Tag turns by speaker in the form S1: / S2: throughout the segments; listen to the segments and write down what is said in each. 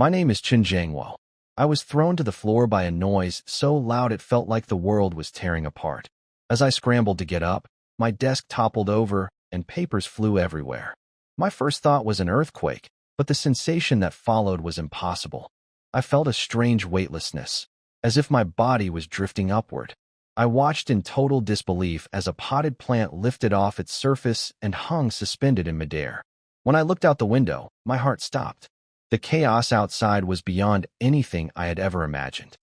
S1: My name is Chen Jiangwo. I was thrown to the floor by a noise so loud it felt like the world was tearing apart. As I scrambled to get up, my desk toppled over and papers flew everywhere. My first thought was an earthquake, but the sensation that followed was impossible. I felt a strange weightlessness, as if my body was drifting upward. I watched in total disbelief as a potted plant lifted off its surface and hung suspended in midair. When I looked out the window, my heart stopped. The chaos outside was beyond anything I had ever imagined.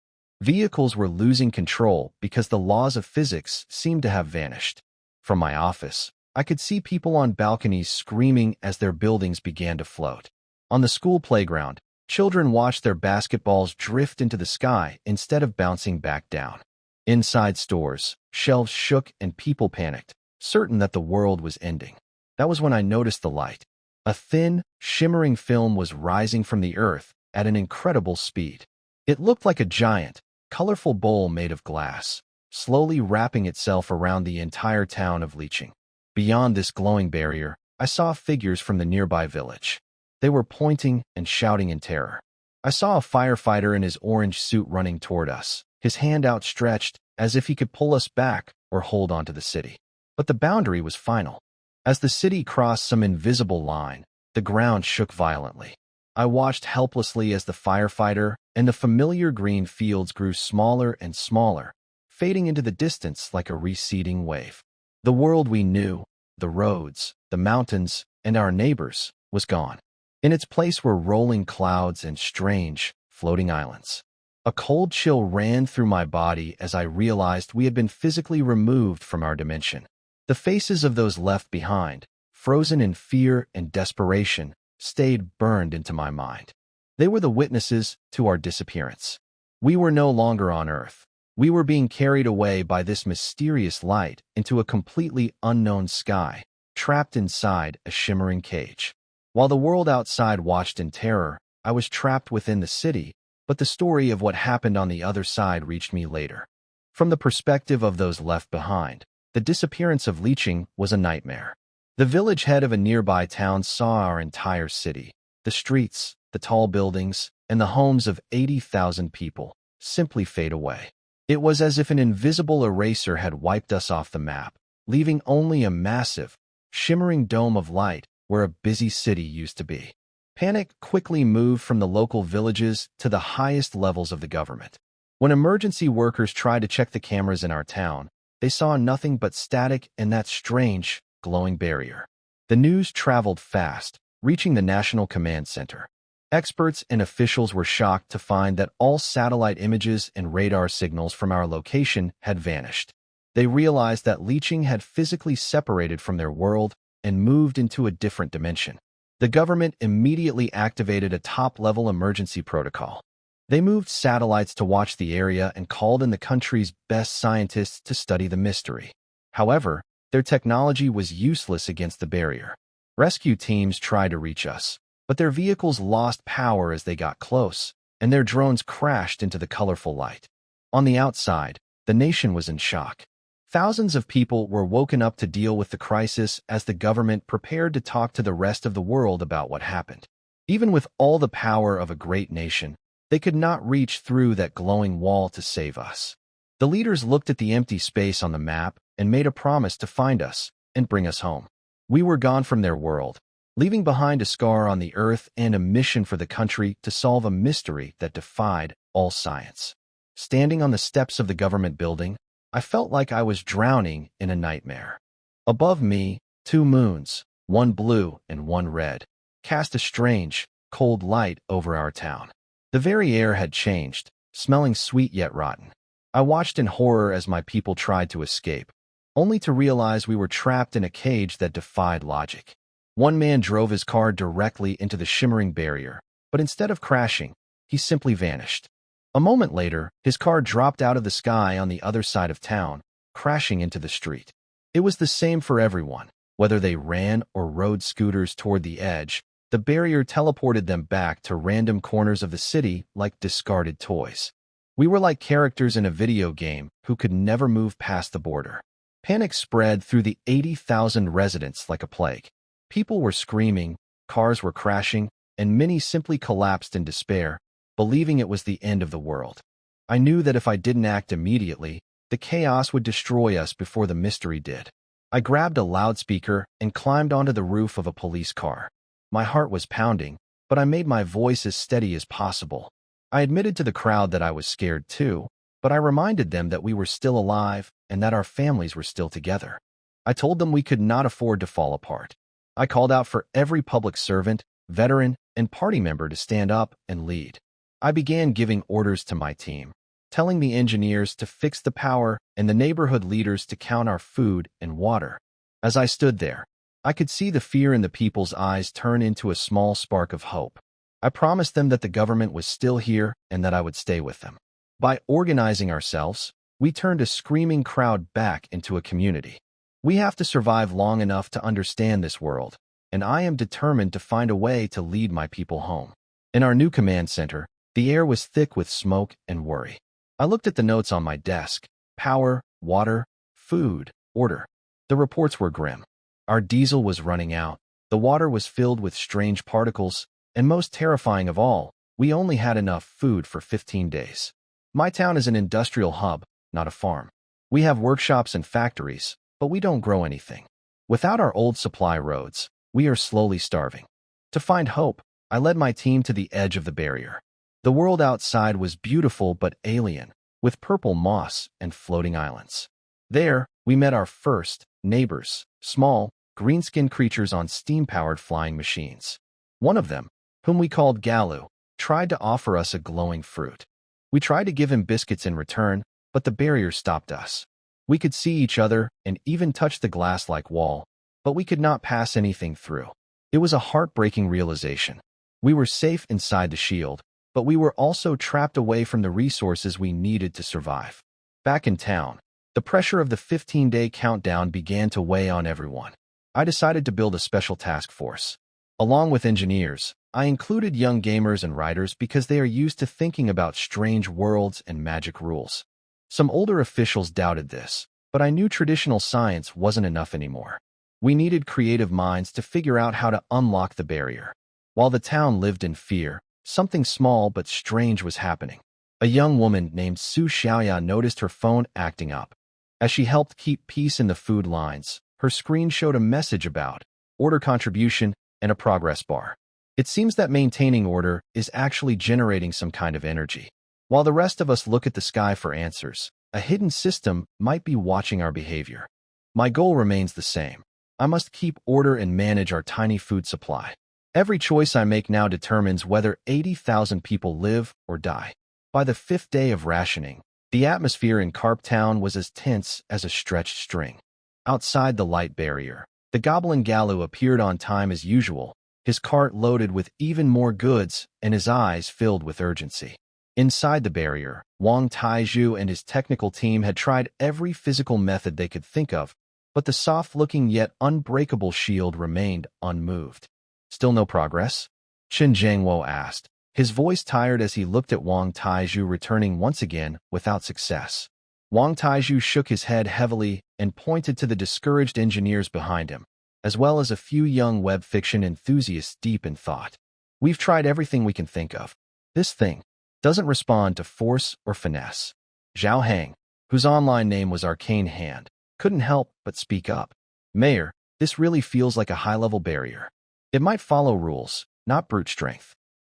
S1: Vehicles were losing control because the laws of physics seemed to have vanished. From my office, I could see people on balconies screaming as their buildings began to float. On the school playground, children watched their basketballs drift into the sky instead of bouncing back down. Inside stores, shelves shook and people panicked, certain that the world was ending. That was when I noticed the light. A thin, shimmering film was rising from the earth at an incredible speed. It looked like a giant, colorful bowl made of glass, slowly wrapping itself around the entire town of Licheng. Beyond this glowing barrier, I saw figures from the nearby village. They were pointing and shouting in terror. I saw a firefighter in his orange suit running toward us, his hand outstretched as if he could pull us back or hold onto the city. But the boundary was final. As the city crossed some invisible line, the ground shook violently. I watched helplessly as the firefighter and the familiar green fields grew smaller and smaller, fading into the distance like a receding wave. The world we knew, the roads, the mountains, and our neighbors, was gone. In its place were rolling clouds and strange, floating islands. A cold chill ran through my body as I realized we had been physically removed from our dimension. The faces of those left behind, frozen in fear and desperation, stayed burned into my mind. They were the witnesses to our disappearance. We were no longer on Earth. We were being carried away by this mysterious light into a completely unknown sky, trapped inside a shimmering cage. While the world outside watched in terror, I was trapped within the city, but the story of what happened on the other side reached me later. From the perspective of those left behind, the disappearance of Licheng was a nightmare. The village head of a nearby town saw our entire city, the streets, the tall buildings, and the homes of 80,000 people, simply fade away. It was as if an invisible eraser had wiped us off the map, leaving only a massive, shimmering dome of light where a busy city used to be. Panic quickly moved from the local villages to the highest levels of the government. When emergency workers tried to check the cameras in our town, they saw nothing but static and that strange, glowing barrier. The news traveled fast, reaching the National Command Center. Experts and officials were shocked to find that all satellite images and radar signals from our location had vanished. They realized that Licheng had physically separated from their world and moved into a different dimension. The government immediately activated a top-level emergency protocol. They moved satellites to watch the area and called in the country's best scientists to study the mystery. However, their technology was useless against the barrier. Rescue teams tried to reach us, but their vehicles lost power as they got close, and their drones crashed into the colorful light. On the outside, the nation was in shock. Thousands of people were woken up to deal with the crisis as the government prepared to talk to the rest of the world about what happened. Even with all the power of a great nation, they could not reach through that glowing wall to save us. The leaders looked at the empty space on the map and made a promise to find us and bring us home. We were gone from their world, leaving behind a scar on the earth and a mission for the country to solve a mystery that defied all science. Standing on the steps of the government building, I felt like I was drowning in a nightmare. Above me, two moons, one blue and one red, cast a strange, cold light over our town. The very air had changed, smelling sweet yet rotten. I watched in horror as my people tried to escape, only to realize we were trapped in a cage that defied logic. One man drove his car directly into the shimmering barrier, but instead of crashing, he simply vanished. A moment later, his car dropped out of the sky on the other side of town, crashing into the street. It was the same for everyone. Whether they ran or rode scooters toward the edge, the barrier teleported them back to random corners of the city like discarded toys. We were like characters in a video game who could never move past the border. Panic spread through the 80,000 residents like a plague. People were screaming, cars were crashing, and many simply collapsed in despair, believing it was the end of the world. I knew that if I didn't act immediately, the chaos would destroy us before the mystery did. I grabbed a loudspeaker and climbed onto the roof of a police car. My heart was pounding, but I made my voice as steady as possible. I admitted to the crowd that I was scared too, but I reminded them that we were still alive and that our families were still together. I told them we could not afford to fall apart. I called out for every public servant, veteran, and party member to stand up and lead. I began giving orders to my team, telling the engineers to fix the power and the neighborhood leaders to count our food and water. As I stood there, I could see the fear in the people's eyes turn into a small spark of hope. I promised them that the government was still here and that I would stay with them. By organizing ourselves, we turned a screaming crowd back into a community. We have to survive long enough to understand this world, and I am determined to find a way to lead my people home. In our new command center, the air was thick with smoke and worry. I looked at the notes on my desk: power, water, food, order. The reports were grim. Our diesel was running out, the water was filled with strange particles, and most terrifying of all, we only had enough food for 15 days. My town is an industrial hub, not a farm. We have workshops and factories, but we don't grow anything. Without our old supply roads, we are slowly starving. To find hope, I led my team to the edge of the barrier. The world outside was beautiful but alien, with purple moss and floating islands. There, we met our first neighbors, small, green-skinned creatures on steam-powered flying machines. One of them, whom we called Galu, tried to offer us a glowing fruit. We tried to give him biscuits in return, but the barrier stopped us. We could see each other and even touch the glass-like wall, but we could not pass anything through. It was a heartbreaking realization. We were safe inside the shield, but we were also trapped away from the resources we needed to survive. Back in town, the pressure of the 15-day countdown began to weigh on everyone. I decided to build a special task force. Along with engineers, I included young gamers and writers because they are used to thinking about strange worlds and magic rules. Some older officials doubted this, but I knew traditional science wasn't enough anymore. We needed creative minds to figure out how to unlock the barrier. While the town lived in fear, something small but strange was happening. A young woman named Su Xiaoya noticed her phone acting up. As she helped keep peace in the food lines, her screen showed a message about order contribution and a progress bar. It seems that maintaining order is actually generating some kind of energy. While the rest of us look at the sky for answers, a hidden system might be watching our behavior. My goal remains the same. I must keep order and manage our tiny food supply. Every choice I make now determines whether 80,000 people live or die. By the 5th day of rationing, the atmosphere in Carp Town was as tense as a stretched string. Outside the light barrier, the Goblin Galu appeared on time as usual, his cart loaded with even more goods and his eyes filled with urgency. Inside the barrier, Wang Taizhu and his technical team had tried every physical method they could think of, but the soft-looking yet unbreakable shield remained unmoved. Still no progress? Chen Jiangwo asked, his voice tired as he looked at Wang Taizhu returning once again without success. Wang Taizhu shook his head heavily and pointed to the discouraged engineers behind him, as well as a few young web fiction enthusiasts deep in thought. We've tried everything we can think of. This thing doesn't respond to force or finesse. Zhao Hang, whose online name was Arcane Hand, couldn't help but speak up. Mayor, this really feels like a high-level barrier. It might follow rules, not brute strength.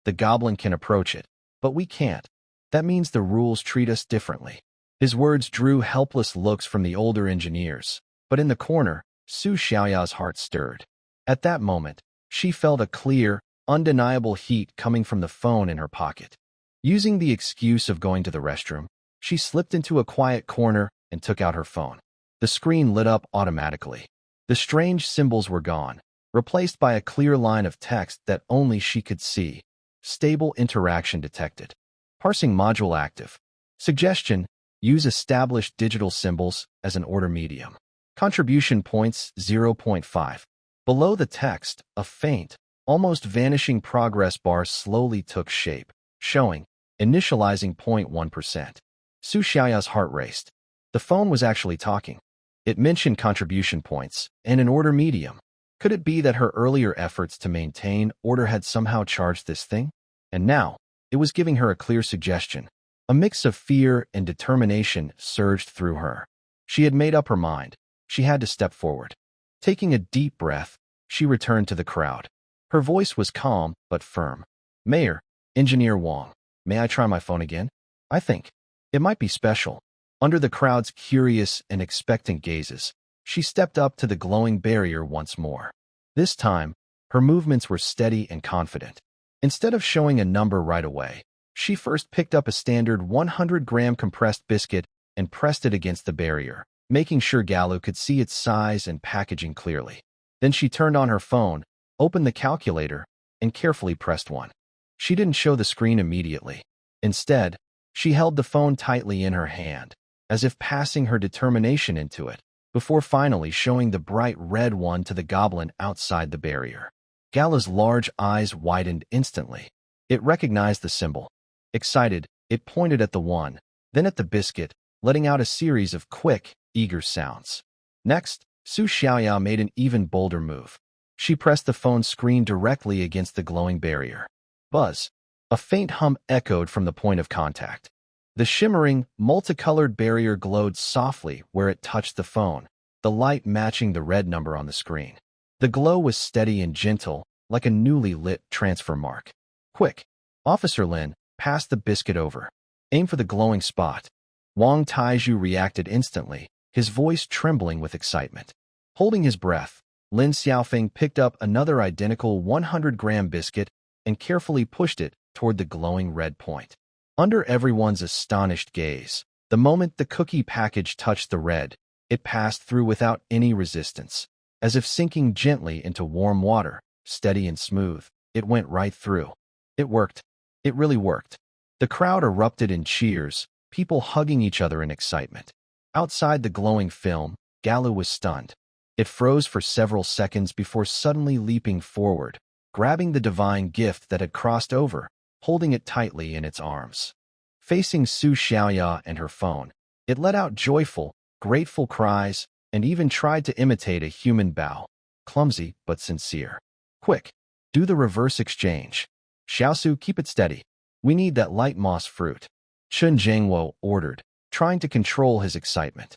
S1: The goblin can approach it, but we can't. That means the rules treat us differently. His words drew helpless looks from the older engineers, but in the corner, Su Xiaoya's heart stirred. At that moment, she felt a clear, undeniable heat coming from the phone in her pocket. Using the excuse of going to the restroom, she slipped into a quiet corner and took out her phone. The screen lit up automatically. The strange symbols were gone, replaced by a clear line of text that only she could see. Stable interaction detected. Parsing module active. Suggestion: use established digital symbols as an order medium. Contribution points 0.5. Below the text, a faint, almost vanishing progress bar slowly took shape, showing initializing 0.1%. Su Xiaoya's heart raced. The phone was actually talking. It mentioned contribution points and an order medium. Could it be that her earlier efforts to maintain order had somehow charged this thing? And now, it was giving her a clear suggestion. A mix of fear and determination surged through her. She had made up her mind. She had to step forward. Taking a deep breath, she returned to the crowd. Her voice was calm but firm. "Mayor, Engineer Wong, may I try my phone again? I think it might be special." Under the crowd's curious and expectant gazes, she stepped up to the glowing barrier once more. This time, her movements were steady and confident. Instead of showing a number right away, she first picked up a standard 100-gram compressed biscuit and pressed it against the barrier, making sure Galu could see its size and packaging clearly. Then she turned on her phone, opened the calculator, and carefully pressed 1. She didn't show the screen immediately. Instead, she held the phone tightly in her hand, as if passing her determination into it, before finally showing the bright red 1 to the goblin outside the barrier. Gala's large eyes widened instantly. It recognized the symbol. Excited, it pointed at the 1, then at the biscuit, letting out a series of quick, eager sounds. Next, Su Xiaoya made an even bolder move. She pressed the phone screen directly against the glowing barrier. Buzz! A faint hum echoed from the point of contact. The shimmering, multicolored barrier glowed softly where it touched the phone, the light matching the red number on the screen. The glow was steady and gentle, like a newly lit transfer mark. "Quick! Officer Lin, pass the biscuit over. Aim for the glowing spot." Wang Taizhu reacted instantly, his voice trembling with excitement. Holding his breath, Lin Xiaofeng picked up another identical 100-gram biscuit and carefully pushed it toward the glowing red point. Under everyone's astonished gaze, the moment the cookie package touched the red, it passed through without any resistance. As if sinking gently into warm water, steady and smooth, it went right through. It worked. It really worked. The crowd erupted in cheers, people hugging each other in excitement. Outside the glowing film, Galu was stunned. It froze for several seconds before suddenly leaping forward, grabbing the divine gift that had crossed over, holding it tightly in its arms. Facing Su Xiaoya and her phone, it let out joyful, grateful cries and even tried to imitate a human bow, clumsy but sincere. "Quick, do the reverse exchange. Xiaosu, keep it steady. We need that light moss fruit," Chun Jingwo ordered, trying to control his excitement.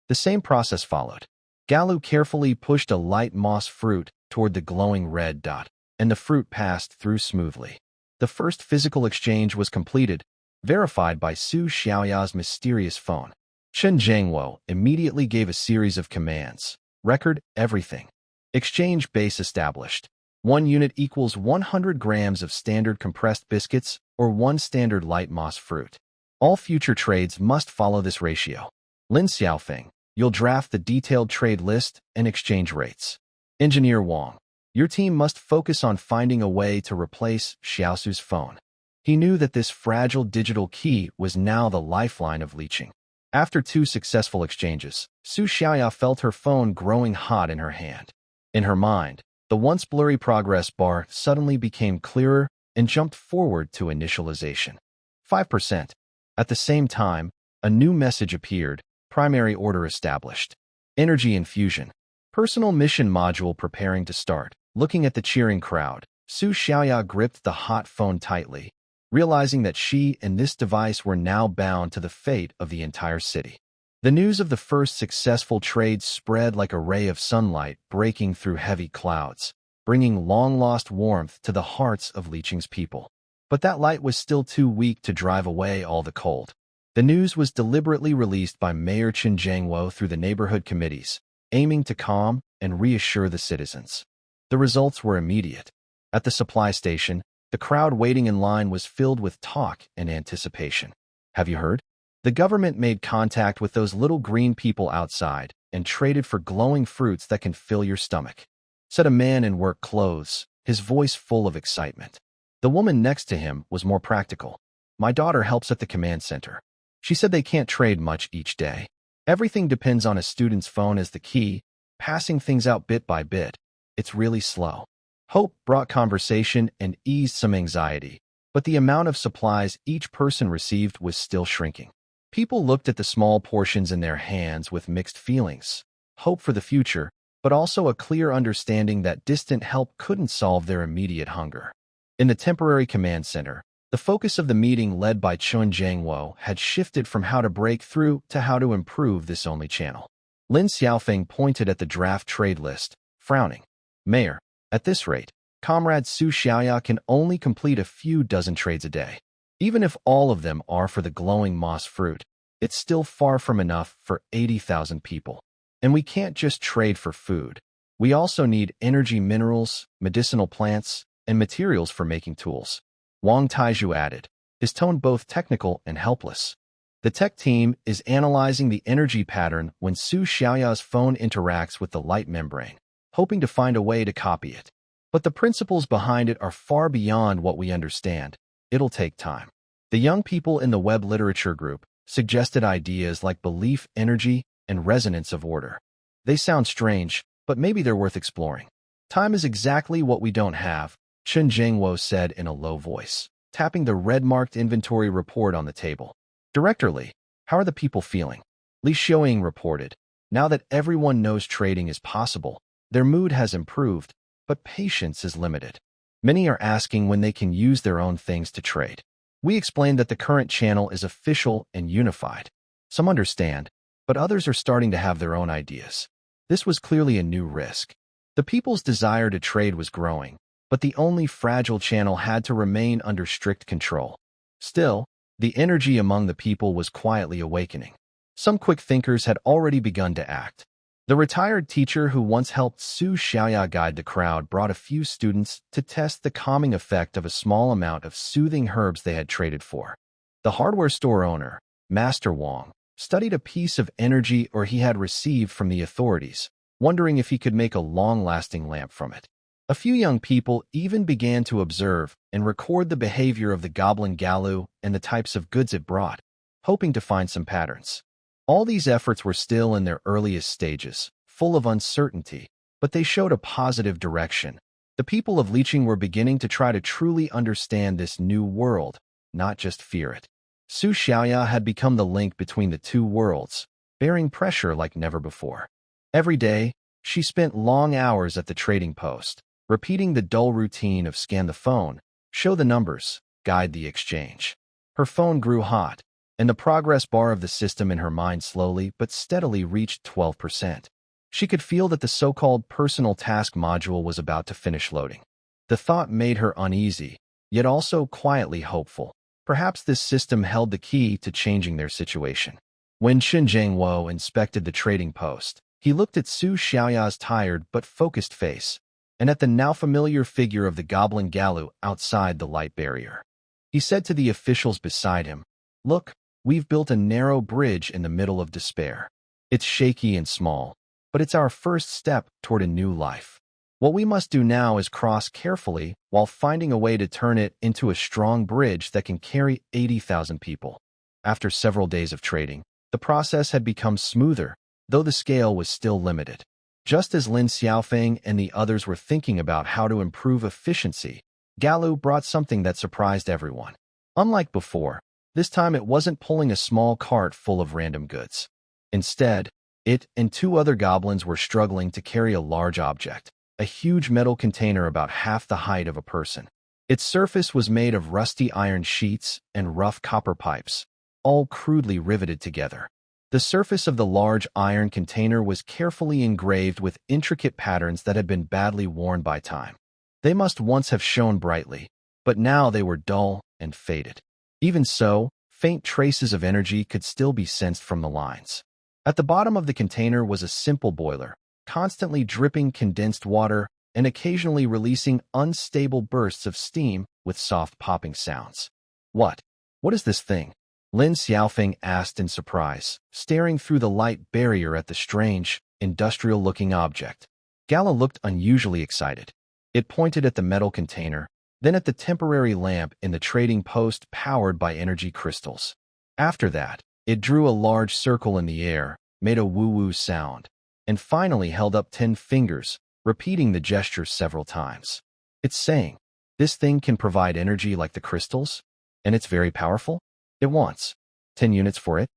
S1: The same process followed. Galu carefully pushed a light moss fruit toward the glowing red dot, and the fruit passed through smoothly. The first physical exchange was completed, verified by Su Xiaoya's mysterious phone. Chun Jingwo immediately gave a series of commands. Record everything. Exchange base established. 1 unit equals 100 grams of standard compressed biscuits or 1 standard light moss fruit. All future trades must follow this ratio. Lin Xiaofeng, you'll draft the detailed trade list and exchange rates. Engineer Wang, your team must focus on finding a way to replace Xiaosu's phone. He knew that this fragile digital key was now the lifeline of leeching. After 2 successful exchanges, Su Xiaoya felt her phone growing hot in her hand. In her mind, the once blurry progress bar suddenly became clearer and jumped forward to initialization. 5%. At the same time, a new message appeared, primary order established. Energy infusion. Personal mission module preparing to start. Looking at the cheering crowd, Su Xiaoya gripped the hot phone tightly, realizing that she and this device were now bound to the fate of the entire city. The news of the first successful trade spread like a ray of sunlight breaking through heavy clouds, bringing long-lost warmth to the hearts of Liqing's people. But that light was still too weak to drive away all the cold. The news was deliberately released by Mayor Chen Jiangwo through the neighborhood committees, aiming to calm and reassure the citizens. The results were immediate. At the supply station, the crowd waiting in line was filled with talk and anticipation. "Have you heard? The government made contact with those little green people outside and traded for glowing fruits that can fill your stomach," said a man in work clothes, his voice full of excitement. The woman next to him was more practical. "My daughter helps at the command center. She said they can't trade much each day. Everything depends on a student's phone as the key, passing things out bit by bit. It's really slow." Hope brought conversation and eased some anxiety, but the amount of supplies each person received was still shrinking. People looked at the small portions in their hands with mixed feelings. Hope for the future, but also a clear understanding that distant help couldn't solve their immediate hunger. In the temporary command center, the focus of the meeting led by Chun Jiangwo had shifted from how to break through to how to improve this only channel. Lin Xiaofeng pointed at the draft trade list, frowning. Mayor, at this rate, Comrade Su Xiaoya can only complete a few dozen trades a day. Even if all of them are for the glowing moss fruit, it's still far from enough for 80,000 people. And we can't just trade for food. We also need energy minerals, medicinal plants, and materials for making tools. Wang Taizhu added, his tone both technical and helpless. The tech team is analyzing the energy pattern when Su Xiaoya's phone interacts with the light membrane, hoping to find a way to copy it. But the principles behind it are far beyond what we understand. It'll take time. The young people in the web literature group suggested ideas like belief energy and resonance of order. They sound strange, but maybe they're worth exploring. Time is exactly what we don't have, Chen Jiangwo said in a low voice, tapping the red-marked inventory report on the table. Director Li, how are the people feeling? Li Xiaoying reported. Now that everyone knows trading is possible, their mood has improved, but patience is limited. Many are asking when they can use their own things to trade. We explained that the current channel is official and unified. Some understand, but others are starting to have their own ideas. This was clearly a new risk. The people's desire to trade was growing, but the only fragile channel had to remain under strict control. Still, the energy among the people was quietly awakening. Some quick thinkers had already begun to act. The retired teacher who once helped Su Xiaoya guide the crowd brought a few students to test the calming effect of a small amount of soothing herbs they had traded for. The hardware store owner, Master Wang, studied a piece of energy he had received from the authorities, wondering if he could make a long-lasting lamp from it. A few young people even began to observe and record the behavior of the goblin Galu and the types of goods it brought, hoping to find some patterns. All these efforts were still in their earliest stages, full of uncertainty, but they showed a positive direction. The people of Liqing were beginning to try to truly understand this new world, not just fear it. Su Xiaoya had become the link between the two worlds, bearing pressure like never before. Every day, she spent long hours at the trading post, repeating the dull routine of scan the phone, show the numbers, guide the exchange. Her phone grew hot, and the progress bar of the system in her mind slowly but steadily reached 12%. She could feel that the so-called personal task module was about to finish loading. The thought made her uneasy, yet also quietly hopeful. Perhaps this system held the key to changing their situation. When Chen Jiangwo inspected the trading post, he looked at Su Xiaoya's tired but focused face, and at the now familiar figure of the goblin Galu outside the light barrier. He said to the officials beside him, "Look, we've built a narrow bridge in the middle of despair. It's shaky and small, but it's our first step toward a new life. What we must do now is cross carefully while finding a way to turn it into a strong bridge that can carry 80,000 people." After several days of trading, the process had become smoother, though the scale was still limited. Just as Lin Xiaofeng and the others were thinking about how to improve efficiency, Galu brought something that surprised everyone. Unlike before, this time it wasn't pulling a small cart full of random goods. Instead, it and two other goblins were struggling to carry a large object, a huge metal container about half the height of a person. Its surface was made of rusty iron sheets and rough copper pipes, all crudely riveted together. The surface of the large iron container was carefully engraved with intricate patterns that had been badly worn by time. They must once have shone brightly, but now they were dull and faded. Even so, faint traces of energy could still be sensed from the lines. At the bottom of the container was a simple boiler, constantly dripping condensed water and occasionally releasing unstable bursts of steam with soft popping sounds. What is this thing?" Lin Xiaofeng asked in surprise, staring through the light barrier at the strange, industrial-looking object. Gala looked unusually excited. It pointed at the metal container, then at the temporary lamp in the trading post powered by energy crystals. After that, it drew a large circle in the air, made a woo-woo sound, and finally held up 10 fingers, repeating the gesture several times. It's saying, "This thing can provide energy like the crystals, and it's very powerful? It wants 10 units for it?"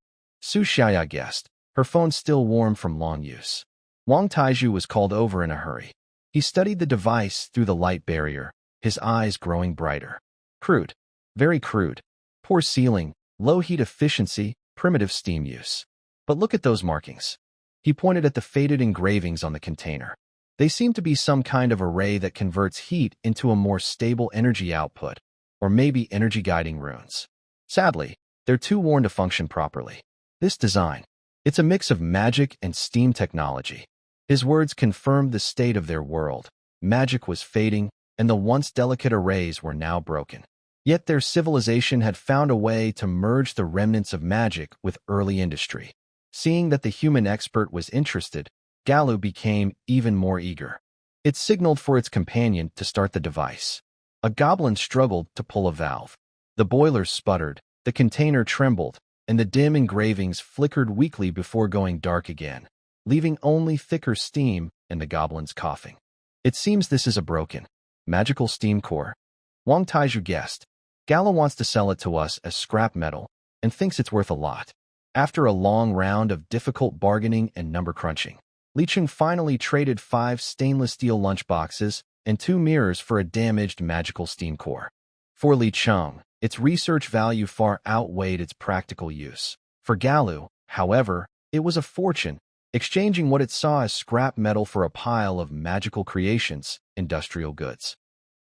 S1: Su Xiaoya guessed, her phone still warm from long use. Wang Taiju was called over in a hurry. He studied the device through the light barrier, his eyes growing brighter. Crude. Very crude. Poor sealing, low heat efficiency, primitive steam use. But look at those markings. He pointed at the faded engravings on the container. They seem to be some kind of array that converts heat into a more stable energy output, or maybe energy guiding runes. Sadly, they're too worn to function properly. This design, it's a mix of magic and steam technology. His words confirmed the state of their world. Magic was fading, and the once delicate arrays were now broken. Yet their civilization had found a way to merge the remnants of magic with early industry. Seeing that the human expert was interested, Galu became even more eager. It signaled for its companion to start the device. A goblin struggled to pull a valve. The boiler sputtered, the container trembled, and the dim engravings flickered weakly before going dark again, leaving only thicker steam and the goblin's coughing. It seems this is a broken, magical steam core. Wang Taiju guessed. Galu wants to sell it to us as scrap metal and thinks it's worth a lot. After a long round of difficult bargaining and number crunching, Li Cheng finally traded 5 stainless steel lunchboxes and 2 mirrors for a damaged magical steam core. For Li Cheng, its research value far outweighed its practical use. For Galu, however, it was a fortune, exchanging what it saw as scrap metal for a pile of magical creations, industrial goods.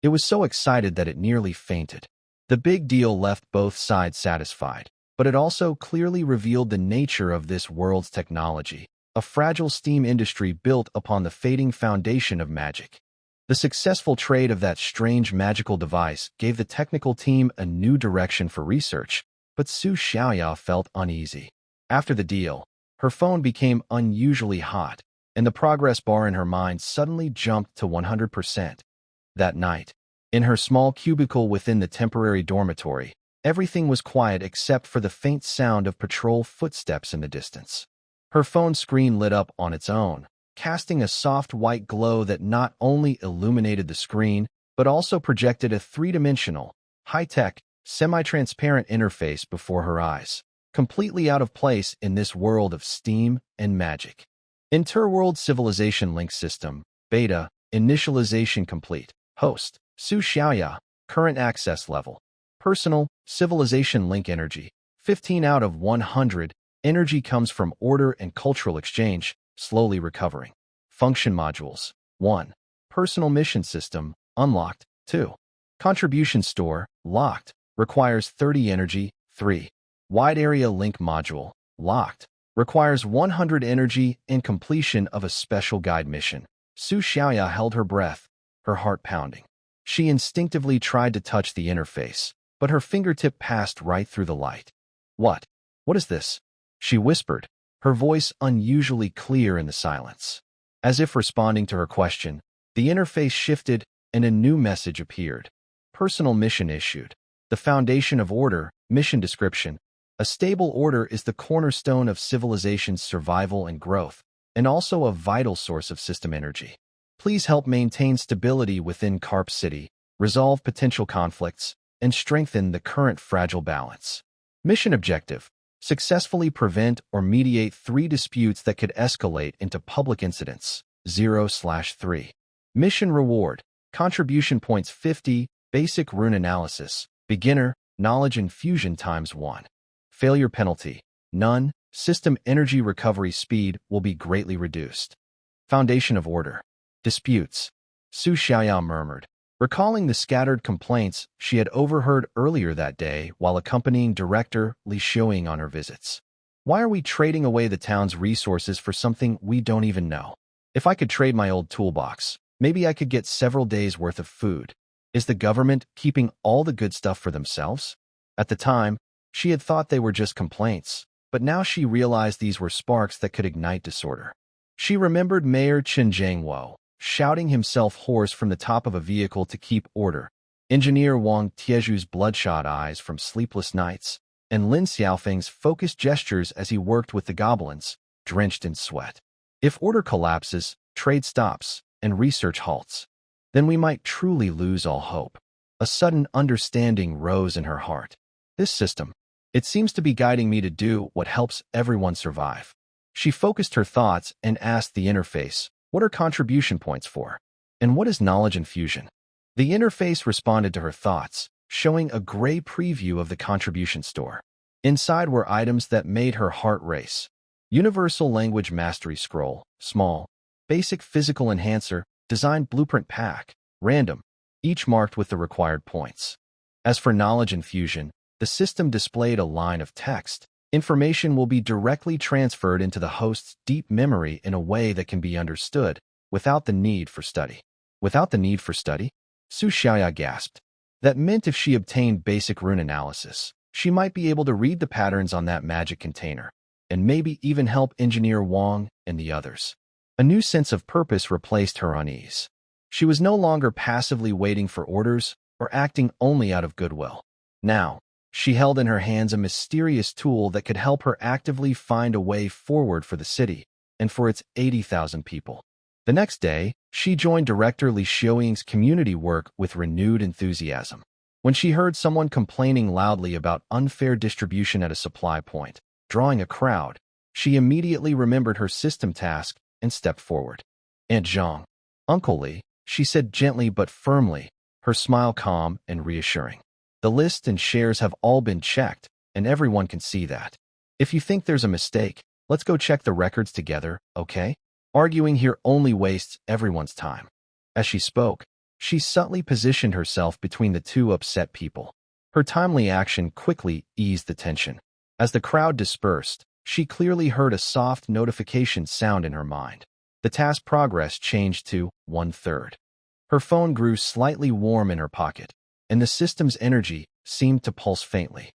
S1: It was so excited that it nearly fainted. The big deal left both sides satisfied, but it also clearly revealed the nature of this world's technology, a fragile steam industry built upon the fading foundation of magic. The successful trade of that strange magical device gave the technical team a new direction for research, but Su Xiaoya felt uneasy. After the deal, her phone became unusually hot, and the progress bar in her mind suddenly jumped to 100%. That night, in her small cubicle within the temporary dormitory, everything was quiet except for the faint sound of patrol footsteps in the distance. Her phone screen lit up on its own, casting a soft white glow that not only illuminated the screen, but also projected a three-dimensional, high-tech, semi-transparent interface before her eyes, completely out of place in this world of steam and magic. Interworld Civilization Link System, Beta, Initialization Complete. Host, Su Xiaoya, Current Access Level. Personal, Civilization Link Energy, 15 out of 100. Energy comes from order and cultural exchange, slowly recovering. Function modules. 1. Personal mission system, unlocked. 2. Contribution store, locked, requires 30 energy. 3. Wide area link module, locked, requires 100 energy and completion of a special guide mission. Su Xiaoya held her breath, her heart pounding. She instinctively tried to touch the interface, but her fingertip passed right through the light. What? What is this? She whispered, her voice unusually clear in the silence. As if responding to her question, the interface shifted and a new message appeared. Personal mission issued. The foundation of order, mission description. A stable order is the cornerstone of civilization's survival and growth, and also a vital source of system energy. Please help maintain stability within Carp City, resolve potential conflicts, and strengthen the current fragile balance. Mission objective: successfully prevent or mediate 3 disputes that could escalate into public incidents. 0/3. Mission reward: contribution points 50, basic rune analysis, beginner, knowledge infusion ×1. Failure penalty: none, system energy recovery speed will be greatly reduced. Foundation of order. Disputes. Su Xiaoya murmured, recalling the scattered complaints she had overheard earlier that day while accompanying Director Li Xiuying on her visits. Why are we trading away the town's resources for something we don't even know? If I could trade my old toolbox, maybe I could get several days' worth of food. Is the government keeping all the good stuff for themselves? At the time, she had thought they were just complaints, but now she realized these were sparks that could ignite disorder. She remembered Mayor Chen Jiangwo shouting himself hoarse from the top of a vehicle to keep order, Engineer Wang Tieju's bloodshot eyes from sleepless nights, and Lin Xiaofeng's focused gestures as he worked with the goblins, drenched in sweat. If order collapses, trade stops, and research halts, then we might truly lose all hope. A sudden understanding rose in her heart. This system, it seems to be guiding me to do what helps everyone survive. She focused her thoughts and asked the interface, what are contribution points for? And what is knowledge infusion? The interface responded to her thoughts, showing a gray preview of the contribution store. Inside were items that made her heart race. Universal Language Mastery Scroll, small. Basic Physical Enhancer, Designed Blueprint Pack, random, each marked with the required points. As for knowledge infusion, the system displayed a line of text. Information will be directly transferred into the host's deep memory in a way that can be understood, without the need for study. Without the need for study? Su Xiaoya gasped. That meant if she obtained basic rune analysis, she might be able to read the patterns on that magic container, and maybe even help Engineer Wang and the others. A new sense of purpose replaced her unease. She was no longer passively waiting for orders or acting only out of goodwill. Now, she held in her hands a mysterious tool that could help her actively find a way forward for the city and for its 80,000 people. The next day, she joined Director Li Xiuying's community work with renewed enthusiasm. When she heard someone complaining loudly about unfair distribution at a supply point, drawing a crowd, she immediately remembered her system task and stepped forward. Aunt Zhang, Uncle Li, she said gently but firmly, her smile calm and reassuring. The list and shares have all been checked, and everyone can see that. If you think there's a mistake, let's go check the records together, okay? Arguing here only wastes everyone's time. As she spoke, she subtly positioned herself between the two upset people. Her timely action quickly eased the tension. As the crowd dispersed, she clearly heard a soft notification sound in her mind. The task progress changed to 1/3. Her phone grew slightly warm in her pocket, and the system's energy seemed to pulse faintly.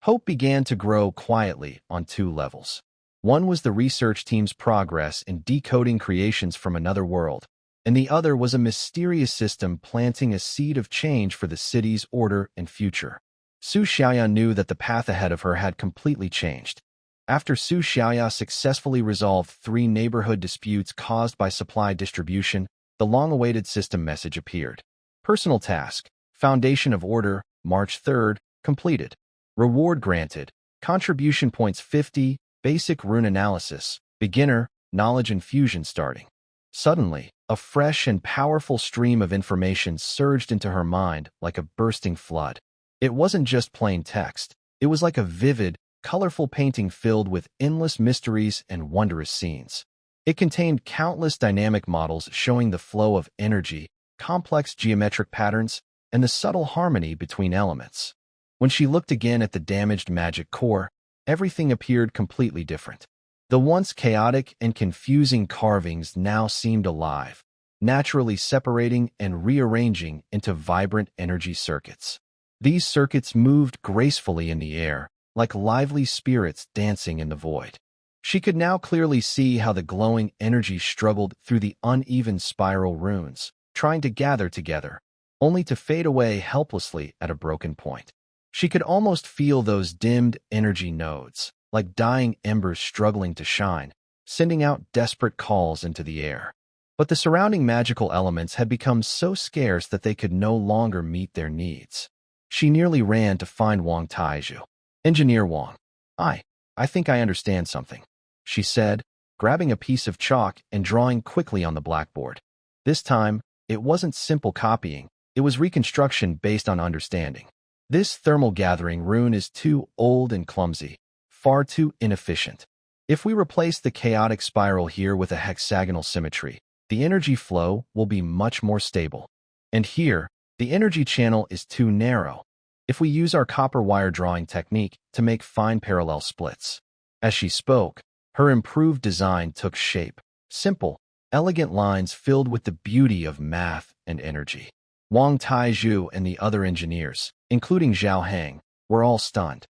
S1: Hope began to grow quietly on two levels. One was the research team's progress in decoding creations from another world, and the other was a mysterious system planting a seed of change for the city's order and future. Su Xiaoya knew that the path ahead of her had completely changed. After Su Xiaoya successfully resolved 3 neighborhood disputes caused by supply distribution, the long-awaited system message appeared. Personal task, Foundation of Order, March 3rd, completed. Reward granted, contribution points 50, basic rune analysis, beginner, knowledge infusion starting. Suddenly, a fresh and powerful stream of information surged into her mind like a bursting flood. It wasn't just plain text. It was like a vivid, colorful painting filled with endless mysteries and wondrous scenes. It contained countless dynamic models showing the flow of energy, complex geometric patterns, and the subtle harmony between elements. When she looked again at the damaged magic core, everything appeared completely different. The once chaotic and confusing carvings now seemed alive, naturally separating and rearranging into vibrant energy circuits. These circuits moved gracefully in the air, like lively spirits dancing in the void. She could now clearly see how the glowing energy struggled through the uneven spiral runes, trying to gather together, only to fade away helplessly at a broken point. She could almost feel those dimmed energy nodes, like dying embers struggling to shine, sending out desperate calls into the air. But the surrounding magical elements had become so scarce that they could no longer meet their needs. She nearly ran to find Wang Taizhu. Engineer Wang, I think I understand something, she said, grabbing a piece of chalk and drawing quickly on the blackboard. This time, it wasn't simple copying, it was reconstruction based on understanding. This thermal gathering rune is too old and clumsy, far too inefficient. If we replace the chaotic spiral here with a hexagonal symmetry, the energy flow will be much more stable. And here, the energy channel is too narrow. If we use our copper wire drawing technique to make fine parallel splits. As she spoke, her improved design took shape. Simple, elegant lines filled with the beauty of math and energy. Wang Taizhu and the other engineers, including Zhao Hang, were all stunned.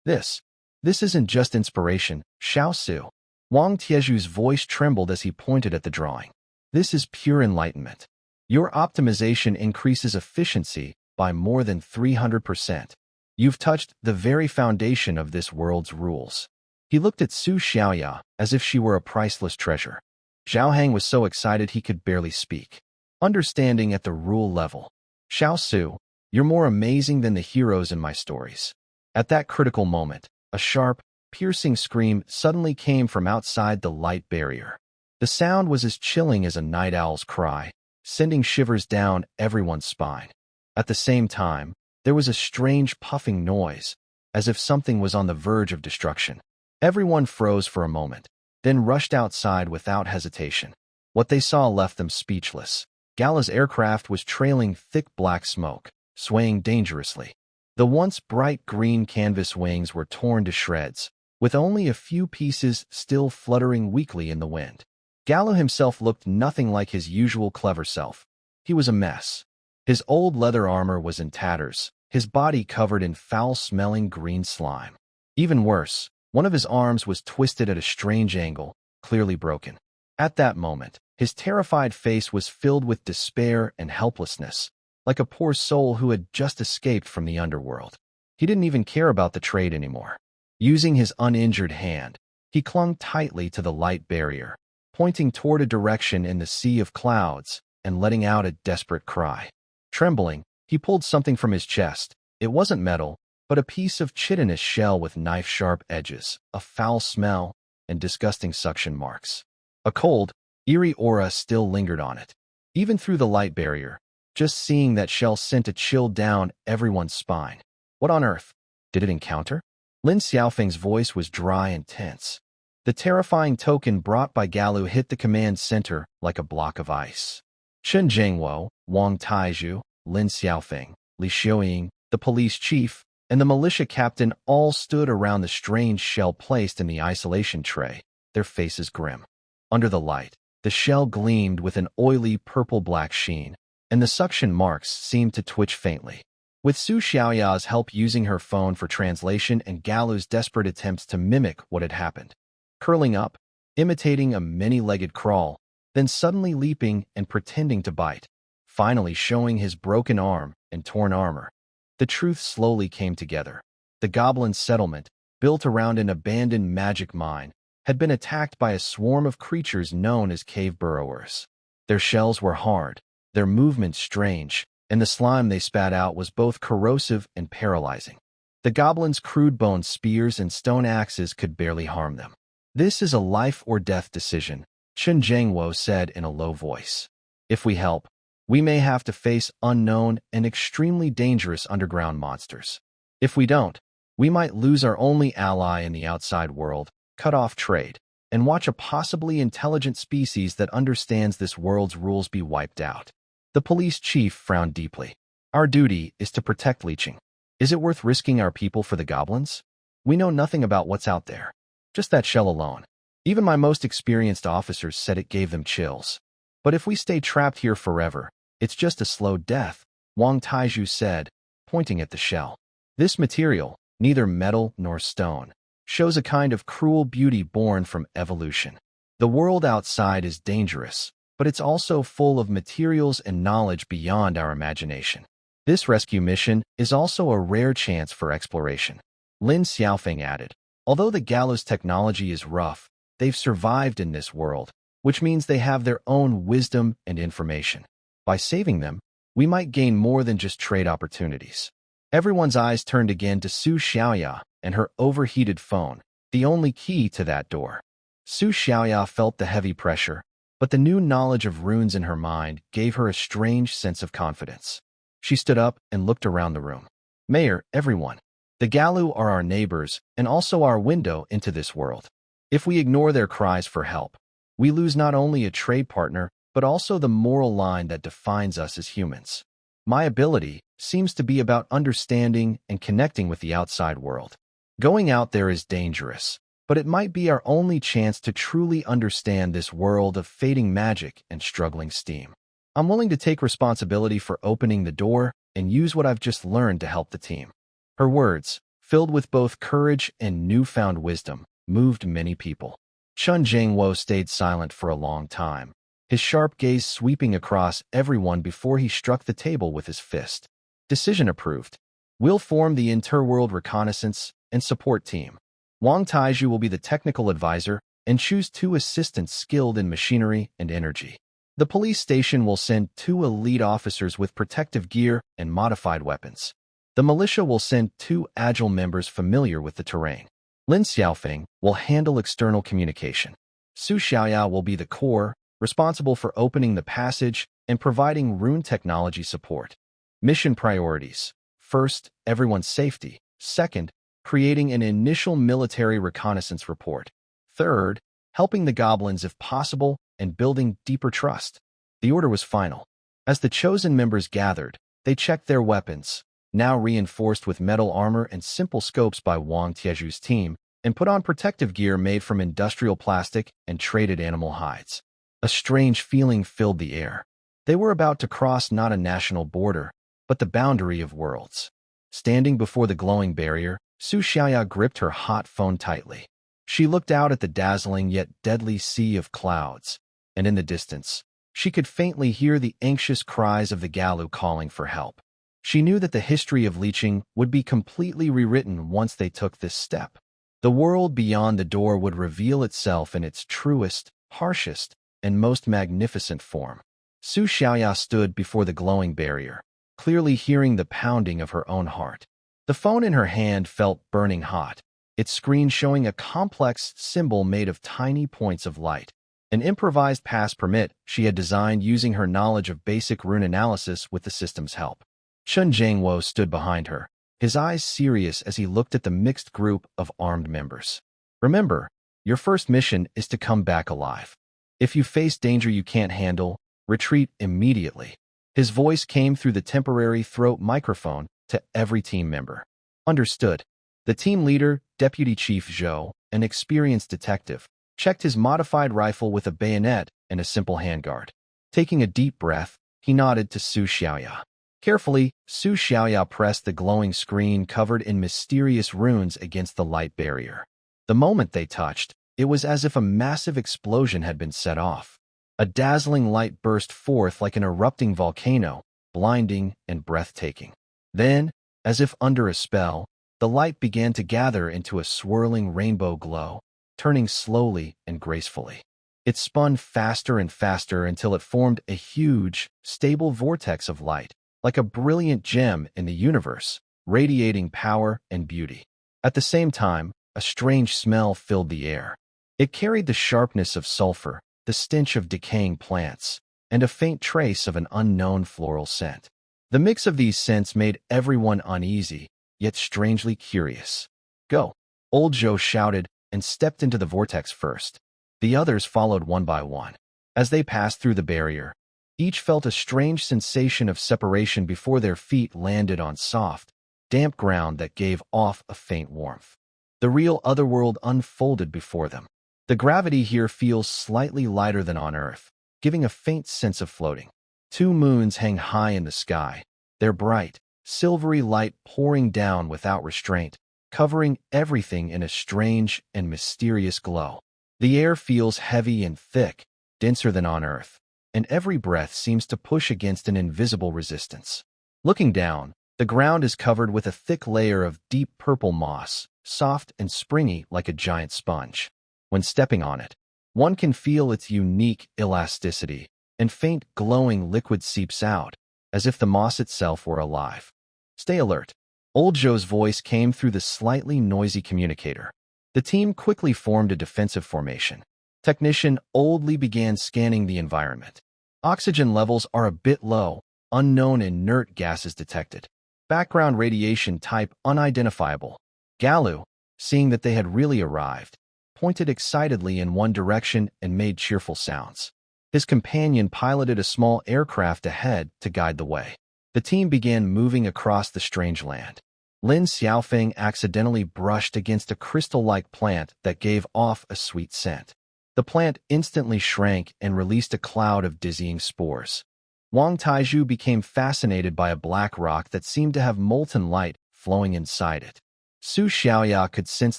S1: This isn't just inspiration, Xiao Su. Wang Tiezhu's voice trembled as he pointed at the drawing. This is pure enlightenment. Your optimization increases efficiency by more than 300%. You've touched the very foundation of this world's rules. He looked at Su Xiaoya as if she were a priceless treasure. Zhao Hang was so excited he could barely speak. Understanding at the rule level. Xiao Su, you're more amazing than the heroes in my stories. At that critical moment, a sharp, piercing scream suddenly came from outside the light barrier. The sound was as chilling as a night owl's cry, sending shivers down everyone's spine. At the same time, there was a strange puffing noise, as if something was on the verge of destruction. Everyone froze for a moment, then rushed outside without hesitation. What they saw left them speechless. Gala's aircraft was trailing thick black smoke, swaying dangerously. The once bright green canvas wings were torn to shreds, with only a few pieces still fluttering weakly in the wind. Gallo himself looked nothing like his usual clever self. He was a mess. His old leather armor was in tatters, his body covered in foul-smelling green slime. Even worse, one of his arms was twisted at a strange angle, clearly broken. At that moment, his terrified face was filled with despair and helplessness, like a poor soul who had just escaped from the underworld. He didn't even care about the trade anymore. Using his uninjured hand, he clung tightly to the light barrier, pointing toward a direction in the sea of clouds and letting out a desperate cry. Trembling, he pulled something from his chest. It wasn't metal, but a piece of chitinous shell with knife-sharp edges, a foul smell, and disgusting suction marks. A cold, eerie aura still lingered on it. Even through the light barrier, just seeing that shell sent a chill down everyone's spine. What on earth did it encounter? Lin Xiaofeng's voice was dry and tense. The terrifying token brought by Galu hit the command center like a block of ice. Chen Jingwo, Wang Taizhu, Lin Xiaofeng, Li Xiuying, the police chief, and the militia captain all stood around the strange shell placed in the isolation tray, their faces grim. Under the light, the shell gleamed with an oily purple-black sheen, and the suction marks seemed to twitch faintly. With Su Xiaoya's help using her phone for translation and Galu's desperate attempts to mimic what had happened, curling up, imitating a many-legged crawl, then suddenly leaping and pretending to bite, finally showing his broken arm and torn armor. The truth slowly came together. The goblin settlement, built around an abandoned magic mine, had been attacked by a swarm of creatures known as cave burrowers. Their shells were hard, their movements strange, and the slime they spat out was both corrosive and paralyzing. The goblins' crude bone spears and stone axes could barely harm them. "This is a life-or-death decision," Chen Zhengwo said in a low voice. "If we help, we may have to face unknown and extremely dangerous underground monsters. If we don't, we might lose our only ally in the outside world, cut off trade, and watch a possibly intelligent species that understands this world's rules be wiped out." The police chief frowned deeply. "Our duty is to protect Liqing. Is it worth risking our people for the goblins? We know nothing about what's out there. Just that shell alone. Even my most experienced officers said it gave them chills. But if we stay trapped here forever, it's just a slow death," Wang Taizhu said, pointing at the shell. "This material, neither metal nor stone, shows a kind of cruel beauty born from evolution. The world outside is dangerous, but it's also full of materials and knowledge beyond our imagination. This rescue mission is also a rare chance for exploration." Lin Xiaofeng added, "Although the gallows technology is rough, they've survived in this world, which means they have their own wisdom and information. By saving them, we might gain more than just trade opportunities." Everyone's eyes turned again to Su Xiaoya and her overheated phone, the only key to that door. Su Xiaoya felt the heavy pressure, but the new knowledge of runes in her mind gave her a strange sense of confidence. She stood up and looked around the room. "Mayor, everyone. The Galu are our neighbors and also our window into this world. If we ignore their cries for help, we lose not only a trade partner, but also the moral line that defines us as humans. My ability seems to be about understanding and connecting with the outside world. Going out there is dangerous, but it might be our only chance to truly understand this world of fading magic and struggling steam. I'm willing to take responsibility for opening the door and use what I've just learned to help the team." Her words, filled with both courage and newfound wisdom, moved many people. Chen Jingwo stayed silent for a long time, his sharp gaze sweeping across everyone before he struck the table with his fist. "Decision approved. We'll form the interworld reconnaissance and support team. Wang Taizhu will be the technical advisor and choose 2 assistants skilled in machinery and energy. The police station will send 2 elite officers with protective gear and modified weapons. The militia will send 2 agile members familiar with the terrain. Lin Xiaofeng will handle external communication. Su Xiaoya will be the core, responsible for opening the passage and providing rune technology support. Mission priorities. First, everyone's safety. Second, creating an initial military reconnaissance report. Third, helping the goblins if possible and building deeper trust. The order was final. As the chosen members gathered, they checked their weapons, now reinforced with metal armor and simple scopes by Wang Tieju's team, and put on protective gear made from industrial plastic and traded animal hides. A strange feeling filled the air. They were about to cross not a national border, but the boundary of worlds. Standing before the glowing barrier, Su Xiaoya gripped her hot phone tightly. She looked out at the dazzling yet deadly sea of clouds, and in the distance, she could faintly hear the anxious cries of the Galu calling for help. She knew that the history of leeching would be completely rewritten once they took this step. The world beyond the door would reveal itself in its truest, harshest, and most magnificent form. Su Xiaoya stood before the glowing barrier, clearly hearing the pounding of her own heart. The phone in her hand felt burning hot, its screen showing a complex symbol made of tiny points of light. An improvised pass permit she had designed using her knowledge of basic rune analysis with the system's help. Chun Jiangwo stood behind her, his eyes serious as he looked at the mixed group of armed members. Remember, your first mission is to come back alive. If you face danger you can't handle, retreat immediately. His voice came through the temporary throat microphone to every team member. Understood. The team leader, Deputy Chief Zhou, an experienced detective, checked his modified rifle with a bayonet and a simple handguard. Taking a deep breath, he nodded to Su Xiaoya. Carefully, Su Xiaoya pressed the glowing screen covered in mysterious runes against the light barrier. The moment they touched, it was as if a massive explosion had been set off. A dazzling light burst forth like an erupting volcano, blinding and breathtaking. Then, as if under a spell, the light began to gather into a swirling rainbow glow, turning slowly and gracefully. It spun faster and faster until it formed a huge, stable vortex of light, like a brilliant gem in the universe, radiating power and beauty. At the same time, a strange smell filled the air. It carried the sharpness of sulfur, the stench of decaying plants, and a faint trace of an unknown floral scent. The mix of these scents made everyone uneasy, yet strangely curious. Go! Old Zhou shouted and stepped into the vortex first. The others followed one by one. As they passed through the barrier, each felt a strange sensation of separation before their feet landed on soft, damp ground that gave off a faint warmth. The real otherworld unfolded before them. The gravity here feels slightly lighter than on Earth, giving a faint sense of floating. 2 moons hang high in the sky, their bright, silvery light pouring down without restraint, covering everything in a strange and mysterious glow. The air feels heavy and thick, denser than on Earth, and every breath seems to push against an invisible resistance. Looking down, the ground is covered with a thick layer of deep purple moss, soft and springy like a giant sponge. When stepping on it, one can feel its unique elasticity, and faint glowing liquid seeps out, as if the moss itself were alive. Stay alert. Old Zhou's voice came through the slightly noisy communicator. The team quickly formed a defensive formation. Technician Oldly began scanning the environment. Oxygen levels are a bit low, unknown inert gases detected. Background radiation type unidentifiable. Galu, seeing that they had really arrived, pointed excitedly in one direction and made cheerful sounds. His companion piloted a small aircraft ahead to guide the way. The team began moving across the strange land. Lin Xiaofeng accidentally brushed against a crystal-like plant that gave off a sweet scent. The plant instantly shrank and released a cloud of dizzying spores. Wang Taiju became fascinated by a black rock that seemed to have molten light flowing inside it. Su Xiaoya could sense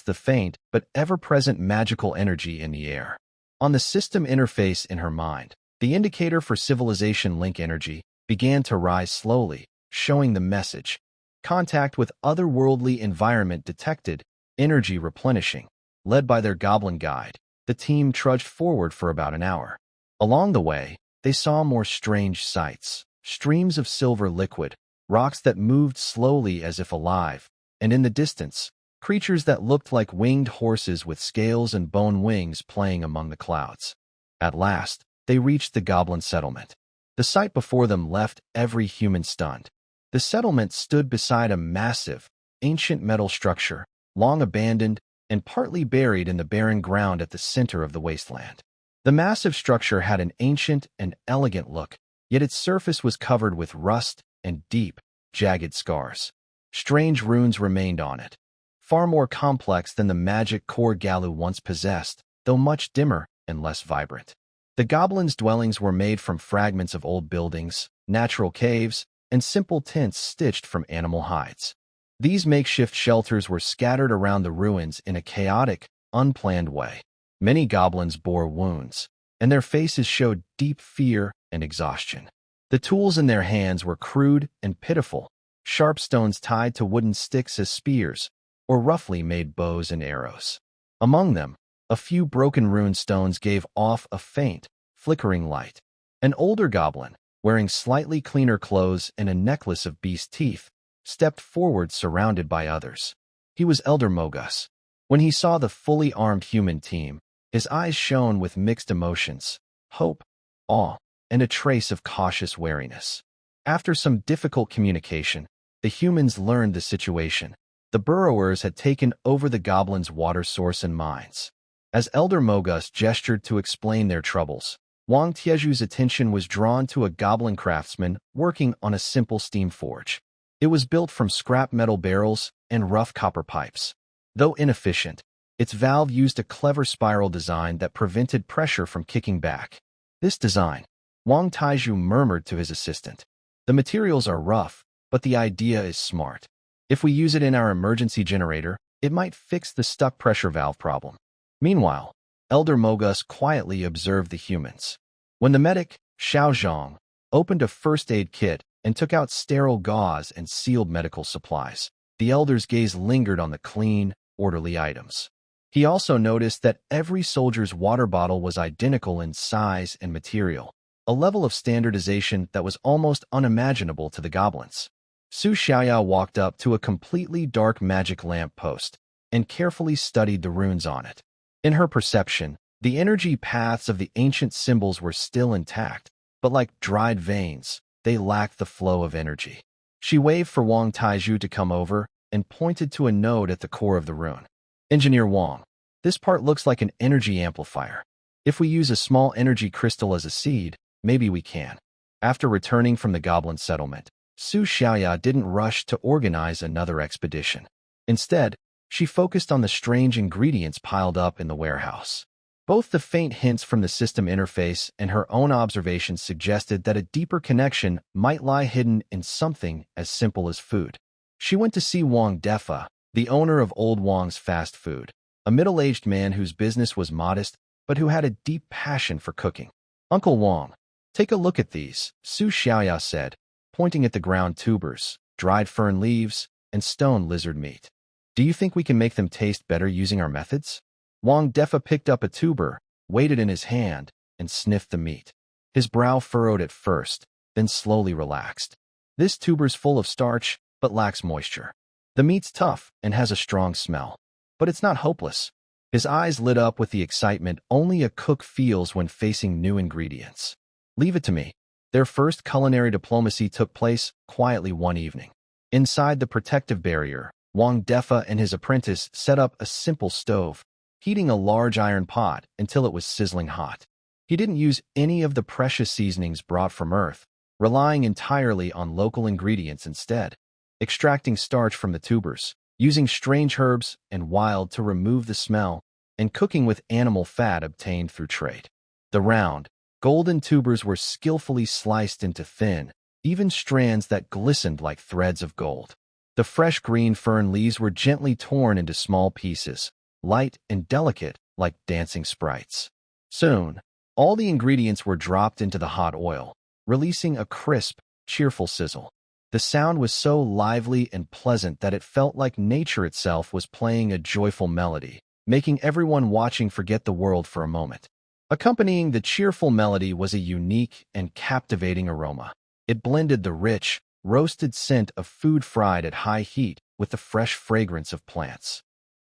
S1: the faint but ever-present magical energy in the air. On the system interface in her mind, the indicator for civilization link energy began to rise slowly, showing the message. Contact with otherworldly environment detected, energy replenishing. Led by their goblin guide, the team trudged forward for about an hour. Along the way, they saw more strange sights, streams of silver liquid, rocks that moved slowly as if alive, and in the distance, creatures that looked like winged horses with scales and bone wings playing among the clouds. At last, they reached the goblin settlement. The sight before them left every human stunned. The settlement stood beside a massive, ancient metal structure, long abandoned and partly buried in the barren ground at the center of the wasteland. The massive structure had an ancient and elegant look, yet its surface was covered with rust and deep, jagged scars. Strange runes remained on it, far more complex than the magic core Galu once possessed, though much dimmer and less vibrant. The goblins' dwellings were made from fragments of old buildings, natural caves, and simple tents stitched from animal hides. These makeshift shelters were scattered around the ruins in a chaotic, unplanned way. Many goblins bore wounds, and their faces showed deep fear and exhaustion. The tools in their hands were crude and pitiful, sharp stones tied to wooden sticks as spears, or roughly made bows and arrows. Among them, a few broken rune stones gave off a faint, flickering light. An older goblin, wearing slightly cleaner clothes and a necklace of beast teeth, stepped forward surrounded by others. He was Elder Mogus. When he saw the fully armed human team, his eyes shone with mixed emotions, hope, awe, and a trace of cautious wariness. After some difficult communication, the humans learned the situation. The burrowers had taken over the goblins' water source and mines. As Elder Mogus gestured to explain their troubles, Wang Tieju's attention was drawn to a goblin craftsman working on a simple steam forge. It was built from scrap metal barrels and rough copper pipes. Though inefficient, its valve used a clever spiral design that prevented pressure from kicking back. This design, Wang Taiju murmured to his assistant. The materials are rough, but the idea is smart. If we use it in our emergency generator, it might fix the stuck pressure valve problem. Meanwhile, Elder Mogus quietly observed the humans. When the medic, Xiao Zhang, opened a first aid kit and took out sterile gauze and sealed medical supplies, the elder's gaze lingered on the clean, orderly items. He also noticed that every soldier's water bottle was identical in size and material, a level of standardization that was almost unimaginable to the goblins. Su Xiaoya walked up to a completely dark magic lamp post and carefully studied the runes on it. In her perception, the energy paths of the ancient symbols were still intact, but like dried veins, they lacked the flow of energy. She waved for Wang Taiju to come over and pointed to a node at the core of the rune. Engineer Wang, this part looks like an energy amplifier. If we use a small energy crystal as a seed, maybe we can. After returning from the goblin settlement, Su Xiaoya didn't rush to organize another expedition. Instead, she focused on the strange ingredients piled up in the warehouse. Both the faint hints from the system interface and her own observations suggested that a deeper connection might lie hidden in something as simple as food. She went to see Wang Defa, the owner of Old Wang's fast food, a middle-aged man whose business was modest but who had a deep passion for cooking. Uncle Wang, take a look at these, Su Xiaoya said, pointing at the ground tubers, dried fern leaves, and stone lizard meat. Do you think we can make them taste better using our methods? Wang Defa picked up a tuber, weighed it in his hand, and sniffed the meat. His brow furrowed at first, then slowly relaxed. This tuber's full of starch, but lacks moisture. The meat's tough and has a strong smell. But it's not hopeless. His eyes lit up with the excitement only a cook feels when facing new ingredients. Leave it to me. Their first culinary diplomacy took place quietly one evening. Inside the protective barrier, Wang Defa and his apprentice set up a simple stove, heating a large iron pot until it was sizzling hot. He didn't use any of the precious seasonings brought from Earth, relying entirely on local ingredients instead, extracting starch from the tubers, using strange herbs and wild to remove the smell, and cooking with animal fat obtained through trade. The round, golden tubers were skillfully sliced into thin, even strands that glistened like threads of gold. The fresh green fern leaves were gently torn into small pieces, light and delicate like dancing sprites. Soon, all the ingredients were dropped into the hot oil, releasing a crisp, cheerful sizzle. The sound was so lively and pleasant that it felt like nature itself was playing a joyful melody, making everyone watching forget the world for a moment. Accompanying the cheerful melody was a unique and captivating aroma. It blended the rich, roasted scent of food fried at high heat with the fresh fragrance of plants.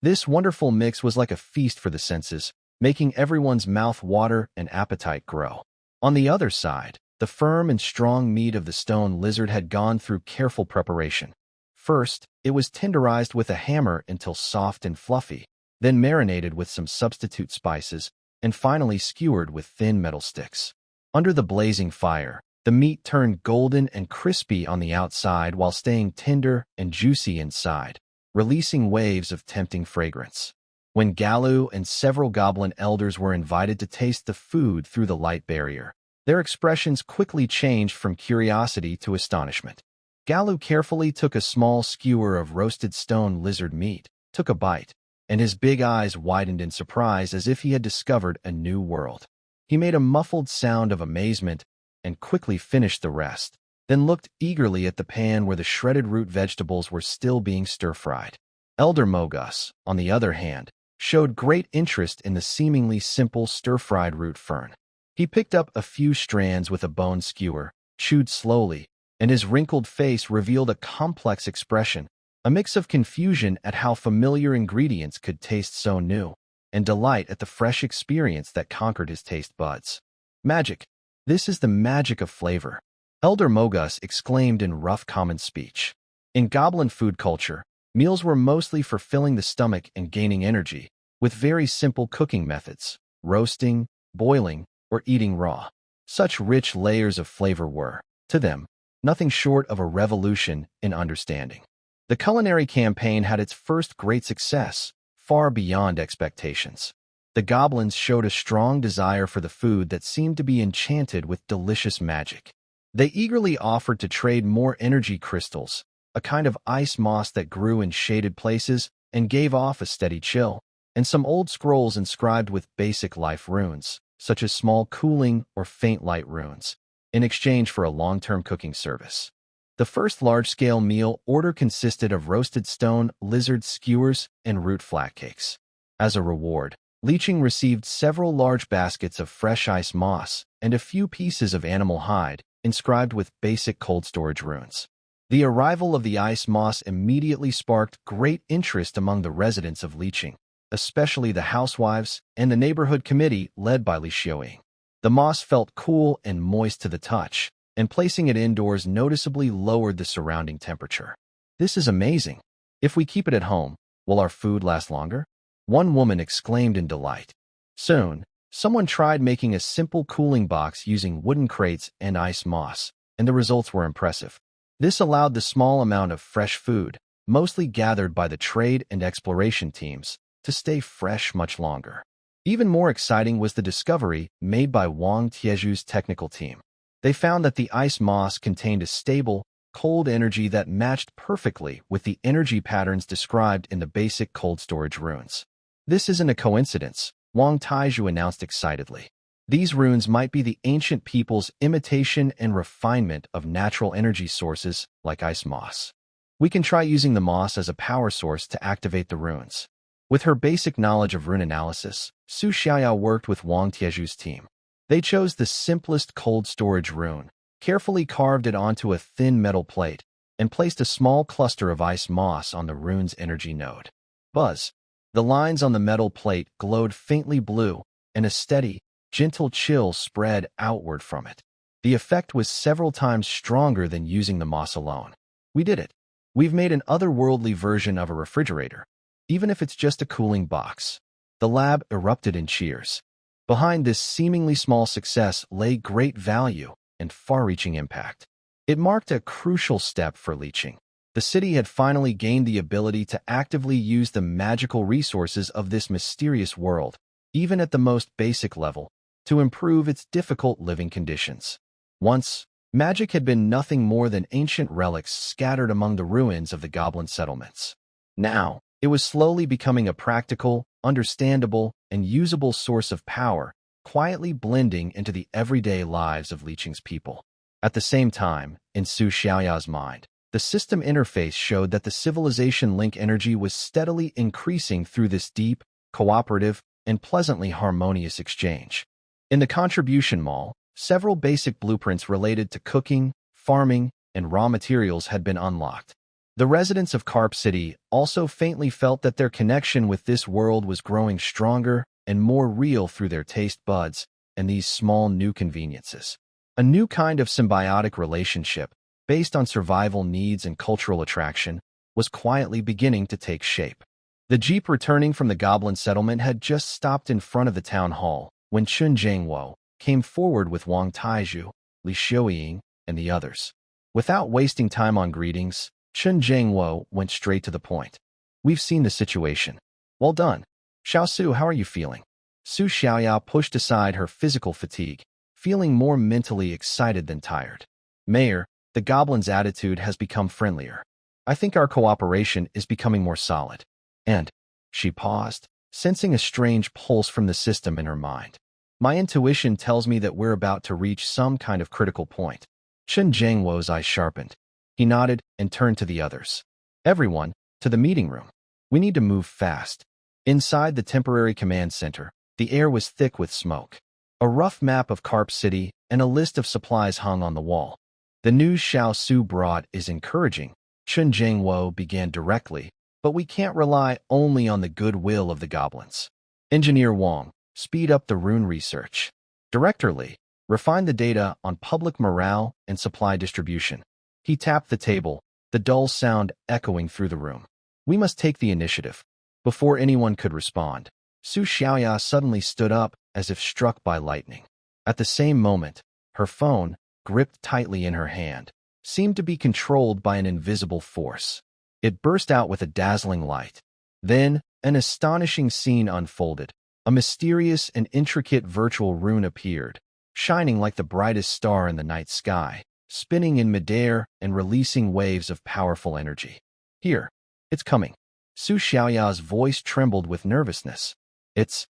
S1: This wonderful mix was like a feast for the senses, making everyone's mouth water and appetite grow. On the other side, the firm and strong meat of the stone lizard had gone through careful preparation. First, it was tenderized with a hammer until soft and fluffy, then marinated with some substitute spices, and finally skewered with thin metal sticks. Under the blazing fire, the meat turned golden and crispy on the outside while staying tender and juicy inside, releasing waves of tempting fragrance. When Galu and several goblin elders were invited to taste the food through the light barrier, their expressions quickly changed from curiosity to astonishment. Galu carefully took a small skewer of roasted stone lizard meat, took a bite, and his big eyes widened in surprise as if he had discovered a new world. He made a muffled sound of amazement and quickly finished the rest, then looked eagerly at the pan where the shredded root vegetables were still being stir-fried. Elder Mogus, on the other hand, showed great interest in the seemingly simple stir-fried root fern. He picked up a few strands with a bone skewer, chewed slowly, and his wrinkled face revealed a complex expression, a mix of confusion at how familiar ingredients could taste so new, and delight at the fresh experience that conquered his taste buds. Magic. This is the magic of flavor, Elder Mogus exclaimed in rough common speech. In goblin food culture, meals were mostly for filling the stomach and gaining energy, with very simple cooking methods, roasting, boiling, or eating raw. Such rich layers of flavor were, to them, nothing short of a revolution in understanding. The culinary campaign had its first great success, far beyond expectations. The goblins showed a strong desire for the food that seemed to be enchanted with delicious magic. They eagerly offered to trade more energy crystals, a kind of ice moss that grew in shaded places and gave off a steady chill, and some old scrolls inscribed with basic life runes, such as small cooling or faint light runes, in exchange for a long-term cooking service. The first large-scale meal order consisted of roasted stone lizard skewers and root flatcakes. As a reward, Leeching received several large baskets of fresh ice moss and a few pieces of animal hide inscribed with basic cold storage runes. The arrival of the ice moss immediately sparked great interest among the residents of Leeching, especially the housewives and the neighborhood committee led by Li Xiaoying. The moss felt cool and moist to the touch, and placing it indoors noticeably lowered the surrounding temperature. This is amazing. If we keep it at home, will our food last longer? One woman exclaimed in delight. Soon, someone tried making a simple cooling box using wooden crates and ice moss, and the results were impressive. This allowed the small amount of fresh food, mostly gathered by the trade and exploration teams, to stay fresh much longer. Even more exciting was the discovery made by Wang Tieju's technical team. They found that the ice moss contained a stable, cold energy that matched perfectly with the energy patterns described in the basic cold storage runes. This isn't a coincidence, Wang Taiju announced excitedly. These runes might be the ancient people's imitation and refinement of natural energy sources like ice moss. We can try using the moss as a power source to activate the runes. With her basic knowledge of rune analysis, Su Xiaoyao worked with Wang Tieju's team. They chose the simplest cold storage rune, carefully carved it onto a thin metal plate, and placed a small cluster of ice moss on the rune's energy node. Buzz. The lines on the metal plate glowed faintly blue, and a steady, gentle chill spread outward from it. The effect was several times stronger than using the moss alone. We did it. We've made an otherworldly version of a refrigerator, even if it's just a cooling box. The lab erupted in cheers. Behind this seemingly small success lay great value and far-reaching impact. It marked a crucial step for Leeching. The city had finally gained the ability to actively use the magical resources of this mysterious world, even at the most basic level, to improve its difficult living conditions. Once, magic had been nothing more than ancient relics scattered among the ruins of the goblin settlements. Now, it was slowly becoming a practical, understandable, and usable source of power, quietly blending into the everyday lives of Leeching's people. At the same time, in Su Xiaoyao's mind, the system interface showed that the civilization link energy was steadily increasing through this deep, cooperative, and pleasantly harmonious exchange. In the contribution mall, several basic blueprints related to cooking, farming, and raw materials had been unlocked. The residents of Carp City also faintly felt that their connection with this world was growing stronger and more real through their taste buds and these small new conveniences. A new kind of symbiotic relationship, based on survival needs and cultural attraction, was quietly beginning to take shape. The jeep returning from the goblin settlement had just stopped in front of the town hall when Chun Jangwo came forward with Wang Taizhu, Li Xiaoying, and the others. Without wasting time on greetings, Chun Jangwo went straight to the point. We've seen the situation. Well done. Xiao Su, how are you feeling? Su Xiaoya pushed aside her physical fatigue, feeling more mentally excited than tired. Mayor, the goblin's attitude has become friendlier. I think our cooperation is becoming more solid. And, she paused, sensing a strange pulse from the system in her mind. My intuition tells me that we're about to reach some kind of critical point. Chun Jangwo's eyes sharpened. He nodded and turned to the others. Everyone, to the meeting room. We need to move fast. Inside the temporary command center, the air was thick with smoke. A rough map of Carp City and a list of supplies hung on the wall. The news Xiao Su brought is encouraging, Chun Jangwo began directly, but we can't rely only on the goodwill of the goblins. Engineer Wang, speed up the rune research. Director Li, refine the data on public morale and supply distribution. He tapped the table, the dull sound echoing through the room. We must take the initiative. Before anyone could respond, Su Xiaoya suddenly stood up as if struck by lightning. At the same moment, her phone, gripped tightly in her hand, seemed to be controlled by an invisible force. It burst out with a dazzling light. Then, an astonishing scene unfolded. A mysterious and intricate virtual rune appeared, shining like the brightest star in the night sky, spinning in midair and releasing waves of powerful energy. Here, it's coming. Su Xiaoya's voice trembled with nervousness. It's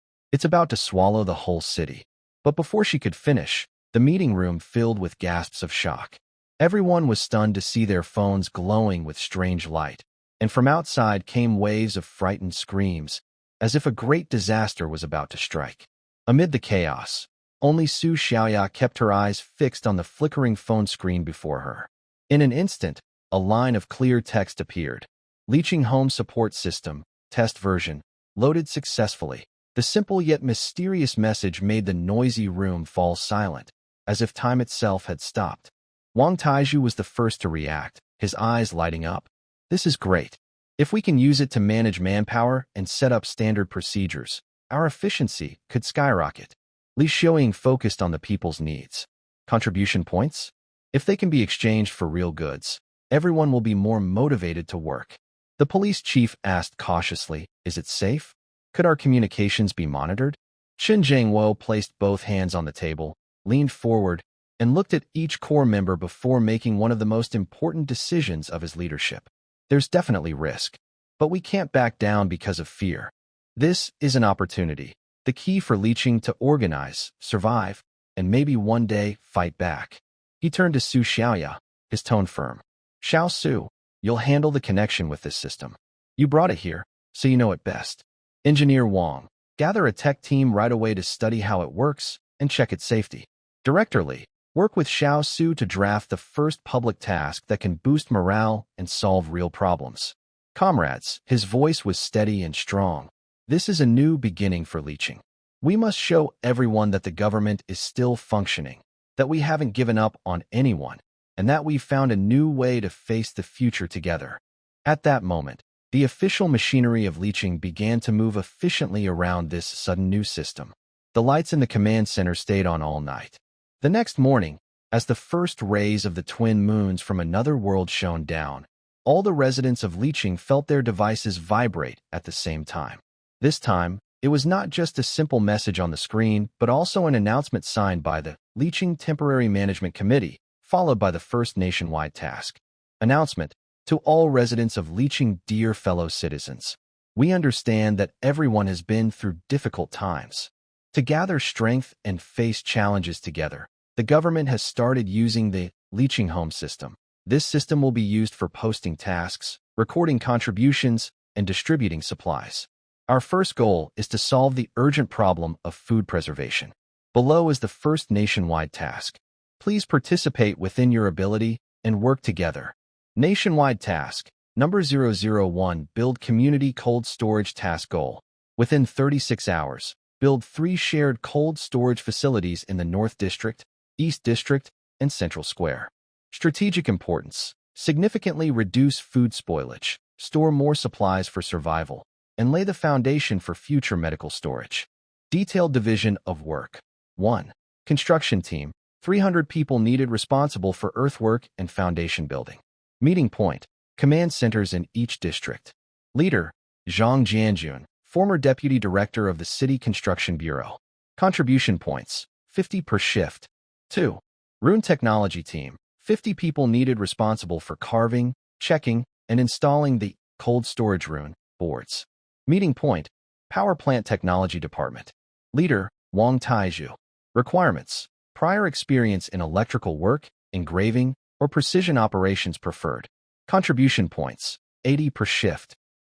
S1: about to swallow the whole city. But before she could finish, the meeting room filled with gasps of shock. Everyone was stunned to see their phones glowing with strange light, and from outside came waves of frightened screams, as if a great disaster was about to strike. Amid the chaos, only Su Xiaoya kept her eyes fixed on the flickering phone screen before her. In an instant, a line of clear text appeared. Leeching Home Support System, Test Version, loaded successfully. The simple yet mysterious message made the noisy room fall silent, as if time itself had stopped. Wang Taizhu was the first to react, his eyes lighting up. This is great. If we can use it to manage manpower and set up standard procedures, our efficiency could skyrocket. Li Xiaoying focused on the people's needs. Contribution points? If they can be exchanged for real goods, everyone will be more motivated to work. The police chief asked cautiously, is it safe? Could our communications be monitored? Chun Jangwo placed both hands on the table, leaned forward, and looked at each core member before making one of the most important decisions of his leadership. There's definitely risk, but we can't back down because of fear. This is an opportunity, the key for Leeching to organize, survive, and maybe one day fight back. He turned to Su Xiaoya, his tone firm. Xiao Su, you'll handle the connection with this system. You brought it here, so you know it best. Engineer Wang, gather a tech team right away to study how it works and check its safety. Director Li, work with Xiao Su to draft the first public task that can boost morale and solve real problems. Comrades, his voice was steady and strong. This is a new beginning for Leeching. We must show everyone that the government is still functioning, that we haven't given up on anyone, and that we've found a new way to face the future together. At that moment, the official machinery of Leeching began to move efficiently around this sudden new system. The lights in the command center stayed on all night. The next morning, as the first rays of the twin moons from another world shone down, all the residents of Leeching felt their devices vibrate at the same time. This time, it was not just a simple message on the screen, but also an announcement signed by the Leeching Temporary Management Committee, followed by the first nationwide task. Announcement: to all residents of Leeching, dear fellow citizens, we understand that everyone has been through difficult times. To gather strength and face challenges together, the government has started using the Leeching Home system. This system will be used for posting tasks, recording contributions, and distributing supplies. Our first goal is to solve the urgent problem of food preservation. Below is the first nationwide task. Please participate within your ability and work together. Nationwide task: Number 001, build community cold storage task goal. Within 36 hours, build 3 shared cold storage facilities in the North District, East District, and Central Square. Strategic importance. Significantly reduce food spoilage, store more supplies for survival, and lay the foundation for future medical storage. Detailed division of work. 1. Construction team. 300 people needed responsible for earthwork and foundation building. Meeting point. Command centers in each district. Leader. Zhang Jianjun, former deputy director of the City Construction Bureau. Contribution points. 50 per shift. 2. Rune technology team. 50 people needed responsible for carving, checking, and installing the cold storage rune boards. Meeting point. Power plant technology department. Leader. Wang Taizhu. Requirements. Prior experience in electrical work, engraving, or precision operations preferred. Contribution points. 80 per shift.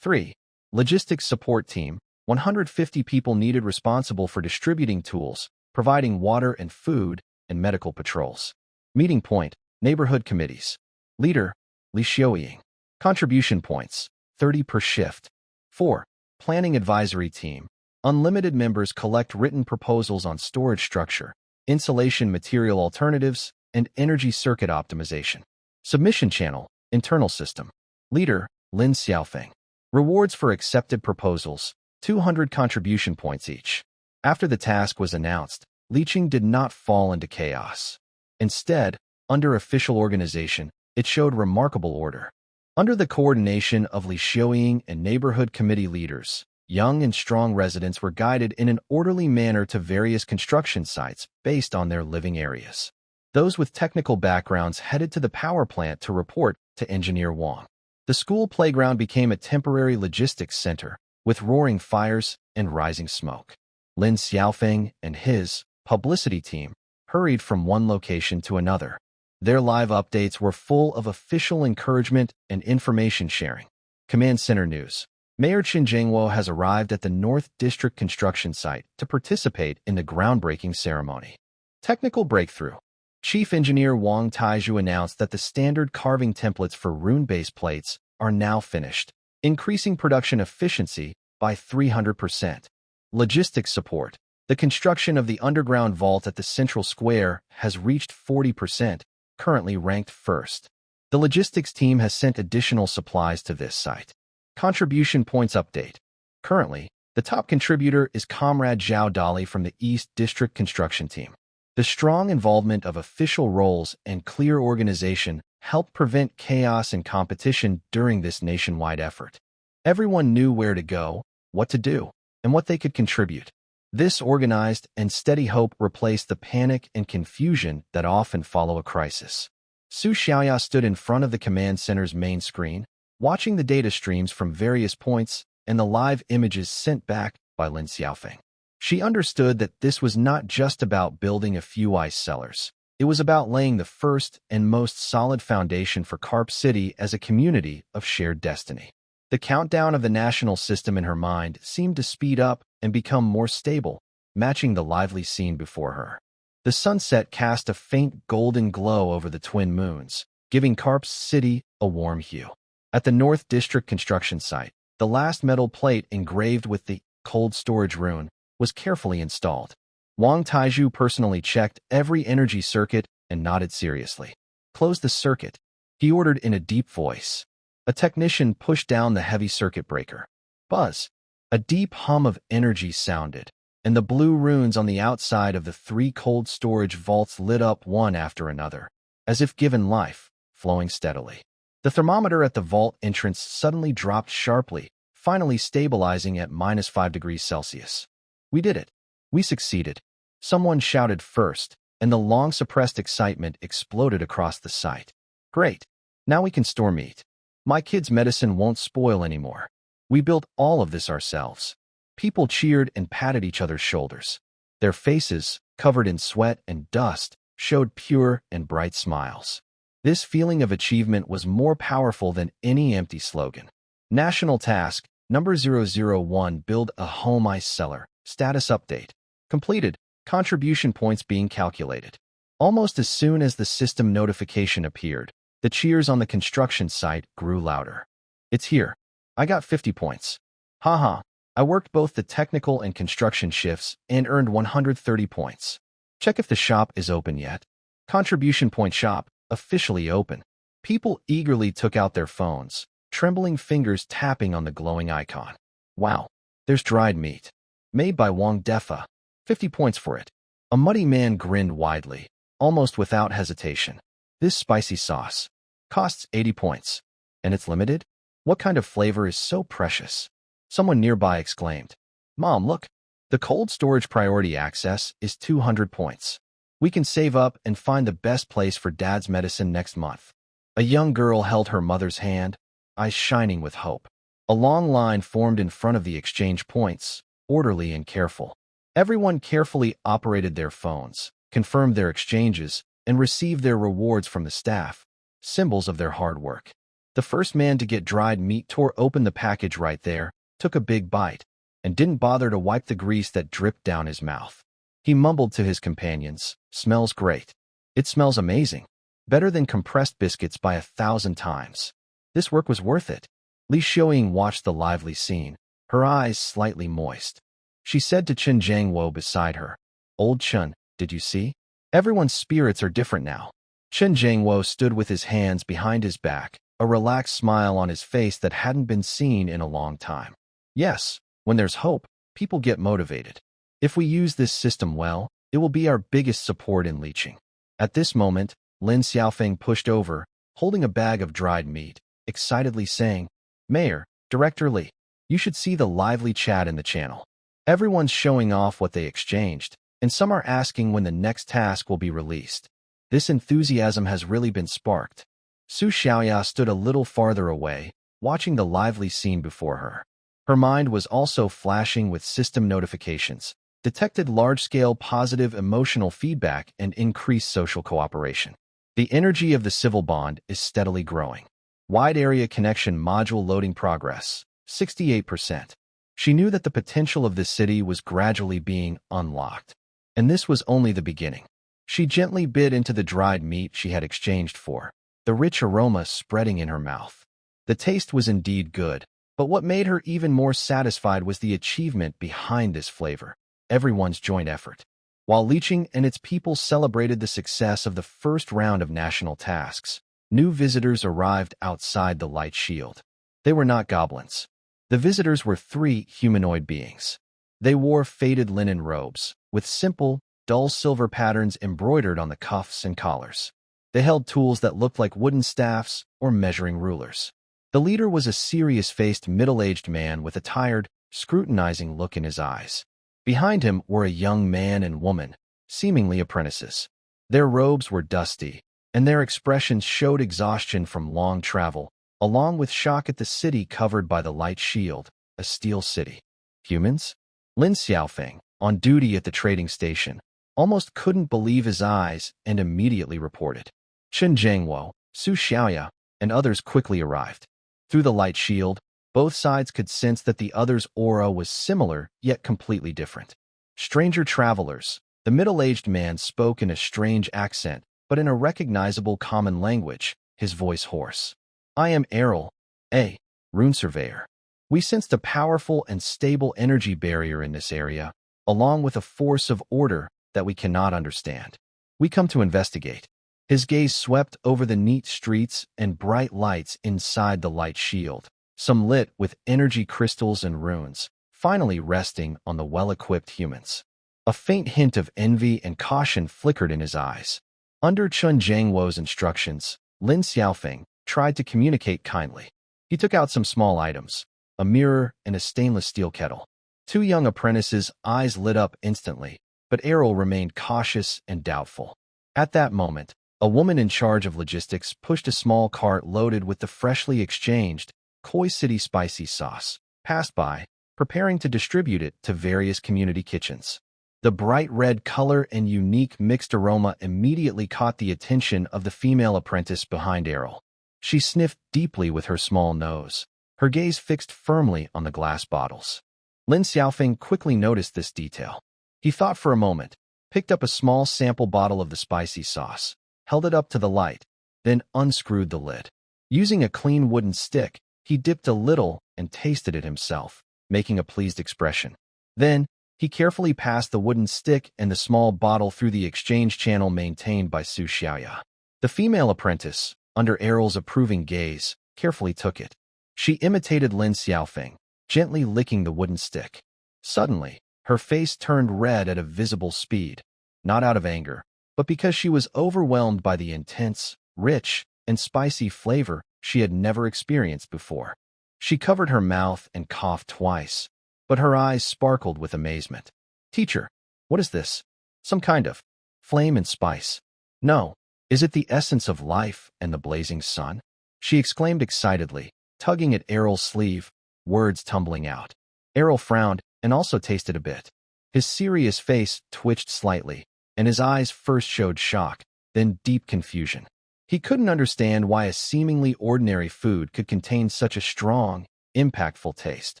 S1: 3. Logistics support team. 150 people needed responsible for distributing tools, providing water and food, and medical patrols. Meeting point. Neighborhood committees. Leader. Li Xiaoying. Contribution points. 30 per shift. 4. Planning advisory team. Unlimited members collect written proposals on storage structure, insulation material alternatives, and energy circuit optimization. Submission channel. Internal system. Leader. Lin Xiaofeng. Rewards for accepted proposals. 200 contribution points each. After the task was announced, Liqing did not fall into chaos. Instead, under official organization, it showed remarkable order. Under the coordination of Li Xiaoying and neighborhood committee leaders, young and strong residents were guided in an orderly manner to various construction sites based on their living areas. Those with technical backgrounds headed to the power plant to report to Engineer Wang. The school playground became a temporary logistics center, with roaring fires and rising smoke. Lin Xiaofeng and his publicity team hurried from one location to another. Their live updates were full of official encouragement and information sharing. Command Center News. Mayor Chen Jingwo has arrived at the North District construction site to participate in the groundbreaking ceremony. Technical breakthrough. Chief Engineer Wang Taizhu announced that the standard carving templates for rune-based plates are now finished, increasing production efficiency by 300%. Logistics support. The construction of the underground vault at the Central Square has reached 40%, currently ranked first. The logistics team has sent additional supplies to this site. Contribution points update. Currently, the top contributor is Comrade Zhao Dali from the East District construction team. The strong involvement of official roles and clear organization helped prevent chaos and competition during this nationwide effort. Everyone knew where to go, what to do, and what they could contribute. This organized and steady hope replaced the panic and confusion that often follow a crisis. Su Xiaoya stood in front of the command center's main screen, watching the data streams from various points and the live images sent back by Lin Xiaofeng. She understood that this was not just about building a few ice cellars. It was about laying the first and most solid foundation for Carp City as a community of shared destiny. The countdown of the national system in her mind seemed to speed up and become more stable, matching the lively scene before her. The sunset cast a faint golden glow over the twin moons, giving Carp City a warm hue. At the North District construction site, the last metal plate engraved with the cold storage rune was carefully installed. Wang Taizhu personally checked every energy circuit and nodded seriously. Close the circuit, he ordered in a deep voice. A technician pushed down the heavy circuit breaker. Buzz. A deep hum of energy sounded, and the blue runes on the outside of the 3 cold storage vaults lit up one after another, as if given life, flowing steadily. The thermometer at the vault entrance suddenly dropped sharply, finally stabilizing at -5 degrees Celsius. We did it. We succeeded. Someone shouted first, and the long-suppressed excitement exploded across the site. Great. Now we can store meat. My kids' medicine won't spoil anymore. We built all of this ourselves. People cheered and patted each other's shoulders. Their faces, covered in sweat and dust, showed pure and bright smiles. This feeling of achievement was more powerful than any empty slogan. National task, number 001, build a home ice cellar. Status update. Completed. Contribution points being calculated. Almost as soon as the system notification appeared, the cheers on the construction site grew louder. It's here. I got 50 points. Haha. I worked both the technical and construction shifts and earned 130 points. Check if the shop is open yet. Contribution point shop, officially open. People eagerly took out their phones, trembling fingers tapping on the glowing icon. Wow, there's dried meat. Made by Wang Defa. 50 points for it. A muddy man grinned widely, almost without hesitation. This spicy sauce costs 80 points. And it's limited? What kind of flavor is so precious? Someone nearby exclaimed. Mom, look. The cold storage priority access is 200 points. We can save up and find the best place for Dad's medicine next month. A young girl held her mother's hand, eyes shining with hope. A long line formed in front of the exchange points, orderly and careful. Everyone carefully operated their phones, confirmed their exchanges, and received their rewards from the staff, symbols of their hard work. The first man to get dried meat tore open the package right there, took a big bite, and didn't bother to wipe the grease that dripped down his mouth. He mumbled to his companions, "Smells great. It smells amazing. Better than compressed biscuits by 1,000 times. This work was worth it." Li Xiaoying watched the lively scene, her eyes slightly moist. She said to Chen Jiangwo beside her, "Old Chen, did you see? Everyone's spirits are different now." Chen Jiangwo stood with his hands behind his back, a relaxed smile on his face that hadn't been seen in a long time. Yes, when there's hope, people get motivated. If we use this system well, it will be our biggest support in leeching. At this moment, Lin Xiaofeng pushed over, holding a bag of dried meat, excitedly saying, "Mayor, Director Li, you should see the lively chat in the channel. Everyone's showing off what they exchanged, and some are asking when the next task will be released. This enthusiasm has really been sparked." Su Xiaoya stood a little farther away, watching the lively scene before her. Her mind was also flashing with system notifications, detected large-scale positive emotional feedback and increased social cooperation. The energy of the civil bond is steadily growing. Wide area connection module loading progress, 68%. She knew that the potential of the city was gradually being unlocked. And this was only the beginning. She gently bit into the dried meat she had exchanged for, the rich aroma spreading in her mouth. The taste was indeed good, but what made her even more satisfied was the achievement behind this flavor, everyone's joint effort. While Leeching and its people celebrated the success of the first round of national tasks, new visitors arrived outside the light shield. They were not goblins. The visitors were 3 humanoid beings. They wore faded linen robes, with simple, dull silver patterns embroidered on the cuffs and collars. They held tools that looked like wooden staffs or measuring rulers. The leader was a serious-faced middle-aged man with a tired, scrutinizing look in his eyes. Behind him were a young man and woman, seemingly apprentices. Their robes were dusty, and their expressions showed exhaustion from long travel, along with shock at the city covered by the light shield, a steel city. Humans? Lin Xiaofeng, on duty at the trading station, almost couldn't believe his eyes and immediately reported. Chen Jiangwo, Su Xiaoya, and others quickly arrived. Through the light shield, both sides could sense that the other's aura was similar yet completely different. Stranger travelers, the middle-aged man spoke in a strange accent, but in a recognizable common language, his voice hoarse. "I am Errol, a rune surveyor. We sensed a powerful and stable energy barrier in this area, along with a force of order that we cannot understand. We come to investigate." His gaze swept over the neat streets and bright lights inside the light shield, some lit with energy crystals and runes, finally resting on the well-equipped humans. A faint hint of envy and caution flickered in his eyes. Under Chen Jiangwo's instructions, Lin Xiaofeng tried to communicate kindly. He took out some small items, a mirror and a stainless steel kettle. 2 young apprentices' eyes lit up instantly, but Errol remained cautious and doubtful. At that moment, a woman in charge of logistics pushed a small cart loaded with the freshly exchanged Koi City spicy sauce, passed by, preparing to distribute it to various community kitchens. The bright red color and unique mixed aroma immediately caught the attention of the female apprentice behind Errol. She sniffed deeply with her small nose, her gaze fixed firmly on the glass bottles. Lin Xiaofeng quickly noticed this detail. He thought for a moment, picked up a small sample bottle of the spicy sauce, held it up to the light, then unscrewed the lid. Using a clean wooden stick, He dipped a little and tasted it himself, making a pleased expression. Then, he carefully passed the wooden stick and the small bottle through the exchange channel maintained by Su Xiaoya. The female apprentice, under Errol's approving gaze, carefully took it. She imitated Lin Xiaofeng, gently licking the wooden stick. Suddenly, her face turned red at a visible speed, not out of anger, but because she was overwhelmed by the intense, rich, and spicy flavor she had never experienced before. She covered her mouth and coughed twice, but her eyes sparkled with amazement. "Teacher, what is this? Some kind of flame and spice? No, is it the essence of life and the blazing sun?" she exclaimed excitedly, tugging at Errol's sleeve, words tumbling out. Errol frowned and also tasted a bit. His serious face twitched slightly, and his eyes first showed shock, then deep confusion. He couldn't understand why a seemingly ordinary food could contain such a strong, impactful taste.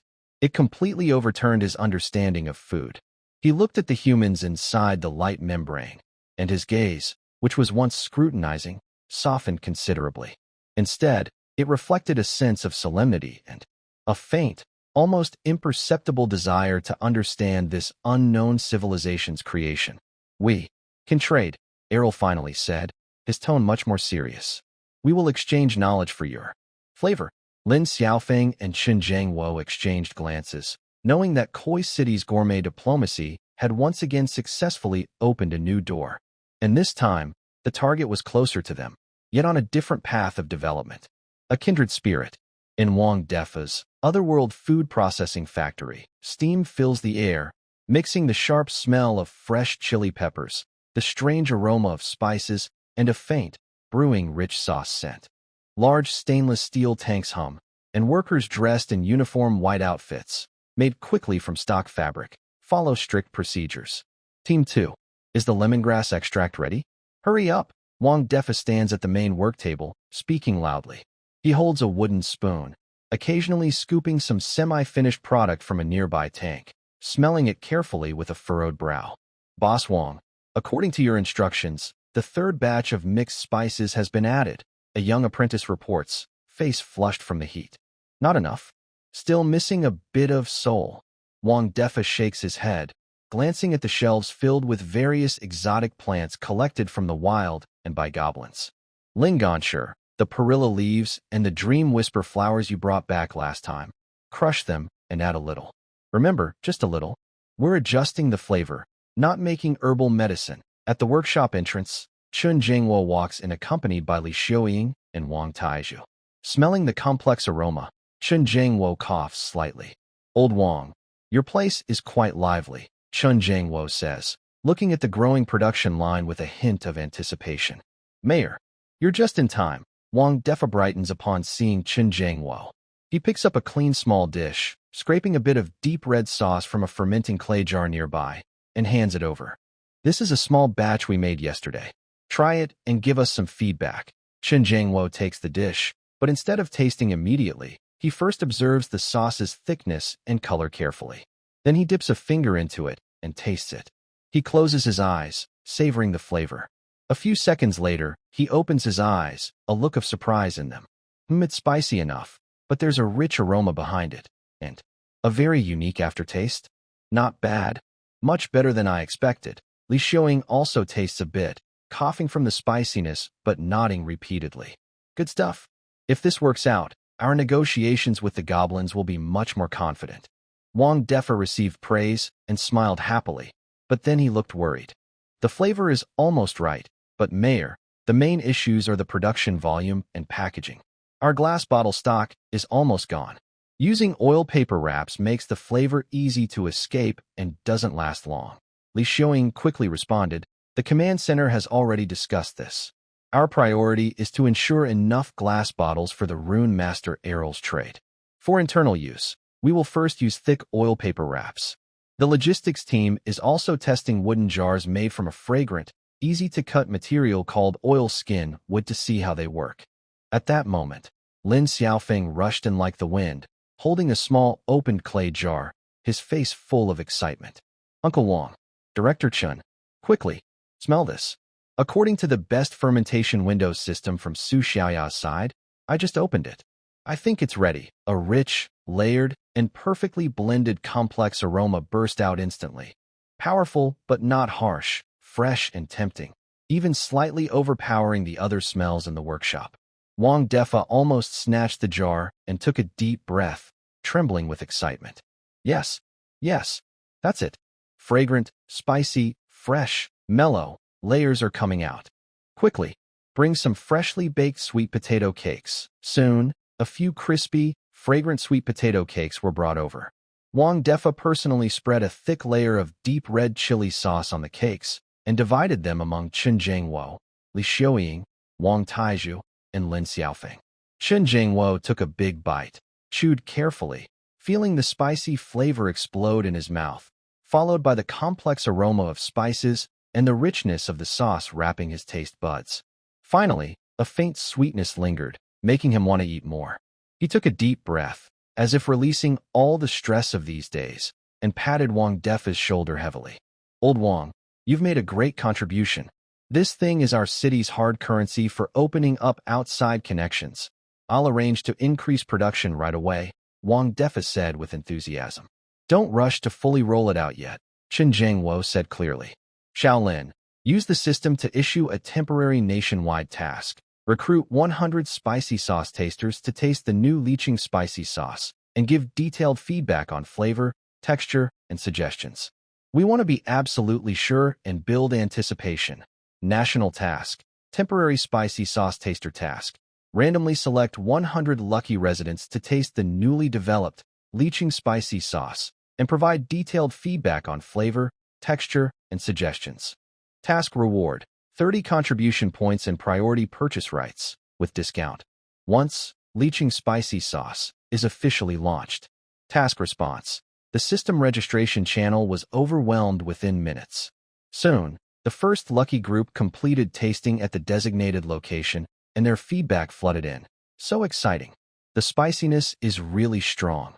S1: It completely overturned his understanding of food. He looked at the humans inside the light membrane, and his gaze, which was once scrutinizing, softened considerably. Instead, it reflected a sense of solemnity and a faint, almost imperceptible desire to understand this unknown civilization's creation. "We can trade," Errol finally said, his tone much more serious. "We will exchange knowledge for your flavor." Lin Xiaofeng and Chen Jiangwo exchanged glances, knowing that Koi City's gourmet diplomacy had once again successfully opened a new door. And this time, the target was closer to them, yet on a different path of development. A kindred spirit. In Wang Defa's otherworld food processing factory, steam fills the air, mixing the sharp smell of fresh chili peppers, the strange aroma of spices, and a faint, brewing rich sauce scent. Large stainless steel tanks hum, and workers dressed in uniform white outfits, made quickly from stock fabric, follow strict procedures. Team 2. Is the lemongrass extract ready? Hurry up! Wang Defa stands at the main work table, speaking loudly. He holds a wooden spoon, occasionally scooping some semi-finished product from a nearby tank, smelling it carefully with a furrowed brow. "Boss Wang, according to your instructions, the third batch of mixed spices has been added," a young apprentice reports, face flushed from the heat. "Not enough? Still missing a bit of soul." Wang Defa shakes his head, glancing at the shelves filled with various exotic plants collected from the wild and by goblins. "Lingonshire, the perilla leaves, and the dream whisper flowers you brought back last time. Crush them and add a little. Remember, just a little. We're adjusting the flavor, not making herbal medicine." At the workshop entrance, Chen Jingwo walks in accompanied by Li Xiaoying and Wang Taizhu. Smelling the complex aroma, Chen Jingwo coughs slightly. "Old Wang, your place is quite lively," Chen Jingwo says, looking at the growing production line with a hint of anticipation. "Mayor, you're just in time." Wang Defa brightens upon seeing Chen Jingwo. He picks up a clean small dish, scraping a bit of deep red sauce from a fermenting clay jar nearby, and hands it over. "This is a small batch we made yesterday. Try it and give us some feedback." Chen Jingwo takes the dish, but instead of tasting immediately, he first observes the sauce's thickness and color carefully. Then he dips a finger into it and tastes it. He closes his eyes, savoring the flavor. A few seconds later, he opens his eyes, a look of surprise in them. It's spicy enough, but there's a rich aroma behind it, and a very unique aftertaste. Not bad. Much better than I expected. Li Xiaoying also tastes a bit, coughing from the spiciness but nodding repeatedly. "Good stuff. If this works out, our negotiations with the goblins will be much more confident." Wang Defa received praise and smiled happily, but then he looked worried. "The flavor is almost right, but Mayor, the main issues are the production volume and packaging. Our glass bottle stock is almost gone. Using oil paper wraps makes the flavor easy to escape and doesn't last long." Li Xiaoying quickly responded, "The command center has already discussed this. Our priority is to ensure enough glass bottles for the Rune Master Errol's trade. For internal use, we will first use thick oil paper wraps. The logistics team is also testing wooden jars made from a fragrant, easy-to-cut material called oil skin wood to see how they work." At that moment, Lin Xiaofeng rushed in like the wind, holding a small, opened clay jar, his face full of excitement. "Uncle Wang, Director Chen, quickly, smell this. According to the best fermentation window system from Su Xiaoya's side, I just opened it. I think it's ready. A rich, layered, and perfectly blended complex aroma burst out instantly. Powerful, but not harsh, fresh and tempting, even slightly overpowering the other smells in the workshop. Wang Defa almost snatched the jar and took a deep breath, trembling with excitement. Yes, yes, that's it. Fragrant, spicy, fresh, mellow, layers are coming out. Quickly, bring some freshly baked sweet potato cakes. Soon, a few crispy, fragrant sweet potato cakes were brought over. Wang Defa personally spread a thick layer of deep red chili sauce on the cakes and divided them among Chen Jingwo, Li Xiuying, Wang Taizhu, and Lin Xiaofeng. Chen Jingwo took a big bite, chewed carefully, feeling the spicy flavor explode in his mouth, followed by the complex aroma of spices and the richness of the sauce wrapping his taste buds. Finally, a faint sweetness lingered, making him want to eat more. He took a deep breath, as if releasing all the stress of these days, and patted Wang Defa's shoulder heavily. Old Wang, you've made a great contribution. This thing is our city's hard currency for opening up outside connections. I'll arrange to increase production right away, Wang Defa said with enthusiasm. Don't rush to fully roll it out yet, Chen Jingwo said clearly. Shaolin, use the system to issue a temporary nationwide task. Recruit 100 spicy sauce tasters to taste the new leaching spicy sauce and give detailed feedback on flavor, texture, and suggestions. We want to be absolutely sure and build anticipation. National task, temporary spicy sauce taster task. Randomly select 100 lucky residents to taste the newly developed leaching spicy sauce and provide detailed feedback on flavor, texture, and suggestions. Task reward, 30 contribution points and priority purchase rights, with discount. Once leaching spicy sauce is officially launched. Task response, the system registration channel was overwhelmed within minutes. Soon, the first lucky group completed tasting at the designated location, and their feedback flooded in. So exciting. The spiciness is really strong.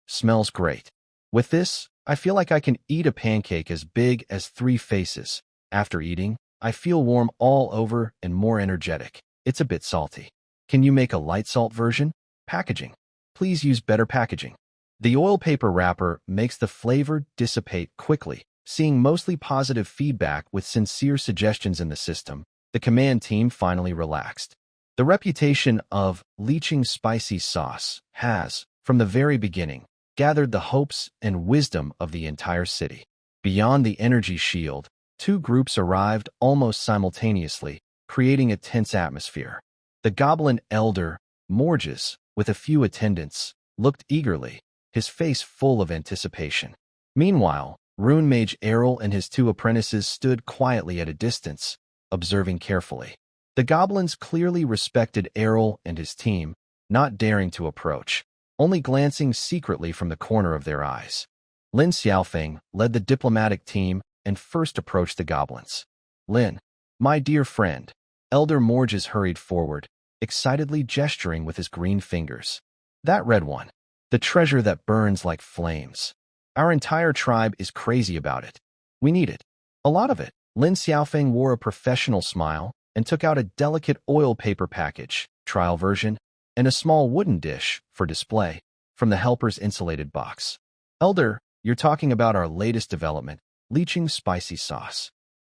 S1: Smells great. With this, I feel like I can eat a pancake as big as 3 faces. After eating, I feel warm all over and more energetic. It's a bit salty. Can you make a light salt version? Packaging. Please use better packaging. The oil paper wrapper makes the flavor dissipate quickly. Seeing mostly positive feedback with sincere suggestions in the system, the command team finally relaxed. The reputation of leaching spicy sauce has, from the very beginning, gathered the hopes and wisdom of the entire city. Beyond the energy shield, 2 groups arrived almost simultaneously, creating a tense atmosphere. The goblin elder, Morges, with a few attendants, looked eagerly, his face full of anticipation. Meanwhile, Rune Mage Errol and his 2 apprentices stood quietly at a distance, observing carefully. The goblins clearly respected Errol and his team, not daring to approach, only glancing secretly from the corner of their eyes. Lin Xiaofeng led the diplomatic team and first approached the goblins. Lin, my dear friend, Elder Morges hurried forward, excitedly gesturing with his green fingers. That red one, the treasure that burns like flames. Our entire tribe is crazy about it. We need it. A lot of it. Lin Xiaofeng wore a professional smile and took out a delicate oil paper package, trial version, and a small wooden dish for display from the helper's insulated box. Elder, you're talking about our latest development, leaching spicy sauce.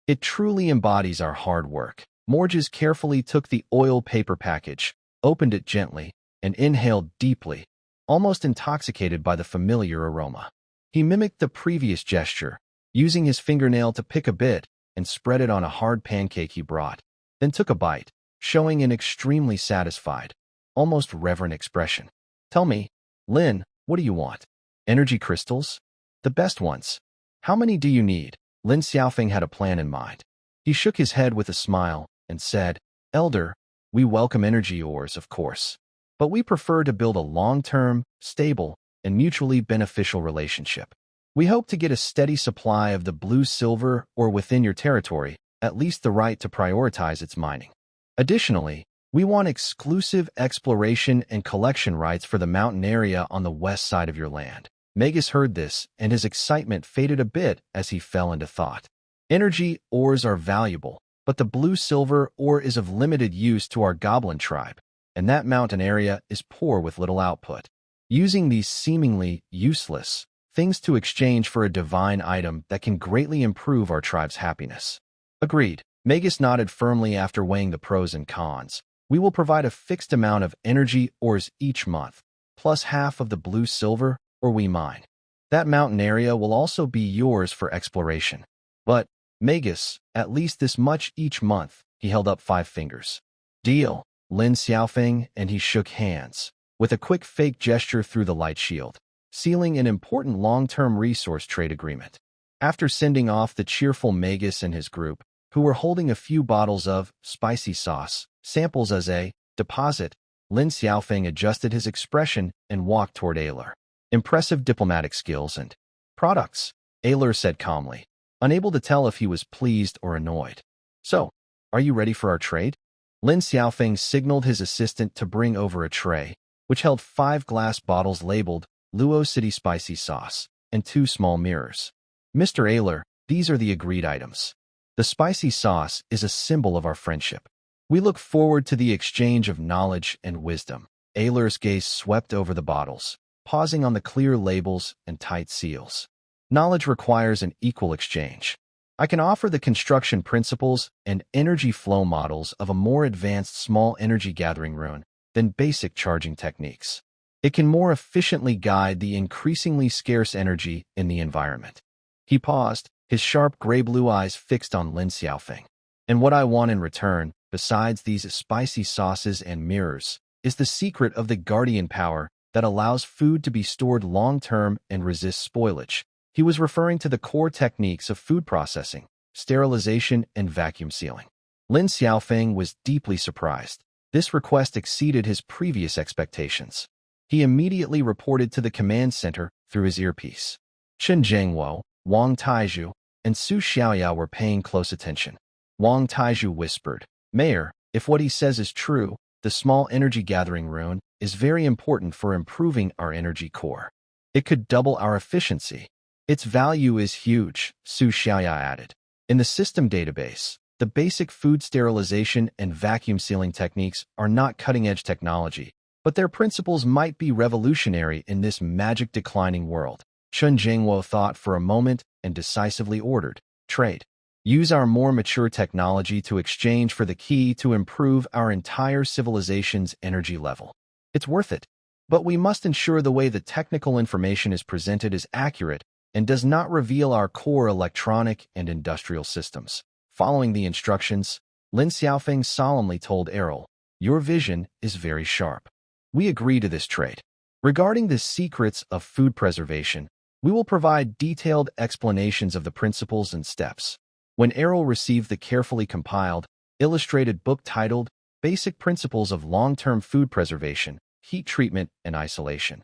S1: It truly embodies our hard work. Morges carefully took the oil paper package, opened it gently, and inhaled deeply, almost intoxicated by the familiar aroma. He mimicked the previous gesture, using his fingernail to pick a bit and spread it on a hard pancake he brought, then took a bite, showing an extremely satisfied, almost reverent expression. Tell me, Lin, what do you want? Energy crystals? The best ones. How many do you need? Lin Xiaofeng had a plan in mind. He shook his head with a smile and said, Elder, we welcome energy ores, of course, but we prefer to build a long-term, stable, and mutually beneficial relationship. We hope to get a steady supply of the blue silver or within your territory, at least the right to prioritize its mining. Additionally, we want exclusive exploration and collection rights for the mountain area on the west side of your land. Magus heard this, and his excitement faded a bit as he fell into thought. Energy ores are valuable, but the blue silver ore is of limited use to our goblin tribe. and that mountain area is poor with little output. Using these seemingly useless things to exchange for a divine item that can greatly improve our tribe's happiness. Agreed. Magus nodded firmly after weighing the pros and cons. We will provide a fixed amount of energy ores each month, plus half of the blue silver or we mine. That mountain area will also be yours for exploration. But, Magus, at least this much each month. He held up 5 fingers. Deal, Lin Xiaofeng, and he shook hands, with a quick fake gesture through the light shield, sealing an important long-term resource trade agreement. After sending off the cheerful Magus and his group, who were holding a few bottles of spicy sauce samples as a deposit, Lin Xiaofeng adjusted his expression and walked toward Aylar. Impressive diplomatic skills and products, Aylar said calmly, unable to tell if he was pleased or annoyed. So, are you ready for our trade? Lin Xiaofeng signaled his assistant to bring over a tray, which held 5 glass bottles labeled Luo City Spicy Sauce and 2 small mirrors. Mr. Aylar, these are the agreed items. The spicy sauce is a symbol of our friendship. We look forward to the exchange of knowledge and wisdom. Aylar's gaze swept over the bottles, pausing on the clear labels and tight seals. Knowledge requires an equal exchange. I can offer the construction principles and energy flow models of a more advanced small energy gathering rune than basic charging techniques. It can more efficiently guide the increasingly scarce energy in the environment. He paused, his sharp gray-blue eyes fixed on Lin Xiaofeng. And what I want in return, besides these spicy sauces and mirrors, is the secret of the guardian power that allows food to be stored long-term and resist spoilage. He was referring to the core techniques of food processing, sterilization, and vacuum sealing. Lin Xiaofeng was deeply surprised. This request exceeded his previous expectations. He immediately reported to the command center through his earpiece. Chen Zhengwo, Wang Taizhu, and Su Xiaoya were paying close attention. Wang Taizhu whispered, Mayor, if what he says is true, the small energy gathering rune is very important for improving our energy core. It could double our efficiency. Its value is huge, Su Xiaoya added. In the system database, the basic food sterilization and vacuum sealing techniques are not cutting-edge technology, but their principles might be revolutionary in this magic declining world. Chen Zhengwo thought for a moment and decisively ordered, trade. Use our more mature technology to exchange for the key to improve our entire civilization's energy level. It's worth it. But we must ensure the way the technical information is presented is accurate and does not reveal our core electronic and industrial systems. Following the instructions, Lin Xiaofeng solemnly told Errol, your vision is very sharp. We agree to this trade. Regarding the secrets of food preservation, we will provide detailed explanations of the principles and steps. When Errol received the carefully compiled, illustrated book titled Basic Principles of Long-Term Food Preservation, Heat Treatment and Isolation,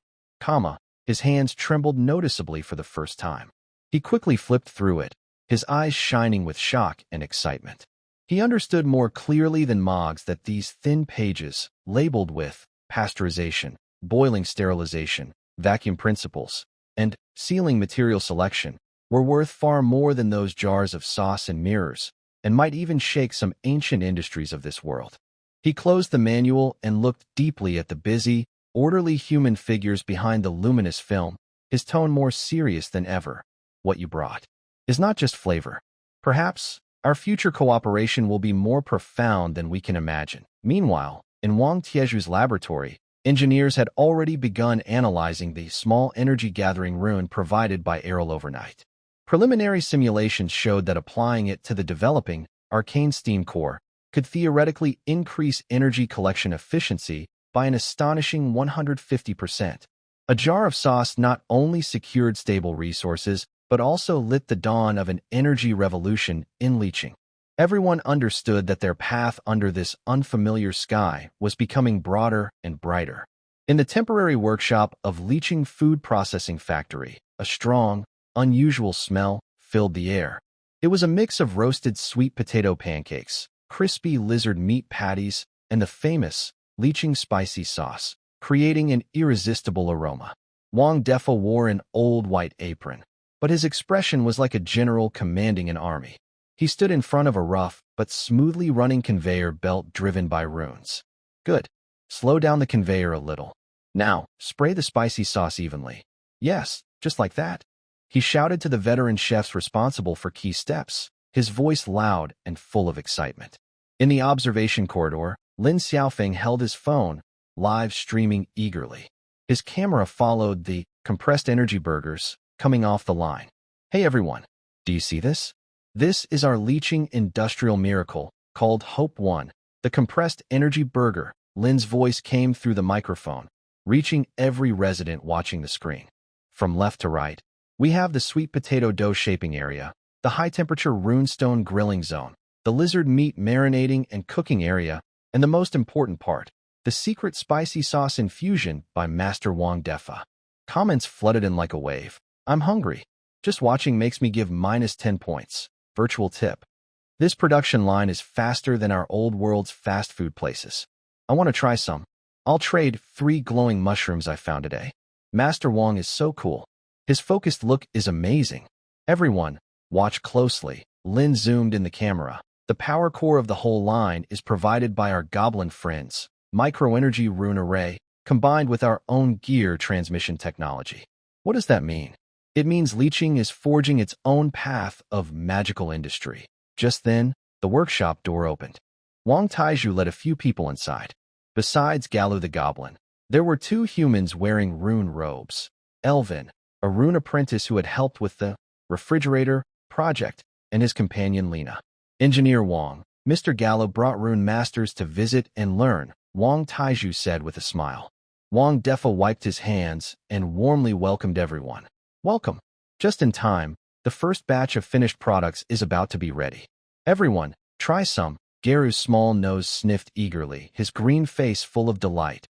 S1: his hands trembled noticeably for the first time. He quickly flipped through it, his eyes shining with shock and excitement. He understood more clearly than Moggs that these thin pages, labeled with pasteurization, boiling sterilization, vacuum principles, and sealing material selection, were worth far more than those jars of sauce and mirrors, and might even shake some ancient industries of this world. He closed the manual and looked deeply at the busy, orderly human figures behind the luminous film, his tone more serious than ever. What you brought is not just flavor. Perhaps our future cooperation will be more profound than we can imagine. Meanwhile, in Wang Tieju's laboratory, engineers had already begun analyzing the small energy gathering rune provided by Errol overnight. Preliminary simulations showed that applying it to the developing arcane steam core could theoretically increase energy collection efficiency by an astonishing 150%. A jar of sauce not only secured stable resources, but also lit the dawn of an energy revolution in leaching. Everyone understood that their path under this unfamiliar sky was becoming broader and brighter. In the temporary workshop of Leaching Food Processing Factory, a strong, unusual smell filled the air. It was a mix of roasted sweet potato pancakes, crispy lizard meat patties, and the famous leaching spicy sauce, creating an irresistible aroma. Wang Defa wore an old white apron, but his expression was like a general commanding an army. He stood in front of a rough but smoothly running conveyor belt driven by runes. Good. Slow down the conveyor a little. Now, spray the spicy sauce evenly. Yes, just like that. He shouted to the veteran chefs responsible for key steps, his voice loud and full of excitement. In the observation corridor, Lin Xiaofeng held his phone, live streaming eagerly. His camera followed the compressed energy burgers coming off the line. Hey everyone, do you see this? This is our leaching industrial miracle called Hope 1, the compressed energy burger. Lin's voice came through the microphone, reaching every resident watching the screen. From left to right, we have the sweet potato dough shaping area, the high-temperature runestone grilling zone, the lizard meat marinating and cooking area, and the most important part, the secret spicy sauce infusion by Master Wang Defa. Comments flooded in like a wave. I'm hungry. Just watching makes me give -10 points. Virtual tip. This production line is faster than our old world's fast food places. I want to try some. I'll trade 3 glowing mushrooms I found today. Master Wang is so cool. His focused look is amazing. Everyone, watch closely. Lin zoomed in the camera. The power core of the whole line is provided by our goblin friends, microenergy rune array, combined with our own gear transmission technology. What does that mean? It means leaching is forging its own path of magical industry. Just then, the workshop door opened. Wang Taizhu led a few people inside. Besides Galu the goblin, there were 2 humans wearing rune robes. Elvin, a rune apprentice who had helped with the refrigerator project, and his companion Lena. Engineer Wang, Mr. Gallo brought rune masters to visit and learn, Wang Taizhu said with a smile. Wang Defa wiped his hands and warmly welcomed everyone. Welcome. Just in time, the first batch of finished products is about to be ready. Everyone, try some. Garu's small nose sniffed eagerly, his green face full of delight.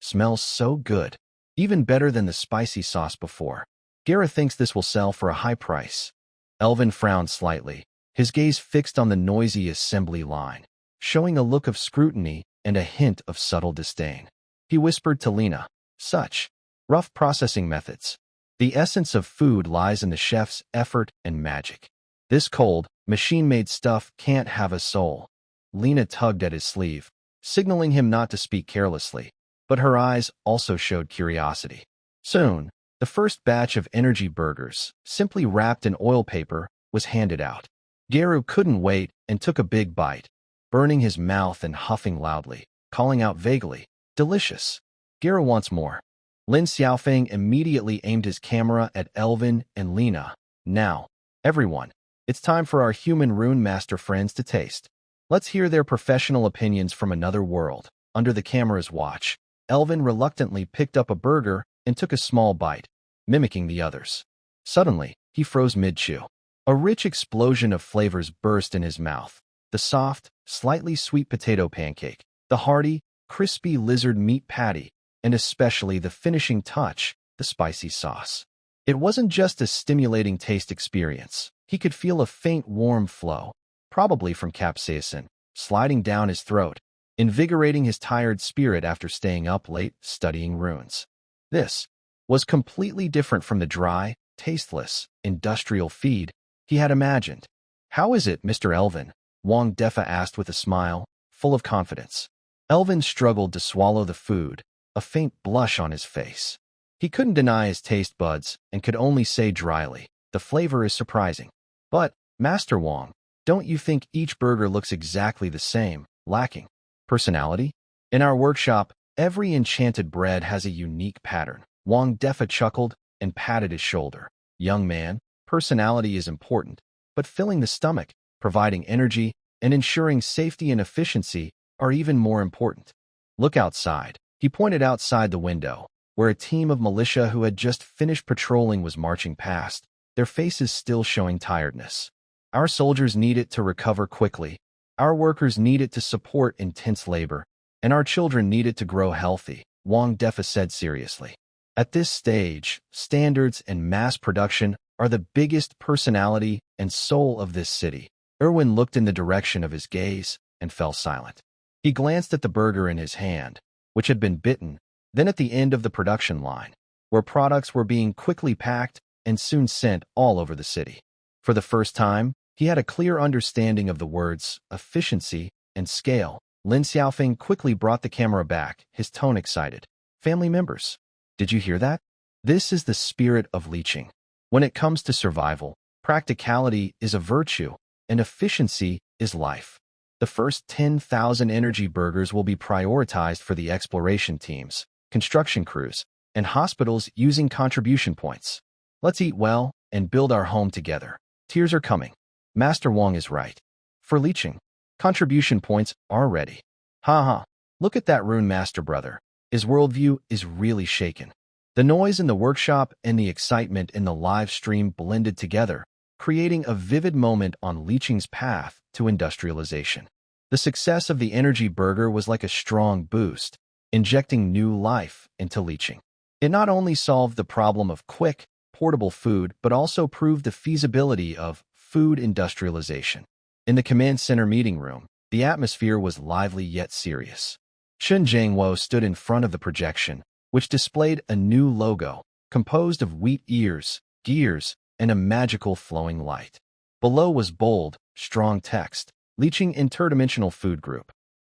S1: Smells so good. Even better than the spicy sauce before. Garu thinks this will sell for a high price. Elvin frowned slightly, his gaze fixed on the noisy assembly line, showing a look of scrutiny and a hint of subtle disdain. He whispered to Lena, such rough processing methods. The essence of food lies in the chef's effort and magic. This cold, machine-made stuff can't have a soul. Lena tugged at his sleeve, signaling him not to speak carelessly, but her eyes also showed curiosity. Soon, the first batch of energy burgers, simply wrapped in oil paper, was handed out. Garu couldn't wait and took a big bite, burning his mouth and huffing loudly, calling out vaguely, delicious. Garu wants more. Lin Xiaofeng immediately aimed his camera at Elvin and Lena. Now, everyone, it's time for our human rune master friends to taste. Let's hear their professional opinions from another world. Under the camera's watch, Elvin reluctantly picked up a burger and took a small bite, mimicking the others. Suddenly, he froze mid-chew. A rich explosion of flavors burst in his mouth. The soft, slightly sweet potato pancake, the hearty, crispy lizard meat patty, and especially the finishing touch, the spicy sauce. It wasn't just a stimulating taste experience. He could feel a faint warm flow, probably from capsaicin, sliding down his throat, invigorating his tired spirit after staying up late studying runes. This was completely different from the dry, tasteless, industrial feed he had imagined. How is it, Mr. Elvin? Wang Defa asked with a smile, full of confidence. Elvin struggled to swallow the food, a faint blush on his face. He couldn't deny his taste buds and could only say dryly, the flavor is surprising. But, Master Wang, don't you think each burger looks exactly the same, lacking personality? In our workshop, every enchanted bread has a unique pattern. Wang Defa chuckled and patted his shoulder. Young man, personality is important, but filling the stomach, providing energy, and ensuring safety and efficiency are even more important. Look outside. He pointed outside the window, where a team of militia who had just finished patrolling was marching past, their faces still showing tiredness. Our soldiers need it to recover quickly, our workers need it to support intense labor, and our children need it to grow healthy, Wang Defa said seriously. At this stage, standards and mass production are the biggest personality and soul of this city. Irwin looked in the direction of his gaze and fell silent. He glanced at the burger in his hand, which had been bitten, then at the end of the production line, where products were being quickly packed and soon sent all over the city. For the first time, he had a clear understanding of the words efficiency and scale. Lin Xiaofeng quickly brought the camera back, his tone excited. Family members, did you hear that? This is the spirit of leeching. When it comes to survival, practicality is a virtue, and efficiency is life. The first 10,000 energy burgers will be prioritized for the exploration teams, construction crews, and hospitals using contribution points. Let's eat well and build our home together. Tears are coming. Master Wang is right. For leeching, contribution points are ready. Haha, look at that rune, Master Brother. His worldview is really shaken. The noise in the workshop and the excitement in the live stream blended together, creating a vivid moment on leeching's path to industrialization. The success of the energy burger was like a strong boost, injecting new life into leeching. It not only solved the problem of quick, portable food, but also proved the feasibility of food industrialization. In the command center meeting room, the atmosphere was lively yet serious. Chen Jiangwo stood in front of the projection, which displayed a new logo, composed of wheat ears, gears, and a magical flowing light. Below was bold, strong text, leeching interdimensional food group.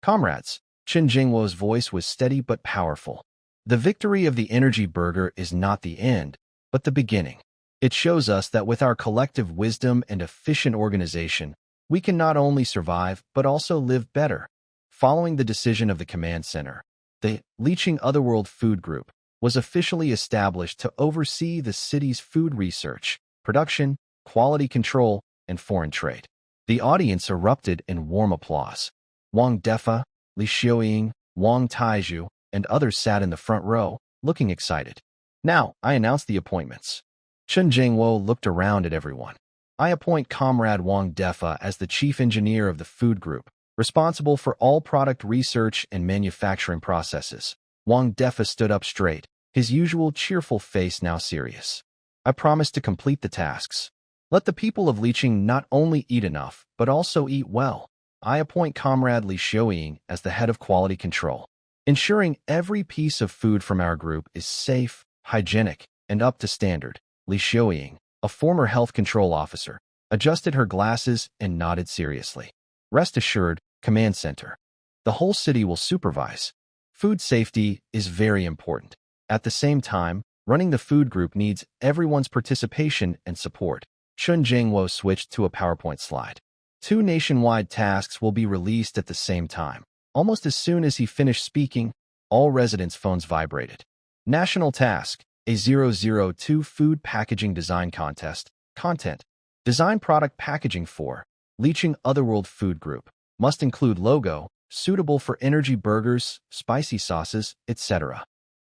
S1: Comrades, Chen Jingwo's voice was steady but powerful. The victory of the energy burger is not the end, but the beginning. It shows us that with our collective wisdom and efficient organization, we can not only survive but also live better. Following the decision of the command center, the Leeching Otherworld Food Group was officially established to oversee the city's food research, production, quality control, and foreign trade. The audience erupted in warm applause. Wang Defa, Li Xiuying, Wang Taizhu, and others sat in the front row, looking excited. Now, I announce the appointments. Chen Jingwo looked around at everyone. I appoint Comrade Wang Defa as the chief engineer of the food group, responsible for all product research and manufacturing processes. Wang Defa stood up straight, his usual cheerful face now serious. I promise to complete the tasks. Let the people of Leeching not only eat enough, but also eat well. I appoint Comrade Li Xiuying as the head of quality control, ensuring every piece of food from our group is safe, hygienic, and up to standard. Li Xiuying, a former health control officer, adjusted her glasses and nodded seriously. Rest assured, Command Center. The whole city will supervise. Food safety is very important. At the same time, running the food group needs everyone's participation and support. Chen Jingwo switched to a PowerPoint slide. 2 nationwide tasks will be released at the same time. Almost as soon as he finished speaking, all residents' phones vibrated. National task, A002 Food Packaging Design Contest. Content. Design product packaging for Leeching Otherworld Food Group. Must include logo, suitable for energy burgers, spicy sauces, etc.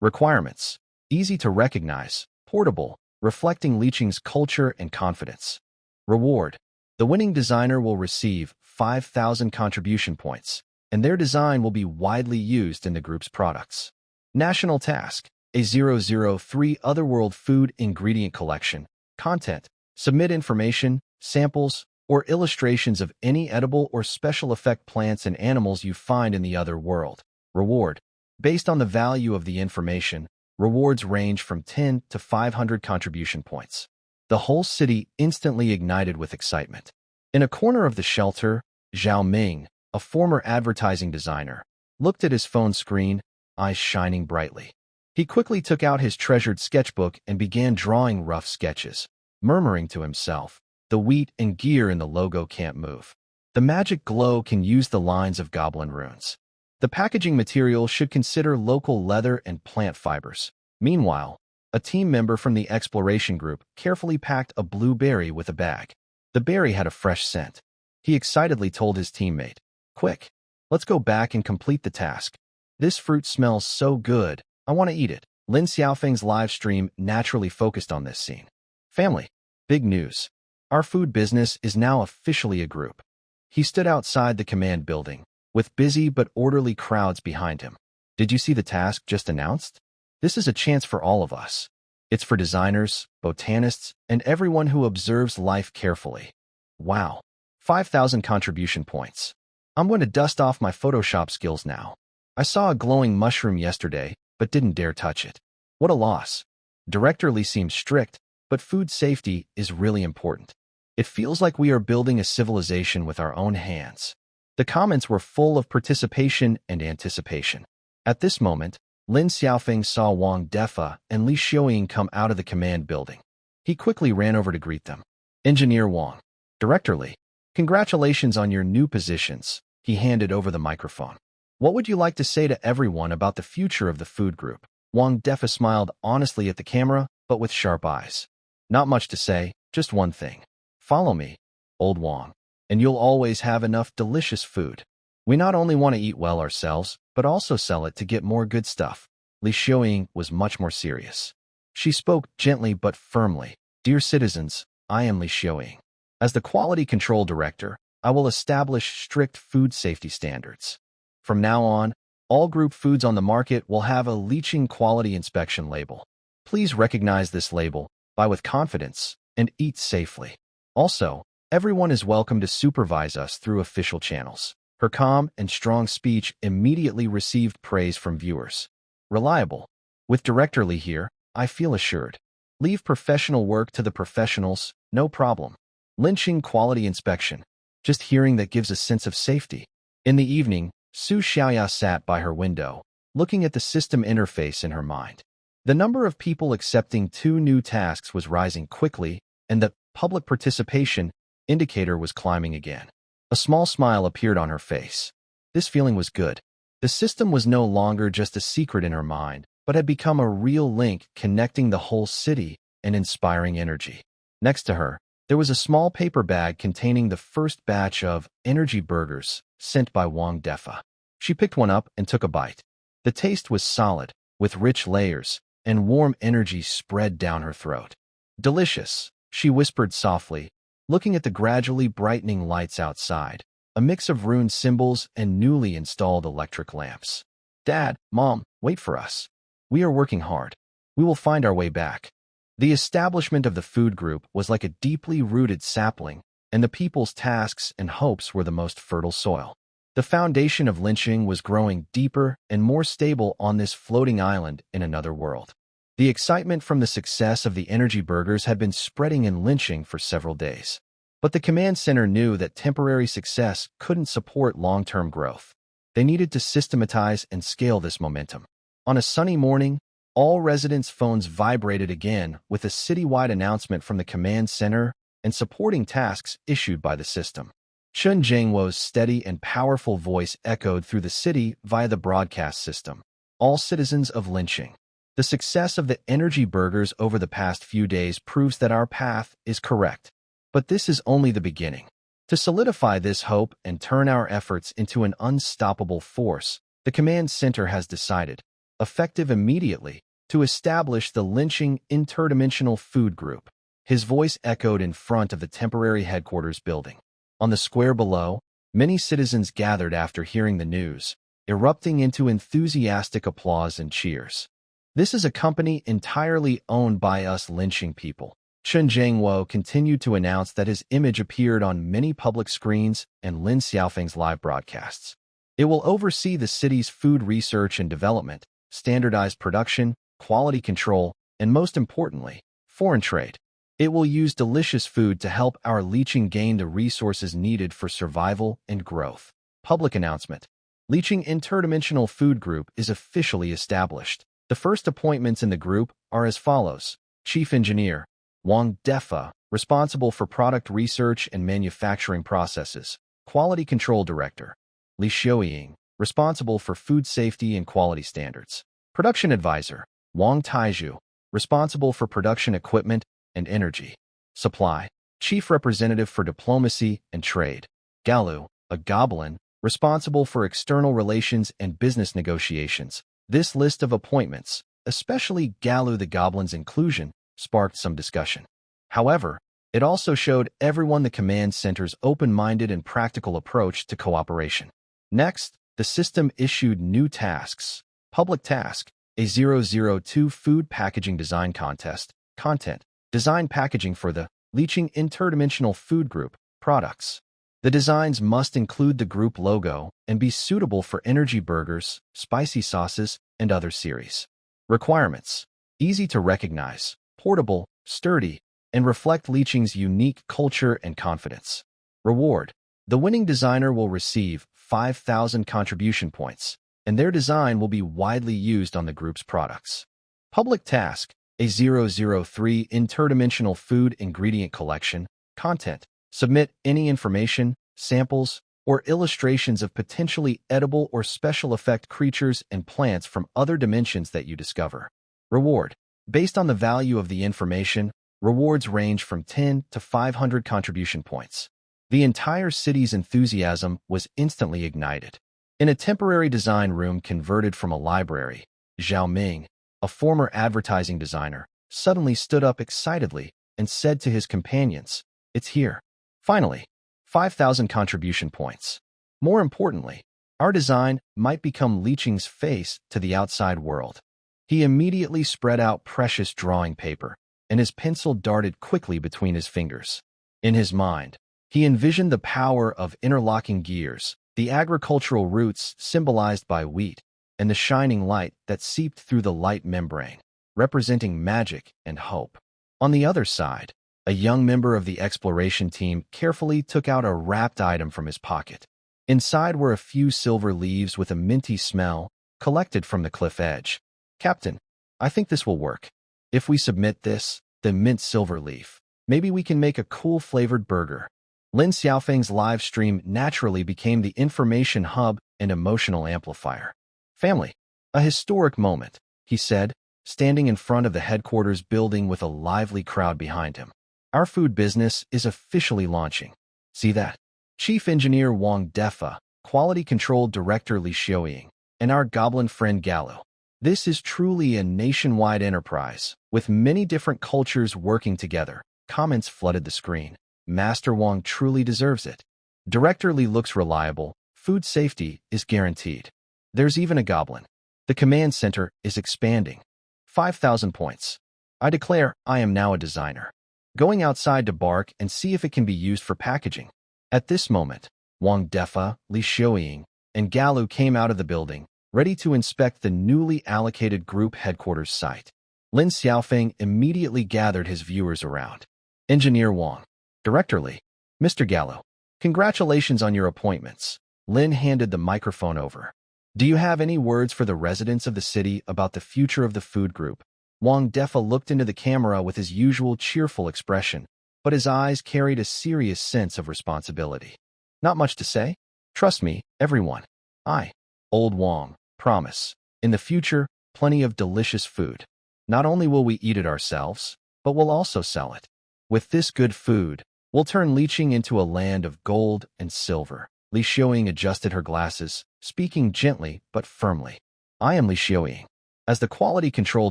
S1: Requirements. Easy to recognize, portable, reflecting Leeching's culture and confidence. Reward. The winning designer will receive 5,000 contribution points, and their design will be widely used in the group's products. National task, A003 Otherworld Food Ingredient Collection. Content. Submit information, samples, or illustrations of any edible or special effect plants and animals you find in the other world. Reward. Based on the value of the information, rewards range from 10 to 500 contribution points. The whole city instantly ignited with excitement. In a corner of the shelter, Zhao Ming, a former advertising designer, looked at his phone screen, eyes shining brightly. He quickly took out his treasured sketchbook and began drawing rough sketches, murmuring to himself, "The wheat and gear in the logo can't move. The magic glow can use the lines of goblin runes. The packaging material should consider local leather and plant fibers." Meanwhile, a team member from the exploration group carefully packed a blueberry with a bag. The berry had a fresh scent. He excitedly told his teammate, "Quick, let's go back and complete the task. This fruit smells so good, I want to eat it." Lin Xiaofeng's live stream naturally focused on this scene. Family, big news. Our food business is now officially a group. He stood outside the command building, with busy but orderly crowds behind him. Did you see the task just announced? This is a chance for all of us. It's for designers, botanists, and everyone who observes life carefully. Wow, 5,000 contribution points. I'm going to dust off my Photoshop skills now. I saw a glowing mushroom yesterday, but didn't dare touch it. What a loss. Director Lee seems strict, but food safety is really important. It feels like we are building a civilization with our own hands. The comments were full of participation and anticipation. At this moment, Lin Xiaofeng saw Wang Defa and Li Xiaoying come out of the command building. He quickly ran over to greet them. Engineer Wang. Director Li. Congratulations on your new positions. He handed over the microphone. What would you like to say to everyone about the future of the food group? Wang Defa smiled honestly at the camera, but with sharp eyes. Not much to say, just one thing. Follow me, old Wang, and you'll always have enough delicious food. We not only want to eat well ourselves, but also sell it to get more good stuff. Li Xiaoying was much more serious. She spoke gently but firmly. Dear citizens, I am Li Xiaoying. As the Quality Control Director, I will establish strict food safety standards. From now on, all group foods on the market will have a leaching quality inspection label. Please recognize this label, buy with confidence, and eat safely. Also, everyone is welcome to supervise us through official channels. Her calm and strong speech immediately received praise from viewers. Reliable. With Director Li here, I feel assured. Leave professional work to the professionals, no problem. Lynching quality inspection. Just hearing that gives a sense of safety. In the evening, Su Xiaoya sat by her window, looking at the system interface in her mind. The number of people accepting 2 new tasks was rising quickly, and the public participation indicator was climbing again. A small smile appeared on her face. This feeling was good. The system was no longer just a secret in her mind, but had become a real link connecting the whole city and inspiring energy. Next to her, there was a small paper bag containing the first batch of energy burgers sent by Wang Defa. She picked one up and took a bite. The taste was solid, with rich layers, and warm energy spread down her throat. Delicious, she whispered softly, looking at the gradually brightening lights outside, a mix of rune symbols and newly installed electric lamps. Dad, Mom, wait for us. We are working hard. We will find our way back. The establishment of the food group was like a deeply rooted sapling, and the people's tasks and hopes were the most fertile soil. The foundation of lynching was growing deeper and more stable on this floating island in another world. The excitement from the success of the energy burgers had been spreading in lynching for several days. But the command center knew that temporary success couldn't support long-term growth. They needed to systematize and scale this momentum. On a sunny morning, all residents' phones vibrated again with a citywide announcement from the command center and supporting tasks issued by the system. Chun Jingwo's steady and powerful voice echoed through the city via the broadcast system. All citizens of lynching. The success of the energy burgers over the past few days proves that our path is correct. But this is only the beginning. To solidify this hope and turn our efforts into an unstoppable force, the command center has decided, effective immediately, to establish the lynching interdimensional food group. His voice echoed in front of the temporary headquarters building. On the square below, many citizens gathered after hearing the news, erupting into enthusiastic applause and cheers. This is a company entirely owned by us lynching people. Chun Jingwo continued to announce that his image appeared on many public screens and Lin Xiaofeng's live broadcasts. It will oversee the city's food research and development, standardized production, quality control, and most importantly, foreign trade. It will use delicious food to help our leeching gain the resources needed for survival and growth. Public announcement. Leeching Interdimensional Food Group is officially established. The first appointments in the group are as follows. Chief Engineer, Wang Defa, responsible for product research and manufacturing processes. Quality Control Director, Li Xiaoying, responsible for food safety and quality standards. Production Advisor, Wang Taizhu, responsible for production equipment and energy. Supply, Chief Representative for Diplomacy and Trade. Galu, a goblin, responsible for external relations and business negotiations. This list of appointments, especially Galu the goblin's inclusion, sparked some discussion. However, it also showed everyone the command center's open-minded and practical approach to cooperation. Next, the system issued new tasks. Public Task, a 002 Food Packaging Design Contest. Content, Design packaging for the Leeching Interdimensional Food Group products. The designs must include the group logo and be suitable for energy burgers, spicy sauces, and other series. Requirements, easy to recognize, portable, sturdy, and reflect Leeching's unique culture and confidence. Reward, The winning designer will receive 5,000 contribution points, and their design will be widely used on the group's products. Public task: A003 interdimensional food ingredient collection. Content: submit any information, samples, or illustrations of potentially edible or special effect creatures and plants from other dimensions that you discover. Reward: based on the value of the information, rewards range from 10 to 500 contribution points. The entire city's enthusiasm was instantly ignited. In a temporary design room converted from a library, Zhao Ming, a former advertising designer, suddenly stood up excitedly and said to his companions, "It's here. Finally, 5,000 contribution points. More importantly, our design might become Li Qing's face to the outside world." He immediately spread out precious drawing paper, and his pencil darted quickly between his fingers. In his mind, he envisioned the power of interlocking gears, the agricultural roots symbolized by wheat, and the shining light that seeped through the light membrane, representing magic and hope. On the other side, a young member of the exploration team carefully took out a wrapped item from his pocket. Inside were a few silver leaves with a minty smell, collected from the cliff edge. "Captain, I think this will work. If we submit this, the mint silver leaf, maybe we can make a cool flavored burger." Lin Xiaofeng's live stream naturally became the information hub and emotional amplifier. "Family, a historic moment," he said, standing in front of the headquarters building with a lively crowd behind him. "Our food business is officially launching. See that? Chief Engineer Wang Defa, Quality Control Director Li Xiaoying, and our goblin friend Gallo. This is truly a nationwide enterprise, with many different cultures working together." Comments flooded the screen. "Master Wang truly deserves it. Director Li looks reliable. Food safety is guaranteed. There's even a goblin. The command center is expanding. 5,000 points. I declare I am now a designer. Going outside to bark and see if it can be used for packaging." At this moment, Wang Defa, Li Xiaoying, and Gallo came out of the building, ready to inspect the newly allocated group headquarters site. Lin Xiaofeng immediately gathered his viewers around. "Engineer Wang, Director Li, Mr. Gallo, congratulations on your appointments." Lin handed the microphone over. "Do you have any words for the residents of the city about the future of the food group?" Wang Defa looked into the camera with his usual cheerful expression, but his eyes carried a serious sense of responsibility. "Not much to say. Trust me, everyone. I, Old Wang, promise. In the future, plenty of delicious food. Not only will we eat it ourselves, but we'll also sell it. With this good food, we'll turn Li Qing into a land of gold and silver." Li Xiaoying adjusted her glasses, speaking gently but firmly. "I am Li Xiaoying. As the Quality Control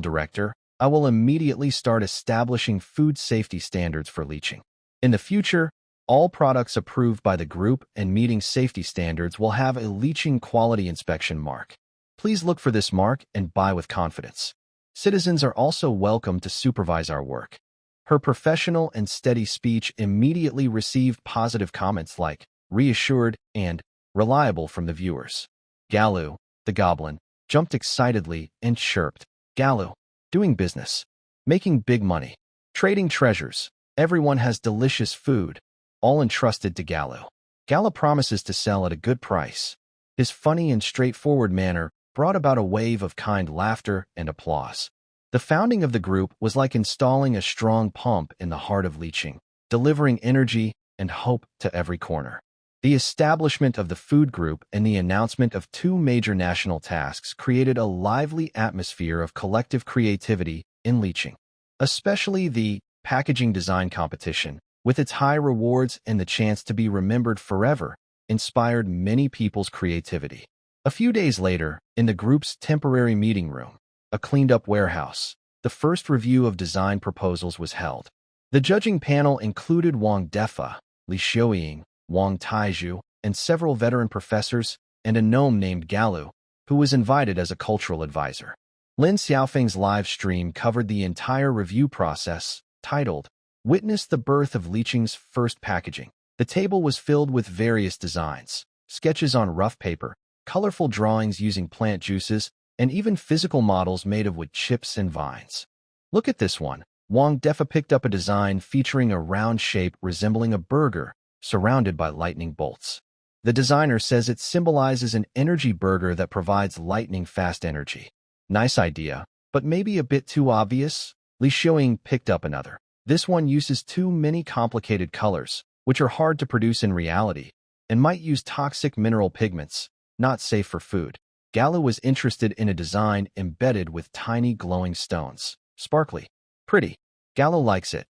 S1: Director, I will immediately start establishing food safety standards for Li Qing. In the future, all products approved by the group and meeting safety standards will have a Li Qing quality inspection mark. Please look for this mark and buy with confidence. Citizens are also welcome to supervise our work." Her professional and steady speech immediately received positive comments like "reassured" and "reliable" from the viewers. Gallo, the goblin, jumped excitedly and chirped, "Gallo, doing business, making big money, trading treasures. Everyone has delicious food, all entrusted to Gallo. Gallo promises to sell at a good price." His funny and straightforward manner brought about a wave of kind laughter and applause. The founding of the group was like installing a strong pump in the heart of Li Qing, delivering energy and hope to every corner. The establishment of the food group and the announcement of two major national tasks created a lively atmosphere of collective creativity in Li Qing. Especially the packaging design competition, with its high rewards and the chance to be remembered forever, inspired many people's creativity. A few days later, in the group's temporary meeting room, a cleaned-up warehouse, the first review of design proposals was held. The judging panel included Wang Defa, Li Xiaoying, Wang Taizhu, and several veteran professors, and a gnome named Gallo, who was invited as a cultural advisor. Lin Xiaofeng's live stream covered the entire review process, titled, "Witness the Birth of Li Qing's First Packaging." The table was filled with various designs, sketches on rough paper, colorful drawings using plant juices, and even physical models made of wood chips and vines. "Look at this one." Wang Defa picked up a design featuring a round shape resembling a burger, surrounded by lightning bolts. The designer says it symbolizes an energy burger that provides lightning-fast energy. Nice idea, but maybe a bit too obvious? Li Xiaoying picked up another. This one uses too many complicated colors, which are hard to produce in reality, and might use toxic mineral pigments, not safe for food. Gala was interested in a design embedded with tiny glowing stones. Sparkly. Pretty. Gala likes it.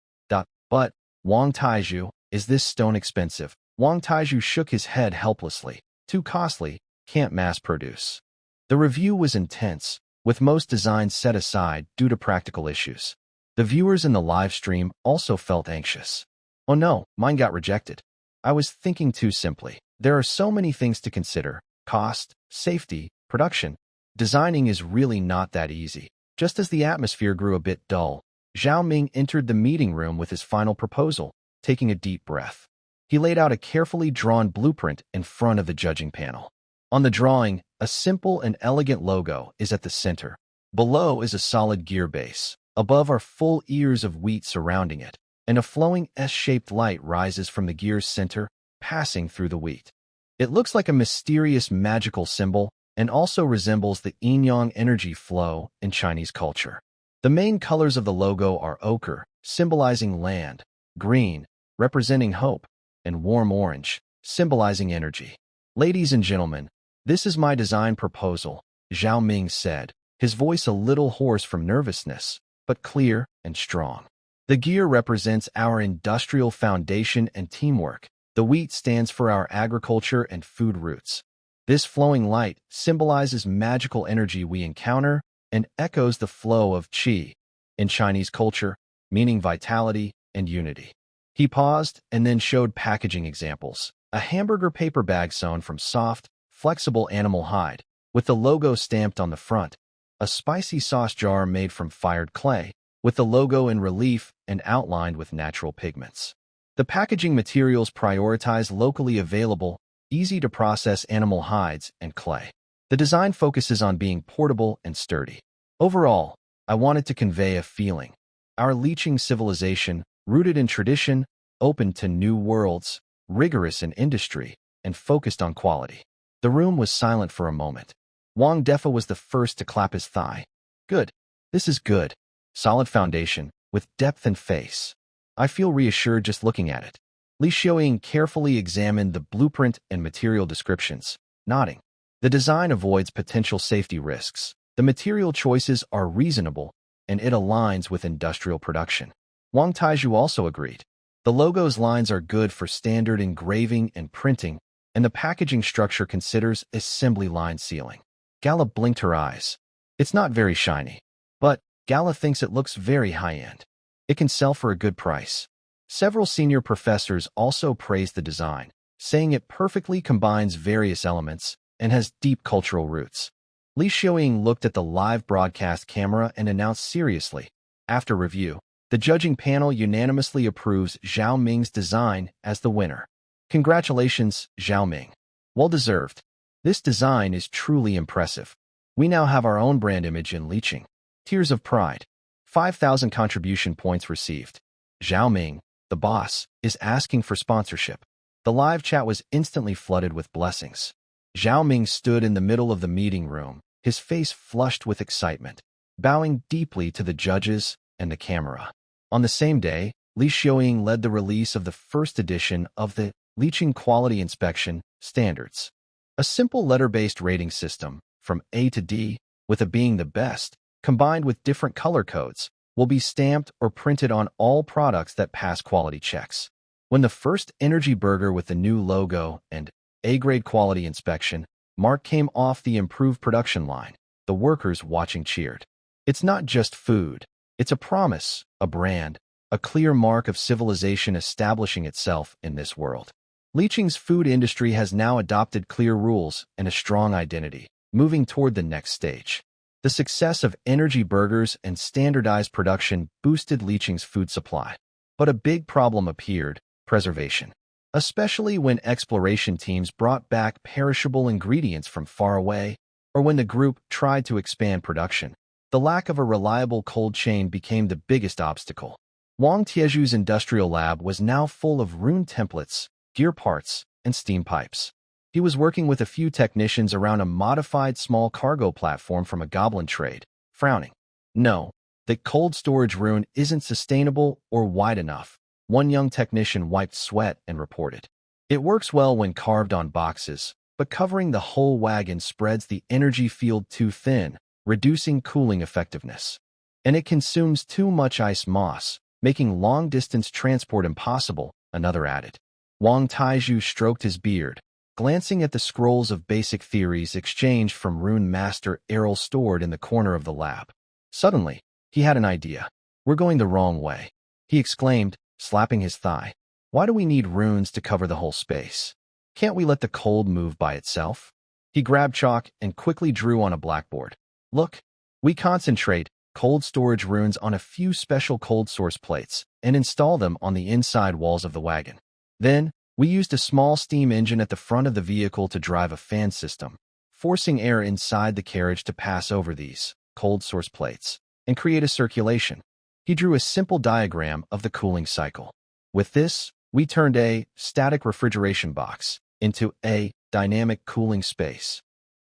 S1: But, Wang Taizhu, is this stone expensive? Wang Taizhu shook his head helplessly. Too costly, can't mass produce. The review was intense, with most designs set aside due to practical issues. The viewers in the live stream also felt anxious. Oh no, mine got rejected. I was thinking too simply. There are so many things to consider. Cost, safety, production. Designing is really not that easy. Just as the atmosphere grew a bit dull, Zhao Ming entered the meeting room with his final proposal, taking a deep breath. He laid out a carefully drawn blueprint in front of the judging panel. On the drawing, a simple and elegant logo is at the center. Below is a solid gear base. Above are full ears of wheat surrounding it, and a flowing S-shaped light rises from the gear's center, passing through the wheat. It looks like a mysterious magical symbol and also resembles the yin-yang energy flow in Chinese culture. The main colors of the logo are ochre, symbolizing land, green, representing hope, and warm orange, symbolizing energy. Ladies and gentlemen, this is my design proposal, Zhao Ming said, his voice a little hoarse from nervousness, but clear and strong. The gear represents our industrial foundation and teamwork. The wheat stands for our agriculture and food roots. This flowing light symbolizes magical energy we encounter and echoes the flow of qi in Chinese culture, meaning vitality and unity. He paused and then showed packaging examples. A hamburger paper bag sewn from soft, flexible animal hide, with the logo stamped on the front. A spicy sauce jar made from fired clay, with the logo in relief and outlined with natural pigments. The packaging materials prioritize locally available, easy-to-process animal hides and clay. The design focuses on being portable and sturdy. Overall, I wanted to convey a feeling. Our leeching civilization, rooted in tradition, open to new worlds, rigorous in industry, and focused on quality. The room was silent for a moment. Wang Defa was the first to clap his thigh. Good. This is good. Solid foundation, with depth and face. I feel reassured just looking at it. Li Xiaoying carefully examined the blueprint and material descriptions, nodding. The design avoids potential safety risks. The material choices are reasonable, and it aligns with industrial production. Wang Taizhu also agreed. The logo's lines are good for standard engraving and printing, and the packaging structure considers assembly line sealing. Gala blinked her eyes. It's not very shiny, but Gala thinks it looks very high-end. It can sell for a good price. Several senior professors also praised the design, saying it perfectly combines various elements and has deep cultural roots. Li Xiaoying looked at the live broadcast camera and announced seriously. After review, the judging panel unanimously approves Zhao Ming's design as the winner. Congratulations, Zhao Ming. Well deserved. This design is truly impressive. We now have our own brand image in leeching. Tears of pride. 5,000 contribution points received. Zhao Ming, the boss, is asking for sponsorship. The live chat was instantly flooded with blessings. Zhao Ming stood in the middle of the meeting room, his face flushed with excitement, bowing deeply to the judges and the camera. On the same day, Li Xiaoying led the release of the first edition of the Leeching Quality Inspection Standards, a simple letter-based rating system from A to D, with A being the best, combined with different color codes, will be stamped or printed on all products that pass quality checks. When the first energy burger with the new logo and A-grade quality inspection mark came off the improved production line, the workers watching cheered. It's not just food. It's a promise, a brand, a clear mark of civilization establishing itself in this world. Leeching's food industry has now adopted clear rules and a strong identity, moving toward the next stage. The success of energy burgers and standardized production boosted Leeching's food supply. But a big problem appeared: preservation. Especially when exploration teams brought back perishable ingredients from far away, or when the group tried to expand production. The lack of a reliable cold chain became the biggest obstacle. Wang Tiezhu's industrial lab was now full of rune templates, gear parts, and steam pipes. He was working with a few technicians around a modified small cargo platform from a goblin trade, frowning. No, the cold storage rune isn't sustainable or wide enough. One young technician wiped sweat and reported. It works well when carved on boxes, but covering the whole wagon spreads the energy field too thin, reducing cooling effectiveness. And it consumes too much ice moss, making long-distance transport impossible, another added. Wang Taiju stroked his beard, glancing at the scrolls of basic theories exchanged from Rune Master Errol stored in the corner of the lab. Suddenly, he had an idea. We're going the wrong way, he exclaimed, slapping his thigh. Why do we need runes to cover the whole space? Can't we let the cold move by itself? He grabbed chalk and quickly drew on a blackboard. Look, we concentrate cold storage runes on a few special cold source plates and install them on the inside walls of the wagon. Then, we used a small steam engine at the front of the vehicle to drive a fan system, forcing air inside the carriage to pass over these cold source plates and create a circulation. He drew a simple diagram of the cooling cycle. With this, we turned a static refrigeration box into a dynamic cooling space.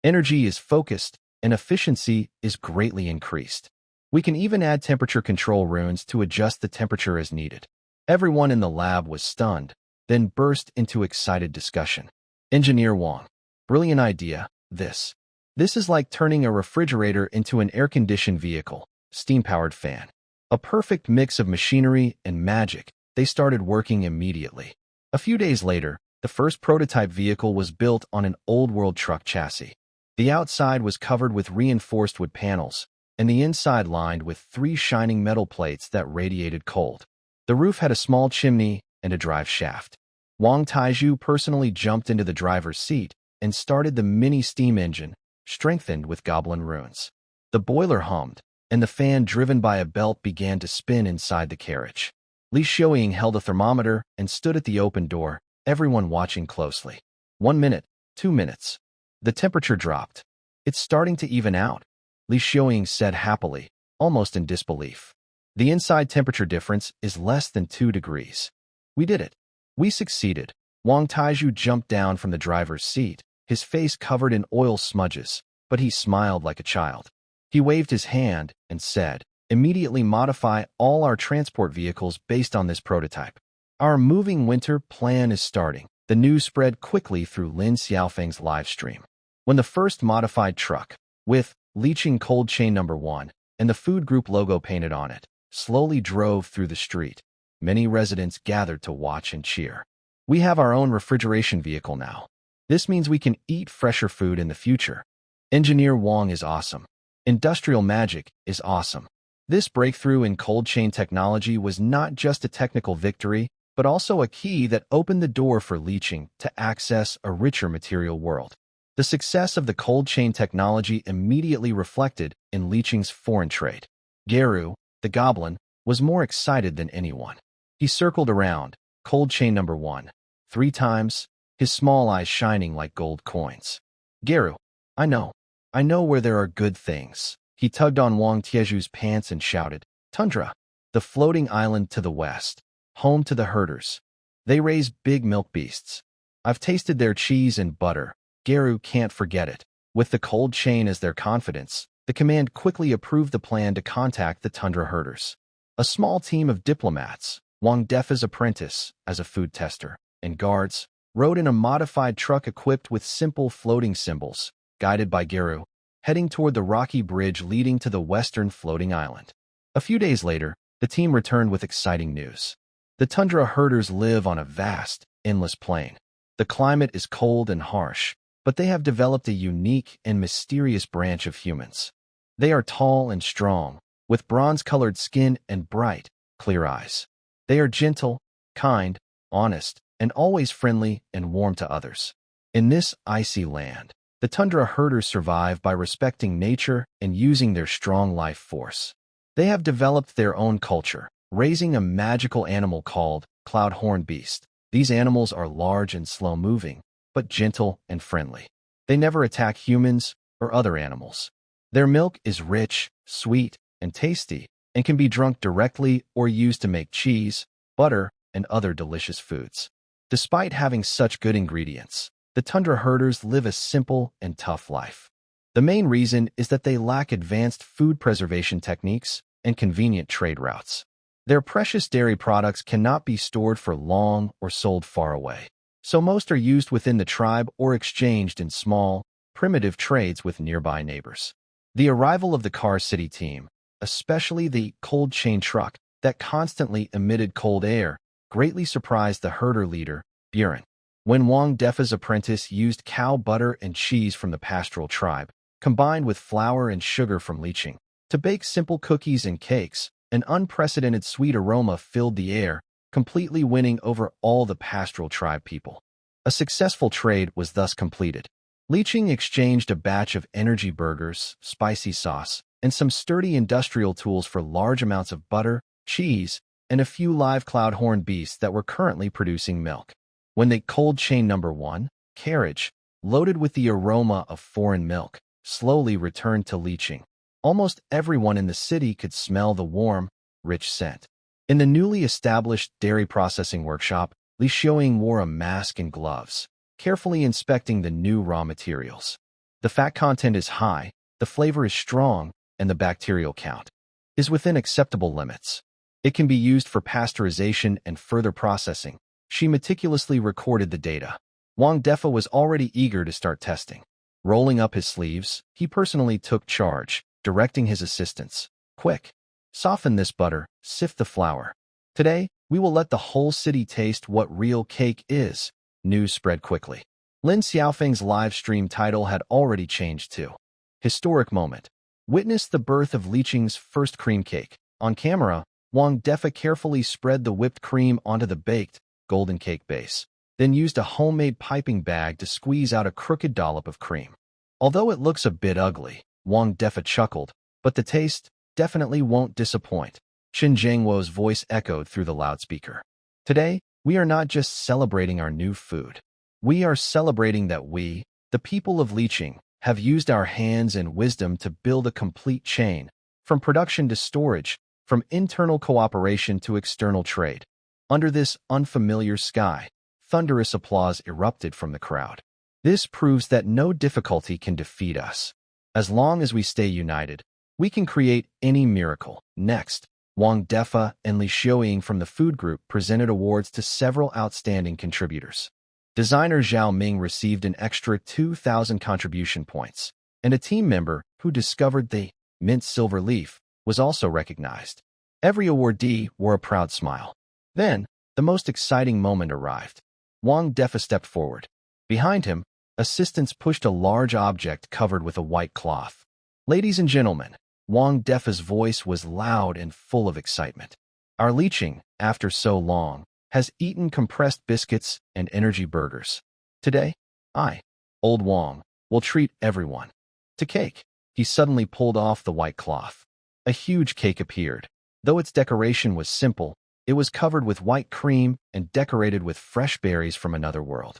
S1: Energy is focused, and efficiency is greatly increased. We can even add temperature control runes to adjust the temperature as needed. Everyone in the lab was stunned, then burst into excited discussion. Engineer Wang. Brilliant idea, this. This is like turning a refrigerator into an air-conditioned vehicle, steam-powered fan. A perfect mix of machinery and magic. They started working immediately. A few days later, the first prototype vehicle was built on an old-world truck chassis. The outside was covered with reinforced wood panels, and the inside lined with 3 shining metal plates that radiated cold. The roof had a small chimney and a drive shaft. Wang Taiju personally jumped into the driver's seat and started the mini steam engine, strengthened with goblin runes. The boiler hummed, and the fan driven by a belt began to spin inside the carriage. Li Xiaoying held a thermometer and stood at the open door, everyone watching closely. 1 minute, 2 minutes. The temperature dropped. It's starting to even out, Li Xiaoying said happily, almost in disbelief. The inside temperature difference is less than 2 degrees. We did it. We succeeded. Wang Taiju jumped down from the driver's seat, his face covered in oil smudges, but he smiled like a child. He waved his hand and said, immediately modify all our transport vehicles based on this prototype. Our moving winter plan is starting. The news spread quickly through Lin Xiaofeng's live stream. When the first modified truck, with leaching cold chain number 1 and the food group logo painted on it, slowly drove through the street, many residents gathered to watch and cheer. We have our own refrigeration vehicle now. This means we can eat fresher food in the future. Engineer Wang is awesome. Industrial magic is awesome. This breakthrough in cold chain technology was not just a technical victory, but also a key that opened the door for leaching to access a richer material world. The success of the cold chain technology immediately reflected in leaching's foreign trade. Geru, the goblin, was more excited than anyone. He circled around, cold chain number 1, 3 times, his small eyes shining like gold coins. Geru, I know where there are good things. He tugged on Wang Tieju's pants and shouted, Tundra, the floating island to the west, home to the herders. They raise big milk beasts. I've tasted their cheese and butter. Geru can't forget it. With the cold chain as their confidence, the command quickly approved the plan to contact the tundra herders. A small team of diplomats, Wang Defa's apprentice as a food tester, and guards, rode in a modified truck equipped with simple floating symbols, guided by Geru, heading toward the rocky bridge leading to the western floating island. A few days later, the team returned with exciting news. The tundra herders live on a vast, endless plain. The climate is cold and harsh, but they have developed a unique and mysterious branch of humans. They are tall and strong, with bronze-colored skin and bright, clear eyes. They are gentle, kind, honest, and always friendly and warm to others. In this icy land, the tundra herders survive by respecting nature and using their strong life force. They have developed their own culture, raising a magical animal called cloud horn beast. These animals are large and slow-moving, but gentle and friendly. They never attack humans or other animals. Their milk is rich, sweet, and tasty, and can be drunk directly or used to make cheese, butter, and other delicious foods. Despite having such good ingredients, the tundra herders live a simple and tough life. The main reason is that they lack advanced food preservation techniques and convenient trade routes. Their precious dairy products cannot be stored for long or sold far away, so most are used within the tribe or exchanged in small, primitive trades with nearby neighbors. The arrival of the Car City team, especially the cold chain truck that constantly emitted cold air, greatly surprised the herder leader, Buren. When Wang Defa's apprentice used cow butter and cheese from the pastoral tribe, combined with flour and sugar from leaching, to bake simple cookies and cakes, an unprecedented sweet aroma filled the air, completely winning over all the pastoral tribe people. A successful trade was thus completed. Leaching exchanged a batch of energy burgers, spicy sauce, and some sturdy industrial tools for large amounts of butter, cheese, and a few live cloud horn beasts that were currently producing milk. When the cold chain number 1, carriage, loaded with the aroma of foreign milk, slowly returned to leaching, almost everyone in the city could smell the warm, rich scent. In the newly established dairy processing workshop, Li Xiaoying wore a mask and gloves, carefully inspecting the new raw materials. The fat content is high, the flavor is strong, and the bacterial count is within acceptable limits. It can be used for pasteurization and further processing. She meticulously recorded the data. Wang Defa was already eager to start testing. Rolling up his sleeves, he personally took charge, directing his assistants. Quick! Soften this butter, sift the flour. Today, we will let the whole city taste what real cake is. News spread quickly. Lin Xiaofeng's live stream title had already changed to Historic Moment. Witness the birth of Leaching's first cream cake. On camera, Wang Defa carefully spread the whipped cream onto the baked, golden cake base, then used a homemade piping bag to squeeze out a crooked dollop of cream. Although it looks a bit ugly, Wang Defa chuckled, but the taste definitely won't disappoint. Qin Zhengwo's voice echoed through the loudspeaker. Today, we are not just celebrating our new food. We are celebrating that we, the people of Leaching, have used our hands and wisdom to build a complete chain, from production to storage, from internal cooperation to external trade. Under this unfamiliar sky, thunderous applause erupted from the crowd. This proves that no difficulty can defeat us. As long as we stay united, we can create any miracle. Next, Wang Defa and Li Xiaoying from the food group presented awards to several outstanding contributors. Designer Zhao Ming received an extra 2,000 contribution points, and a team member who discovered the mint silver leaf was also recognized. Every awardee wore a proud smile. Then, the most exciting moment arrived. Wang Defa stepped forward. Behind him, assistants pushed a large object covered with a white cloth. Ladies and gentlemen, Wang Defa's voice was loud and full of excitement. Our Leaching, after so long, has eaten compressed biscuits and energy burgers. Today, I, Old Wang, will treat everyone to cake. He suddenly pulled off the white cloth. A huge cake appeared. Though its decoration was simple, it was covered with white cream and decorated with fresh berries from another world.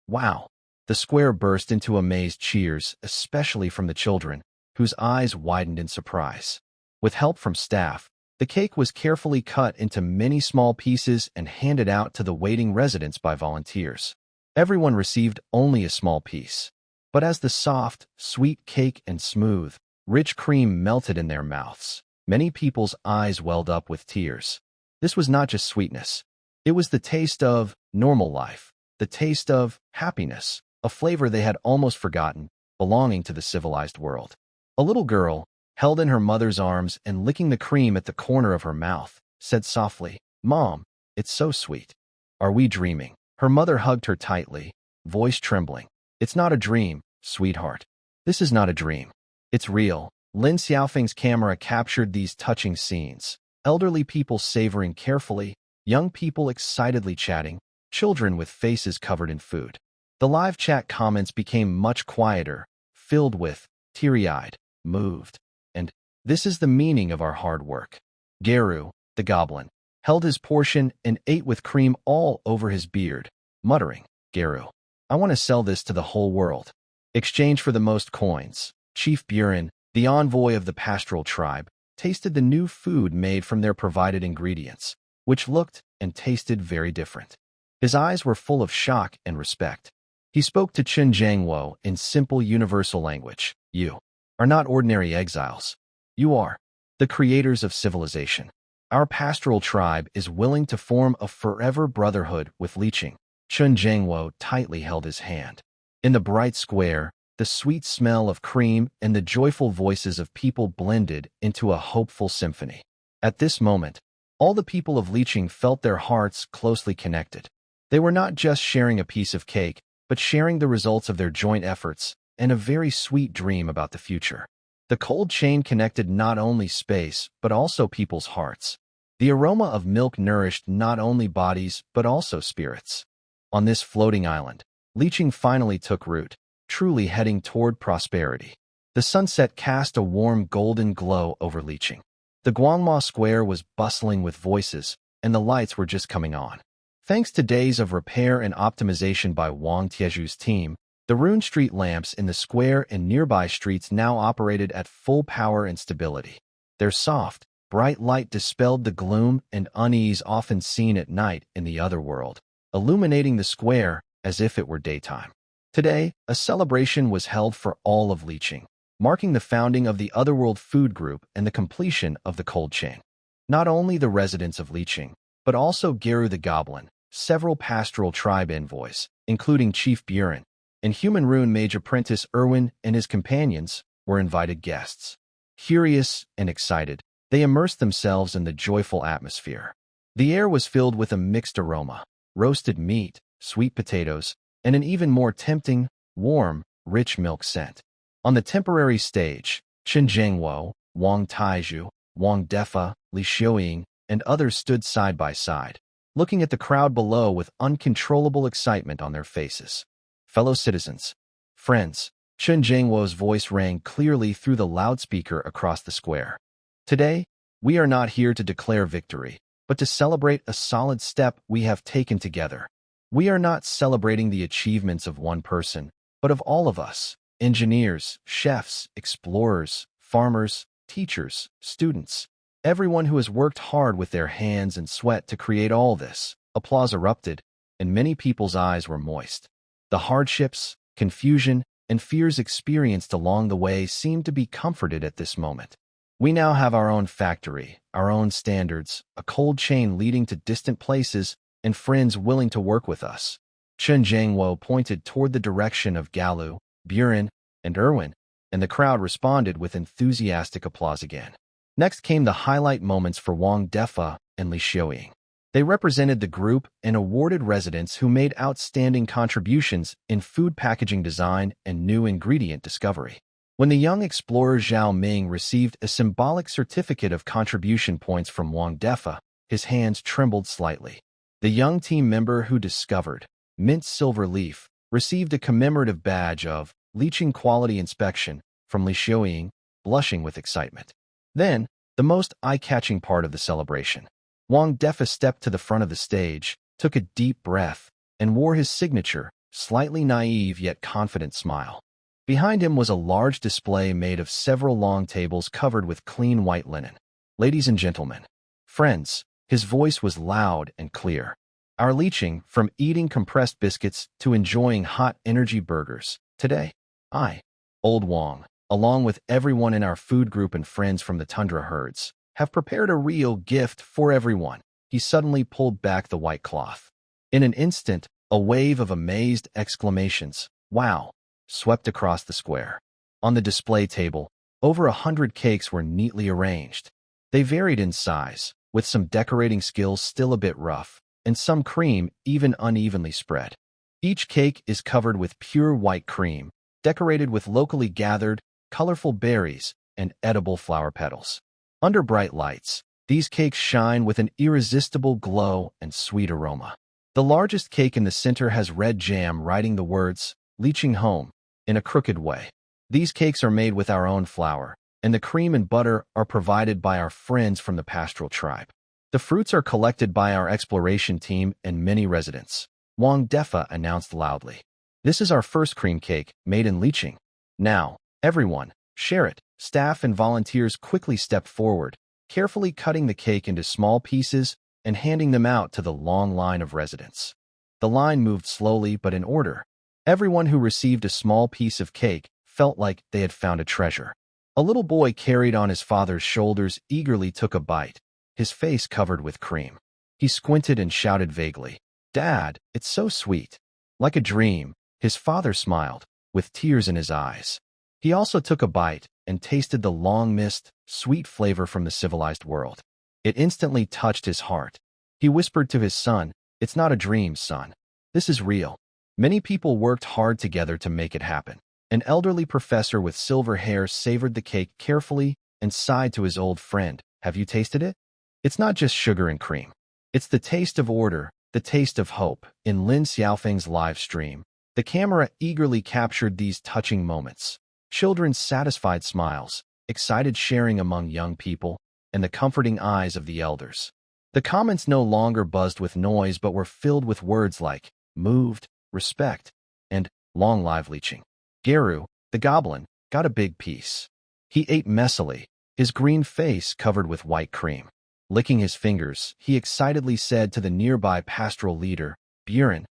S1: Wow! The square burst into amazed cheers, especially from the children, whose eyes widened in surprise. With help from staff, the cake was carefully cut into many small pieces and handed out to the waiting residents by volunteers. Everyone received only a small piece. But as the soft, sweet cake and smooth, rich cream melted in their mouths, many people's eyes welled up with tears. This was not just sweetness. It was the taste of normal life, the taste of happiness, a flavor they had almost forgotten, belonging to the civilized world. A little girl, held in her mother's arms and licking the cream at the corner of her mouth, said softly, "Mom, it's so sweet." Are we dreaming? Her mother hugged her tightly, voice trembling. It's not a dream, sweetheart. This is not a dream. It's real. Lin Xiaofeng's camera captured these touching scenes. Elderly people savoring carefully, young people excitedly chatting, children with faces covered in food. The live chat comments became much quieter, filled with teary-eyed, moved. And this is the meaning of our hard work. Geru, the goblin, held his portion and ate with cream all over his beard, muttering, "Geru, I want to sell this to the whole world." Exchange for the most coins. Chief Buren, the envoy of the pastoral tribe, tasted the new food made from their provided ingredients, which looked and tasted very different. His eyes were full of shock and respect. He spoke to Chen Jiangwo in simple universal language. You are not ordinary exiles. You are the creators of civilization. Our pastoral tribe is willing to form a forever brotherhood with Liqing. Chen Jiangwo tightly held his hand. In the bright square, the sweet smell of cream and the joyful voices of people blended into a hopeful symphony. At this moment, all the people of Liqing felt their hearts closely connected. They were not just sharing a piece of cake, but sharing the results of their joint efforts and a very sweet dream about the future. The cold chain connected not only space, but also people's hearts. The aroma of milk nourished not only bodies, but also spirits. On this floating island, Liqing finally took root, truly heading toward prosperity. The sunset cast a warm golden glow over Liqing. The Guangma Square was bustling with voices, and the lights were just coming on. Thanks to days of repair and optimization by Wang Tieju's team, the Rune Street lamps in the square and nearby streets now operated at full power and stability. Their soft, bright light dispelled the gloom and unease often seen at night in the other world, illuminating the square as if it were daytime. Today, a celebration was held for all of Liqing, marking the founding of the Otherworld Food Group and the completion of the cold chain. Not only the residents of Liqing, but also Geru the Goblin, several pastoral tribe envoys, including Chief Buren, and Human Rune Mage Apprentice Erwin and his companions were invited guests. Curious and excited, they immersed themselves in the joyful atmosphere. The air was filled with a mixed aroma: roasted meat, sweet potatoes, and an even more tempting, warm, rich milk scent. On the temporary stage, Chen Jiangwo, Wang Taiju, Wang Defa, Li Xiuying, and others stood side by side, looking at the crowd below with uncontrollable excitement on their faces. Fellow citizens, friends, Chen Jiangwo's voice rang clearly through the loudspeaker across the square. Today, we are not here to declare victory, but to celebrate a solid step we have taken together. We are not celebrating the achievements of one person, but of all of us: engineers, chefs, explorers, farmers, teachers, students, everyone who has worked hard with their hands and sweat to create all this. Applause erupted, and many people's eyes were moist. The hardships, confusion, and fears experienced along the way seemed to be comforted at this moment. We now have our own factory, our own standards, a cold chain leading to distant places, and friends willing to work with us. Chen Jiangwo pointed toward the direction of Galu, Buren, and Erwin, and the crowd responded with enthusiastic applause again. Next came the highlight moments for Wang Defa and Li Xiuying. They represented the group and awarded residents who made outstanding contributions in food packaging design and new ingredient discovery. When the young explorer Zhao Ming received a symbolic certificate of contribution points from Wang Defa, his hands trembled slightly. The young team member who discovered mint silver leaf received a commemorative badge of Liqing Quality Inspection from Li Xiuying, blushing with excitement. Then, the most eye-catching part of the celebration. Wang Defa stepped to the front of the stage, took a deep breath, and wore his signature, slightly naive yet confident smile. Behind him was a large display made of several long tables covered with clean white linen. Ladies and gentlemen, friends, his voice was loud and clear. Our Liqing, from eating compressed biscuits to enjoying hot energy burgers, today, I, Old Wang, along with everyone in our food group and friends from the tundra herds, have prepared a real gift for everyone. He suddenly pulled back the white cloth. In an instant, a wave of amazed exclamations, "Wow!" swept across the square. On the display table, over 100 cakes were neatly arranged. They varied in size, with some decorating skills still a bit rough, and some cream even unevenly spread. Each cake is covered with pure white cream, decorated with locally gathered, colorful berries and edible flower petals. Under bright lights, these cakes shine with an irresistible glow and sweet aroma. The largest cake in the center has red jam writing the words, "Liqing Home," in a crooked way. These cakes are made with our own flour, and the cream and butter are provided by our friends from the pastoral tribe. The fruits are collected by our exploration team and many residents. Wang Defa announced loudly. This is our first cream cake, made in Liqing. Now, everyone, share it. Staff and volunteers quickly stepped forward, carefully cutting the cake into small pieces and handing them out to the long line of residents. The line moved slowly but in order. Everyone who received a small piece of cake felt like they had found a treasure. A little boy carried on his father's shoulders eagerly took a bite, his face covered with cream. He squinted and shouted vaguely, "Dad, it's so sweet." Like a dream, his father smiled, with tears in his eyes. He also took a bite and tasted the long-missed, sweet flavor from the civilized world. It instantly touched his heart. He whispered to his son, "It's not a dream, son. This is real." Many people worked hard together to make it happen. An elderly professor with silver hair savored the cake carefully and sighed to his old friend, "Have you tasted it? It's not just sugar and cream. It's the taste of order, the taste of hope." In Lin Xiaofeng's live stream, the camera eagerly captured these touching moments. Children's satisfied smiles, excited sharing among young people, and the comforting eyes of the elders. The comments no longer buzzed with noise but were filled with words like moved, respect, and long live Liching. Geru, the goblin, got a big piece. He ate messily, his green face covered with white cream. Licking his fingers, he excitedly said to the nearby pastoral leader, Buren,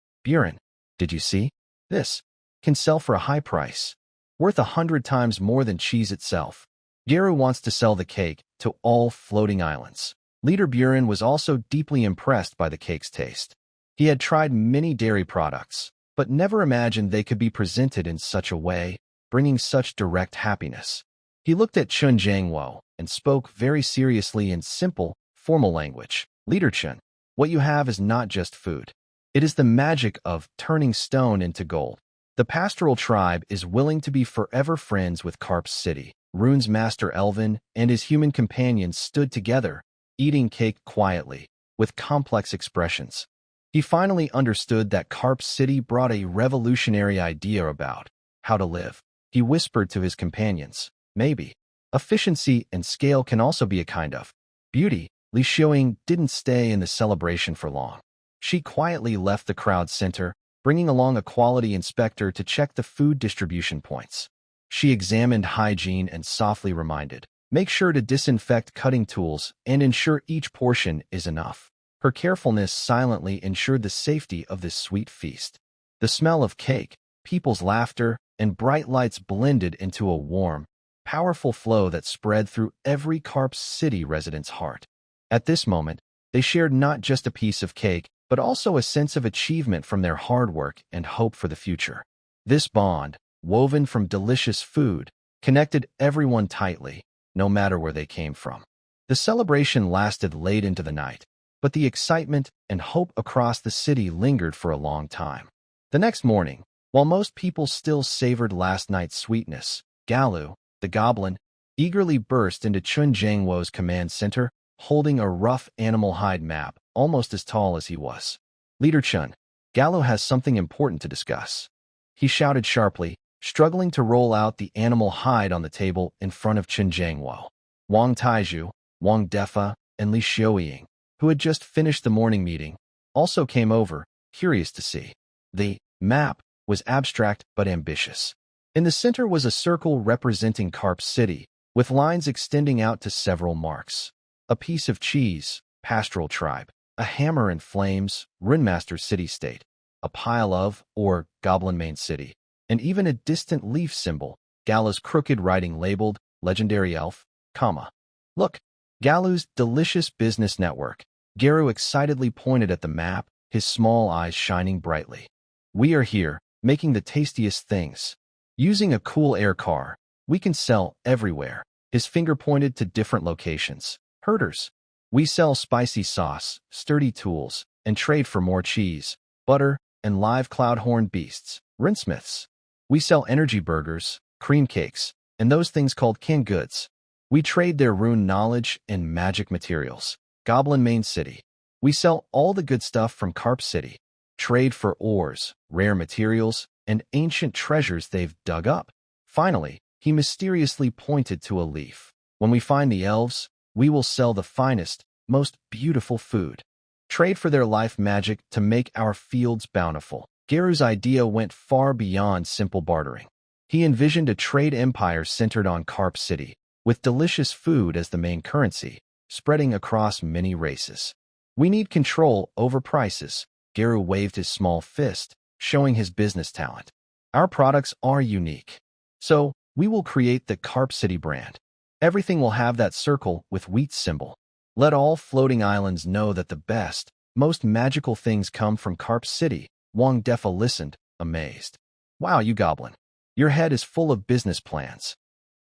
S1: did you see? This can sell for a high price, worth 100 times more than cheese itself. Geru wants to sell the cake to all floating islands." Leader Buren was also deeply impressed by the cake's taste. He had tried many dairy products, but never imagined they could be presented in such a way, bringing such direct happiness. He looked at Chun Jiangwo and spoke very seriously in simple, formal language. "Leader Chun, what you have is not just food. It is the magic of turning stone into gold. The pastoral tribe is willing to be forever friends with Carp's City." Rune's master Elvin and his human companions stood together, eating cake quietly, with complex expressions. He finally understood that Carp's City brought a revolutionary idea about how to live. He whispered to his companions, "Maybe efficiency and scale can also be a kind of beauty." Li Xiaoying didn't stay in the celebration for long. She quietly left the crowd center, bringing along a quality inspector to check the food distribution points. She examined hygiene and softly reminded, "Make sure to disinfect cutting tools and ensure each portion is enough." Her carefulness silently ensured the safety of this sweet feast. The smell of cake, people's laughter, and bright lights blended into a warm, powerful flow that spread through every Carp's City resident's heart. At this moment, they shared not just a piece of cake, but also a sense of achievement from their hard work and hope for the future. This bond, woven from delicious food, connected everyone tightly, no matter where they came from. The celebration lasted late into the night, but the excitement and hope across the city lingered for a long time. The next morning, while most people still savored last night's sweetness, Galu, the goblin, eagerly burst into Chun Jiangwo's command center, holding a rough animal hide map, almost as tall as he was. "Leader Chun, Galu has something important to discuss," he shouted sharply, struggling to roll out the animal hide on the table in front of Chun Jiangwo. Wang Taizhu, Wang Defa, and Li Xiaoying, who had just finished the morning meeting, also came over, curious to see. The map was abstract but ambitious. In the center was a circle representing Carp's City, with lines extending out to several marks. A piece of cheese, pastoral tribe, a hammer and flames, Runemaster city-state, a pile of, or goblin main city, and even a distant leaf symbol, Galu's crooked writing labeled, legendary elf, comma. "Look, Galu's delicious business network." Geru excitedly pointed at the map, his small eyes shining brightly. "We are here, making the tastiest things. Using a cool air car, we can sell everywhere." His finger pointed to different locations. "Herders. We sell spicy sauce, sturdy tools, and trade for more cheese, butter, and live cloud-horned beasts. Rinsmiths. We sell energy burgers, cream cakes, and those things called canned goods. We trade their rune knowledge and magic materials. Goblin Main City. We sell all the good stuff from Carp City. Trade for ores, rare materials, and ancient treasures they've dug up." Finally, he mysteriously pointed to a leaf. "When we find the elves, we will sell the finest, most beautiful food. Trade for their life magic to make our fields bountiful." Geru's idea went far beyond simple bartering. He envisioned a trade empire centered on Carp City, with delicious food as the main currency, spreading across many races. "We need control over prices. Garu waved his small fist, showing his business talent. Our products are unique. So, we will create the Carp City brand. Everything will have that circle with wheat symbol. Let all floating islands know that the best, most magical things come from Carp City. Wang Defa listened, amazed. Wow, you goblin. Your head is full of business plans.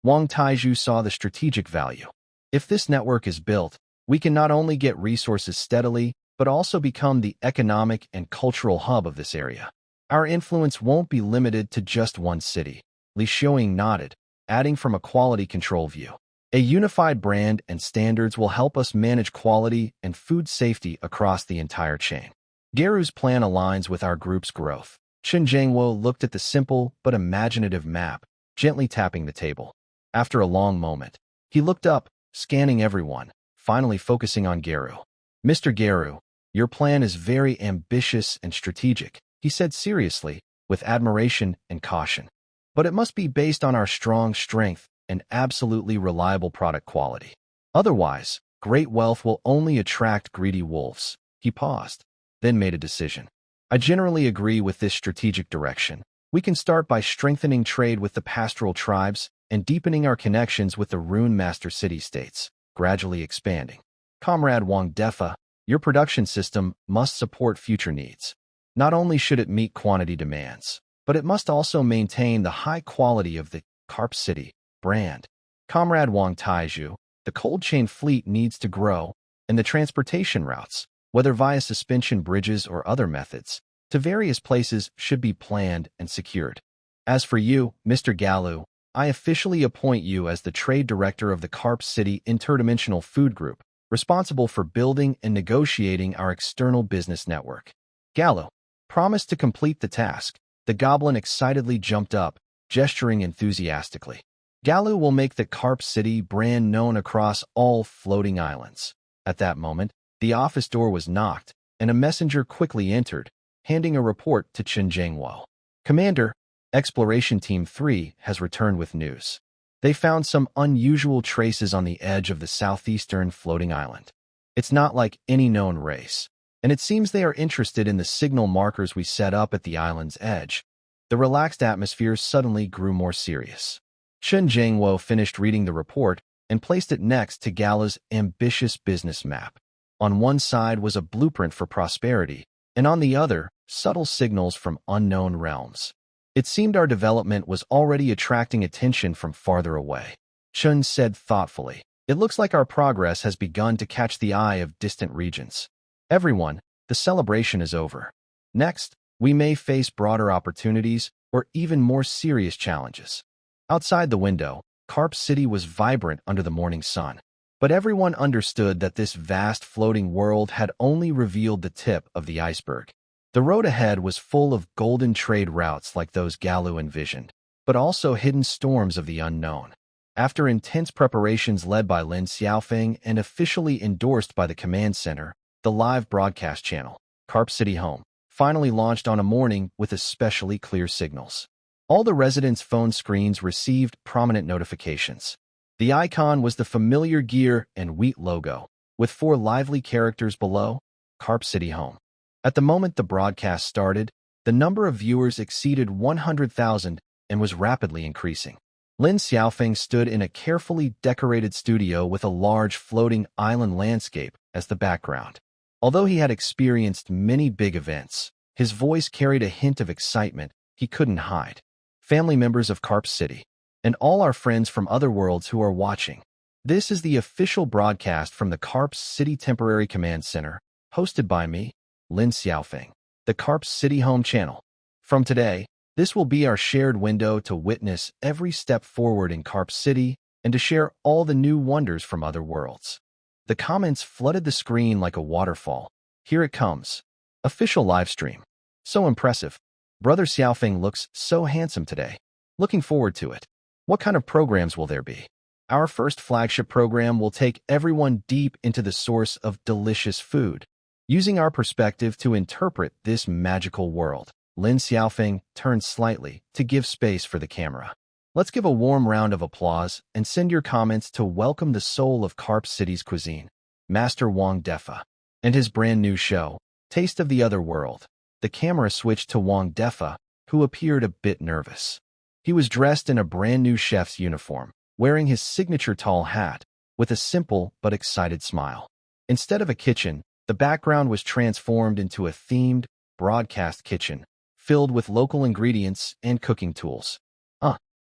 S1: Wang Taiju saw the strategic value. If this network is built, we can not only get resources steadily, but also become the economic and cultural hub of this area. Our influence won't be limited to just one city. Li Xiaoying nodded, adding from a quality control view. A unified brand and standards will help us manage quality and food safety across the entire chain. Garu's plan aligns with our group's growth. Chen Jiangwo looked at the simple but imaginative map, gently tapping the table. After a long moment, he looked up, scanning everyone, finally focusing on Garu. Mr. Garu, your plan is very ambitious and strategic, he said seriously, with admiration and caution. But it must be based on our strong strength and absolutely reliable product quality. Otherwise, great wealth will only attract greedy wolves. He paused, then made a decision. I generally agree with this strategic direction. We can start by strengthening trade with the pastoral tribes and deepening our connections with the Rune Master city-states, gradually expanding. Comrade Wang Defa, your production system must support future needs. Not only should it meet quantity demands, but it must also maintain the high quality of the Carp City brand. Comrade Wang Taiju, the cold chain fleet needs to grow, and the transportation routes, whether via suspension bridges or other methods, to various places should be planned and secured. As for you, Mr. Galu, I officially appoint you as the trade director of the Carp City Interdimensional Food Group, responsible for building and negotiating our external business network. Galu promised to complete the task. The goblin excitedly jumped up, gesturing enthusiastically. Galu will make the Carp City brand known across all floating islands. At that moment, the office door was knocked, and a messenger quickly entered, handing a report to Chen Jiangwo. Commander, Exploration Team 3 has returned with news. They found some unusual traces on the edge of the southeastern floating island. It's not like any known race, and it seems they are interested in the signal markers we set up at the island's edge. The relaxed atmosphere suddenly grew more serious. Chen Jiangwo finished reading the report and placed it next to Galu's ambitious business map. On one side was a blueprint for prosperity, and on the other, subtle signals from unknown realms. It seemed our development was already attracting attention from farther away. Chen said thoughtfully, "It looks like our progress has begun to catch the eye of distant regions. Everyone, the celebration is over. Next, we may face broader opportunities or even more serious challenges." Outside the window, Carp City was vibrant under the morning sun. But everyone understood that this vast floating world had only revealed the tip of the iceberg. The road ahead was full of golden trade routes like those Galu envisioned, but also hidden storms of the unknown. After intense preparations led by Lin Xiaofeng and officially endorsed by the command center, the live broadcast channel, Carp City Home, finally launched on a morning with especially clear signals. All the residents' phone screens received prominent notifications. The icon was the familiar gear and wheat logo, with 4 lively characters below, Carp City Home. At the moment the broadcast started, the number of viewers exceeded 100,000 and was rapidly increasing. Lin Xiaofeng stood in a carefully decorated studio with a large floating island landscape as the background. Although he had experienced many big events, his voice carried a hint of excitement he couldn't hide. Family members of Carp City, and all our friends from other worlds who are watching. This is the official broadcast from the Carp City Temporary Command Center, hosted by me, Lin Xiaofeng, the Carp City Home channel. From today, this will be our shared window to witness every step forward in Carp City and to share all the new wonders from other worlds. The comments flooded the screen like a waterfall. Here it comes. Official live stream. So impressive. Brother Xiaofeng looks so handsome today. Looking forward to it. What kind of programs will there be? Our first flagship program will take everyone deep into the source of delicious food, using our perspective to interpret this magical world. Lin Xiaofeng turned slightly to give space for the camera. Let's give a warm round of applause and send your comments to welcome the soul of Carp City's cuisine, Master Wang Defa, and his brand new show, Taste of the Other World. The camera switched to Wang Defa, who appeared a bit nervous. He was dressed in a brand-new chef's uniform, wearing his signature tall hat, with a simple but excited smile. Instead of a kitchen, the background was transformed into a themed, broadcast kitchen, filled with local ingredients and cooking tools.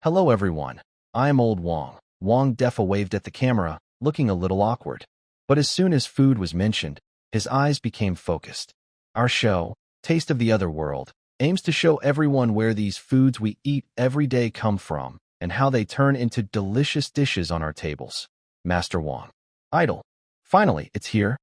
S1: Hello everyone. I'm Old Wang. Wang Defa waved at the camera, looking a little awkward. But as soon as food was mentioned, his eyes became focused. Our show, Taste of the Other World, aims to show everyone where these foods we eat every day come from and how they turn into delicious dishes on our tables. Master Wang. Idol. Finally, it's here.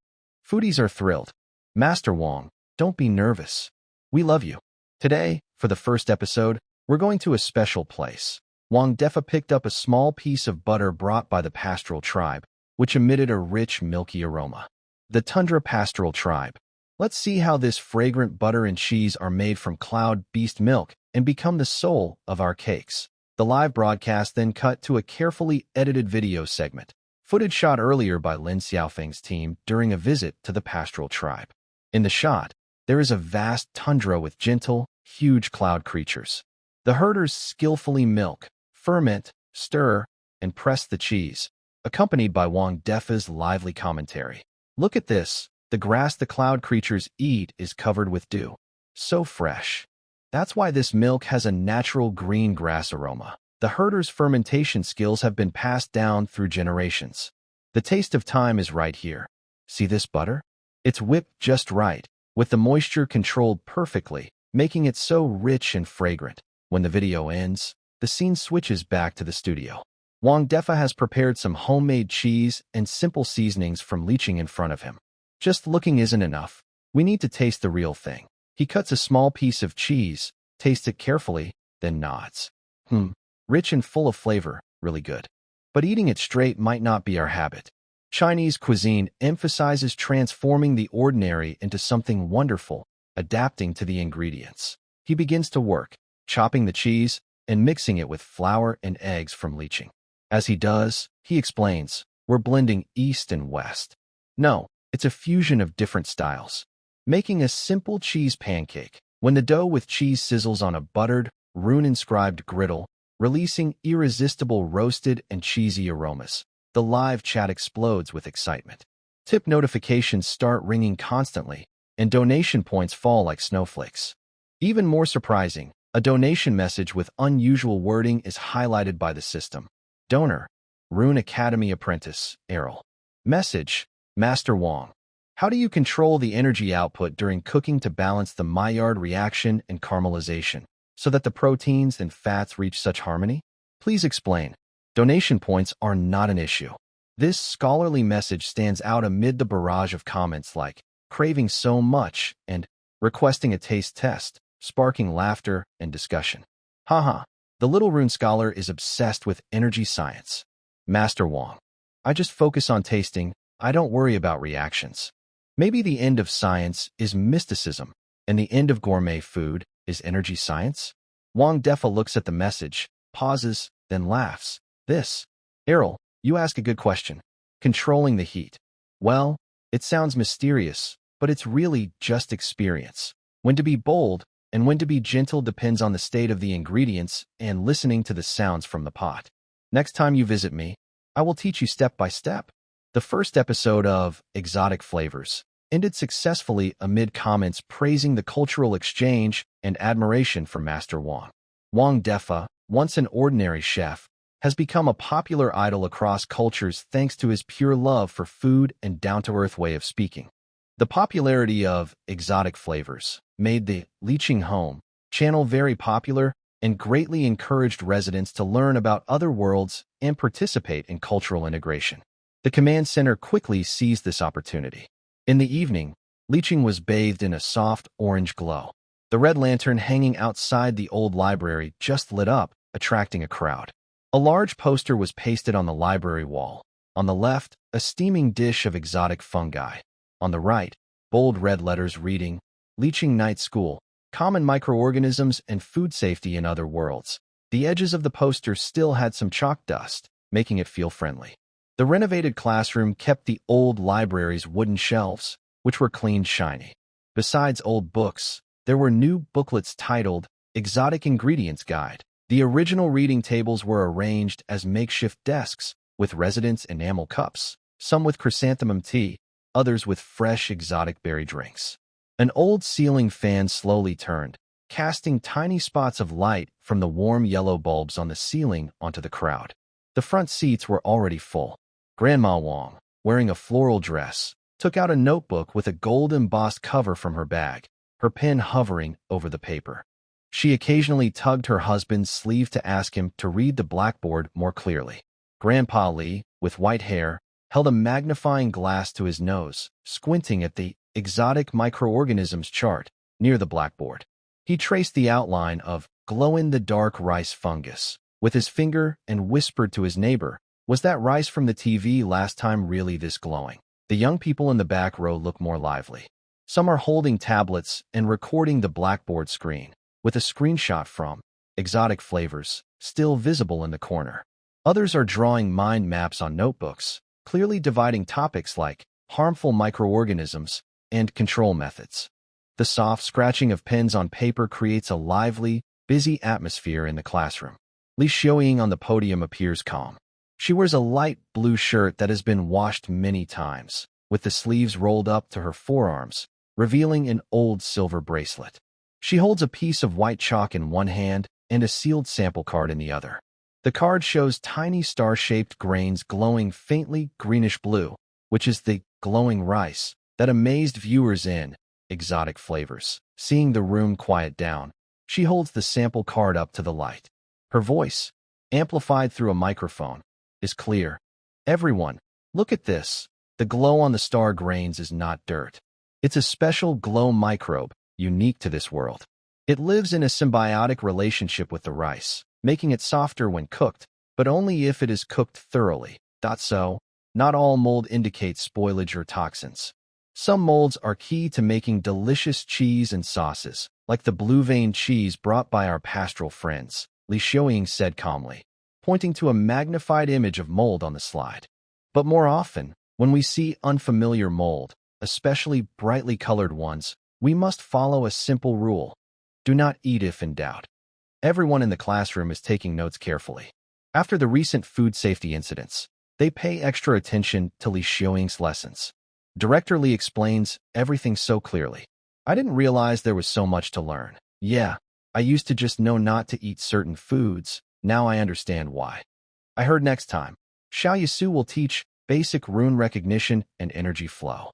S1: Foodies are thrilled. Master Wang, don't be nervous. We love you. Today, for the first episode, we're going to a special place. Wang Defa picked up a small piece of butter brought by the pastoral tribe, which emitted a rich, milky aroma. The Tundra Pastoral Tribe. Let's see how this fragrant butter and cheese are made from cloud beast milk and become the soul of our cakes. The live broadcast then cut to a carefully edited video segment, footage shot earlier by Lin Xiaofeng's team during a visit to the pastoral tribe. In the shot, there is a vast tundra with gentle, huge cloud creatures. The herders skillfully milk, ferment, stir, and press the cheese, accompanied by Wang Defa's lively commentary. Look at this. The grass the cloud creatures eat is covered with dew. So fresh. That's why this milk has a natural green grass aroma. The herders' fermentation skills have been passed down through generations. The taste of time is right here. See this butter? It's whipped just right, with the moisture controlled perfectly, making it so rich and fragrant. When the video ends, the scene switches back to the studio. Wang Defa has prepared some homemade cheese and simple seasonings from leaching in front of him. Just looking isn't enough. We need to taste the real thing. He cuts a small piece of cheese, tastes it carefully, then nods. Rich and full of flavor, really good. But eating it straight might not be our habit. Chinese cuisine emphasizes transforming the ordinary into something wonderful, adapting to the ingredients. He begins to work, chopping the cheese and mixing it with flour and eggs from leaching. As he does, he explains, we're blending East and West. No, it's a fusion of different styles. Making a simple cheese pancake. When the dough with cheese sizzles on a buttered, rune-inscribed griddle, releasing irresistible roasted and cheesy aromas, the live chat explodes with excitement. Tip notifications start ringing constantly, and donation points fall like snowflakes. Even more surprising, a donation message with unusual wording is highlighted by the system. Donor, Rune Academy Apprentice, Errol. Message, Master Wang. How do you control the energy output during cooking to balance the Maillard reaction and caramelization, so that the proteins and fats reach such harmony? Please explain. Donation points are not an issue. This scholarly message stands out amid the barrage of comments like, craving so much, and requesting a taste test, sparking laughter and discussion. Haha, the little rune scholar is obsessed with energy science. Master Wang. I just focus on tasting, I don't worry about reactions. Maybe the end of science is mysticism, and the end of gourmet food is energy science? Wang Defa looks at the message, pauses, then laughs. Errol, you ask a good question. Controlling the heat. Well, it sounds mysterious, but it's really just experience. When to be bold and when to be gentle depends on the state of the ingredients and listening to the sounds from the pot. Next time you visit me, I will teach you step by step. The first episode of Exotic Flavors ended successfully amid comments praising the cultural exchange and admiration for Master Wang. Wang Defa, once an ordinary chef, has become a popular idol across cultures thanks to his pure love for food and down-to-earth way of speaking. The popularity of Exotic Flavors made the Leaching Home channel very popular and greatly encouraged residents to learn about other worlds and participate in cultural integration. The command center quickly seized this opportunity. In the evening, Leaching was bathed in a soft orange glow. The red lantern hanging outside the old library just lit up, attracting a crowd. A large poster was pasted on the library wall. On the left, a steaming dish of exotic fungi. On the right, bold red letters reading, Leaching Night School, Common Microorganisms and Food Safety in Other Worlds. The edges of the poster still had some chalk dust, making it feel friendly. The renovated classroom kept the old library's wooden shelves, which were clean shiny. Besides old books, there were new booklets titled Exotic Ingredients Guide. The original reading tables were arranged as makeshift desks with residents' enamel cups, some with chrysanthemum tea, others with fresh exotic berry drinks. An old ceiling fan slowly turned, casting tiny spots of light from the warm yellow bulbs on the ceiling onto the crowd. The front seats were already full. Grandma Wong, wearing a floral dress, took out a notebook with a gold-embossed cover from her bag, her pen hovering over the paper. She occasionally tugged her husband's sleeve to ask him to read the blackboard more clearly. Grandpa Lee, with white hair, held a magnifying glass to his nose, squinting at the exotic microorganisms chart near the blackboard. He traced the outline of glow-in-the-dark rice fungus with his finger and whispered to his neighbor, "Was that rice from the TV last time really this glowing?" The young people in the back row look more lively. Some are holding tablets and recording the blackboard screen, with a screenshot from Exotic Flavors still visible in the corner. Others are drawing mind maps on notebooks, clearly dividing topics like harmful microorganisms and control methods. The soft scratching of pens on paper creates a lively, busy atmosphere in the classroom. Li Xiaoying on the podium appears calm. She wears a light blue shirt that has been washed many times, with the sleeves rolled up to her forearms, revealing an old silver bracelet. She holds a piece of white chalk in one hand and a sealed sample card in the other. The card shows tiny star-shaped grains glowing faintly greenish blue, which is the glowing rice that amazed viewers in Exotic Flavors. Seeing the room quiet down, she holds the sample card up to the light. Her voice, amplified through a microphone, is clear. "Everyone, look at this. The glow on the star grains is not dirt. It's a special glow microbe, unique to this world. It lives in a symbiotic relationship with the rice, making it softer when cooked, but only if it is cooked thoroughly. So, not all mold indicates spoilage or toxins. Some molds are key to making delicious cheese and sauces, like the blue vein cheese brought by our pastoral friends," Li Xiaoying said calmly, pointing to a magnified image of mold on the slide. "But more often, when we see unfamiliar mold, especially brightly colored ones, we must follow a simple rule. Do not eat if in doubt." Everyone in the classroom is taking notes carefully. After the recent food safety incidents, they pay extra attention to Li Xiaoying's lessons. Director Li explains everything so clearly. "I didn't realize there was so much to learn. Yeah, I used to just know not to eat certain foods. Now I understand why. I heard next time, Xiao Yisu will teach basic rune recognition and energy flow.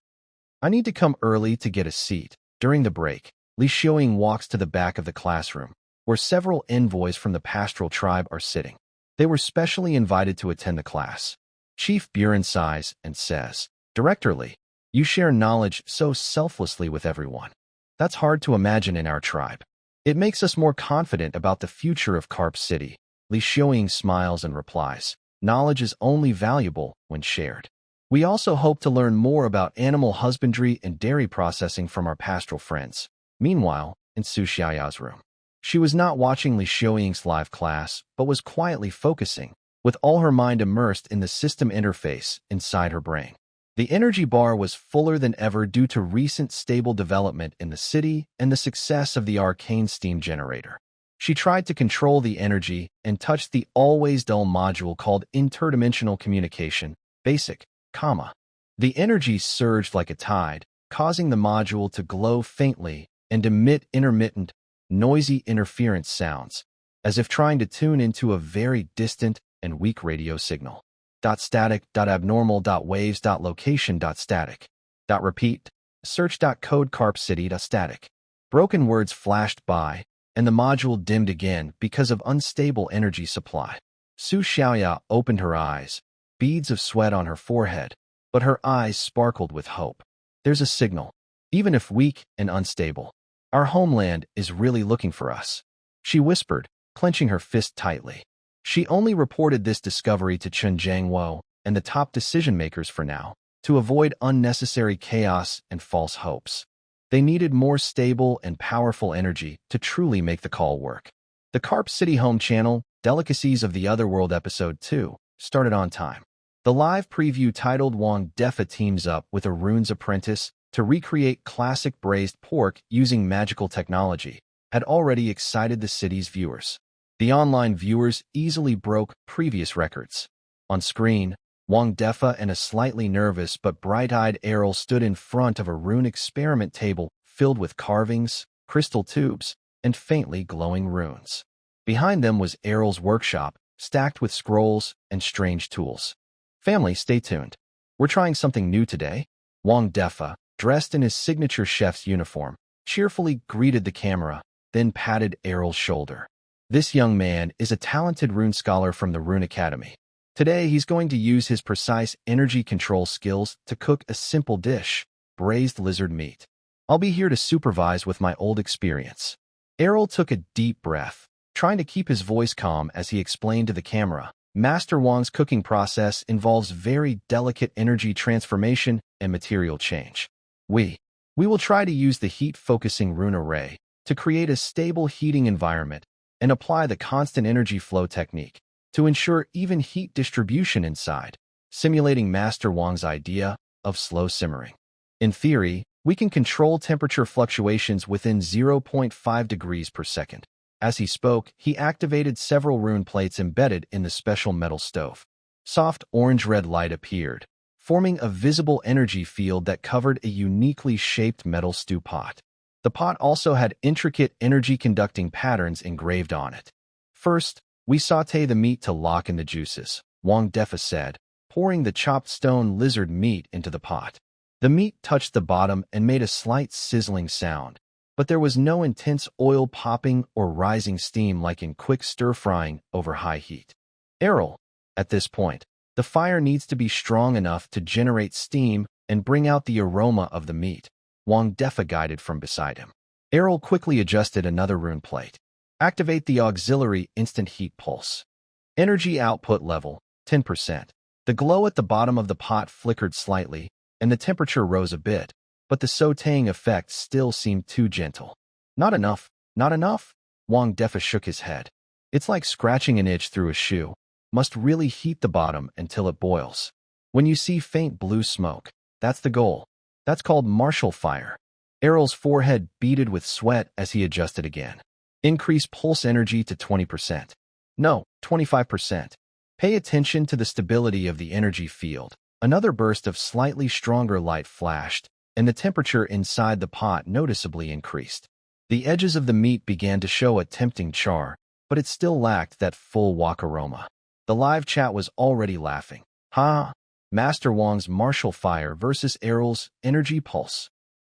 S1: I need to come early to get a seat." During the break, Li Xiaoying walks to the back of the classroom, where several envoys from the pastoral tribe are sitting. They were specially invited to attend the class. Chief Buren sighs and says, "Director Li, you share knowledge so selflessly with everyone. That's hard to imagine in our tribe. It makes us more confident about the future of Carp City." Li Xiaoying smiles and replies, "Knowledge is only valuable when shared. We also hope to learn more about animal husbandry and dairy processing from our pastoral friends." Meanwhile, in Su Xiaoya's room, she was not watching Li Xiaoying's live class, but was quietly focusing, with all her mind immersed in the system interface inside her brain. The energy bar was fuller than ever due to recent stable development in the city and the success of the arcane steam generator. She tried to control the energy and touched the always dull module called interdimensional communication, basic, The energy surged like a tide, causing the module to glow faintly and emit intermittent, noisy interference sounds, as if trying to tune into a very distant and weak radio signal. Static, abnormal, waves, location, static. Repeat, search, code, carp city, static. Broken words flashed by, and the module dimmed again because of unstable energy supply. Su Xiaoya opened her eyes, beads of sweat on her forehead, but her eyes sparkled with hope. "There's a signal, even if weak and unstable. Our homeland is really looking for us," she whispered, clenching her fist tightly. She only reported this discovery to Chen Jiangwo and the top decision-makers for now, to avoid unnecessary chaos and false hopes. They needed more stable and powerful energy to truly make the call work. The Carp City home channel, Delicacies of the Otherworld Episode 2, started on time. The live preview titled Wang Defa teams up with a runes apprentice to recreate classic braised pork using magical technology had already excited the city's viewers. The online viewers easily broke previous records. On screen, Wang Defa and a slightly nervous but bright-eyed Errol stood in front of a rune experiment table filled with carvings, crystal tubes, and faintly glowing runes. Behind them was Errol's workshop, stacked with scrolls and strange tools. Family, stay tuned. We're trying something new today. Wang Defa, dressed in his signature chef's uniform, cheerfully greeted the camera, then patted Errol's shoulder. This young man is a talented rune scholar from the Rune Academy. Today, he's going to use his precise energy control skills to cook a simple dish, braised lizard meat. I'll be here to supervise with my old experience. Errol took a deep breath, trying to keep his voice calm as he explained to the camera. Master Wang's cooking process involves very delicate energy transformation and material change. We will try to use the heat-focusing rune array to create a stable heating environment and apply the constant energy flow technique to ensure even heat distribution inside, simulating Master Wang's idea of slow simmering. In theory, we can control temperature fluctuations within 0.5 degrees per second. As he spoke, he activated several rune plates embedded in the special metal stove. Soft orange-red light appeared, forming a visible energy field that covered a uniquely shaped metal stew pot. The pot also had intricate energy-conducting patterns engraved on it. First, we sauté the meat to lock in the juices, Wang Defa said, pouring the chopped stone lizard meat into the pot. The meat touched the bottom and made a slight sizzling sound, but there was no intense oil popping or rising steam like in quick stir-frying over high heat. Errol, at this point, the fire needs to be strong enough to generate steam and bring out the aroma of the meat, Wang Defa guided from beside him. Errol quickly adjusted another rune plate. Activate the auxiliary instant heat pulse. Energy output level, 10%. The glow at the bottom of the pot flickered slightly, and the temperature rose a bit, but the sautéing effect still seemed too gentle. Not enough, not enough, Wang Defa shook his head. It's like scratching an itch through a shoe. Must really heat the bottom until it boils. When you see faint blue smoke, that's the goal. That's called martial fire. Errol's forehead beaded with sweat as he adjusted again. Increase pulse energy to 20%. No, 25%. Pay attention to the stability of the energy field. Another burst of slightly stronger light flashed, and the temperature inside the pot noticeably increased. The edges of the meat began to show a tempting char, but it still lacked that full wok aroma. The live chat was already laughing. Ha! Master Wang's martial fire versus Errol's energy pulse.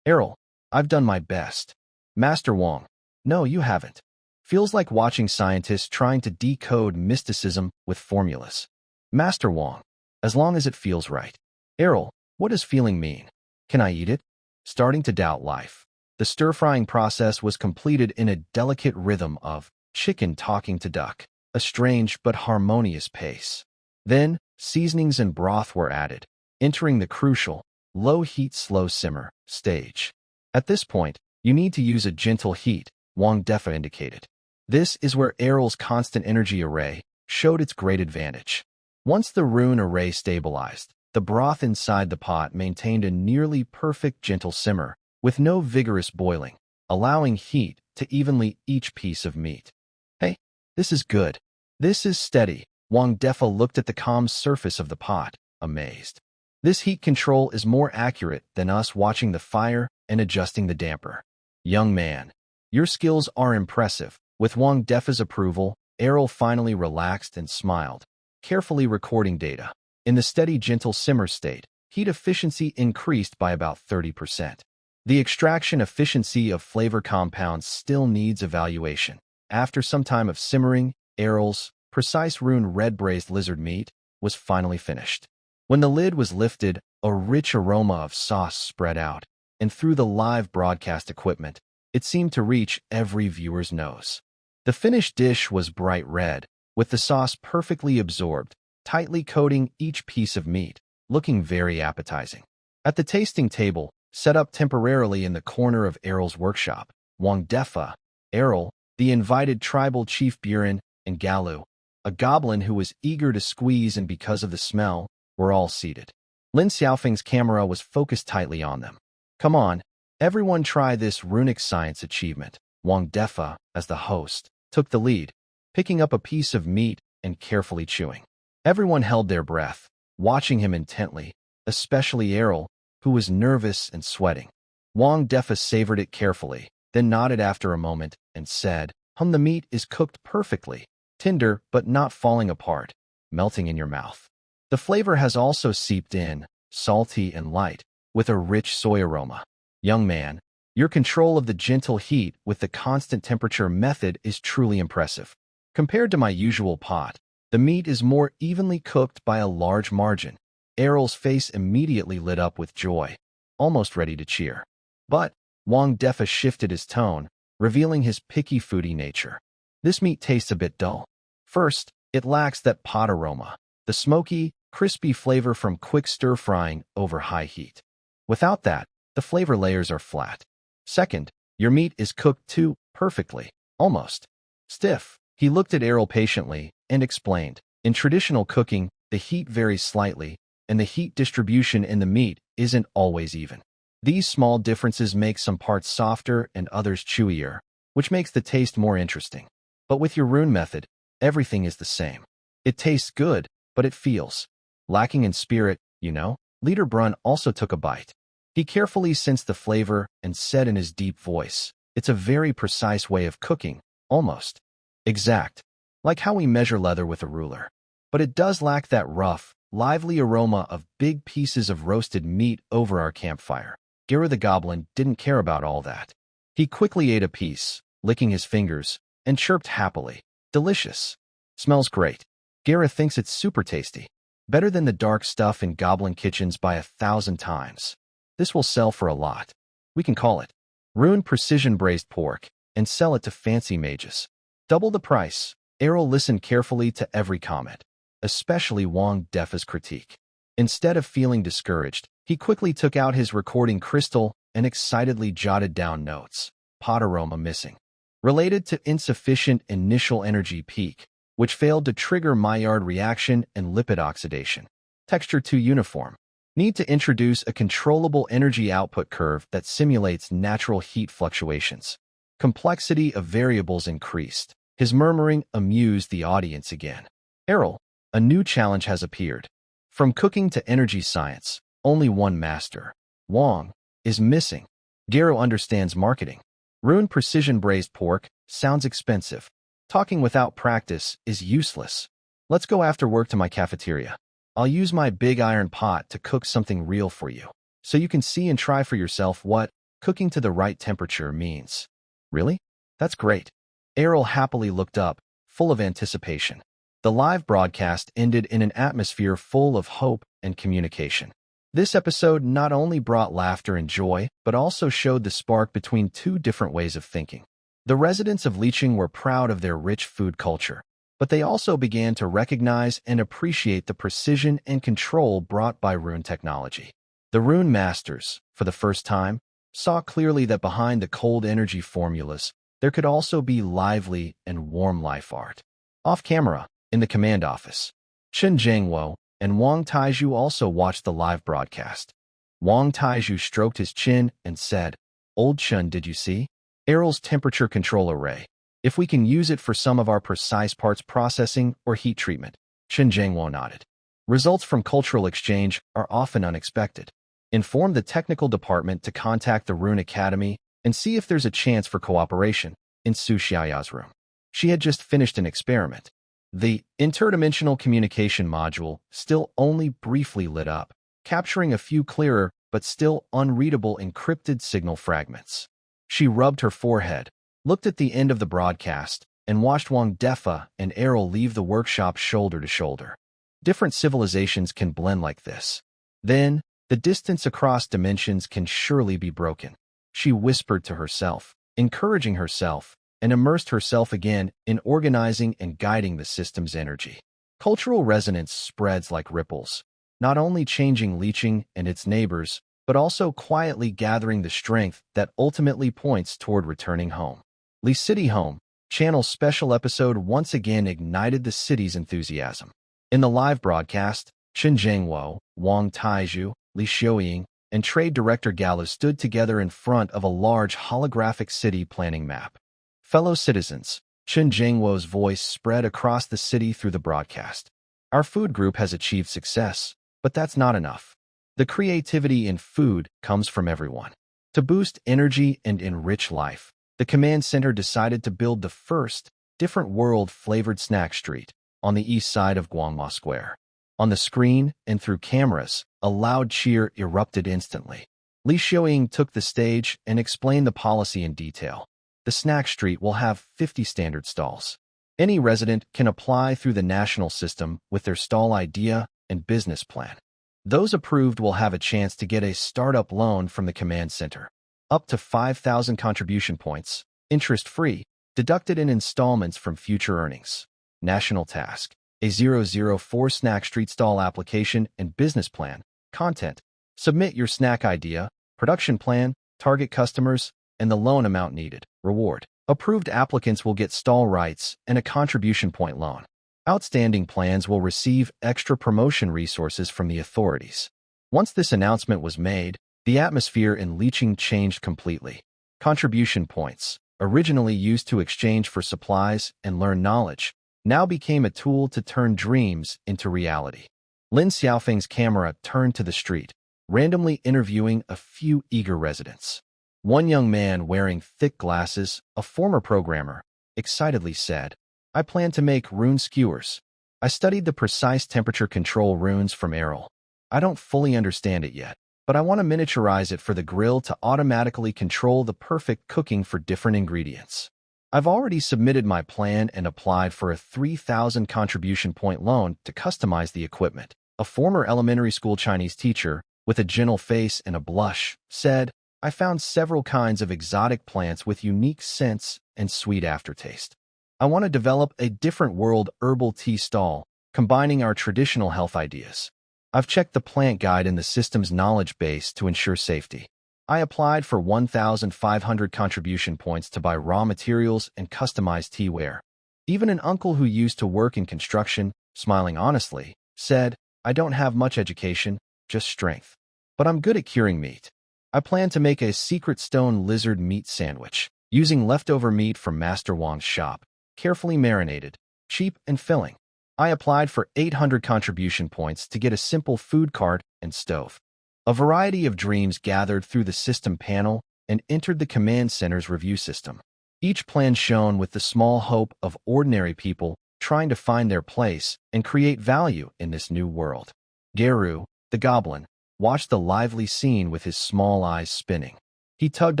S1: Errol, I've done my best. Master Wang, no, you haven't. Feels like watching scientists trying to decode mysticism with formulas. Master Wang, as long as it feels right. Errol, what does feeling mean? Can I eat it? Starting to doubt life. The stir-frying process was completed in a delicate rhythm of chicken talking to duck, a strange but harmonious pace. Then, seasonings and broth were added, entering the crucial, low-heat slow simmer stage. At this point, you need to use a gentle heat, Wang Defa indicated. This is where Errol's constant energy array showed its great advantage. Once the rune array stabilized, the broth inside the pot maintained a nearly perfect gentle simmer, with no vigorous boiling, allowing heat to evenly each piece of meat. Hey, this is good. This is steady. Wang Defa looked at the calm surface of the pot, amazed. This heat control is more accurate than us watching the fire and adjusting the damper. Young man, your skills are impressive. With Wang Defa's approval, Errol finally relaxed and smiled, carefully recording data. In the steady, gentle simmer state, heat efficiency increased by about 30%. The extraction efficiency of flavor compounds still needs evaluation. After some time of simmering, Errol's precise rune red braised lizard meat was finally finished. When the lid was lifted, a rich aroma of sauce spread out, and through the live broadcast equipment, it seemed to reach every viewer's nose. The finished dish was bright red, with the sauce perfectly absorbed, tightly coating each piece of meat, looking very appetizing. At the tasting table, set up temporarily in the corner of Errol's workshop, Wang Defa, Errol, the invited tribal chief Buren, and Galu, a goblin who was eager to squeeze and because of the smell, were all seated. Lin Xiaofeng's camera was focused tightly on them. Come on, everyone try this runic science achievement. Wang Defa, as the host, took the lead, picking up a piece of meat and carefully chewing. Everyone held their breath, watching him intently, especially Errol, who was nervous and sweating. Wang Defa savored it carefully, then nodded after a moment and said, the meat is cooked perfectly, tender but not falling apart, melting in your mouth. The flavor has also seeped in, salty and light, with a rich soy aroma. Young man, your control of the gentle heat with the constant temperature method is truly impressive. Compared to my usual pot, the meat is more evenly cooked by a large margin. Errol's face immediately lit up with joy, almost ready to cheer. But Wang Defa shifted his tone, revealing his picky foodie nature. This meat tastes a bit dull. First, it lacks that pot aroma, the smoky, crispy flavor from quick stir-frying over high heat. Without that, the flavor layers are flat. Second, your meat is cooked too perfectly, almost stiff. He looked at Errol patiently and explained, in traditional cooking, the heat varies slightly, and the heat distribution in the meat isn't always even. These small differences make some parts softer and others chewier, which makes the taste more interesting. But with your rune method, everything is the same. It tastes good, but it feels lacking in spirit, you know? Leader Brun also took a bite. He carefully sensed the flavor and said in his deep voice, it's a very precise way of cooking, almost exact, like how we measure leather with a ruler. But it does lack that rough, lively aroma of big pieces of roasted meat over our campfire. Gira the goblin didn't care about all that. He quickly ate a piece, licking his fingers, and chirped happily. Delicious. Smells great. Gira thinks it's super tasty. Better than the dark stuff in goblin kitchens by 1,000 times. This will sell for a lot. We can call it Rune Precision Braised Pork and sell it to fancy mages. Double the price. Errol listened carefully to every comment, especially Wang Defa's critique. Instead of feeling discouraged, he quickly took out his recording crystal and excitedly jotted down notes. Pot aroma missing. Related to insufficient initial energy peak, which failed to trigger Maillard reaction and lipid oxidation. Texture too uniform. Need to introduce a controllable energy output curve that simulates natural heat fluctuations. Complexity of variables increased. His murmuring amused the audience again. Errol, a new challenge has appeared. From cooking to energy science, only one master, Wang, is missing. Gero understands marketing. Rune Precision Braised Pork sounds expensive. Talking without practice is useless. Let's go after work to my cafeteria. I'll use my big iron pot to cook something real for you, so you can see and try for yourself what cooking to the right temperature means. Really? That's great. Errol happily looked up, full of anticipation. The live broadcast ended in an atmosphere full of hope and communication. This episode not only brought laughter and joy, but also showed the spark between two different ways of thinking. The residents of Licheng were proud of their rich food culture, but they also began to recognize and appreciate the precision and control brought by rune technology. The rune masters, for the first time, saw clearly that behind the cold energy formulas, there could also be lively and warm life art. Off camera, in the command office, Chen Jiangwo and Wang Taizhu also watched the live broadcast. Wang Taizhu stroked his chin and said, "Old Chen, did you see? Errol's temperature control array. If we can use it for some of our precise parts processing or heat treatment." Chen Jiangwo nodded. Results from cultural exchange are often unexpected. Inform the technical department to contact the Rune Academy and see if there's a chance for cooperation. In Su Xiaoya's room, she had just finished an experiment. The interdimensional communication module still only briefly lit up, capturing a few clearer but still unreadable encrypted signal fragments. She rubbed her forehead, looked at the end of the broadcast, and watched Wang Defa and Errol leave the workshop shoulder to shoulder. Different civilizations can blend like this. Then, the distance across dimensions can surely be broken. She whispered to herself, encouraging herself, and immersed herself again in organizing and guiding the system's energy. Cultural resonance spreads like ripples, not only changing Licheng and its neighbors, but also quietly gathering the strength that ultimately points toward returning home. Li City Home, Channel's special episode once again ignited the city's enthusiasm. In the live broadcast, Chen Jiangwo, Wang Taizhu, Li Xiuying, and trade director Gallo stood together in front of a large holographic city planning map. Fellow citizens, Chen Jingwo's voice spread across the city through the broadcast. Our food group has achieved success, but that's not enough. The creativity in food comes from everyone. To boost energy and enrich life, the command center decided to build the first different world-flavored snack street on the east side of Guangma Square. On the screen and through cameras, a loud cheer erupted instantly. Li Xiaoying took the stage and explained the policy in detail. The snack street will have 50 standard stalls. Any resident can apply through the national system with their stall idea and business plan. Those approved will have a chance to get a startup loan from the command center. Up to 5,000 contribution points, interest-free, deducted in installments from future earnings. National task: a 004 snack street stall application and business plan. Content: submit your snack idea, production plan, target customers, and the loan amount needed. Reward: approved applicants will get stall rights and a contribution point loan. Outstanding plans will receive extra promotion resources from the authorities. Once this announcement was made, the atmosphere in Liqing changed completely. Contribution points, originally used to exchange for supplies and learn knowledge, now became a tool to turn dreams into reality. Lin Xiaofeng's camera turned to the street, randomly interviewing a few eager residents. One young man wearing thick glasses, a former programmer, excitedly said, "I plan to make rune skewers. I studied the precise temperature control runes from Errol. I don't fully understand it yet, but I want to miniaturize it for the grill to automatically control the perfect cooking for different ingredients. I've already submitted my plan and applied for a 3,000 contribution point loan to customize the equipment." A former elementary school Chinese teacher, with a gentle face and a blush, said, "I found several kinds of exotic plants with unique scents and sweet aftertaste. I want to develop a different world herbal tea stall, combining our traditional health ideas. I've checked the plant guide in the system's knowledge base to ensure safety. I applied for 1,500 contribution points to buy raw materials and customize teaware." Even an uncle who used to work in construction, smiling honestly, said, "I don't have much education, just strength. But I'm good at curing meat. I plan to make a secret stone lizard meat sandwich, using leftover meat from Master Wang's shop, carefully marinated, cheap and filling. I applied for 800 contribution points to get a simple food cart and stove." A variety of dreams gathered through the system panel and entered the command center's review system. Each plan shone with the small hope of ordinary people trying to find their place and create value in this new world. Geru, the goblin, watched the lively scene with his small eyes spinning. He tugged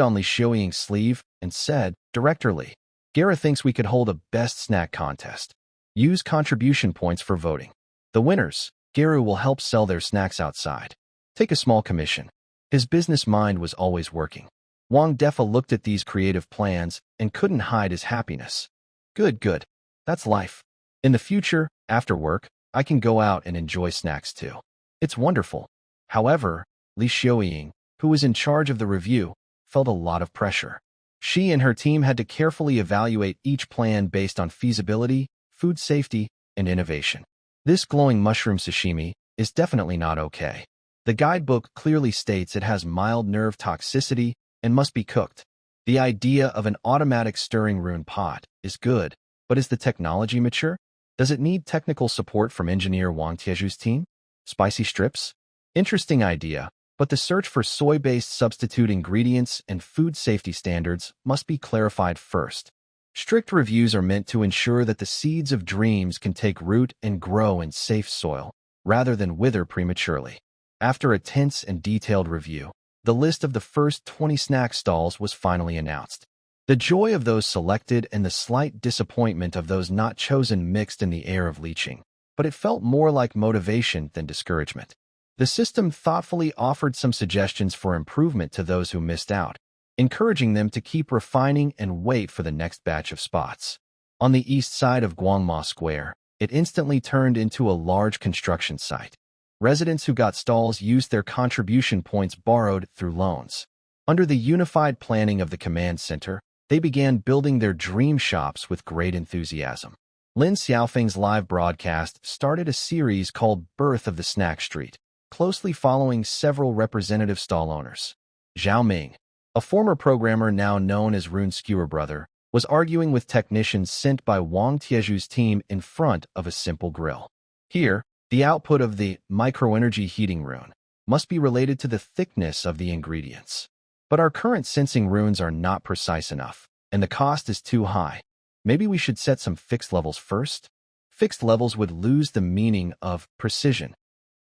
S1: on Li Xiaoying's sleeve and said, "Director Li, Gera thinks we could hold a best snack contest. Use contribution points for voting. The winners, Geru will help sell their snacks outside. Take a small commission." His business mind was always working. Wang Defa looked at these creative plans and couldn't hide his happiness. Good. That's life. In the future, after work, I can go out and enjoy snacks too. It's wonderful. However, Li Xiaoying, who was in charge of the review, felt a lot of pressure. She and her team had to carefully evaluate each plan based on feasibility, food safety, and innovation. This glowing mushroom sashimi is definitely not okay. The guidebook clearly states it has mild nerve toxicity and must be cooked. The idea of an automatic stirring rune pot is good, but is the technology mature? Does it need technical support from engineer Wang Tieju's team? Spicy strips? Interesting idea, but the search for soy-based substitute ingredients and food safety standards must be clarified first. Strict reviews are meant to ensure that the seeds of dreams can take root and grow in safe soil, rather than wither prematurely. After a tense and detailed review, the list of the first 20 snack stalls was finally announced. The joy of those selected and the slight disappointment of those not chosen mixed in the air of Liqing, but it felt more like motivation than discouragement. The system thoughtfully offered some suggestions for improvement to those who missed out, encouraging them to keep refining and wait for the next batch of spots. On the east side of Guangma Square, it instantly turned into a large construction site. Residents who got stalls used their contribution points borrowed through loans. Under the unified planning of the command center, they began building their dream shops with great enthusiasm. Lin Xiaofeng's live broadcast started a series called Birth of the Snack Street, closely following several representative stall owners. Zhao Ming, a former programmer now known as Rune Skewer Brother, was arguing with technicians sent by Wang Tieju's team in front of a simple grill. Here, the output of the microenergy heating rune must be related to the thickness of the ingredients. But our current sensing runes are not precise enough, and the cost is too high. Maybe we should set some fixed levels first? Fixed levels would lose the meaning of precision.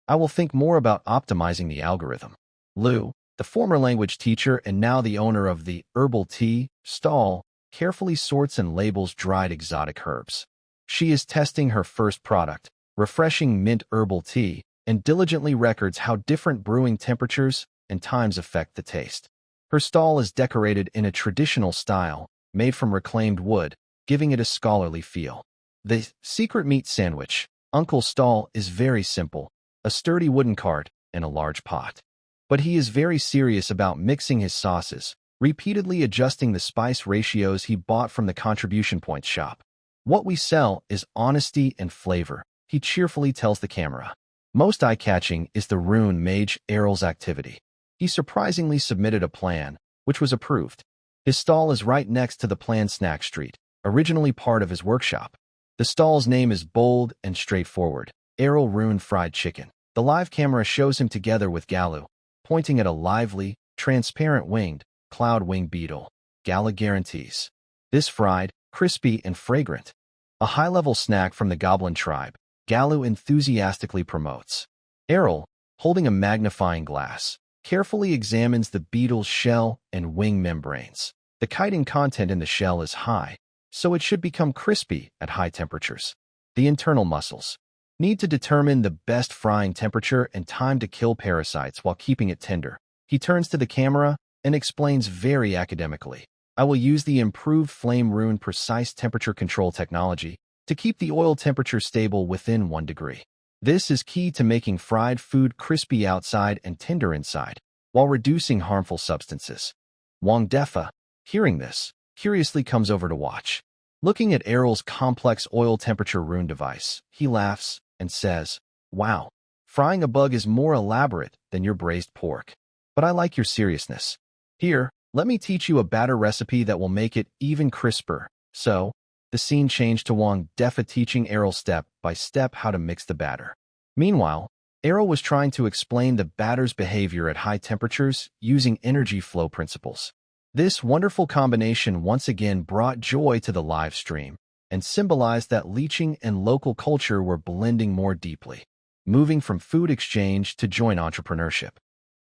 S1: I will think more about optimizing the algorithm. Lu, the former language teacher and now the owner of the herbal tea stall, carefully sorts and labels dried exotic herbs. She is testing her first product, refreshing mint herbal tea, and diligently records how different brewing temperatures and times affect the taste. Her stall is decorated in a traditional style, made from reclaimed wood, giving it a scholarly feel. The secret meat sandwich, Uncle's stall, is very simple, a sturdy wooden cart and a large pot. But he is very serious about mixing his sauces, repeatedly adjusting the spice ratios he bought from the contribution points shop. What we sell is honesty and flavor, he cheerfully tells the camera. Most eye-catching is the rune mage Errol's activity. He surprisingly submitted a plan, which was approved. His stall is right next to the planned snack street, originally part of his workshop. The stall's name is bold and straightforward, Errol Rune Fried Chicken. The live camera shows him together with Galu, pointing at a lively, transparent winged, cloud-winged beetle. Gala guarantees this fried, crispy, and fragrant. A high-level snack from the goblin tribe, Galu enthusiastically promotes. Errol, holding a magnifying glass, carefully examines the beetle's shell and wing membranes. The chitin content in the shell is high, so it should become crispy at high temperatures. The internal muscles need to determine the best frying temperature and time to kill parasites while keeping it tender. He turns to the camera and explains very academically. I will use the improved flame rune precise temperature control technology to keep the oil temperature stable within 1 degree. This is key to making fried food crispy outside and tender inside, while reducing harmful substances. Wang Defa, hearing this, curiously comes over to watch. Looking at Errol's complex oil temperature rune device, he laughs and says, "Wow, frying a bug is more elaborate than your braised pork. But I like your seriousness. Here, let me teach you a batter recipe that will make it even crisper." So, the scene changed to Wang Defa teaching Errol step by step how to mix the batter. Meanwhile, Errol was trying to explain the batter's behavior at high temperatures using energy flow principles. This wonderful combination once again brought joy to the live stream and symbolized that leeching and local culture were blending more deeply, moving from food exchange to joint entrepreneurship.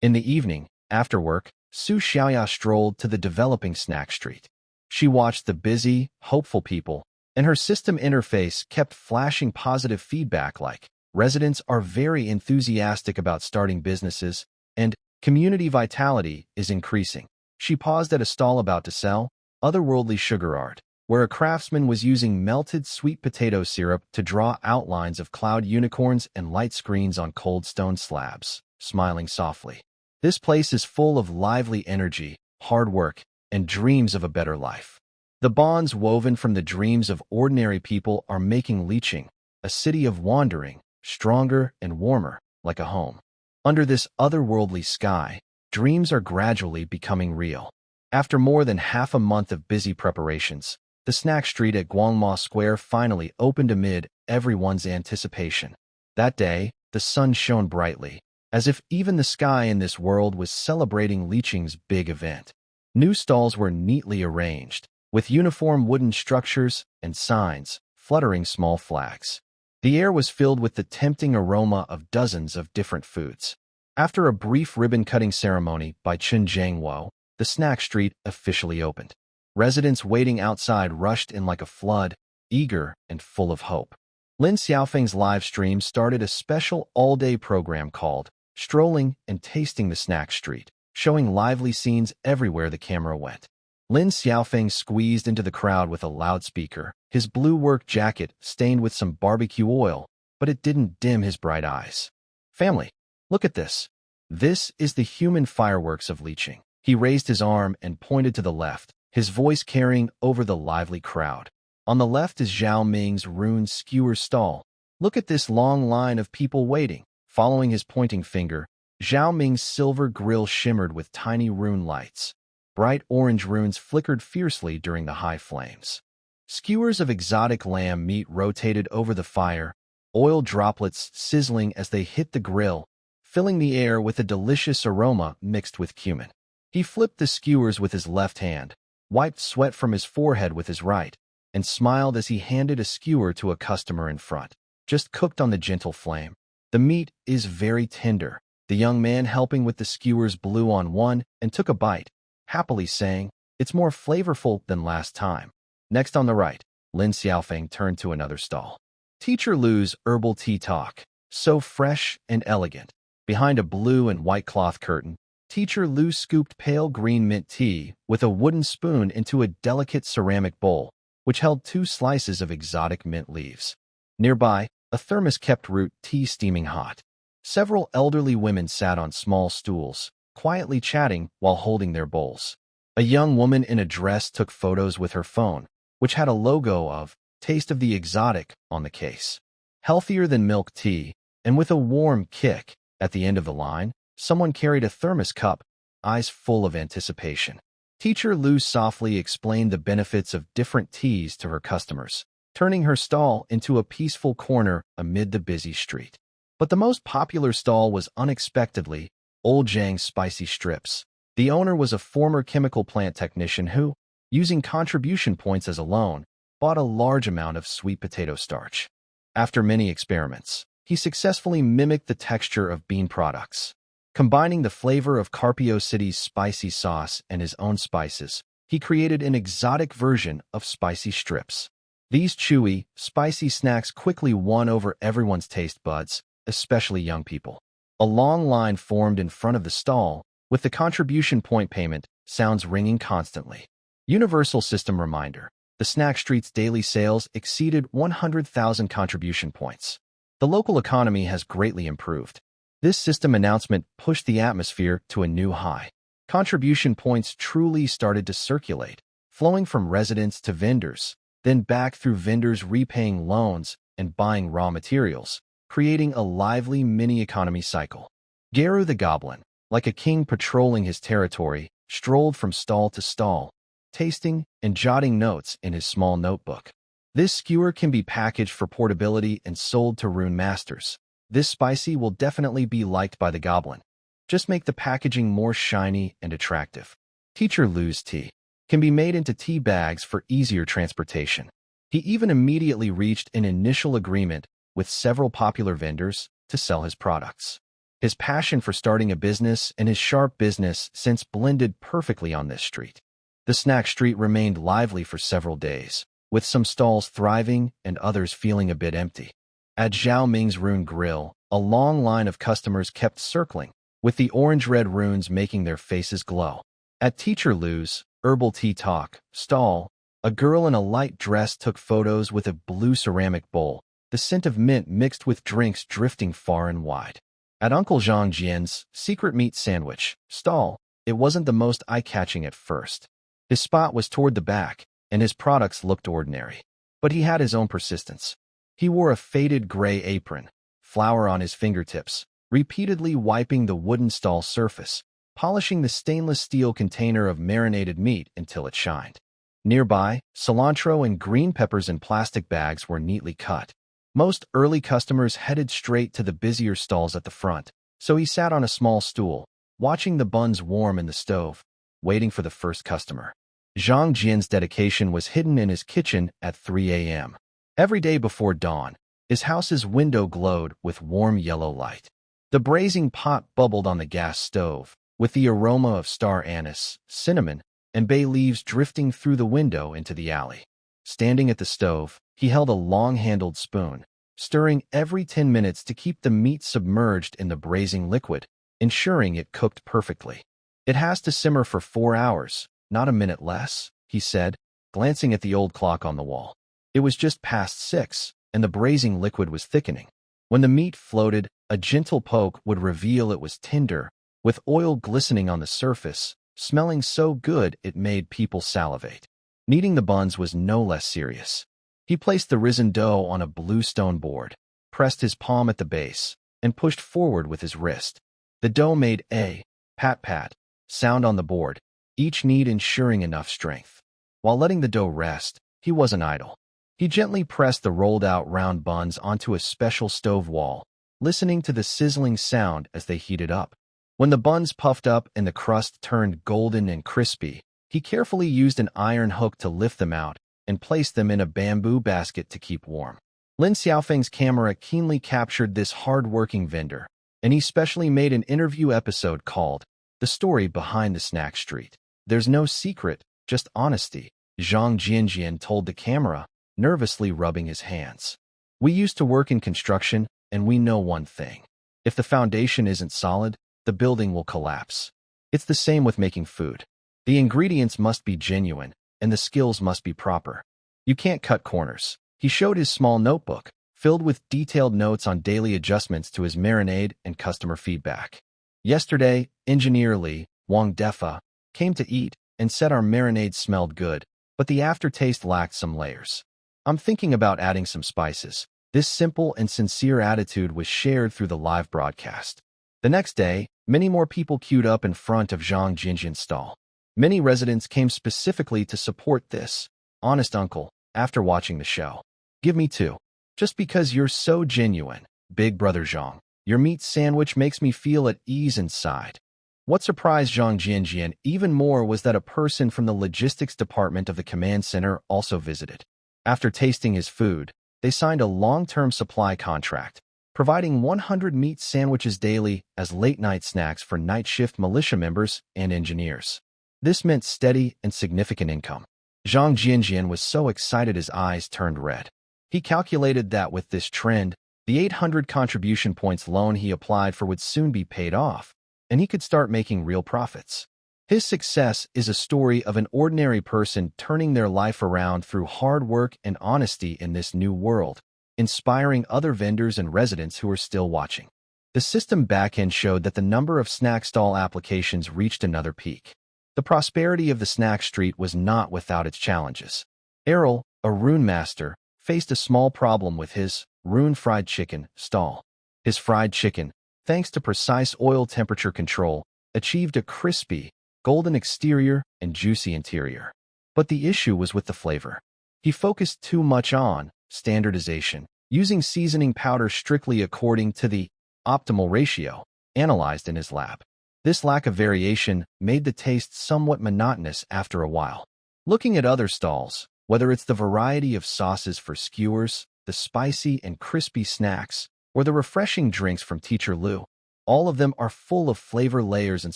S1: In the evening, after work, Su Xiaoya strolled to the developing snack street. She watched the busy, hopeful people, and her system interface kept flashing positive feedback like, residents are very enthusiastic about starting businesses, and community vitality is increasing. She paused at a stall about to sell otherworldly sugar art, where a craftsman was using melted sweet potato syrup to draw outlines of cloud unicorns and light screens on cold stone slabs, smiling softly. This place is full of lively energy, hard work, and dreams of a better life. The bonds woven from the dreams of ordinary people are making Leeching, a city of wandering, stronger and warmer, like a home. Under this otherworldly sky, dreams are gradually becoming real. After more than half a month of busy preparations, the snack street at Guangma Square finally opened amid everyone's anticipation. That day, the sun shone brightly, as if even the sky in this world was celebrating Leeching's big event. New stalls were neatly arranged, with uniform wooden structures and signs fluttering small flags. The air was filled with the tempting aroma of dozens of different foods. After a brief ribbon-cutting ceremony by Chen Jiangwo, the snack street officially opened. Residents waiting outside rushed in like a flood, eager and full of hope. Lin Xiaofeng's live stream started a special all-day program called Strolling and Tasting the Snack Street, showing lively scenes everywhere the camera went. Lin Xiaofeng squeezed into the crowd with a loudspeaker, his blue work jacket stained with some barbecue oil, but it didn't dim his bright eyes. "Family, look at this. This is the human fireworks of Leeching." He raised his arm and pointed to the left, his voice carrying over the lively crowd. On the left is Zhao Ming's rune skewer stall. "Look at this long line of people waiting. Following his pointing finger, Zhao Ming's silver grill shimmered with tiny rune lights. Bright orange runes flickered fiercely during the high flames. Skewers of exotic lamb meat rotated over the fire, oil droplets sizzling as they hit the grill, filling the air with a delicious aroma mixed with cumin. He flipped the skewers with his left hand, wiped sweat from his forehead with his right, and smiled as he handed a skewer to a customer in front. Just cooked on the gentle flame. The meat is very tender. The young man helping with the skewers blew on one and took a bite, happily saying, "It's more flavorful than last time." Next on the right, Lin Xiaofeng turned to another stall. Teacher Lu's herbal tea talk, so fresh and elegant. Behind a blue and white cloth curtain, Teacher Lu scooped pale green mint tea with a wooden spoon into a delicate ceramic bowl, which held 2 slices of exotic mint leaves. Nearby, a thermos kept root tea steaming hot. Several elderly women sat on small stools, quietly chatting while holding their bowls. A young woman in a dress took photos with her phone, which had a logo of Taste of the Exotic on the case. Healthier than milk tea, and with a warm kick at the end of the line, someone carried a thermos cup, eyes full of anticipation. Teacher Lu softly explained the benefits of different teas to her customers, turning her stall into a peaceful corner amid the busy street. But the most popular stall was unexpectedly Old Zhang's spicy strips. The owner was a former chemical plant technician who, using contribution points as a loan, bought a large amount of sweet potato starch. After many experiments, he successfully mimicked the texture of bean products. Combining the flavor of Carpio City's spicy sauce and his own spices, he created an exotic version of spicy strips. These chewy, spicy snacks quickly won over everyone's taste buds, especially young people. A long line formed in front of the stall, with the contribution point payment sounds ringing constantly. Universal system reminder. The snack street's daily sales exceeded 100,000 contribution points. The local economy has greatly improved. This system announcement pushed the atmosphere to a new high. Contribution points truly started to circulate, flowing from residents to vendors, then back through vendors repaying loans and buying raw materials, creating a lively mini-economy cycle. Geru the Goblin, like a king patrolling his territory, strolled from stall to stall, tasting and jotting notes in his small notebook. This skewer can be packaged for portability and sold to rune masters. This spicy will definitely be liked by the goblin. Just make the packaging more shiny and attractive. Teacher Lu's tea can be made into tea bags for easier transportation. He even immediately reached an initial agreement with several popular vendors to sell his products. His passion for starting a business and his sharp business sense blended perfectly on this street. The snack street remained lively for several days, with some stalls thriving and others feeling a bit empty. At Zhao Ming's Rune Grill, a long line of customers kept circling, with the orange-red runes making their faces glow. At Teacher Lu's Herbal Tea Talk stall, a girl in a light dress took photos with a blue ceramic bowl, the scent of mint mixed with drinks drifting far and wide. At Uncle Zhang Jian's Secret Meat Sandwich stall, it wasn't the most eye-catching at first. His spot was toward the back, and his products looked ordinary. But he had his own persistence. He wore a faded gray apron, flour on his fingertips, repeatedly wiping the wooden stall surface, polishing the stainless steel container of marinated meat until it shined. Nearby, cilantro and green peppers in plastic bags were neatly cut. Most early customers headed straight to the busier stalls at the front, so he sat on a small stool, watching the buns warm in the stove, waiting for the first customer. Zhang Jian's dedication was hidden in his kitchen at 3 a.m. Every day before dawn, his house's window glowed with warm yellow light. The braising pot bubbled on the gas stove, with the aroma of star anise, cinnamon, and bay leaves drifting through the window into the alley. Standing at the stove, he held a long-handled spoon, stirring every 10 minutes to keep the meat submerged in the braising liquid, ensuring it cooked perfectly. "It has to simmer for 4 hours, not a minute less," he said, glancing at the old clock on the wall. It was just past 6, and the braising liquid was thickening. When the meat floated, a gentle poke would reveal it was tender, with oil glistening on the surface, smelling so good it made people salivate. Kneading the buns was no less serious. He placed the risen dough on a blue stone board, pressed his palm at the base, and pushed forward with his wrist. The dough made a pat-pat sound on the board, each knead ensuring enough strength. While letting the dough rest, he wasn't idle. He gently pressed the rolled-out round buns onto a special stove wall, listening to the sizzling sound as they heated up. When the buns puffed up and the crust turned golden and crispy, he carefully used an iron hook to lift them out and place them in a bamboo basket to keep warm. Lin Xiaofeng's camera keenly captured this hard-working vendor, and he specially made an interview episode called "The Story Behind the Snack Street." "There's no secret, just honesty," Zhang Jianjian told the camera, nervously rubbing his hands. "We used to work in construction, and we know one thing. If the foundation isn't solid, the building will collapse. It's the same with making food. The ingredients must be genuine, and the skills must be proper. You can't cut corners." He showed his small notebook, filled with detailed notes on daily adjustments to his marinade and customer feedback. "Yesterday, Engineer Li, Wang Defa, came to eat and said our marinade smelled good, but the aftertaste lacked some layers. I'm thinking about adding some spices." This simple and sincere attitude was shared through the live broadcast. The next day, many more people queued up in front of Zhang Jinjian's stall. Many residents came specifically to support this honest uncle after watching the show. "Give me two. Just because you're so genuine, Big Brother Zhang. Your meat sandwich makes me feel at ease inside." What surprised Zhang Jinjian even more was that a person from the logistics department of the command center also visited. After tasting his food, they signed a long-term supply contract, providing 100 meat sandwiches daily as late-night snacks for night shift militia members and engineers. This meant steady and significant income. Zhang Jianjian was so excited his eyes turned red. He calculated that with this trend, the 800 contribution points loan he applied for would soon be paid off, and he could start making real profits. His success is a story of an ordinary person turning their life around through hard work and honesty in this new world, inspiring other vendors and residents who are still watching. The system backend showed that the number of snack stall applications reached another peak. The prosperity of the snack street was not without its challenges. Errol, a rune master, faced a small problem with his rune fried chicken stall. His fried chicken, thanks to precise oil temperature control, achieved a crispy, golden exterior and juicy interior. But the issue was with the flavor. He focused too much on standardization, using seasoning powder strictly according to the optimal ratio analyzed in his lab. This lack of variation made the taste somewhat monotonous after a while. Looking at other stalls, whether it's the variety of sauces for skewers, the spicy and crispy snacks, or the refreshing drinks from Teacher Lu, all of them are full of flavor layers and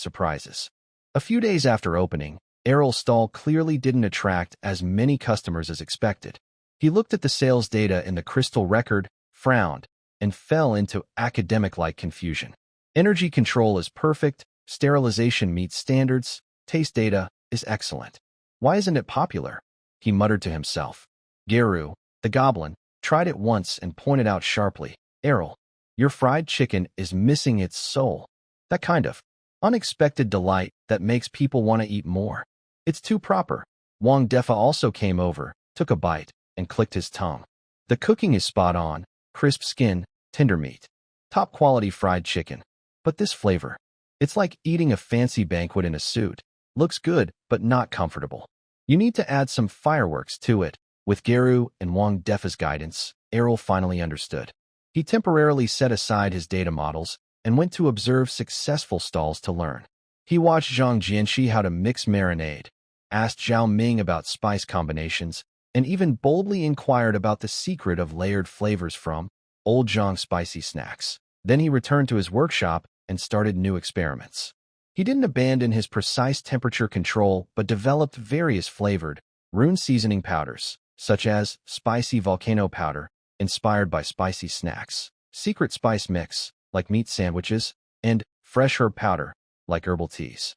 S1: surprises. A few days after opening, Errol's stall clearly didn't attract as many customers as expected. He looked at the sales data in the crystal record, frowned, and fell into academic-like confusion. Energy control is perfect, sterilization meets standards, taste data is excellent. Why isn't it popular? He muttered to himself. Geru, the goblin, tried it once and pointed out sharply, "Errol, your fried chicken is missing its soul. That kind of unexpected delight that makes people want to eat more. It's too proper." Wang Defa also came over, took a bite, and clicked his tongue. "The cooking is spot on, crisp skin, tender meat. Top quality fried chicken. But this flavor, it's like eating a fancy banquet in a suit. Looks good, but not comfortable. You need to add some fireworks to it." With Geru and Wang Defa's guidance, Errol finally understood. He temporarily set aside his data models and went to observe successful stalls to learn. He watched Zhang Jianxi how to mix marinade, asked Zhao Ming about spice combinations, and even boldly inquired about the secret of layered flavors from Old Zhang spicy snacks. Then he returned to his workshop and started new experiments. He didn't abandon his precise temperature control but developed various flavored, rune seasoning powders, such as spicy volcano powder, inspired by spicy snacks, secret spice mix, like meat sandwiches, and fresh herb powder, like herbal teas.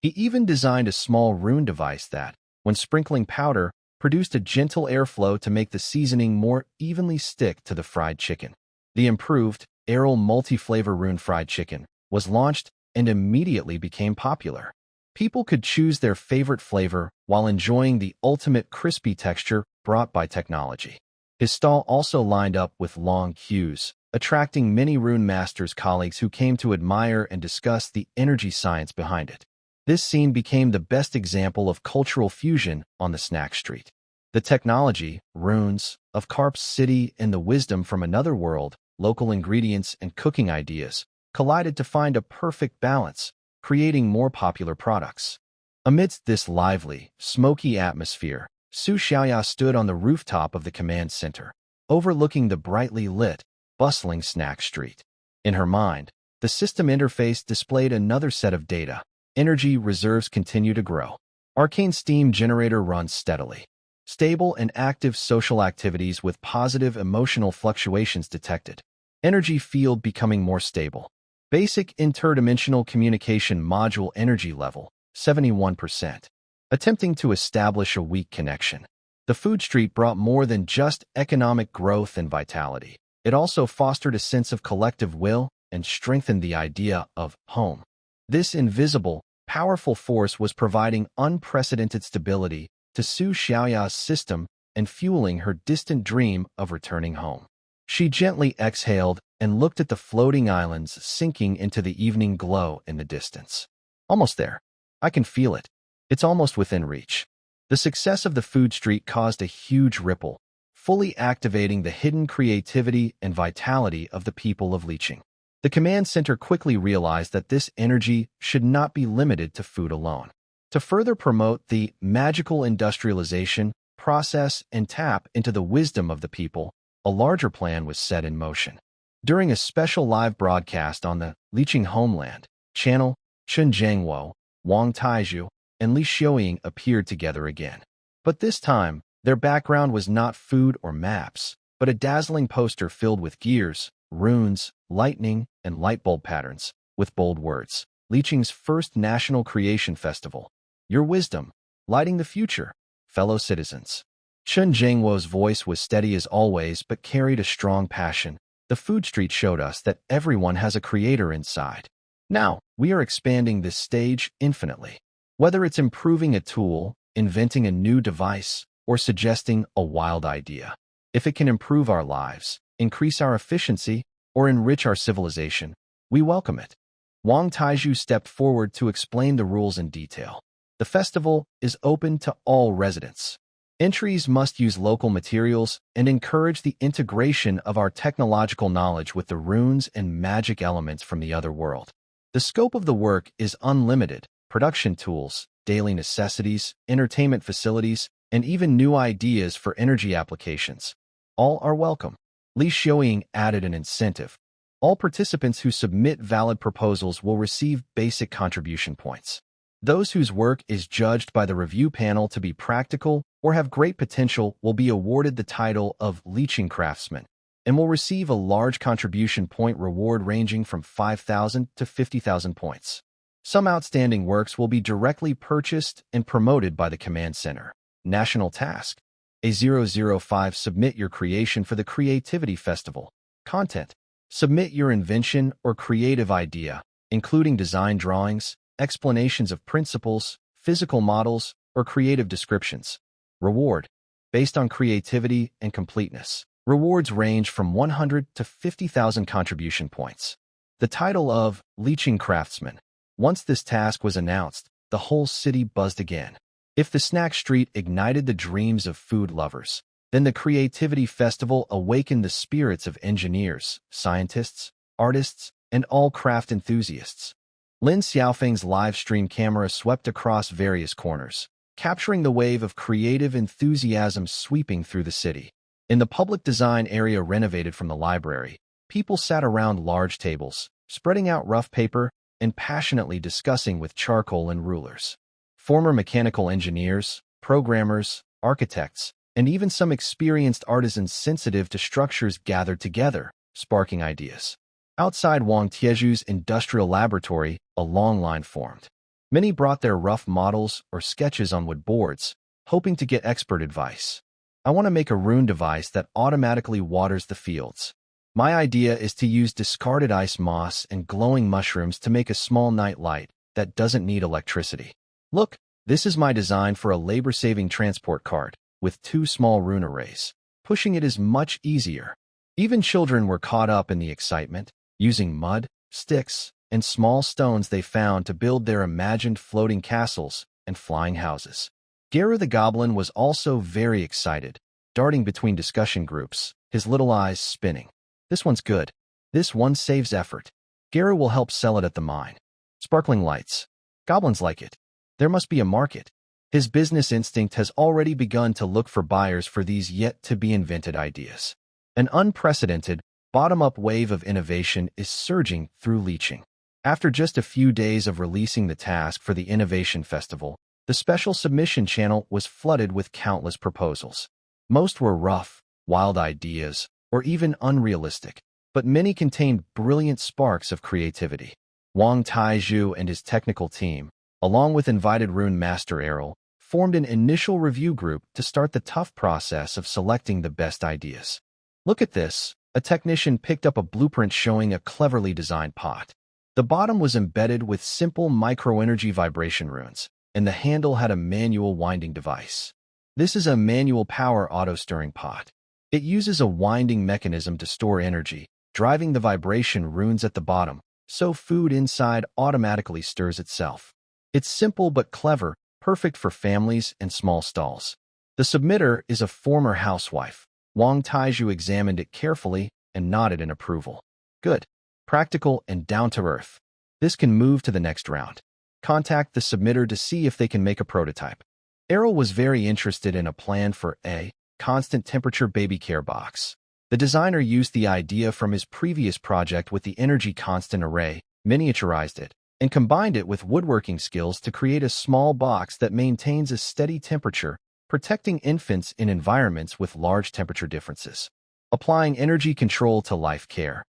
S1: He even designed a small rune device that, when sprinkling powder, produced a gentle airflow to make the seasoning more evenly stick to the fried chicken. The improved Errol multi-flavor rune fried chicken was launched and immediately became popular. People could choose their favorite flavor while enjoying the ultimate crispy texture brought by technology. His stall also lined up with long queues, attracting many rune masters' colleagues who came to admire and discuss the energy science behind it. This scene became the best example of cultural fusion on the snack street. The technology, runes, of Karp's city and the wisdom from another world, local ingredients and cooking ideas, collided to find a perfect balance, creating more popular products. Amidst this lively, smoky atmosphere, Su Xiaoya stood on the rooftop of the command center, overlooking the brightly lit, bustling snack street. In her mind, the system interface displayed another set of data. Energy reserves continue to grow. Arcane steam generator runs steadily. Stable and active social activities with positive emotional fluctuations detected. Energy field becoming more stable. Basic interdimensional communication module energy level, 71%. Attempting to establish a weak connection. The food street brought more than just economic growth and vitality. It also fostered a sense of collective will and strengthened the idea of home. This invisible, powerful force was providing unprecedented stability to Su Xiaoya's system and fueling her distant dream of returning home. She gently exhaled and looked at the floating islands sinking into the evening glow in the distance. Almost there. I can feel it. It's almost within reach. The success of the food street caused a huge ripple, fully activating the hidden creativity and vitality of the people of Liqing. The command center quickly realized that this energy should not be limited to food alone. To further promote the magical industrialization process and tap into the wisdom of the people, a larger plan was set in motion. During a special live broadcast on the Liqing Homeland channel, Chen Jiangwo, Wang Taizhu, and Li Xiuying appeared together again. But this time, their background was not food or maps, but a dazzling poster filled with gears, runes, lightning, and light bulb patterns, with bold words. Liqing's first National Creation Festival. Your wisdom, lighting the future, fellow citizens. Chen Jiangwo's voice was steady as always but carried a strong passion. The food street showed us that everyone has a creator inside. Now, we are expanding this stage infinitely. Whether it's improving a tool, inventing a new device, or suggesting a wild idea. If it can improve our lives, increase our efficiency, or enrich our civilization, we welcome it. Wang Taizhu stepped forward to explain the rules in detail. The festival is open to all residents. Entries must use local materials and encourage the integration of our technological knowledge with the runes and magic elements from the other world. The scope of the work is unlimited. Production tools, daily necessities, entertainment facilities, and even new ideas for energy applications. All are welcome. Li Xiuying added an incentive. All participants who submit valid proposals will receive basic contribution points. Those whose work is judged by the review panel to be practical or have great potential will be awarded the title of Liqing Craftsman and will receive a large contribution point reward ranging from 5,000 to 50,000 points. Some outstanding works will be directly purchased and promoted by the command center. National task. A005 Submit your creation for the Creativity Festival. Content. Submit your invention or creative idea, including design drawings, explanations of principles, physical models, or creative descriptions. Reward. Based on creativity and completeness. Rewards range from 100 to 50,000 contribution points. The title of Liqing Craftsman. Once this task was announced, the whole city buzzed again. If the snack street ignited the dreams of food lovers, then the Creativity Festival awakened the spirits of engineers, scientists, artists, and all craft enthusiasts. Lin Xiaofeng's live stream camera swept across various corners, capturing the wave of creative enthusiasm sweeping through the city. In the public design area renovated from the library, people sat around large tables, spreading out rough paper and passionately discussing with charcoal and rulers. Former mechanical engineers, programmers, architects, and even some experienced artisans sensitive to structures gathered together, sparking ideas. Outside Wang Tieju's industrial laboratory, a long line formed. Many brought their rough models or sketches on wood boards, hoping to get expert advice. I want to make a rune device that automatically waters the fields. My idea is to use discarded ice moss and glowing mushrooms to make a small night light that doesn't need electricity. Look, this is my design for a labor-saving transport cart with 2 small rune arrays. Pushing it is much easier. Even children were caught up in the excitement, using mud, sticks, and small stones they found to build their imagined floating castles and flying houses. Gera the goblin was also very excited, darting between discussion groups, his little eyes spinning. This one's good. This one saves effort. Gera will help sell it at the mine. Sparkling lights. Goblins like it. There must be a market. His business instinct has already begun to look for buyers for these yet-to-be-invented ideas. An unprecedented, bottom-up wave of innovation is surging through leeching. After just a few days of releasing the task for the Innovation Festival, the special submission channel was flooded with countless proposals. Most were rough, wild ideas, or even unrealistic, but many contained brilliant sparks of creativity. Wang Taizhu and his technical team, along with invited rune master Errol, formed an initial review group to start the tough process of selecting the best ideas. Look at this. A technician picked up a blueprint showing a cleverly designed pot. The bottom was embedded with simple microenergy vibration runes, and the handle had a manual winding device. This is a manual power auto-stirring pot. It uses a winding mechanism to store energy, driving the vibration runes at the bottom, so food inside automatically stirs itself. It's simple but clever, perfect for families and small stalls. The submitter is a former housewife. Wang Taizhu examined it carefully and nodded in approval. Good. Practical and down-to-earth. This can move to the next round. Contact the submitter to see if they can make a prototype. Errol was very interested in a plan for a constant temperature baby care box. The designer used the idea from his previous project with the energy constant array, miniaturized it, and combined it with woodworking skills to create a small box that maintains a steady temperature, protecting infants in environments with large temperature differences. Applying energy control to life care,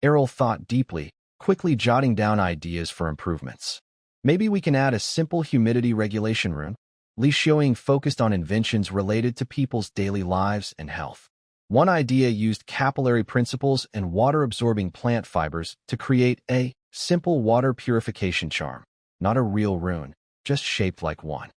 S1: Errol thought deeply, quickly jotting down ideas for improvements. Maybe we can add a simple humidity regulation rune, Li Xiaoying focused on inventions related to people's daily lives and health. One idea used capillary principles and water-absorbing plant fibers to create a simple water purification charm, not a real rune, just shaped like one.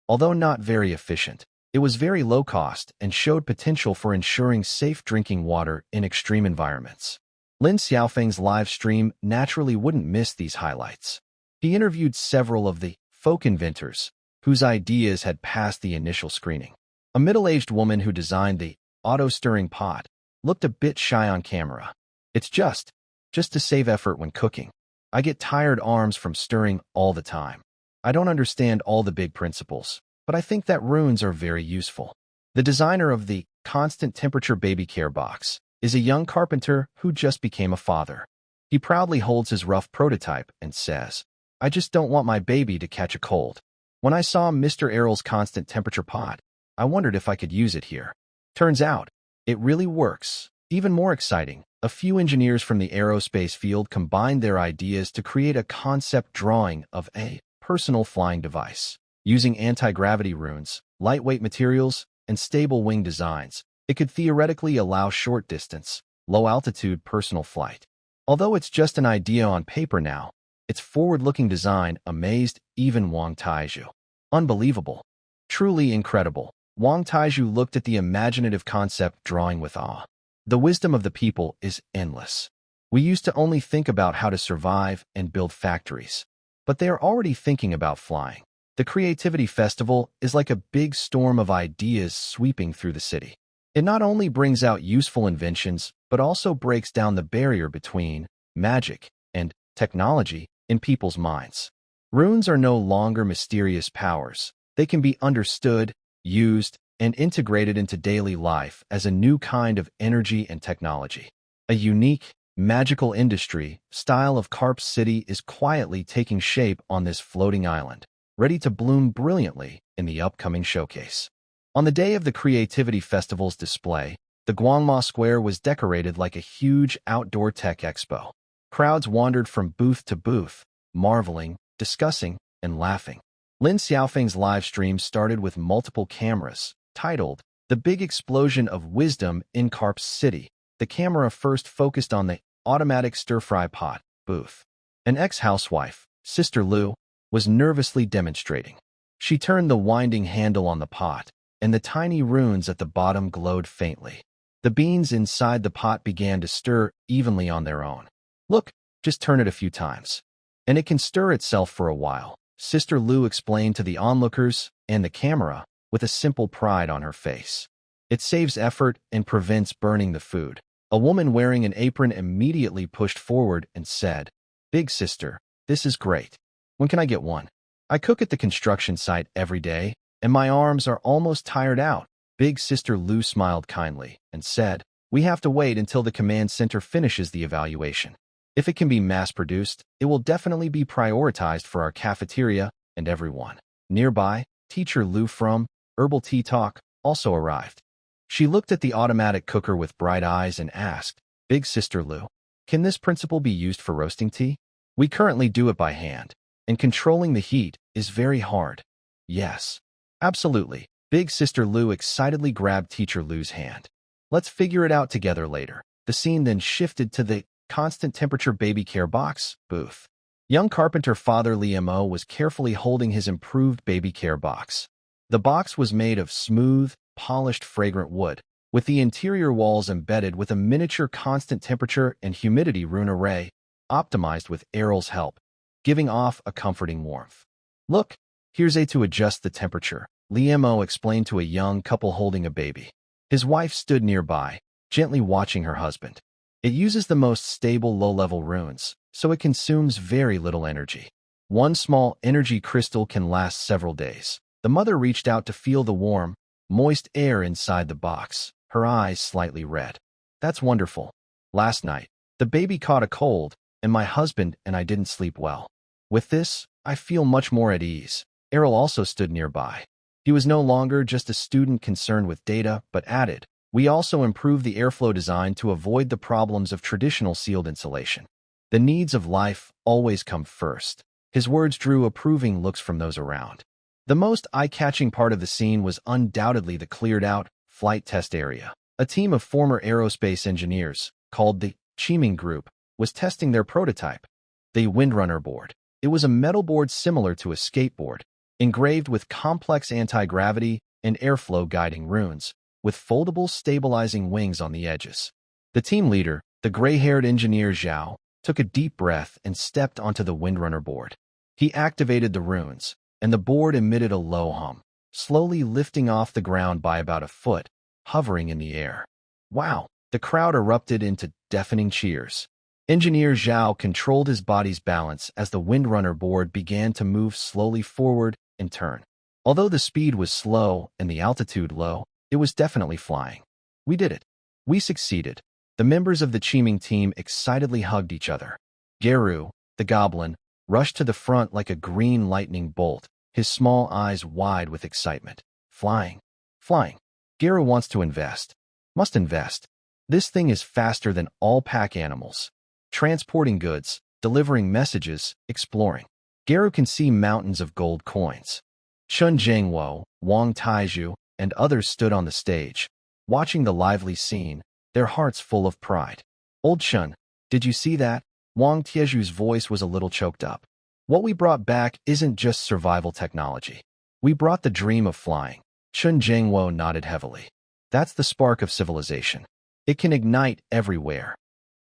S1: Although not very efficient, it was very low cost and showed potential for ensuring safe drinking water in extreme environments. Lin Xiaofeng's live stream naturally wouldn't miss these highlights. He interviewed several of the folk inventors whose ideas had passed the initial screening. A middle-aged woman who designed the auto-stirring pot looked a bit shy on camera. It's just to save effort when cooking. I get tired arms from stirring all the time. I don't understand all the big principles, but I think that runes are very useful. The designer of the constant temperature baby care box is a young carpenter who just became a father. He proudly holds his rough prototype and says, "I just don't want my baby to catch a cold." When I saw Mr. Errol's constant temperature pot, I wondered if I could use it here. Turns out, it really works. Even more exciting, a few engineers from the aerospace field combined their ideas to create a concept drawing of a personal flying device. Using anti-gravity runes, lightweight materials, and stable wing designs, it could theoretically allow short-distance, low-altitude personal flight. Although it's just an idea on paper now, its forward-looking design amazed even Wang Taizhu. Unbelievable. Truly incredible. Wang Taizhu looked at the imaginative concept drawing with awe. The wisdom of the people is endless. We used to only think about how to survive and build factories, but they are already thinking about flying. The Creativity Festival is like a big storm of ideas sweeping through the city. It not only brings out useful inventions, but also breaks down the barrier between magic and technology in people's minds. Runes are no longer mysterious powers. They can be understood, used, and integrated into daily life as a new kind of energy and technology. A unique, magical industry style of Carp City is quietly taking shape on this floating island, ready to bloom brilliantly in the upcoming showcase. On the day of the Creativity Festival's display, the Guangma Square was decorated like a huge outdoor tech expo. Crowds wandered from booth to booth, marveling, discussing, and laughing. Lin Xiaofeng's live stream started with multiple cameras, titled The Big Explosion of Wisdom in Carp City. The camera first focused on the automatic stir-fry pot booth. An ex-housewife, Sister Lu, was nervously demonstrating. She turned the winding handle on the pot, and the tiny runes at the bottom glowed faintly. The beans inside the pot began to stir evenly on their own. Look, just turn it a few times. And it can stir itself for a while, Sister Lu explained to the onlookers and the camera with a simple pride on her face. It saves effort and prevents burning the food. A woman wearing an apron immediately pushed forward and said, "Big sister, this is great. When can I get one? I cook at the construction site every day, and my arms are almost tired out." Big Sister Lu smiled kindly and said, "We have to wait until the command center finishes the evaluation. If it can be mass-produced, it will definitely be prioritized for our cafeteria and everyone." Nearby, Teacher Lu from Herbal Tea Talk also arrived. She looked at the automatic cooker with bright eyes and asked, "Big Sister Lu, can this principle be used for roasting tea? We currently do it by hand, and controlling the heat is very hard." "Yes, absolutely." Big Sister Lu excitedly grabbed Teacher Lu's hand. "Let's figure it out together later." The scene then shifted to the constant temperature baby care box booth. Young carpenter Father Liamo was carefully holding his improved baby care box. The box was made of smooth, polished, fragrant wood, with the interior walls embedded with a miniature constant temperature and humidity rune array, optimized with Errol's help, giving off a comforting warmth. "Look, here's a to adjust the temperature," Liamo explained to a young couple holding a baby. His wife stood nearby, gently watching her husband. "It uses the most stable low-level runes, so it consumes very little energy. One small energy crystal can last several days." The mother reached out to feel the warm, moist air inside the box, her eyes slightly red. "That's wonderful. Last night, the baby caught a cold, and my husband and I didn't sleep well. With this, I feel much more at ease." Errol also stood nearby. He was no longer just a student concerned with data, but added, "We also improved the airflow design to avoid the problems of traditional sealed insulation. The needs of life always come first." His words drew approving looks from those around. The most eye-catching part of the scene was undoubtedly the cleared-out flight test area. A team of former aerospace engineers, called the TIpny group, was testing their prototype, the Windrunner board. It was a metal board similar to a skateboard, engraved with complex anti-gravity and airflow guiding runes, with foldable stabilizing wings on the edges. The team leader, the gray-haired engineer Zhao, took a deep breath and stepped onto the Windrunner board. He activated the runes, and the board emitted a low hum, slowly lifting off the ground by about a foot, hovering in the air. "Wow!" The crowd erupted into deafening cheers. Engineer Zhao controlled his body's balance as the Windrunner board began to move slowly forward and turn. Although the speed was slow and the altitude low, it was definitely flying. "We did it. We succeeded." The members of the TIpny team excitedly hugged each other. Geru, the goblin, rushed to the front like a green lightning bolt, his small eyes wide with excitement. "Flying. Flying. Geru wants to invest. Must invest. This thing is faster than all pack animals. Transporting goods, delivering messages, exploring." Geru can see mountains of gold coins. Chun Jingwo, Wang Taizhu, and others stood on the stage, watching the lively scene, their hearts full of pride. "Old Chun, did you see that?" Wang Taizhu's voice was a little choked up. "What we brought back isn't just survival technology. We brought the dream of flying." Chun Jingwo nodded heavily. "That's the spark of civilization. It can ignite everywhere."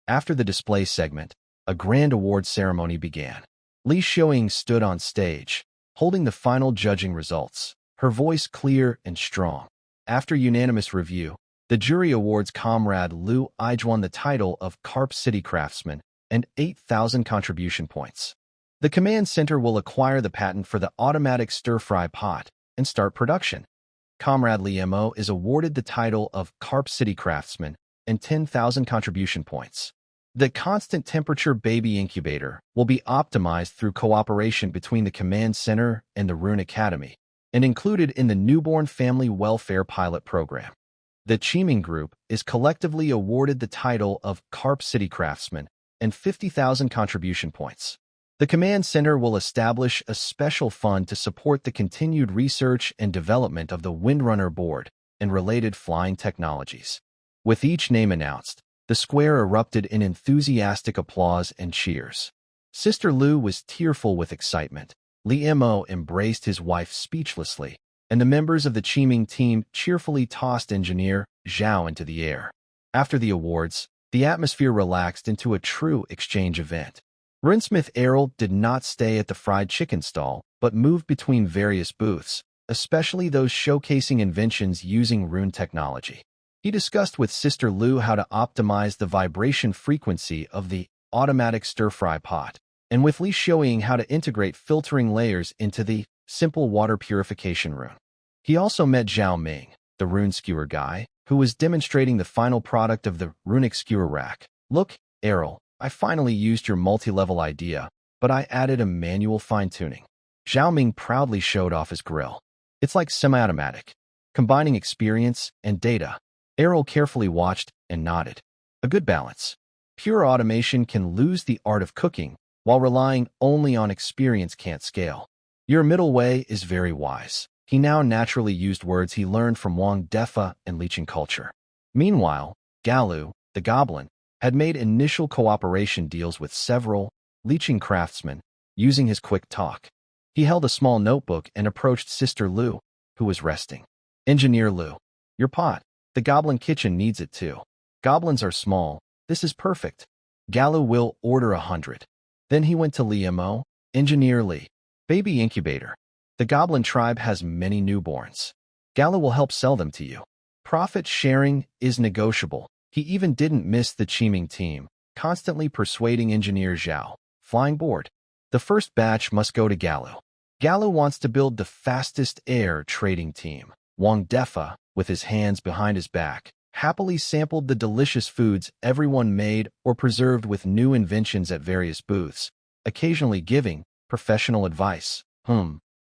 S1: After the display segment, a grand award ceremony began. Li Xiuying stood on stage, holding the final judging results, her voice clear and strong. After unanimous review, the jury awards Comrade Lu Ijuan the title of Carp City Craftsman and 8,000 contribution points. The command center will acquire the patent for the automatic stir-fry pot and start production. Comrade Liamo is awarded the title of Carp City Craftsman and 10,000 contribution points. The constant temperature baby incubator will be optimized through cooperation between the command center and the Rune Academy, and included in the Newborn Family Welfare Pilot Program. The TIpny group is collectively awarded the title of Carp City Craftsman and 50,000 contribution points. The command center will establish a special fund to support the continued research and development of the Windrunner board and related flying technologies. With each name announced, the square erupted in enthusiastic applause and cheers. Sister Lu was tearful with excitement. Liamo embraced his wife speechlessly, and the members of the TIpny team cheerfully tossed engineer Zhao into the air. After the awards, the atmosphere relaxed into a true exchange event. Runesmith Errol did not stay at the fried chicken stall, but moved between various booths, especially those showcasing inventions using rune technology. He discussed with Sister Lu how to optimize the vibration frequency of the automatic stir-fry pot, and with Li showing how to integrate filtering layers into the simple water purification rune. He also met Zhao Ming, the rune skewer guy, who was demonstrating the final product of the runic skewer rack. Look, Errol, I finally used your multi-level idea, but I added a manual fine-tuning. Zhao Ming proudly showed off his grill. It's like semi-automatic, combining experience and data. Errol carefully watched and nodded. A good balance. Pure automation can lose the art of cooking, while relying only on experience can't scale. Your middle way is very wise. He now naturally used words he learned from Wang Defa and leeching culture. Meanwhile, Galu, the goblin, had made initial cooperation deals with several leeching craftsmen, using his quick talk. He held a small notebook and approached Sister Lu, who was resting. Engineer Lu, your pot. The goblin kitchen needs it too. Goblins are small. This is perfect. Galu will order 100. Then he went to Liemo, Engineer Li. Baby incubator. The goblin tribe has many newborns. Galu will help sell them to you. Profit sharing is negotiable. He even didn't miss the Qiming team, constantly persuading Engineer Zhao. Flying board. The first batch must go to Galu. Galu wants to build the fastest air trading team. Wang Defa, with his hands behind his back, happily sampled the delicious foods everyone made or preserved with new inventions at various booths, occasionally giving professional advice.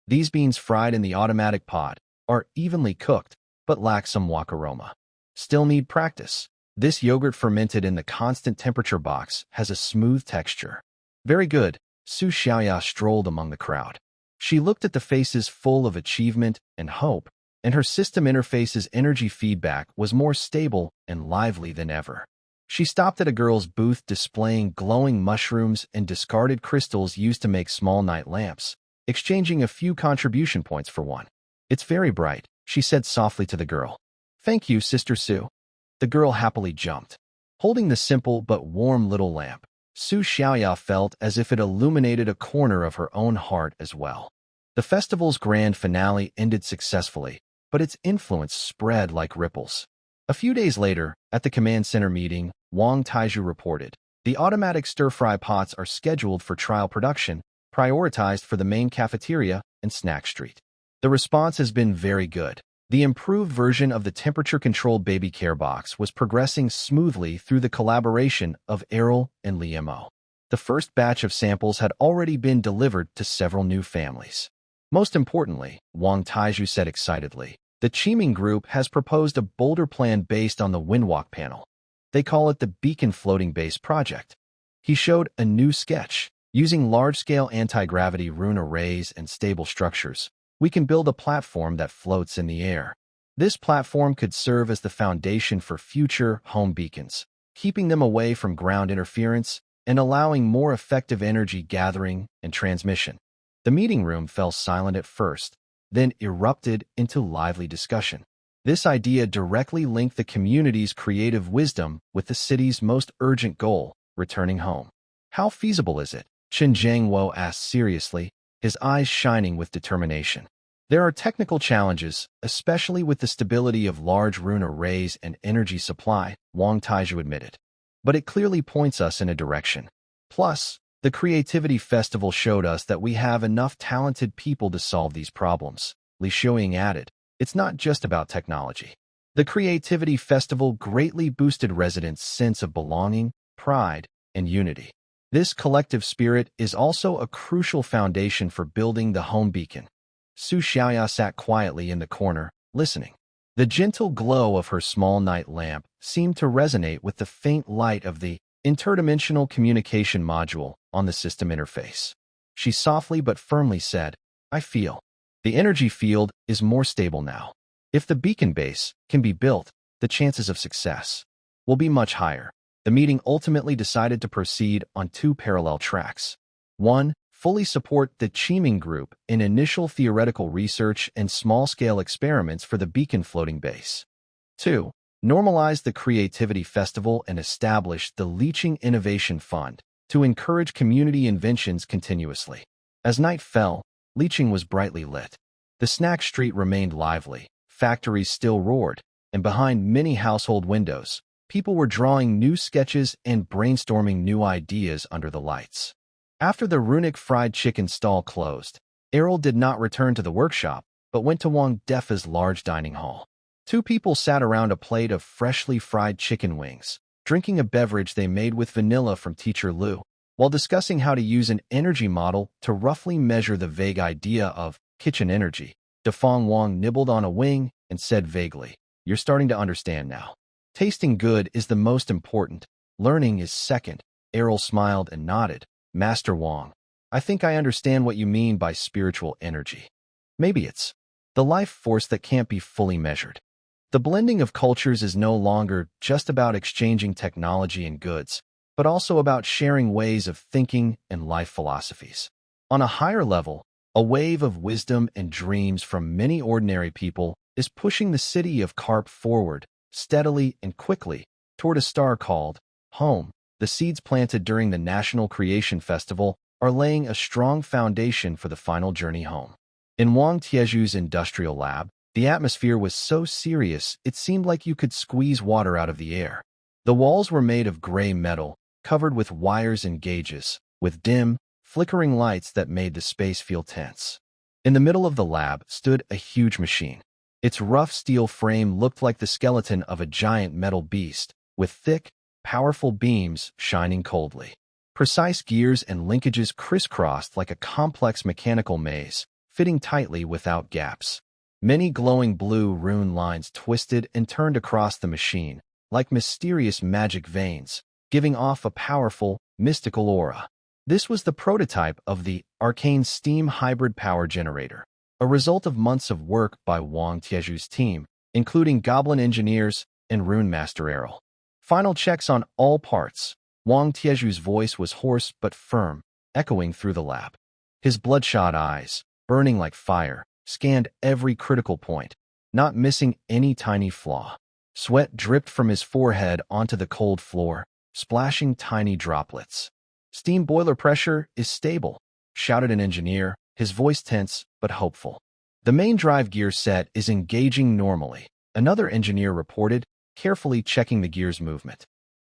S1: These beans fried in the automatic pot are evenly cooked, but lack some wok aroma. Still need practice. This yogurt fermented in the constant temperature box has a smooth texture. Very good. Su Xiaoya strolled among the crowd. She looked at the faces full of achievement and hope, and her system interface's energy feedback was more stable and lively than ever. She stopped at a girl's booth displaying glowing mushrooms and discarded crystals used to make small night lamps, exchanging a few contribution points for one. It's very bright, she said softly to the girl. Thank you, Sister Su. The girl happily jumped. Holding the simple but warm little lamp, Su Xiaoya felt as if it illuminated a corner of her own heart as well. The festival's grand finale ended successfully, but its influence spread like ripples. A few days later, at the command center meeting, Wang Taizhu reported, the automatic stir-fry pots are scheduled for trial production, prioritized for the main cafeteria and snack street. The response has been very good. The improved version of the temperature-controlled baby care box was progressing smoothly through the collaboration of Errol and Liemo. The first batch of samples had already been delivered to several new families. Most importantly, Wang Taizhu said excitedly, the Qiming group has proposed a bolder plan based on the Windwalk panel. They call it the Beacon Floating Base Project. He showed a new sketch. Using large-scale anti-gravity rune arrays and stable structures, we can build a platform that floats in the air. This platform could serve as the foundation for future home beacons, keeping them away from ground interference and allowing more effective energy gathering and transmission. The meeting room fell silent at first, then erupted into lively discussion. This idea directly linked the community's creative wisdom with the city's most urgent goal, returning home. How feasible is it? Chen Jiangwo asked seriously, his eyes shining with determination. There are technical challenges, especially with the stability of large rune arrays and energy supply, Wang Taizhu admitted. But it clearly points us in a direction. Plus, the Creativity Festival showed us that we have enough talented people to solve these problems. Li Shuiying added, it's not just about technology. The Creativity Festival greatly boosted residents' sense of belonging, pride, and unity. This collective spirit is also a crucial foundation for building the home beacon. Su Xiaoya sat quietly in the corner, listening. The gentle glow of her small night lamp seemed to resonate with the faint light of the interdimensional communication module on the system interface. She softly but firmly said, I feel. The energy field is more stable now. If the beacon base can be built, the chances of success will be much higher. The meeting ultimately decided to proceed on two parallel tracks. 1. Fully support the Qiming group in initial theoretical research and small-scale experiments for the beacon floating base. 2. normalized the Creativity Festival, and established the Leaching Innovation Fund to encourage community inventions continuously. As night fell, Leaching was brightly lit. The snack street remained lively, factories still roared, and behind many household windows, people were drawing new sketches and brainstorming new ideas under the lights. After the runic fried chicken stall closed, Errol did not return to the workshop, but went to Wang Defa's large dining hall. Two people sat around a plate of freshly fried chicken wings, drinking a beverage they made with vanilla from Teacher Lu, while discussing how to use an energy model to roughly measure the vague idea of kitchen energy. Defang Wang nibbled on a wing and said vaguely, "You're starting to understand now. Tasting good is the most important. Learning is second." Errol smiled and nodded. "Master Wang, I think I understand what you mean by spiritual energy. Maybe it's the life force that can't be fully measured. The blending of cultures is no longer just about exchanging technology and goods, but also about sharing ways of thinking and life philosophies. On a higher level, a wave of wisdom and dreams from many ordinary people is pushing the city of Karp forward, steadily and quickly, toward a star called home." The seeds planted during the National Creation Festival are laying a strong foundation for the final journey home. In Wang Tieju's industrial lab, the atmosphere was so serious it seemed like you could squeeze water out of the air. The walls were made of gray metal, covered with wires and gauges, with dim, flickering lights that made the space feel tense. In the middle of the lab stood a huge machine. Its rough steel frame looked like the skeleton of a giant metal beast, with thick, powerful beams shining coldly. Precise gears and linkages crisscrossed like a complex mechanical maze, fitting tightly without gaps. Many glowing blue rune lines twisted and turned across the machine, like mysterious magic veins, giving off a powerful, mystical aura. This was the prototype of the arcane steam hybrid power generator, a result of months of work by Wang Tieju's team, including goblin engineers and rune master Errol. Final checks on all parts. Wang Tieju's voice was hoarse but firm, echoing through the lab. His bloodshot eyes, burning like fire, scanned every critical point, not missing any tiny flaw. Sweat dripped from his forehead onto the cold floor, splashing tiny droplets. "Steam boiler pressure is stable," shouted an engineer, his voice tense but hopeful. "The main drive gear set is engaging normally," another engineer reported, carefully checking the gear's movement.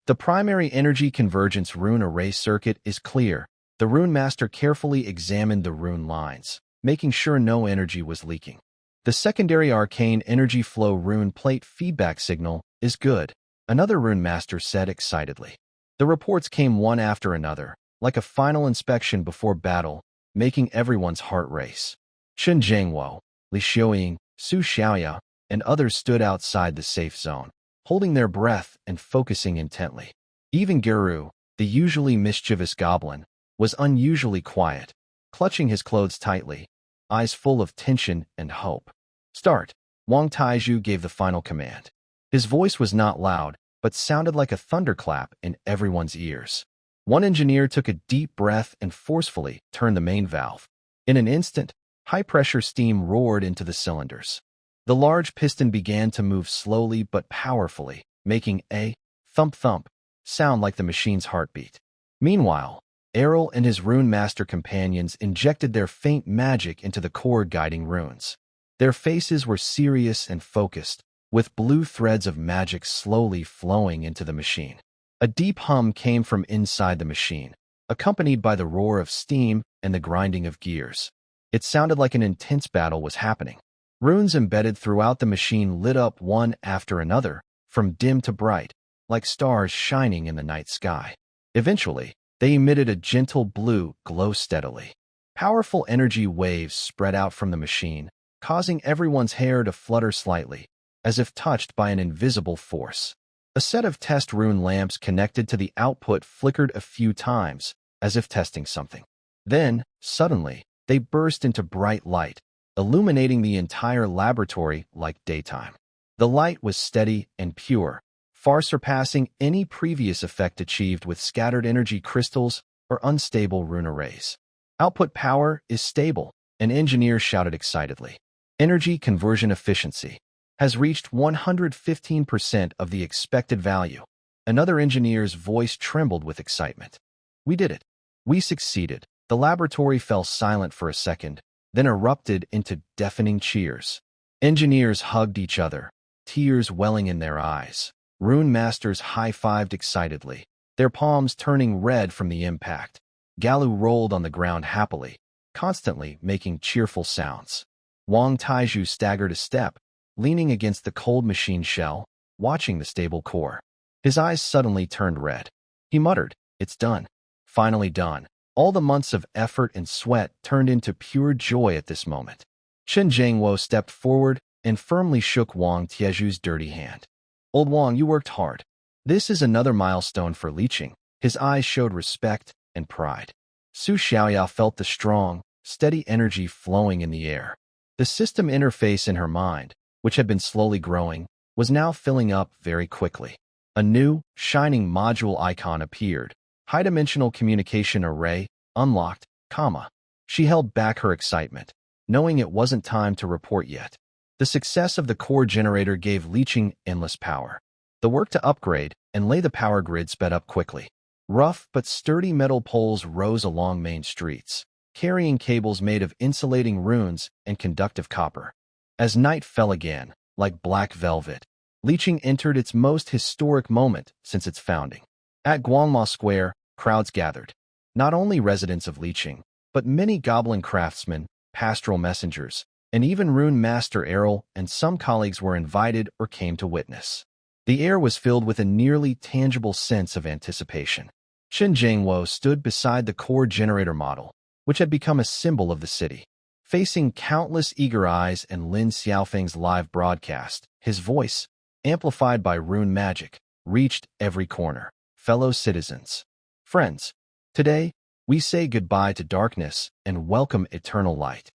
S1: "The primary energy convergence rune array circuit is clear." The rune master carefully examined the rune lines, making sure no energy was leaking. "The secondary arcane energy flow rune plate feedback signal is good," another rune master said excitedly. The reports came one after another, like a final inspection before battle, making everyone's heart race. Chen Jiangwo, Li Xiaoying, Su Xiaoya, and others stood outside the safe zone, holding their breath and focusing intently. Even Guru, the usually mischievous goblin, was unusually quiet, clutching his clothes tightly, eyes full of tension and hope. "Start," Wang Taiju gave the final command. His voice was not loud, but sounded like a thunderclap in everyone's ears. One engineer took a deep breath and forcefully turned the main valve. In an instant, high-pressure steam roared into the cylinders. The large piston began to move slowly but powerfully, making a thump-thump sound like the machine's heartbeat. Meanwhile, Errol and his rune master companions injected their faint magic into the core guiding runes. Their faces were serious and focused, with blue threads of magic slowly flowing into the machine. A deep hum came from inside the machine, accompanied by the roar of steam and the grinding of gears. It sounded like an intense battle was happening. Runes embedded throughout the machine lit up one after another, from dim to bright, like stars shining in the night sky. Eventually, they emitted a gentle blue glow steadily. Powerful energy waves spread out from the machine, causing everyone's hair to flutter slightly, as if touched by an invisible force. A set of test rune lamps connected to the output flickered a few times, as if testing something. Then, suddenly, they burst into bright light, illuminating the entire laboratory like daytime. The light was steady and pure, far surpassing any previous effect achieved with scattered energy crystals or unstable rune arrays. "Output power is stable," an engineer shouted excitedly. "Energy conversion efficiency has reached 115% of the expected value. Another engineer's voice trembled with excitement. We did it. We succeeded. The laboratory fell silent for a second, then erupted into deafening cheers. Engineers hugged each other, tears welling in their eyes. Rune masters high-fived excitedly, their palms turning red from the impact. Galu rolled on the ground happily, constantly making cheerful sounds. Wang Taiju staggered a step, leaning against the cold machine shell, watching the stable core. His eyes suddenly turned red. He muttered, "It's done. Finally done." All the months of effort and sweat turned into pure joy at this moment. Chen Jiangwo stepped forward and firmly shook Wang Tieju's dirty hand. "Old Wang, you worked hard. This is another milestone for Liqing." His eyes showed respect and pride. Su Xiaoyao felt the strong, steady energy flowing in the air. The system interface in her mind, which had been slowly growing, was now filling up very quickly. A new, shining module icon appeared. High-dimensional communication array, unlocked, comma. She held back her excitement, knowing it wasn't time to report yet. The success of the core generator gave Liqing endless power. The work to upgrade and lay the power grid sped up quickly. Rough but sturdy metal poles rose along main streets, carrying cables made of insulating runes and conductive copper. As night fell again, like black velvet, Liqing entered its most historic moment since its founding. At Guanma Square, crowds gathered. Not only residents of Liqing, but many goblin craftsmen, pastoral messengers, and even Rune Master Errol and some colleagues were invited or came to witness. The air was filled with a nearly tangible sense of anticipation. Chen Jiangwo stood beside the core generator model, which had become a symbol of the city. Facing countless eager eyes and Lin Xiaofeng's live broadcast, his voice, amplified by rune magic, reached every corner. Fellow citizens, friends, today, we say goodbye to darkness and welcome eternal light.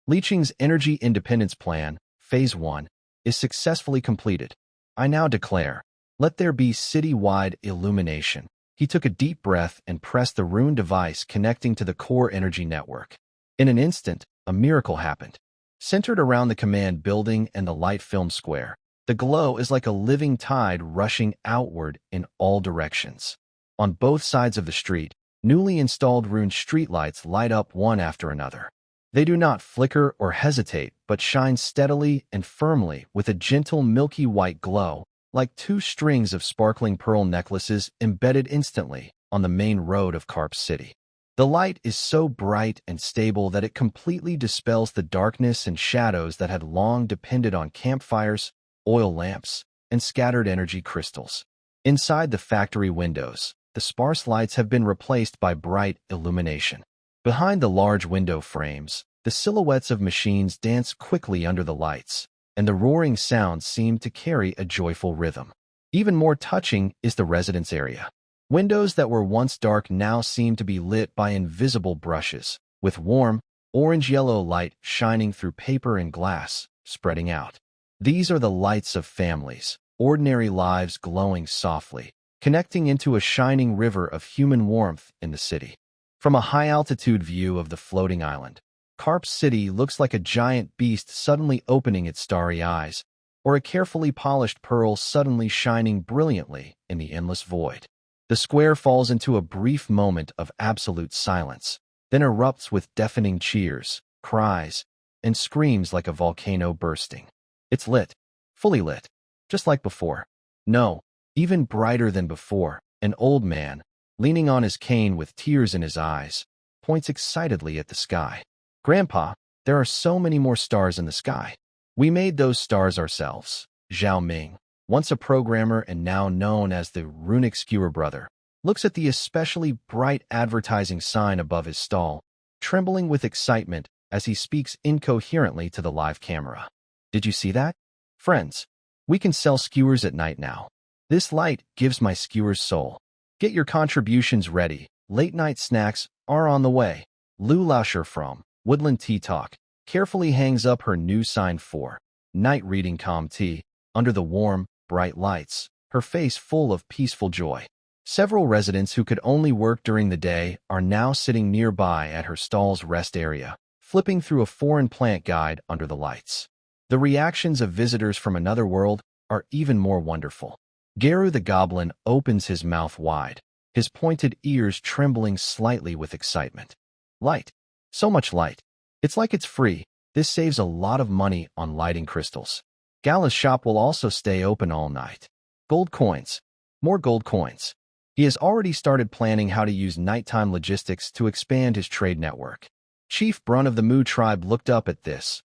S1: Liqing's Energy Independence Plan, Phase 1, is successfully completed. I now declare, let there be city-wide illumination. He took a deep breath and pressed the rune device connecting to the core energy network. In an instant, a miracle happened. Centered around the command building and the light film square, the glow is like a living tide rushing outward in all directions. On both sides of the street, newly installed rune streetlights light up one after another. They do not flicker or hesitate, but shine steadily and firmly with a gentle milky white glow, like two strings of sparkling pearl necklaces embedded instantly on the main road of Carp City. The light is so bright and stable that it completely dispels the darkness and shadows that had long depended on campfires, oil lamps, and scattered energy crystals. Inside the factory windows, the sparse lights have been replaced by bright illumination. Behind the large window frames, the silhouettes of machines dance quickly under the lights, and the roaring sounds seem to carry a joyful rhythm. Even more touching is the residence area. Windows that were once dark now seem to be lit by invisible brushes, with warm, orange-yellow light shining through paper and glass, spreading out. These are the lights of families, ordinary lives glowing softly, connecting into a shining river of human warmth in the city. From a high-altitude view of the floating island, Carp City looks like a giant beast suddenly opening its starry eyes, or a carefully polished pearl suddenly shining brilliantly in the endless void. The square falls into a brief moment of absolute silence, then erupts with deafening cheers, cries, and screams like a volcano bursting. It's lit, fully lit, just like before. No, even brighter than before. An old man, leaning on his cane with tears in his eyes, points excitedly at the sky. "Grandpa, there are so many more stars in the sky. We made those stars ourselves." Zhao Ming, once a programmer and now known as the runic skewer brother, looks at the especially bright advertising sign above his stall, trembling with excitement as he speaks incoherently to the live camera. "Did you see that? Friends, we can sell skewers at night now. This light gives my skewers soul. Get your contributions ready. Late-night snacks are on the way." Lu Lauscher from Woodland Tea Talk carefully hangs up her new sign for night reading calm tea under the warm, bright lights, her face full of peaceful joy. Several residents who could only work during the day are now sitting nearby at her stall's rest area, flipping through a foreign plant guide under the lights. The reactions of visitors from another world are even more wonderful. Geru the goblin opens his mouth wide, his pointed ears trembling slightly with excitement. Light. So much light. It's like it's free. This saves a lot of money on lighting crystals. Gala's shop will also stay open all night. Gold coins. More gold coins. He has already started planning how to use nighttime logistics to expand his trade network. Chief Brun of the Mu tribe looked up at this.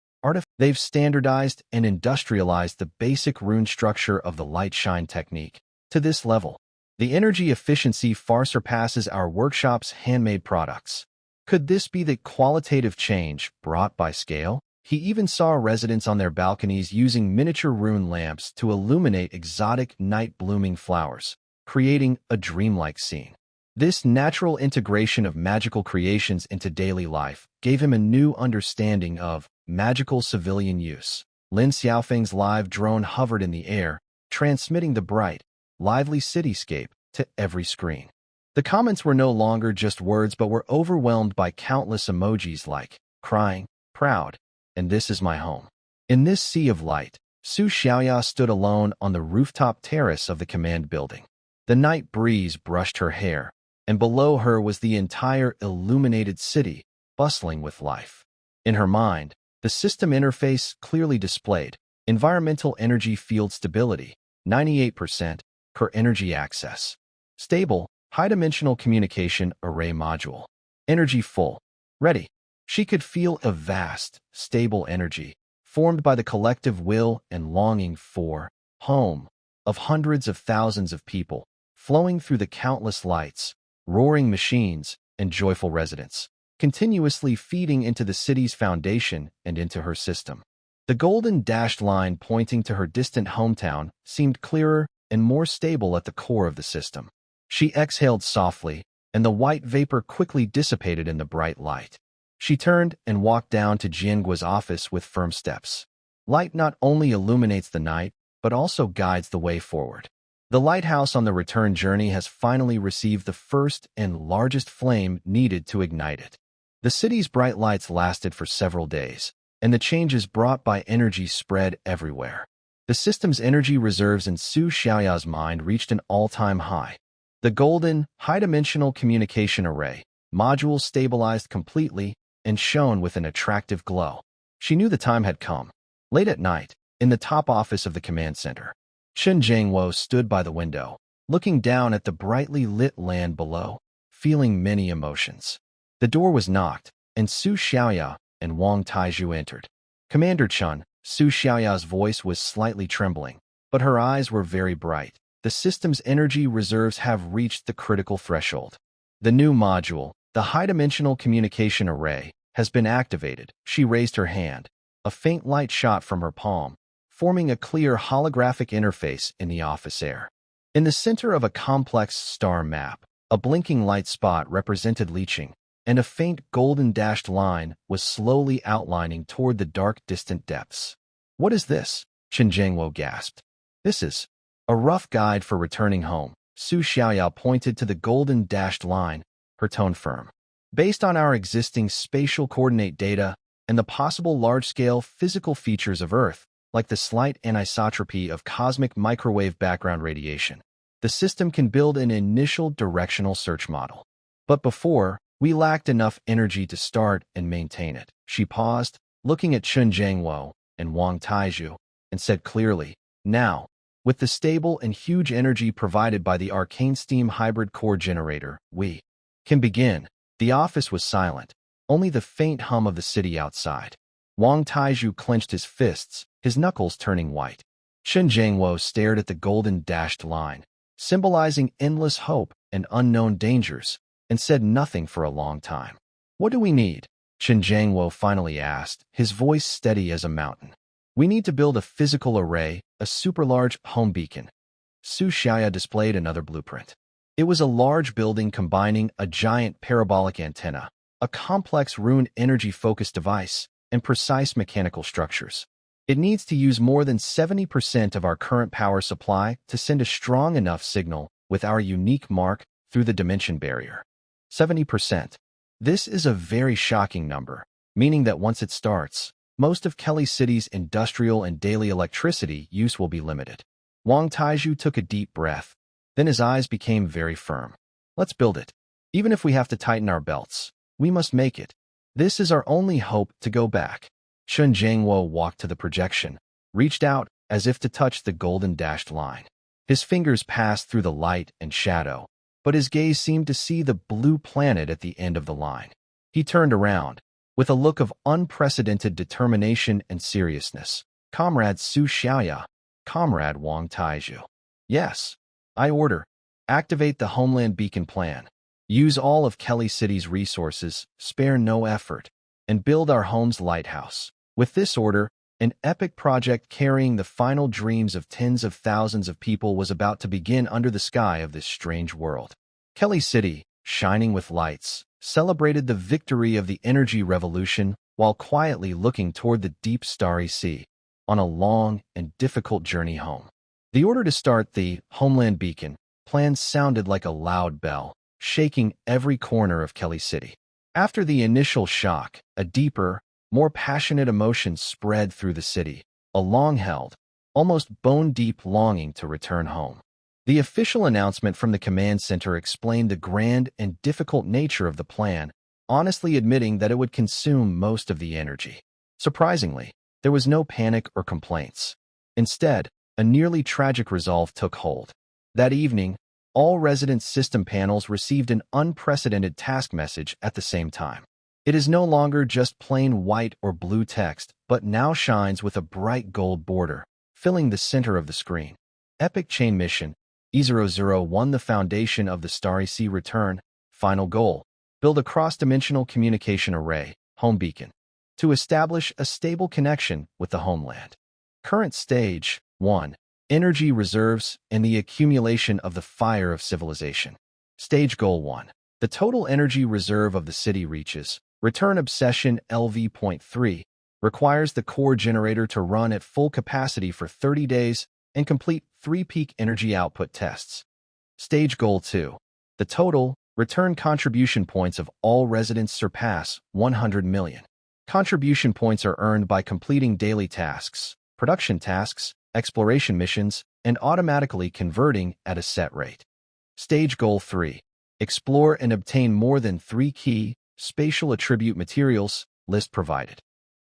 S1: They've standardized and industrialized the basic rune structure of the light shine technique to this level. The energy efficiency far surpasses our workshop's handmade products. Could this be the qualitative change brought by scale? He even saw residents on their balconies using miniature rune lamps to illuminate exotic night-blooming flowers, creating a dreamlike scene. This natural integration of magical creations into daily life gave him a new understanding of magical civilian use. Lin Xiaofeng's live drone hovered in the air, transmitting the bright, lively cityscape to every screen. The comments were no longer just words but were overwhelmed by countless emojis like crying, proud, and this is my home. In this sea of light, Su Xiaoya stood alone on the rooftop terrace of the command building. The night breeze brushed her hair, and below her was the entire illuminated city, bustling with life. In her mind, the system interface clearly displayed environmental energy field stability, 98%, core energy access. Stable, high-dimensional communication array module. Energy full. Ready. She could feel a vast, stable energy, formed by the collective will and longing for home of hundreds of thousands of people, flowing through the countless lights, roaring machines, and joyful residents, continuously feeding into the city's foundation and into her system. The golden dashed line pointing to her distant hometown seemed clearer and more stable at the core of the system. She exhaled softly, and the white vapor quickly dissipated in the bright light. She turned and walked down to Jiangua's office with firm steps. Light not only illuminates the night, but also guides the way forward. The lighthouse on the return journey has finally received the first and largest flame needed to ignite it. The city's bright lights lasted for several days, and the changes brought by energy spread everywhere. The system's energy reserves in Su Xiaoya's mind reached an all-time high. The golden, high-dimensional communication array module stabilized completely and shone with an attractive glow. She knew the time had come. Late at night, in the top office of the command center, Chen Jiangwo stood by the window, looking down at the brightly lit land below, feeling many emotions. The door was knocked, and Su Xiaoya and Wang Taizhu entered. Commander Chen, Su Xiaoya's voice was slightly trembling, but her eyes were very bright. The system's energy reserves have reached the critical threshold. The new module, the high-dimensional communication array, has been activated. She raised her hand. A faint light shot from her palm, forming a clear holographic interface in the office air. In the center of a complex star map, a blinking light spot represented Liqing, and a faint golden dashed line was slowly outlining toward the dark distant depths. What is this? Chen Jiangwo gasped. This is a rough guide for returning home. Su Xiaoya pointed to the golden dashed line, her tone firm. Based on our existing spatial coordinate data and the possible large-scale physical features of Earth, like the slight anisotropy of cosmic microwave background radiation, the system can build an initial directional search model. But before, we lacked enough energy to start and maintain it. She paused, looking at Chen Jiangwo and Wang Taizhu, and said clearly, now, with the stable and huge energy provided by the arcane steam hybrid core generator, we can begin. The office was silent, only the faint hum of the city outside. Wang Taizhu clenched his fists, his knuckles turning white. Chen Jiangwo stared at the golden dashed line, symbolizing endless hope and unknown dangers, and said nothing for a long time. What do we need? Chen Jiangwo finally asked, his voice steady as a mountain. We need to build a physical array, a super-large home beacon. Su Xiaoya displayed another blueprint. It was a large building combining a giant parabolic antenna, a complex rune energy-focused device, and precise mechanical structures. It needs to use more than 70% of our current power supply to send a strong enough signal with our unique mark through the dimension barrier. 70%. This is a very shocking number, meaning that once it starts, most of Kelly City's industrial and daily electricity use will be limited. Wang Taiju took a deep breath. Then his eyes became very firm. Let's build it. Even if we have to tighten our belts, we must make it. This is our only hope to go back. Shun Jiangwo walked to the projection, reached out as if to touch the golden dashed line. His fingers passed through the light and shadow, but his gaze seemed to see the blue planet at the end of the line. He turned around, with a look of unprecedented determination and seriousness. Comrade Su Xiaoya, Comrade Wang Taiju. Yes, I order. Activate the Homeland Beacon Plan. Use all of Kelly City's resources, spare no effort, and build our home's lighthouse. With this order, an epic project carrying the final dreams of tens of thousands of people was about to begin under the sky of this strange world. Kelly City, shining with lights, celebrated the victory of the energy revolution while quietly looking toward the deep starry sea, on a long and difficult journey home. The order to start the Homeland Beacon Plan sounded like a loud bell, shaking every corner of Kelly City. After the initial shock, a deeper, more passionate emotion spread through the city, a long-held, almost bone-deep longing to return home. The official announcement from the command center explained the grand and difficult nature of the plan, honestly admitting that it would consume most of the energy. Surprisingly, there was no panic or complaints. Instead, a nearly tragic resolve took hold. That evening, all resident system panels received an unprecedented task message at the same time. It is no longer just plain white or blue text, but now shines with a bright gold border, filling the center of the screen. Epic Chain Mission, E001 The foundation of the Starry Sea return, final goal, build a cross-dimensional communication array, home beacon, to establish a stable connection with the homeland. Current stage, 1. Energy reserves and the accumulation of the fire of civilization. Stage Goal 1. The total energy reserve of the city reaches. Return Obsession LV.3 requires the core generator to run at full capacity for 30 days and complete 3 peak energy output tests. Stage Goal 2. The total return contribution points of all residents surpass 100 million. Contribution points are earned by completing daily tasks, production tasks, exploration missions, and automatically converting at a set rate. Stage Goal 3. Explore and obtain more than 3 key, spatial attribute materials, list provided.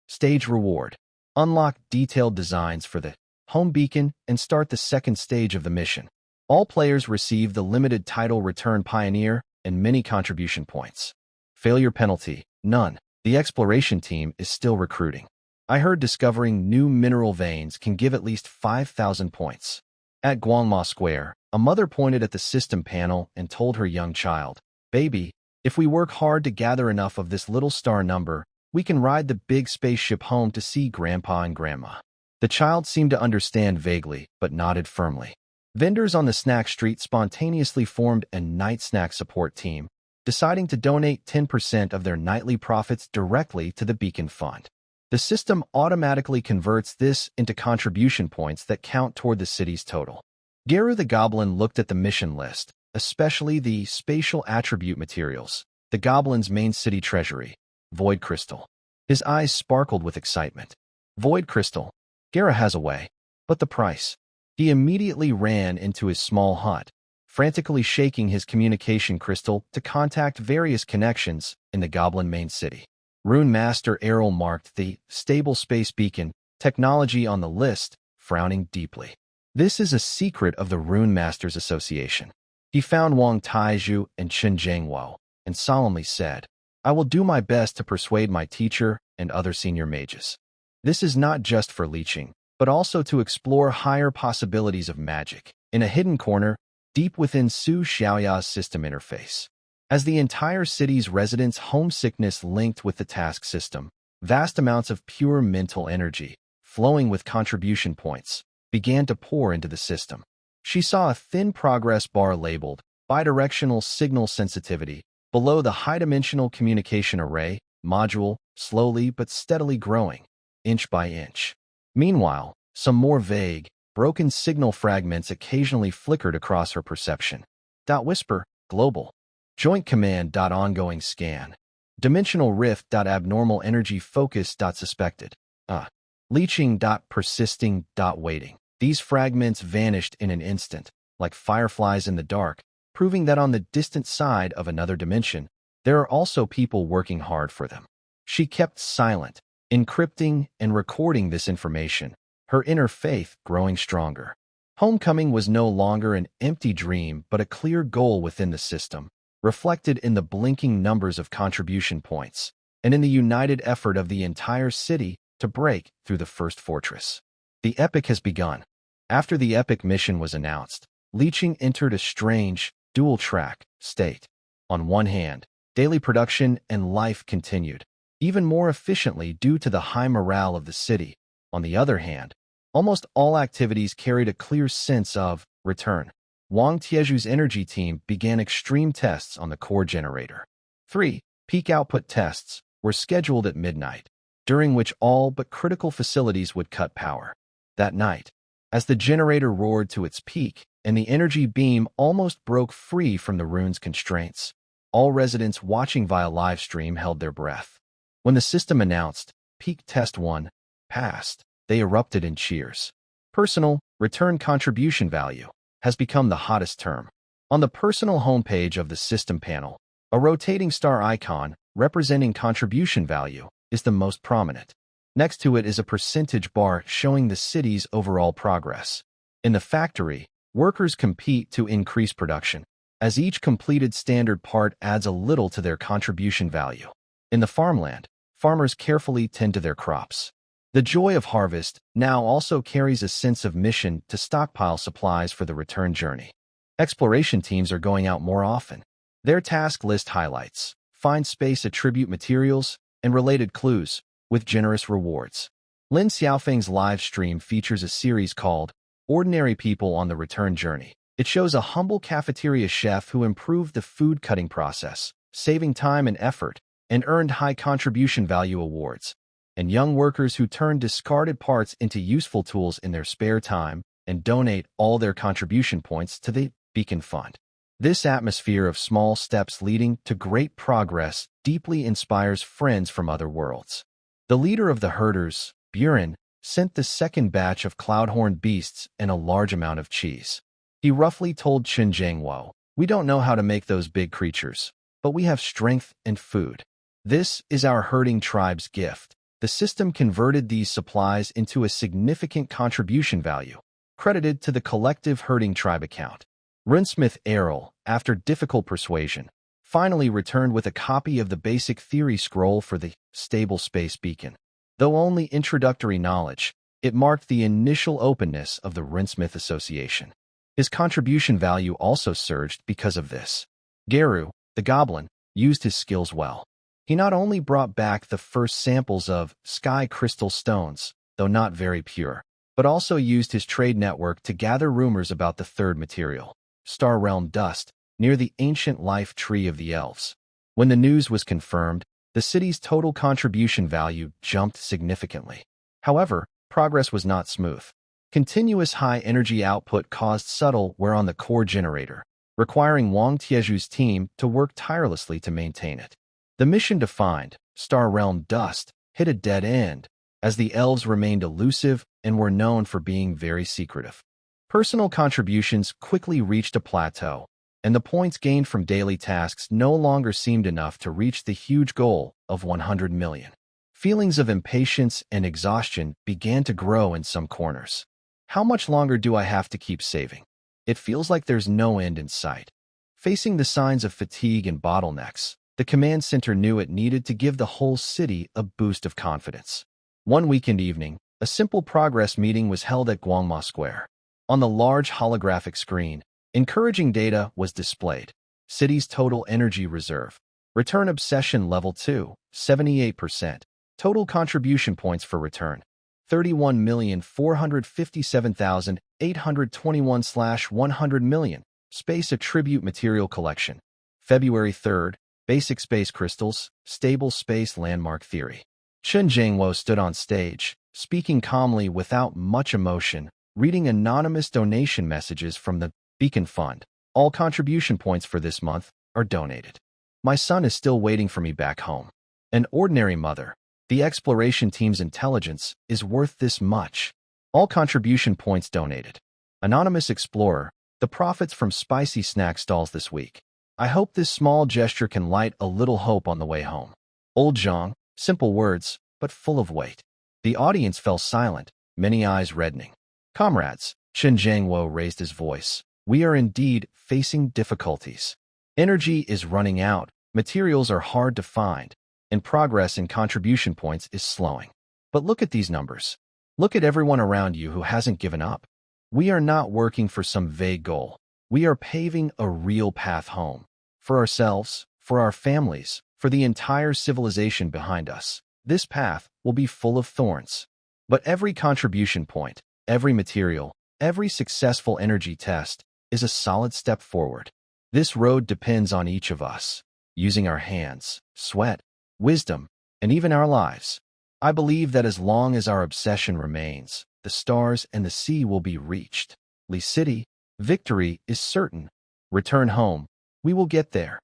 S1: Stage Reward. Unlock detailed designs for the home beacon and start the second stage of the mission. All players receive the limited title Return Pioneer and many contribution points. Failure penalty, none. The exploration team is still recruiting. I heard discovering new mineral veins can give at least 5,000 points. At Guangma Square, a mother pointed at the system panel and told her young child, "Baby, if we work hard to gather enough of this little star number, we can ride the big spaceship home to see Grandpa and Grandma." The child seemed to understand vaguely, but nodded firmly. Vendors on the snack street spontaneously formed a night snack support team, deciding to donate 10% of their nightly profits directly to the Beacon Fund. The system automatically converts this into contribution points that count toward the city's total. Geru the Goblin looked at the mission list, especially the spatial attribute materials, the Goblin's main city treasury, Void Crystal. His eyes sparkled with excitement. Void Crystal. Geru has a way. But the price. He immediately ran into his small hut, frantically shaking his communication crystal to contact various connections in the Goblin main city. Rune Master Errol marked the stable space beacon technology on the list, frowning deeply. This is a secret of the Rune Masters Association. He found Wang Taiju and Chen Jiangwo and solemnly said, "I will do my best to persuade my teacher and other senior mages. This is not just for leeching, but also to explore higher possibilities of magic in a hidden corner deep within Su Xiaoya's system interface." As the entire city's residents' homesickness linked with the task system, vast amounts of pure mental energy, flowing with contribution points, began to pour into the system. She saw a thin progress bar labeled Bidirectional Signal Sensitivity below the high-dimensional communication array module, slowly but steadily growing, inch by inch. Meanwhile, some more vague, broken signal fragments occasionally flickered across her perception. Whisper, global. Joint Command. Ongoing scan. Dimensional Rift. Abnormal Energy Focus. Suspected. Uh, leaching. Persisting. Waiting. These fragments vanished in an instant, like fireflies in the dark, proving that on the distant side of another dimension, there are also people working hard for them. She kept silent, encrypting and recording this information, her inner faith growing stronger. Homecoming was no longer an empty dream but a clear goal within the system, reflected in the blinking numbers of contribution points, and in the united effort of the entire city to break through the first fortress. The epic has begun. After the epic mission was announced, leaching entered a strange, dual-track state. On one hand, daily production and life continued, even more efficiently due to the high morale of the city. On the other hand, almost all activities carried a clear sense of return. Wang Tieju's energy team began extreme tests on the core generator. 3 peak output tests were scheduled at midnight, during which all but critical facilities would cut power. That night, as the generator roared to its peak and the energy beam almost broke free from the rune's constraints, all residents watching via live stream held their breath. When the system announced, Peak Test 1 passed, they erupted in cheers. Personal return contribution value has become the hottest term. On the personal homepage of the system panel, a rotating star icon representing contribution value is the most prominent. Next to it is a percentage bar showing the city's overall progress. In the factory, workers compete to increase production, as each completed standard part adds a little to their contribution value. In the farmland, farmers carefully tend to their crops. The joy of harvest now also carries a sense of mission to stockpile supplies for the return journey. Exploration teams are going out more often. Their task list highlights find space attribute materials and related clues, with generous rewards. Lin Xiaofeng's live stream features a series called Ordinary People on the Return Journey. It shows a humble cafeteria chef who improved the food cutting process, saving time and effort, and earned high contribution value awards, and young workers who turn discarded parts into useful tools in their spare time and donate all their contribution points to the Beacon Fund. This atmosphere of small steps leading to great progress deeply inspires friends from other worlds. The leader of the herders, Buren, sent the second batch of cloudhorn beasts and a large amount of cheese. He roughly told Chen Jiangwo, "We don't know how to make those big creatures, but we have strength and food. This is our herding tribe's gift." The system converted these supplies into a significant contribution value, credited to the collective herding tribe account. Runesmith Errol, after difficult persuasion, finally returned with a copy of the basic theory scroll for the stable space beacon. Though only introductory knowledge, it marked the initial openness of the Runesmith Association. His contribution value also surged because of this. Geru, the goblin, used his skills well. He not only brought back the first samples of sky crystal stones, though not very pure, but also used his trade network to gather rumors about the third material, Star Realm Dust, near the ancient life tree of the elves. When the news was confirmed, the city's total contribution value jumped significantly. However, progress was not smooth. Continuous high energy output caused subtle wear on the core generator, requiring Wang Tieju's team to work tirelessly to maintain it. The mission-defined, Star Realm Dust, hit a dead end, as the elves remained elusive and were known for being very secretive. Personal contributions quickly reached a plateau, and the points gained from daily tasks no longer seemed enough to reach the huge goal of 100 million. Feelings of impatience and exhaustion began to grow in some corners. How much longer do I have to keep saving? It feels like there's no end in sight. Facing the signs of fatigue and bottlenecks, the command center knew it needed to give the whole city a boost of confidence. One weekend evening, a simple progress meeting was held at Guangma Square. On the large holographic screen, encouraging data was displayed. City's total energy reserve. Return obsession level 2, 78%. Total contribution points for return. 31,457,821/100 million. Space attribute material collection. February 3rd. Basic space crystals, stable space landmark theory. Chen Jiangwo stood on stage, speaking calmly without much emotion, reading anonymous donation messages from the Beacon Fund. All contribution points for this month are donated. My son is still waiting for me back home. An ordinary mother, The exploration team's intelligence is worth this much. All contribution points donated. Anonymous Explorer, the profits from spicy snack stalls this week. I hope this small gesture can light a little hope on the way home. Old Zhang, simple words, but full of weight. The audience fell silent, many eyes reddening. Comrades, Chen Jiangwo raised his voice. We are indeed facing difficulties. Energy is running out, materials are hard to find, and progress in contribution points is slowing. But look at these numbers. Look at everyone around you who hasn't given up. We are not working for some vague goal. We are paving a real path home. For ourselves, for our families, for the entire civilization behind us. This path will be full of thorns. But every contribution point, every material, every successful energy test is a solid step forward. This road depends on each of us, using our hands, sweat, wisdom, and even our lives. I believe that as long as our obsession remains, the stars and the sea will be reached. Lee City, victory is certain. Return home. We will get there.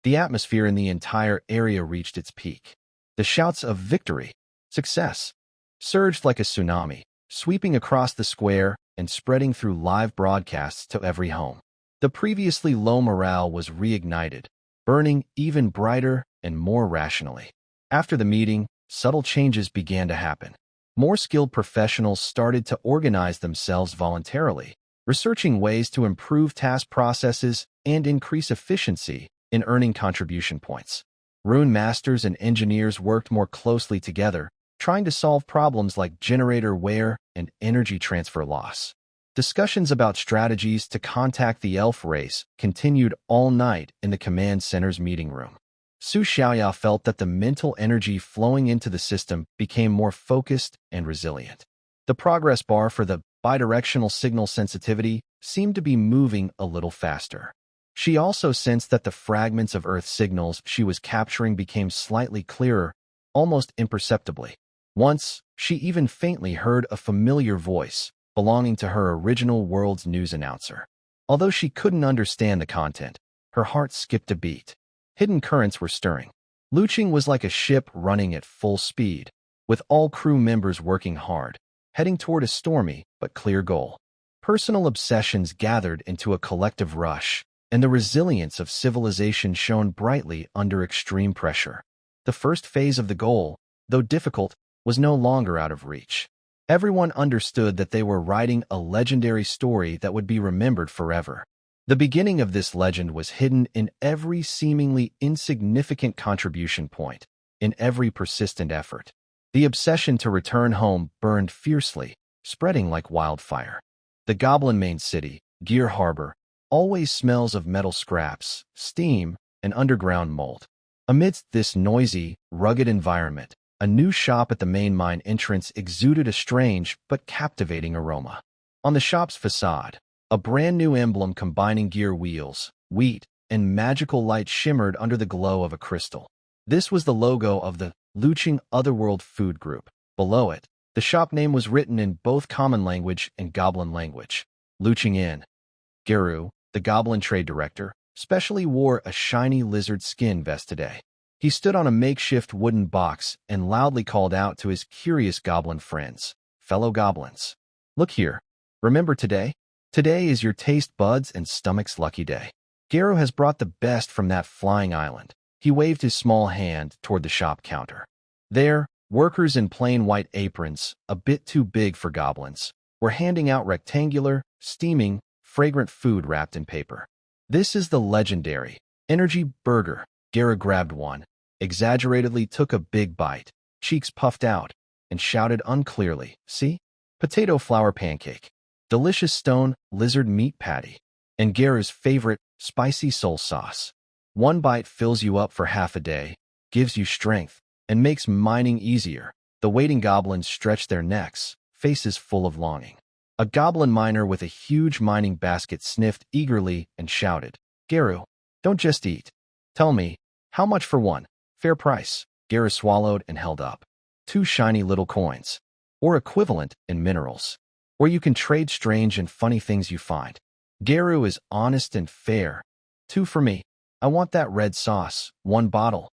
S1: The atmosphere in the entire area reached its peak. The shouts of victory, success, surged like a tsunami, sweeping across the square and spreading through live broadcasts to every home. The previously low morale was reignited, burning even brighter and more rationally. After the meeting, subtle changes began to happen. More skilled professionals started to organize themselves voluntarily, researching ways to improve task processes and increase efficiency in earning contribution points. Rune masters and engineers worked more closely together, trying to solve problems like generator wear and energy transfer loss. Discussions about strategies to contact the elf race continued all night in the command center's meeting room. Su Xiaoya felt that the mental energy flowing into the system became more focused and resilient. The progress bar for the bidirectional signal sensitivity seemed to be moving a little faster. She also sensed that the fragments of Earth signals she was capturing became slightly clearer, almost imperceptibly. Once, she even faintly heard a familiar voice belonging to her original world's news announcer. Although she couldn't understand the content, her heart skipped a beat. Hidden currents were stirring. Luching was like a ship running at full speed, with all crew members working hard, heading toward a stormy but clear goal. Personal obsessions gathered into a collective rush, and the resilience of civilization shone brightly under extreme pressure. The first phase of the goal, though difficult, was no longer out of reach. Everyone understood that they were writing a legendary story that would be remembered forever. The beginning of this legend was hidden in every seemingly insignificant contribution point, in every persistent effort. The obsession to return home burned fiercely, spreading like wildfire. The Goblin main city, Gear Harbor, always smells of metal scraps, steam, and underground mold. Amidst this noisy, rugged environment, a new shop at the main mine entrance exuded a strange but captivating aroma. On the shop's facade, a brand new emblem combining gear wheels, wheat, and magical light shimmered under the glow of a crystal. This was the logo of the Luching Otherworld Food Group. Below it, the shop name was written in both common language and goblin language. Luching Inn. Geru, the goblin trade director, specially wore a shiny lizard skin vest today. He stood on a makeshift wooden box and loudly called out to his curious goblin friends, fellow goblins. Look here. Remember today? Today is your taste buds and stomach's lucky day. Geru has brought the best from that flying island. He waved his small hand toward the shop counter. There, workers in plain white aprons, a bit too big for goblins, were handing out rectangular, steaming, fragrant food wrapped in paper. This is the legendary Energy Burger. Geru grabbed one, exaggeratedly took a big bite, cheeks puffed out, and shouted unclearly, "See? Potato flour pancake. Delicious stone lizard meat patty. And Geru's favorite, spicy soul sauce. One bite fills you up for half a day, gives you strength, and makes mining easier." The waiting goblins stretched their necks, faces full of longing. A goblin miner with a huge mining basket sniffed eagerly and shouted, "Geru, don't just eat. Tell me, how much for one? Fair price." Geru swallowed and held up. 2 shiny little coins, or equivalent in minerals, where you can trade strange and funny things you find. Geru is honest and fair. 2 for me. I want that red sauce, 1 bottle.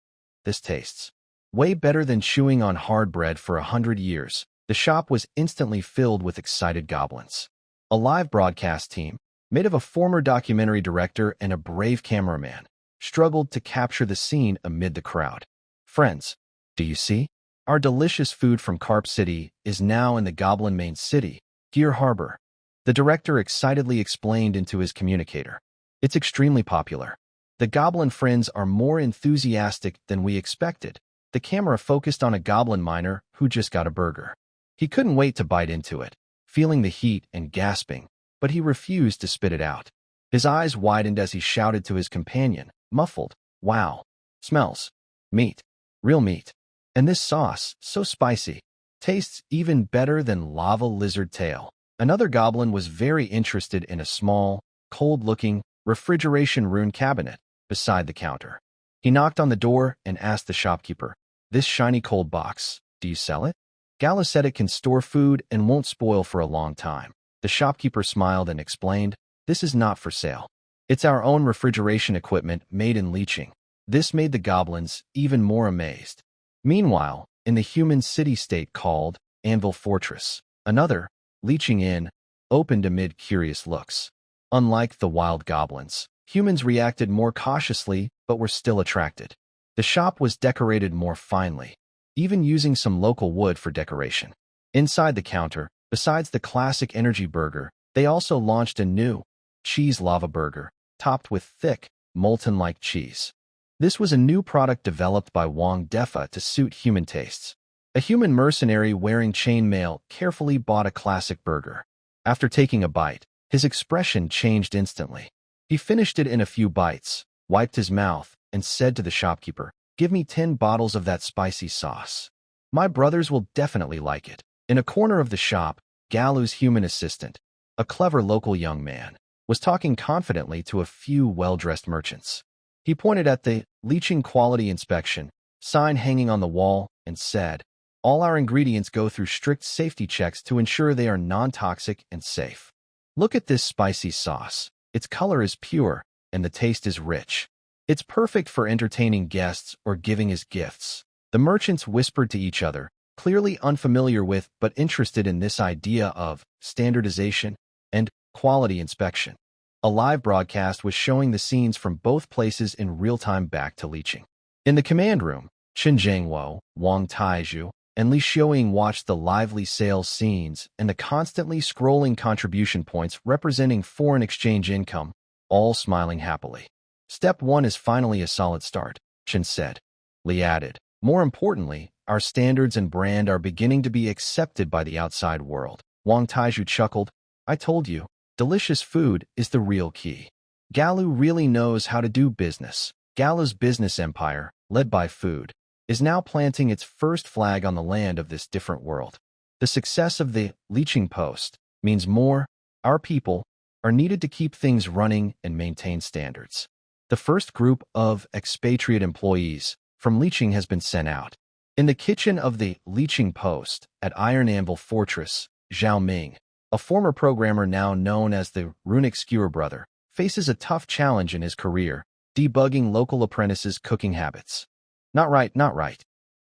S1: This tastes Way better than chewing on hard bread for 100 years. The shop was instantly filled with excited goblins. A live broadcast team, made of a former documentary director and a brave cameraman, struggled to capture the scene amid the crowd. Friends, do you see? Our delicious food from Carp City is now in the Goblin main city, Gear Harbor. The director excitedly explained into his communicator. It's extremely popular. The Goblin friends are more enthusiastic than we expected. The camera focused on a Goblin miner who just got a burger. He couldn't wait to bite into it, feeling the heat and gasping, but he refused to spit it out. His eyes widened as he shouted to his companion, muffled, "Wow! Smells. Meat. Real meat. And this sauce, so spicy, tastes even better than lava lizard tail." Another Goblin was very interested in a small, cold-looking, refrigeration rune cabinet beside the counter. He knocked on the door and asked the shopkeeper, "This shiny cold box, do you sell it?" Gala said it can store food and won't spoil for a long time. The shopkeeper smiled and explained, "This is not for sale. It's our own refrigeration equipment made in leeching." This made the Goblins even more amazed. Meanwhile, in the human city-state called Anvil Fortress, another, leeching inn, opened amid curious looks. Unlike the wild goblins, humans reacted more cautiously but were still attracted. The shop was decorated more finely, even using some local wood for decoration. Inside the counter, besides the classic energy burger, they also launched a new cheese lava burger, topped with thick, molten-like cheese. This was a new product developed by Wang Defa to suit human tastes. A human mercenary wearing chainmail carefully bought a classic burger. After taking a bite, his expression changed instantly. He finished it in a few bites, wiped his mouth, and said to the shopkeeper, "Give me 10 bottles of that spicy sauce. My brothers will definitely like it." In a corner of the shop, Galu's human assistant, a clever local young man, was talking confidently to a few well-dressed merchants. He pointed at the leeching quality inspection sign hanging on the wall and said, "All our ingredients go through strict safety checks to ensure they are non-toxic and safe. Look at this spicy sauce. Its color is pure, and the taste is rich. It's perfect for entertaining guests or giving as gifts." The merchants whispered to each other, clearly unfamiliar with but interested in this idea of standardization and quality inspection. A live broadcast was showing the scenes from both places in real-time back to leeching. In the command room, Chen Jiangwo, Wang Taizhu, and Li Xiaoying watched the lively sales scenes and the constantly scrolling contribution points representing foreign exchange income, all smiling happily. "Step 1 is finally a solid start," Chen said. Li added, "More importantly, our standards and brand are beginning to be accepted by the outside world." Wang Taizhu chuckled, "I told you, delicious food is the real key." Galu really knows how to do business. Galu's business empire, led by food, is now planting its first flag on the land of this different world. The success of the leeching post means more, our people, are needed to keep things running and maintain standards. The first group of expatriate employees from leeching has been sent out. In the kitchen of the leeching post at Iron Anvil Fortress, Zhao Ming, a former programmer now known as the Runic Skewer Brother, faces a tough challenge in his career, debugging local apprentices' cooking habits. Not right.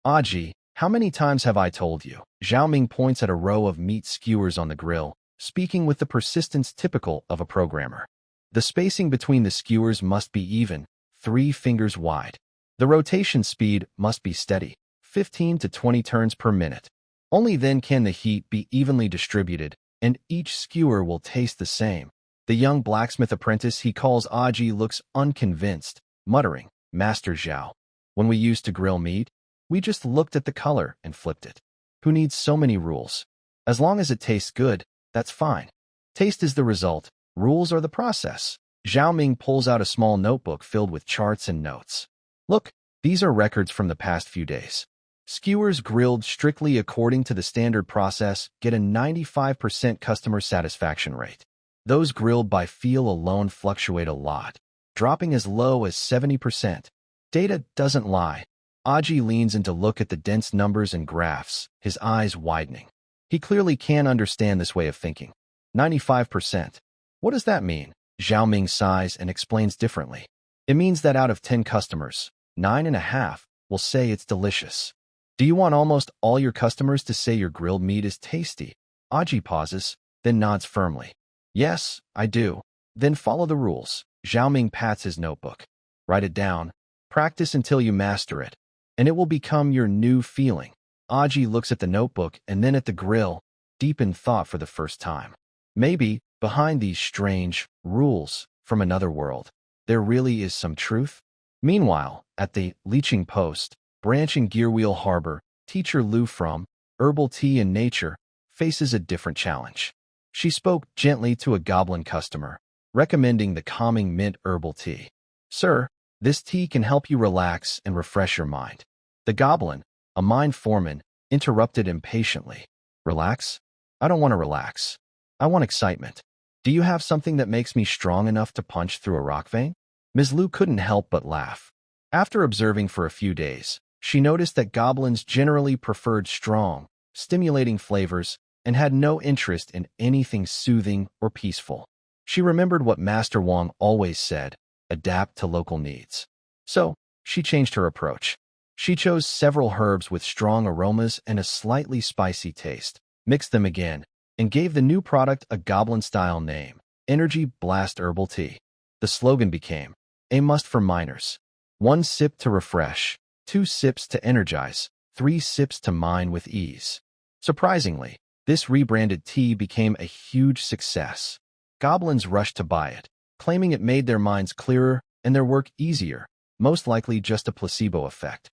S1: Aji, how many times have I told you?" Zhao Ming points at a row of meat skewers on the grill, speaking with the persistence typical of a programmer. The spacing between the skewers must be even, 3 fingers wide. The rotation speed must be steady, 15 to 20 turns per minute. Only then can the heat be evenly distributed, and each skewer will taste the same. The young blacksmith apprentice he calls Aji looks unconvinced, muttering, "Master Zhao, when we used to grill meat, we just looked at the color and flipped it. Who needs so many rules? As long as it tastes good, that's fine. Taste is the result, rules are the process." Zhao Ming pulls out a small notebook filled with charts and notes. "Look, these are records from the past few days. Skewers grilled strictly according to the standard process get a 95% customer satisfaction rate. Those grilled by feel alone fluctuate a lot, dropping as low as 70%. Data doesn't lie." Aji leans in to look at the dense numbers and graphs, his eyes widening. He clearly can't understand this way of thinking. 95%. What does that mean? Zhao Ming sighs and explains differently. It means that out of 10 customers, 9.5 will say it's delicious. Do you want almost all your customers to say your grilled meat is tasty? Aji pauses, then nods firmly. Yes, I do. Then follow the rules. Xiaoming pats his notebook. Write it down. Practice until you master it, and it will become your new feeling. Aji looks at the notebook and then at the grill, deep in thought for the first time. Maybe, behind these strange rules from another world, there really is some truth? Meanwhile, at the leaching post, branch in Gearwheel Harbor, teacher Lu from Herbal Tea and Nature faces a different challenge. She spoke gently to a goblin customer, recommending the calming mint herbal tea. Sir, this tea can help you relax and refresh your mind. The goblin, a mine foreman, interrupted impatiently. Relax? I don't want to relax. I want excitement. Do you have something that makes me strong enough to punch through a rock vein? Ms. Lu couldn't help but laugh. After observing for a few days, she noticed that goblins generally preferred strong, stimulating flavors and had no interest in anything soothing or peaceful. She remembered what Master Wang always said, adapt to local needs. So, she changed her approach. She chose several herbs with strong aromas and a slightly spicy taste, mixed them again, and gave the new product a goblin-style name, Energy Blast Herbal Tea. The slogan became, a must for miners. 1 sip to refresh, 2 sips to energize, 3 sips to mine with ease. Surprisingly, this rebranded tea became a huge success. Goblins rushed to buy it, claiming it made their minds clearer and their work easier, most likely just a placebo effect.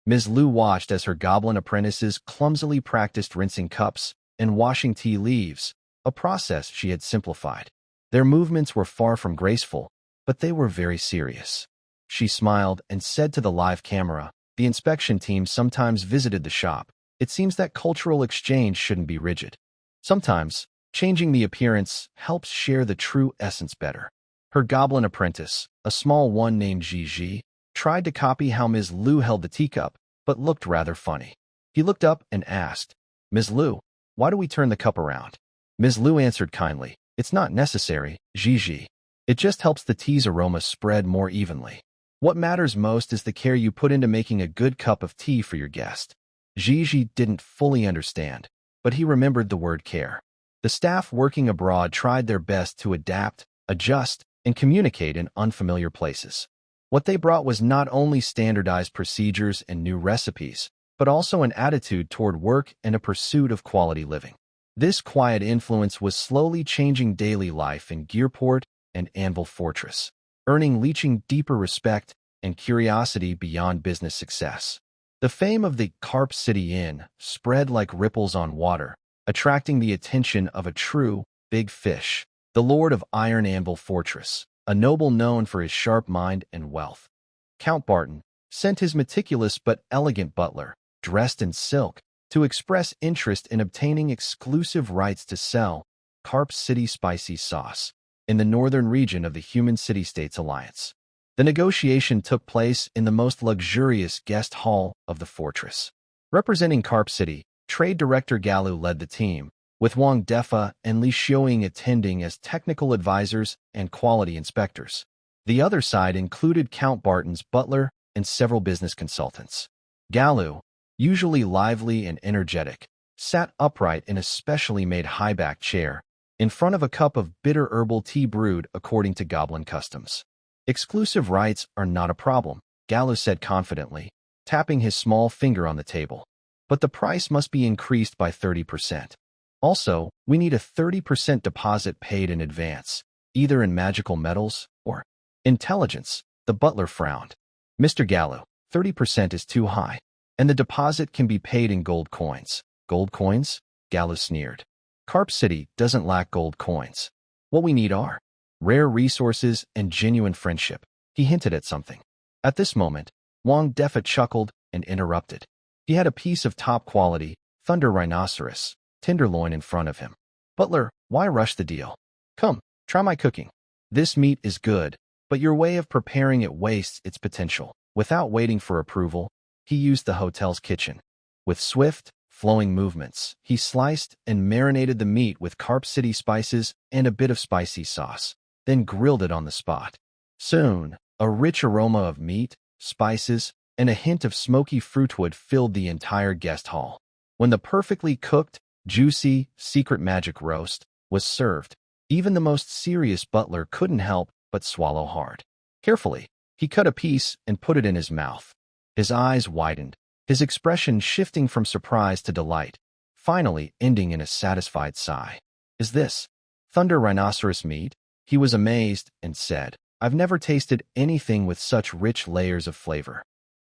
S1: Ms. Lu watched as her goblin apprentices clumsily practiced rinsing cups and washing tea leaves, a process she had simplified. Their movements were far from graceful, but they were very serious. She smiled and said to the live camera, the inspection team sometimes visited the shop. It seems that cultural exchange shouldn't be rigid. Sometimes, changing the appearance helps share the true essence better. Her goblin apprentice, a small one named Gigi, tried to copy how Ms. Lu held the teacup, but looked rather funny. He looked up and asked, Ms. Lu, why do we turn the cup around? Ms. Lu answered kindly, it's not necessary, Gigi. It just helps the tea's aroma spread more evenly. What matters most is the care you put into making a good cup of tea for your guest. Gigi didn't fully understand, but he remembered the word care. The staff working abroad tried their best to adapt, adjust, and communicate in unfamiliar places. What they brought was not only standardized procedures and new recipes, but also an attitude toward work and a pursuit of quality living. This quiet influence was slowly changing daily life in Gearport and Anvil Fortress, earning leeching deeper respect and curiosity beyond business success. The fame of the Carp City Inn spread like ripples on water, attracting the attention of a true big fish, the Lord of Iron Anvil Fortress, a noble known for his sharp mind and wealth. Count Barton sent his meticulous but elegant butler, dressed in silk, to express interest in obtaining exclusive rights to sell Carp City spicy sauce in the northern region of the Human City-States Alliance. The negotiation took place in the most luxurious guest hall of the fortress. Representing Carp City, Trade Director Galu led the team, with Wang Defa and Li Xiaoying attending as technical advisors and quality inspectors. The other side included Count Barton's butler and several business consultants. Galu, usually lively and energetic, sat upright in a specially made high-back chair, in front of a cup of bitter herbal tea brewed according to goblin customs. Exclusive rights are not a problem, Galu said confidently, tapping his small finger on the table. But the price must be increased by 30%. Also, we need a 30% deposit paid in advance, either in magical metals or intelligence. The butler frowned. Mr. Galu, 30% is too high, and the deposit can be paid in gold coins. Gold coins? Galu sneered. Carp City doesn't lack gold coins. What we need are rare resources and genuine friendship. He hinted at something. At this moment, Wang Defa chuckled and interrupted. He had a piece of top-quality, thunder rhinoceros, tenderloin in front of him. Butler, why rush the deal? Come, try my cooking. This meat is good, but your way of preparing it wastes its potential. Without waiting for approval, he used the hotel's kitchen. With swift, flowing movements, he sliced and marinated the meat with Carp City spices and a bit of spicy sauce, then grilled it on the spot. Soon, a rich aroma of meat, spices, and a hint of smoky fruitwood filled the entire guest hall. When the perfectly cooked, juicy, secret magic roast was served, even the most serious butler couldn't help but swallow hard. Carefully, he cut a piece and put it in his mouth. His eyes widened, his expression shifting from surprise to delight, finally ending in a satisfied sigh. "Is this thunder rhinoceros meat?" He was amazed and said, "I've never tasted anything with such rich layers of flavor."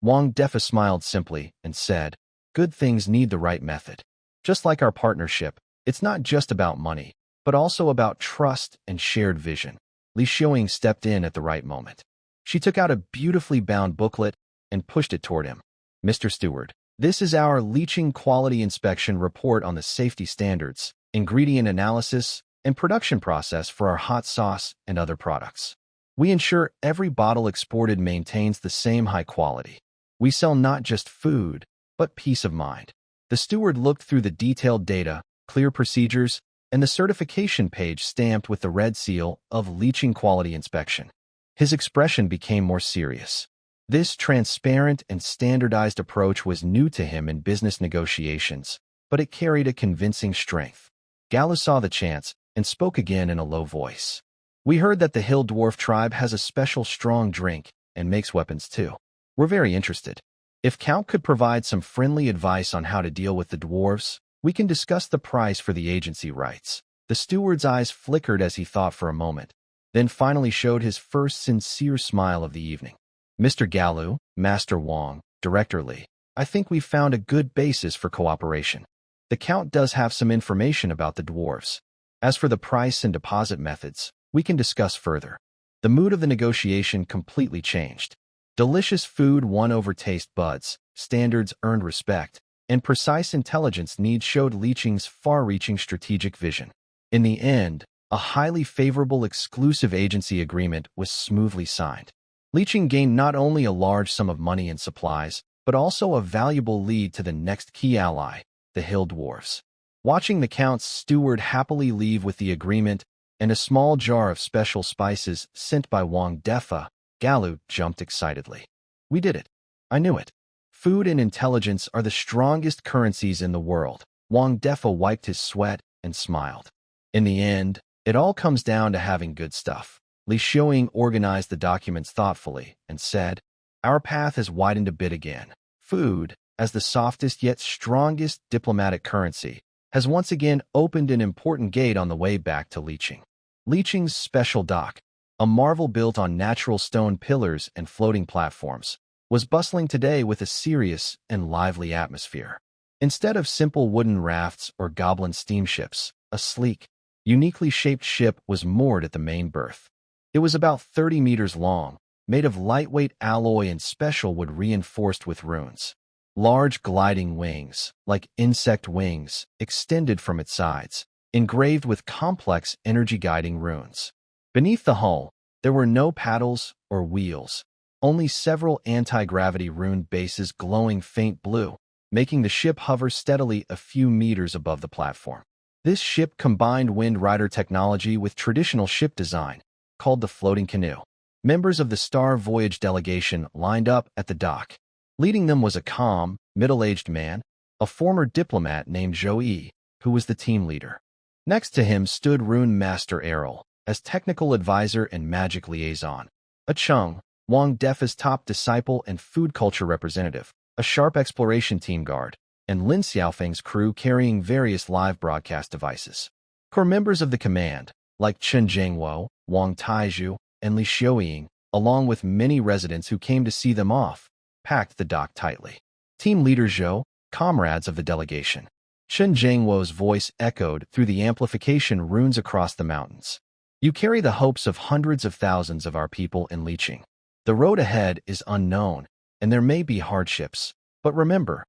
S1: Wang Defa smiled simply and said, "Good things need the right method. Just like our partnership, it's not just about money, but also about trust and shared vision." Li Xiaoying stepped in at the right moment. She took out a beautifully bound booklet and pushed it toward him. "Mr. Steward, this is our leaching quality inspection report on the safety standards, ingredient analysis, and production process for our hot sauce and other products. We ensure every bottle exported maintains the same high quality. We sell not just food, but peace of mind." The steward looked through the detailed data, clear procedures, and the certification page stamped with the red seal of leaching quality inspection. His expression became more serious. This transparent and standardized approach was new to him in business negotiations, but it carried a convincing strength. Galu saw the chance and spoke again in a low voice. "We heard that the Hill Dwarf tribe has a special strong drink and makes weapons too. We're very interested. If Count could provide some friendly advice on how to deal with the dwarves, we can discuss the price for the agency rights." The steward's eyes flickered as he thought for a moment, then finally showed his first sincere smile of the evening. "Mr. Galu, Master Wang, Director Li, I think we've found a good basis for cooperation. The Count does have some information about the dwarves. As for the price and deposit methods, we can discuss further." The mood of the negotiation completely changed. Delicious food won over taste buds, standards earned respect, and precise intelligence needs showed Liqing's far-reaching strategic vision. In the end, a highly favorable exclusive agency agreement was smoothly signed. Liqing gained not only a large sum of money and supplies, but also a valuable lead to the next key ally, the Hill Dwarves. Watching the Count's steward happily leave with the agreement and a small jar of special spices sent by Wang Defa, Galu jumped excitedly. "We did it. I knew it. Food and intelligence are the strongest currencies in the world." Wang Defa wiped his sweat and smiled. "In the end, it all comes down to having good stuff." Li Xiaoying organized the documents thoughtfully and said, "Our path has widened a bit again. Food, as the softest yet strongest diplomatic currency, has once again opened an important gate on the way back to Liqing." Liqing's special dock, a marvel built on natural stone pillars and floating platforms, was bustling today with a serious and lively atmosphere. Instead of simple wooden rafts or goblin steamships, a sleek, uniquely shaped ship was moored at the main berth. It was about 30 meters long, made of lightweight alloy and special wood reinforced with runes. Large gliding wings, like insect wings, extended from its sides, engraved with complex energy-guiding runes. Beneath the hull, there were no paddles or wheels, only several anti-gravity rune bases glowing faint blue, making the ship hover steadily a few meters above the platform. This ship combined Wind Rider technology with traditional ship design, called the floating canoe. Members of the Star Voyage delegation lined up at the dock. Leading them was a calm, middle-aged man, a former diplomat named Zhou Yi, who was the team leader. Next to him stood Rune Master Errol, as technical advisor and magic liaison. A Chung, Wang Defa's top disciple and food culture representative, a sharp exploration team guard, and Lin Xiaofeng's crew carrying various live broadcast devices. Core members of the command, like Chen Jingwo, Wang Taizhu, and Li Xiaoying, along with many residents who came to see them off, packed the dock tightly. Team leader Zhou, comrades of the delegation. Chen Jingwo's voice echoed through the amplification runes across the mountains. "You carry the hopes of hundreds of thousands of our people in Liqing. The road ahead is unknown, and there may be hardships, but remember,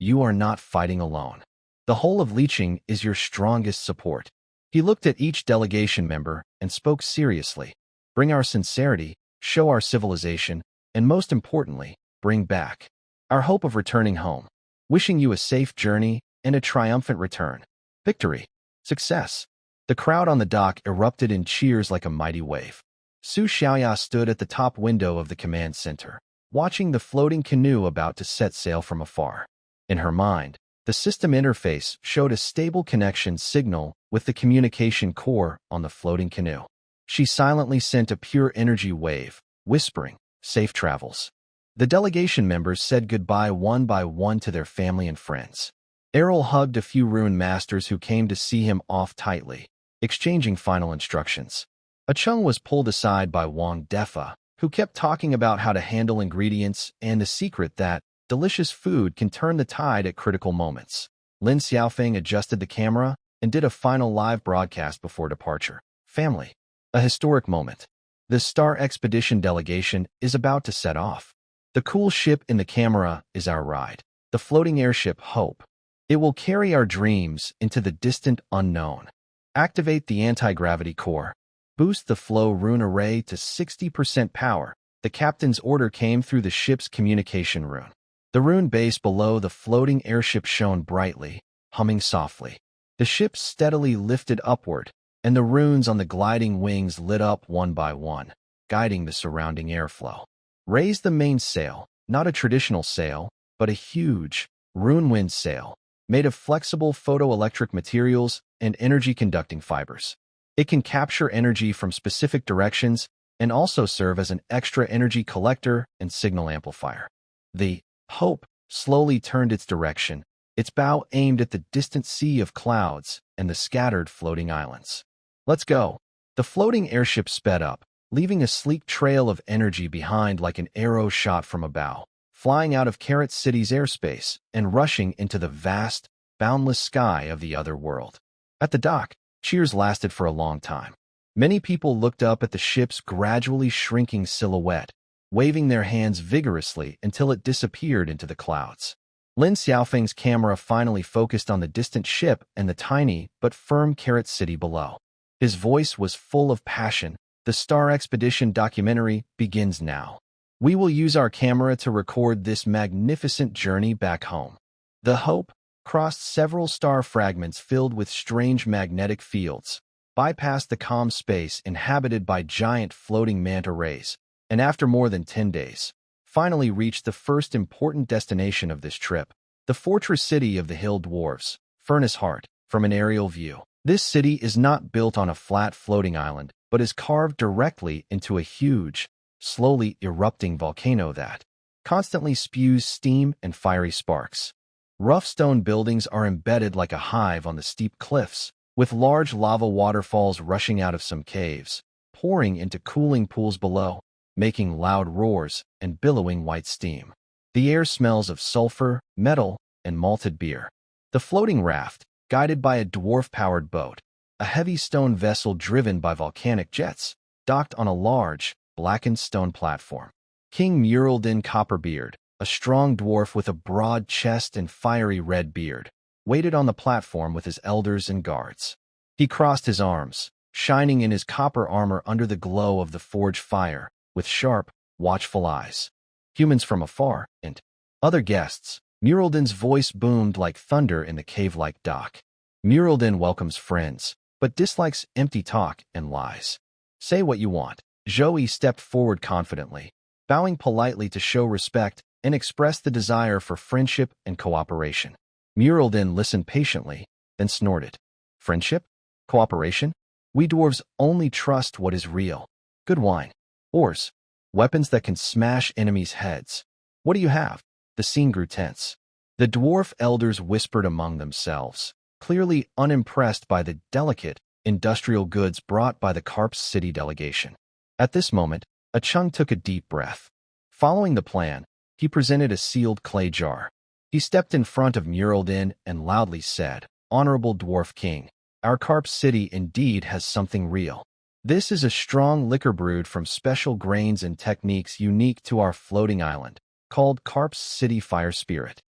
S1: you are not fighting alone. The whole of Liqing is your strongest support." He looked at each delegation member and spoke seriously. "Bring our sincerity, show our civilization, and most importantly, bring back our hope of returning home. Wishing you a safe journey and a triumphant return. Victory. Success." The crowd on the dock erupted in cheers like a mighty wave. Su Xiaoya stood at the top window of the command center. watching the floating canoe about to set sail from afar. In her mind, the system interface showed a stable connection signal with the communication core on the floating canoe. She silently sent a pure energy wave, whispering, "Safe travels." The delegation members said goodbye one by one to their family and friends. Errol hugged a few rune masters who came to see him off tightly, exchanging final instructions. Chung was pulled aside by Wang Defa, who kept talking about how to handle ingredients and the secret that delicious food can turn the tide at critical moments. Lin Xiaofeng adjusted the camera and did a final live broadcast before departure. Family. A historic moment. The Star Expedition delegation is about to set off. The cool ship in the camera is our ride. The floating airship Hope. It will carry our dreams into the distant unknown. Activate the anti-gravity core. Boost the flow rune array to 60% power. The captain's order came through the ship's communication rune. The rune base below the floating airship shone brightly, humming softly. The ship steadily lifted upward, and the runes on the gliding wings lit up one by one, guiding the surrounding airflow. Raise the mainsail, not a traditional sail, but a huge, rune-wind sail, made of flexible photoelectric materials and energy-conducting fibers. It can capture energy from specific directions and also serve as an extra energy collector and signal amplifier. The Hope slowly turned its direction, its bow aimed at the distant sea of clouds and the scattered floating islands. "Let's go." The floating airship sped up, leaving a sleek trail of energy behind like an arrow shot from a bow, flying out of Carrot City's airspace and rushing into the vast, boundless sky of the other world. At the dock, cheers lasted for a long time. Many people looked up at the ship's gradually shrinking silhouette, waving their hands vigorously until it disappeared into the clouds. Lin Xiaofeng's camera finally focused on the distant ship and the tiny but firm Carrot City below. His voice was full of passion. "The Star Expedition documentary begins now. We will use our camera to record this magnificent journey back home." The Hope crossed several star fragments filled with strange magnetic fields, bypassed the calm space inhabited by giant floating manta rays, and after more than 10 days, finally reached the first important destination of this trip, the fortress city of the Hill Dwarves, Furnace Heart. From an aerial view, this city is not built on a flat floating island, but is carved directly into a huge, slowly erupting volcano that constantly spews steam and fiery sparks. Rough stone buildings are embedded like a hive on the steep cliffs, with large lava waterfalls rushing out of some caves, pouring into cooling pools below, making loud roars and billowing white steam. The air smells of sulfur, metal, and malted beer. The floating raft, guided by a dwarf-powered boat, a heavy stone vessel driven by volcanic jets, docked on a large, blackened stone platform. King Muraldin Copperbeard, a strong dwarf with a broad chest and fiery red beard, waited on the platform with his elders and guards. He crossed his arms, shining in his copper armor under the glow of the forge fire, with sharp, watchful eyes. Humans from afar, and other guests. Muraldin's voice boomed like thunder in the cave-like dock. Muraldin welcomes friends, but dislikes empty talk and lies. "Say what you want." Joey stepped forward confidently, bowing politely to show respect and express the desire for friendship and cooperation. Muraldin listened patiently, then snorted. "Friendship? Cooperation? We dwarves only trust what is real. Good wine. Oars. Weapons that can smash enemies' heads. What do you have?" The scene grew tense. The dwarf elders whispered among themselves, clearly unimpressed by the delicate, industrial goods brought by the Carp's City delegation. At this moment, Chung took a deep breath. Following the plan, he presented a sealed clay jar. He stepped in front of Muraldin and loudly said, "Honorable Dwarf King, our Carp's City indeed has something real. This is a strong liquor brewed from special grains and techniques unique to our floating island, called Carp's City Fire Spirit.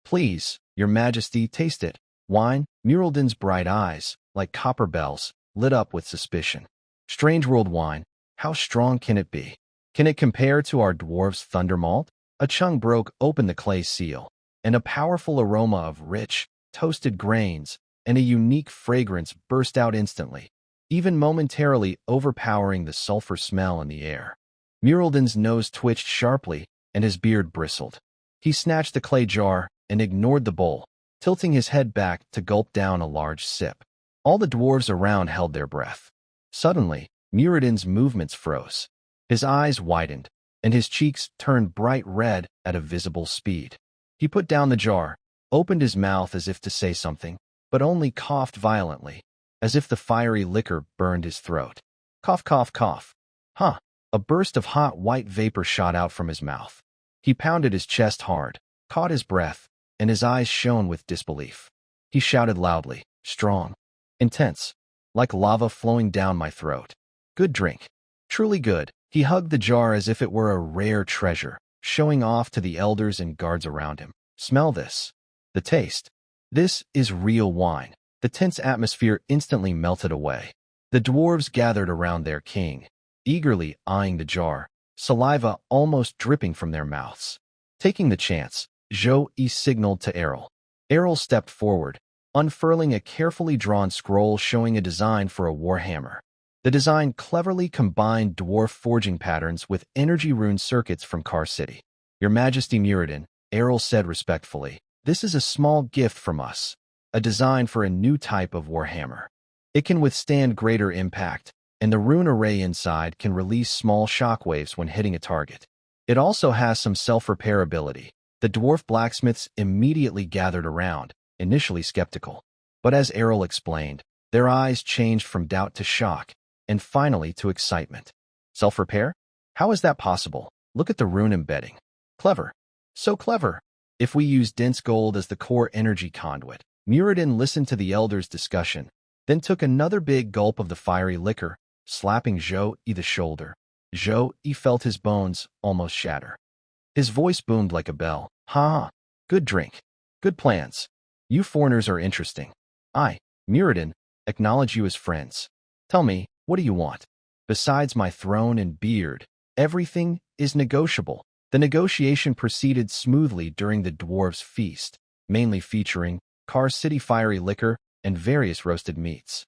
S1: Please, your majesty, taste it." Wine. Muraldin's bright eyes, like copper bells, lit up with suspicion. "Strange world wine. How strong can it be? Can it compare to our dwarf's thunder malt?" Chung broke open the clay seal, and a powerful aroma of rich, toasted grains and a unique fragrance burst out instantly, even momentarily overpowering the sulfur smell in the air. Muraldin's nose twitched sharply, and his beard bristled. He snatched the clay jar and ignored the bowl, tilting his head back to gulp down a large sip. All the dwarves around held their breath. Suddenly, Muradin's movements froze. His eyes widened, and his cheeks turned bright red at a visible speed. He put down the jar, opened his mouth as if to say something, but only coughed violently, as if the fiery liquor burned his throat. Cough, cough, cough. Huh! A burst of hot white vapor shot out from his mouth. He pounded his chest hard, caught his breath, and his eyes shone with disbelief. He shouted loudly, strong, intense, like lava flowing down my throat. Good drink. Truly good. He hugged the jar as if it were a rare treasure, showing off to the elders and guards around him. Smell this. The taste. This is real wine. The tense atmosphere instantly melted away. The dwarves gathered around their king, eagerly eyeing the jar, saliva almost dripping from their mouths. Taking the chance, Zhou-Yi signaled to Errol. Errol stepped forward, unfurling a carefully drawn scroll showing a design for a warhammer. The design cleverly combined dwarf forging patterns with energy rune circuits from Car City. Your Majesty Muradin, Errol said respectfully, this is a small gift from us, a design for a new type of warhammer. It can withstand greater impact, and the rune array inside can release small shockwaves when hitting a target. It also has some self-repair ability. The dwarf blacksmiths immediately gathered around, initially skeptical. But as Errol explained, their eyes changed from doubt to shock, and finally to excitement. Self-repair? How is that possible? Look at the rune embedding. Clever. So clever. If we use dense gold as the core energy conduit. Muradin listened to the elders' discussion, then took another big gulp of the fiery liquor, slapping Zhou-Yi the shoulder. Zhou-Yi felt his bones almost shatter. His voice boomed like a bell. Ha! Good drink. Good plans. You foreigners are interesting. I, Muradin, acknowledge you as friends. Tell me, what do you want? Besides my throne and beard, everything is negotiable. The negotiation proceeded smoothly during the dwarves' feast, mainly featuring Car City fiery liquor and various roasted meats.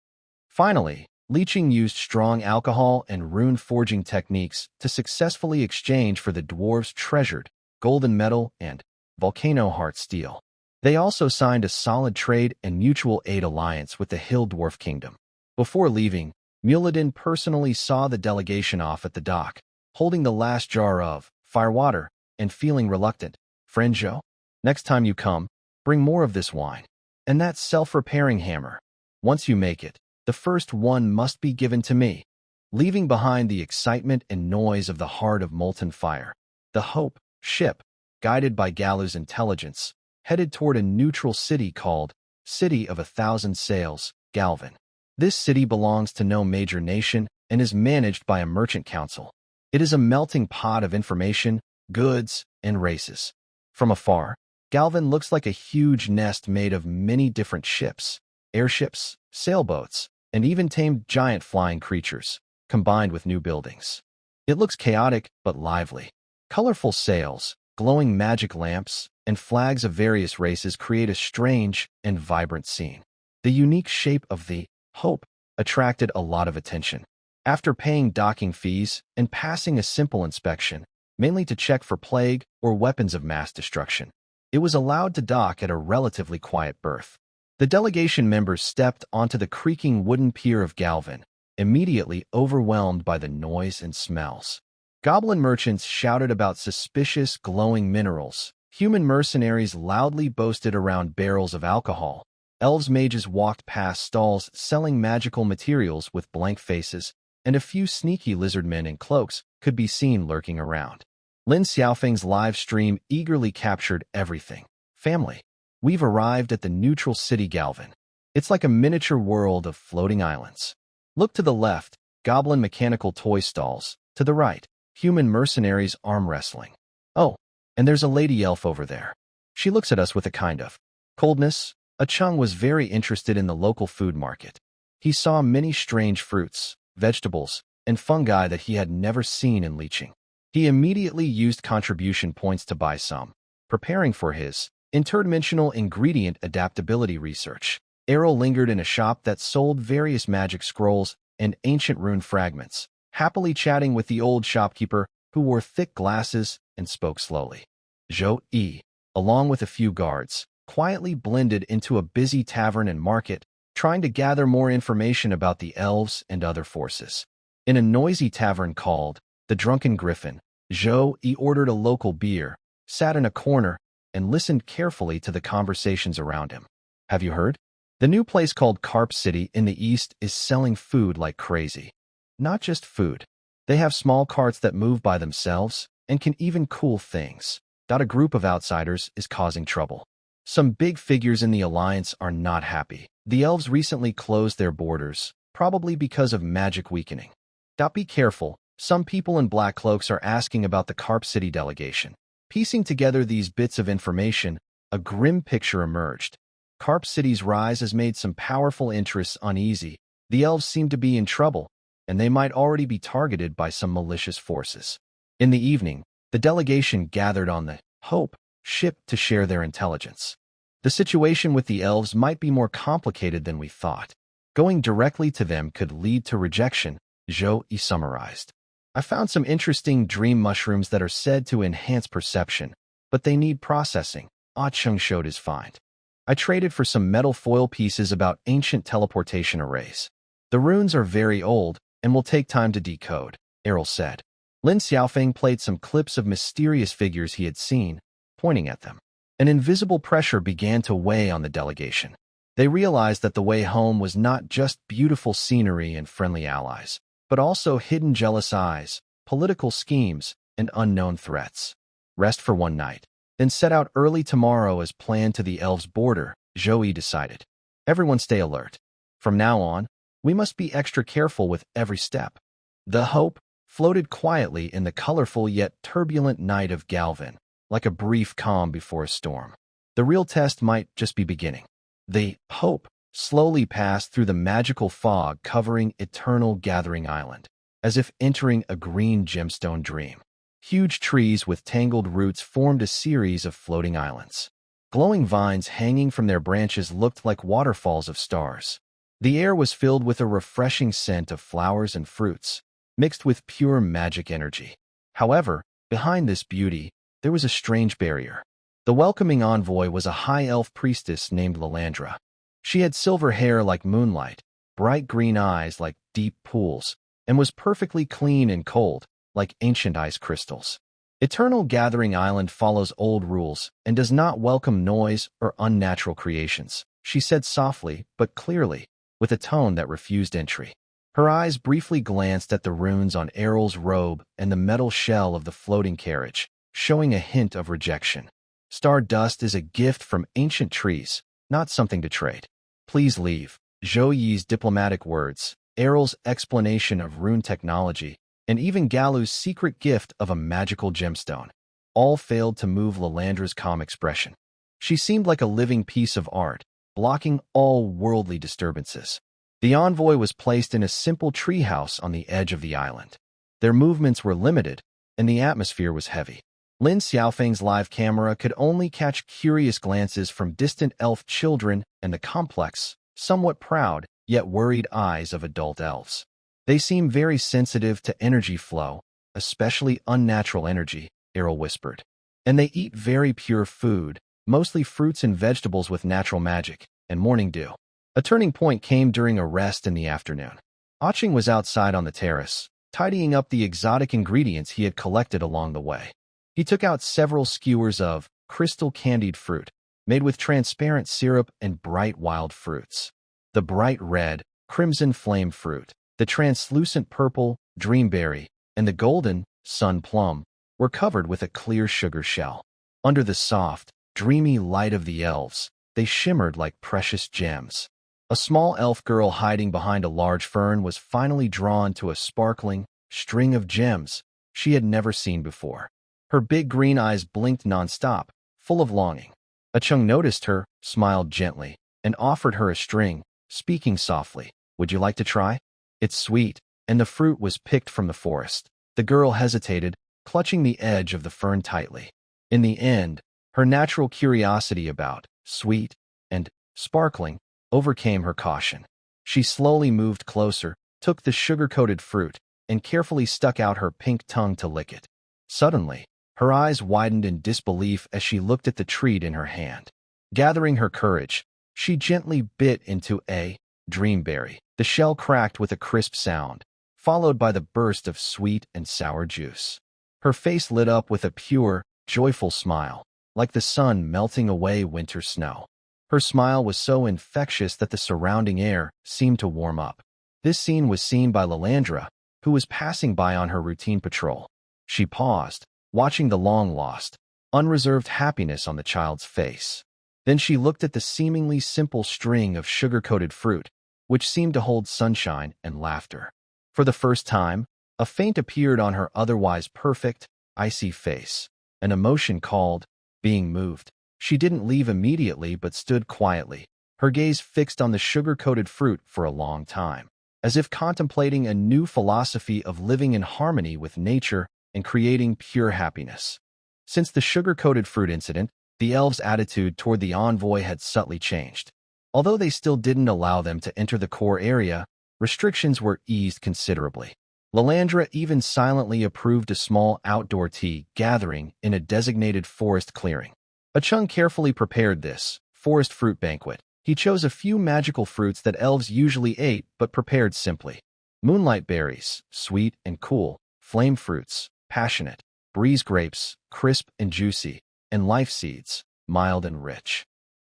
S1: Finally, Li Qing used strong alcohol and rune forging techniques to successfully exchange for the dwarves' treasured golden metal and volcano heart steel. They also signed a solid trade and mutual aid alliance with the Hill Dwarf Kingdom. Before leaving, Muladin personally saw the delegation off at the dock, holding the last jar of firewater and feeling reluctant. Friend Zhou, next time you come, bring more of this wine. And that self-repairing hammer. Once you make it, the first one must be given to me. Leaving behind the excitement and noise of the heart of molten fire, the Hope ship, guided by Galu's intelligence, headed toward a neutral city called City of 1,000 Sails, Galvin. This city belongs to no major nation and is managed by a merchant council. It is a melting pot of information, goods, and races. From afar, Galvin looks like a huge nest made of many different ships, airships, sailboats, and even tamed giant flying creatures, combined with new buildings. It looks chaotic but lively. Colorful sails, glowing magic lamps, and flags of various races create a strange and vibrant scene. The unique shape of the Hope attracted a lot of attention. After paying docking fees and passing a simple inspection, mainly to check for plague or weapons of mass destruction, it was allowed to dock at a relatively quiet berth. The delegation members stepped onto the creaking wooden pier of Galvin, immediately overwhelmed by the noise and smells. Goblin merchants shouted about suspicious glowing minerals. Human mercenaries loudly boasted around barrels of alcohol. Elves mages walked past stalls selling magical materials with blank faces, and a few sneaky lizardmen in cloaks could be seen lurking around. Lin Xiaofeng's live stream eagerly captured everything. Family. We've arrived at the neutral city Galvin. It's like a miniature world of floating islands. Look to the left, goblin mechanical toy stalls. To the right, human mercenaries arm wrestling. Oh, and there's a lady elf over there. She looks at us with a kind of coldness. Chung was very interested in the local food market. He saw many strange fruits, vegetables, and fungi that he had never seen in Liqing. He immediately used contribution points to buy some, preparing for his interdimensional ingredient adaptability research. Errol lingered in a shop that sold various magic scrolls and ancient rune fragments, happily chatting with the old shopkeeper who wore thick glasses and spoke slowly. Zhou-yi, along with a few guards, quietly blended into a busy tavern and market, trying to gather more information about the elves and other forces. In a noisy tavern called the Drunken Griffin, Zhou-yi ordered a local beer, sat in a corner, and listened carefully to the conversations around him. Have you heard? The new place called Carp City in the east is selling food like crazy. Not just food. They have small carts that move by themselves and can even cool things. A group of outsiders is causing trouble. Some big figures in the alliance are not happy. The elves recently closed their borders, probably because of magic weakening. Be careful. Some people in black cloaks are asking about the Carp City delegation. Piecing together these bits of information, a grim picture emerged. Carp City's rise has made some powerful interests uneasy. The elves seem to be in trouble, and they might already be targeted by some malicious forces. In the evening, the delegation gathered on the Hope ship to share their intelligence. The situation with the elves might be more complicated than we thought. Going directly to them could lead to rejection, Zhou-yi summarized. I found some interesting dream mushrooms that are said to enhance perception, but they need processing, Ah-chung showed his find. I traded for some metal foil pieces about ancient teleportation arrays. The runes are very old and will take time to decode, Errol said. Lin Xiaofeng played some clips of mysterious figures he had seen, pointing at them. An invisible pressure began to weigh on the delegation. They realized that the way home was not just beautiful scenery and friendly allies, but also hidden jealous eyes, political schemes, and unknown threats. Rest for one night, then set out early tomorrow as planned to the elves' border, Zhou-yi decided. Everyone stay alert. From now on, we must be extra careful with every step. The Hope floated quietly in the colorful yet turbulent night of Galvin, like a brief calm before a storm. The real test might just be beginning. The Hope slowly passed through the magical fog covering Eternal Gathering Island, as if entering a green gemstone dream. Huge trees with tangled roots formed a series of floating islands. Glowing vines hanging from their branches looked like waterfalls of stars. The air was filled with a refreshing scent of flowers and fruits, mixed with pure magic energy. However, behind this beauty, there was a strange barrier. The welcoming envoy was a high elf priestess named Lilandra. She had silver hair like moonlight, bright green eyes like deep pools, and was perfectly clean and cold, like ancient ice crystals. Eternal Gathering Island follows old rules and does not welcome noise or unnatural creations, she said softly but clearly, with a tone that refused entry. Her eyes briefly glanced at the runes on Errol's robe and the metal shell of the floating carriage, showing a hint of rejection. Stardust is a gift from ancient trees, not something to trade. Please leave. Zhou-yi's diplomatic words, Errol's explanation of rune technology, and even Galu's secret gift of a magical gemstone, all failed to move Lilandra's calm expression. She seemed like a living piece of art, blocking all worldly disturbances. The envoy was placed in a simple treehouse on the edge of the island. Their movements were limited, and the atmosphere was heavy. Lin Xiaofeng's live camera could only catch curious glances from distant elf children and the complex, somewhat proud, yet worried eyes of adult elves. They seem very sensitive to energy flow, especially unnatural energy, Errol whispered. And they eat very pure food, mostly fruits and vegetables with natural magic, and morning dew. A turning point came during a rest in the afternoon. Ah-chung was outside on the terrace, tidying up the exotic ingredients he had collected along the way. He took out several skewers of crystal candied fruit, made with transparent syrup and bright wild fruits. The bright red, crimson flame fruit, the translucent purple, dreamberry, and the golden, sun plum, were covered with a clear sugar shell. Under the soft, dreamy light of the elves, they shimmered like precious gems. A small elf girl hiding behind a large fern was finally drawn to a sparkling string of gems she had never seen before. Her big green eyes blinked nonstop, full of longing. Ah-chung noticed her, smiled gently, and offered her a string, speaking softly. Would you like to try? It's sweet, and the fruit was picked from the forest. The girl hesitated, clutching the edge of the fern tightly. In the end, her natural curiosity about sweet and sparkling overcame her caution. She slowly moved closer, took the sugar-coated fruit, and carefully stuck out her pink tongue to lick it. Suddenly, Her eyes widened in disbelief as she looked at the treat in her hand. Gathering her courage, she gently bit into a dreamberry. The shell cracked with a crisp sound, followed by the burst of sweet and sour juice. Her face lit up with a pure, joyful smile, like the sun melting away winter snow. Her smile was so infectious that the surrounding air seemed to warm up. This scene was seen by Lilandra, who was passing by on her routine patrol. She paused, watching the long-lost, unreserved happiness on the child's face. Then she looked at the seemingly simple string of sugar-coated fruit, which seemed to hold sunshine and laughter. For the first time, a feint appeared on her otherwise perfect, icy face, an emotion called being moved. She didn't leave immediately but stood quietly, her gaze fixed on the sugar-coated fruit for a long time, as if contemplating a new philosophy of living in harmony with nature and creating pure happiness. Since the sugar-coated fruit incident, the elves' attitude toward the envoy had subtly changed. Although they still didn't allow them to enter the core area, restrictions were eased considerably. Lilandra even silently approved a small outdoor tea gathering in a designated forest clearing. Achung carefully prepared this forest fruit banquet. He chose a few magical fruits that elves usually ate but prepared simply. Moonlight berries, sweet and cool, flame fruits, passionate, breeze grapes, crisp and juicy, and life seeds, mild and rich.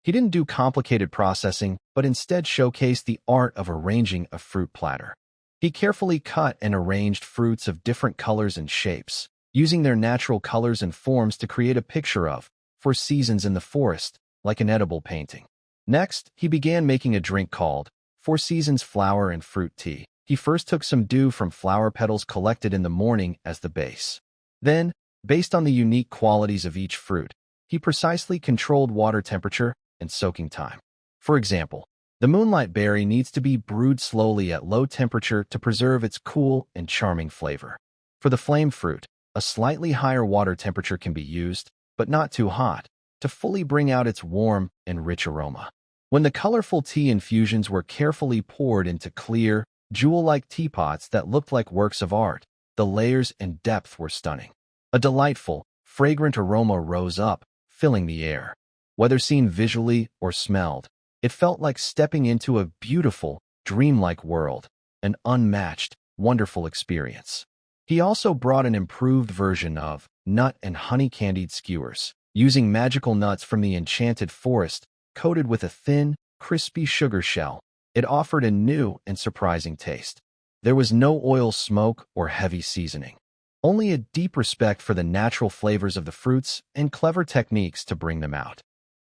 S1: He didn't do complicated processing, but instead showcased the art of arranging a fruit platter. He carefully cut and arranged fruits of different colors and shapes, using their natural colors and forms to create a picture of, for seasons in the forest, like an edible painting. Next, he began making a drink called, Four Seasons Flower and Fruit Tea. He first took some dew from flower petals collected in the morning as the base. Then, based on the unique qualities of each fruit, he precisely controlled water temperature and soaking time. For example, the moonlight berry needs to be brewed slowly at low temperature to preserve its cool and charming flavor. For the flame fruit, a slightly higher water temperature can be used, but not too hot, to fully bring out its warm and rich aroma. When the colorful tea infusions were carefully poured into clear, jewel-like teapots that looked like works of art, the layers and depth were stunning. A delightful, fragrant aroma rose up, filling the air. Whether seen visually or smelled, it felt like stepping into a beautiful, dreamlike world, an unmatched, wonderful experience. He also brought an improved version of nut and honey-candied skewers, using magical nuts from the enchanted forest, coated with a thin, crispy sugar shell. It offered a new and surprising taste. There was no oil smoke or heavy seasoning, only a deep respect for the natural flavors of the fruits and clever techniques to bring them out.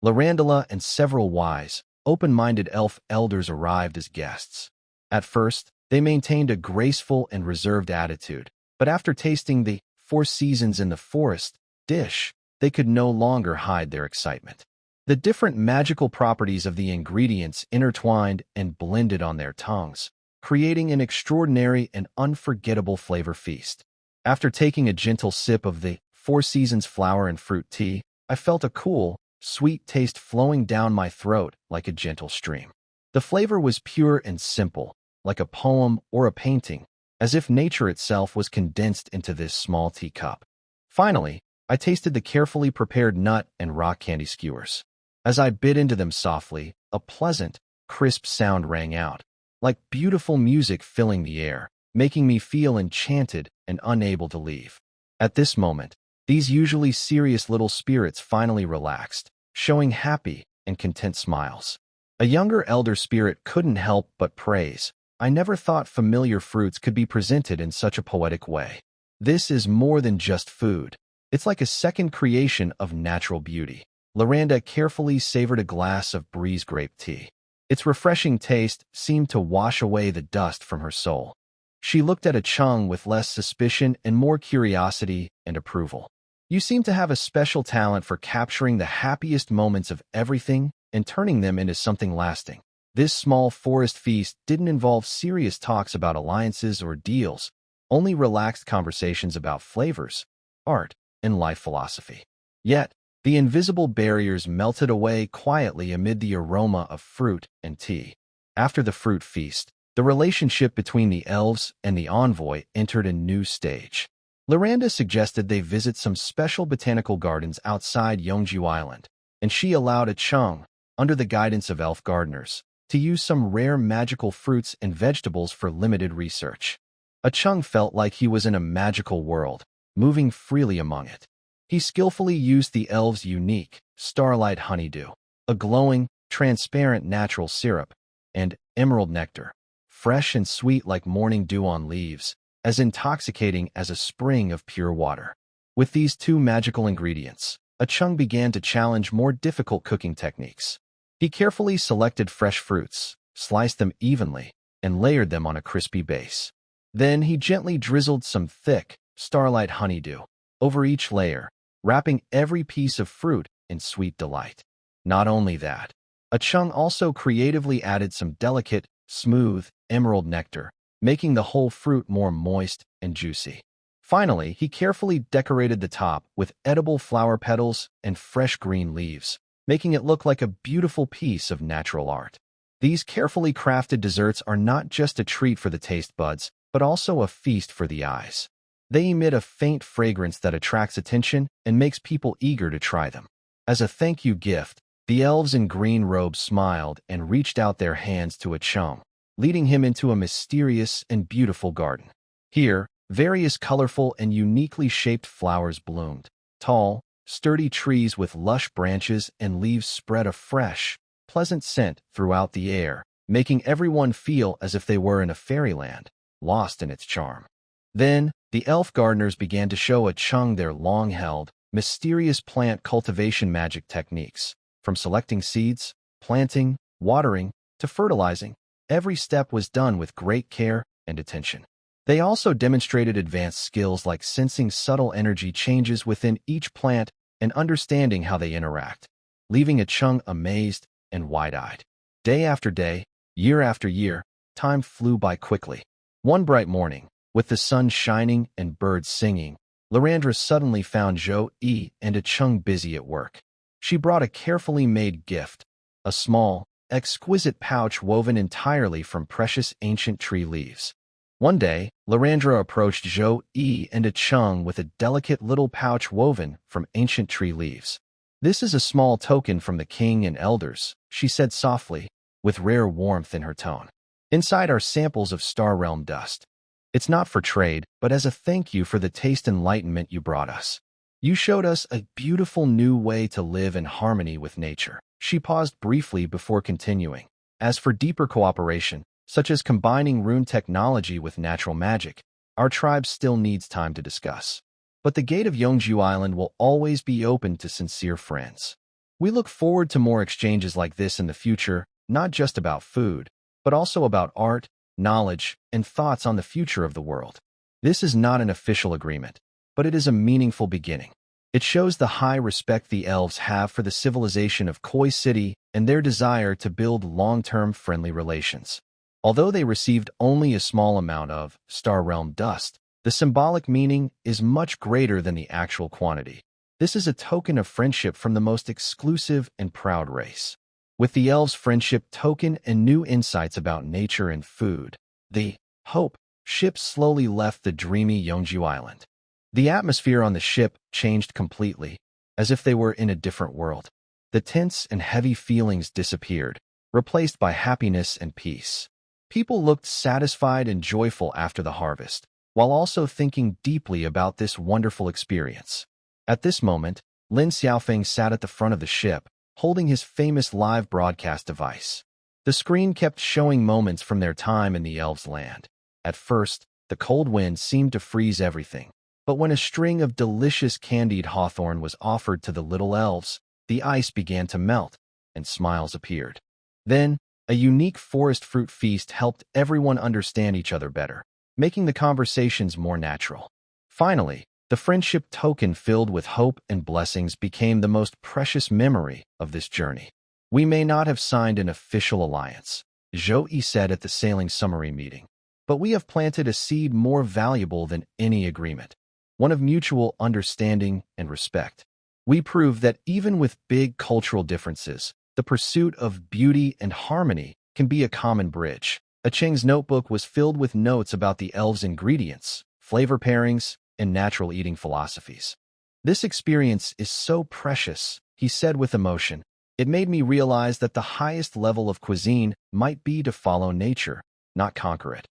S1: Larandula and several wise, open-minded elf elders arrived as guests. At first, they maintained a graceful and reserved attitude, but after tasting the Four Seasons in the Forest dish, they could no longer hide their excitement. The different magical properties of the ingredients intertwined and blended on their tongues, creating an extraordinary and unforgettable flavor feast. After taking a gentle sip of the Four Seasons flower and fruit tea, I felt a cool, sweet taste flowing down my throat like a gentle stream. The flavor was pure and simple, like a poem or a painting, as if nature itself was condensed into this small teacup. Finally, I tasted the carefully prepared nut and rock candy skewers. As I bit into them softly, a pleasant, crisp sound rang out, like beautiful music filling the air, making me feel enchanted and unable to leave. At this moment, these usually serious little spirits finally relaxed, showing happy and content smiles. A younger elder spirit couldn't help but praise. I never thought familiar fruits could be presented in such a poetic way. This is more than just food. It's like a second creation of natural beauty. Loranda carefully savored a glass of breeze grape tea. Its refreshing taste seemed to wash away the dust from her soul. She looked at Achung with less suspicion and more curiosity and approval. You seem to have a special talent for capturing the happiest moments of everything and turning them into something lasting. This small forest feast didn't involve serious talks about alliances or deals, only relaxed conversations about flavors, art, and life philosophy. Yet, the invisible barriers melted away quietly amid the aroma of fruit and tea. After the fruit feast, the relationship between the elves and the envoy entered a new stage. Loranda suggested they visit some special botanical gardens outside Yeongju Island, and she allowed Achung, under the guidance of elf gardeners, to use some rare magical fruits and vegetables for limited research. Achung felt like he was in a magical world, moving freely among it. He skillfully used the elves' unique starlight honeydew, a glowing, transparent natural syrup, and emerald nectar, fresh and sweet like morning dew on leaves, as intoxicating as a spring of pure water. With these two magical ingredients, Achung began to challenge more difficult cooking techniques. He carefully selected fresh fruits, sliced them evenly, and layered them on a crispy base. Then he gently drizzled some thick, starlight honeydew over each layer, wrapping every piece of fruit in sweet delight. Not only that, Achung also creatively added some delicate, smooth, emerald nectar, making the whole fruit more moist and juicy. Finally, he carefully decorated the top with edible flower petals and fresh green leaves, making it look like a beautiful piece of natural art. These carefully crafted desserts are not just a treat for the taste buds, but also a feast for the eyes. They emit a faint fragrance that attracts attention and makes people eager to try them. As a thank you gift, the elves in green robes smiled and reached out their hands to Achung, leading him into a mysterious and beautiful garden. Here, various colorful and uniquely shaped flowers bloomed. Tall, sturdy trees with lush branches and leaves spread a fresh, pleasant scent throughout the air, making everyone feel as if they were in a fairyland, lost in its charm. Then, the elf gardeners began to show Achung their long-held, mysterious plant cultivation magic techniques. From selecting seeds, planting, watering, to fertilizing, every step was done with great care and attention. They also demonstrated advanced skills like sensing subtle energy changes within each plant and understanding how they interact, leaving Achung amazed and wide-eyed. Day after day, year after year, time flew by quickly. One bright morning, with the sun shining and birds singing, Lorandra suddenly found Zhou-Yi and Achung busy at work. She brought a carefully made gift, a small, exquisite pouch woven entirely from precious ancient tree leaves. One day, Lorandra approached Zhou-Yi and Achung with a delicate little pouch woven from ancient tree leaves. "This is a small token from the king and elders," she said softly, with rare warmth in her tone. "Inside are samples of Star Realm dust. It's not for trade, but as a thank you for the taste enlightenment you brought us. You showed us a beautiful new way to live in harmony with nature." She paused briefly before continuing. "As for deeper cooperation, such as combining rune technology with natural magic, our tribe still needs time to discuss. But the gate of Yeongju Island will always be open to sincere friends. We look forward to more exchanges like this in the future, not just about food, but also about art, knowledge, and thoughts on the future of the world. This is not an official agreement, but it is a meaningful beginning. It shows the high respect the elves have for the civilization of Koi City and their desire to build long-term friendly relations. Although they received only a small amount of Star Realm dust, the symbolic meaning is much greater than the actual quantity. This is a token of friendship from the most exclusive and proud race. With the elves' friendship token and new insights about nature and food, the Hope ship slowly left the dreamy Yeongju Island. The atmosphere on the ship changed completely, as if they were in a different world. The tense and heavy feelings disappeared, replaced by happiness and peace. People looked satisfied and joyful after the harvest, while also thinking deeply about this wonderful experience. At this moment, Lin Xiaofeng sat at the front of the ship, holding his famous live broadcast device. The screen kept showing moments from their time in the elves' land. At first, the cold wind seemed to freeze everything, but when a string of delicious candied hawthorn was offered to the little elves, the ice began to melt, and smiles appeared. Then, a unique forest fruit feast helped everyone understand each other better, making the conversations more natural. Finally, the friendship token filled with hope and blessings became the most precious memory of this journey. "We may not have signed an official alliance," Zhou-Yi said at the sailing summary meeting, "but we have planted a seed more valuable than any agreement, one of mutual understanding and respect. We prove that even with big cultural differences, the pursuit of beauty and harmony can be a common bridge." Acheng's notebook was filled with notes about the elves' ingredients, flavor pairings, and natural eating philosophies. "This experience is so precious," he said with emotion. "It made me realize that the highest level of cuisine might be to follow nature, not conquer it."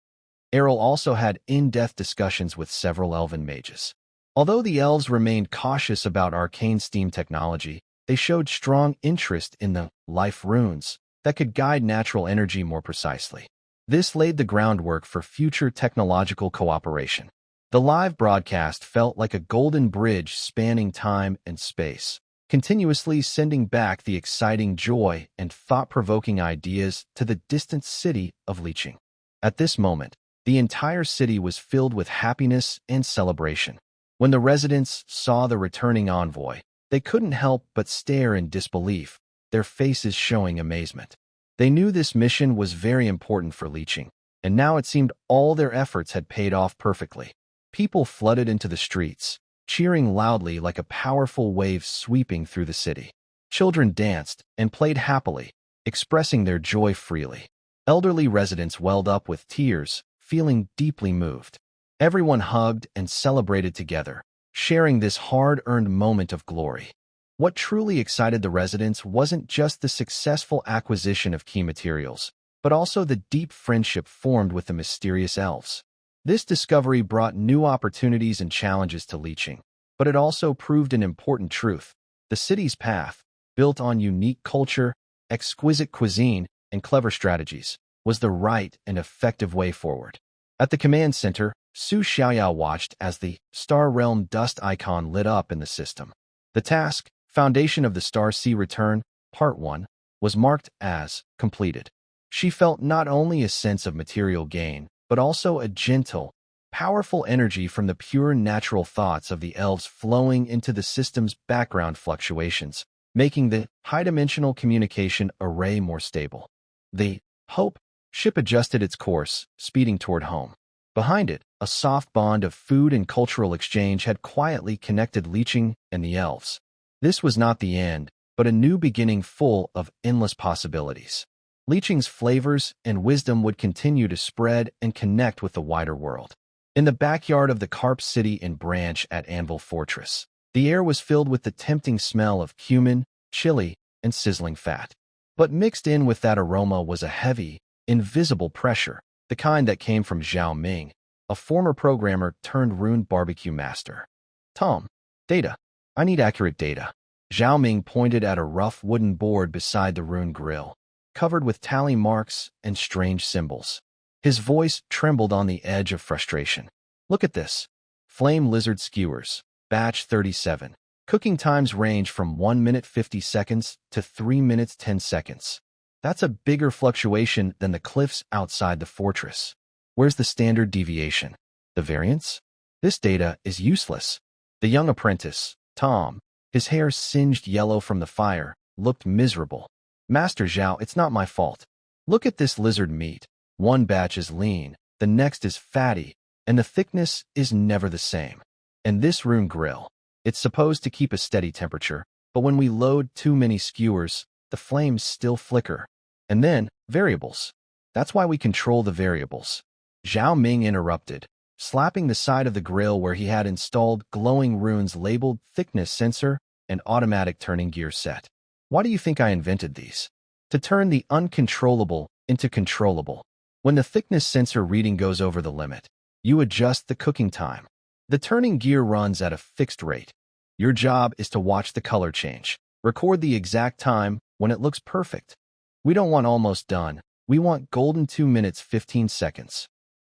S1: Errol also had in-depth discussions with several elven mages. Although the elves remained cautious about arcane steam technology, they showed strong interest in the life runes that could guide natural energy more precisely. This laid the groundwork for future technological cooperation. The live broadcast felt like a golden bridge spanning time and space, continuously sending back the exciting joy and thought-provoking ideas to the distant city of Licheng. At this moment, the entire city was filled with happiness and celebration. When the residents saw the returning envoy, they couldn't help but stare in disbelief, their faces showing amazement. They knew this mission was very important for Licheng, and now it seemed all their efforts had paid off perfectly. People flooded into the streets, cheering loudly like a powerful wave sweeping through the city. Children danced and played happily, expressing their joy freely. Elderly residents welled up with tears, feeling deeply moved. Everyone hugged and celebrated together, sharing this hard-earned moment of glory. What truly excited the residents wasn't just the successful acquisition of key materials, but also the deep friendship formed with the mysterious elves. This discovery brought new opportunities and challenges to Licheng, but it also proved an important truth. The city's path, built on unique culture, exquisite cuisine, and clever strategies, was the right and effective way forward. At the command center, Su Xiaoyao watched as the Star Realm dust icon lit up in the system. The task, Foundation of the Star Sea Return, Part 1, was marked as completed. She felt not only a sense of material gain, but also a gentle, powerful energy from the pure natural thoughts of the elves flowing into the system's background fluctuations, making the high-dimensional communication array more stable. The Hope ship adjusted its course, speeding toward home. Behind it, a soft bond of food and cultural exchange had quietly connected Licheng and the elves. This was not the end, but a new beginning full of endless possibilities. Licheng's flavors and wisdom would continue to spread and connect with the wider world. In the backyard of the Carp City and branch at Anvil Fortress, the air was filled with the tempting smell of cumin, chili, and sizzling fat. But mixed in with that aroma was a heavy, invisible pressure, the kind that came from Zhao Ming, a former programmer turned rune barbecue master. "Tom, data. I need accurate data." Zhao Ming pointed at a rough wooden board beside the rune grill, covered with tally marks and strange symbols. His voice trembled on the edge of frustration. "Look at this. Flame lizard skewers, batch 37. Cooking times range from 1 minute 50 seconds to 3 minutes 10 seconds. That's a bigger fluctuation than the cliffs outside the fortress. Where's the standard deviation? The variance? This data is useless." The young apprentice, Tom, his hair singed yellow from the fire, looked miserable. "Master Zhao, it's not my fault. Look at this lizard meat. One batch is lean, the next is fatty, and the thickness is never the same. And this rune grill, it's supposed to keep a steady temperature, but when we load too many skewers, the flames still flicker. And then, variables. That's why we control the variables." Zhao Ming interrupted, slapping the side of the grill where he had installed glowing runes labeled thickness sensor and automatic turning gear set. "Why do you think I invented these? To turn the uncontrollable into controllable. When the thickness sensor reading goes over the limit, you adjust the cooking time. The turning gear runs at a fixed rate. Your job is to watch the color change. Record the exact time when it looks perfect. We don't want almost done. We want golden 2 minutes 15 seconds.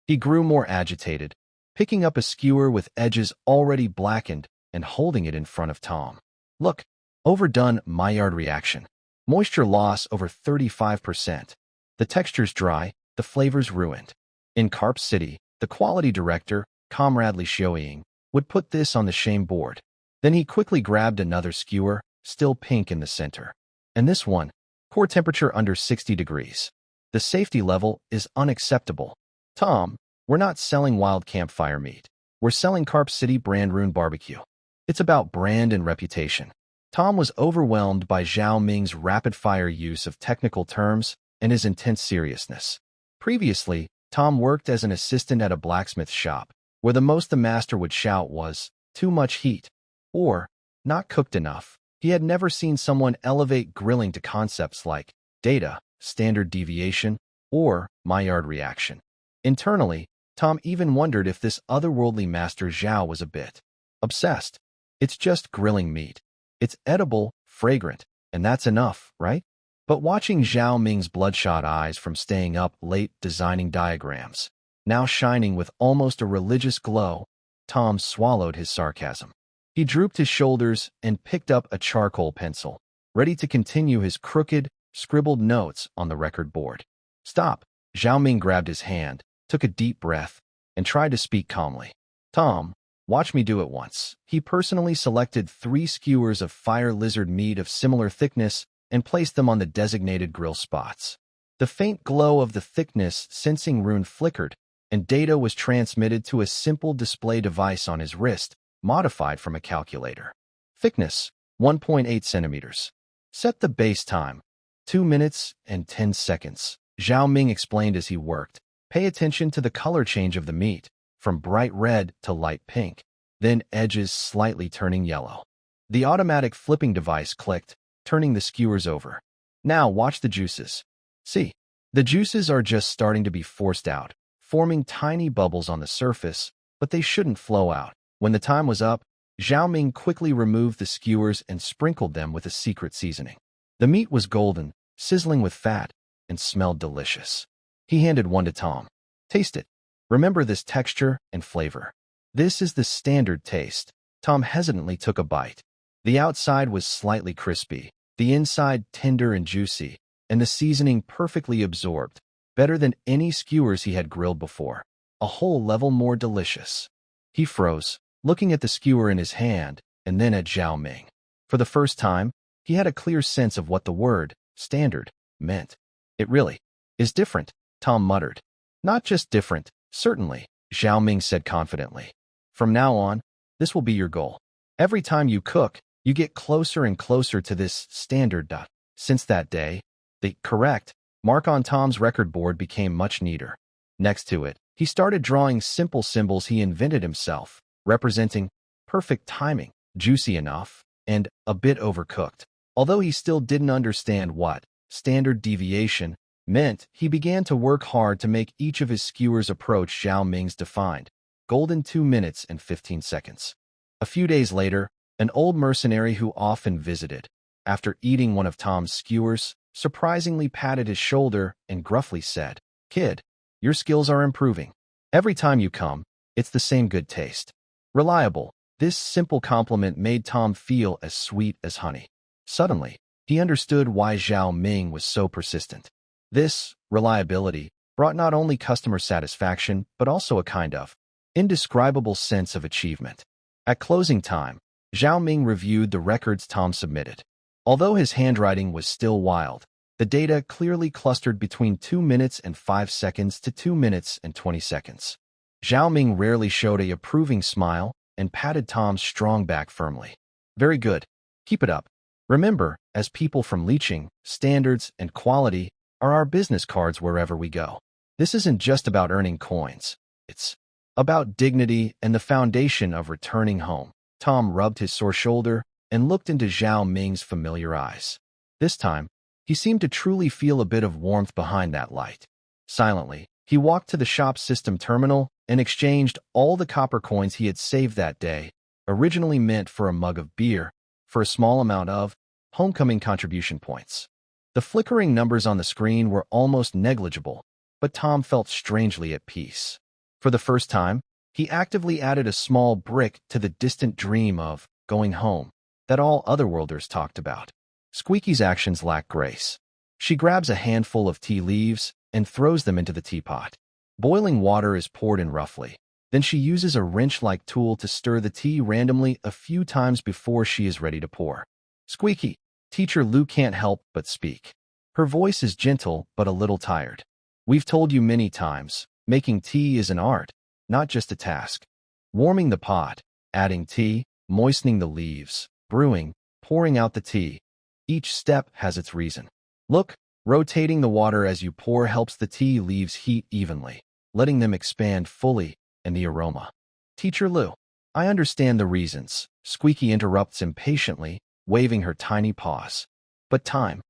S1: He grew more agitated, picking up a skewer with edges already blackened and holding it in front of Tom. "Look, overdone Maillard reaction. Moisture loss over 35%. The texture's dry, the flavor's ruined." In Carp City, the quality director, Comrade Li Xiaoying, would put this on the shame board. Then he quickly grabbed another skewer, still pink in the center. "And this one, core temperature under 60 degrees. The safety level is unacceptable. Tom, we're not selling wild campfire meat. We're selling Carp City brand rune barbecue. It's about brand and reputation." Tom was overwhelmed by Zhao Ming's rapid-fire use of technical terms and his intense seriousness. Previously, Tom worked as an assistant at a blacksmith shop, where the most the master would shout was, "Too much heat," or "Not cooked enough." He had never seen someone elevate grilling to concepts like data, standard deviation, or Maillard reaction. Internally, Tom even wondered if this otherworldly master Zhao was a bit obsessed. It's just grilling meat. It's edible, fragrant, and that's enough, right? But watching Zhao Ming's bloodshot eyes from staying up late designing diagrams, now shining with almost a religious glow, Tom swallowed his sarcasm. He drooped his shoulders and picked up a charcoal pencil, ready to continue his crooked, scribbled notes on the record board. "Stop." Zhao Ming grabbed his hand, took a deep breath, and tried to speak calmly. "Tom, watch me do it once." He personally selected 3 skewers of fire lizard meat of similar thickness and placed them on the designated grill spots. The faint glow of the thickness sensing rune flickered, and data was transmitted to a simple display device on his wrist, modified from a calculator. Thickness, 1.8 centimeters. Set the base time, 2 minutes and 10 seconds. Zhao Ming explained as he worked. Pay attention to the color change of the meat, from bright red to light pink, then edges slightly turning yellow. The automatic flipping device clicked, turning the skewers over. "Now watch the juices." See, the juices are just starting to be forced out, forming tiny bubbles on the surface, but they shouldn't flow out. When the time was up, Zhao Ming quickly removed the skewers and sprinkled them with a secret seasoning. The meat was golden, sizzling with fat, and smelled delicious. He handed one to Tom. "Taste it. Remember this texture and flavor. This is the standard taste." Tom hesitantly took a bite. The outside was slightly crispy, the inside tender and juicy, and the seasoning perfectly absorbed, better than any skewers he had grilled before. A whole level more delicious. He froze, looking at the skewer in his hand, and then at Zhao Ming. For the first time, he had a clear sense of what the word standard meant. "It really is different," Tom muttered. "Not just different, certainly," Zhao Ming said confidently. "From now on, this will be your goal. Every time you cook, you get closer and closer to this standard." Since that day, the correct mark on Tom's record board became much neater. Next to it, he started drawing simple symbols he invented himself, representing perfect timing, juicy enough, and a bit overcooked. Although he still didn't understand what standard deviation meant, he began to work hard to make each of his skewers approach Zhao Ming's defined golden 2 minutes and 15 seconds. A few days later, an old mercenary who often visited, after eating one of Tom's skewers, surprisingly patted his shoulder and gruffly said, "Kid, your skills are improving. Every time you come, it's the same good taste. Reliable." This simple compliment made Tom feel as sweet as honey. Suddenly, he understood why Zhao Ming was so persistent. This reliability brought not only customer satisfaction, but also a kind of indescribable sense of achievement. At closing time, Zhao Ming reviewed the records Tom submitted. Although his handwriting was still wild, the data clearly clustered between 2 minutes and 5 seconds to 2 minutes and 20 seconds. Zhao Ming rarely showed a approving smile and patted Tom's strong back firmly. "Very good. Keep it up. Remember, as people from leeching, standards, and quality are our business cards wherever we go. This isn't just about earning coins. It's about dignity and the foundation of returning home." Tom rubbed his sore shoulder and looked into Zhao Ming's familiar eyes. This time, he seemed to truly feel a bit of warmth behind that light. Silently, he walked to the shop's system terminal and exchanged all the copper coins he had saved that day, originally meant for a mug of beer, for a small amount of homecoming contribution points. The flickering numbers on the screen were almost negligible, but Tom felt strangely at peace. For the first time, he actively added a small brick to the distant dream of going home that all otherworlders talked about. Squeaky's actions lack grace. She grabs a handful of tea leaves and throws them into the teapot. Boiling water is poured in roughly. Then she uses a wrench-like tool to stir the tea randomly a few times before she is ready to pour. "Squeaky," Teacher Lu can't help but speak. Her voice is gentle but a little tired. "We've told you many times, making tea is an art, not just a task. Warming the pot, adding tea, moistening the leaves, brewing, pouring out the tea. Each step has its reason. Look, rotating the water as you pour helps the tea leaves heat evenly, letting them expand fully and the aroma. Teacher Lu, I understand the reasons. Squeaky interrupts impatiently, waving her tiny paws. But time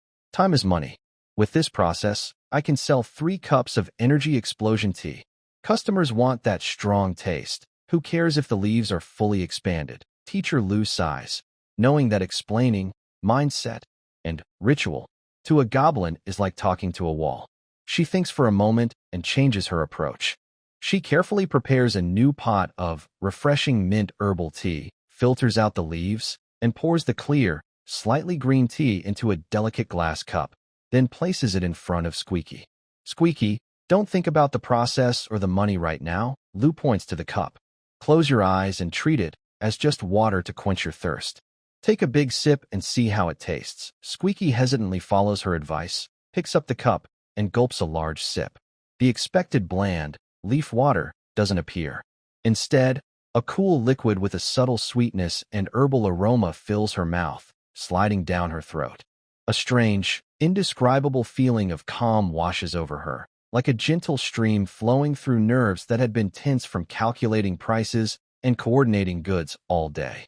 S1: is money. With this process, I can sell 3 cups of energy explosion tea. Customers want that strong taste. Who cares if the leaves are fully expanded? Teacher Lu sighs, knowing that explaining mindset and ritual to a goblin is like talking to a wall. She thinks for a moment and changes her approach. She carefully prepares a new pot of refreshing mint herbal tea, filters out the leaves, and pours the clear, slightly green tea into a delicate glass cup, then places it in front of Squeaky. Squeaky, don't think about the process or the money right now. Lu points to the cup. Close your eyes and treat it as just water to quench your thirst. Take a big sip and see how it tastes. Squeaky hesitantly follows her advice, picks up the cup, and gulps a large sip. The expected bland, leaf water doesn't appear. Instead, a cool liquid with a subtle sweetness and herbal aroma fills her mouth, sliding down her throat. A strange, indescribable feeling of calm washes over her, like a gentle stream flowing through nerves that had been tense from calculating prices and coordinating goods all day.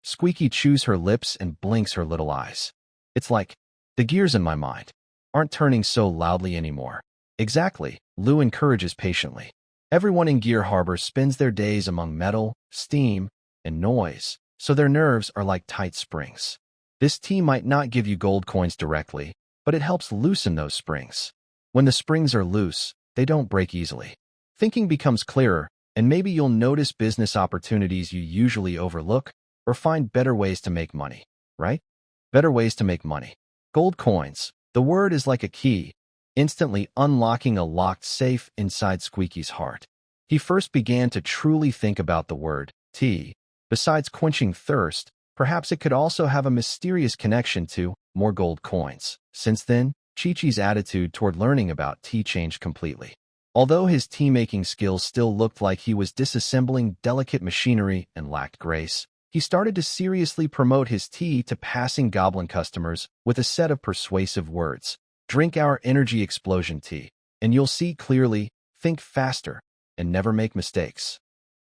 S1: Squeaky chews her lips and blinks her little eyes. It's like the gears in my mind aren't turning so loudly anymore. Exactly, Lu encourages patiently. Everyone in Gear Harbor spends their days among metal, steam, and noise, so their nerves are like tight springs. This tea might not give you gold coins directly, but it helps loosen those springs. When the springs are loose, they don't break easily. Thinking becomes clearer, and maybe you'll notice business opportunities you usually overlook, or find better ways to make money, right? Better ways to make money. Gold coins. The word is like a key, instantly unlocking a locked safe inside Squeaky's heart. He first began to truly think about the word tea. Besides quenching thirst, perhaps it could also have a mysterious connection to more gold coins. Since then, Chi-Chi's attitude toward learning about tea changed completely. Although his tea-making skills still looked like he was disassembling delicate machinery and lacked grace, he started to seriously promote his tea to passing goblin customers with a set of persuasive words. Drink our energy explosion tea, and you'll see clearly, think faster, and never make mistakes.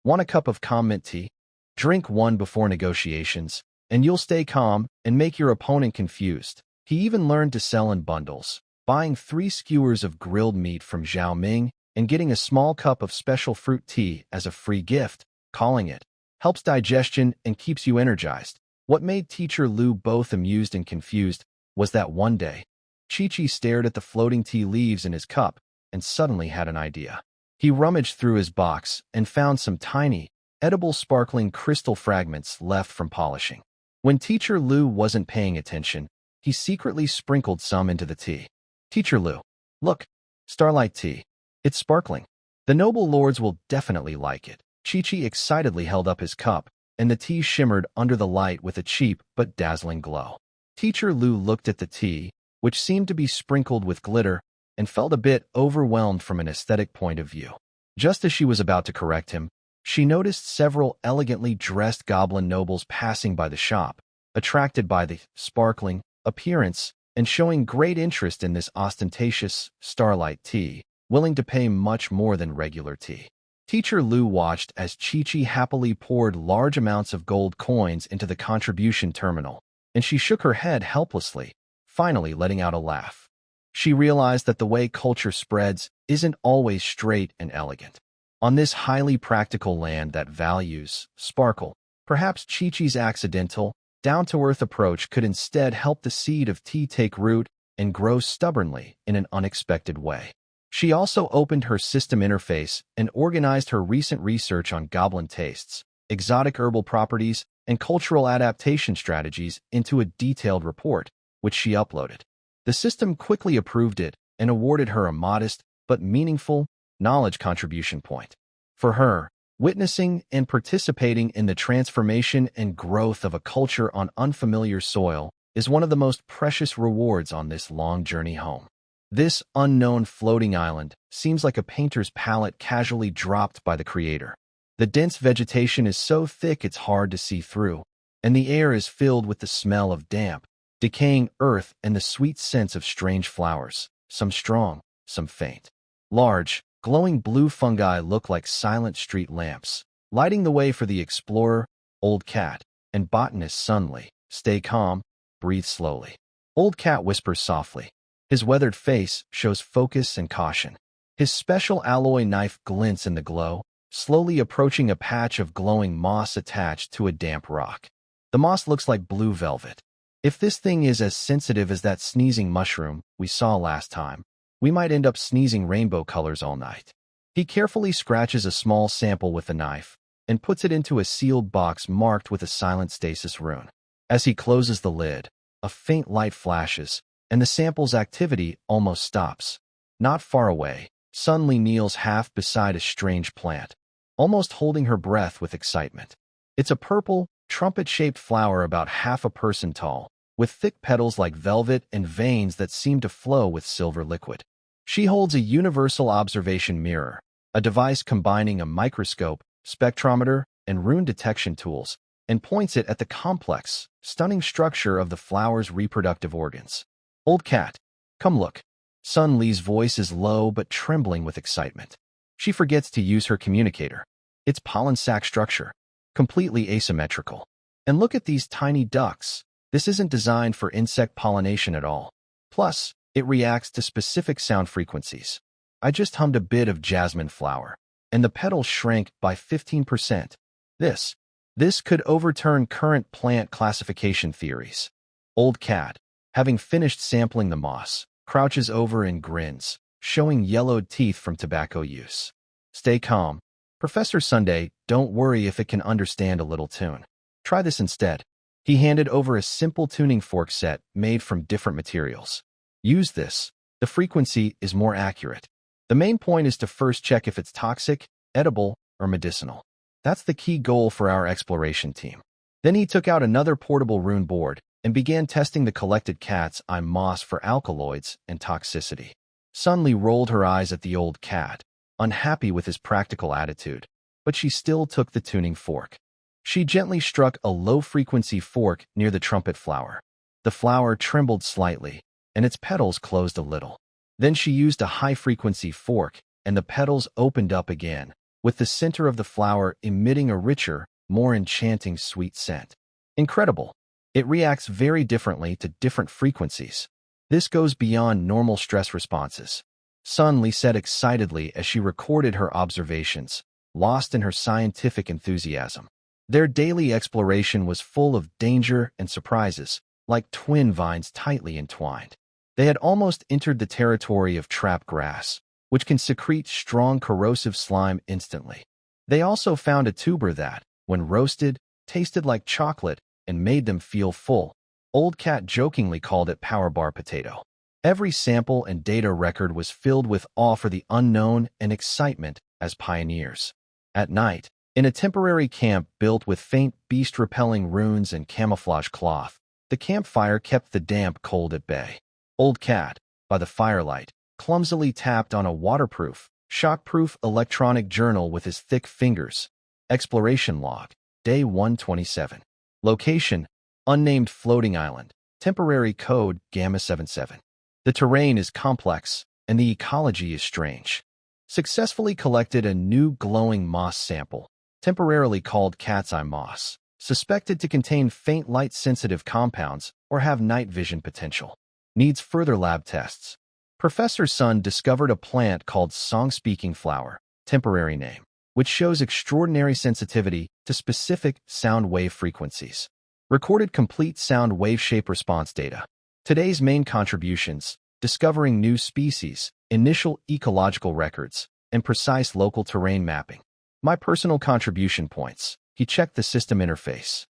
S1: Want a cup of calm mint tea? Drink one before negotiations, and you'll stay calm and make your opponent confused. He even learned to sell in bundles, buying 3 skewers of grilled meat from Zhao Ming and getting a small cup of special fruit tea as a free gift, calling it helps digestion and keeps you energized. What made Teacher Lu both amused and confused was that one day, Chi-Chi stared at the floating tea leaves in his cup and suddenly had an idea. He rummaged through his box and found some tiny, edible sparkling crystal fragments left from polishing. When Teacher Lu wasn't paying attention, he secretly sprinkled some into the tea. Teacher Lu, look, starlight tea. It's sparkling. The noble lords will definitely like it. Chi-Chi excitedly held up his cup, and the tea shimmered under the light with a cheap but dazzling glow. Teacher Lu looked at the tea, which seemed to be sprinkled with glitter, and felt a bit overwhelmed from an aesthetic point of view. Just as she was about to correct him, she noticed several elegantly dressed goblin nobles passing by the shop, attracted by the sparkling appearance and showing great interest in this ostentatious starlight tea, willing to pay much more than regular tea. Teacher Lu watched as Chi-Chi happily poured large amounts of gold coins into the contribution terminal, and she shook her head helplessly, finally letting out a laugh. She realized that the way culture spreads isn't always straight and elegant. On this highly practical land that values sparkle, perhaps Chi-Chi's accidental, down-to-earth approach could instead help the seed of tea take root and grow stubbornly in an unexpected way. She also opened her system interface and organized her recent research on goblin tastes, exotic herbal properties, and cultural adaptation strategies into a detailed report, which she uploaded. The system quickly approved it and awarded her a modest but meaningful knowledge contribution point. For her, witnessing and participating in the transformation and growth of a culture on unfamiliar soil is one of the most precious rewards on this long journey home. This unknown floating island seems like a painter's palette casually dropped by the creator. The dense vegetation is so thick it's hard to see through, and the air is filled with the smell of damp, decaying earth and the sweet scents of strange flowers, some strong, some faint. Large, glowing blue fungi look like silent street lamps, lighting the way for the explorer, Old Cat, and botanist Sunli. Stay calm, breathe slowly. Old Cat whispers softly. His weathered face shows focus and caution. His special alloy knife glints in the glow, slowly approaching a patch of glowing moss attached to a damp rock. The moss looks like blue velvet. If this thing is as sensitive as that sneezing mushroom we saw last time, we might end up sneezing rainbow colors all night. He carefully scratches a small sample with the knife and puts it into a sealed box marked with a silent stasis rune. As he closes the lid, a faint light flashes, and the sample's activity almost stops. Not far away, Sunli kneels half beside a strange plant, almost holding her breath with excitement. It's a purple, trumpet-shaped flower about half a person tall, with thick petals like velvet and veins that seem to flow with silver liquid. She holds a universal observation mirror, a device combining a microscope, spectrometer, and rune detection tools, and points it at the complex, stunning structure of the flower's reproductive organs. Old Cat, come look. Sunli's voice is low but trembling with excitement. She forgets to use her communicator. It's pollen sac structure, completely asymmetrical. And look at these tiny ducts. This isn't designed for insect pollination at all. Plus, it reacts to specific sound frequencies. I just hummed a bit of jasmine flower, and the petals shrank by 15%. This could overturn current plant classification theories. Old Cat, having finished sampling the moss, crouches over and grins, showing yellowed teeth from tobacco use. Stay calm. Professor Sunday, don't worry if it can understand a little tune. Try this instead. He handed over a simple tuning fork set made from different materials. Use this. The frequency is more accurate. The main point is to first check if it's toxic, edible, or medicinal. That's the key goal for our exploration team. Then he took out another portable rune board and began testing the collected cat's eye moss for alkaloids and toxicity. Sunli rolled her eyes at the Old Cat, unhappy with his practical attitude, but she still took the tuning fork. She gently struck a low-frequency fork near the trumpet flower. The flower trembled slightly, and its petals closed a little. Then she used a high-frequency fork, and the petals opened up again, with the center of the flower emitting a richer, more enchanting sweet scent. Incredible! It reacts very differently to different frequencies. This goes beyond normal stress responses. Sunli said excitedly as she recorded her observations, lost in her scientific enthusiasm. Their daily exploration was full of danger and surprises, like twin vines tightly entwined. They had almost entered the territory of trap grass, which can secrete strong corrosive slime instantly. They also found a tuber that, when roasted, tasted like chocolate and made them feel full. Old Cat jokingly called it power bar potato. Every sample and data record was filled with awe for the unknown and excitement as pioneers. At night, in a temporary camp built with faint beast-repelling runes and camouflage cloth, the campfire kept the damp cold at bay. Old Cat, by the firelight, clumsily tapped on a waterproof, shockproof electronic journal with his thick fingers. Exploration log, Day 127. Location, unnamed floating island. Temporary code, Gamma 77. The terrain is complex, and the ecology is strange. Successfully collected a new glowing moss sample, temporarily called cat's eye moss, suspected to contain faint light-sensitive compounds or have night vision potential. Needs further lab tests. Professor Sun discovered a plant called song-speaking flower, temporary name, which shows extraordinary sensitivity to specific sound wave frequencies. Recorded complete sound wave shape response data. Today's main contributions: discovering new species, initial ecological records, and precise local terrain mapping. My personal contribution points. He checked the system interface.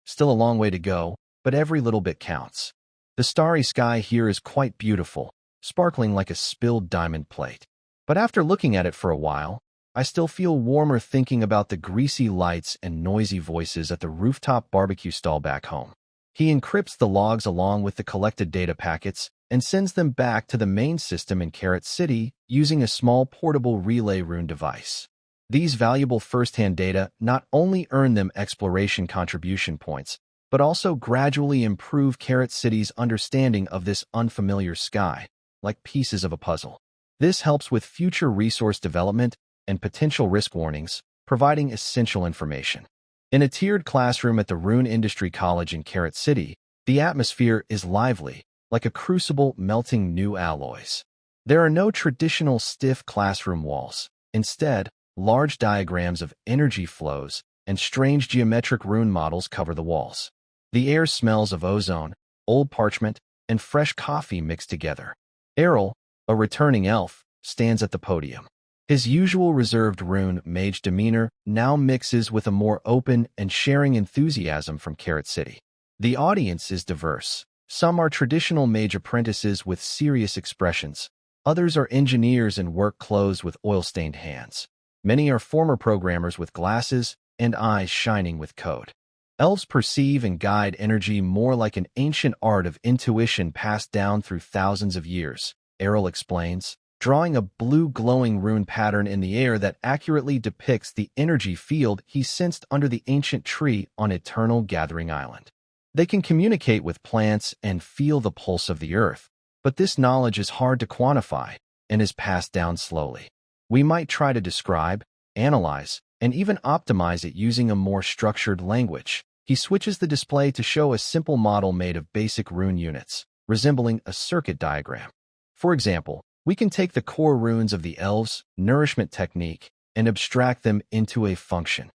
S1: Still a long way to go, but every little bit counts. The starry sky here is quite beautiful, sparkling like a spilled diamond plate. But after looking at it for a while, I still feel warmer thinking about the greasy lights and noisy voices at the rooftop barbecue stall back home. He encrypts the logs along with the collected data packets and sends them back to the main system in Carrot City using a small portable relay rune device. These valuable first-hand data not only earn them exploration contribution points, but also gradually improve Carrot City's understanding of this unfamiliar sky, like pieces of a puzzle. This helps with future resource development and potential risk warnings, providing essential information. In a tiered classroom at the Rune Industry College in Carrot City, the atmosphere is lively, like a crucible melting new alloys. There are no traditional stiff classroom walls. Instead, large diagrams of energy flows and strange geometric rune models cover the walls. The air smells of ozone, old parchment, and fresh coffee mixed together. Errol, a returning elf, stands at the podium. His usual reserved rune mage demeanor now mixes with a more open and sharing enthusiasm from Carrot City. The audience is diverse. Some are traditional mage apprentices with serious expressions. Others are engineers in work clothes with oil-stained hands. Many are former programmers with glasses and eyes shining with code. Elves perceive and guide energy more like an ancient art of intuition passed down through thousands of years, Errol explains, drawing a blue glowing rune pattern in the air that accurately depicts the energy field he sensed under the ancient tree on Eternal Gathering Island. They can communicate with plants and feel the pulse of the earth, but this knowledge is hard to quantify and is passed down slowly. We might try to describe, analyze, and even optimize it using a more structured language. He switches the display to show a simple model made of basic rune units, resembling a circuit diagram. For example, we can take the core runes of the elves' nourishment technique and abstract them into a function.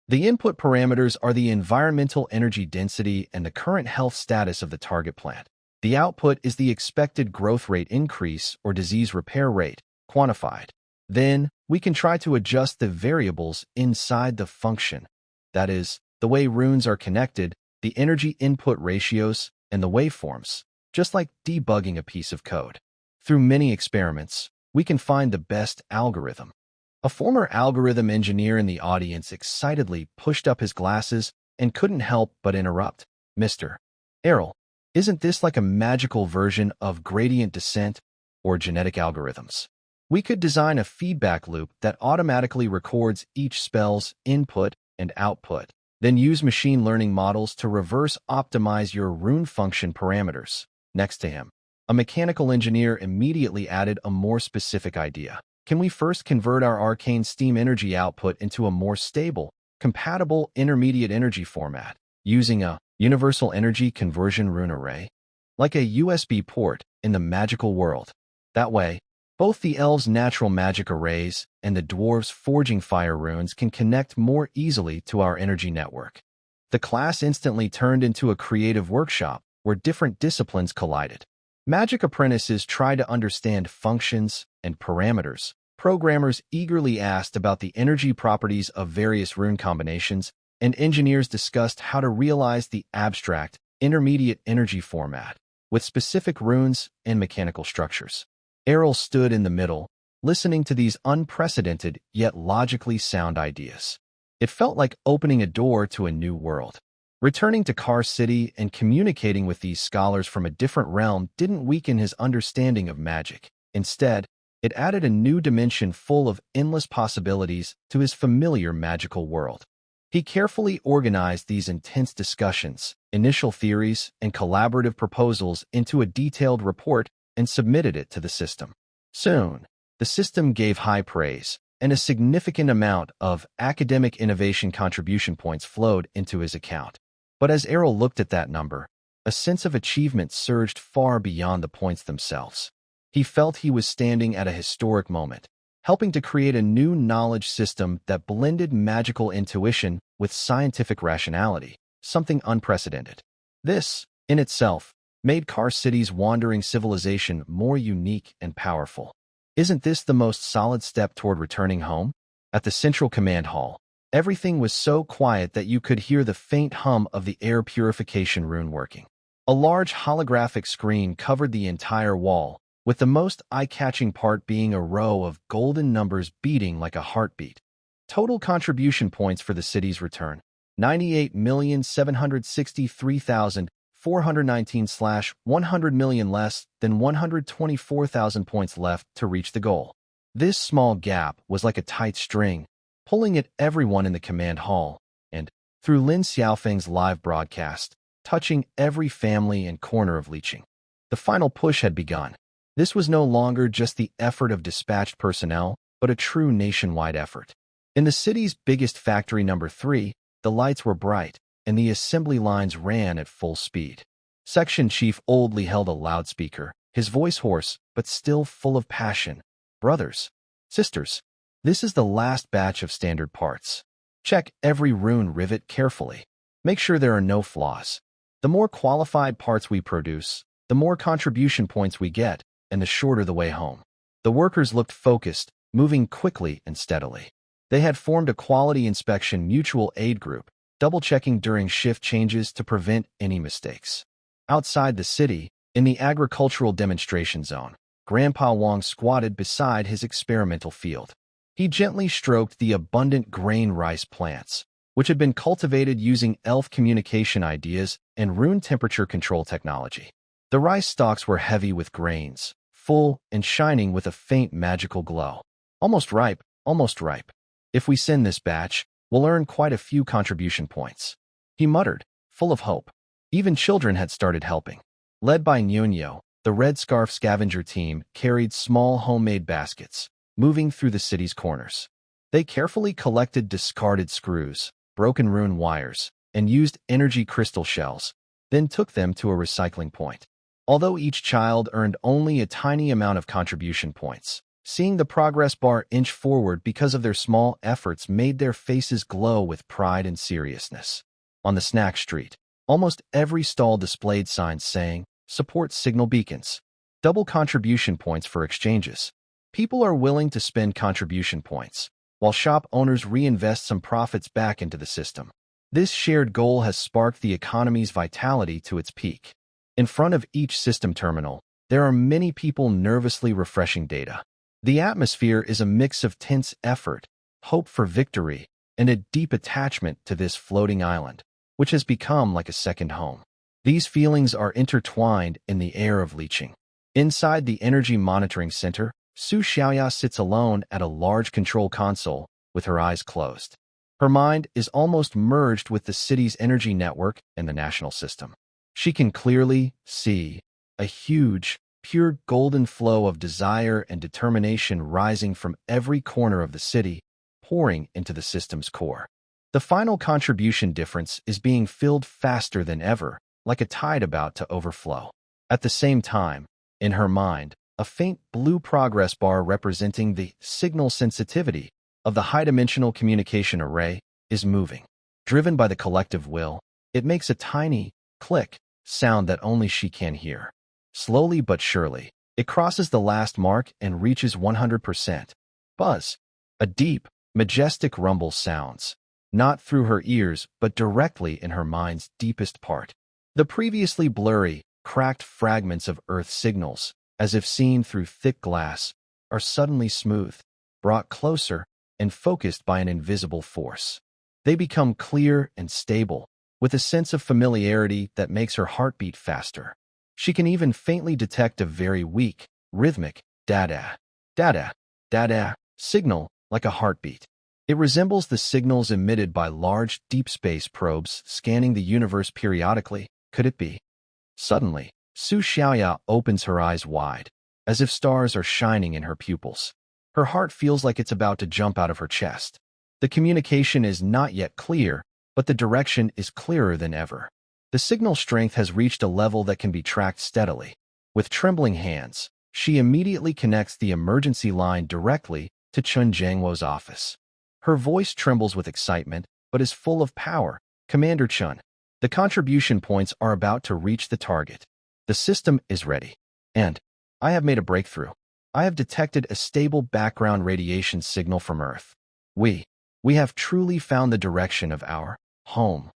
S1: The input parameters are the environmental energy density and the current health status of the target plant. The output is the expected growth rate increase or disease repair rate, quantified. Then, we can try to adjust the variables inside the function. That is, the way runes are connected, the energy input ratios, and the waveforms, just like debugging a piece of code. Through many experiments, we can find the best algorithm. A former algorithm engineer in the audience excitedly pushed up his glasses and couldn't help but interrupt. Mr. Errol, isn't this like a magical version of gradient descent or genetic algorithms? We could design a feedback loop that automatically records each spell's input and output, then use machine learning models to reverse optimize your rune function parameters. Next to him, a mechanical engineer immediately added a more specific idea. Can we first convert our arcane steam energy output into a more stable, compatible intermediate energy format, using a universal energy conversion rune array? Like a USB port in the magical world. That way, both the elves' natural magic arrays and the dwarves' forging fire runes can connect more easily to our energy network. The class instantly turned into a creative workshop where different disciplines collided. Magic apprentices tried to understand functions and parameters. Programmers eagerly asked about the energy properties of various rune combinations, and engineers discussed how to realize the abstract, intermediate energy format with specific runes and mechanical structures. Errol stood in the middle, listening to these unprecedented yet logically sound ideas. It felt like opening a door to a new world. Returning to Car City and communicating with these scholars from a different realm didn't weaken his understanding of magic. Instead, it added a new dimension full of endless possibilities to his familiar magical world. He carefully organized these intense discussions, initial theories, and collaborative proposals into a detailed report and submitted it to the system. Soon, the system gave high praise, and a significant amount of academic innovation contribution points flowed into his account. But as Errol looked at that number, a sense of achievement surged far beyond the points themselves. He felt he was standing at a historic moment, helping to create a new knowledge system that blended magical intuition with scientific rationality, something unprecedented. This, in itself, made Car City's wandering civilization more unique and powerful. Isn't this the most solid step toward returning home? At the central command hall, everything was so quiet that you could hear the faint hum of the air purification rune working. A large holographic screen covered the entire wall, with the most eye-catching part being a row of golden numbers beating like a heartbeat. Total contribution points for the city's return: 98,763,419/100 million, less than 124,000 points left to reach the goal. This small gap was like a tight string, pulling at everyone in the command hall, and, through Lin Xiaofeng's live broadcast, touching every family and corner of Liqing. The final push had begun. This was no longer just the effort of dispatched personnel, but a true nationwide effort. In the city's biggest factory number 3, the lights were bright, and the assembly lines ran at full speed. Section Chief Oldley held a loudspeaker, his voice hoarse, but still full of passion. Brothers, sisters, this is the last batch of standard parts. Check every rune rivet carefully. Make sure there are no flaws. The more qualified parts we produce, the more contribution points we get, and the shorter the way home. The workers looked focused, moving quickly and steadily. They had formed a quality inspection mutual aid group, double-checking during shift changes to prevent any mistakes. Outside the city, in the agricultural demonstration zone, Grandpa Wong squatted beside his experimental field. He gently stroked the abundant grain rice plants, which had been cultivated using elf communication ideas and rune temperature control technology. The rice stalks were heavy with grains, full and shining with a faint magical glow. Almost ripe, almost ripe. If we send this batch, we'll earn quite a few contribution points. He muttered, full of hope. Even children had started helping. Led by Nyonyo, the Red Scarf scavenger team carried small homemade baskets, moving through the city's corners. They carefully collected discarded screws, broken rune wires, and used energy crystal shells, then took them to a recycling point. Although each child earned only a tiny amount of contribution points, seeing the progress bar inch forward because of their small efforts made their faces glow with pride and seriousness. On the snack street, almost every stall displayed signs saying, "Support signal beacons. Double contribution points for exchanges." People are willing to spend contribution points, while shop owners reinvest some profits back into the system. This shared goal has sparked the economy's vitality to its peak. In front of each system terminal, there are many people nervously refreshing data. The atmosphere is a mix of tense effort, hope for victory, and a deep attachment to this floating island, which has become like a second home. These feelings are intertwined in the air of leeching. Inside the Energy Monitoring Center, Su Xiaoya sits alone at a large control console with her eyes closed. Her mind is almost merged with the city's energy network and the national system. She can clearly see a huge, pure golden flow of desire and determination rising from every corner of the city, pouring into the system's core. The final contribution difference is being filled faster than ever, like a tide about to overflow. At the same time, in her mind, a faint blue progress bar representing the signal sensitivity of the high-dimensional communication array is moving. Driven by the collective will, it makes a tiny click sound that only she can hear. Slowly but surely, it crosses the last mark and reaches 100%. Buzz. A deep, majestic rumble sounds, not through her ears but directly in her mind's deepest part. The previously blurry, cracked fragments of Earth signals, as if seen through thick glass, are suddenly smoothed, brought closer, and focused by an invisible force. They become clear and stable, with a sense of familiarity that makes her heart beat faster. She can even faintly detect a very weak, rhythmic da-da, da-da, da-da signal like a heartbeat. It resembles the signals emitted by large deep space probes scanning the universe periodically. Could it be? Suddenly, Su Xiaoya opens her eyes wide, as if stars are shining in her pupils. Her heart feels like it's about to jump out of her chest. The communication is not yet clear, but the direction is clearer than ever. The signal strength has reached a level that can be tracked steadily. With trembling hands, she immediately connects the emergency line directly to Chun Jiangwo's office. Her voice trembles with excitement, but is full of power. "Commander Chun, the contribution points are about to reach the target. The system is ready. And I have made a breakthrough. I have detected a stable background radiation signal from Earth. We have truly found the direction of our home.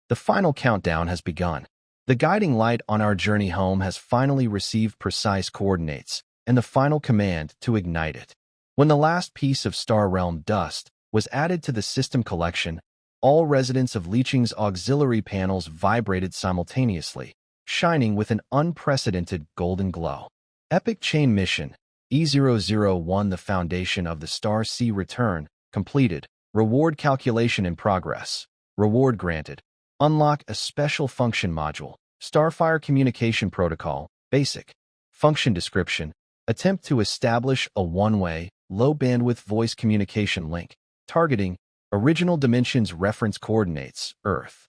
S1: The final countdown has begun. The guiding light on our journey home has finally received precise coordinates and the final command to ignite it." When the last piece of Star Realm dust was added to the system collection, all residents of Leeching's auxiliary panels vibrated simultaneously, shining with an unprecedented golden glow. Epic Chain Mission E001, the foundation of the Star Sea return, completed. Reward calculation in progress. Reward granted. Unlock a special function module. Starfire Communication Protocol, Basic. Function description. Attempt to establish a one-way, low-bandwidth voice communication link Targeting, original dimensions reference coordinates, Earth.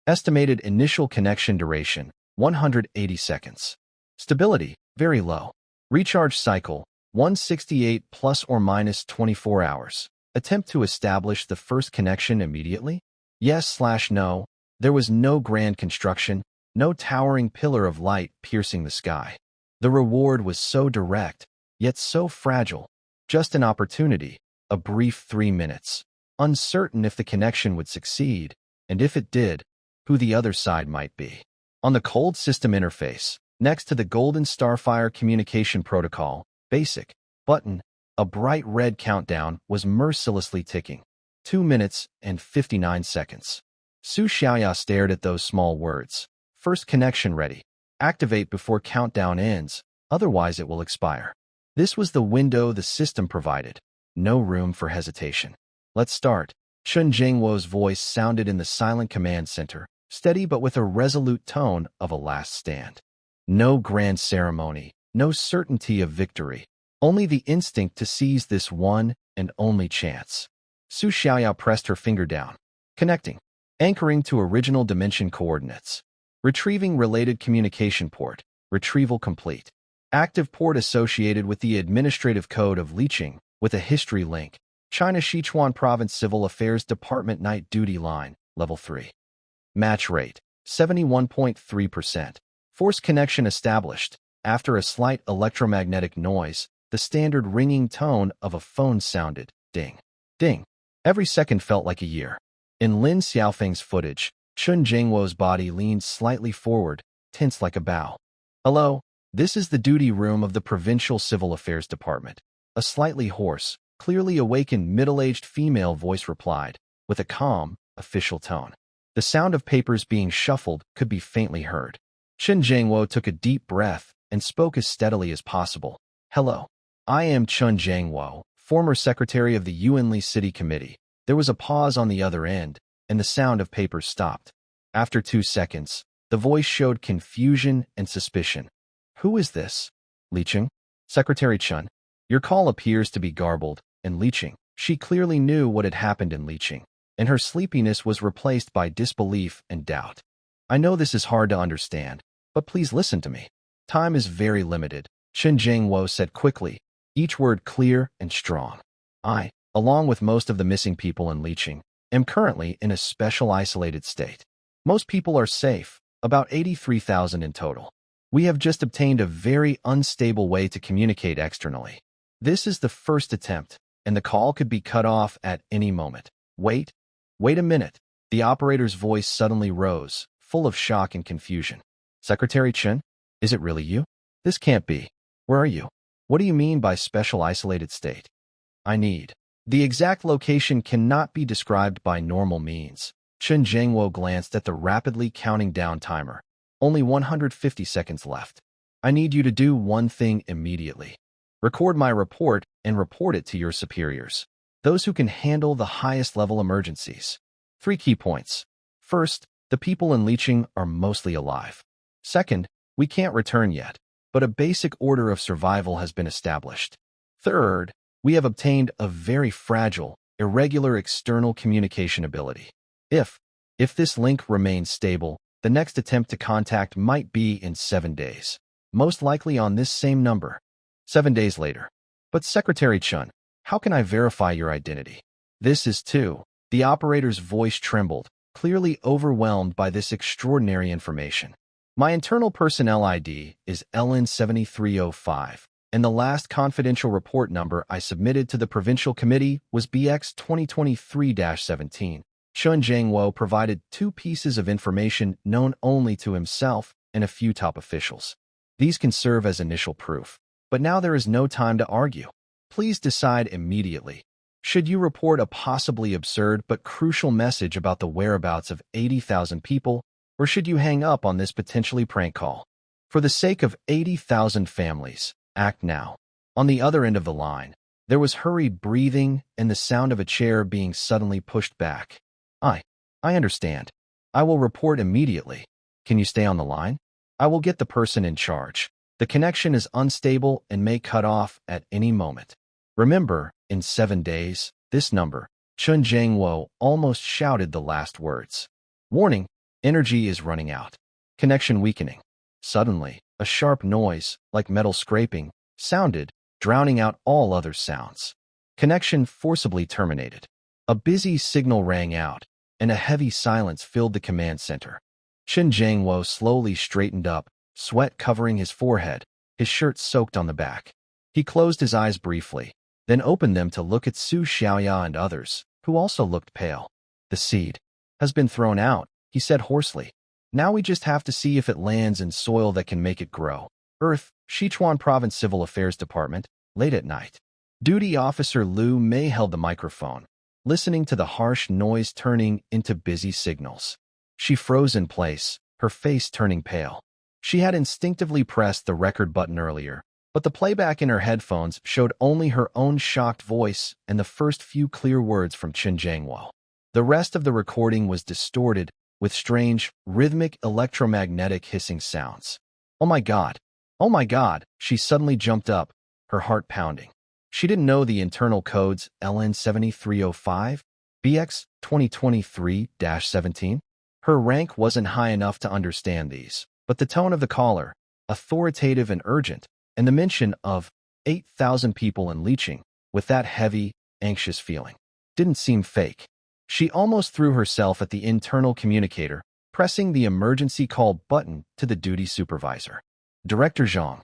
S1: Estimated initial connection duration, 180 seconds. Stability, very low. Recharge cycle, 168 plus or minus 24 hours. Attempt to establish the first connection immediately? Yes/no. There was no grand construction, no towering pillar of light piercing the sky. The reward was so direct, yet so fragile. Just an opportunity, a brief 3 minutes. Uncertain if the connection would succeed, and if it did, who the other side might be. On the cold system interface, next to the Golden Starfire Communication Protocol, Basic, button, a bright red countdown was mercilessly ticking. 2 minutes and 59 seconds. Su Xiaoya stared at those small words. First connection ready. Activate before countdown ends, otherwise it will expire. This was the window the system provided. No room for hesitation. Let's start. Chen Jingwo's voice sounded in the silent command center, steady but with a resolute tone of a last stand. No grand ceremony, no certainty of victory, only the instinct to seize this one and only chance. Su Xiaoya pressed her finger down. Connecting. Anchoring to original dimension coordinates. Retrieving related communication port. Retrieval complete. Active port associated with the administrative code of Liqing, with a history link. China Sichuan Province Civil Affairs Department Night Duty Line, Level 3. Match rate, 71.3%. Force connection established. After a slight electromagnetic noise, the standard ringing tone of a phone sounded. Ding. Ding. Every second felt like a year. In Lin Xiaofeng's footage, Chun Jingwo's body leaned slightly forward, tense like a bow. Hello, this is the duty room of the Provincial Civil Affairs Department. A slightly hoarse, clearly awakened middle-aged female voice replied, with a calm, official tone. The sound of papers being shuffled could be faintly heard. Chen Jingwo took a deep breath and spoke as steadily as possible. Hello. I am Chun Jingwo, former secretary of the Yuanli City Committee. There was a pause on the other end, and the sound of papers stopped. After 2 seconds, the voice showed confusion and suspicion. Who is this? Liqing? Secretary Chun. Your call appears to be garbled, and Liqing. She clearly knew what had happened in Liqing, and her sleepiness was replaced by disbelief and doubt. I know this is hard to understand, but please listen to me. Time is very limited, Chen Jingwo said quickly, each word clear and strong. I, along with most of the missing people in Liqing, am currently in a special isolated state. Most people are safe, about 83,000 in total. We have just obtained a very unstable way to communicate externally. This is the first attempt, and the call could be cut off at any moment. Wait a minute. The operator's voice suddenly rose, full of shock and confusion. Secretary Chen, is it really you? This can't be. Where are you? What do you mean by special isolated state? I need. The exact location cannot be described by normal means. Chen Jingwo glanced at the rapidly counting down timer. Only 150 seconds left. I need you to do one thing immediately. Record my report and report it to your superiors. Those who can handle the highest level emergencies. 3 key points. First, the people in Liqing are mostly alive. Second, we can't return yet, but a basic order of survival has been established. Third, we have obtained a very fragile, irregular external communication ability. If this link remains stable, the next attempt to contact might be in 7 days. Most likely on this same number. 7 days later. But Secretary Chun, how can I verify your identity? This is too. The operator's voice trembled, clearly overwhelmed by this extraordinary information. My internal personnel ID is LN7305, and the last confidential report number I submitted to the Provincial Committee was BX 2023-17. Chun Jingwo provided 2 pieces of information known only to himself and a few top officials. These can serve as initial proof. But now there is no time to argue. Please decide immediately. Should you report a possibly absurd but crucial message about the whereabouts of 80,000 people, or should you hang up on this potentially prank call? For the sake of 80,000 families, act now. On the other end of the line, there was hurried breathing and the sound of a chair being suddenly pushed back. I understand. I will report immediately. Can you stay on the line? I will get the person in charge. The connection is unstable and may cut off at any moment. Remember, in 7 days, this number, Chun Jiangwo almost shouted the last words. Warning, energy is running out. Connection weakening. Suddenly, a sharp noise, like metal scraping, sounded, drowning out all other sounds. Connection forcibly terminated. A busy signal rang out, and a heavy silence filled the command center. Chun Jiangwo slowly straightened up, sweat covering his forehead, his shirt soaked on the back. He closed his eyes briefly, then opened them to look at Su Xiaoya and others, who also looked pale. The seed has been thrown out, he said hoarsely. Now we just have to see if it lands in soil that can make it grow. Earth, Sichuan Province Civil Affairs Department, late at night. Duty Officer Liu Mei held the microphone, listening to the harsh noise turning into busy signals. She froze in place, her face turning pale. She had instinctively pressed the record button earlier, but the playback in her headphones showed only her own shocked voice and the first few clear words from Chun Jiangwo. The rest of the recording was distorted, with strange, rhythmic electromagnetic hissing sounds. Oh my God! Oh my God! She suddenly jumped up, her heart pounding. She didn't know the internal codes LN 7305, BX 2023-17. Her rank wasn't high enough to understand these, but the tone of the caller, authoritative and urgent, and the mention of 8,000 people in leeching, with that heavy, anxious feeling, didn't seem fake. She almost threw herself at the internal communicator, pressing the emergency call button to the duty supervisor. Director Zhang,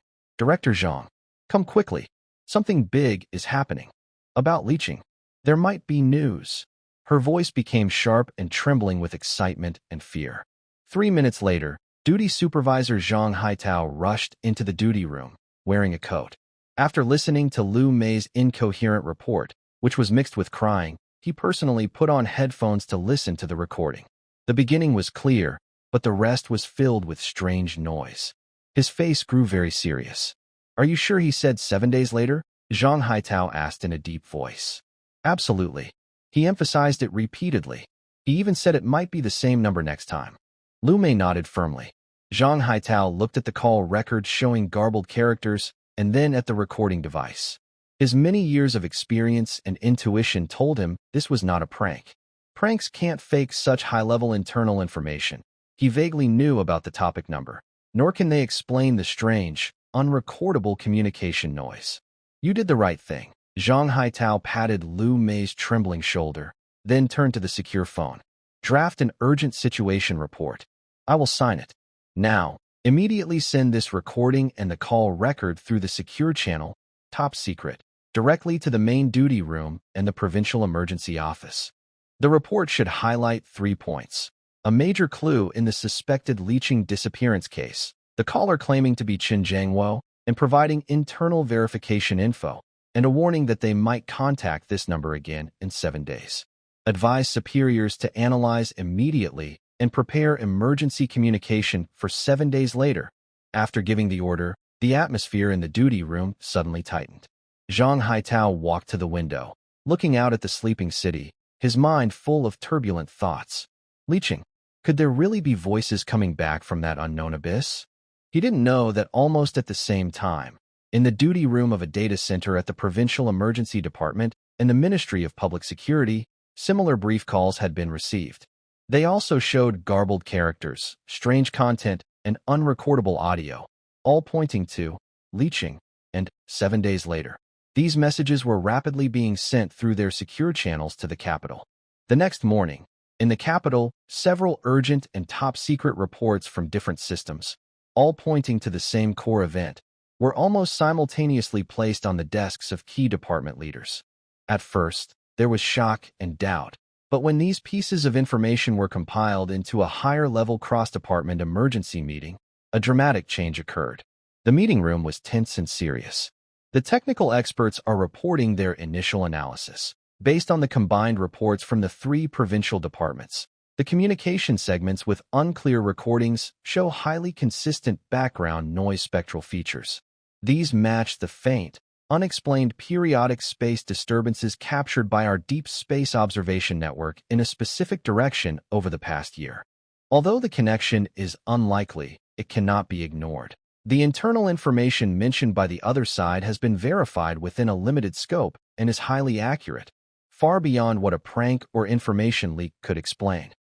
S1: come quickly. Something big is happening. About leeching. There might be news. Her voice became sharp and trembling with excitement and fear. 3 minutes later, duty supervisor Zhang Haitao rushed into the duty room, wearing a coat. After listening to Liu Mei's incoherent report, which was mixed with crying, he personally put on headphones to listen to the recording. The beginning was clear, but the rest was filled with strange noise. His face grew very serious. Are you sure he said 7 days later? Zhang Haitao asked in a deep voice. Absolutely. He emphasized it repeatedly. He even said it might be the same number next time. Liu Mei nodded firmly. Zhang Haitao looked at the call record showing garbled characters and then at the recording device. His many years of experience and intuition told him this was not a prank. Pranks can't fake such high-level internal information. He vaguely knew about the topic number, nor can they explain the strange, unrecordable communication noise. You did the right thing. Zhang Haitao patted Liu Mei's trembling shoulder, then turned to the secure phone. Draft an urgent situation report. I will sign it. Now, immediately send this recording and the call record through the secure channel, top secret, directly to the main duty room and the provincial emergency office. The report should highlight 3 points. A major clue in the suspected leeching disappearance case, the caller claiming to be Chun Jiangwo and providing internal verification info, and a warning that they might contact this number again in 7 days. Advise superiors to analyze immediately and prepare emergency communication for 7 days later. After giving the order, the atmosphere in the duty room suddenly tightened. Zhang Haitao walked to the window, looking out at the sleeping city, his mind full of turbulent thoughts. Leeching. Could there really be voices coming back from that unknown abyss? He didn't know that almost at the same time, in the duty room of a data center at the Provincial Emergency Department and the Ministry of Public Security, similar brief calls had been received. They also showed garbled characters, strange content, and unrecordable audio, all pointing to leeching and 7 days later. These messages were rapidly being sent through their secure channels to the capital. The next morning, in the capital, several urgent and top-secret reports from different systems, all pointing to the same core event, were almost simultaneously placed on the desks of key department leaders. At first, there was shock and doubt, but when these pieces of information were compiled into a higher-level cross-department emergency meeting, a dramatic change occurred. The meeting room was tense and serious. The technical experts are reporting their initial analysis, based on the combined reports from the 3 provincial departments. The communication segments with unclear recordings show highly consistent background noise spectral features. These match the faint, unexplained periodic space disturbances captured by our deep space observation network in a specific direction over the past year. Although the connection is unlikely, it cannot be ignored. The internal information mentioned by the other side has been verified within a limited scope and is highly accurate. far beyond what a prank or information leak could explain.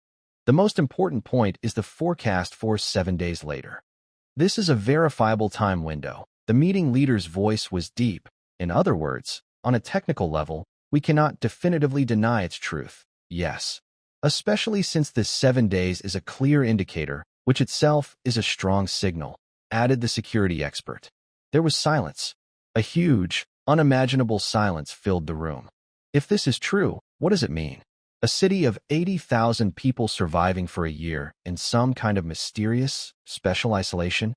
S1: The most important point is the forecast for 7 days later. This is a verifiable time window. The meeting leader's voice was deep. In other words, on a technical level, we cannot definitively deny its truth. Yes. Especially since this 7 days is a clear indicator, which itself is a strong signal, added the security expert. There was silence. A huge, unimaginable silence filled the room. If this is true, what does it mean? A city of 80,000 people surviving for a year in some kind of mysterious, special isolation?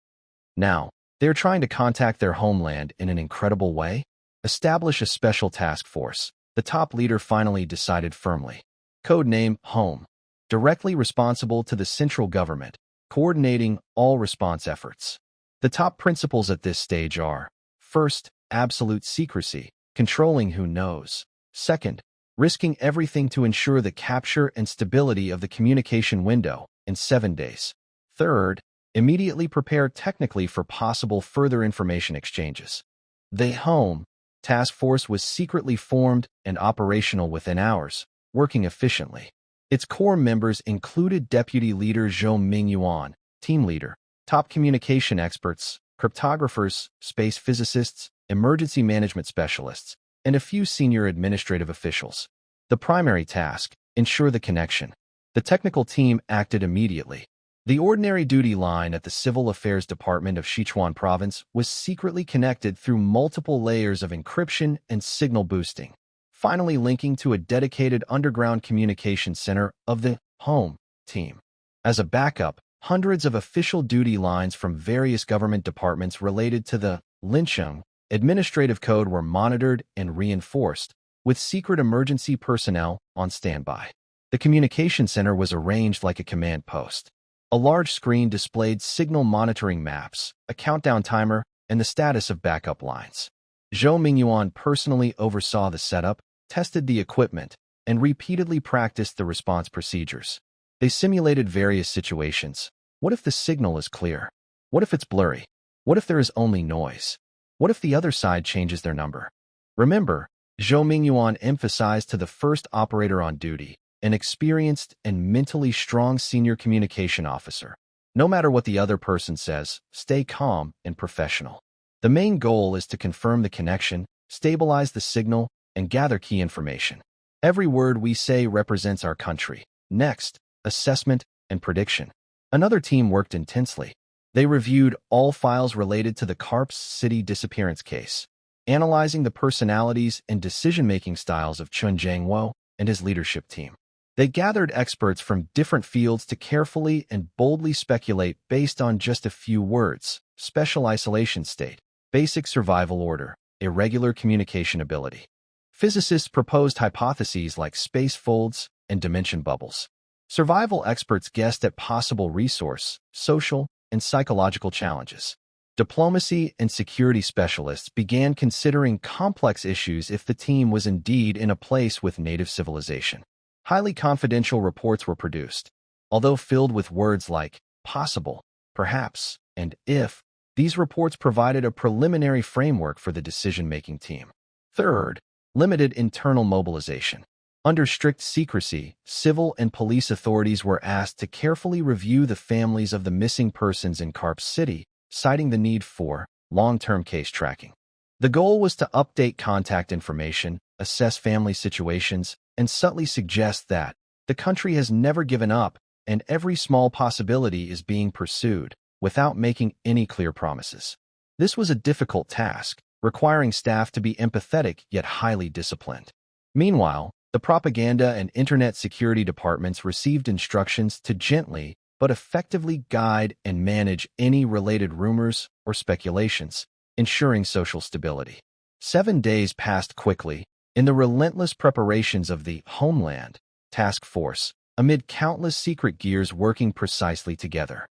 S1: Now, they're trying to contact their homeland in an incredible way? Establish a special task force, the top leader finally decided firmly. Codename Home. Directly responsible to the central government, coordinating all response efforts. The top principles at this stage are: first, absolute secrecy, controlling who knows. Second, risking everything to ensure the capture and stability of the communication window in 7 days. Third, immediately prepare technically for possible further information exchanges. The Home task force was secretly formed and operational within hours, working efficiently. Its core members included Deputy Leader Zhou Mingyuan, Team Leader, top communication experts, cryptographers, space physicists, emergency management specialists, and a few senior administrative officials. The primary task: ensure the connection. The technical team acted immediately. The ordinary duty line at the Civil Affairs Department of Sichuan Province was secretly connected through multiple layers of encryption and signal boosting, finally linking to a dedicated underground communication center of the Home team. As a backup, hundreds of official duty lines from various government departments related to the Lincheng administrative code were monitored and reinforced, with secret emergency personnel on standby. The communication center was arranged like a command post. A large screen displayed signal monitoring maps, a countdown timer, and the status of backup lines. Zhou Mingyuan personally oversaw the setup, tested the equipment, and repeatedly practiced the response procedures. They simulated various situations. What if the signal is clear? What if it's blurry? What if there is only noise? What if the other side changes their number? Remember, Zhou Mingyuan emphasized to the first operator on duty, an experienced and mentally strong senior communication officer. No matter what the other person says, stay calm and professional. The main goal is to confirm the connection, stabilize the signal, and gather key information. Every word we say represents our country. Next, assessment and prediction. Another team worked intensely. They reviewed all files related to the Karps City disappearance case, analyzing the personalities and decision-making styles of Chun Jiangwo and his leadership team. They gathered experts from different fields to carefully and boldly speculate based on just a few words: special isolation state, basic survival order, irregular communication ability. Physicists proposed hypotheses like space folds and dimension bubbles. Survival experts guessed at possible resource, social, and psychological challenges. Diplomacy and security specialists began considering complex issues if the team was indeed in a place with native civilization. Highly confidential reports were produced. Although filled with words like possible, perhaps, and if, these reports provided a preliminary framework for the decision-making team. Third, limited internal mobilization. Under strict secrecy, civil and police authorities were asked to carefully review the families of the missing persons in Karps City, citing the need for long-term case tracking. The goal was to update contact information, assess family situations, and subtly suggest that the country has never given up and every small possibility is being pursued, without making any clear promises. This was a difficult task, requiring staff to be empathetic yet highly disciplined. Meanwhile, the propaganda and internet security departments received instructions to gently but effectively guide and manage any related rumors or speculations, ensuring social stability. 7 days passed quickly in the relentless preparations of the Homeland Task Force, amid countless secret gears working precisely together.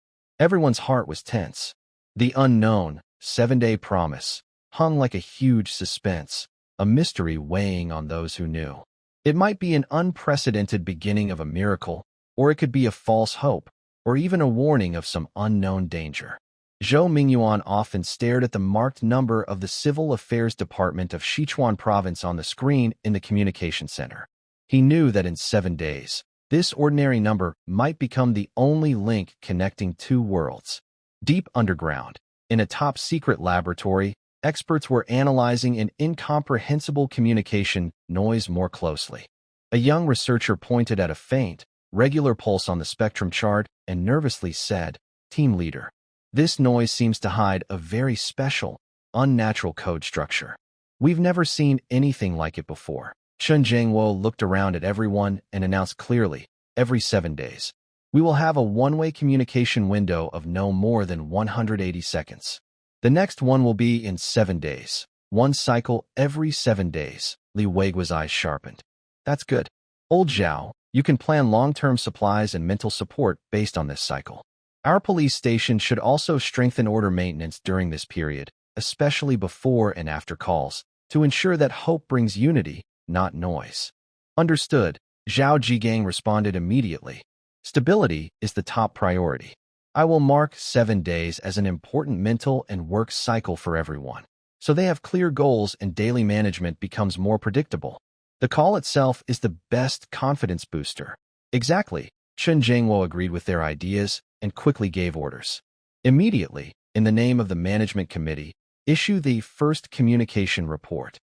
S1: Everyone's heart was tense. The unknown, 7-day promise, hung like a huge suspense, a mystery weighing on those who knew. It might be an unprecedented beginning of a miracle, or it could be a false hope, or even a warning of some unknown danger. Zhou Mingyuan often stared at the marked number of the Civil Affairs Department of Sichuan Province on the screen in the communication center. He knew that in 7 days, this ordinary number might become the only link connecting two worlds. Deep underground, in a top-secret laboratory, experts were analyzing an incomprehensible communication noise more closely. A young researcher pointed at a faint, regular pulse on the spectrum chart and nervously said, "Team leader, this noise seems to hide a very special, unnatural code structure. We've never seen anything like it before." Chen Jiangwo looked around at everyone and announced clearly, "Every 7 days, we will have a one-way communication window of no more than 180 seconds. The next one will be in 7 days. One cycle every 7 days." Li Weiguo's eyes sharpened. "That's good. Old Zhao, you can plan long-term supplies and mental support based on this cycle. Our police station should also strengthen order maintenance during this period, especially before and after calls, to ensure that hope brings unity, not noise." "Understood," Zhao Jigang responded immediately. "Stability is the top priority. I will mark 7 days as an important mental and work cycle for everyone, so they have clear goals and daily management becomes more predictable. The call itself is the best confidence booster." "Exactly," Chen Jiangwo agreed with their ideas and quickly gave orders. "Immediately, in the name of the management committee, issue the first communication report.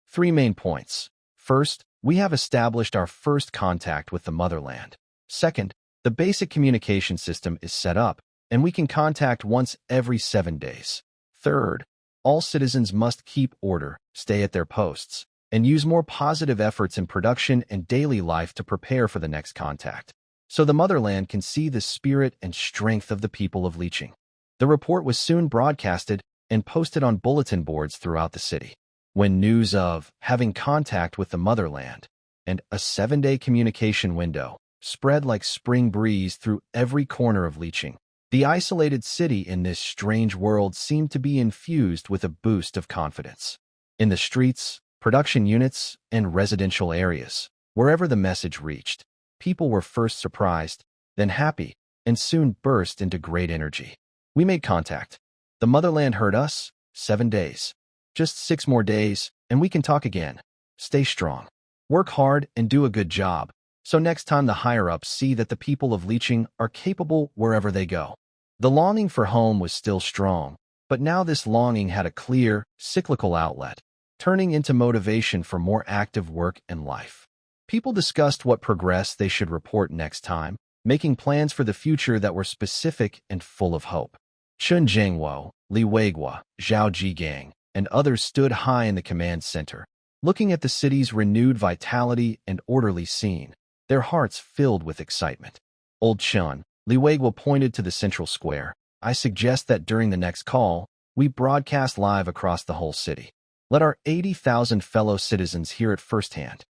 S1: 3 main points. First, we have established our first contact with the motherland. Second, the basic communication system is set up, and we can contact once every 7 days. Third, all citizens must keep order, stay at their posts, and use more positive efforts in production and daily life to prepare for the next contact, so the motherland can see the spirit and strength of the people of Liqing." The report was soon broadcasted and posted on bulletin boards throughout the city. When news of having contact with the motherland and a 7-day communication window spread like spring breeze through every corner of Liqing, the isolated city in this strange world seemed to be infused with a boost of confidence. In the streets, production units, and residential areas, wherever the message reached, people were first surprised, then happy, and soon burst into great energy. "We made contact. The motherland heard us. 7 days. Just 6 more days, and we can talk again. Stay strong. Work hard and do a good job, so next time the higher-ups see that the people of Liqing are capable wherever they go." The longing for home was still strong, but now this longing had a clear, cyclical outlet, turning into motivation for more active work and life. People discussed what progress they should report next time, making plans for the future that were specific and full of hope. Chen Jiangwo, Li Weiguo, Zhao Jigang, and others stood high in the command center, looking at the city's renewed vitality and orderly scene, their hearts filled with excitement. "Old Chen," Li Weiguo pointed to the central square, "I suggest that during the next call, we broadcast live across the whole city. Let our 80,000 fellow citizens hear it firsthand.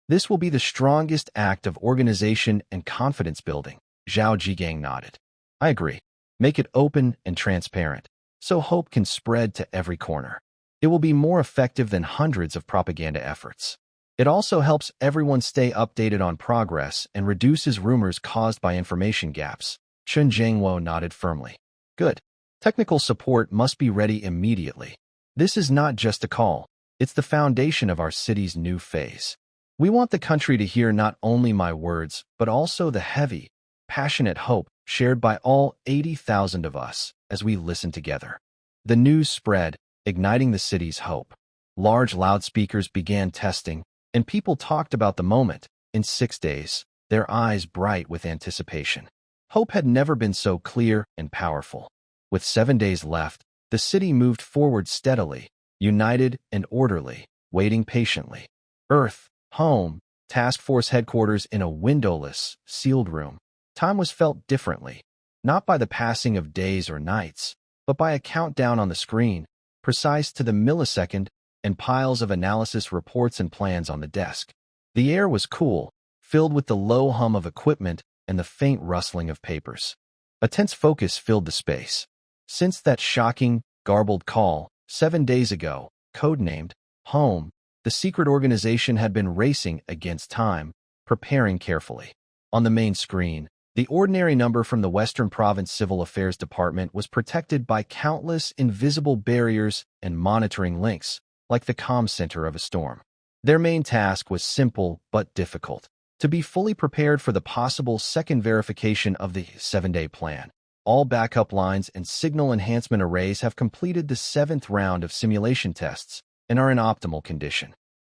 S1: This will be the strongest act of organization and confidence building." Zhao Jigang nodded. "I agree. Make it open and transparent, so hope can spread to every corner. It will be more effective than hundreds of propaganda efforts. It also helps everyone stay updated on progress and reduces rumors caused by information gaps." Chen Jiangwo nodded firmly. "Good. Technical support must be ready immediately. This is not just a call. It's the foundation of our city's new phase. We want the country to hear not only my words, but also the heavy, passionate hope shared by all 80,000 of us as we listen together." The news spread, igniting the city's hope. Large loudspeakers began testing, and people talked about the moment. In 6 days, their eyes bright with anticipation. Hope had never been so clear and powerful. With 7 days left, the city moved forward steadily, united and orderly, waiting patiently. Earth, home, task force headquarters in a windowless, sealed room. Time was felt differently, not by the passing of days or nights, but by a countdown on the screen, precise to the millisecond, and piles of analysis reports and plans on the desk. The air was cool, filled with the low hum of equipment and the faint rustling of papers. A tense focus filled the space. Since that shocking, garbled call, 7 days ago, codenamed Home, the secret organization had been racing against time, preparing carefully. On the main screen, the ordinary number from the Western Province Civil Affairs Department was protected by countless invisible barriers and monitoring links, like the comm center of a storm. Their main task was simple but difficult: To be fully prepared for the possible second verification of the 7-day plan, all backup lines and signal enhancement arrays have completed the 7th round of simulation tests and are in optimal condition.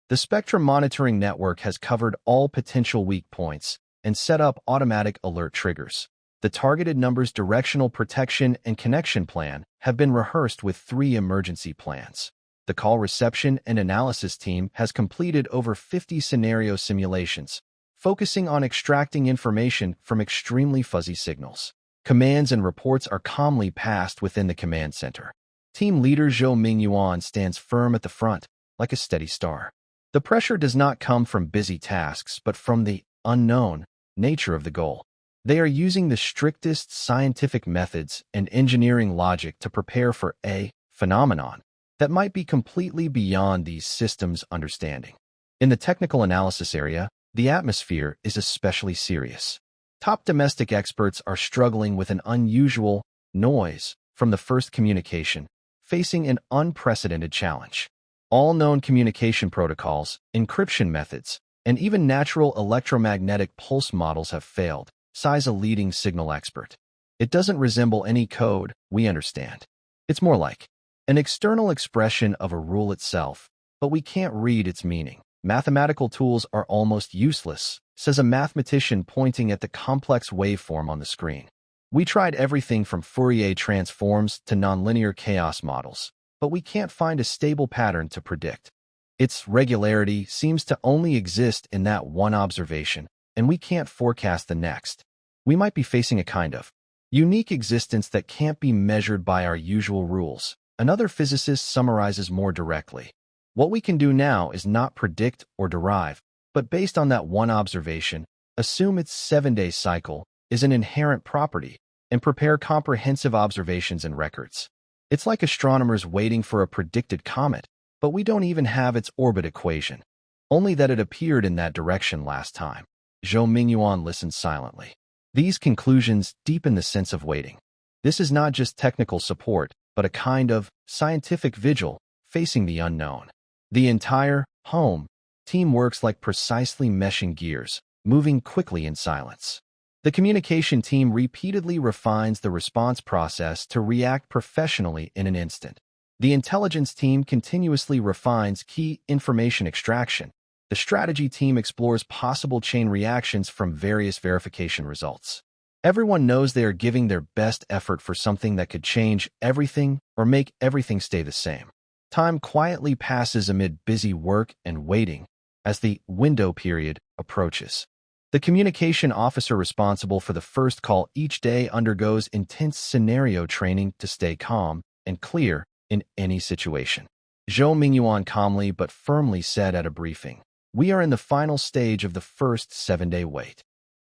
S1: The spectrum monitoring network has covered all potential weak points and set up automatic alert triggers. The targeted numbers directional protection and connection plan have been rehearsed with 3 emergency plans. The call reception and analysis team has completed over 50 scenario simulations, focusing on extracting information from extremely fuzzy signals. Commands and reports are calmly passed within the command center. Team leader Zhou Mingyuan stands firm at the front, like a steady star. The pressure does not come from busy tasks, but from the unknown nature of the goal. They are using the strictest scientific methods and engineering logic to prepare for a phenomenon that might be completely beyond these systems' understanding. In the technical analysis area, the atmosphere is especially serious. Top domestic experts are struggling with an unusual noise from the first communication, facing an unprecedented challenge. All known communication protocols, encryption methods, and even natural electromagnetic pulse models have failed, says a leading signal expert. It doesn't resemble any code we understand. It's more like an external expression of a rule itself, but we can't read its meaning. Mathematical tools are almost useless, says a mathematician pointing at the complex waveform on the screen. We tried everything from Fourier transforms to nonlinear chaos models, but we can't find a stable pattern to predict. Its regularity seems to only exist in that one observation, and we can't forecast the next. We might be facing a kind of unique existence that can't be measured by our usual rules. Another physicist summarizes more directly. What we can do now is not predict or derive, but based on that one observation, assume its 7-day cycle is an inherent property and prepare comprehensive observations and records. It's like astronomers waiting for a predicted comet, but we don't even have its orbit equation, only that it appeared in that direction last time. Zhou Mingyuan listened silently. These conclusions deepen the sense of waiting. This is not just technical support, but a kind of scientific vigil facing the unknown. The entire home team works like precisely meshing gears, moving quickly in silence. The communication team repeatedly refines the response process to react professionally in an instant. The intelligence team continuously refines key information extraction. The strategy team explores possible chain reactions from various verification results. Everyone knows they are giving their best effort for something that could change everything or make everything stay the same. Time quietly passes amid busy work and waiting as the window period approaches. The communication officer responsible for the first call each day undergoes intense scenario training to stay calm and clear in any situation. Zhou Mingyuan calmly but firmly said at a briefing, "We are in the final stage of the first 7-day wait.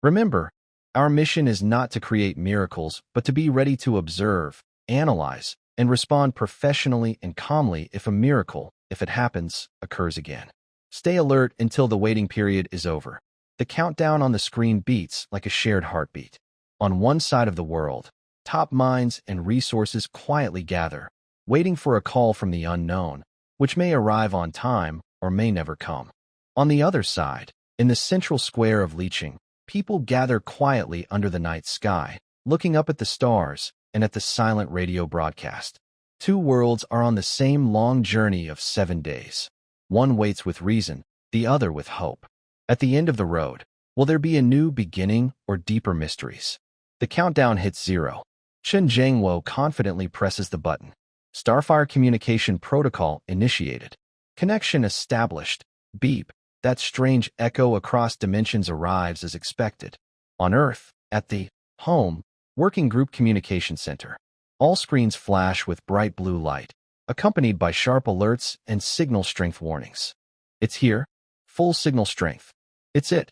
S1: Remember, our mission is not to create miracles, but to be ready to observe, analyze, and respond professionally and calmly if a miracle, if it happens, occurs again. Stay alert until the waiting period is over." The countdown on the screen beats like a shared heartbeat. On one side of the world, top minds and resources quietly gather, waiting for a call from the unknown, which may arrive on time or may never come. On the other side, in the central square of Liqing, people gather quietly under the night sky, looking up at the stars and at the silent radio broadcast. 2 worlds are on the same long journey of 7 days. One waits with reason, the other with hope. At the end of the road, will there be a new beginning or deeper mysteries? The countdown hits 0. Chen Zhengwo confidently presses the button. Starfire communication protocol initiated. Connection established. Beep. That strange echo across dimensions arrives as expected. On Earth, at the home working group communication center, all screens flash with bright blue light, accompanied by sharp alerts and signal strength warnings. It's here. Full signal strength. It's it.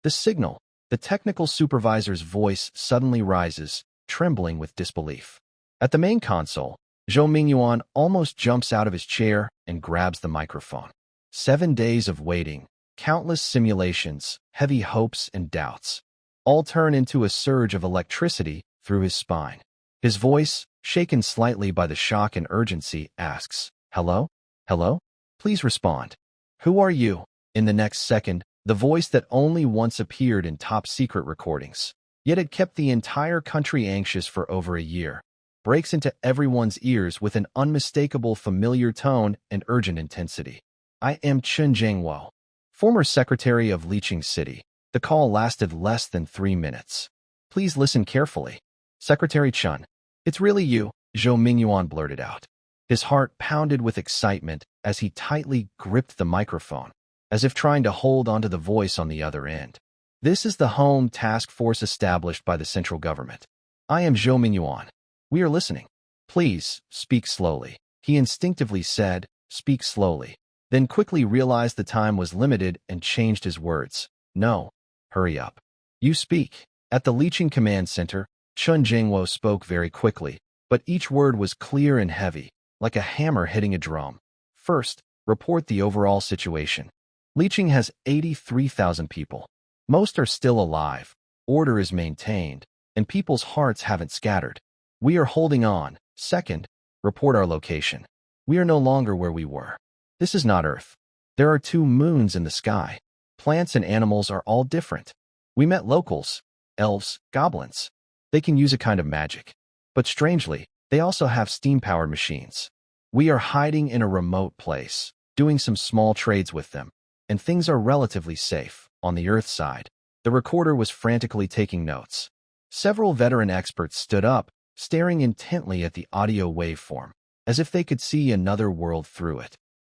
S1: The signal. The technical supervisor's voice suddenly rises, trembling with disbelief. At the main console, Zhou Mingyuan almost jumps out of his chair and grabs the microphone. 7 days of waiting, countless simulations, heavy hopes and doubts, all turn into a surge of electricity through his spine. His voice, shaken slightly by the shock and urgency, asks, "Hello? Hello? Please respond. Who are you?" In the next second, The voice that only once appeared in top-secret recordings, yet had kept the entire country anxious for over a year, breaks into everyone's ears with an unmistakable familiar tone and urgent intensity. I am Chen Jiangwo, former secretary of Liqing City. The call lasted less than 3 minutes. Please listen carefully. Secretary Chen, it's really you, Zhou Mingyuan blurted out. His heart pounded with excitement as he tightly gripped the microphone, as if trying to hold onto the voice on the other end. This is the home task force established by the central government. I am Zhou Mingyuan. We are listening. Please, speak slowly. He instinctively said, speak slowly, then quickly realized the time was limited and changed his words. No, hurry up. You speak. At the Liqing Command Center, Chen Jiangwo spoke very quickly, but each word was clear and heavy, like a hammer hitting a drum. First, report the overall situation. Liqing has 83,000 people. Most are still alive, order is maintained, and people's hearts haven't scattered. We are holding on. Second, report our location. We are no longer where we were. This is not Earth. There are 2 moons in the sky. Plants and animals are all different. We met locals, elves, goblins. They can use a kind of magic. But strangely, they also have steam-powered machines. We are hiding in a remote place, doing some small trades with them, and things are relatively safe. On the Earth side, the recorder was frantically taking notes. Several veteran experts stood up, staring intently at the audio waveform, as if they could see another world through it.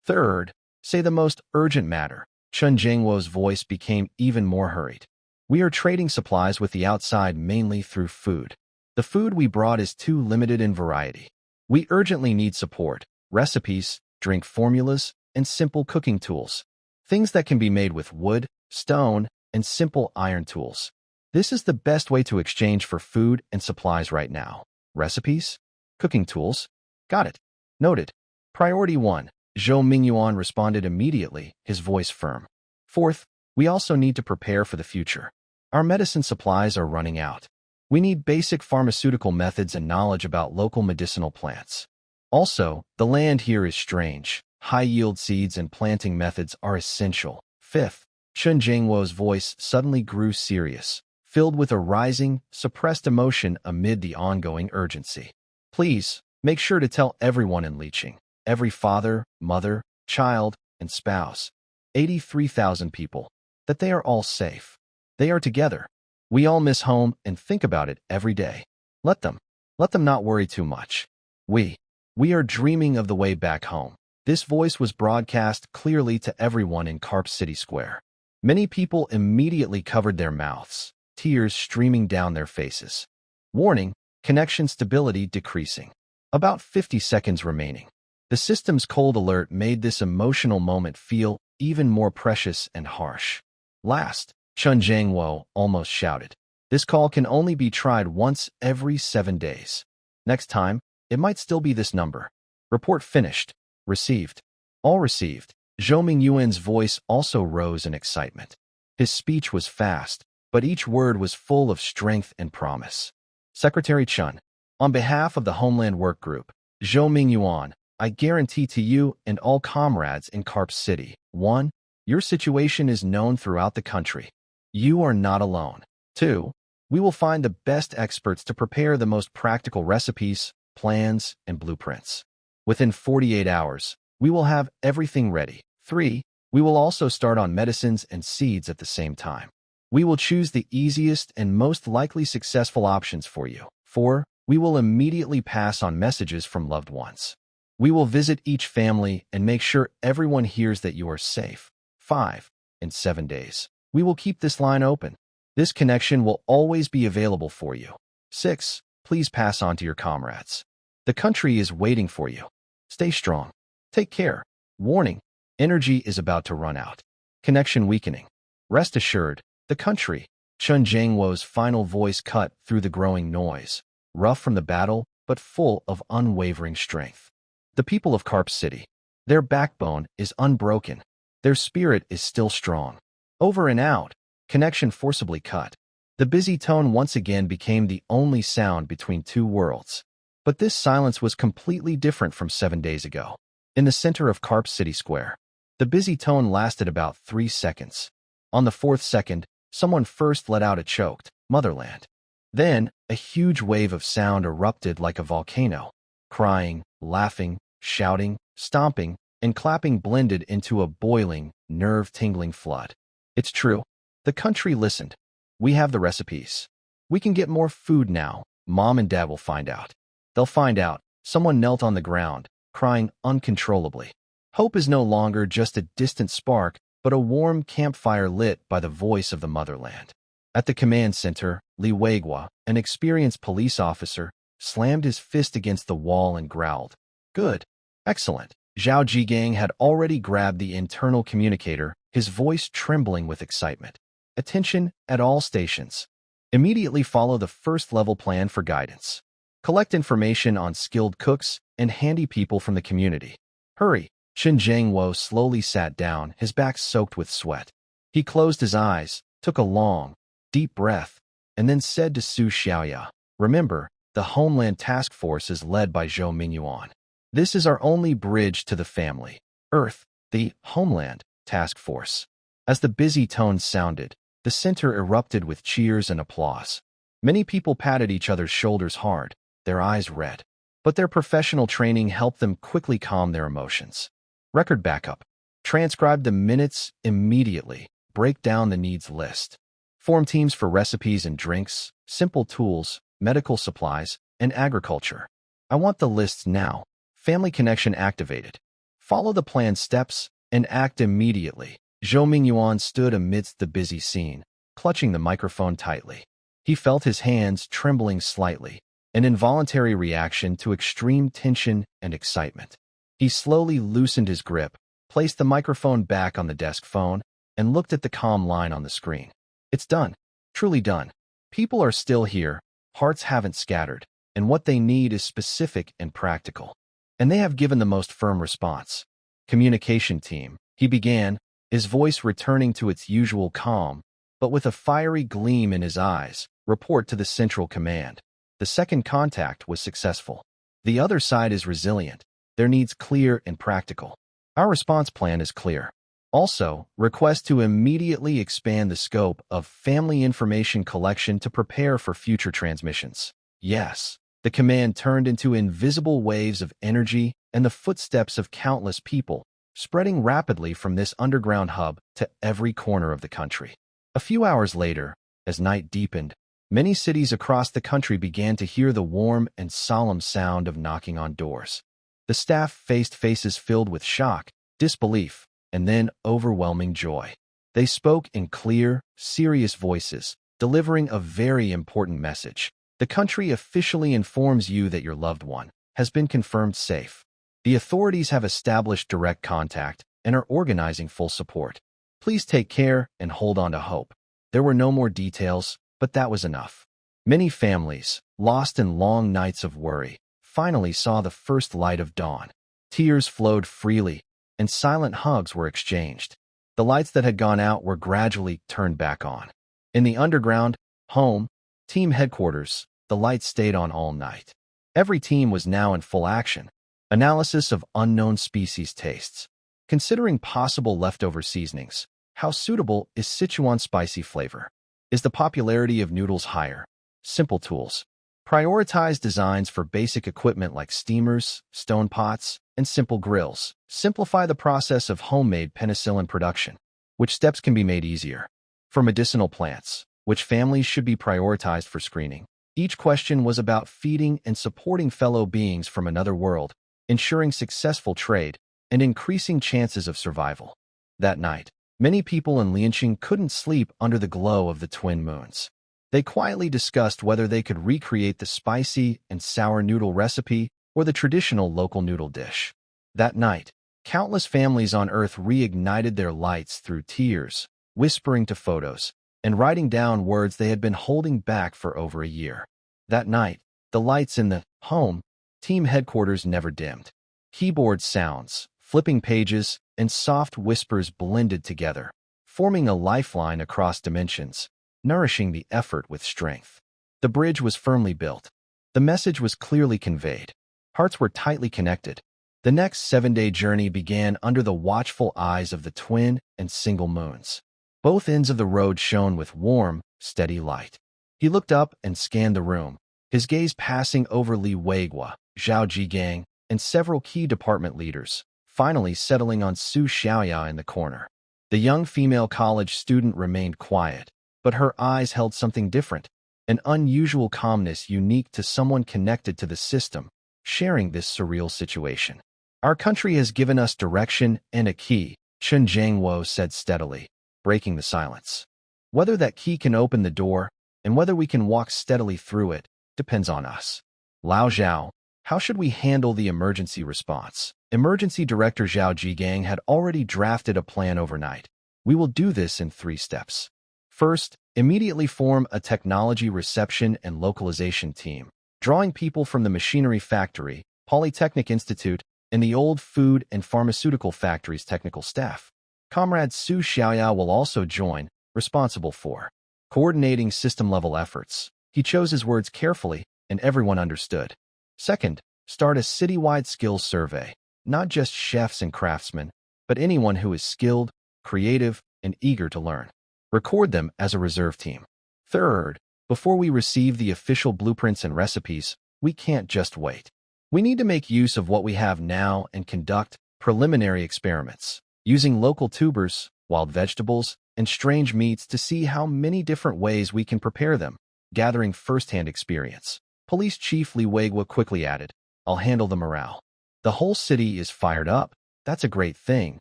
S1: Third, say the most urgent matter. Chen Jiangwo's voice became even more hurried. We are trading supplies with the outside mainly through food. The food we brought is too limited in variety. We urgently need support, recipes, drink formulas, and simple cooking tools. Things that can be made with wood, stone, and simple iron tools. This is the best way to exchange for food and supplies right now. Recipes? Cooking tools? Got it. Noted. Priority 1. Zhou Mingyuan responded immediately, his voice firm. Fourth, we also need to prepare for the future. Our medicine supplies are running out. We need basic pharmaceutical methods and knowledge about local medicinal plants. Also, the land here is strange. High-yield seeds and planting methods are essential. Fifth, Chen Jiangwo's voice suddenly grew serious, filled with a rising, suppressed emotion amid the ongoing urgency. Please, make sure to tell everyone in Liqing, every father, mother, child, and spouse, 83,000 people, that they are all safe. They are together. We all miss home and think about it every day. Let them not worry too much. We are dreaming of the way back home. This voice was broadcast clearly to everyone in Karp City Square. Many people immediately covered their mouths, tears streaming down their faces. Warning, connection stability decreasing. About 50 seconds remaining. The system's cold alert made this emotional moment feel even more precious and harsh. Last, Chen Jiangwo almost shouted. This call can only be tried once every 7 days. Next time, it might still be this number. Report finished. Received. All received. Zhou Mingyuan's voice also rose in excitement. His speech was fast, but each word was full of strength and promise. Secretary Chen, on behalf of the Homeland Work Group, Zhou Mingyuan, I guarantee to you and all comrades in Karp City, 1. Your situation is known throughout the country. You are not alone. 2. We will find the best experts to prepare the most practical recipes, plans, and blueprints. Within 48 hours, we will have everything ready. 3. We will also start on medicines and seeds at the same time. We will choose the easiest and most likely successful options for you. 4. We will immediately pass on messages from loved ones. We will visit each family and make sure everyone hears that you are safe. 5. In 7 days, we will keep this line open. This connection will always be available for you. 6. Please pass on to your comrades. The country is waiting for you. Stay strong. Take care. Warning, energy is about to run out. Connection weakening. Rest assured, the country. Chen Jiangwo's final voice cut through the growing noise, rough from the battle, but full of unwavering strength. The people of Karp City. Their backbone is unbroken. Their spirit is still strong. Over and out. Connection forcibly cut. The busy tone once again became the only sound between two worlds. But this silence was completely different from 7 days ago. In the center of Karp City Square, the busy tone lasted about 3 seconds. On the fourth second, someone first let out a choked motherland. Then, a huge wave of sound erupted like a volcano. Crying, laughing, shouting, stomping, and clapping blended into a boiling, nerve-tingling flood. It's true. The country listened. We have the recipes. We can get more food now. Mom and Dad will find out. They'll find out. Someone knelt on the ground, crying uncontrollably. Hope is no longer just a distant spark, but a warm campfire lit by the voice of the motherland. At the command center, Li Weigua, an experienced police officer, slammed his fist against the wall and growled. Good. Excellent. Zhao Jigang had already grabbed the internal communicator, his voice trembling with excitement. Attention at all stations. Immediately follow the first-level plan for guidance. Collect information on skilled cooks and handy people from the community. Hurry. Chen Zhangwo slowly sat down, his back soaked with sweat. He closed his eyes, took a long, deep breath, and then said to Su Xiaoya, "Remember, the Homeland Task Force is led by Zhou Mingyuan. This is our only bridge to the family. Earth, the Homeland Task Force." As the busy tones sounded, the center erupted with cheers and applause. Many people patted each other's shoulders hard, their eyes red. But their professional training helped them quickly calm their emotions. Record backup. Transcribe the minutes immediately. Break down the needs list. Form teams for recipes and drinks, simple tools, medical supplies, and agriculture. I want the lists now. Family connection activated. Follow the planned steps and act immediately. Zhou Mingyuan stood amidst the busy scene, clutching the microphone tightly. He felt his hands trembling slightly, an involuntary reaction to extreme tension and excitement. He slowly loosened his grip, placed the microphone back on the desk phone, and looked at the calm line on the screen. It's done. Truly done. People are still here, hearts haven't scattered, and what they need is specific and practical. And they have given the most firm response. Communication team, he began, his voice returning to its usual calm, but with a fiery gleam in his eyes, report to the Central Command. The second contact was successful. The other side is resilient. Their needs clear and practical. Our response plan is clear. Also, request to immediately expand the scope of family information collection to prepare for future transmissions. Yes. The command turned into invisible waves of energy and the footsteps of countless people, spreading rapidly from this underground hub to every corner of the country. A few hours later, as night deepened, many cities across the country began to hear the warm and solemn sound of knocking on doors. The staff faced faces filled with shock, disbelief, and then overwhelming joy. They spoke in clear, serious voices, delivering a very important message. The country officially informs you that your loved one has been confirmed safe. The authorities have established direct contact and are organizing full support. Please take care and hold on to hope. There were no more details, but that was enough. Many families, lost in long nights of worry, finally saw the first light of dawn. Tears flowed freely, and silent hugs were exchanged. The lights that had gone out were gradually turned back on. In the underground, home, team headquarters, the lights stayed on all night. Every team was now in full action. Analysis of unknown species tastes. Considering possible leftover seasonings, how suitable is Sichuan spicy flavor? Is the popularity of noodles higher? Simple tools. Prioritize designs for basic equipment like steamers, stone pots, and simple grills. Simplify the process of homemade penicillin production. Which steps can be made easier? For medicinal plants, which families should be prioritized for screening? Each question was about feeding and supporting fellow beings from another world, ensuring successful trade, and increasing chances of survival. That night, many people in Lianqing couldn't sleep under the glow of the twin moons. They quietly discussed whether they could recreate the spicy and sour noodle recipe or the traditional local noodle dish. That night, countless families on Earth reignited their lights through tears, whispering to photos, and writing down words they had been holding back for over a year. That night, the lights in the home team headquarters never dimmed. Keyboard sounds, flipping pages, and soft whispers blended together, forming a lifeline across dimensions, nourishing the effort with strength. The bridge was firmly built. The message was clearly conveyed. Hearts were tightly connected. The next 7-day journey began under the watchful eyes of the twin and single moons. Both ends of the road shone with warm, steady light. He looked up and scanned the room, his gaze passing over Li Weigua, Zhao Jigang, and several key department leaders, finally settling on Su Xiaoya in the corner. The young female college student remained quiet, but her eyes held something different, an unusual calmness unique to someone connected to the system, sharing this surreal situation. Our country has given us direction and a key, Chen Jiangwo said steadily, breaking the silence. Whether that key can open the door, and whether we can walk steadily through it, depends on us. Lao Zhao, how should we handle the emergency response? Emergency Director Zhao Jigang had already drafted a plan overnight. We will do this in 3 steps. First, immediately form a technology reception and localization team, drawing people from the machinery factory, Polytechnic Institute, and the old food and pharmaceutical factory's technical staff. Comrade Su Xiaoya will also join, responsible for coordinating system-level efforts. He chose his words carefully, and everyone understood. Second, start a citywide skills survey, not just chefs and craftsmen, but anyone who is skilled, creative, and eager to learn. Record them as a reserve team. Third, before we receive the official blueprints and recipes, we can't just wait. We need to make use of what we have now and conduct preliminary experiments, using local tubers, wild vegetables, and strange meats to see how many different ways we can prepare them, gathering first-hand experience. Police Chief Li Weigua quickly added, I'll handle the morale. The whole city is fired up. That's a great thing.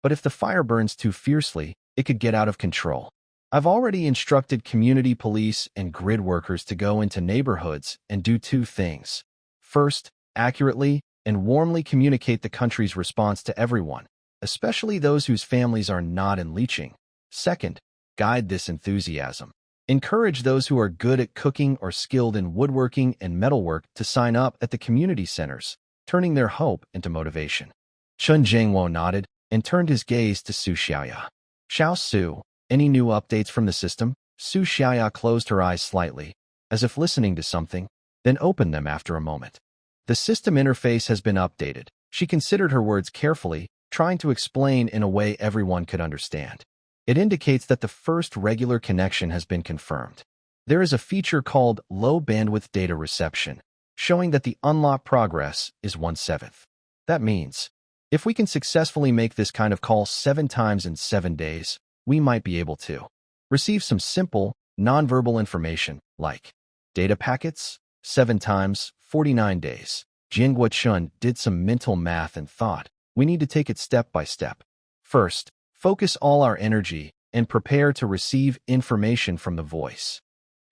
S1: But if the fire burns too fiercely, it could get out of control. I've already instructed community police and grid workers to go into neighborhoods and do 2 things. First, accurately and warmly communicate the country's response to everyone, especially those whose families are not in leeching. Second, guide this enthusiasm. Encourage those who are good at cooking or skilled in woodworking and metalwork to sign up at the community centers, turning their hope into motivation. Chen Jiangwo nodded and turned his gaze to Su Xiaoya. Xiao Su, any new updates from the system? Su Xiaoya closed her eyes slightly, as if listening to something, then opened them after a moment. The system interface has been updated. She considered her words carefully, trying to explain in a way everyone could understand. It indicates that the first regular connection has been confirmed. There is a feature called Low Bandwidth Data Reception, showing that the unlock progress is 1/7. That means, if we can successfully make this kind of call 7 times in 7 days, we might be able to receive some simple, nonverbal information, like data packets, 7 times, 49 days. Jinghua Chun did some mental math and thought, we need to take it step by step. First, focus all our energy and prepare to receive information from the voice.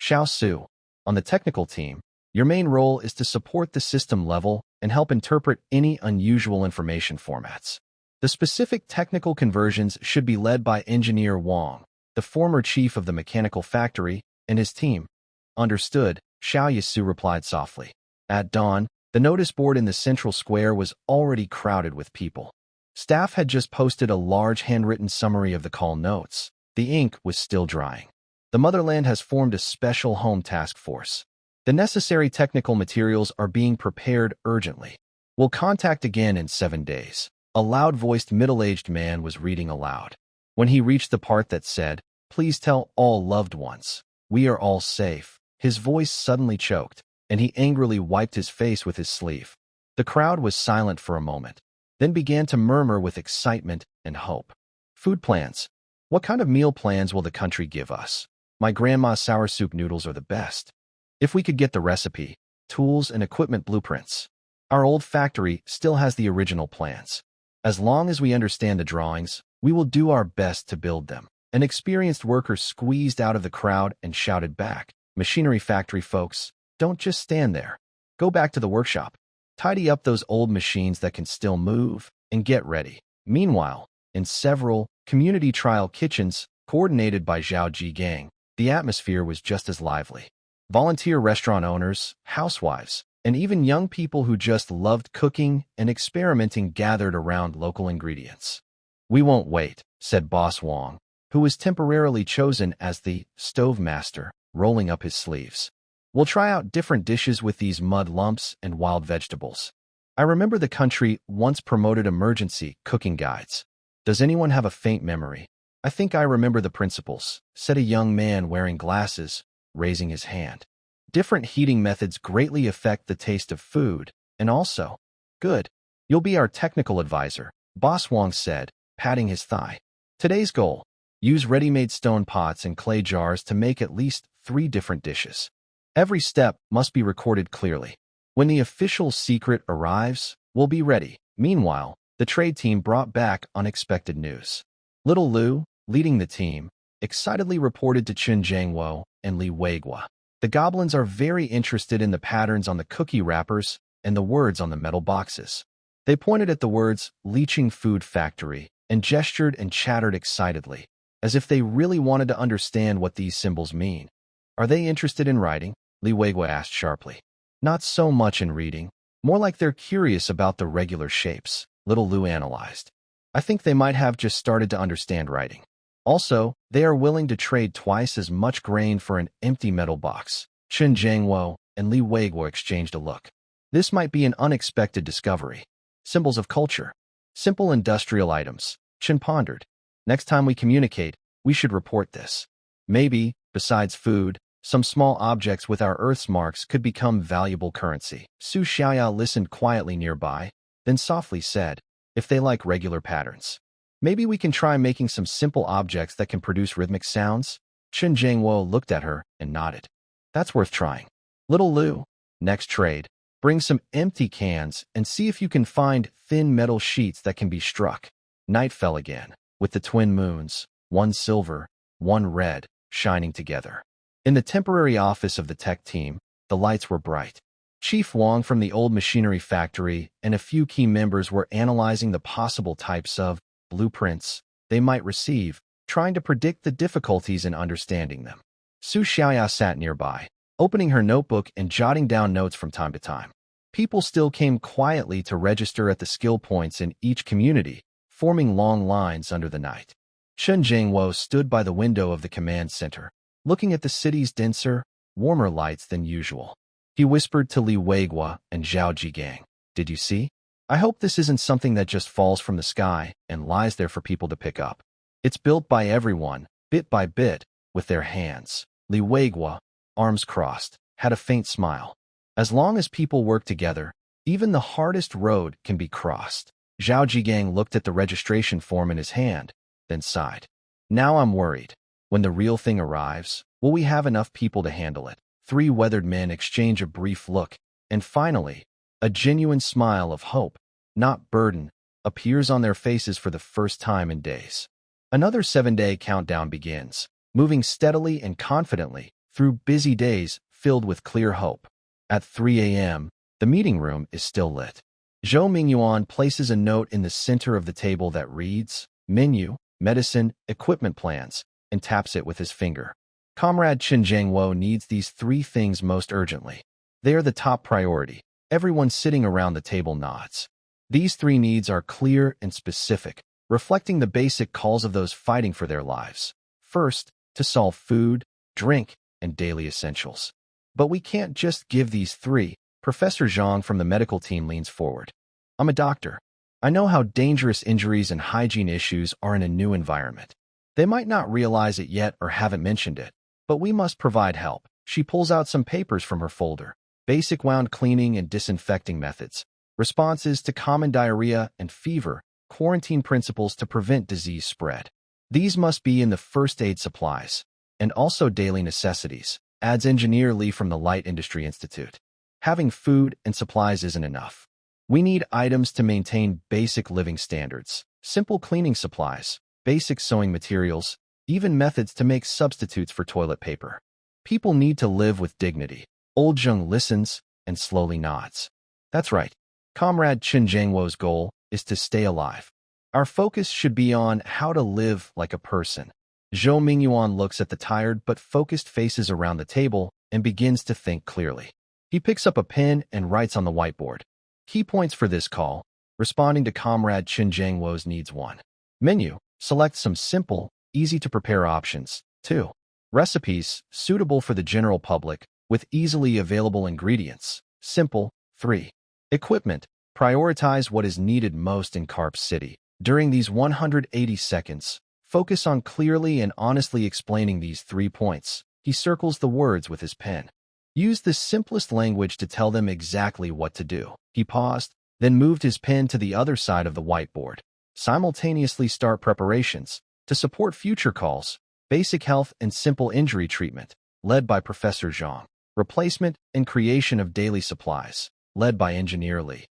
S1: Xiao Su, on the technical team, your main role is to support the system level and help interpret any unusual information formats. The specific technical conversions should be led by Engineer Wang, the former chief of the mechanical factory, and his team. Understood, Xiao Yasu replied softly. At dawn, the notice board in the central square was already crowded with people. Staff had just posted a large handwritten summary of the call notes. The ink was still drying. The motherland has formed a special home task force. The necessary technical materials are being prepared urgently. We'll contact again in 7 days. A loud-voiced middle-aged man was reading aloud. When he reached the part that said, Please tell all loved ones, we are all safe, his voice suddenly choked, and he angrily wiped his face with his sleeve. The crowd was silent for a moment, then began to murmur with excitement and hope. Food plans. What kind of meal plans will the country give us? My grandma's sour soup noodles are the best. If we could get the recipe, tools, and equipment blueprints. Our old factory still has the original plans. As long as we understand the drawings, we will do our best to build them. An experienced worker squeezed out of the crowd and shouted back, Machinery factory folks, don't just stand there. Go back to the workshop. Tidy up those old machines that can still move, and get ready. Meanwhile, in several community trial kitchens, coordinated by Zhao Jigang, the atmosphere was just as lively. Volunteer restaurant owners, housewives, and even young people who just loved cooking and experimenting gathered around local ingredients. We won't wait, said Boss Wang, who was temporarily chosen as the stove master, rolling up his sleeves. We'll try out different dishes with these mud lumps and wild vegetables. I remember the country once promoted emergency cooking guides. Does anyone have a faint memory? I think I remember the principles, said a young man wearing glasses, raising his hand. Different heating methods greatly affect the taste of food, and also, good. You'll be our technical advisor, Boss Wong said, patting his thigh. Today's goal: use ready-made stone pots and clay jars to make at least 3 different dishes. Every step must be recorded clearly. When the official secret arrives, we'll be ready. Meanwhile, the trade team brought back unexpected news. Little Lu, leading the team, excitedly reported to Chen Jiangwo and Li Weigua. The goblins are very interested in the patterns on the cookie wrappers and the words on the metal boxes. They pointed at the words "Leaching Food Factory" and gestured and chattered excitedly, as if they really wanted to understand what these symbols mean. Are they interested in writing? Li Weigua asked sharply. Not so much in reading, more like they're curious about the regular shapes, Little Lu analyzed. I think they might have just started to understand writing. Also, they are willing to trade twice as much grain for an empty metal box. Chen Jiangwo and Li Weigua exchanged a look. This might be an unexpected discovery. Symbols of culture. Simple industrial items, Chen pondered. Next time we communicate, we should report this. Maybe, besides food, some small objects with our Earth's marks could become valuable currency. Su Xiaoya listened quietly nearby, then softly said, if they like regular patterns. Maybe we can try making some simple objects that can produce rhythmic sounds? Chen Jiangwo looked at her and nodded. That's worth trying. Little Lu, next trade, bring some empty cans and see if you can find thin metal sheets that can be struck. Night fell again, with the twin moons, one silver, one red, shining together. In the temporary office of the tech team, the lights were bright. Chief Wong from the old machinery factory and a few key members were analyzing the possible types of blueprints they might receive, trying to predict the difficulties in understanding them. Su Xiaoya sat nearby, opening her notebook and jotting down notes from time to time. People still came quietly to register at the skill points in each community, forming long lines under the night. Chen Jiangwo stood by the window of the command center, looking at the city's denser, warmer lights than usual. He whispered to Li Weigua and Zhao Jigang, "Did you see? I hope this isn't something that just falls from the sky and lies there for people to pick up. It's built by everyone, bit by bit, with their hands." Li Weigua, arms crossed, had a faint smile. As long as people work together, even the hardest road can be crossed. Zhao Jigang looked at the registration form in his hand, then sighed. Now I'm worried. When the real thing arrives, will we have enough people to handle it? 3 weathered men exchange a brief look, and finally, a genuine smile of hope, not burden, appears on their faces for the first time in days. Another 7-day countdown begins, moving steadily and confidently through busy days filled with clear hope. At 3 a.m., the meeting room is still lit. Zhou Mingyuan places a note in the center of the table that reads, Menu, Medicine, Equipment Plans, and taps it with his finger. Comrade Chen Jiangwo needs these 3 things most urgently. They are the top priority. Everyone sitting around the table nods. These 3 needs are clear and specific, reflecting the basic calls of those fighting for their lives. First, to solve food, drink, and daily essentials. But we can't just give these 3. Professor Zhang from the medical team leans forward. I'm a doctor. I know how dangerous injuries and hygiene issues are in a new environment. They might not realize it yet or haven't mentioned it, but we must provide help. She pulls out some papers from her folder. Basic wound cleaning and disinfecting methods, responses to common diarrhea and fever, quarantine principles to prevent disease spread. These must be in the first aid supplies, and also daily necessities, adds Engineer Lee from the Light Industry Institute. Having food and supplies isn't enough. We need items to maintain basic living standards, simple cleaning supplies, basic sewing materials, even methods to make substitutes for toilet paper. People need to live with dignity. Old Zheng listens and slowly nods. That's right. Comrade Chen Jiangwo's goal is to stay alive. Our focus should be on how to live like a person. Zhou Mingyuan looks at the tired but focused faces around the table and begins to think clearly. He picks up a pen and writes on the whiteboard. Key points for this call, responding to Comrade Chen Jiangwo's needs. 1. Menu. Select some simple, easy-to-prepare options. 2. Recipes, suitable for the general public, with easily available ingredients. Simple. 3. Equipment. Prioritize what is needed most in Carp City. During these 180 seconds, Focus on clearly and honestly explaining these 3 points. He circles the words with his pen. Use the simplest language to tell them exactly what to do. He paused, then moved his pen to the other side of the whiteboard. Simultaneously start preparations to support future calls, basic health and simple injury treatment, led by Professor Zhang. Replacement and creation of daily supplies, led by Engineer Li.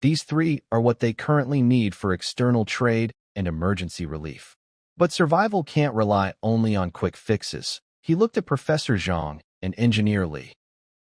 S1: These 3 are what they currently need for external trade and emergency relief. But survival can't rely only on quick fixes. He looked at Professor Zhang and Engineer Li.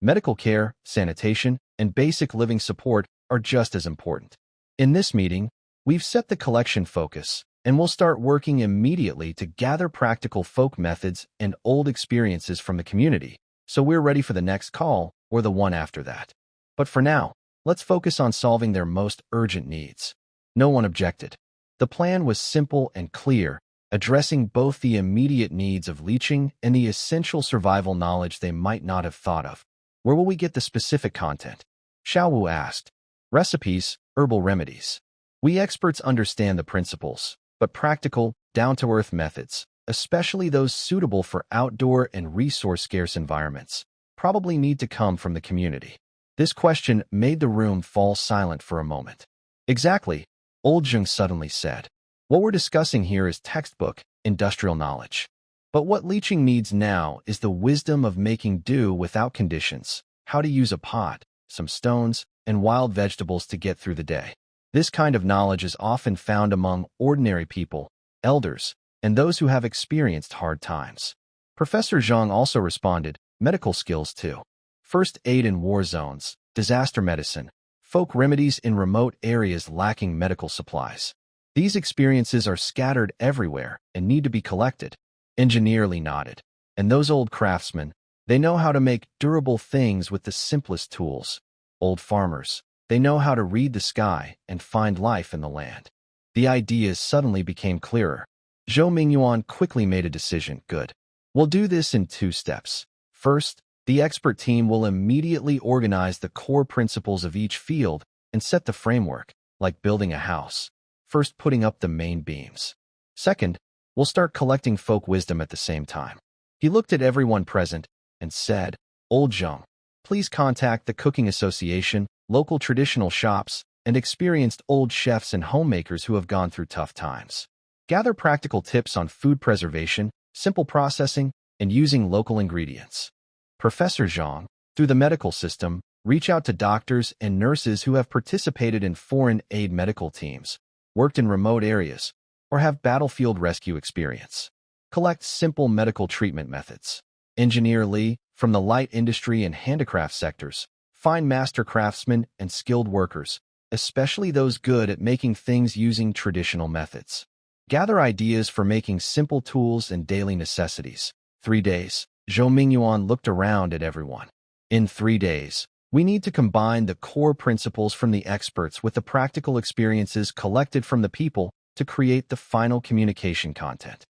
S1: Medical care, sanitation, and basic living support are just as important. In this meeting, we've set the collection focus, and we'll start working immediately to gather practical folk methods and old experiences from the community, so we're ready for the next call or the one after that. But for now, let's focus on solving their most urgent needs. No one objected. The plan was simple and clear, addressing both the immediate needs of leeching and the essential survival knowledge they might not have thought of. Where will we get the specific content? Xiao Wu asked. Recipes, herbal remedies. We experts understand the principles, but practical, down-to-earth methods, especially those suitable for outdoor and resource-scarce environments, probably need to come from the community. This question made the room fall silent for a moment. Exactly, Old Zheng suddenly said. What we're discussing here is textbook, industrial knowledge. But what leeching needs now is the wisdom of making do without conditions, how to use a pot, some stones, and wild vegetables to get through the day. This kind of knowledge is often found among ordinary people, elders, and those who have experienced hard times. Professor Zhang also responded, medical skills too. First aid in war zones, disaster medicine, folk remedies in remote areas lacking medical supplies. These experiences are scattered everywhere and need to be collected. Engineer Li nodded. And those old craftsmen, they know how to make durable things with the simplest tools. Old farmers, they know how to read the sky and find life in the land. The ideas suddenly became clearer. Zhou Mingyuan quickly made a decision. Good. We'll do this in 2 steps. First, the expert team will immediately organize the core principles of each field and set the framework, like building a house. First, putting up the main beams. Second, we'll start collecting folk wisdom at the same time. He looked at everyone present and said, Old Zheng, please contact the Cooking Association, local traditional shops, and experienced old chefs and homemakers who have gone through tough times. Gather practical tips on food preservation, simple processing, and using local ingredients. Professor Zhang, through the medical system, reach out to doctors and nurses who have participated in foreign aid medical teams, worked in remote areas, or have battlefield rescue experience. Collect simple medical treatment methods. Engineer Li, from the light industry and handicraft sectors, find master craftsmen and skilled workers, especially those good at making things using traditional methods. Gather ideas for making simple tools and daily necessities. 3 days. Zhou Mingyuan looked around at everyone. In 3 days, we need to combine the core principles from the experts with the practical experiences collected from the people to create the final communication content.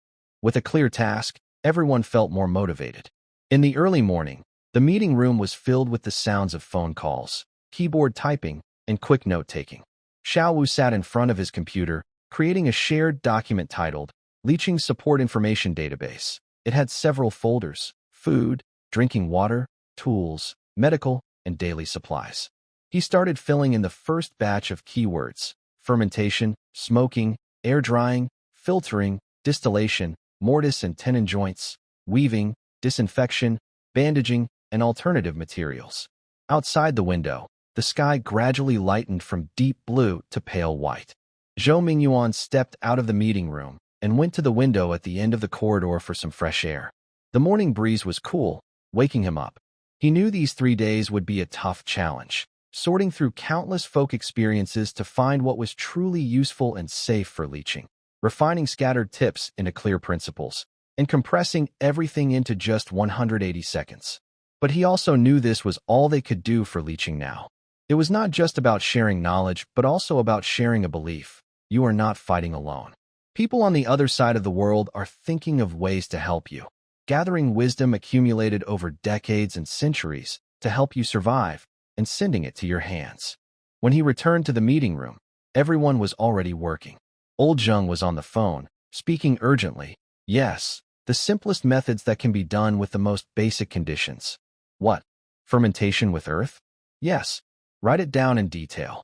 S1: With a clear task, everyone felt more motivated. In the early morning, the meeting room was filled with the sounds of phone calls, keyboard typing, and quick note-taking. Xiao Wu sat in front of his computer, creating a shared document titled Leeching Support Information Database. It had several folders: food, drinking water, tools, medical, and daily supplies. He started filling in the first batch of keywords: fermentation, smoking, air drying, filtering, distillation, mortise and tenon joints, weaving, disinfection, bandaging, and alternative materials. Outside the window, the sky gradually lightened from deep blue to pale white. Zhou Mingyuan stepped out of the meeting room and went to the window at the end of the corridor for some fresh air. The morning breeze was cool, waking him up. He knew these 3 days would be a tough challenge, sorting through countless folk experiences to find what was truly useful and safe for leeching, refining scattered tips into clear principles, and compressing everything into just 180 seconds. But he also knew this was all they could do for leeching now. It was not just about sharing knowledge, but also about sharing a belief. You are not fighting alone. People on the other side of the world are thinking of ways to help you, gathering wisdom accumulated over decades and centuries to help you survive, and sending it to your hands. When he returned to the meeting room, everyone was already working. Old Zheng was on the phone, Speaking urgently. Yes, the simplest methods that can be done with the most basic conditions. What? Fermentation with earth? Yes. Write it down in detail.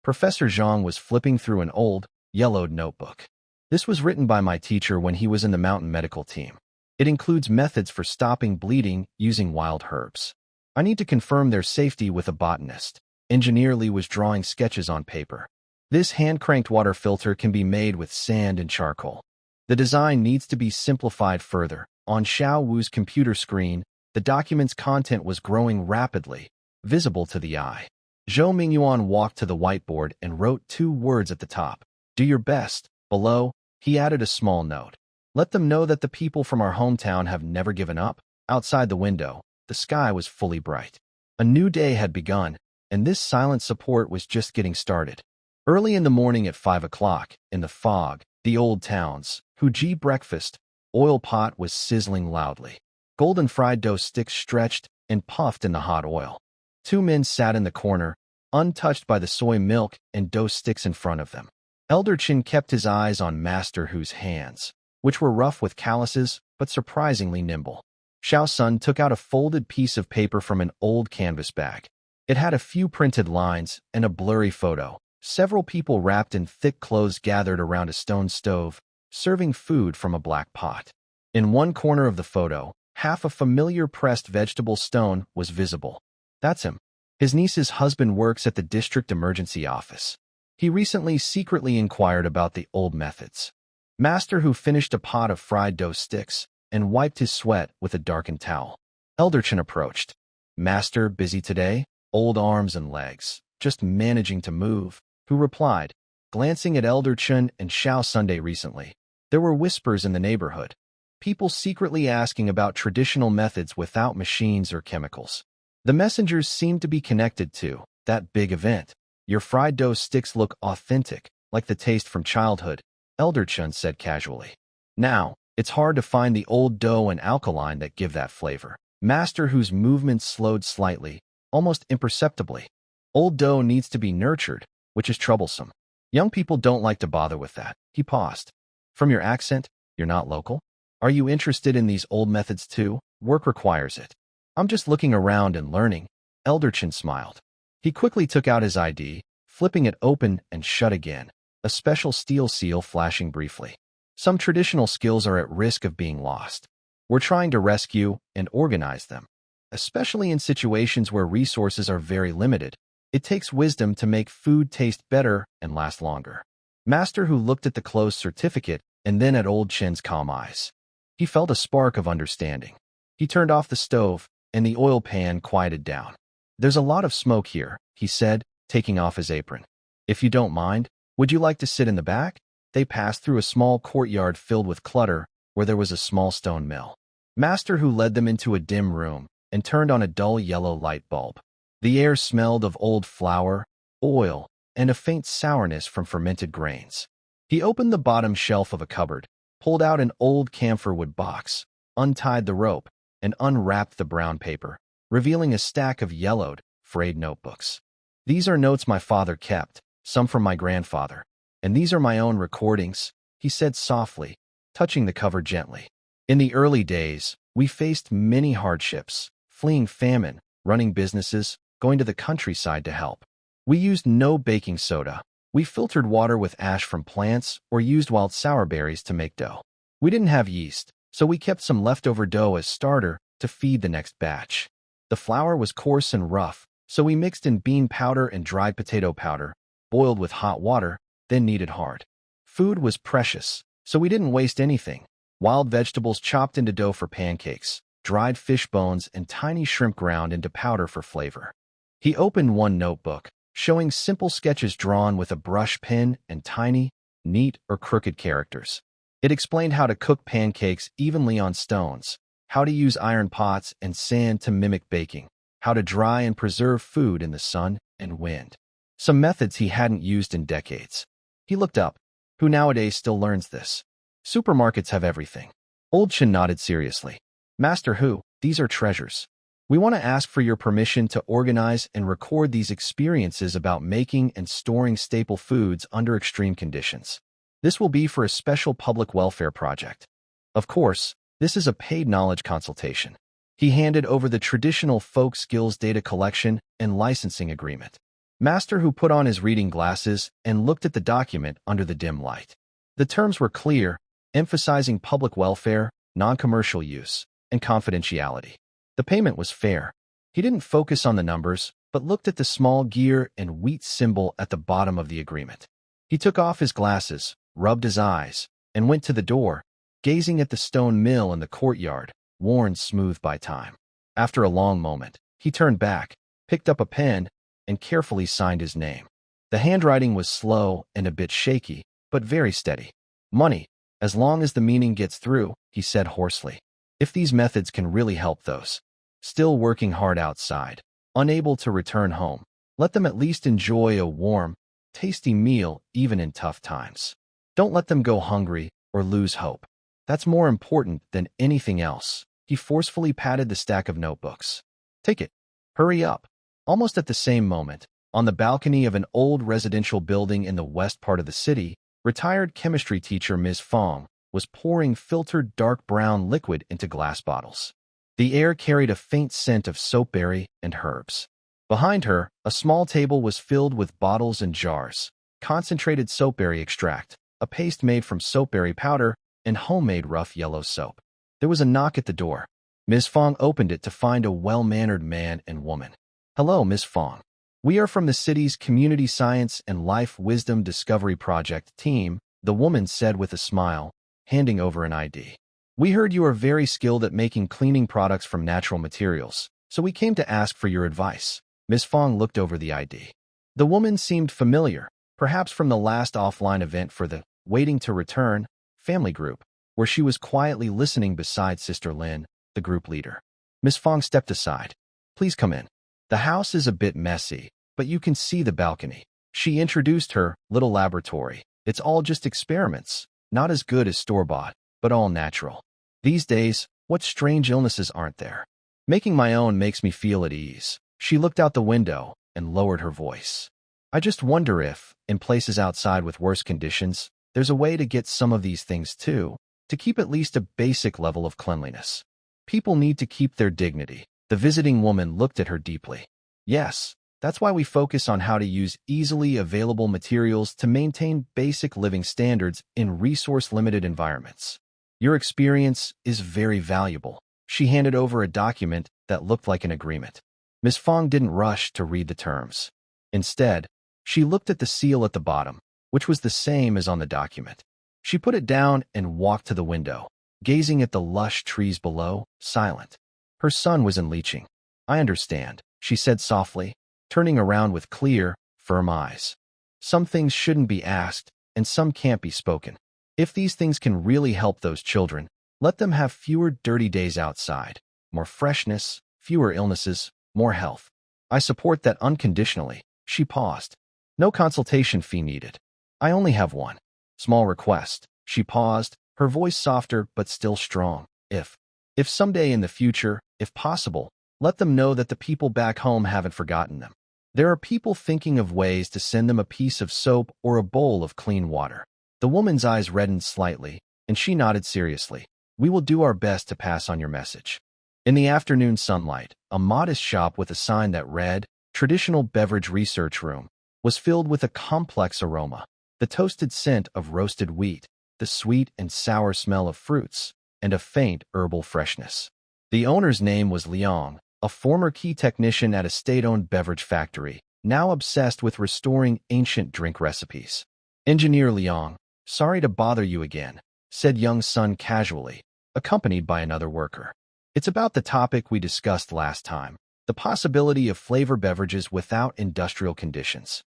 S1: Professor Zhang was flipping through an old, yellowed notebook. This was written by my teacher when he was in the mountain medical team. It includes methods for stopping bleeding using wild herbs. I need to confirm their safety with a botanist. Engineer Lee was drawing sketches on paper. This hand-cranked water filter can be made with sand and charcoal. The design needs to be simplified further. On Xiao Wu's computer screen, the document's content was growing rapidly, visible to the eye. Zhou Mingyuan walked to the whiteboard and wrote 2 words at the top. Do your best. Below, he added a small note. Let them know that the people from our hometown have never given up. Outside the window, the sky was fully bright. A new day had begun, and this silent support was just getting started. Early in the morning at 5 o'clock, in the fog, the old town's Huji breakfast oil pot was sizzling loudly. Golden fried dough sticks stretched and puffed in the hot oil. 2 men sat in the corner, untouched by the soy milk and dough sticks in front of them. Elder Chen kept his eyes on Master Hu's hands, which were rough with calluses but surprisingly nimble. Xiao Sun took out a folded piece of paper from an old canvas bag. It had a few printed lines and a blurry photo. Several people wrapped in thick clothes gathered around a stone stove, serving food from a black pot. In one corner of the photo, half a familiar pressed vegetable stone was visible. That's him. His niece's husband works at the district emergency office. He recently secretly inquired about the old methods. Master Hu finished a pot of fried dough sticks and wiped his sweat with a darkened towel. Elder Chen approached. Master, busy today? Old arms and legs, just managing to move. Hu replied, glancing at Elder Chen and Xiao Sunday recently. There were whispers in the neighborhood. People secretly asking about traditional methods without machines or chemicals. The messengers seemed to be connected to that big event. Your fried dough sticks look authentic, like the taste from childhood, Elder Chen said casually. Now, it's hard to find the old dough and alkaline that give that flavor. Master Hu's movements slowed slightly, almost imperceptibly. Old dough needs to be nurtured, which is troublesome. Young people don't like to bother with that. He paused. From your accent, you're not local? Are you interested in these old methods too? Work requires it. I'm just looking around and learning. Elder Chen smiled. He quickly took out his ID, flipping it open and shut again, a special steel seal flashing briefly. Some traditional skills are at risk of being lost. We're trying to rescue and organize them. Especially in situations where resources are very limited, it takes wisdom to make food taste better and last longer. Master Hu looked at the closed certificate and then at Old Chen's calm eyes. He felt a spark of understanding. He turned off the stove, and the oil pan quieted down. There's a lot of smoke here, he said, taking off his apron. If you don't mind, would you like to sit in the back? They passed through a small courtyard filled with clutter, where there was a small stone mill. Master Hu led them into a dim room and turned on a dull yellow light bulb. The air smelled of old flour, oil, and a faint sourness from fermented grains. He opened the bottom shelf of a cupboard, pulled out an old camphorwood box, untied the rope, and unwrapped the brown paper, revealing a stack of yellowed, frayed notebooks. These are notes my father kept, some from my grandfather, and these are my own recordings, he said softly, touching the cover gently. In the early days, we faced many hardships, fleeing famine, running businesses, going to the countryside to help. We used no baking soda. We filtered water with ash from plants or used wild sour berries to make dough. We didn't have yeast, so we kept some leftover dough as starter to feed the next batch. The flour was coarse and rough, so we mixed in bean powder and dried potato powder, boiled with hot water, then kneaded hard. Food was precious, so we didn't waste anything. Wild vegetables chopped into dough for pancakes, dried fish bones and tiny shrimp ground into powder for flavor. He opened one notebook, showing simple sketches drawn with a brush pen and tiny, neat or crooked characters. It explained how to cook pancakes evenly on stones, how to use iron pots and sand to mimic baking, how to dry and preserve food in the sun and wind. Some methods he hadn't used in decades. He looked up. Who nowadays still learns this? Supermarkets have everything. Old Chen nodded seriously. Master Hu, these are treasures. We want to ask for your permission to organize and record these experiences about making and storing staple foods under extreme conditions. This will be for a special public welfare project. Of course, this is a paid knowledge consultation. He handed over the traditional folk skills data collection and licensing agreement. Master Who put on his reading glasses and looked at the document under the dim light. The terms were clear, emphasizing public welfare, non-commercial use, and confidentiality. The payment was fair. He didn't focus on the numbers, but looked at the small gear and wheat symbol at the bottom of the agreement. He took off his glasses, rubbed his eyes, and went to the door, gazing at the stone mill in the courtyard, worn smooth by time. After a long moment, he turned back, picked up a pen, and carefully signed his name. The handwriting was slow and a bit shaky, but very steady. Money, as long as the meaning gets through, he said hoarsely. If these methods can really help those still working hard outside, unable to return home, let them at least enjoy a warm, tasty meal even in tough times. Don't let them go hungry or lose hope. That's more important than anything else. He forcefully patted the stack of notebooks. Take it. Hurry up. Almost at the same moment, on the balcony of an old residential building in the west part of the city, retired chemistry teacher Ms. Fong was pouring filtered dark brown liquid into glass bottles. The air carried a faint scent of soapberry and herbs. Behind her, a small table was filled with bottles and jars, concentrated soapberry extract, a paste made from soapberry powder, and homemade rough yellow soap. There was a knock at the door. Ms. Fong opened it to find a well-mannered man and woman. Hello, Ms. Fong. We are from the city's Community Science and Life Wisdom Discovery Project team, the woman said with a smile, handing over an ID. We heard you are very skilled at making cleaning products from natural materials, so we came to ask for your advice. Ms. Fong looked over the ID. The woman seemed familiar, perhaps from the last offline event for the Waiting to Return family group, where she was quietly listening beside Sister Lin, the group leader. Ms. Fong stepped aside. Please come in. The house is a bit messy, but you can see the balcony. She introduced her little laboratory. It's all just experiments, not as good as store-bought, but all natural. These days, what strange illnesses aren't there? Making my own makes me feel at ease. She looked out the window and lowered her voice. I just wonder if, in places outside with worse conditions, there's a way to get some of these things too, to keep at least a basic level of cleanliness. People need to keep their dignity. The visiting woman looked at her deeply. Yes, that's why we focus on how to use easily available materials to maintain basic living standards in resource-limited environments. Your experience is very valuable. She handed over a document that looked like an agreement. Ms. Fong didn't rush to read the terms. Instead, she looked at the seal at the bottom, which was the same as on the document. She put it down and walked to the window, gazing at the lush trees below, silent. Her son was in leaching. I understand, she said softly, turning around with clear, firm eyes. Some things shouldn't be asked, and some can't be spoken. If these things can really help those children, let them have fewer dirty days outside, more freshness, fewer illnesses, more health. I support that unconditionally. She paused. No consultation fee needed. I only have one small request. She paused, her voice softer but still strong. If someday in the future, if possible, let them know that the people back home haven't forgotten them. There are people thinking of ways to send them a piece of soap or a bowl of clean water. The woman's eyes reddened slightly, and she nodded seriously. We will do our best to pass on your message. In the afternoon sunlight, a modest shop with a sign that read, Traditional Beverage Research Room, was filled with a complex aroma. The toasted scent of roasted wheat, the sweet and sour smell of fruits, and a faint herbal freshness. The owner's name was Liang, a former key technician at a state-owned beverage factory, now obsessed with restoring ancient drink recipes. Engineer Liang, sorry to bother you again, said young Sun casually, accompanied by another worker. It's about the topic we discussed last time, the possibility of flavor beverages without industrial conditions.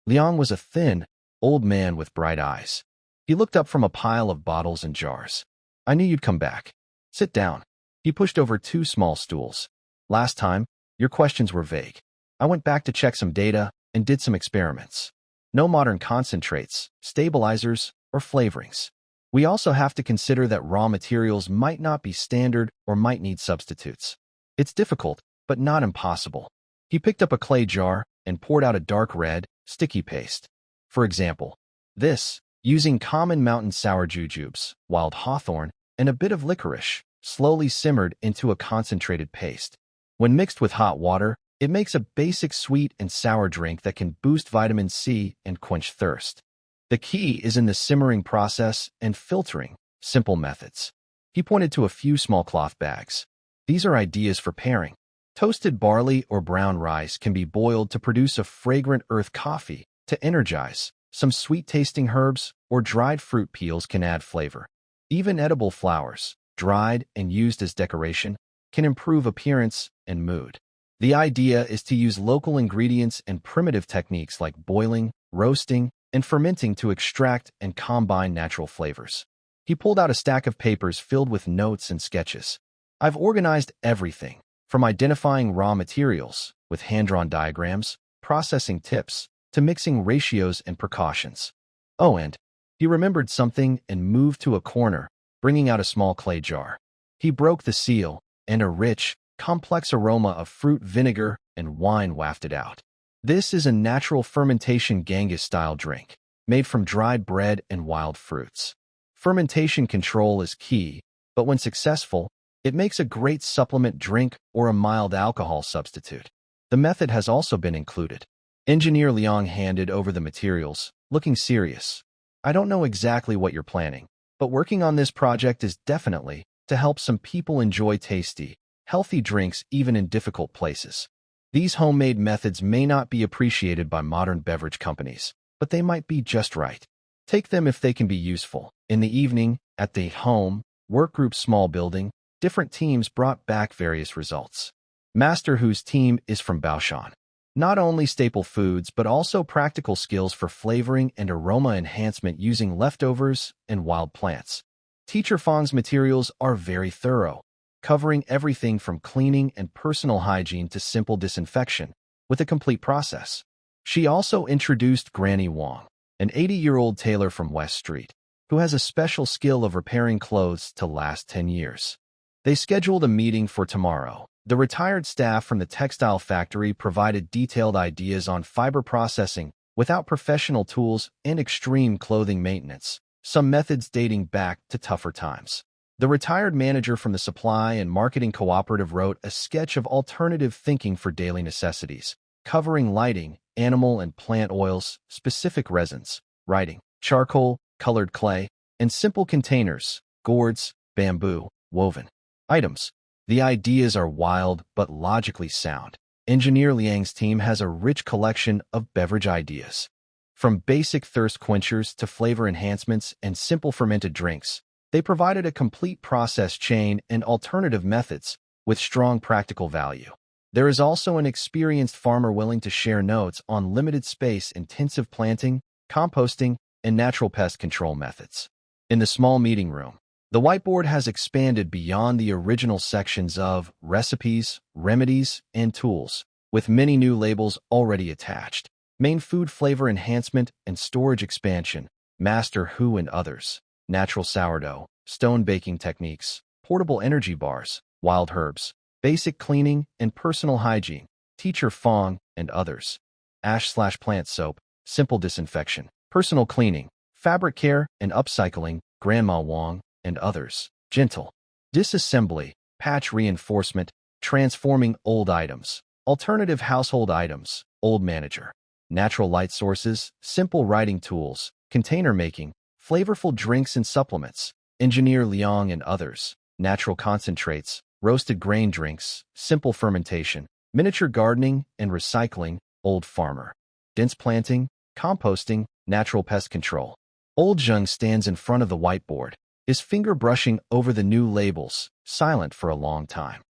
S1: Liang was a thin, old man with bright eyes. He looked up from a pile of bottles and jars. I knew you'd come back. Sit down. He pushed over 2 small stools. Last time, your questions were vague. I went back to check some data and did some experiments. No modern concentrates, stabilizers, or flavorings. We also have to consider that raw materials might not be standard or might need substitutes. It's difficult, but not impossible. He picked up a clay jar and poured out a dark red, sticky paste. For example, this, using common mountain sour jujubes, wild hawthorn, and a bit of licorice, slowly simmered into a concentrated paste. When mixed with hot water, it makes a basic sweet and sour drink that can boost vitamin C and quench thirst. The key is in the simmering process and filtering, simple methods. He pointed to a few small cloth bags. These are ideas for pairing. Toasted barley or brown rice can be boiled to produce a fragrant earth coffee to energize. Some sweet-tasting herbs or dried fruit peels can add flavor. Even edible flowers, dried and used as decoration, can improve appearance and mood. The idea is to use local ingredients and primitive techniques like boiling, roasting, and fermenting to extract and combine natural flavors. He pulled out a stack of papers filled with notes and sketches. I've organized everything, from identifying raw materials with hand-drawn diagrams, processing tips, to mixing ratios and precautions. Oh, and he remembered something and moved to a corner, bringing out a small clay jar. He broke the seal, and a rich, complex aroma of fruit vinegar and wine wafted out. This is a natural fermentation Genghis-style drink, made from dried bread and wild fruits. Fermentation control is key, but when successful, it makes a great supplement drink or a mild alcohol substitute. The method has also been included. Engineer Liang handed over the materials, looking serious. I don't know exactly what you're planning, but working on this project is definitely to help some people enjoy tasty, healthy drinks even in difficult places. These homemade methods may not be appreciated by modern beverage companies, but they might be just right. Take them if they can be useful. In the evening, at the home, workgroup small building, different teams brought back various results. Master Hu's team is from Baoshan. Not only staple foods, but also practical skills for flavoring and aroma enhancement using leftovers and wild plants. Teacher Fang's materials are very thorough, covering everything from cleaning and personal hygiene to simple disinfection, with a complete process. She also introduced Granny Wong, an 80-year-old tailor from West Street, who has a special skill of repairing clothes to last 10 years. They scheduled a meeting for tomorrow. The retired staff from the textile factory provided detailed ideas on fiber processing without professional tools and extreme clothing maintenance, some methods dating back to tougher times. The retired manager from the supply and marketing cooperative wrote a sketch of alternative thinking for daily necessities, covering lighting, animal and plant oils, specific resins, writing, charcoal, colored clay, and simple containers, gourds, bamboo, woven items. The ideas are wild but logically sound. Engineer Liang's team has a rich collection of beverage ideas. From basic thirst quenchers to flavor enhancements and simple fermented drinks, they provided a complete process chain and alternative methods with strong practical value. There is also an experienced farmer willing to share notes on limited space intensive planting, composting, and natural pest control methods. In the small meeting room, the whiteboard has expanded beyond the original sections of recipes, remedies, and tools, with many new labels already attached. Main food flavor enhancement and storage expansion, Master Hu and others, natural sourdough, stone baking techniques, portable energy bars, wild herbs, basic cleaning and personal hygiene, Teacher Fang and others, ash/plant soap, simple disinfection, personal cleaning, fabric care and upcycling, Grandma Wang and others, gentle disassembly, patch reinforcement, transforming old items, alternative household items, old manager, natural light sources, simple writing tools, container making, flavorful drinks and supplements, Engineer Liang and others, natural concentrates, roasted grain drinks, simple fermentation, miniature gardening and recycling, old farmer, dense planting, composting, natural pest control. Old Zheng stands in front of the whiteboard, his finger brushing over the new labels, silent for a long time.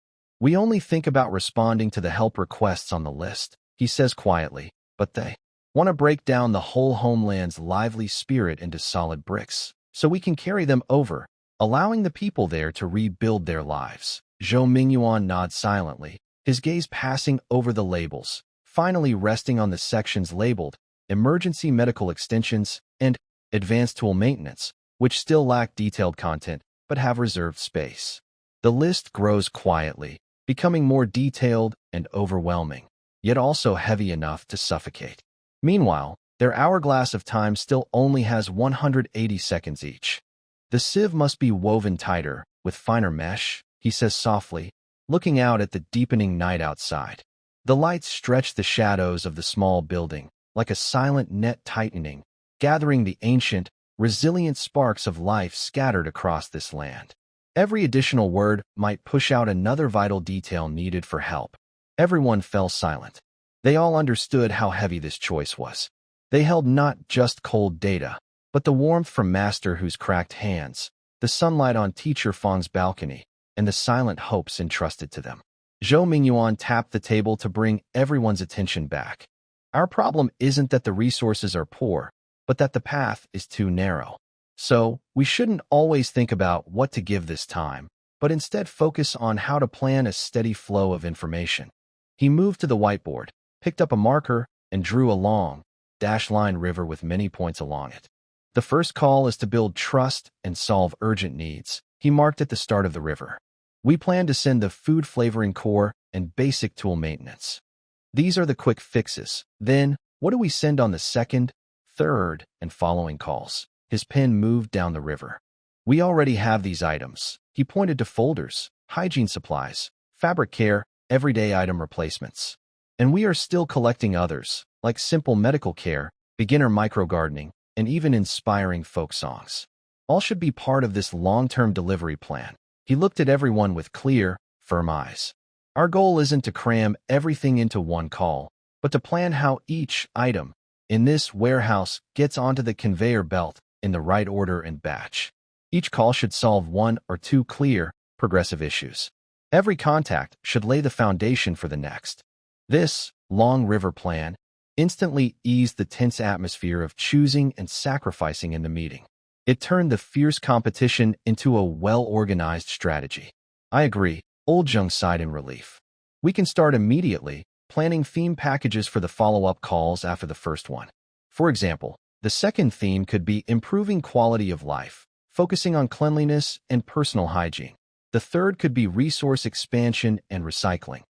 S1: We only think about responding to the help requests on the list, he says quietly, but they want to break down the whole homeland's lively spirit into solid bricks, so we can carry them over, allowing the people there to rebuild their lives. Zhou Mingyuan nods silently, his gaze passing over the labels, finally resting on the sections labeled Emergency Medical Extensions and Advanced Tool Maintenance, which still lack detailed content but have reserved space. The list grows quietly, becoming more detailed and overwhelming, yet also heavy enough to suffocate. Meanwhile, Their hourglass of time still only has 180 seconds each. The sieve must be woven tighter, with finer mesh, he says softly, looking out at the deepening night outside. The lights stretch the shadows of the small building, like a silent net tightening, gathering the ancient, resilient sparks of life scattered across this land. Every additional word might push out another vital detail needed for help. Everyone fell silent. They all understood how heavy this choice was. They held not just cold data, but the warmth from Master Hu's cracked hands, the sunlight on Teacher Fang's balcony, and the silent hopes entrusted to them. Zhou Mingyuan tapped the table to bring everyone's attention back. Our problem isn't that the resources are poor, but that the path is too narrow. So, we shouldn't always think about what to give this time, but instead focus on how to plan a steady flow of information. He moved to the whiteboard, picked up a marker, and drew a long, dash-line river with many points along it. The first call is to build trust and solve urgent needs, he marked at the start of the river. We plan to send the food flavoring core and basic tool maintenance. These are the quick fixes. Then, what do we send on the second, third, and following calls? His pen moved down the river. We already have these items. He pointed to folders, hygiene supplies, fabric care, everyday item replacements. And we are still collecting others, like simple medical care, beginner microgardening, and even inspiring folk songs. All should be part of this long-term delivery plan. He looked at everyone with clear, firm eyes. Our goal isn't to cram everything into one call, but to plan how each item in this warehouse gets onto the conveyor belt in the right order and batch. Each call should solve one or two clear, progressive issues. Every contact should lay the foundation for the next. This long river plan instantly eased the tense atmosphere of choosing and sacrificing in the meeting. It turned the fierce competition into a well-organized strategy. I agree, Old Jung sighed in relief. We can start immediately, planning theme packages for the follow-up calls after the first one. For example, the second theme could be improving quality of life, focusing on cleanliness and personal hygiene. The third could be resource expansion and recycling,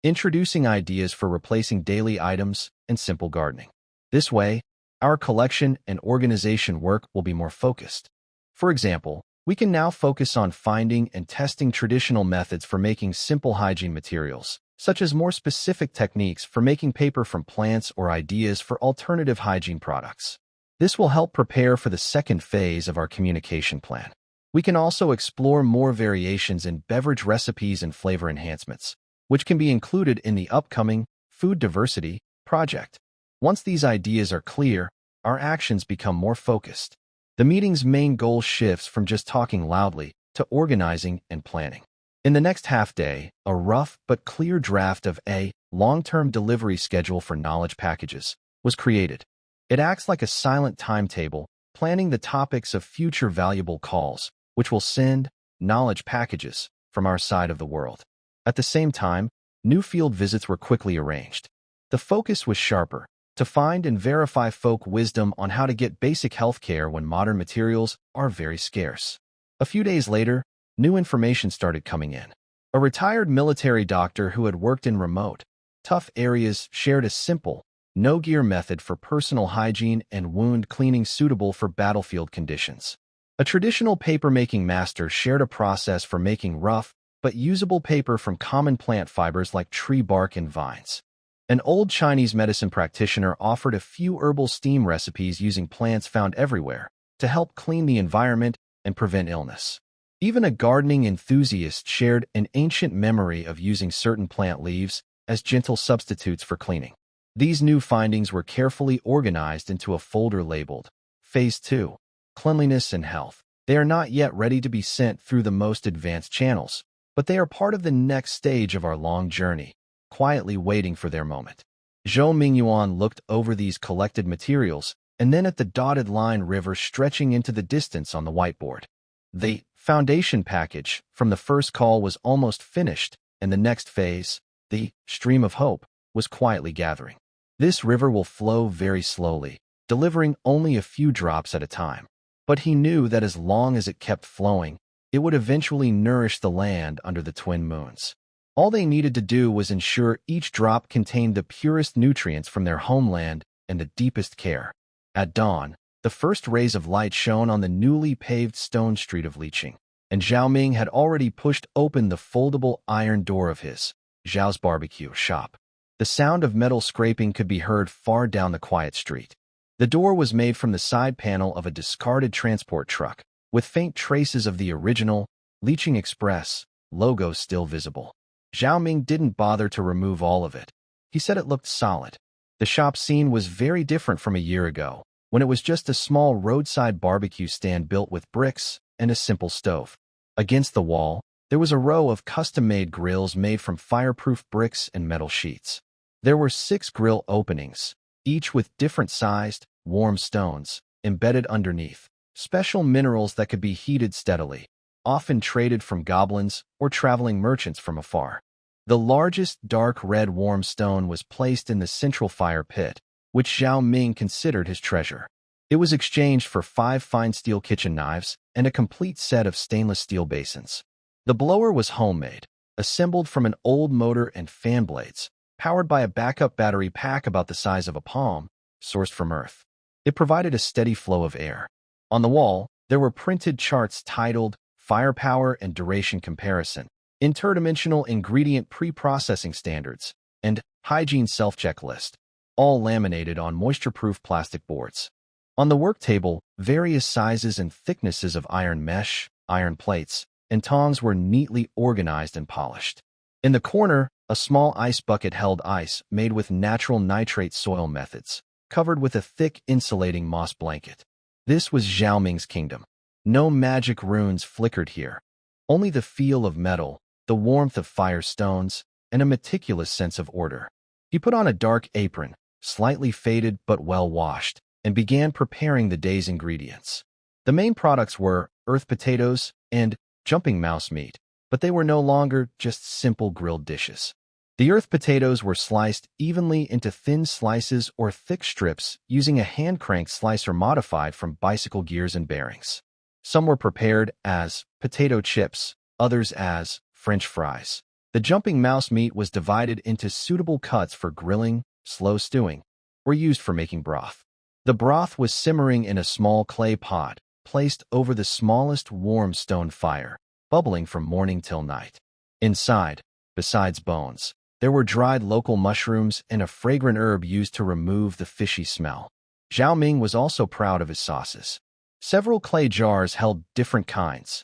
S1: introducing ideas for replacing daily items and simple gardening. This way, our collection and organization work will be more focused. For example, we can now focus on finding and testing traditional methods for making simple hygiene materials, such as more specific techniques for making paper from plants or ideas for alternative hygiene products. This will help prepare for the second phase of our communication plan. We can also explore more variations in beverage recipes and flavor enhancements, which can be included in the upcoming Food Diversity project. Once these ideas are clear, our actions become more focused. The meeting's main goal shifts from just talking loudly to organizing and planning. In the next half-day, a rough but clear draft of a long-term delivery schedule for knowledge packages was created. It acts like a silent timetable, planning the topics of future valuable calls, which will send knowledge packages from our side of the world. At the same time, new field visits were quickly arranged. The focus was sharper, to find and verify folk wisdom on how to get basic health care when modern materials are very scarce. A few days later, new information started coming in. A retired military doctor who had worked in remote, tough areas shared a simple, no-gear method for personal hygiene and wound cleaning suitable for battlefield conditions. A traditional paper-making master shared a process for making rough but usable paper from common plant fibers like tree bark and vines. An old Chinese medicine practitioner offered a few herbal steam recipes using plants found everywhere to help clean the environment and prevent illness. Even a gardening enthusiast shared an ancient memory of using certain plant leaves as gentle substitutes for cleaning. These new findings were carefully organized into a folder labeled Phase 2, Cleanliness and Health. They are not yet ready to be sent through the most advanced channels, but they are part of the next stage of our long journey, quietly waiting for their moment. Zhou Mingyuan looked over these collected materials and then at the dotted line river stretching into the distance on the whiteboard. The foundation package from the first call was almost finished, and the next phase, the stream of hope, was quietly gathering. This river will flow very slowly, delivering only a few drops at a time. But he knew that as long as it kept flowing, it would eventually nourish the land under the twin moons. All they needed to do was ensure each drop contained the purest nutrients from their homeland and the deepest care. At dawn, the first rays of light shone on the newly paved stone street of Liqing, and Zhao Ming had already pushed open the foldable iron door of his, Zhao's barbecue shop. The sound of metal scraping could be heard far down the quiet street. The door was made from the side panel of a discarded transport truck, with faint traces of the original Liqing Express logo still visible. Zhao Ming didn't bother to remove all of it. He said it looked solid. The shop scene was very different from a year ago, when it was just a small roadside barbecue stand built with bricks and a simple stove. Against the wall, there was a row of custom-made grills made from fireproof bricks and metal sheets. There were 6 grill openings, each with different-sized, warm stones embedded underneath, special minerals that could be heated steadily, often traded from goblins or traveling merchants from afar. The largest dark red warm stone was placed in the central fire pit, which Zhao Ming considered his treasure. It was exchanged for 5 fine steel kitchen knives and a complete set of stainless steel basins. The blower was homemade, assembled from an old motor and fan blades, powered by a backup battery pack about the size of a palm, sourced from Earth. It provided a steady flow of air. On the wall, there were printed charts titled Firepower and Duration Comparison, Interdimensional Ingredient Pre-Processing Standards, and Hygiene Self-Checklist, all laminated on moisture-proof plastic boards. On the work table, various sizes and thicknesses of iron mesh, iron plates, and tongs were neatly organized and polished. In the corner, a small ice bucket held ice made with natural nitrate soil methods, covered with a thick insulating moss blanket. This was Zhao Ming's kingdom. No magic runes flickered here. Only the feel of metal, the warmth of fire stones, and a meticulous sense of order. He put on a dark apron, slightly faded but well washed, and began preparing the day's ingredients. The main products were earth potatoes and jumping mouse meat, but they were no longer just simple grilled dishes. The earth potatoes were sliced evenly into thin slices or thick strips using a hand-crank slicer modified from bicycle gears and bearings. Some were prepared as potato chips, others as French fries. The jumping mouse meat was divided into suitable cuts for grilling, slow stewing, or used for making broth. The broth was simmering in a small clay pot, placed over the smallest warm stone fire, bubbling from morning till night. Inside, besides bones, there were dried local mushrooms and a fragrant herb used to remove the fishy smell. Zhao Ming was also proud of his sauces. Several clay jars held different kinds.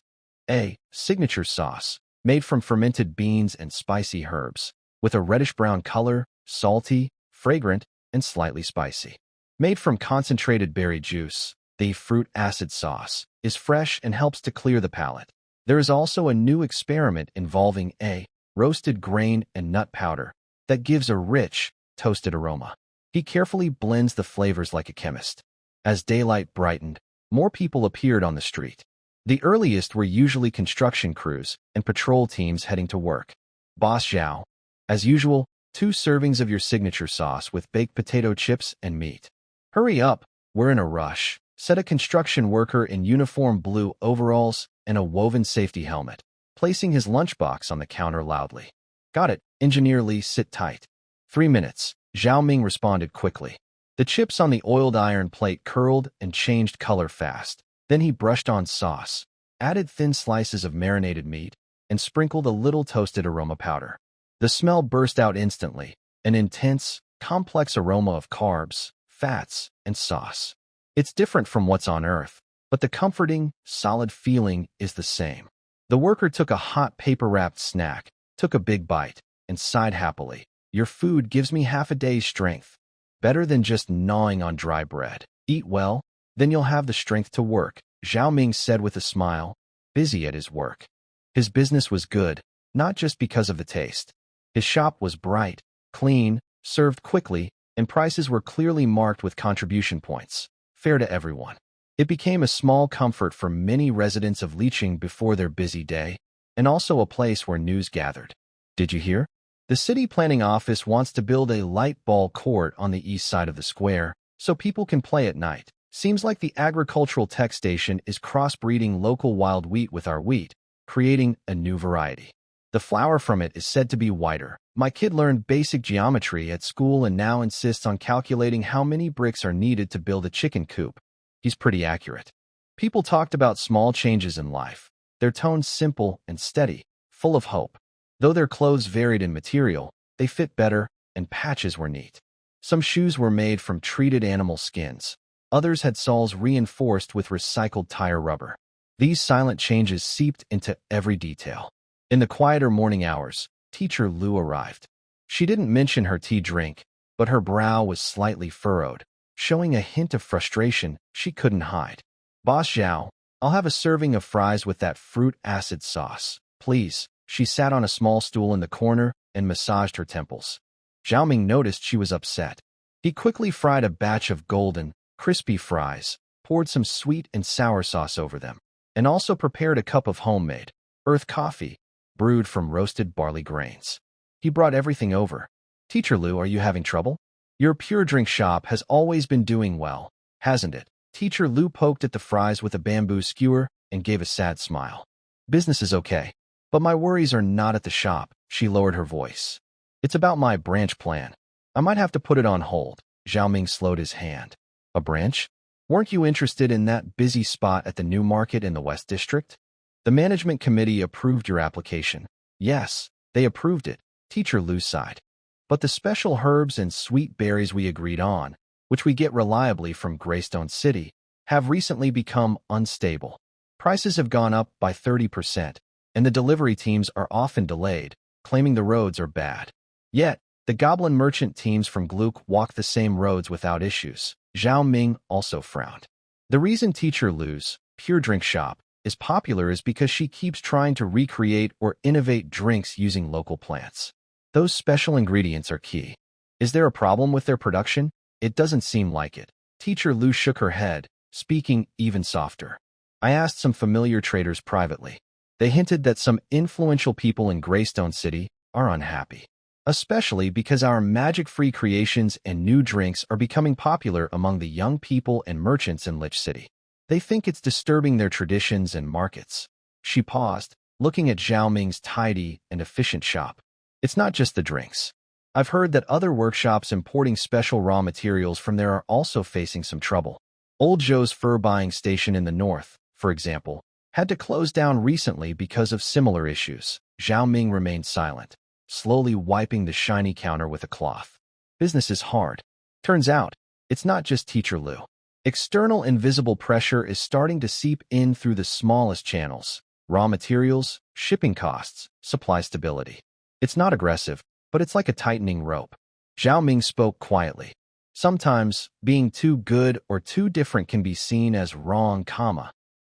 S1: A signature sauce, made from fermented beans and spicy herbs, with a reddish-brown color, salty, fragrant, and slightly spicy. Made from concentrated berry juice, the fruit acid sauce is fresh and helps to clear the palate. There is also a new experiment involving a roasted grain and nut powder that gives a rich, toasted aroma. He carefully blends the flavors like a chemist. As daylight brightened, more people appeared on the street. The earliest were usually construction crews and patrol teams heading to work. Boss Zhao. As usual, 2 servings of your signature sauce with baked potato chips and meat. Hurry up, we're in a rush, said a construction worker in uniform blue overalls and a woven safety helmet, placing his lunchbox on the counter loudly. Got it, Engineer Lee, sit tight. 3 minutes, Zhao Ming responded quickly. The chips on the oiled iron plate curled and changed color fast. Then he brushed on sauce, added thin slices of marinated meat, and sprinkled a little toasted aroma powder. The smell burst out instantly, an intense, complex aroma of carbs, fats, and sauce. It's different from what's on Earth, but the comforting, solid feeling is the same. The worker took a hot paper-wrapped snack, took a big bite, and sighed happily. Your food gives me half a day's strength. Better than just gnawing on dry bread. Eat well, then you'll have the strength to work, Zhao Ming said with a smile, busy at his work. His business was good, not just because of the taste. His shop was bright, clean, served quickly, and prices were clearly marked with contribution points, fair to everyone. It became a small comfort for many residents of Liqing before their busy day, and also a place where news gathered. Did you hear? The city planning office wants to build a light ball court on the east side of the square, so people can play at night. Seems like the agricultural tech station is crossbreeding local wild wheat with our wheat, creating a new variety. The flour from it is said to be whiter. My kid learned basic geometry at school and now insists on calculating how many bricks are needed to build a chicken coop. He's pretty accurate. People talked about small changes in life. Their tones simple and steady, full of hope. Though their clothes varied in material, they fit better, and patches were neat. Some shoes were made from treated animal skins. Others had soles reinforced with recycled tire rubber. These silent changes seeped into every detail. In the quieter morning hours, Teacher Lu arrived. She didn't mention her tea drink, but her brow was slightly furrowed, showing a hint of frustration she couldn't hide. "Boss Zhao, I'll have a serving of fries with that fruit acid sauce, please." She sat on a small stool in the corner and massaged her temples. Zhao Ming noticed she was upset. He quickly fried a batch of golden, crispy fries, poured some sweet and sour sauce over them, and also prepared a cup of homemade earth coffee, brewed from roasted barley grains. He brought everything over. "Teacher Lu, are you having trouble? Your pure drink shop has always been doing well, hasn't it?" Teacher Lu poked at the fries with a bamboo skewer and gave a sad smile. "Business is okay, but my worries are not at the shop." She lowered her voice. "It's about my branch plan. I might have to put it on hold." Zhao Ming slowed his hand. "A branch? Weren't you interested in that busy spot at the new market in the West District? The management committee approved your application." "Yes, they approved it," Teacher Lu sighed. "But the special herbs and sweet berries we agreed on, which we get reliably from Greystone City, have recently become unstable. Prices have gone up by 30%, and the delivery teams are often delayed, claiming the roads are bad. Yet, the goblin merchant teams from Gluck walk the same roads without issues." Zhao Ming also frowned. The reason Teacher Lu's pure drink shop is popular is because she keeps trying to recreate or innovate drinks using local plants. Those special ingredients are key. Is there a problem with their production? It doesn't seem like it. Teacher Lu shook her head, speaking even softer. "I asked some familiar traders privately. They hinted that some influential people in Greystone City are unhappy, especially because our magic-free creations and new drinks are becoming popular among the young people and merchants in Lich City. They think it's disturbing their traditions and markets." She paused, looking at Zhao Ming's tidy and efficient shop. "It's not just the drinks. I've heard that other workshops importing special raw materials from there are also facing some trouble. Old Zhou's fur buying station in the north, for example, had to close down recently because of similar issues." Zhao Ming remained silent, slowly wiping the shiny counter with a cloth. "Business is hard. Turns out, it's not just Teacher Lu. External invisible pressure is starting to seep in through the smallest channels: raw materials, shipping costs, supply stability. It's not aggressive, but it's like a tightening rope." Zhao Ming spoke quietly. "Sometimes, being too good or too different can be seen as wrong,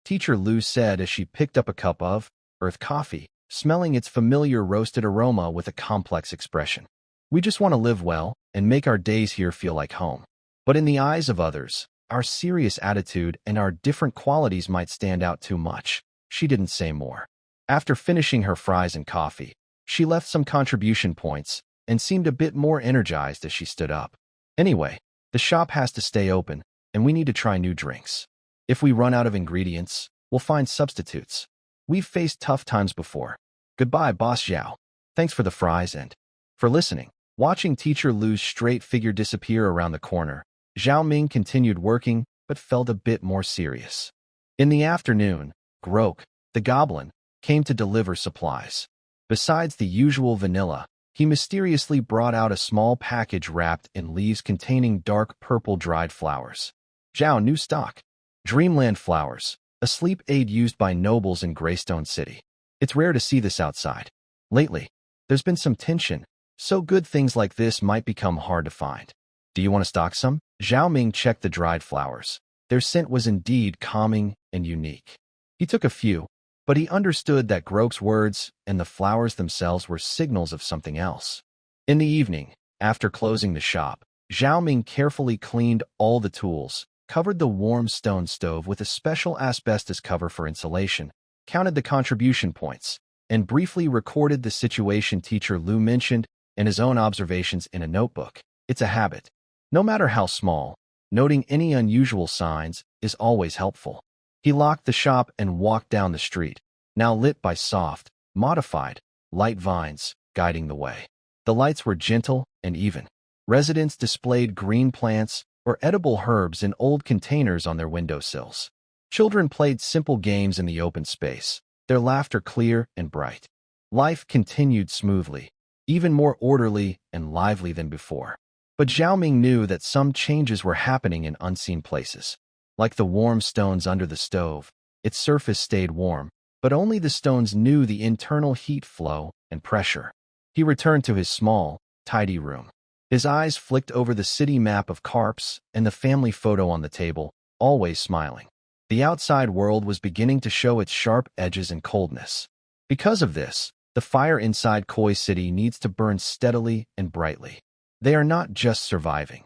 S1: Teacher Lu said as she picked up a cup of earth coffee, smelling its familiar roasted aroma with a complex expression. "We just want to live well and make our days here feel like home. But in the eyes of others, our serious attitude and our different qualities might stand out too much." She didn't say more. After finishing her fries and coffee, she left some contribution points and seemed a bit more energized as she stood up. "Anyway, the shop has to stay open, and we need to try new drinks. If we run out of ingredients, we'll find substitutes. We've faced tough times before. Goodbye, Boss Zhao. Thanks for the fries and for listening." Watching Teacher Lu's straight figure disappear around the corner, Zhao Ming continued working, but felt a bit more serious. In the afternoon, Grok, the goblin, came to deliver supplies. Besides the usual vanilla, he mysteriously brought out a small package wrapped in leaves containing dark purple dried flowers. "Zhao, new stock. Dreamland flowers, a sleep aid used by nobles in Greystone City. It's rare to see this outside. Lately, there's been some tension, so good things like this might become hard to find. Do you want to stock some?" Zhao Ming checked the dried flowers. Their scent was indeed calming and unique. He took a few, but he understood that Grok's words and the flowers themselves were signals of something else. In the evening, after closing the shop, Zhao Ming carefully cleaned all the tools, covered the warm stone stove with a special asbestos cover for insulation, counted the contribution points, and briefly recorded the situation Teacher Lu mentioned and his own observations in a notebook. It's a habit. No matter how small, noting any unusual signs is always helpful. He locked the shop and walked down the street, now lit by soft, modified, light vines guiding the way. The lights were gentle and even. Residents displayed green plants or edible herbs in old containers on their windowsills. Children played simple games in the open space, their laughter clear and bright. Life continued smoothly, even more orderly and lively than before. But Xiaoming knew that some changes were happening in unseen places. Like the warm stones under the stove, its surface stayed warm, but only the stones knew the internal heat flow and pressure. He returned to his small, tidy room. His eyes flicked over the city map of Carps and the family photo on the table, always smiling. The outside world was beginning to show its sharp edges and coldness. Because of this, the fire inside Koi City needs to burn steadily and brightly. They are not just surviving.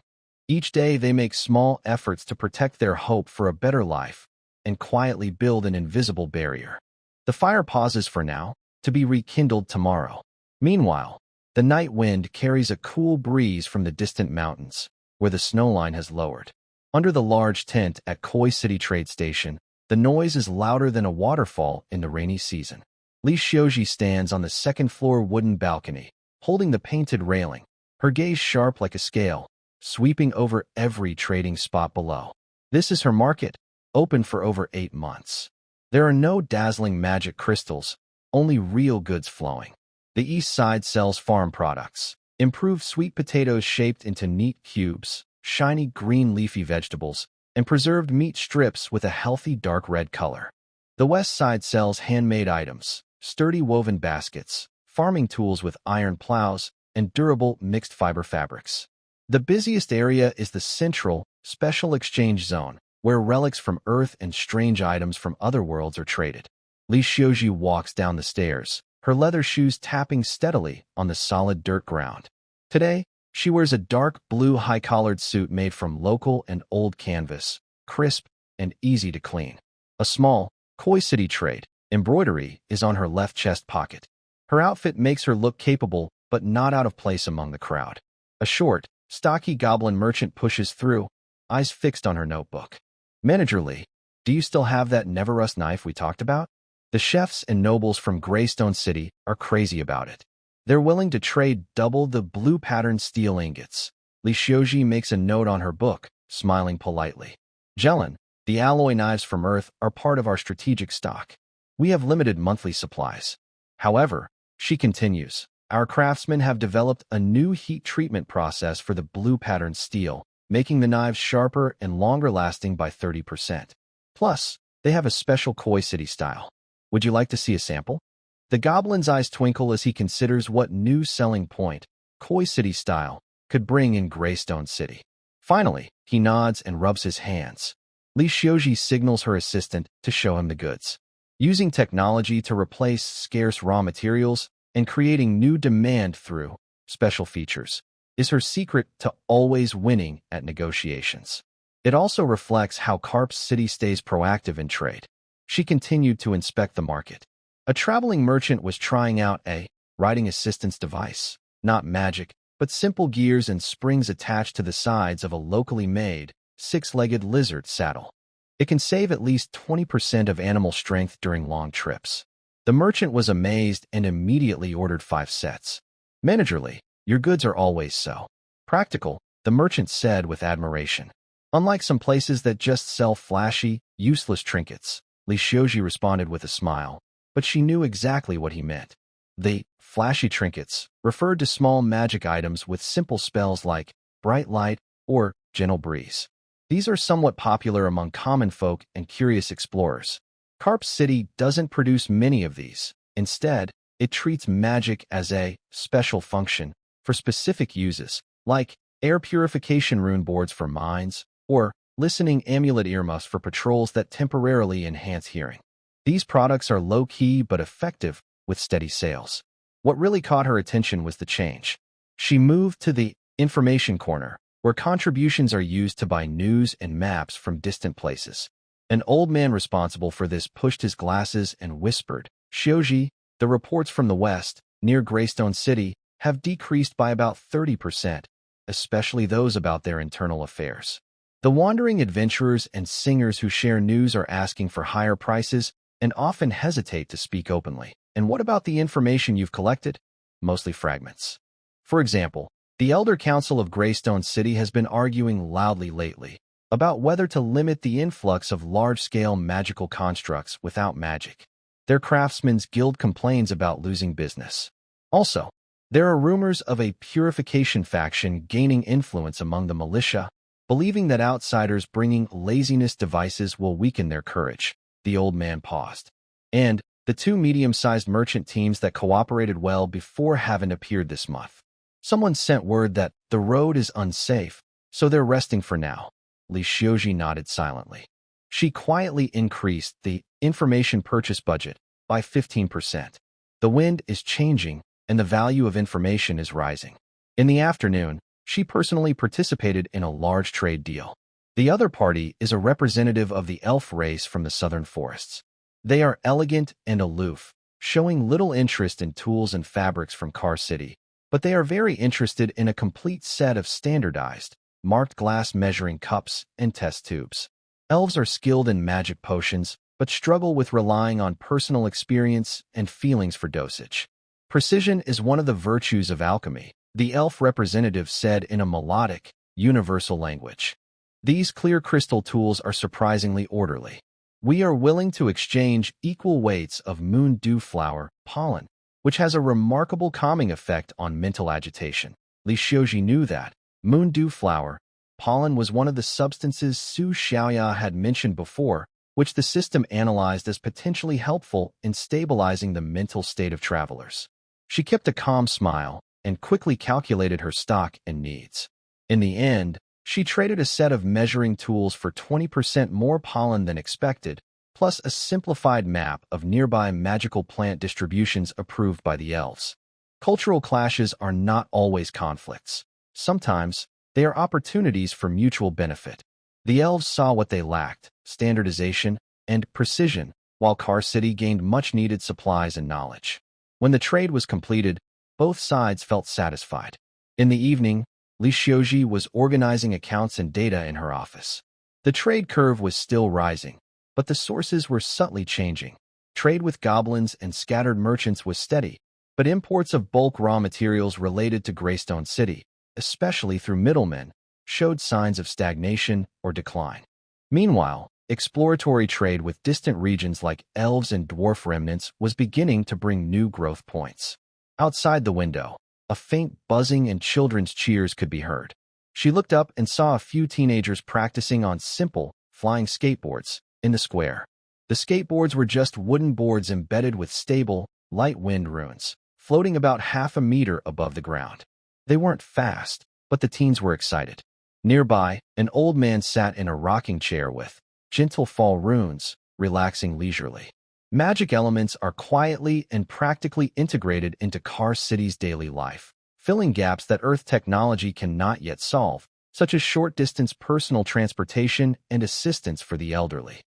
S1: Each day they make small efforts to protect their hope for a better life and quietly build an invisible barrier. The fire pauses for now, to be rekindled tomorrow. Meanwhile, the night wind carries a cool breeze from the distant mountains, where the snowline has lowered. Under the large tent at Koi City Trade Station, the noise is louder than a waterfall in the rainy season. Li Xiuji stands on the second-floor wooden balcony, holding the painted railing, her gaze sharp like a scale, sweeping over every trading spot below. This is her market, open for over 8 months. There are no dazzling magic crystals, only real goods flowing. The east side sells farm products, improved sweet potatoes shaped into neat cubes, shiny green leafy vegetables, and preserved meat strips with a healthy dark red color. The west side sells handmade items, sturdy woven baskets, farming tools with iron plows, and durable mixed fiber fabrics. The busiest area is the central, special exchange zone, where relics from Earth and strange items from other worlds are traded. Li Xiuji walks down the stairs, her leather shoes tapping steadily on the solid dirt ground. Today, she wears a dark blue high-collared suit made from local and old canvas, crisp and easy to clean. A small, Koi City trade embroidery is on her left chest pocket. Her outfit makes her look capable but not out of place among the crowd. A short, stocky goblin merchant pushes through, eyes fixed on her notebook. Manager Lee, do you still have that never-rust knife we talked about? The chefs and nobles from Greystone City are crazy about it. They're willing to trade double the blue-patterned steel ingots. Li Xiuji makes a note on her book, smiling politely. Jelen, the alloy knives from Earth are part of our strategic stock. We have limited monthly supplies. However, she continues, our craftsmen have developed a new heat treatment process for the blue-patterned steel, making the knives sharper and longer-lasting by 30%. Plus, they have a special Koi City style. Would you like to see a sample? The goblin's eyes twinkle as he considers what new selling point Koi City style could bring in Greystone City. Finally, he nods and rubs his hands. Li Xiuji signals her assistant to show him the goods. Using technology to replace scarce raw materials and creating new demand through special features is her secret to always winning at negotiations. It also reflects how Carps City stays proactive in trade. She continued to inspect the market. A traveling merchant was trying out a riding assistance device, not magic, but simple gears and springs attached to the sides of a locally made, 6-legged lizard saddle. It can save at least 20% of animal strength during long trips. The merchant was amazed and immediately ordered 5 sets. Manager Lee, your goods are always so practical, the merchant said with admiration. Unlike some places that just sell flashy, useless trinkets, Li Xiuji responded with a smile, but she knew exactly what he meant. The flashy trinkets referred to small magic items with simple spells like bright light or gentle breeze. These are somewhat popular among common folk and curious explorers. Carps City doesn't produce many of these. Instead, it treats magic as a special function for specific uses, like air purification rune boards for mines or listening amulet earmuffs for patrols that temporarily enhance hearing. These products are low-key but effective with steady sales. What really caught her attention was the change. She moved to the information corner, where contributions are used to buy news and maps from distant places. An old man responsible for this pushed his glasses and whispered, Xiuji, the reports from the west, near Greystone City, have decreased by about 30%, especially those about their internal affairs. The wandering adventurers and singers who share news are asking for higher prices and often hesitate to speak openly. And what about the information you've collected? Mostly fragments. For example, the Elder Council of Greystone City has been arguing loudly lately about whether to limit the influx of large-scale magical constructs without magic. Their Craftsmen's Guild complains about losing business. Also, there are rumors of a purification faction gaining influence among the militia, believing that outsiders bringing laziness devices will weaken their courage. The old man paused. And the two medium-sized merchant teams that cooperated well before haven't appeared this month. Someone sent word that the road is unsafe, so they're resting for now. Li Xiuji nodded silently. She quietly increased the information purchase budget by 15%. The wind is changing, and the value of information is rising. In the afternoon, she personally participated in a large trade deal. The other party is a representative of the elf race from the southern forests. They are elegant and aloof, showing little interest in tools and fabrics from Car City, but they are very interested in a complete set of standardized, marked glass measuring cups and test tubes. Elves are skilled in magic potions, but struggle with relying on personal experience and feelings for dosage. Precision is one of the virtues of alchemy, the elf representative said in a melodic, universal language. These clear crystal tools are surprisingly orderly. We are willing to exchange equal weights of moon dew flower, pollen, which has a remarkable calming effect on mental agitation. Li Xiuji knew that moon dew flower, pollen was one of the substances Su Xiaoya had mentioned before, which the system analyzed as potentially helpful in stabilizing the mental state of travelers. She kept a calm smile and quickly calculated her stock and needs. In the end, she traded a set of measuring tools for 20% more pollen than expected, plus a simplified map of nearby magical plant distributions approved by the elves. Cultural clashes are not always conflicts. Sometimes, they are opportunities for mutual benefit. The elves saw what they lacked, standardization and precision, while Car City gained much-needed supplies and knowledge. When the trade was completed, both sides felt satisfied. In the evening, Li Xiuji was organizing accounts and data in her office. The trade curve was still rising, but the sources were subtly changing. Trade with goblins and scattered merchants was steady, but imports of bulk raw materials related to Greystone City, especially through middlemen, showed signs of stagnation or decline. Meanwhile, exploratory trade with distant regions like elves and dwarf remnants was beginning to bring new growth points. Outside the window, a faint buzzing and children's cheers could be heard. She looked up and saw a few teenagers practicing on simple, flying skateboards in the square. The skateboards were just wooden boards embedded with stable, light wind runes, floating about half a meter above the ground. They weren't fast, but the teens were excited. Nearby, an old man sat in a rocking chair with gentle fall runes, relaxing leisurely. Magic elements are quietly and practically integrated into Car City's daily life, filling gaps that Earth technology cannot yet solve, such as short-distance personal transportation and assistance for the elderly.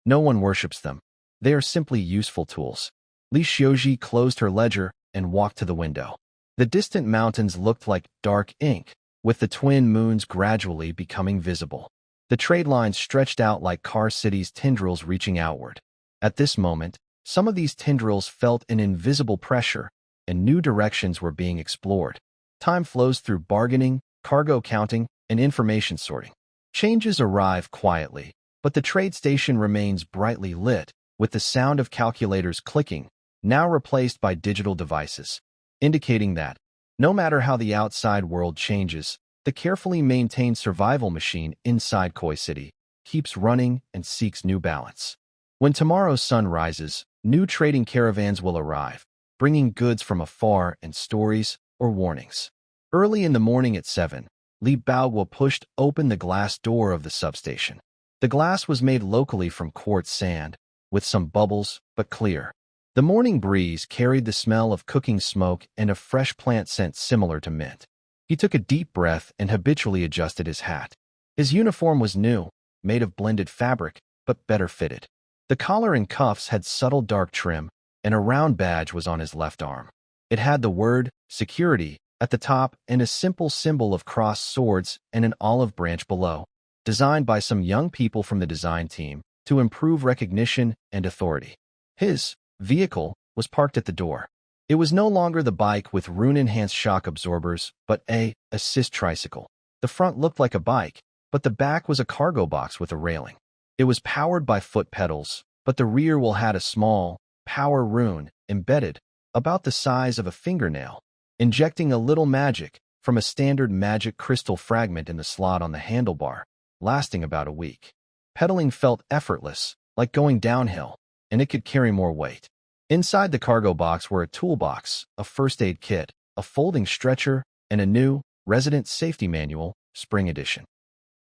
S1: No one worships them. They are simply useful tools. Li Xiuji closed her ledger and walked to the window. The distant mountains looked like dark ink, with the twin moons gradually becoming visible. The trade lines stretched out like Car City's tendrils reaching outward. At this moment, some of these tendrils felt an invisible pressure, and new directions were being explored. Time flows through bargaining, cargo counting, and information sorting. Changes arrive quietly, but the trade station remains brightly lit, with the sound of calculators clicking, now replaced by digital devices, indicating that, no matter how the outside world changes, the carefully maintained survival machine inside Koi City keeps running and seeks new balance. When tomorrow's sun rises, new trading caravans will arrive, bringing goods from afar and stories or warnings. Early in the morning at 7, Li Baoguo pushed open the glass door of the substation. The glass was made locally from quartz sand, with some bubbles, but clear. The morning breeze carried the smell of cooking smoke and a fresh plant scent similar to mint. He took a deep breath and habitually adjusted his hat. His uniform was new, made of blended fabric, but better fitted. The collar and cuffs had subtle dark trim, and a round badge was on his left arm. It had the word, security, at the top and a simple symbol of crossed swords and an olive branch below, designed by some young people from the design team to improve recognition and authority. His vehicle, was parked at the door. It was no longer the bike with rune-enhanced shock absorbers, but a assist tricycle. The front looked like a bike, but the back was a cargo box with a railing. It was powered by foot pedals, but the rear wheel had a small power rune embedded, about the size of a fingernail, injecting a little magic from a standard magic crystal fragment in the slot on the handlebar, lasting about a week. Pedaling felt effortless, like going downhill, and it could carry more weight. Inside the cargo box were a toolbox, a first aid kit, a folding stretcher, and a new Resident Safety Manual, Spring Edition.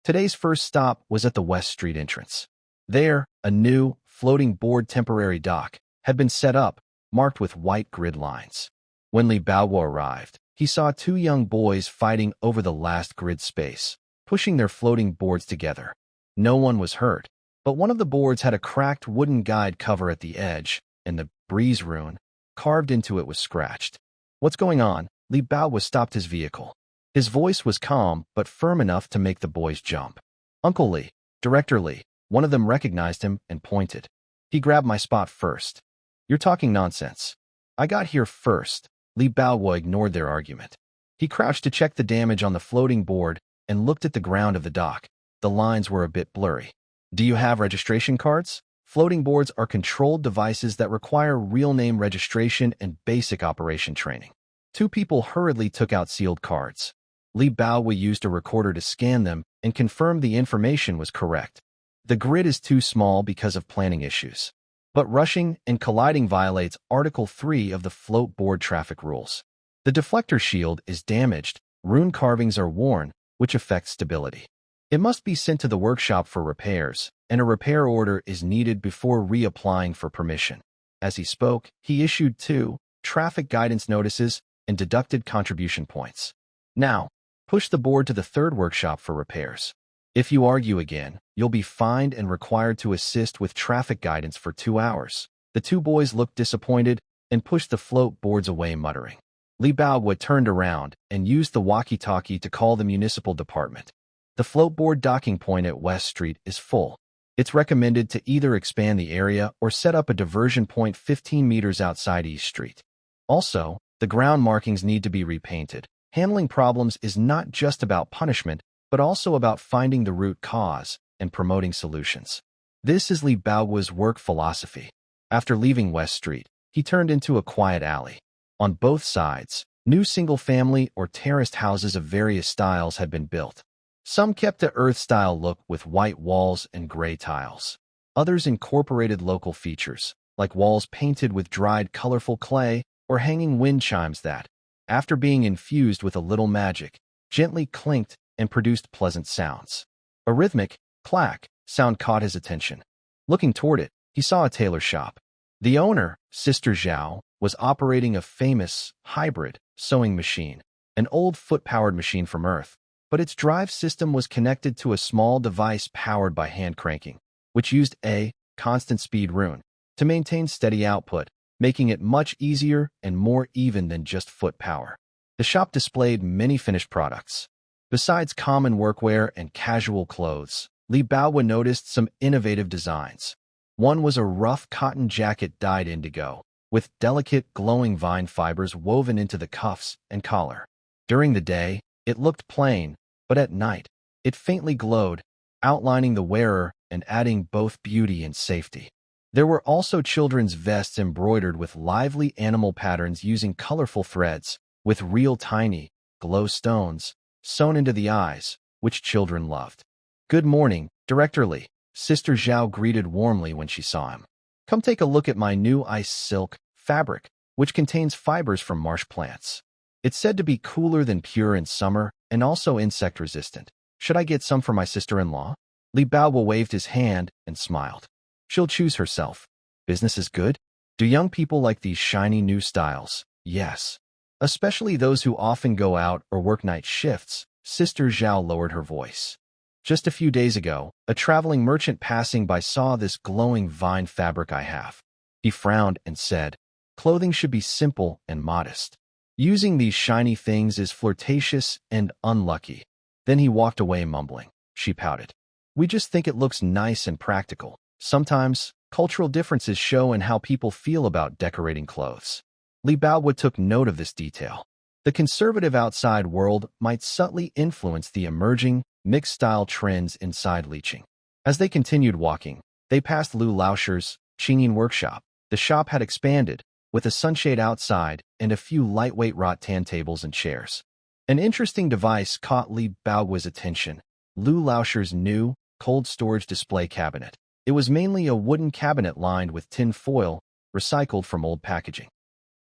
S1: Today's first stop was at the West Street entrance. There, a new, floating board temporary dock had been set up, marked with white grid lines. When Li Baoguo arrived, he saw two young boys fighting over the last grid space, pushing their floating boards together. No one was hurt, but one of the boards had a cracked wooden guide cover at the edge, and the breeze rune carved into it was scratched. "What's going on?" Li Baoguo stopped his vehicle. His voice was calm, but firm enough to make the boys jump. "Uncle Li, Director Li." One of them recognized him and pointed. "He grabbed my spot first." "You're talking nonsense." "I got here first." Li Baoguo ignored their argument. He crouched to check the damage on the floating board and looked at the ground of the dock. The lines were a bit blurry. "Do you have registration cards?" Floating boards are controlled devices that require real name registration and basic operation training. Two people hurriedly took out sealed cards. Li Baoguo used a recorder to scan them and confirm the information was correct. The grid is too small because of planning issues. But rushing and colliding violates Article 3 of the float board traffic rules. The deflector shield is damaged, rune carvings are worn, which affects stability. It must be sent to the workshop for repairs, and a repair order is needed before reapplying for permission. As he spoke, he issued 2 traffic guidance notices and deducted contribution points. "Now, push the board to the 3rd workshop for repairs. If you argue again, you'll be fined and required to assist with traffic guidance for 2 hours." The two boys looked disappointed and pushed the float boards away, muttering. Li Baoguo turned around and used the walkie-talkie to call the municipal department. The floatboard docking point at West Street is full. It's recommended to either expand the area or set up a diversion point 15 meters outside East Street. Also, the ground markings need to be repainted. Handling problems is not just about punishment, but also about finding the root cause and promoting solutions. This is Li Baoguo's work philosophy. After leaving West Street, he turned into a quiet alley. On both sides, new single-family or terraced houses of various styles had been built. Some kept the Earth-style look with white walls and gray tiles. Others incorporated local features, like walls painted with dried colorful clay or hanging wind chimes that, after being infused with a little magic, gently clinked and produced pleasant sounds. A rhythmic clack sound caught his attention. Looking toward it, he saw a tailor shop. The owner, Sister Zhao, was operating a famous hybrid sewing machine, an old foot-powered machine from Earth, but its drive system was connected to a small device powered by hand cranking, which used a constant speed rune to maintain steady output, making it much easier and more even than just foot power. The shop displayed many finished products. Besides common workwear and casual clothes, Li Baoguo noticed some innovative designs. One was a rough cotton jacket dyed indigo, with delicate glowing vine fibers woven into the cuffs and collar. During the day, it looked plain, but at night, it faintly glowed, outlining the wearer and adding both beauty and safety. There were also children's vests embroidered with lively animal patterns using colorful threads, with real tiny, glow stones sewn into the eyes, which children loved. "Good morning, Director Li," Sister Zhao greeted warmly when she saw him. "Come take a look at my new ice silk fabric, which contains fibers from marsh plants. It's said to be cooler than pure in summer and also insect-resistant. Should I get some for my sister-in-law?" Li Baoguo waved his hand and smiled. "She'll choose herself. Business is good. Do young people like these shiny new styles?" "Yes. Especially those who often go out or work night shifts," Sister Zhao lowered her voice. "Just a few days ago, a traveling merchant passing by saw this glowing vine fabric I have. He frowned and said, 'Clothing should be simple and modest. Using these shiny things is flirtatious and unlucky.' Then he walked away mumbling." She pouted. "We just think it looks nice and practical. Sometimes, cultural differences show in how people feel about decorating clothes. Li Baowu took note of this detail. The conservative outside world might subtly influence the emerging, mixed-style trends inside Liqing. As they continued walking, they passed Lu Laosher's Qingyin workshop. The shop had expanded, with a sunshade outside and a few lightweight rattan tables and chairs. An interesting device caught Li Baowu's attention: Lu Laosher's new, cold storage display cabinet. It was mainly a wooden cabinet lined with tin foil, recycled from old packaging.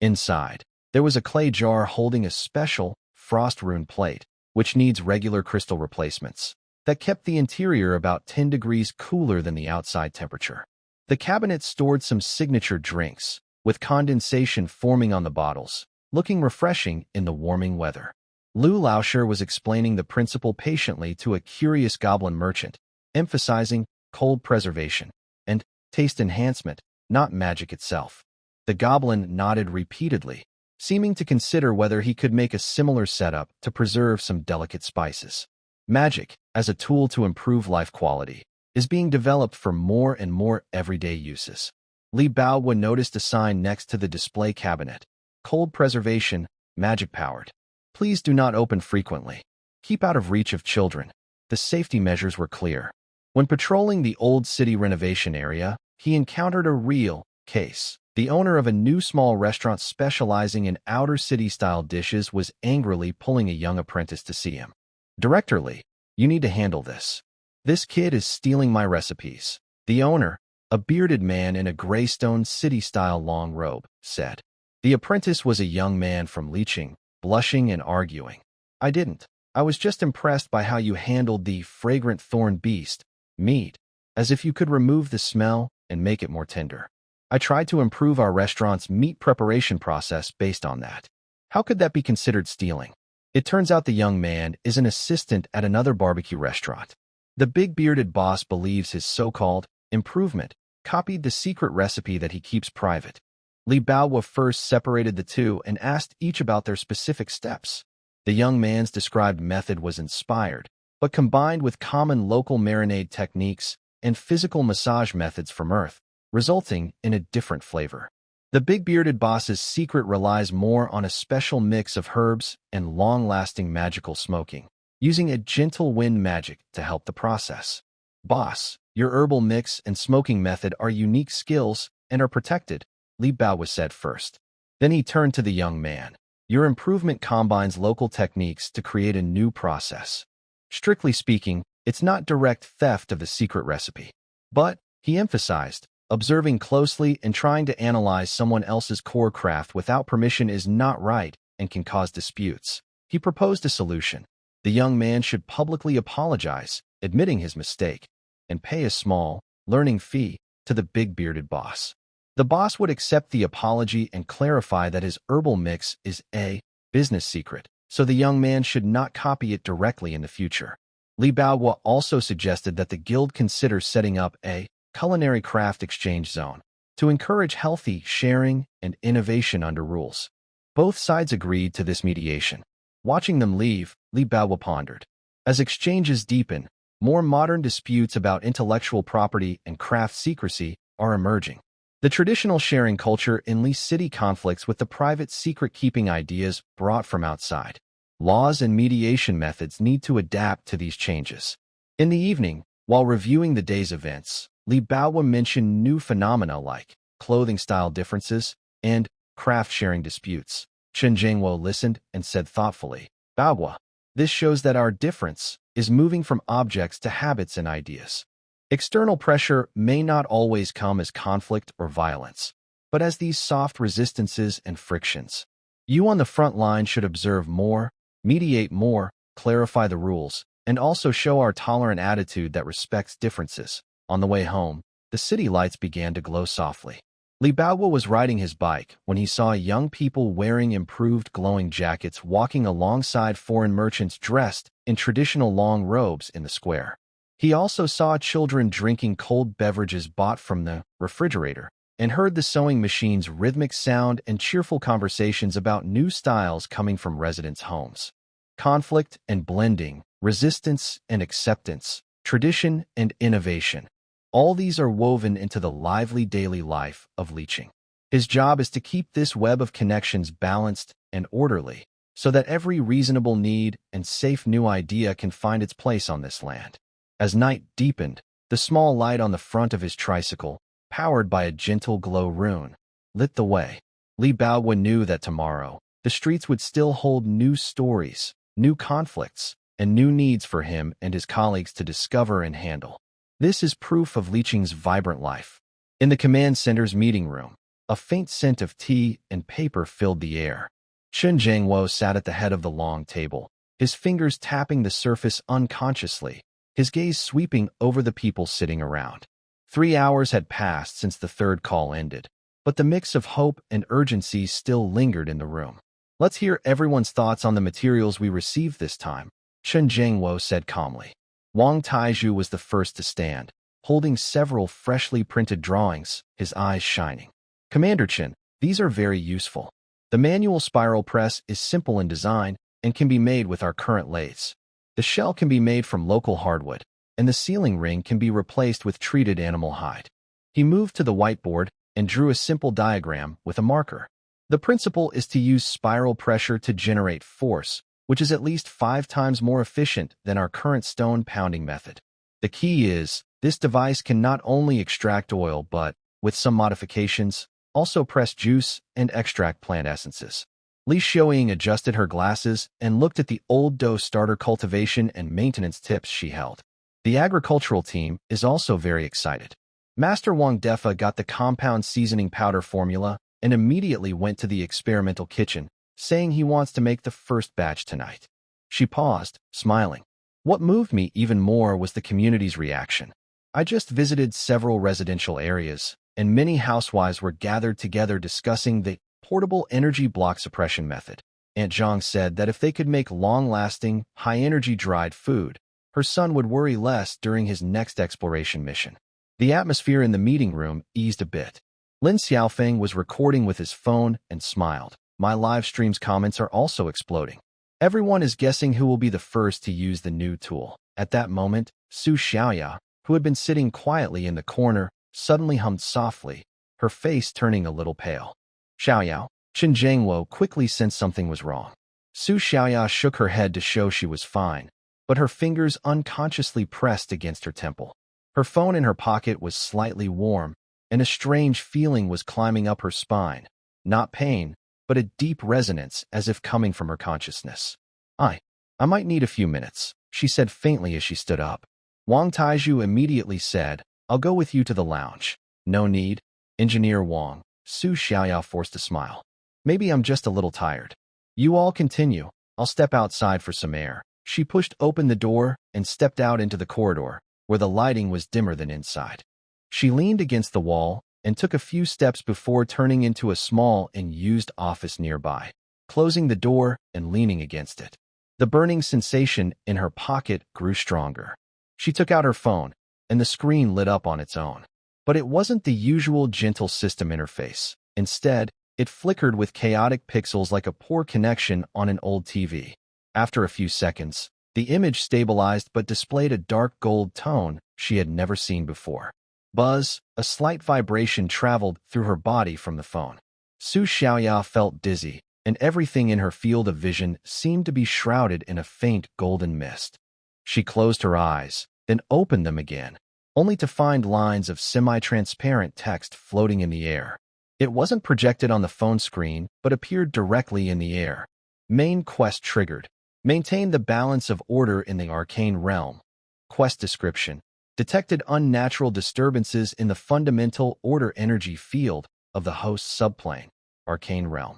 S1: Inside, there was a clay jar holding a special, frost-ruined plate, which needs regular crystal replacements, that kept the interior about 10 degrees cooler than the outside temperature. The cabinet stored some signature drinks, with condensation forming on the bottles, looking refreshing in the warming weather. Lu Laosher was explaining the principle patiently to a curious goblin merchant, emphasizing cold preservation and taste enhancement, not magic itself. The goblin nodded repeatedly, seeming to consider whether he could make a similar setup to preserve some delicate spices. Magic, as a tool to improve life quality, is being developed for more and more everyday uses. Li Baowu noticed a sign next to the display cabinet: cold preservation, magic-powered. Please do not open frequently. Keep out of reach of children. The safety measures were clear. When patrolling the old city renovation area, he encountered a real case. The owner of a new small restaurant specializing in outer city-style dishes was angrily pulling a young apprentice to see him. "Director Li, you need to handle this. This kid is stealing my recipes." The owner, a bearded man in a Greystone city-style long robe, said. The apprentice was a young man from Liqing, blushing and arguing. "I didn't. I was just impressed by how you handled the fragrant thorn beast, meat, as if you could remove the smell and make it more tender. I tried to improve our restaurant's meat preparation process based on that. How could that be considered stealing?" It turns out the young man is an assistant at another barbecue restaurant. The big bearded boss believes his so-called improvement copied the secret recipe that he keeps private. Li Baowu first separated the two and asked each about their specific steps. The young man's described method was inspired, but combined with common local marinade techniques and physical massage methods from Earth, resulting in a different flavor. The big bearded boss's secret relies more on a special mix of herbs and long-lasting magical smoking, using a gentle wind magic to help the process. "Boss, your herbal mix and smoking method are unique skills and are protected," Li Baowu said first. Then he turned to the young man. "Your improvement combines local techniques to create a new process. Strictly speaking, it's not direct theft of the secret recipe. But," he emphasized, "observing closely and trying to analyze someone else's core craft without permission is not right and can cause disputes." He proposed a solution. The young man should publicly apologize, admitting his mistake, and pay a small, learning fee to the big bearded boss. The boss would accept the apology and clarify that his herbal mix is a business secret, so the young man should not copy it directly in the future. Li Baowu also suggested that the guild consider setting up a culinary craft exchange zone to encourage healthy sharing and innovation under rules. Both sides agreed to this mediation. Watching them leave, Li Baowu pondered. As exchanges deepen, more modern disputes about intellectual property and craft secrecy are emerging. The traditional sharing culture in Li City conflicts with the private secret-keeping ideas brought from outside. Laws and mediation methods need to adapt to these changes. In the evening, while reviewing the day's events, Li Baowu mentioned new phenomena like clothing style differences and craft-sharing disputes. Chen Jingwo listened and said thoughtfully, "Baowu, this shows that our difference is moving from objects to habits and ideas. External pressure may not always come as conflict or violence, but as these soft resistances and frictions. You on the front line should observe more, mediate more, clarify the rules, and also show our tolerant attitude that respects differences." On the way home, the city lights began to glow softly. Li Baowu was riding his bike when he saw young people wearing improved glowing jackets walking alongside foreign merchants dressed in traditional long robes in the square. He also saw children drinking cold beverages bought from the refrigerator and heard the sewing machine's rhythmic sound and cheerful conversations about new styles coming from residents' homes. Conflict and blending, resistance and acceptance, tradition and innovation. All these are woven into the lively daily life of leeching. His job is to keep this web of connections balanced and orderly, so that every reasonable need and safe new idea can find its place on this land. As night deepened, the small light on the front of his tricycle, powered by a gentle glow rune, lit the way. Li Baowen knew that tomorrow, the streets would still hold new stories, new conflicts, and new needs for him and his colleagues to discover and handle. This is proof of leeching's vibrant life. In the command center's meeting room, a faint scent of tea and paper filled the air. Chen Jiangwo sat at the head of the long table, his fingers tapping the surface unconsciously, his gaze sweeping over the people sitting around. 3 hours had passed since the third call ended, but the mix of hope and urgency still lingered in the room. Let's hear everyone's thoughts on the materials we received this time, Chen Jiangwo said calmly. Wang Taizhu was the first to stand, holding several freshly printed drawings, his eyes shining. Commander Chen, these are very useful. The manual spiral press is simple in design and can be made with our current lathes. The shell can be made from local hardwood, and the sealing ring can be replaced with treated animal hide. He moved to the whiteboard and drew a simple diagram with a marker. The principle is to use spiral pressure to generate force, which is at least 5 times more efficient than our current stone pounding method. The key is, this device can not only extract oil but, with some modifications, also press juice and extract plant essences. Li Xiaoying adjusted her glasses and looked at the old dough starter cultivation and maintenance tips she held. The agricultural team is also very excited. Master Wang Defa got the compound seasoning powder formula and immediately went to the experimental kitchen, saying he wants to make the first batch tonight. She paused, smiling. What moved me even more was the community's reaction. I just visited several residential areas, and many housewives were gathered together discussing the portable energy block suppression method. Aunt Zhang said that if they could make long-lasting, high-energy dried food, her son would worry less during his next exploration mission. The atmosphere in the meeting room eased a bit. Lin Xiaofeng was recording with his phone and smiled. My live stream's comments are also exploding. Everyone is guessing who will be the first to use the new tool. At that moment, Su Xiaoya, who had been sitting quietly in the corner, suddenly hummed softly, her face turning a little pale. Xiaoyao, Chen Jiangwo quickly sensed something was wrong. Su Xiaoya shook her head to show she was fine, but her fingers unconsciously pressed against her temple. Her phone in her pocket was slightly warm, and a strange feeling was climbing up her spine. Not pain, but a deep resonance as if coming from her consciousness. I might need a few minutes, she said faintly as she stood up. Wang Taizhu immediately said, I'll go with you to the lounge. No need, Engineer Wang. Su Xiaoyao forced a smile. Maybe I'm just a little tired. You all continue. I'll step outside for some air. She pushed open the door and stepped out into the corridor, where the lighting was dimmer than inside. She leaned against the wall and took a few steps before turning into a small and used office nearby, closing the door and leaning against it. The burning sensation in her pocket grew stronger. She took out her phone, and the screen lit up on its own. But it wasn't the usual gentle system interface. Instead, it flickered with chaotic pixels like a poor connection on an old TV. After a few seconds, the image stabilized but displayed a dark gold tone she had never seen before. Buzz, a slight vibration traveled through her body from the phone. Su Xiaoya felt dizzy, and everything in her field of vision seemed to be shrouded in a faint golden mist. She closed her eyes, then opened them again, only to find lines of semi-transparent text floating in the air. It wasn't projected on the phone screen, but appeared directly in the air. Main quest triggered. Maintain the balance of order in the arcane realm. Quest description. Detected unnatural disturbances in the fundamental order energy field of the host subplane, arcane realm.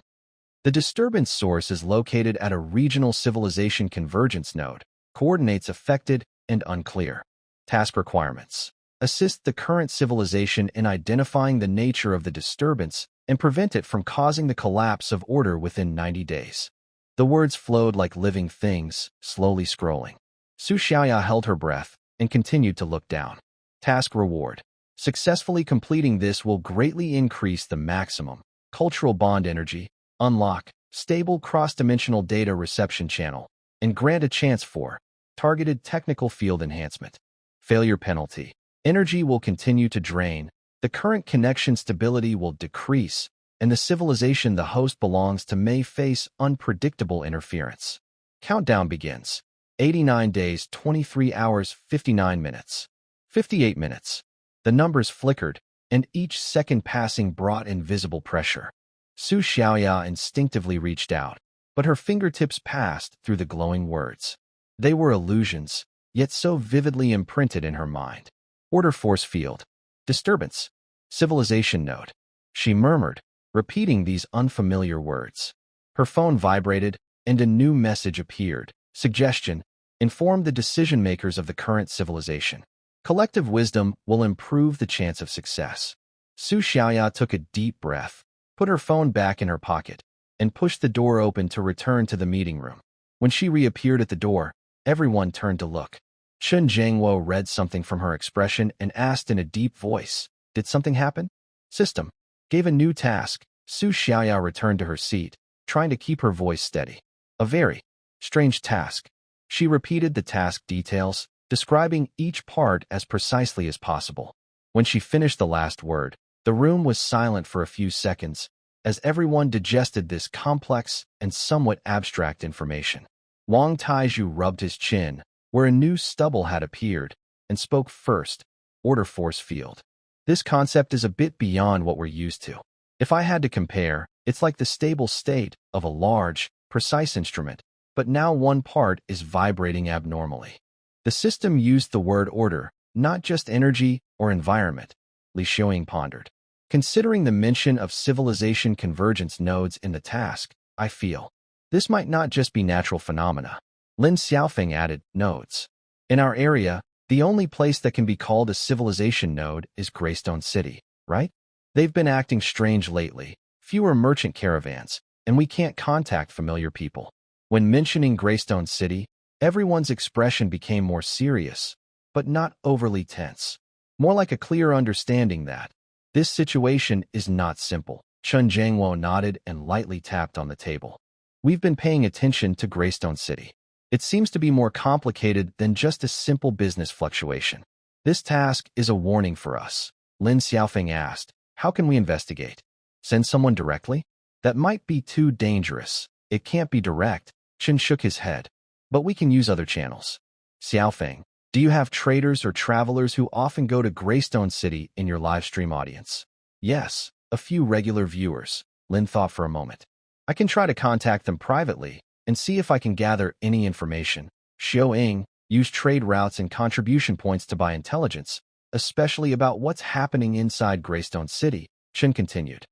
S1: The disturbance source is located at a regional civilization convergence node. Coordinates affected and unclear. Task requirements. Assist the current civilization in identifying the nature of the disturbance and prevent it from causing the collapse of order within 90 days. The words flowed like living things, slowly scrolling. Su Xiaoya held her breath and continued to look down. Task reward. Successfully completing this will greatly increase the maximum cultural bond energy, unlock stable cross-dimensional data reception channel, and grant a chance for targeted technical field enhancement. Failure penalty. Energy will continue to drain, the current connection stability will decrease, and the civilization the host belongs to may face unpredictable interference. Countdown begins. 89 days, 23 hours, 59 minutes. 58 minutes. The numbers flickered, and each second passing brought invisible pressure. Su Xiaoya instinctively reached out, but her fingertips passed through the glowing words. They were illusions, yet so vividly imprinted in her mind. Order force field. Disturbance. Civilization node. She murmured, repeating these unfamiliar words. Her phone vibrated, and a new message appeared. Suggestion. Inform the decision-makers of the current civilization. Collective wisdom will improve the chance of success. Su Xiaoya took a deep breath, put her phone back in her pocket, and pushed the door open to return to the meeting room. When she reappeared at the door, everyone turned to look. Chen Zhangwo read something from her expression and asked in a deep voice, "Did something happen?" System. Gave a new task. Su Xiaoya returned to her seat, trying to keep her voice steady. A very strange task. She repeated the task details, describing each part as precisely as possible. When she finished the last word, the room was silent for a few seconds, as everyone digested this complex and somewhat abstract information. Wang Taizhu rubbed his chin, where a new stubble had appeared, and spoke first. Order force field. This concept is a bit beyond what we're used to. If I had to compare, it's like the stable state of a large, precise instrument, but now one part is vibrating abnormally. The system used the word order, not just energy or environment, Li Xiaoying pondered. Considering the mention of civilization convergence nodes in the task, I feel this might not just be natural phenomena. Lin Xiaofeng added, nodes. In our area, the only place that can be called a civilization node is Greystone City, right? They've been acting strange lately, fewer merchant caravans, and we can't contact familiar people. When mentioning Greystone City, everyone's expression became more serious, but not overly tense. More like a clear understanding that this situation is not simple. Chen Zhangwo nodded and lightly tapped on the table. We've been paying attention to Greystone City. It seems to be more complicated than just a simple business fluctuation. This task is a warning for us. Lin Xiaofeng asked, how can we investigate? Send someone directly? That might be too dangerous. It can't be direct. Chen shook his head. But we can use other channels. Xiaofeng, do you have traders or travelers who often go to Greystone City in your live stream audience? Yes, a few regular viewers. Lin thought for a moment. I can try to contact them privately and see if I can gather any information. Xiaoying, use trade routes and contribution points to buy intelligence, especially about what's happening inside Greystone City, Chen continued.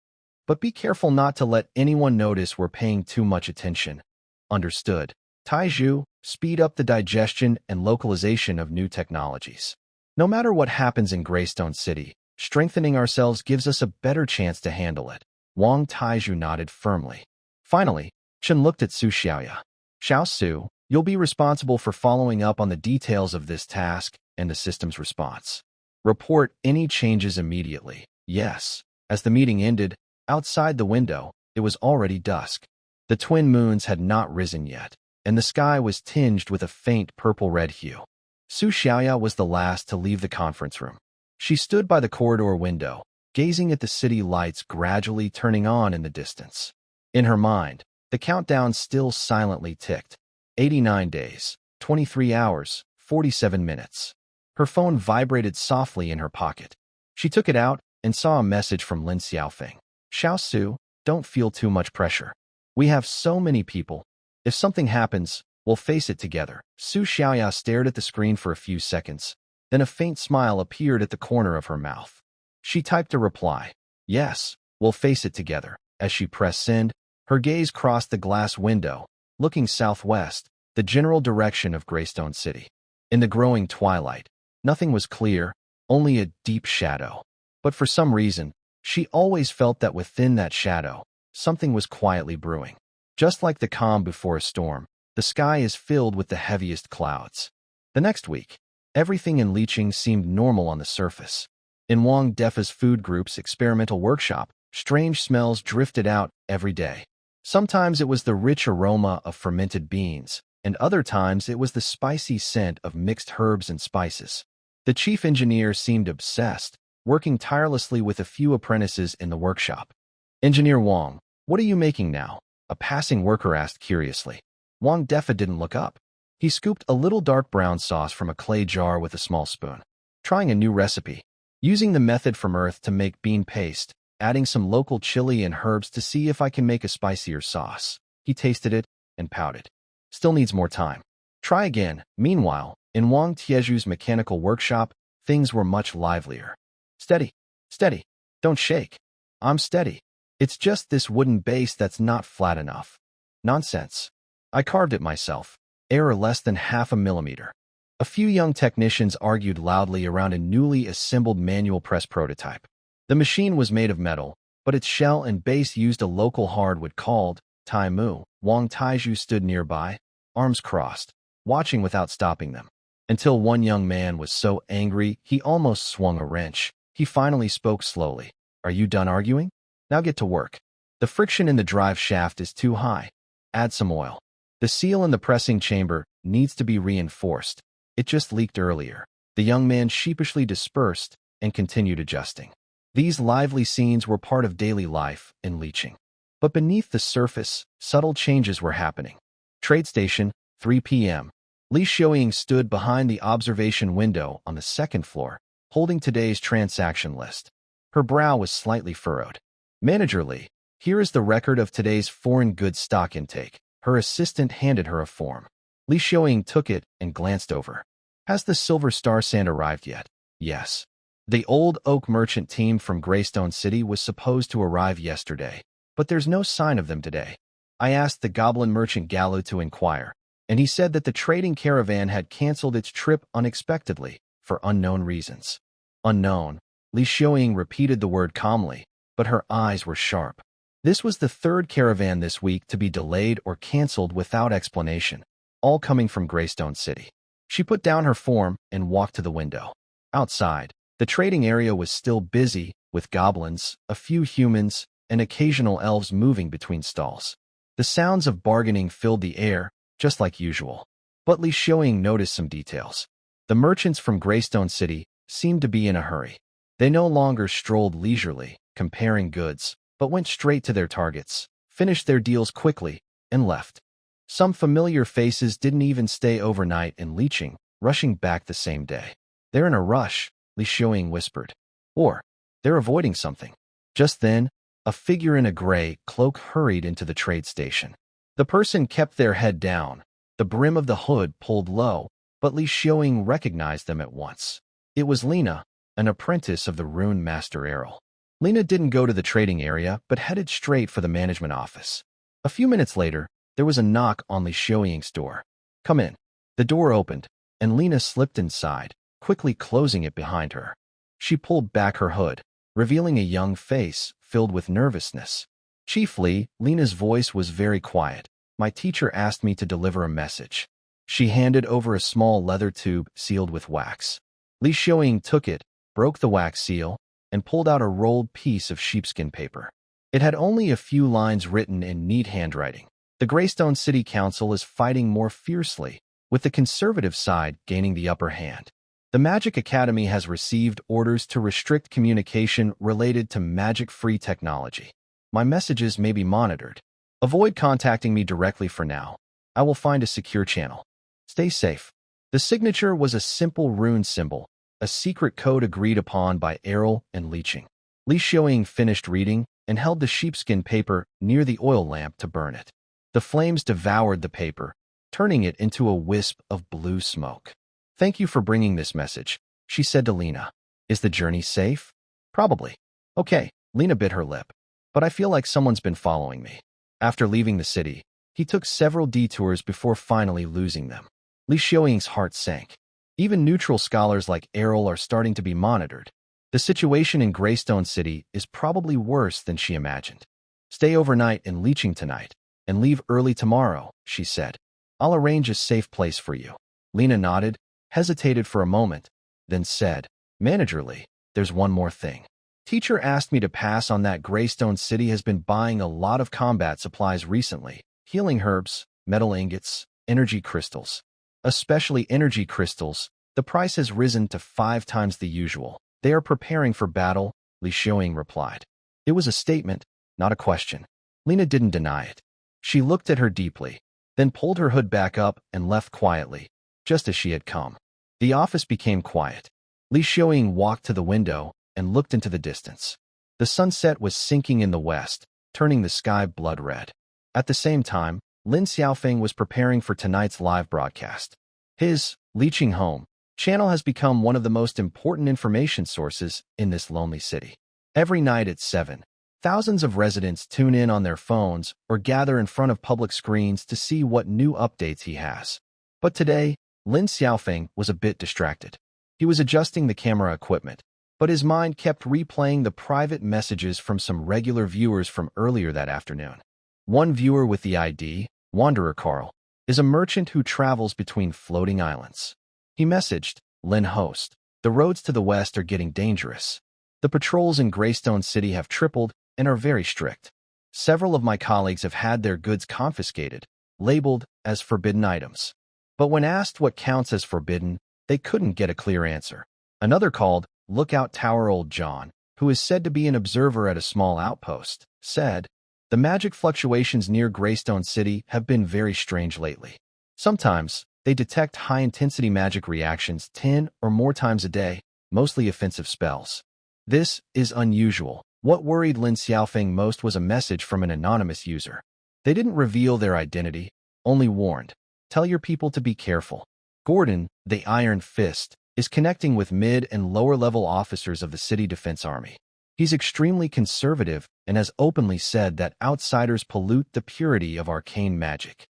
S1: But be careful not to let anyone notice we're paying too much attention. Understood. Taizhu, speed up the digestion and localization of new technologies. No matter what happens in Greystone City, strengthening ourselves gives us a better chance to handle it. Wang Taizhu nodded firmly. Finally, Chen looked at Su Xiaoya. Xiao Su, you'll be responsible for following up on the details of this task and the system's response. Report any changes immediately. Yes. As the meeting ended, outside the window, it was already dusk. The twin moons had not risen yet, and the sky was tinged with a faint purple-red hue. Su Xiaoya was the last to leave the conference room. She stood by the corridor window, gazing at the city lights gradually turning on in the distance. In her mind, the countdown still silently ticked. 89 days, 23 hours, 47 minutes. Her phone vibrated softly in her pocket. She took it out and saw a message from Lin Xiaofeng. Xiao Su, don't feel too much pressure. We have so many people. If something happens, we'll face it together. Su Xiaoya stared at the screen for a few seconds. Then a faint smile appeared at the corner of her mouth. She typed a reply. Yes, we'll face it together. As she pressed send, her gaze crossed the glass window, looking southwest, the general direction of Greystone City. In the growing twilight, nothing was clear, only a deep shadow. But for some reason, she always felt that within that shadow, something was quietly brewing. Just like the calm before a storm, the sky is filled with the heaviest clouds. The next week, everything in Liqing seemed normal on the surface. In Wang Defa's food group's experimental workshop, strange smells drifted out every day. Sometimes it was the rich aroma of fermented beans, and other times it was the spicy scent of mixed herbs and spices. The chief engineer seemed obsessed, working tirelessly with a few apprentices in the workshop. Engineer Wang, what are you making now? A passing worker asked curiously. Wang Defa didn't look up. He scooped a little dark brown sauce from a clay jar with a small spoon. Trying a new recipe. Using the method from Earth to make bean paste, adding some local chili and herbs to see if I can make a spicier sauce. He tasted it and pouted. Still needs more time. Try again. Meanwhile, in Wang Tieju's mechanical workshop, things were much livelier. Steady, steady. Don't shake. I'm steady. It's just this wooden base that's not flat enough. Nonsense. I carved it myself. Error less than half a millimeter. A few young technicians argued loudly around a newly assembled manual press prototype. The machine was made of metal, but its shell and base used a local hardwood called Taimu. Wang Taiju stood nearby, arms crossed, watching without stopping them. Until one young man was so angry he almost swung a wrench. He finally spoke slowly. Are you done arguing? Now get to work. The friction in the drive shaft is too high. Add some oil. The seal in the pressing chamber needs to be reinforced. It just leaked earlier. The young man sheepishly dispersed and continued adjusting. These lively scenes were part of daily life in leaching. But beneath the surface, subtle changes were happening. Trade station, 3 p.m. Li Xiaoying stood behind the observation window on the second floor, holding today's transaction list. Her brow was slightly furrowed. Manager Li, here is the record of today's foreign goods stock intake. Her assistant handed her a form. Li Xiaoying took it and glanced over. Has the Silver Star Sand arrived yet? Yes. The Old Oak merchant team from Greystone City was supposed to arrive yesterday, but there's no sign of them today. I asked the Goblin merchant Galu to inquire, and he said that the trading caravan had canceled its trip unexpectedly for unknown reasons. Unknown. Li Xiaoying repeated the word calmly, but her eyes were sharp. This was the third caravan this week to be delayed or canceled without explanation, all coming from Greystone City. She put down her form and walked to the window. Outside, the trading area was still busy, with goblins, a few humans, and occasional elves moving between stalls. The sounds of bargaining filled the air, just like usual. But Li Xiaoying noticed some details. The merchants from Greystone City seemed to be in a hurry. They no longer strolled leisurely, comparing goods, but went straight to their targets, finished their deals quickly, and left. Some familiar faces didn't even stay overnight in leaching, rushing back the same day. They're in a rush, Li Xiaoying whispered. Or, they're avoiding something. Just then, a figure in a gray cloak hurried into the trade station. The person kept their head down, the brim of the hood pulled low, but Li Xiaoying recognized them at once. It was Lena, an apprentice of the Rune Master Errol. Lena didn't go to the trading area, but headed straight for the management office. A few minutes later, there was a knock on Li Xiaoying's door. Come in. The door opened, and Lena slipped inside, quickly closing it behind her. She pulled back her hood, revealing a young face filled with nervousness. Chiefly, Lena's voice was very quiet. My teacher asked me to deliver a message. She handed over a small leather tube sealed with wax. Li Xiaoying took it, broke the wax seal, and pulled out a rolled piece of sheepskin paper. It had only a few lines written in neat handwriting. The Greystone City Council is fighting more fiercely, with the conservative side gaining the upper hand. The Magic Academy has received orders to restrict communication related to magic-free technology. My messages may be monitored. Avoid contacting me directly for now. I will find a secure channel. Stay safe. The signature was a simple rune symbol, a secret code agreed upon by Errol and Leaching. Li Xiaoying finished reading and held the sheepskin paper near the oil lamp to burn it. The flames devoured the paper, turning it into a wisp of blue smoke. Thank you for bringing this message, she said to Lena. Is the journey safe? Probably. Okay, Lena bit her lip. But I feel like someone's been following me. After leaving the city, he took several detours before finally losing them. Li Xiaoying's heart sank. Even neutral scholars like Errol are starting to be monitored. The situation in Greystone City is probably worse than she imagined. Stay overnight in Leaching tonight, and leave early tomorrow, she said. I'll arrange a safe place for you. Lena nodded, hesitated for a moment, then said, Manager Li, there's one more thing. Teacher asked me to pass on that Greystone City has been buying a lot of combat supplies recently, healing herbs, metal ingots, energy crystals. Especially energy crystals, The price has risen to 5 times the usual. They are preparing for battle, Li Xiaoying replied. It was a statement, not a question. Lena didn't deny it. She looked at her deeply, then pulled her hood back up and left quietly, just as she had come. The office became quiet. Li Xiaoying walked to the window and looked into the distance. The sunset was sinking in the west, turning the sky blood red. At the same time, Lin Xiaofeng was preparing for tonight's live broadcast. His Leeching Home channel has become one of the most important information sources in this lonely city. Every night at 7, thousands of residents tune in on their phones or gather in front of public screens to see what new updates he has. But today, Lin Xiaofeng was a bit distracted. He was adjusting the camera equipment, but his mind kept replaying the private messages from some regular viewers from earlier that afternoon. One viewer with the ID, Wanderer Carl, is a merchant who travels between floating islands. He messaged, Lin host, the roads to the west are getting dangerous. The patrols in Greystone City have tripled and are very strict. Several of my colleagues have had their goods confiscated, labeled as forbidden items. But when asked what counts as forbidden, they couldn't get a clear answer. Another called Lookout Tower Old John, who is said to be an observer at a small outpost, said, the magic fluctuations near Greystone City have been very strange lately. Sometimes, they detect high-intensity magic reactions 10 or more times a day, mostly offensive spells. This is unusual. What worried Lin Xiaofeng most was a message from an anonymous user. They didn't reveal their identity, only warned, tell your people to be careful. Gordon, the Iron Fist, is connecting with mid- and lower-level officers of the City Defense Army. He's extremely conservative and has openly said that outsiders pollute the purity of arcane magic.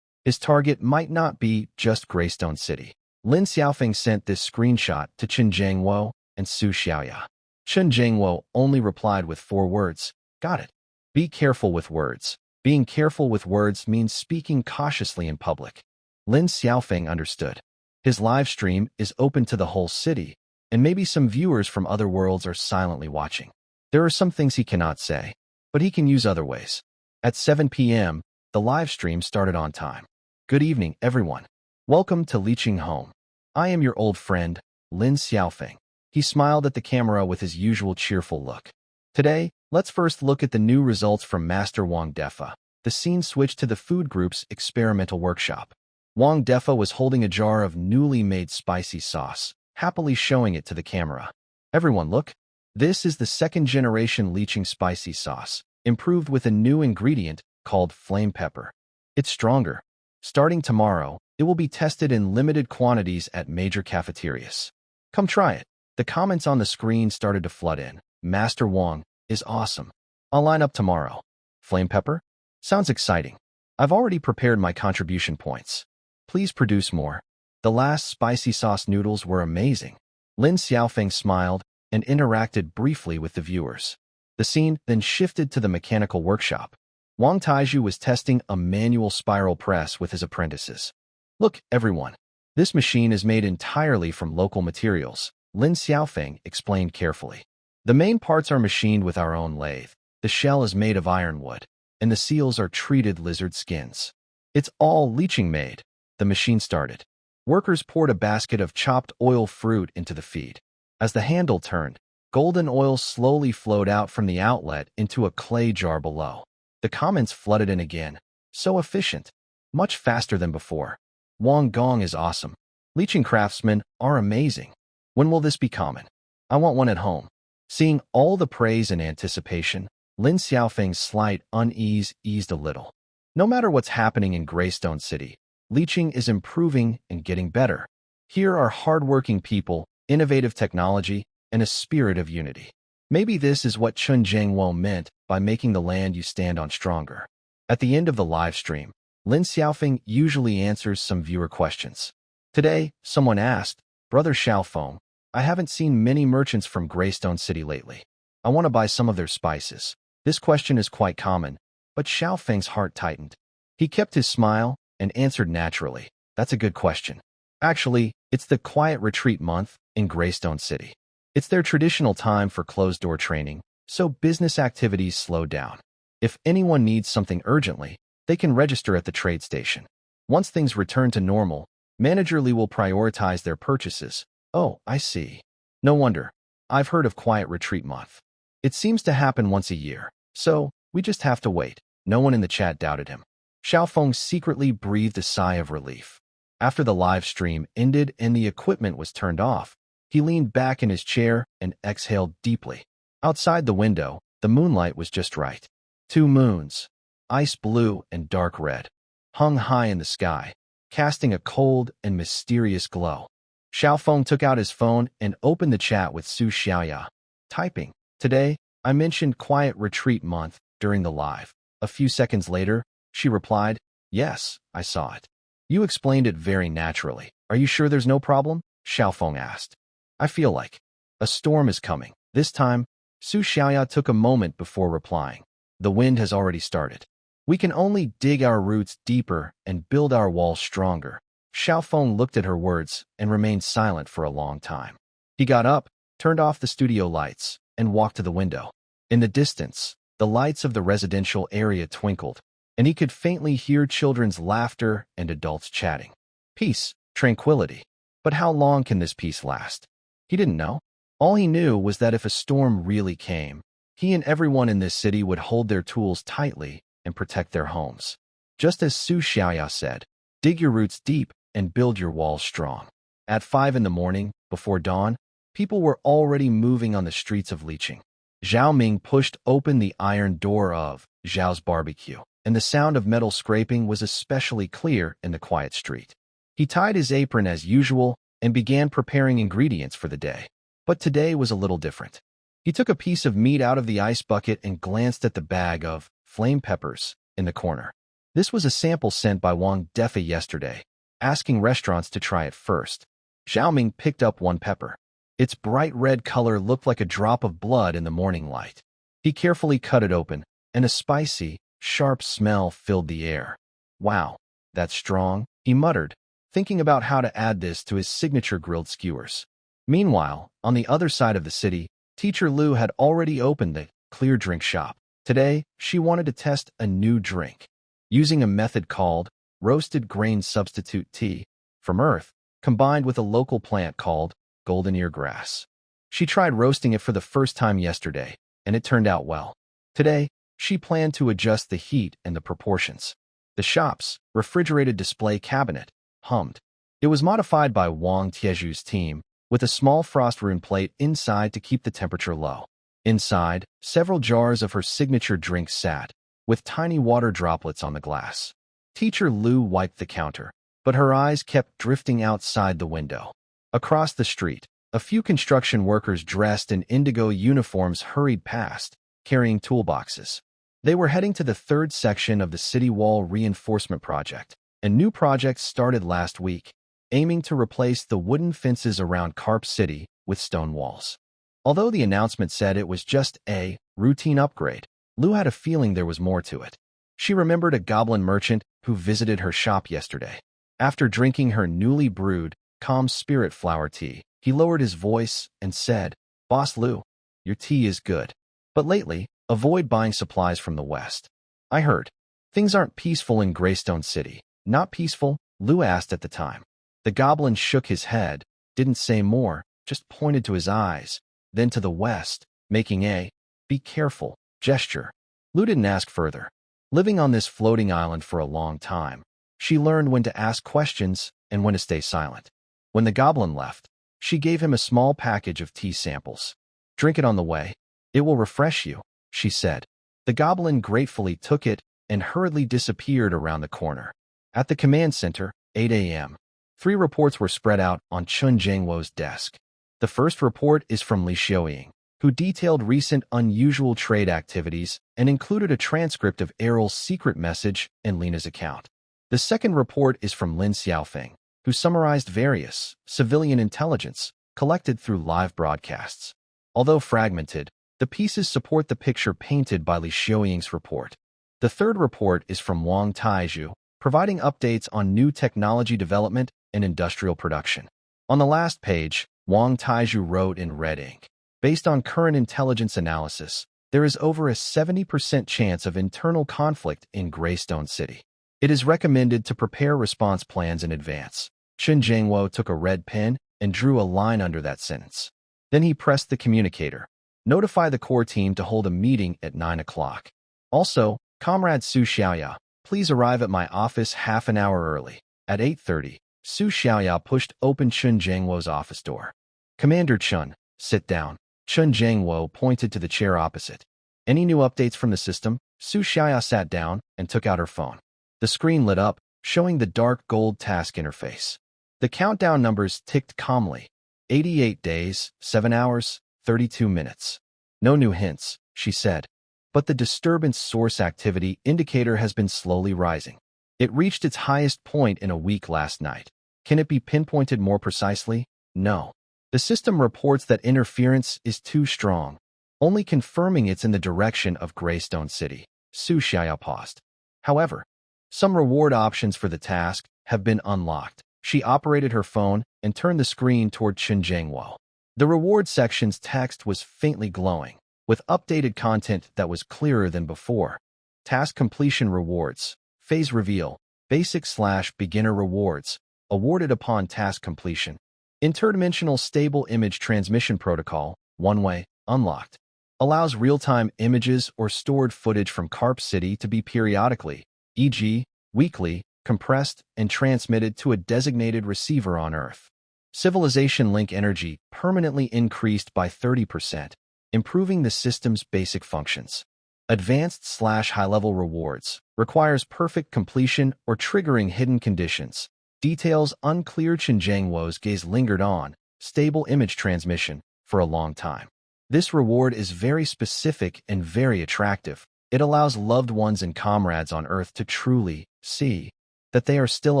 S1: His target might not be just Greystone City. Lin Xiaofeng sent this screenshot to Chen Jiangwo and Su Xiaoya. Chen Jiangwo only replied with 4 words, got it. Be careful with words. Being careful with words means speaking cautiously in public. Lin Xiaofeng understood. His live stream is open to the whole city, and maybe some viewers from other worlds are silently watching. There are some things he cannot say, but he can use other ways. At 7 p.m., the live stream started on time. Good evening, everyone. Welcome to Leeching Home. I am your old friend, Lin Xiaofeng. He smiled at the camera with his usual cheerful look. Today, let's first look at the new results from Master Wang Defa. The scene switched to the food group's experimental workshop. Wang Defa was holding a jar of newly made spicy sauce, happily showing it to the camera. Everyone look. This is the second-generation leeching spicy sauce, improved with a new ingredient called flame pepper. It's stronger. Starting tomorrow, it will be tested in limited quantities at major cafeterias. Come try it. The comments on the screen started to flood in. Master Wang is awesome. I'll line up tomorrow. Flame pepper? Sounds exciting. I've already prepared my contribution points. Please produce more. The last spicy sauce noodles were amazing. Lin Xiaofeng smiled and interacted briefly with the viewers. The scene then shifted to the mechanical workshop. Wang Taiju was testing a manual spiral press with his apprentices. Look, everyone. This machine is made entirely from local materials, Lin Xiaofeng explained carefully. The main parts are machined with our own lathe. The shell is made of ironwood, and the seals are treated lizard skins. It's all leeching made. The machine started. Workers poured a basket of chopped oil fruit into the feed. As the handle turned, golden oil slowly flowed out from the outlet into a clay jar below. The comments flooded in again. So efficient. Much faster than before. Wang Gong is awesome. Leeching craftsmen are amazing. When will this be common? I want one at home. Seeing all the praise and anticipation, Lin Xiaofeng's slight unease eased a little. No matter what's happening in Greystone City, leeching is improving and getting better. Here are hardworking people, innovative technology, and a spirit of unity. Maybe this is what Chun Jiangwo meant by making the land you stand on stronger. At the end of the live stream, Lin Xiaofeng usually answers some viewer questions. Today, someone asked, Brother Xiaofeng, I haven't seen many merchants from Greystone City lately. I want to buy some of their spices. This question is quite common, but Xiaofeng's heart tightened. He kept his smile and answered naturally. That's a good question. Actually, it's the Quiet Retreat month in Greystone City. It's their traditional time for closed-door training, so business activities slow down. If anyone needs something urgently, they can register at the trade station. Once things return to normal, Manager Li will prioritize their purchases, Oh, I see. No wonder. I've heard of Quiet Retreat Month. It seems to happen once a year, so we just have to wait. No one in the chat doubted him. Xiaofeng secretly breathed a sigh of relief. After the live stream ended and the equipment was turned off, he leaned back in his chair and exhaled deeply. Outside the window, the moonlight was just right. 2 moons, ice blue and dark red, hung high in the sky, casting a cold and mysterious glow. Xiaofeng took out his phone and opened the chat with Su Xiaoya. Typing. Today, I mentioned Quiet Retreat Month during the live. A few seconds later, she replied, "Yes, I saw it. You explained it very naturally. Are you sure there's no problem?" Xiaofeng asked. "I feel like a storm is coming." This time, Su Xiaoya took a moment before replying. "The wind has already started. We can only dig our roots deeper and build our walls stronger." Xiaofeng looked at her words and remained silent for a long time. He got up, turned off the studio lights, and walked to the window. In the distance, the lights of the residential area twinkled, and he could faintly hear children's laughter and adults chatting. Peace, tranquility. But how long can this peace last? He didn't know. All he knew was that if a storm really came, he and everyone in this city would hold their tools tightly and protect their homes. Just as Su Xiaoya said, dig your roots deep and build your walls strong. At 5 in the morning, before dawn, people were already moving on the streets of Liqing. Zhao Ming pushed open the iron door of Zhao's barbecue, and the sound of metal scraping was especially clear in the quiet street. He tied his apron as usual and began preparing ingredients for the day. But today was a little different. He took a piece of meat out of the ice bucket and glanced at the bag of flame peppers in the corner. This was a sample sent by Wang Defa yesterday, asking restaurants to try it first. Zhao Ming picked up one pepper. Its bright red color looked like a drop of blood in the morning light. He carefully cut it open, and a spicy, sharp smell filled the air. "Wow, that's strong," he muttered, thinking about how to add this to his signature grilled skewers. Meanwhile, on the other side of the city, Teacher Lu had already opened the Clear Drink shop. Today, she wanted to test a new drink, using a method called roasted grain substitute tea from earth, combined with a local plant called golden ear grass. She tried roasting it for the first time yesterday, and it turned out well. Today, she planned to adjust the heat and the proportions. The shop's refrigerated display cabinet hummed. It was modified by Wang Tieju's team, with a small frost rune plate inside to keep the temperature low. Inside, several jars of her signature drink sat, with tiny water droplets on the glass. Teacher Lu wiped the counter, but her eyes kept drifting outside the window. Across the street, a few construction workers dressed in indigo uniforms hurried past, carrying toolboxes. They were heading to the 3rd section of the city wall reinforcement project. A new project started last week, aiming to replace the wooden fences around Carp City with stone walls. Although the announcement said it was just a routine upgrade, Lu had a feeling there was more to it. She remembered a goblin merchant who visited her shop yesterday. After drinking her newly brewed, calm spirit flower tea, he lowered his voice and said, "Boss Lu, your tea is good. But lately, avoid buying supplies from the West. I heard things aren't peaceful in Greystone City." "Not peaceful?" Lu asked at the time. The goblin shook his head, didn't say more, just pointed to his eyes, then to the west, making a "be careful" gesture. Lu didn't ask further. Living on this floating island for a long time, she learned when to ask questions and when to stay silent. When the goblin left, she gave him a small package of tea samples. "Drink it on the way. It will refresh you," she said. The goblin gratefully took it and hurriedly disappeared around the corner. At the command center, 8 a.m., 3 reports were spread out on Chun Jingwo's desk. The first report is from Li Xiaoying, who detailed recent unusual trade activities and included a transcript of Errol's secret message in Lena's account. The second report is from Lin Xiaofeng, who summarized various civilian intelligence collected through live broadcasts. Although fragmented, the pieces support the picture painted by Li Xiaoying's report. The third report is from Wang Taiju, providing updates on new technology development and industrial production. On the last page, Wang Taiju wrote in red ink, "Based on current intelligence analysis, there is over a 70% chance of internal conflict in Greystone City. It is recommended to prepare response plans in advance." Chun Jingwo took a red pen and drew a line under that sentence. Then he pressed the communicator. Notify the core team to hold a meeting at 9 o'clock. Also, Comrade Su Xiaoya, please arrive at my office half an hour early. At 8:30, Su Xiaoya pushed open Chun Jiangwo's office door. Commander Chun, sit down. Chun Jiangwo pointed to the chair opposite. Any new updates from the system? Su Xiaoya sat down and took out her phone. The screen lit up, showing the dark gold task interface. The countdown numbers ticked calmly. 88 days, 7 hours, 32 minutes. No new hints, she said. But the disturbance source activity indicator has been slowly rising. It reached its highest point in a week last night. Can it be pinpointed more precisely? No. The system reports that interference is too strong, only confirming it's in the direction of Greystone City. Su Xiaoya paused. However, some reward options for the task have been unlocked. She operated her phone and turned the screen toward Chun Jiangwo. The reward section's text was faintly glowing, with updated content that was clearer than before. Task completion rewards, phase reveal, basic/beginner rewards, awarded upon task completion. Interdimensional stable image transmission protocol, one-way, unlocked. Allows real-time images or stored footage from Carp City to be periodically, e.g., weekly, compressed and transmitted to a designated receiver on Earth. Civilization link energy permanently increased by 30%, improving the system's basic functions. Advanced/high-level rewards requires perfect completion or triggering hidden conditions. Details unclear. Chun Jiangwo's gaze lingered on stable image transmission for a long time. This reward is very specific and very attractive. It allows loved ones and comrades on Earth to truly see that they are still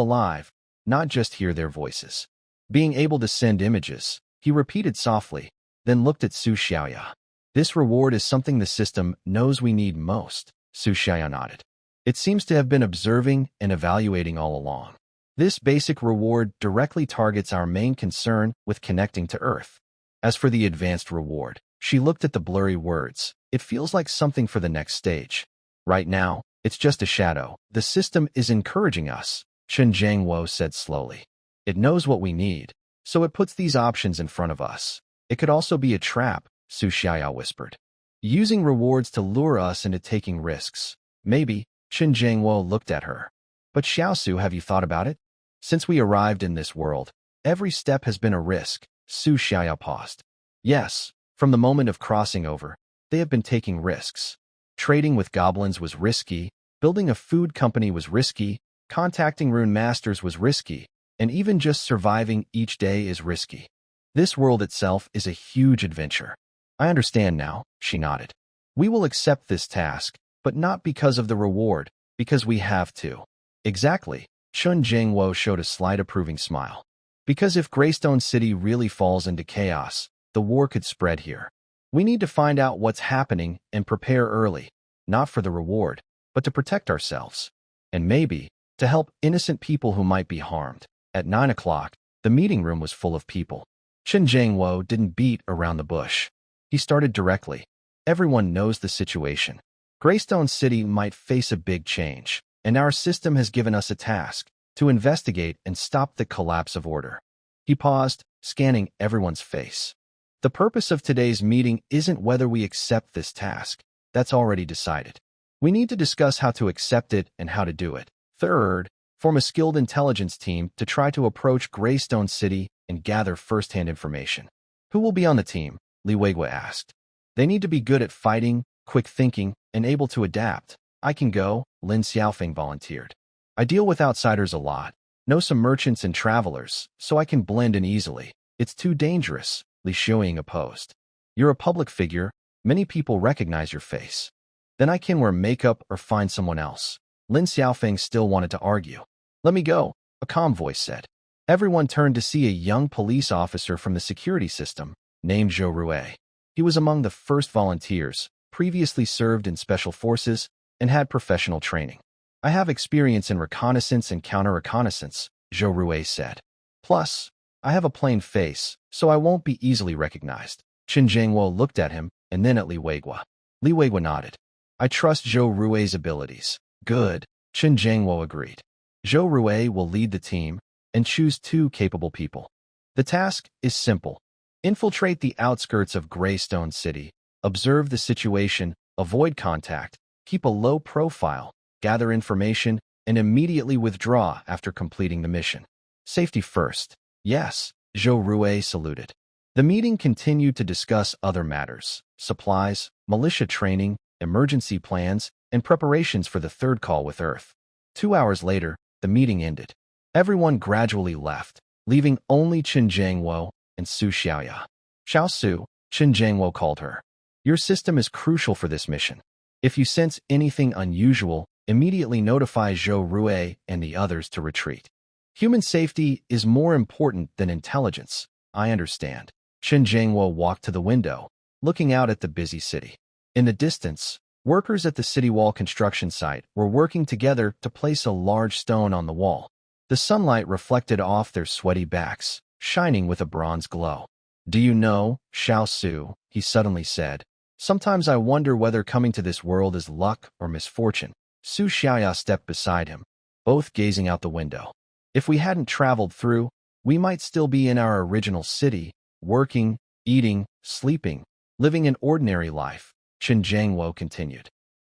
S1: alive, not just hear their voices. Being able to send images, he repeated softly, then looked at Su Xiaoya. This reward is something the system knows we need most. Su Xiaoya nodded. It seems to have been observing and evaluating all along. This basic reward directly targets our main concern with connecting to Earth. As for the advanced reward, she looked at the blurry words. It feels like something for the next stage. Right now, it's just a shadow. The system is encouraging us, Chun Jiangwo said slowly. It knows what we need, so it puts these options in front of us. It could also be a trap, Su Xiaoya whispered. Using rewards to lure us into taking risks. Maybe. Chun Jiangwo looked at her. But Xiaosu, have you thought about it? Since we arrived in this world, every step has been a risk. Su Xiaoya paused. Yes, from the moment of crossing over, they have been taking risks. Trading with goblins was risky, building a food company was risky, contacting rune masters was risky, and even just surviving each day is risky. This world itself is a huge adventure. I understand now, she nodded. We will accept this task, but not because of the reward, because we have to. Exactly. Chun Jiangwo showed a slight approving smile. Because if Greystone City really falls into chaos, the war could spread here. We need to find out what's happening and prepare early, not for the reward, but to protect ourselves. And maybe, to help innocent people who might be harmed. At 9 o'clock, the meeting room was full of people. Chun Jiangwo didn't beat around the bush. He started directly. Everyone knows the situation. Greystone City might face a big change, and our system has given us a task to investigate and stop the collapse of order. He paused, scanning everyone's face. The purpose of today's meeting isn't whether we accept this task. That's already decided. We need to discuss how to accept it and how to do it. Third, form a skilled intelligence team to try to approach Greystone City and gather first-hand information. Who will be on the team? Li Weigua asked. They need to be good at fighting, quick thinking, and able to adapt. I can go, Lin Xiaofeng volunteered. I deal with outsiders a lot, know some merchants and travelers, so I can blend in easily. It's too dangerous, Li Shuiying opposed. You're a public figure, many people recognize your face. Then I can wear makeup or find someone else. Lin Xiaofeng still wanted to argue. Let me go, a calm voice said. Everyone turned to see a young police officer from the security system, named Zhou Rue. He was among the first volunteers, previously served in special forces, and had professional training. I have experience in reconnaissance and counter-reconnaissance, Zhou Rue said. Plus, I have a plain face, so I won't be easily recognized. Chun Jiangwo looked at him, and then at Li Weigua. Li Weigua nodded. I trust Zhou Rue's abilities. Good, Chun Jiangwo agreed. Zhou Rue will lead the team and choose 2 capable people. The task is simple. Infiltrate the outskirts of Greystone City, observe the situation, avoid contact, keep a low profile, gather information, and immediately withdraw after completing the mission. Safety first. Yes, Zhou Rue saluted. The meeting continued to discuss other matters: supplies, militia training, emergency plans, and preparations for the third call with Earth. 2 hours later, the meeting ended. Everyone gradually left, leaving only Chen Jiangwo and Su Xiaoya. Xiao Su, Chen Jiangwo called her. Your system is crucial for this mission. If you sense anything unusual, immediately notify Zhou Rue and the others to retreat. Human safety is more important than intelligence. I understand. Chen Jiangwo walked to the window, looking out at the busy city. In the distance, workers at the city wall construction site were working together to place a large stone on the wall. The sunlight reflected off their sweaty backs, shining with a bronze glow. Do you know, Xiao Su, he suddenly said, sometimes I wonder whether coming to this world is luck or misfortune. Su Xiaoya stepped beside him, both gazing out the window. If we hadn't traveled through, we might still be in our original city, working, eating, sleeping, living an ordinary life, Chen Jiangwo continued.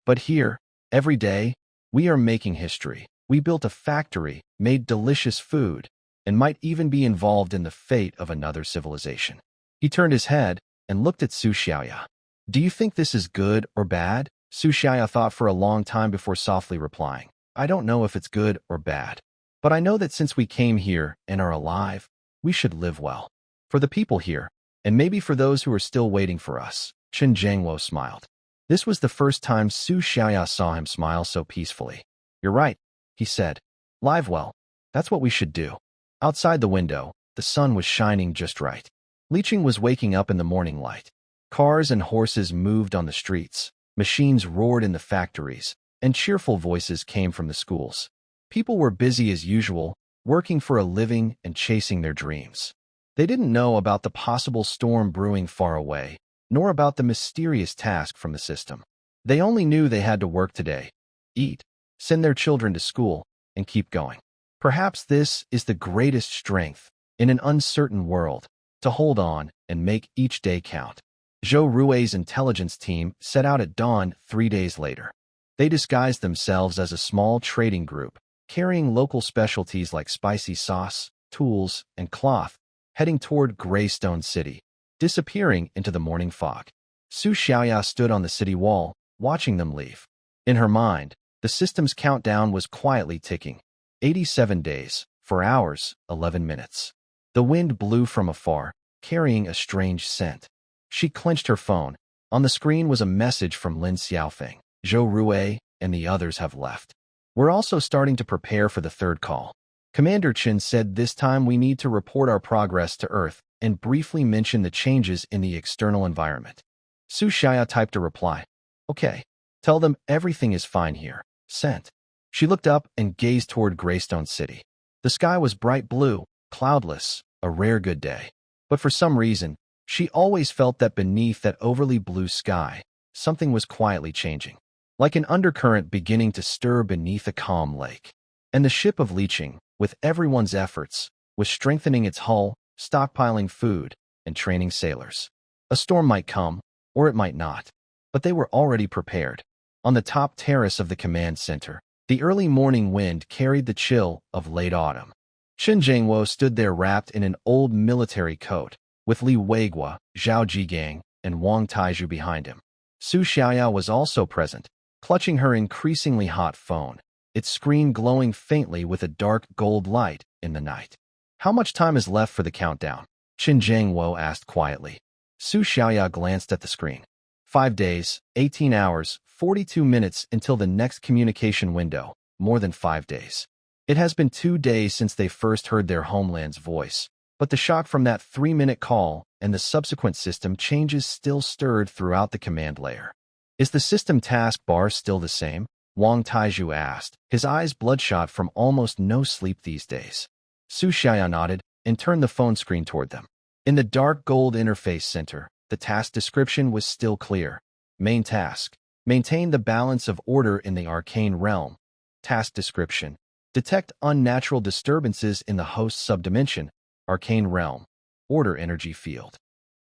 S1: But here, every day, we are making history. We built a factory, made delicious food, and might even be involved in the fate of another civilization. He turned his head and looked at Su Xiaoya. Do you think this is good or bad? Su Xiaoya thought for a long time before softly replying. I don't know if it's good or bad, but I know that since we came here and are alive, we should live well. For the people here, and maybe for those who are still waiting for us. Chen Jiangwo smiled. This was the first time Su Xiaoya saw him smile so peacefully. You're right, he said. Live well. That's what we should do. Outside the window, the sun was shining just right. Liqing was waking up in the morning light. Cars and horses moved on the streets, machines roared in the factories, and cheerful voices came from the schools. People were busy as usual, working for a living and chasing their dreams. They didn't know about the possible storm brewing far away, nor about the mysterious task from the system. They only knew they had to work today, eat, send their children to school, and keep going. Perhaps this is the greatest strength in an uncertain world, to hold on and make each day count. Zhou Rue's intelligence team set out at dawn 3 days later. They disguised themselves as a small trading group, carrying local specialties like spicy sauce, tools, and cloth, heading toward Greystone City, disappearing into the morning fog. Su Xiaoya stood on the city wall, watching them leave. In her mind, the system's countdown was quietly ticking. 87 days, 4 hours, 11 minutes. The wind blew from afar, carrying a strange scent. She clenched her phone. On the screen was a message from Lin Xiaofeng. Zhou Rue and the others have left. We're also starting to prepare for the third call. Commander Chen said this time we need to report our progress to Earth and briefly mention the changes in the external environment. Su Xiaoya typed a reply. Okay. Tell them everything is fine here. Sent. She looked up and gazed toward Greystone City. The sky was bright blue, cloudless, a rare good day. But for some reason, she always felt that beneath that overly blue sky, something was quietly changing, like an undercurrent beginning to stir beneath a calm lake. And the ship of Liqing, with everyone's efforts, was strengthening its hull, stockpiling food, and training sailors. A storm might come, or it might not, but they were already prepared. On the top terrace of the command center, the early morning wind carried the chill of late autumn. Chen Jiangwo stood there wrapped in an old military coat, with Li Weiguo, Zhao Jigang, and Wang Taizhu behind him. Su Xiaoya was also present, clutching her increasingly hot phone, its screen glowing faintly with a dark gold light in the night. How much time is left for the countdown? Chen Jiangwo asked quietly. Su Xiaoya glanced at the screen. 5 days, 18 hours, 42 minutes until the next communication window, more than 5 days. It has been 2 days since they first heard their homeland's voice, but the shock from that 3-minute call and the subsequent system changes still stirred throughout the command layer. Is the system task bar still the same? Wang Taizhu asked, his eyes bloodshot from almost no sleep these days. Su Xiaoya nodded and turned the phone screen toward them. In the dark gold interface center, the task description was still clear. Main task: maintain the balance of order in the arcane realm. Task description: detect unnatural disturbances in the host subdimension, arcane realm. order energy field.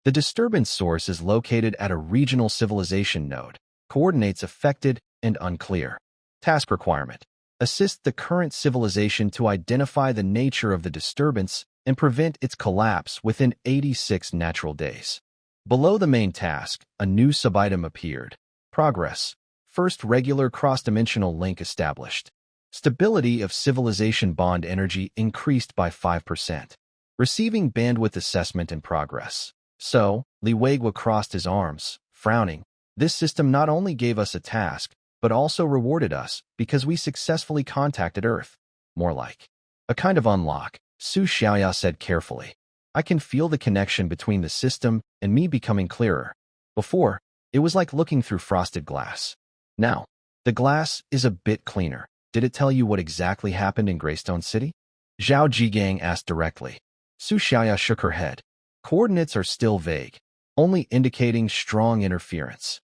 S1: The disturbance source is located at a regional civilization node. Coordinates affected and unclear. Task requirement. Assist the current civilization to identify the nature of the disturbance and prevent its collapse within 86 natural days. Below the main task, a new subitem appeared. Progress. First regular cross-dimensional link established. Stability of civilization bond energy increased by 5%. Receiving bandwidth assessment in progress. So, Liwegwa crossed his arms, frowning. This system not only gave us a task, but also rewarded us because we successfully contacted Earth. More like a kind of unlock, Su Xiaoya said carefully. I can feel the connection between the system and me becoming clearer. Before, it was like looking through frosted glass. Now, the glass is a bit cleaner. Did it tell you what exactly happened in Greystone City? Zhao Jigang asked directly. Su Xiaoya shook her head. Coordinates are still vague, only indicating strong interference.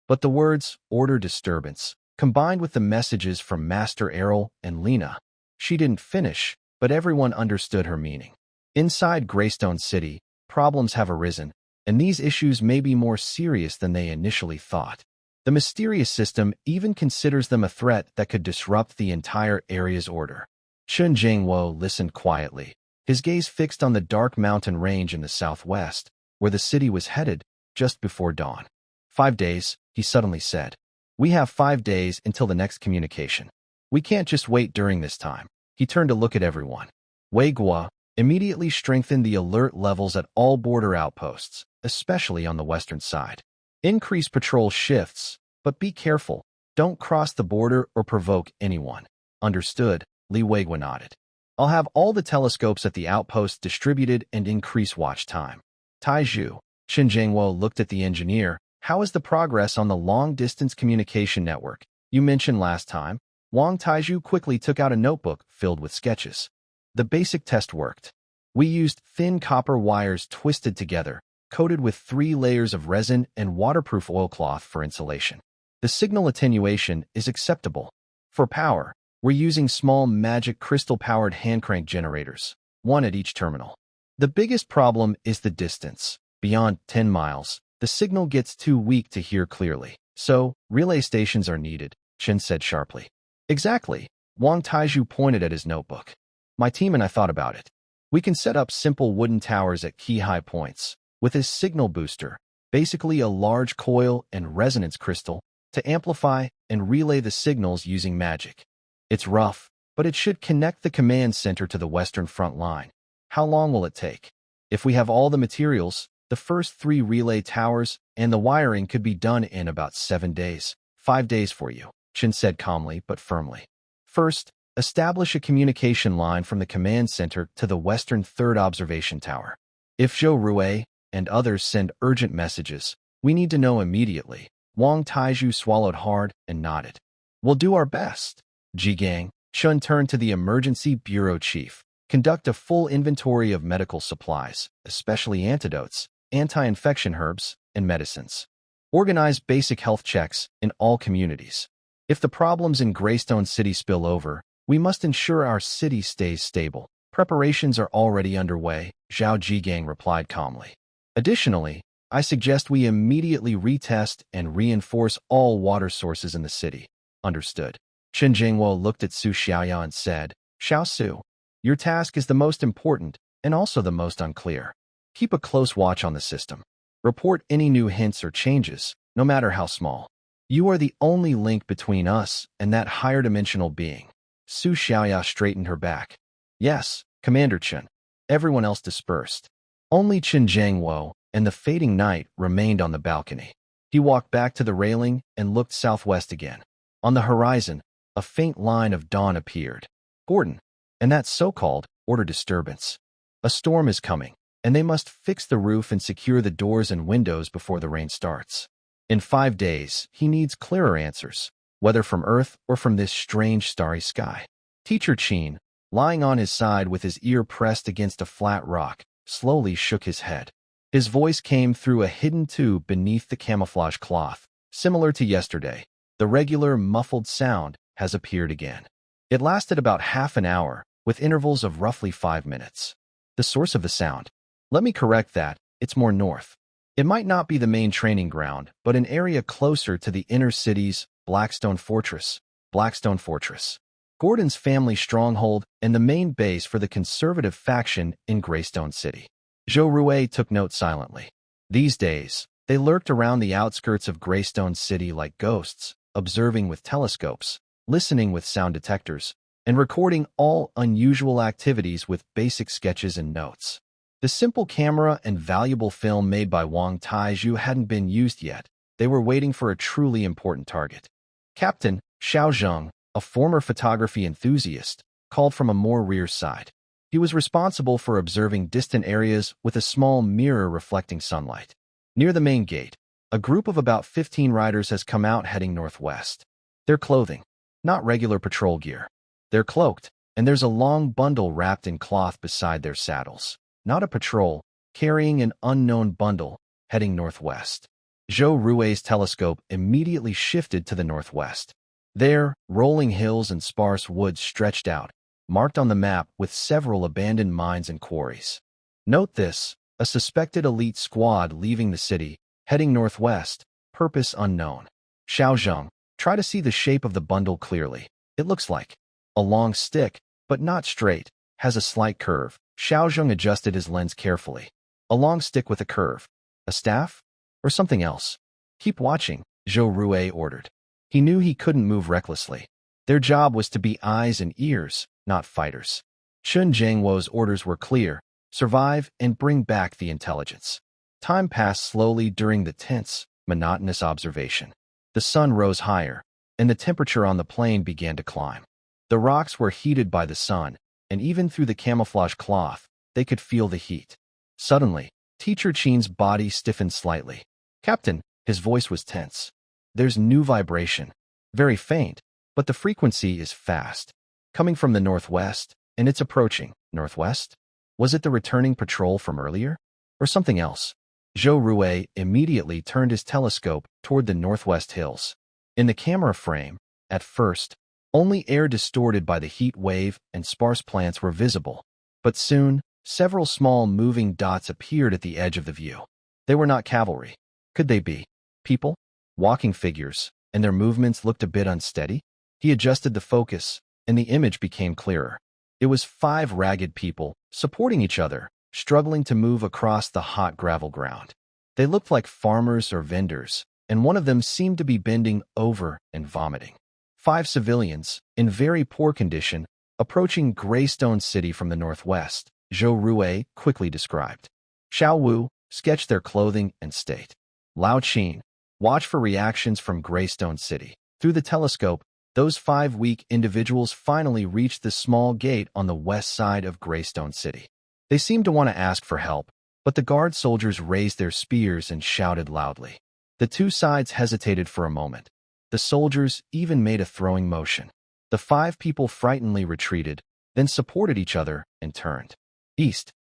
S1: But the words, order disturbance, combined with the messages from Master Errol and Lena, she didn't finish, but everyone understood her meaning. Inside Greystone City, problems have arisen, and these issues may be more serious than they initially thought. The mysterious system even considers them a threat that could disrupt the entire area's order. Chen Jingwo listened quietly, his gaze fixed on the dark mountain range in the southwest, where the city was headed just before dawn. 5 days, he suddenly said. We have 5 days until the next communication. We can't just wait during this time. He turned to look at everyone. Wei Guo immediately strengthened the alert levels at all border outposts, especially on the western side. Increase patrol shifts, but be careful. Don't cross the border or provoke anyone. Understood, Li Weigua nodded. I'll have all the telescopes at the outposts distributed and increase watch time. Taizhu, Chen Jingwo looked at the engineer. How is the progress on the long-distance communication network you mentioned last time? Wang Taizhu quickly took out a notebook filled with sketches. The basic test worked. We used thin copper wires twisted together, coated with 3 layers of resin and waterproof oilcloth for insulation. The signal attenuation is acceptable. For power, we're using small magic crystal-powered hand-crank generators, 1 at each terminal. The biggest problem is the distance. Beyond 10 miles, the signal gets too weak to hear clearly. So, relay stations are needed, Chen said sharply. Exactly, Wang Taizhu pointed at his notebook. My team and I thought about it. We can set up simple wooden towers at key high points, with a signal booster, basically a large coil and resonance crystal, to amplify and relay the signals using magic. It's rough, but it should connect the command center to the western front line. How long will it take? If we have all the materials, the first 3 relay towers and the wiring could be done in about 7 days. 5 days for you, Chen said calmly but firmly. First, establish a communication line from the command center to the western 3rd observation tower. If Zhou Rue and others send urgent messages, we need to know immediately. Wang Taizhu swallowed hard and nodded. We'll do our best. Jigang, Chen turned to the emergency bureau chief. Conduct a full inventory of medical supplies, especially antidotes, anti-infection herbs, and medicines. Organize basic health checks in all communities. If the problems in Greystone City spill over, we must ensure our city stays stable. Preparations are already underway, Zhao Jigang replied calmly. Additionally, I suggest we immediately retest and reinforce all water sources in the city. Understood. Chen Jingwo looked at Su Xiaoya and said, Xiao Su, your task is the most important and also the most unclear. Keep a close watch on the system. Report any new hints or changes, no matter how small. You are the only link between us and that higher dimensional being. Su Xiaoya straightened her back. Yes, Commander Chen. Everyone else dispersed. Only Chen Jingwo and the fading night remained on the balcony. He walked back to the railing and looked southwest again. On the horizon, a faint line of dawn appeared. Gordon, and that so-called order disturbance. A storm is coming, and they must fix the roof and secure the doors and windows before the rain starts. In 5 days, he needs clearer answers, whether from Earth or from this strange starry sky. Teacher Qin, lying on his side with his ear pressed against a flat rock, slowly shook his head. His voice came through a hidden tube beneath the camouflage cloth. Similar to yesterday, the regular muffled sound has appeared again. It lasted about half an hour, with intervals of roughly 5 minutes. The source of the sound. Let me correct that, it's more north. It might not be the main training ground, but an area closer to the inner city's Blackstone Fortress. Blackstone Fortress. Gordon's family stronghold and the main base for the conservative faction in Greystone City. Zhou Rui took note silently. These days, they lurked around the outskirts of Greystone City like ghosts, observing with telescopes, listening with sound detectors, and recording all unusual activities with basic sketches and notes. The simple camera and valuable film made by Wang Taizhu hadn't been used yet. They were waiting for a truly important target. Captain Xiao Zheng, a former photography enthusiast, called from a more rear side. He was responsible for observing distant areas with a small mirror reflecting sunlight. Near the main gate, a group of about 15 riders has come out heading northwest. Their clothing, not regular patrol gear. They're cloaked, and there's a long bundle wrapped in cloth beside their saddles. Not a patrol, carrying an unknown bundle, heading northwest. Zhou Rui's telescope immediately shifted to the northwest. There, rolling hills and sparse woods stretched out, marked on the map with several abandoned mines and quarries. Note this, a suspected elite squad leaving the city, heading northwest, purpose unknown. Xiao Zheng, try to see the shape of the bundle clearly. It looks like a long stick, but not straight, has a slight curve. Xiao Zheng adjusted his lens carefully. A long stick with a curve. A staff? Or something else? Keep watching, Zhou Rui ordered. He knew he couldn't move recklessly. Their job was to be eyes and ears, not fighters. Chun Jiangwo's orders were clear: survive and bring back the intelligence. Time passed slowly during the tense, monotonous observation. The sun rose higher, and the temperature on the plain began to climb. The rocks were heated by the sun, and even through the camouflage cloth, they could feel the heat. Suddenly, Teacher Qin's body stiffened slightly. Captain, his voice was tense. There's new vibration. Very faint, but the frequency is fast. Coming from the northwest, and it's approaching. Northwest? Was it the returning patrol from earlier? Or something else? Zhou Rui immediately turned his telescope toward the northwest hills. In the camera frame, at first, only air distorted by the heat wave and sparse plants were visible. But soon, several small moving dots appeared at the edge of the view. They were not cavalry. Could they be people? Walking figures, and their movements looked a bit unsteady? He adjusted the focus, and the image became clearer. It was 5 ragged people, supporting each other, struggling to move across the hot gravel ground. They looked like farmers or vendors, and one of them seemed to be bending over and vomiting. 5 civilians, in very poor condition, approaching Greystone City from the northwest, Zhou Rui quickly described. Xiao Wu sketched their clothing and state. Lao Qin, watch for reactions from Greystone City. Through the telescope, those 5 weak individuals finally reached the small gate on the west side of Greystone City. They seemed to want to ask for help, but the guard soldiers raised their spears and shouted loudly. The two sides hesitated for a moment. The soldiers even made a throwing motion. The 5 people frightenedly retreated, then supported each other and turned. East.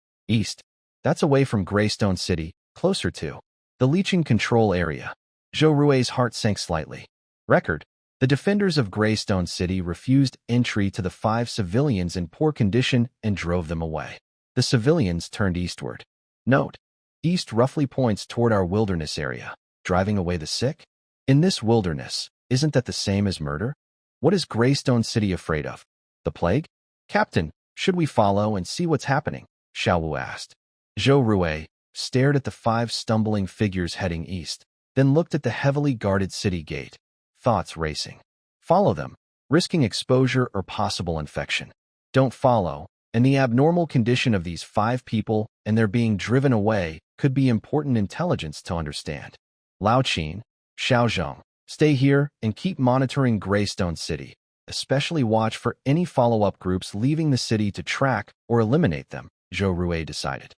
S1: That's away from Greystone City, closer to the leeching control area. Zhou Rui's heart sank slightly. Record. The defenders of Greystone City refused entry to the 5 civilians in poor condition and drove them away. The civilians turned eastward. Note. East roughly points toward our wilderness area. Driving away the sick? In this wilderness, isn't that the same as murder? What is Greystone City afraid of? The plague? Captain, should we follow and see what's happening? Xiao Wu asked. Zhou Rui stared at the 5 stumbling figures heading east, then looked at the heavily guarded city gate, thoughts racing. Follow them, risking exposure or possible infection. Don't follow, and the abnormal condition of these 5 people and their being driven away could be important intelligence to understand. Lao Qin, Xiao Zheng, stay here and keep monitoring Greystone City. Especially watch for any follow-up groups leaving the city to track or eliminate them, Zhou Rui decided.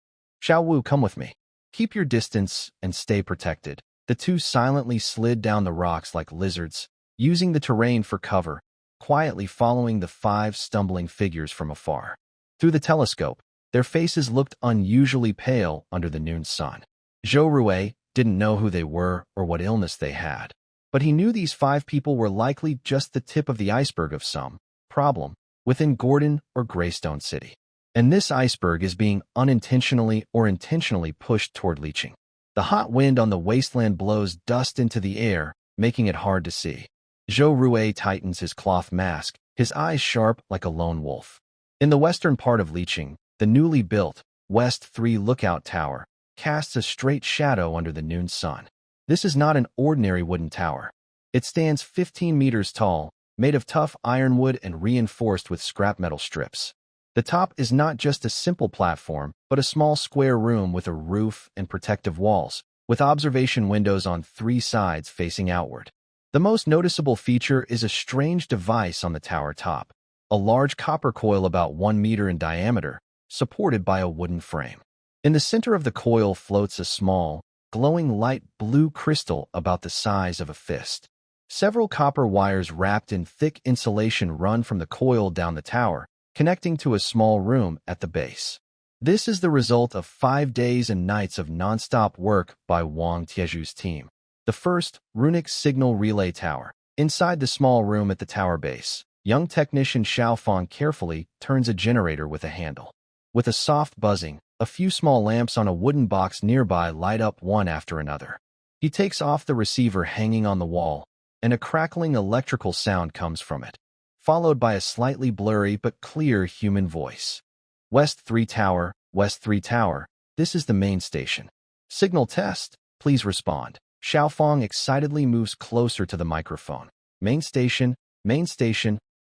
S1: Xiao Wu, come with me. Keep your distance and stay protected. The two silently slid down the rocks like lizards, using the terrain for cover, quietly following the 5 stumbling figures from afar. Through the telescope, their faces looked unusually pale under the noon sun. Zhou Rui didn't know who they were or what illness they had, but he knew these 5 people were likely just the tip of the iceberg of some problem within Gordon or Greystone City. And this iceberg is being unintentionally or intentionally pushed toward leaching. The hot wind on the wasteland blows dust into the air, making it hard to see. Zhou Rue tightens his cloth mask, his eyes sharp like a lone wolf. In the western part of leaching, the newly built West 3 Lookout Tower casts a straight shadow under the noon sun. This is not an ordinary wooden tower. It stands 15 meters tall, made of tough ironwood and reinforced with scrap metal strips. The top is not just a simple platform, but a small square room with a roof and protective walls, with observation windows on 3 sides facing outward. The most noticeable feature is a strange device on the tower top, a large copper coil about 1 meter in diameter, supported by a wooden frame. In the center of the coil floats a small, glowing light blue crystal about the size of a fist. Several copper wires wrapped in thick insulation run from the coil down the tower, connecting to a small room at the base. This is the result of 5 days and nights of non-stop work by Wang Tieju's team. The first, runic signal relay tower. Inside the small room at the tower base, young technician Xiaofang carefully turns a generator with a handle. With a soft buzzing, a few small lamps on a wooden box nearby light up one after another. He takes off the receiver hanging on the wall, and a crackling electrical sound comes from it, followed by a slightly blurry but clear human voice. West 3 Tower, West 3 Tower, this is the main station. Signal test, please respond. Xiaofang excitedly moves closer to the microphone. Main station,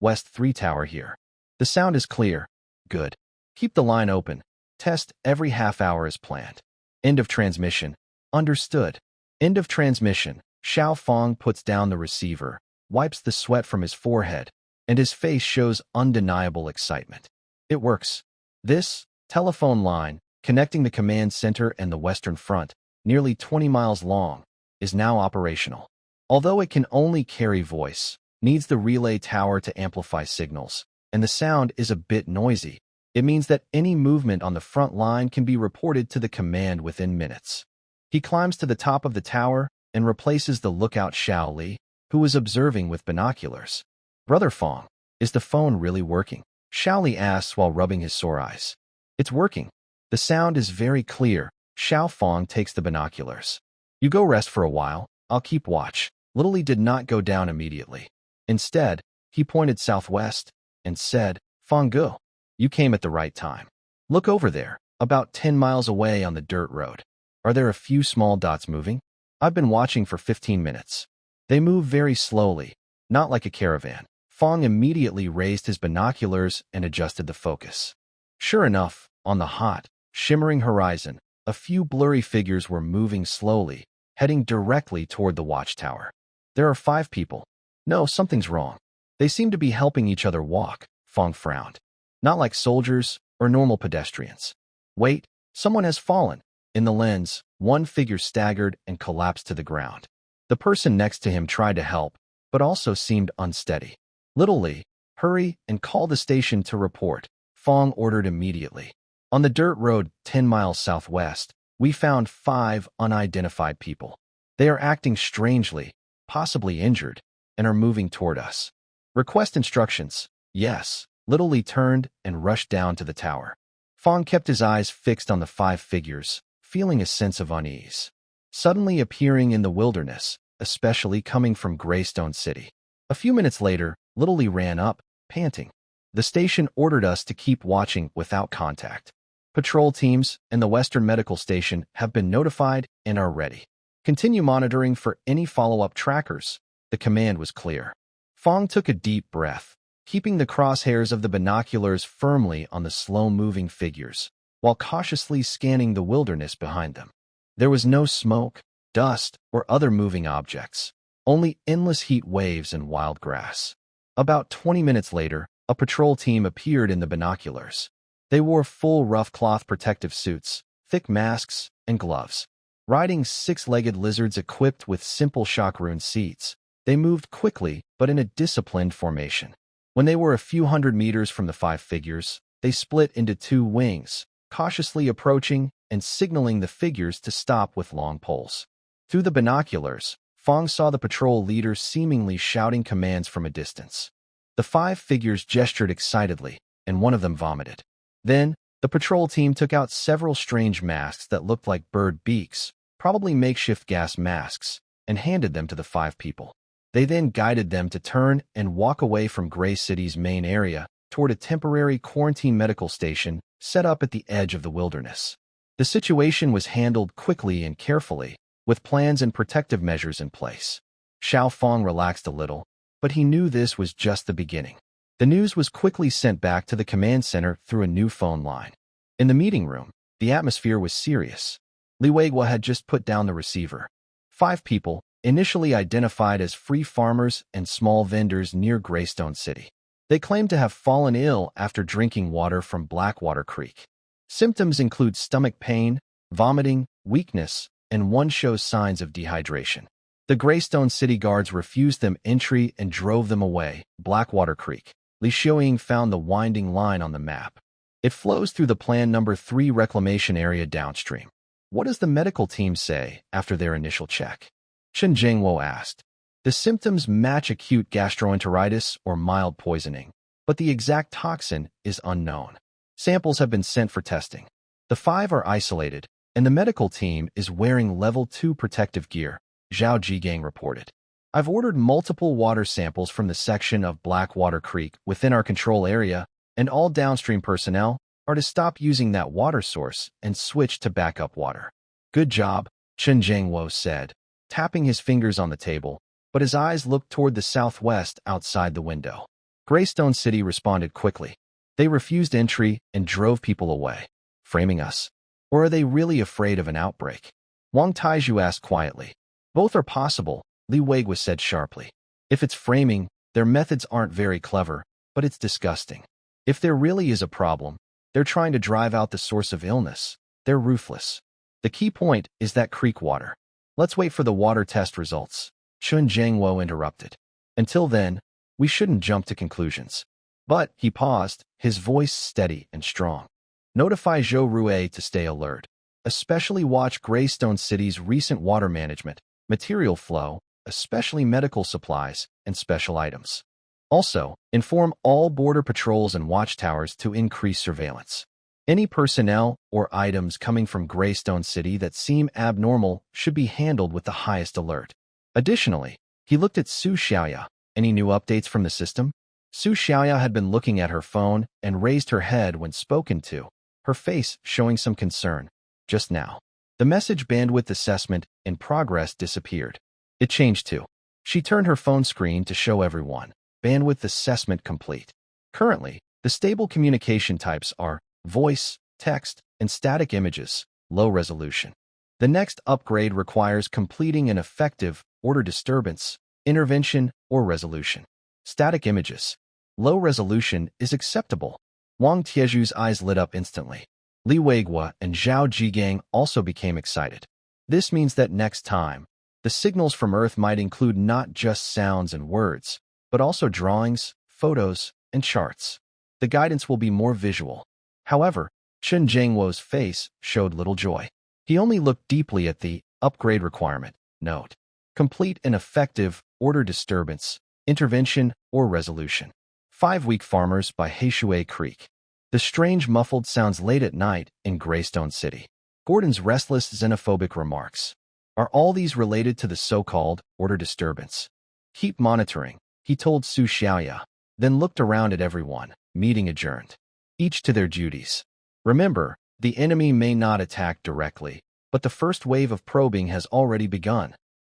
S1: West 3 Tower here. The sound is clear. Good. Keep the line open. Test every half hour as planned. End of transmission. Understood. End of transmission. Xiaofang puts down the receiver, wipes the sweat from his forehead, and his face shows undeniable excitement. It works. This telephone line, connecting the command center and the Western Front, nearly 20 miles long, is now operational. Although it can only carry voice, needs the relay tower to amplify signals, and the sound is a bit noisy. It means that any movement on the front line can be reported to the command within minutes. He climbs to the top of the tower and replaces the lookout Xiao Li, who was observing with binoculars. Brother Fong, is the phone really working? Xiao Li asks while rubbing his sore eyes. It's working. The sound is very clear. Xiao Fong takes the binoculars. You go rest for a while. I'll keep watch. Little Li did not go down immediately. Instead, he pointed southwest and said, Fong Gu, you came at the right time. Look over there, about 10 miles away on the dirt road. Are there a few small dots moving? I've been watching for 15 minutes. They move very slowly, not like a caravan. Fong immediately raised his binoculars and adjusted the focus. Sure enough, on the hot, shimmering horizon, a few blurry figures were moving slowly, heading directly toward the watchtower. There are 5 people. No, something's wrong. They seem to be helping each other walk, Fong frowned. Not like soldiers or normal pedestrians. Wait, someone has fallen. In the lens, one figure staggered and collapsed to the ground. The person next to him tried to help, but also seemed unsteady. Little Li, hurry and call the station to report, Fong ordered immediately. On the dirt road 10 miles southwest, we found 5 unidentified people. They are acting strangely, possibly injured, and are moving toward us. Request instructions. Yes. Little Li turned and rushed down to the tower. Fong kept his eyes fixed on the 5 figures, feeling a sense of unease. Suddenly appearing in the wilderness, especially coming from Greystone City. A few minutes later, Little Li ran up, panting. The station ordered us to keep watching without contact. Patrol teams and the Western Medical Station have been notified and are ready. Continue monitoring for any follow-up trackers. The command was clear. Fong took a deep breath, keeping the crosshairs of the binoculars firmly on the slow-moving figures, while cautiously scanning the wilderness behind them. There was no smoke, dust, or other moving objects, only endless heat waves and wild grass. About 20 minutes later, a patrol team appeared in the binoculars. They wore full rough cloth protective suits, thick masks, and gloves. Riding 6-legged lizards equipped with simple shock rune seats, they moved quickly but in a disciplined formation. When they were a few hundred meters from the 5 figures, they split into 2 wings, cautiously approaching and signaling the figures to stop with long poles. Through the binoculars, Fong saw the patrol leader seemingly shouting commands from a distance. The 5 figures gestured excitedly, and one of them vomited. Then, the patrol team took out several strange masks that looked like bird beaks, probably makeshift gas masks, and handed them to the 5 people. They then guided them to turn and walk away from Gray City's main area toward a temporary quarantine medical station set up at the edge of the wilderness. The situation was handled quickly and carefully, with plans and protective measures in place. Xiao Fong relaxed a little, but he knew this was just the beginning. The news was quickly sent back to the command center through a new phone line. In the meeting room, the atmosphere was serious. Li Weiguo had just put down the receiver. 5 people, initially identified as free farmers and small vendors near Greystone City. They claimed to have fallen ill after drinking water from Blackwater Creek. Symptoms include stomach pain, vomiting, weakness, and one shows signs of dehydration. The Greystone City guards refused them entry and drove them away. Blackwater Creek. Li Xiuying found the winding line on the map. It flows through the Plan No. 3 reclamation area downstream. What does the medical team say after their initial check? Chen Jingwo asked. The symptoms match acute gastroenteritis or mild poisoning, but the exact toxin is unknown. Samples have been sent for testing. The 5 are isolated, and the medical team is wearing level 2 protective gear, Zhao Jigang reported. I've ordered multiple water samples from the section of Blackwater Creek within our control area, and all downstream personnel are to stop using that water source and switch to backup water. Good job, Chen Jingwo said, tapping his fingers on the table, but his eyes looked toward the southwest outside the window. Greystone City responded quickly. They refused entry and drove people away. Framing us? Or are they really afraid of an outbreak? Wang Taizhu asked quietly. Both are possible, Li Weiguo said sharply. If it's framing, their methods aren't very clever, but it's disgusting. If there really is a problem, they're trying to drive out the source of illness. They're ruthless. The key point is that creek water. Let's wait for the water test results, Chen Jingwo interrupted. Until then, we shouldn't jump to conclusions. But, he paused, his voice steady and strong. Notify Zhou Rue to stay alert. Especially watch Greystone City's recent water management, material flow, especially medical supplies, and special items. Also, inform all border patrols and watchtowers to increase surveillance. Any personnel or items coming from Greystone City that seem abnormal should be handled with the highest alert. Additionally, he looked at Su Xiaoya. Any new updates from the system? Su Xiaoya had been looking at her phone and raised her head when spoken to, her face showing some concern. Just now, the message bandwidth assessment in progress disappeared. It changed too. She turned her phone screen to show everyone. Bandwidth assessment complete. Currently, the stable communication types are voice, text, and static images, low resolution. The next upgrade requires completing an effective order disturbance, intervention, or resolution. Static images. Low resolution is acceptable. Wang Tieju's eyes lit up instantly. Li Weiguo and Zhao Jigang also became excited. This means that next time, the signals from Earth might include not just sounds and words, but also drawings, photos, and charts. The guidance will be more visual. However, Chen Jingwo's face showed little joy. He only looked deeply at the upgrade requirement. Note. Complete an effective order disturbance, intervention, or resolution. 5 Weak Farmers by Heishui Creek. The strange muffled sounds late at night in Greystone City. Gordon's restless xenophobic remarks. Are all these related to the so-called order disturbance? Keep monitoring, he told Su Xiaoya, then looked around at everyone. Meeting adjourned. Each to their duties. Remember, the enemy may not attack directly, but the first wave of probing has already begun.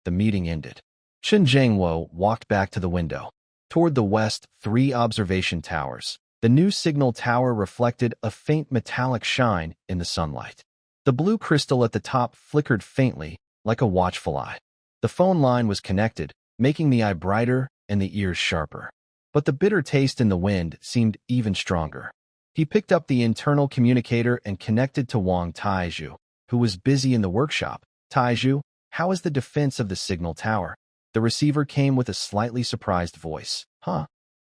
S1: The meeting ended. Chen Jingwo walked back to the window. Toward the west, 3 observation towers. The new signal tower reflected a faint metallic shine in the sunlight. The blue crystal at the top flickered faintly, like a watchful eye. The phone line was connected, making the eye brighter and the ears sharper. But the bitter taste in the wind seemed even stronger. He picked up the internal communicator and connected to Wang Taizhu, who was busy in the workshop. Taizhu, how is the defense of the signal tower? The receiver came with a slightly surprised voice.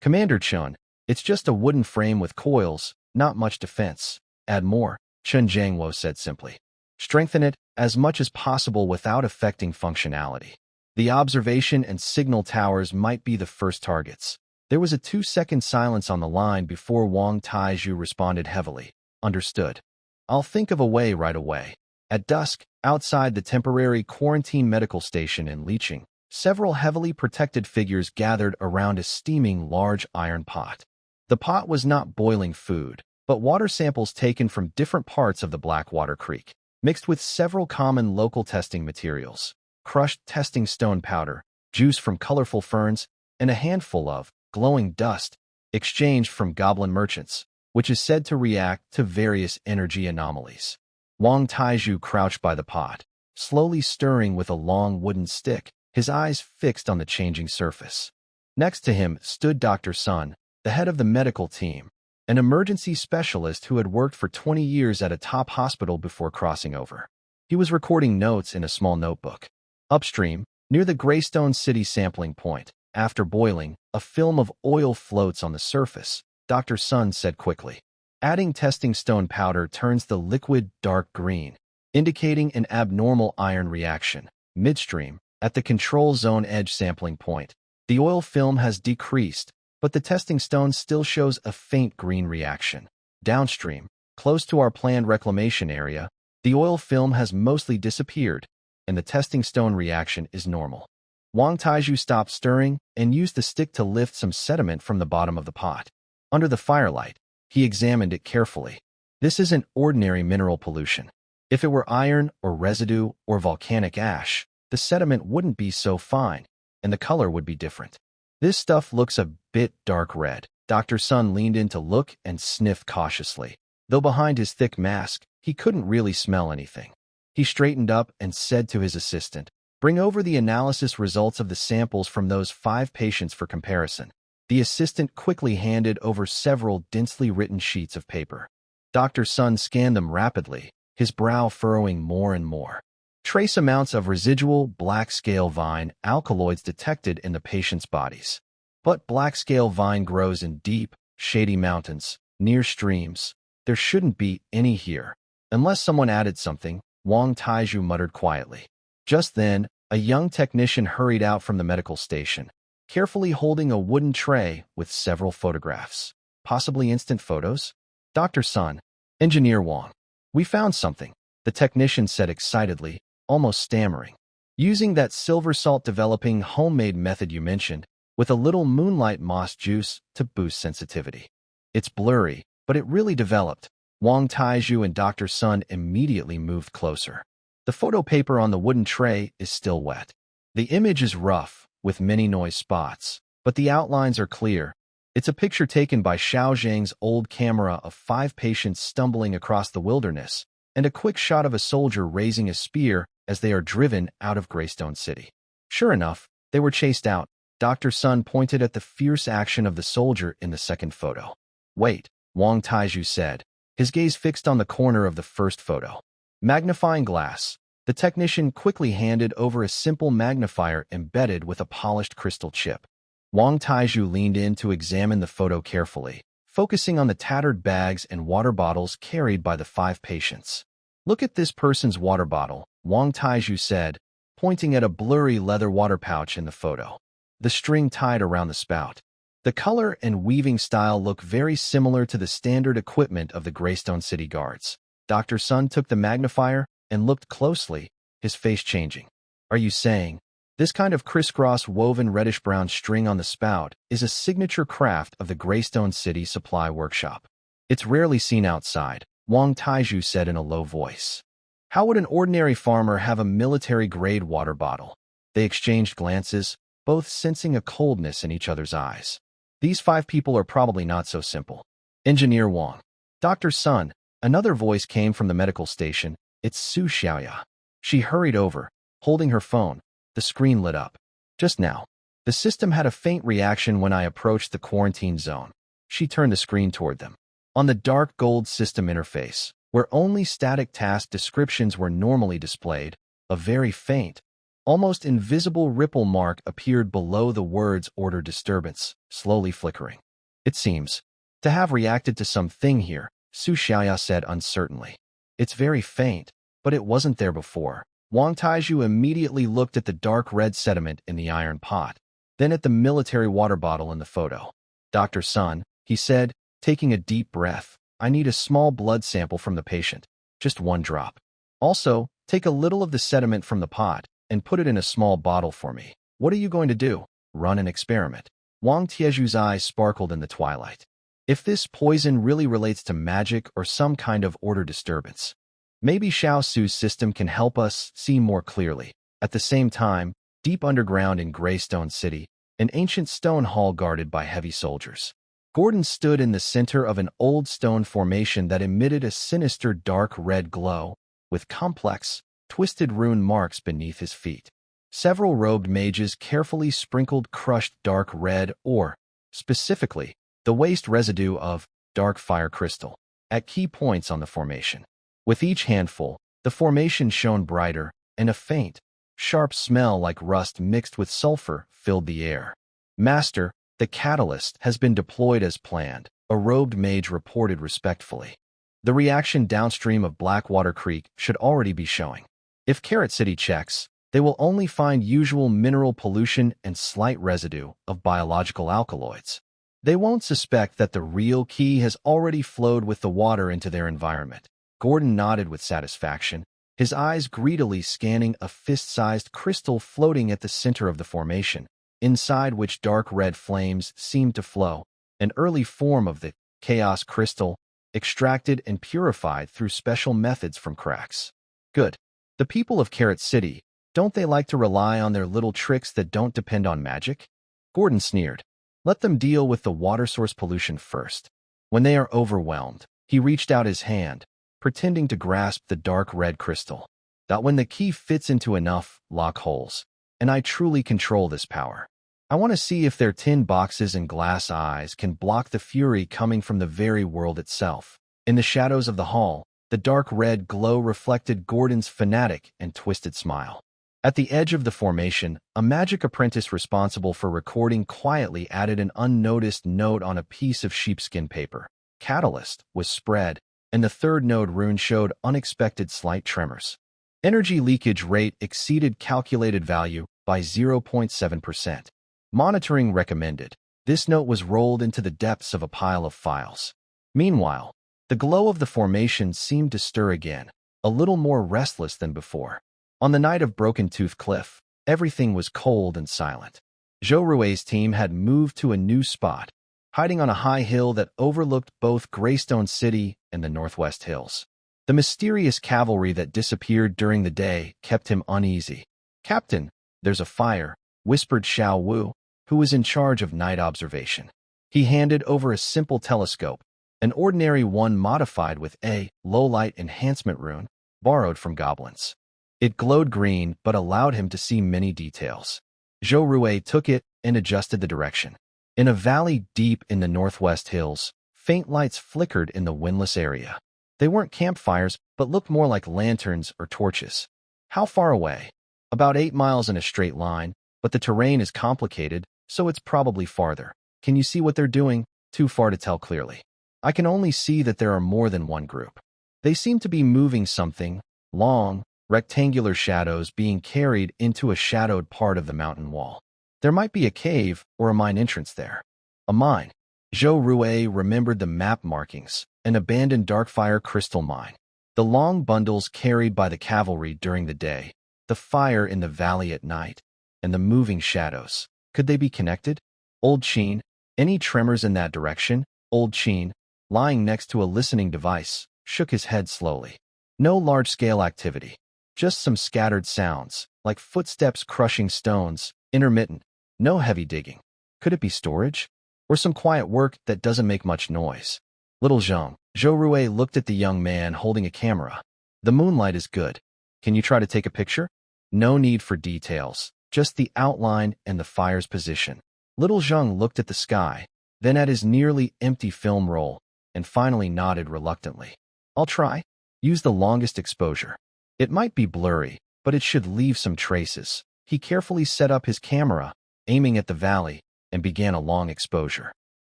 S1: Commander Chun, it's just a wooden frame with coils, not much defense. Add more, Chen Jingwo said simply. Strengthen it as much as possible without affecting functionality. The observation and signal towers might be the first targets. There was a 2-second silence on the line before Wang Taizhu responded heavily. Understood. I'll think of a way right away. At dusk, outside the temporary quarantine medical station in Leeching, several heavily protected figures gathered around a steaming large iron pot. The pot was not boiling food, but water samples taken from different parts of the Blackwater Creek, mixed with several common local testing materials, crushed testing stone powder, juice from colorful ferns, and a handful of glowing dust exchanged from goblin merchants, which is said to react to various energy anomalies. Wang Taiju crouched by the pot, slowly stirring with a long wooden stick, his eyes fixed on the changing surface. Next to him stood Dr. Sun, the head of the medical team, an emergency specialist who had worked for 20 years at a top hospital before crossing over. He was recording notes in a small notebook. Upstream, near the Greystone City sampling point, after boiling, a film of oil floats on the surface, Dr. Sun said quickly. Adding testing stone powder turns the liquid dark green, indicating an abnormal iron reaction. Midstream, at the control zone edge sampling point, the oil film has decreased, but the testing stone still shows a faint green reaction. Downstream, close to our planned reclamation area, the oil film has mostly disappeared, and the testing stone reaction is normal. Wang Taiju stopped stirring and used the stick to lift some sediment from the bottom of the pot. Under the firelight, he examined it carefully. This isn't ordinary mineral pollution. If it were iron or residue or volcanic ash, the sediment wouldn't be so fine, and the color would be different. This stuff looks a bit dark red. Dr. Sun leaned in to look and sniffed cautiously. Though behind his thick mask, he couldn't really smell anything. He straightened up and said to his assistant, "Bring over the analysis results of the samples from those 5 patients for comparison." The assistant quickly handed over several densely written sheets of paper. Dr. Sun scanned them rapidly, his brow furrowing more and more. Trace amounts of residual black-scale vine alkaloids detected in the patient's bodies. But black-scale vine grows in deep, shady mountains, near streams. There shouldn't be any here. Unless someone added something, Wang Taiju muttered quietly. Just then, a young technician hurried out from the medical station, carefully holding a wooden tray with several photographs. Possibly instant photos? Dr. Sun, Engineer Wang. We found something, the technician said excitedly, almost stammering. Using that silver salt developing homemade method you mentioned, with a little moonlight moss juice to boost sensitivity. It's blurry, but it really developed. Wang Taiju and Dr. Sun immediately moved closer. The photo paper on the wooden tray is still wet. The image is rough, with many noise spots, but the outlines are clear. It's a picture taken by Xiao Zhang's old camera of 5 patients stumbling across the wilderness, and a quick shot of a soldier raising a spear as they are driven out of Greystone City. Sure enough, they were chased out. Dr. Sun pointed at the fierce action of the soldier in the second photo. Wait, Wang Taiju said, his gaze fixed on the corner of the first photo. Magnifying glass. The technician quickly handed over a simple magnifier embedded with a polished crystal chip. Wang Taiju leaned in to examine the photo carefully, focusing on the tattered bags and water bottles carried by the 5 patients. Look at this person's water bottle, Wang Taiju said, pointing at a blurry leather water pouch in the photo. The string tied around the spout. The color and weaving style look very similar to the standard equipment of the Greystone City Guards. Dr. Sun took the magnifier and looked closely, his face changing. Are you saying, this kind of crisscross woven reddish-brown string on the spout is a signature craft of the Greystone City Supply Workshop? It's rarely seen outside, Wang Taiju said in a low voice. How would an ordinary farmer have a military-grade water bottle? They exchanged glances, both sensing a coldness in each other's eyes. These 5 people are probably not so simple. Engineer Wang. Dr. Sun, another voice came from the medical station. It's Su Xiaoya. She hurried over, holding her phone. The screen lit up. Just now. The system had a faint reaction when I approached the quarantine zone. She turned the screen toward them. On the dark gold system interface, where only static task descriptions were normally displayed, a very faint, almost invisible ripple mark appeared below the words order disturbance, slowly flickering. It seems to have reacted to something here, Su Xiaoya said uncertainly. It's very faint, but it wasn't there before. Wang Taiju immediately looked at the dark red sediment in the iron pot, then at the military water bottle in the photo. Dr. Sun, he said, taking a deep breath, I need a small blood sample from the patient, just 1 drop. Also, take a little of the sediment from the pot and put it in a small bottle for me. What are you going to do? Run an experiment. Wang Tieju's eyes sparkled in the twilight. If this poison really relates to magic or some kind of order disturbance, maybe Xiao Su's system can help us see more clearly. At the same time, deep underground in Greystone City, an ancient stone hall guarded by heavy soldiers. Gordon stood in the center of an old stone formation that emitted a sinister dark red glow, with complex, twisted rune marks beneath his feet. Several robed mages carefully sprinkled crushed dark red ore, specifically, the waste residue of dark fire crystal, at key points on the formation. With each handful, the formation shone brighter, and a faint, sharp smell like rust mixed with sulfur filled the air. Master, the catalyst has been deployed as planned, a robed mage reported respectfully. The reaction downstream of Blackwater Creek should already be showing. If Carrot City checks, they will only find usual mineral pollution and slight residue of biological alkaloids. They won't suspect that the real key has already flowed with the water into their environment. Gordon nodded with satisfaction, his eyes greedily scanning a fist-sized crystal floating at the center of the formation, inside which dark red flames seemed to flow, an early form of the chaos crystal, extracted and purified through special methods from cracks. Good. The people of Carrot City, don't they like to rely on their little tricks that don't depend on magic? Gordon sneered. Let them deal with the water source pollution first. When they are overwhelmed, he reached out his hand, pretending to grasp the dark red crystal. That when the key fits into enough lock holes, and I truly control this power. I want to see if their tin boxes and glass eyes can block the fury coming from the very world itself. In the shadows of the hall, the dark red glow reflected Gordon's fanatic and twisted smile. At the edge of the formation, a magic apprentice responsible for recording quietly added an unnoticed note on a piece of sheepskin paper. Catalyst was spread, and the third node rune showed unexpected slight tremors. Energy leakage rate exceeded calculated value by 0.7%. Monitoring recommended. This note was rolled into the depths of a pile of files. Meanwhile, the glow of the formation seemed to stir again, a little more restless than before. On the night of Broken Tooth Cliff, everything was cold and silent. Zhou Rui's team had moved to a new spot, hiding on a high hill that overlooked both Greystone City and the Northwest Hills. The mysterious cavalry that disappeared during the day kept him uneasy. Captain, there's a fire, whispered Xiao Wu, who was in charge of night observation. He handed over a simple telescope, an ordinary one modified with a low-light enhancement rune, borrowed from goblins. It glowed green but allowed him to see many details. Zhou Rui took it and adjusted the direction. In a valley deep in the Northwest Hills, faint lights flickered in the windless area. They weren't campfires, but looked more like lanterns or torches. How far away? About 8 miles in a straight line, but the terrain is complicated, so it's probably farther. Can you see what they're doing? Too far to tell clearly. I can only see that there are more than one group. They seem to be moving something, long, rectangular shadows being carried into a shadowed part of the mountain wall. There might be a cave or a mine entrance there. A mine. Zhou Rui remembered the map markings, an abandoned darkfire crystal mine. The long bundles carried by the cavalry during the day, the fire in the valley at night, and the moving shadows. Could they be connected? Old Sheen, any tremors in that direction? Old Sheen, lying next to a listening device, shook his head slowly. No large-scale activity. Just some scattered sounds, like footsteps crushing stones, intermittent, no heavy digging. Could it be storage? Or some quiet work that doesn't make much noise? Little Zhang, Zhou Rui looked at the young man holding a camera. The moonlight is good. Can you try to take a picture? No need for details, just the outline and the fire's position. Little Zhang looked at the sky, then at his nearly empty film roll, and finally nodded reluctantly. I'll try. Use the longest exposure. It might be blurry, but it should leave some traces. He carefully set up his camera, aiming at the valley, and began a long exposure.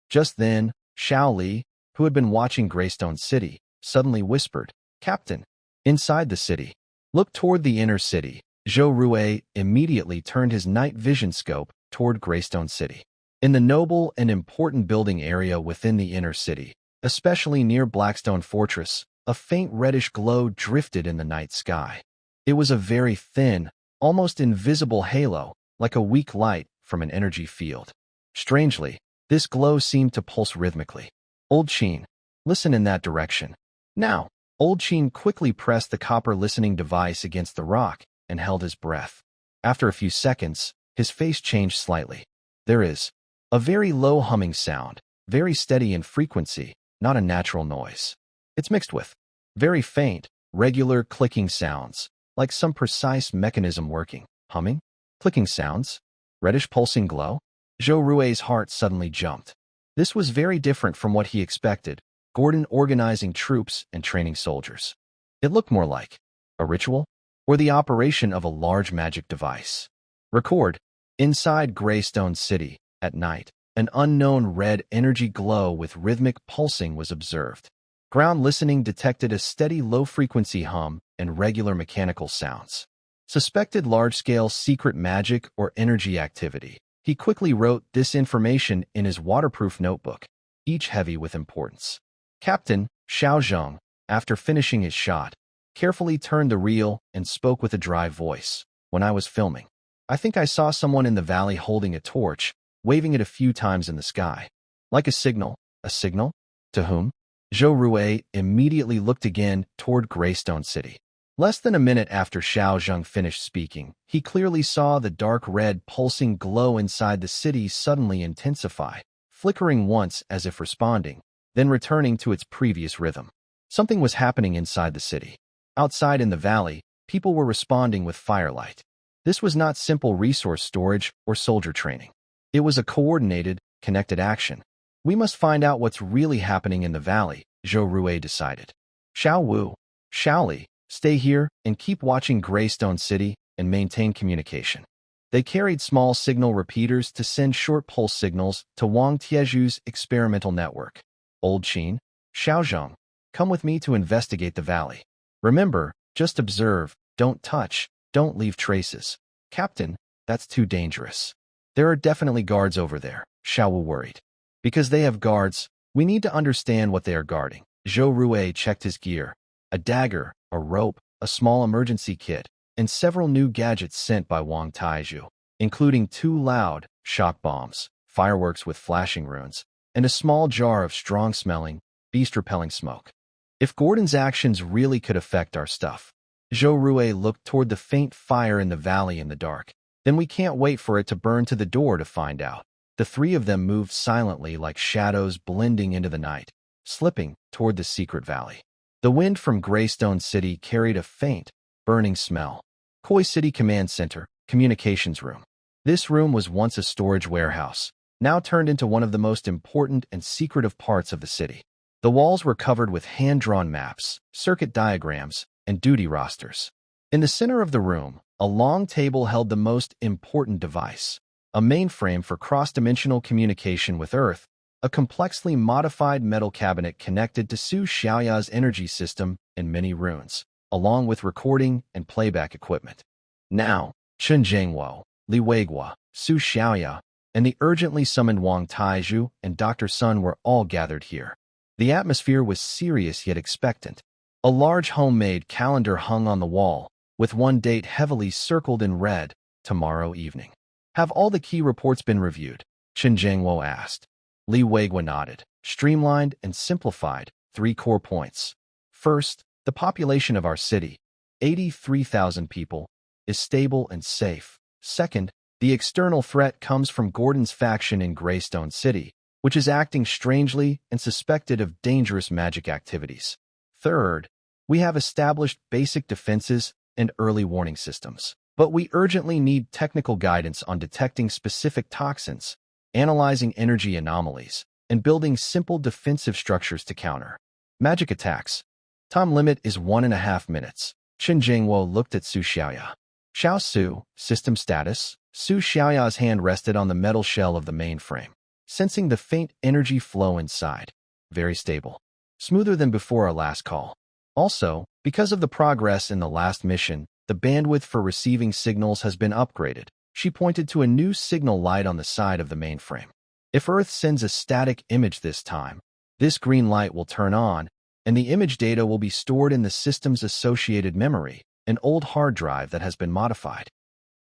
S1: Just then, Xiao Li, who had been watching Greystone City, suddenly whispered, Captain, inside the city. Look toward the inner city. Zhou Rui immediately turned his night vision scope toward Greystone City. In the noble and important building area within the inner city, Especially near Blackstone Fortress, a faint reddish glow drifted in the night sky. It was a very thin, almost invisible halo, like a weak light from an energy field. Strangely, this glow seemed to pulse rhythmically. Old Sheen, listen in that direction. Now, Old Sheen quickly pressed the copper listening device against the rock and held his breath. After a few seconds, his face changed slightly. There is a very low humming sound, very steady in frequency, not a natural noise. It's mixed with very faint, regular clicking sounds, like some precise mechanism working. Humming? Clicking sounds? Reddish pulsing glow? Zhou Rui's heart suddenly jumped. This was very different from what he expected, Gordon organizing troops and training soldiers. It looked more like a ritual or the operation of a large magic device. Record. Inside Greystone City, at night, an unknown red energy glow with rhythmic pulsing was observed. Ground listening detected a steady low-frequency hum and regular mechanical sounds. Suspected large-scale secret magic or energy activity. He quickly wrote this information in his waterproof notebook, each heavy with importance. Captain Xiao Zheng, after finishing his shot, carefully turned the reel and spoke with a dry voice. When I was filming, I think I saw someone in the valley holding a torch, waving it a few times in the sky. Like a signal. A signal? To whom? Zhou Rui immediately looked again toward Greystone City. Less than a minute after Xiao Zheng finished speaking, he clearly saw the dark red pulsing glow inside the city suddenly intensify, flickering once as if responding, then returning to its previous rhythm. Something was happening inside the city. Outside in the valley, people were responding with firelight. This was not simple resource storage or soldier training. It was a coordinated, connected action. We must find out what's really happening in the valley, Zhou Rui decided. Xiao Wu, Xiao Li, stay here and keep watching Greystone City and maintain communication. They carried small signal repeaters to send short pulse signals to Wang Tieju's experimental network. Old Sheen, Xiao Zheng, come with me to investigate the valley. Remember, just observe, don't touch, don't leave traces. Captain, that's too dangerous. There are definitely guards over there, Xiao Wu worried. Because they have guards, we need to understand what they are guarding. Zhou Rui checked his gear. A dagger, a rope, a small emergency kit, and several new gadgets sent by Wang Taiju, including 2 loud shock bombs, fireworks with flashing runes, and a small jar of strong-smelling, beast-repelling smoke. If Gordon's actions really could affect our stuff, Zhou Rui looked toward the faint fire in the valley in the dark. Then we can't wait for it to burn to the door to find out. The 3 of them moved silently like shadows blending into the night, slipping toward the secret valley. The wind from Greystone City carried a faint, burning smell. Koi City Command Center, Communications Room. This room was once a storage warehouse, now turned into one of the most important and secretive parts of the city. The walls were covered with hand-drawn maps, circuit diagrams, and duty rosters. In the center of the room, a long table held the most important device, a mainframe for cross-dimensional communication with Earth, a complexly modified metal cabinet connected to Su Xiaoya's energy system and many runes, along with recording and playback equipment. Now, Chen Zhengwo, Li Weiguo, Su Xiaoya, and the urgently summoned Wang Taiju and Dr. Sun were all gathered here. The atmosphere was serious yet expectant. A large homemade calendar hung on the wall, with one date heavily circled in red, tomorrow evening. Have all the key reports been reviewed? Chen Zhengwo asked. Li Weiguo nodded. Streamlined and simplified, 3 core points. First, the population of our city, 83,000 people, is stable and safe. Second, the external threat comes from Gordon's faction in Greystone City, which is acting strangely and suspected of dangerous magic activities. Third, we have established basic defenses and early warning systems. But we urgently need technical guidance on detecting specific toxins, analyzing energy anomalies, and building simple defensive structures to counter magic attacks. Time limit is 1.5 minutes. Chen Zhengwo looked at Su Xiaoya. Xiao Su, system status. Su Xiaoya's hand rested on the metal shell of the mainframe, sensing the faint energy flow inside. Very stable. Smoother than before our last call. Also, because of the progress in the last mission, the bandwidth for receiving signals has been upgraded. She pointed to a new signal light on the side of the mainframe. If Earth sends a static image this time, This green light will turn on, and the image data will be stored in the system's associated memory, an old hard drive that has been modified.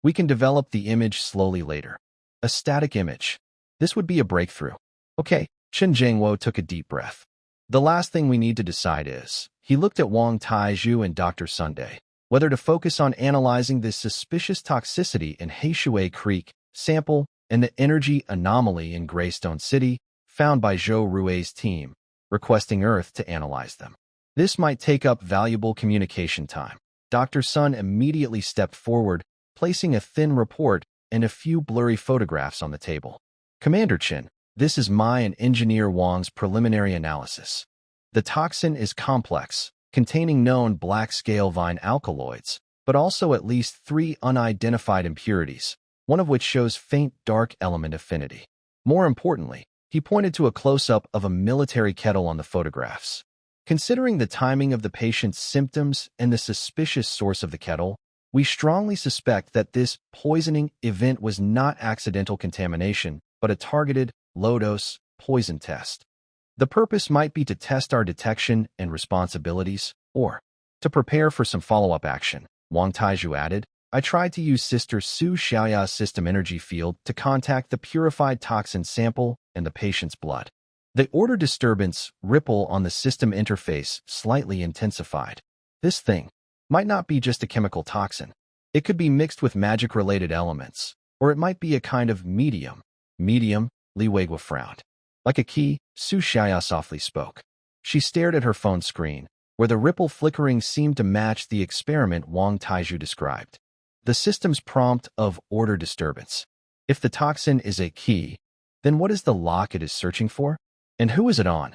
S1: We can develop the image slowly later. A static image. This would be a breakthrough. Okay, Chen Jiangwo took a deep breath. The last thing we need to decide is, he looked at Wang Taizhu and Dr. Sunday, whether to focus on analyzing this suspicious toxicity in Heishui Creek sample and the energy anomaly in Greystone City found by Zhou Rui's team, requesting Earth to analyze them. This might take up valuable communication time. Dr. Sun immediately stepped forward, placing a thin report and a few blurry photographs on the table. Commander Chen, this is my and Engineer Wang's preliminary analysis. The toxin is complex, containing known black-scale vine alkaloids, but also at least 3 unidentified impurities, one of which shows faint dark element affinity. More importantly, he pointed to a close-up of a military kettle on the photographs. Considering the timing of the patient's symptoms and the suspicious source of the kettle, we strongly suspect that this poisoning event was not accidental contamination, but a targeted, low-dose poison test. The purpose might be to test our detection and responsibilities, or to prepare for some follow-up action. Wang Taizhu added, I tried to use Sister Su Xiaoya's system energy field to contact the purified toxin sample and the patient's blood. The order disturbance ripple on the system interface slightly intensified. This thing might not be just a chemical toxin. It could be mixed with magic-related elements, or it might be a kind of medium. Medium, Li Weigua frowned. Like a key, Su Xiaoya softly spoke. She stared at her phone screen, where the ripple flickering seemed to match the experiment Wang Taizhu described. The system's prompt of order disturbance. If the toxin is a key, then what is the lock it is searching for? And who is it on?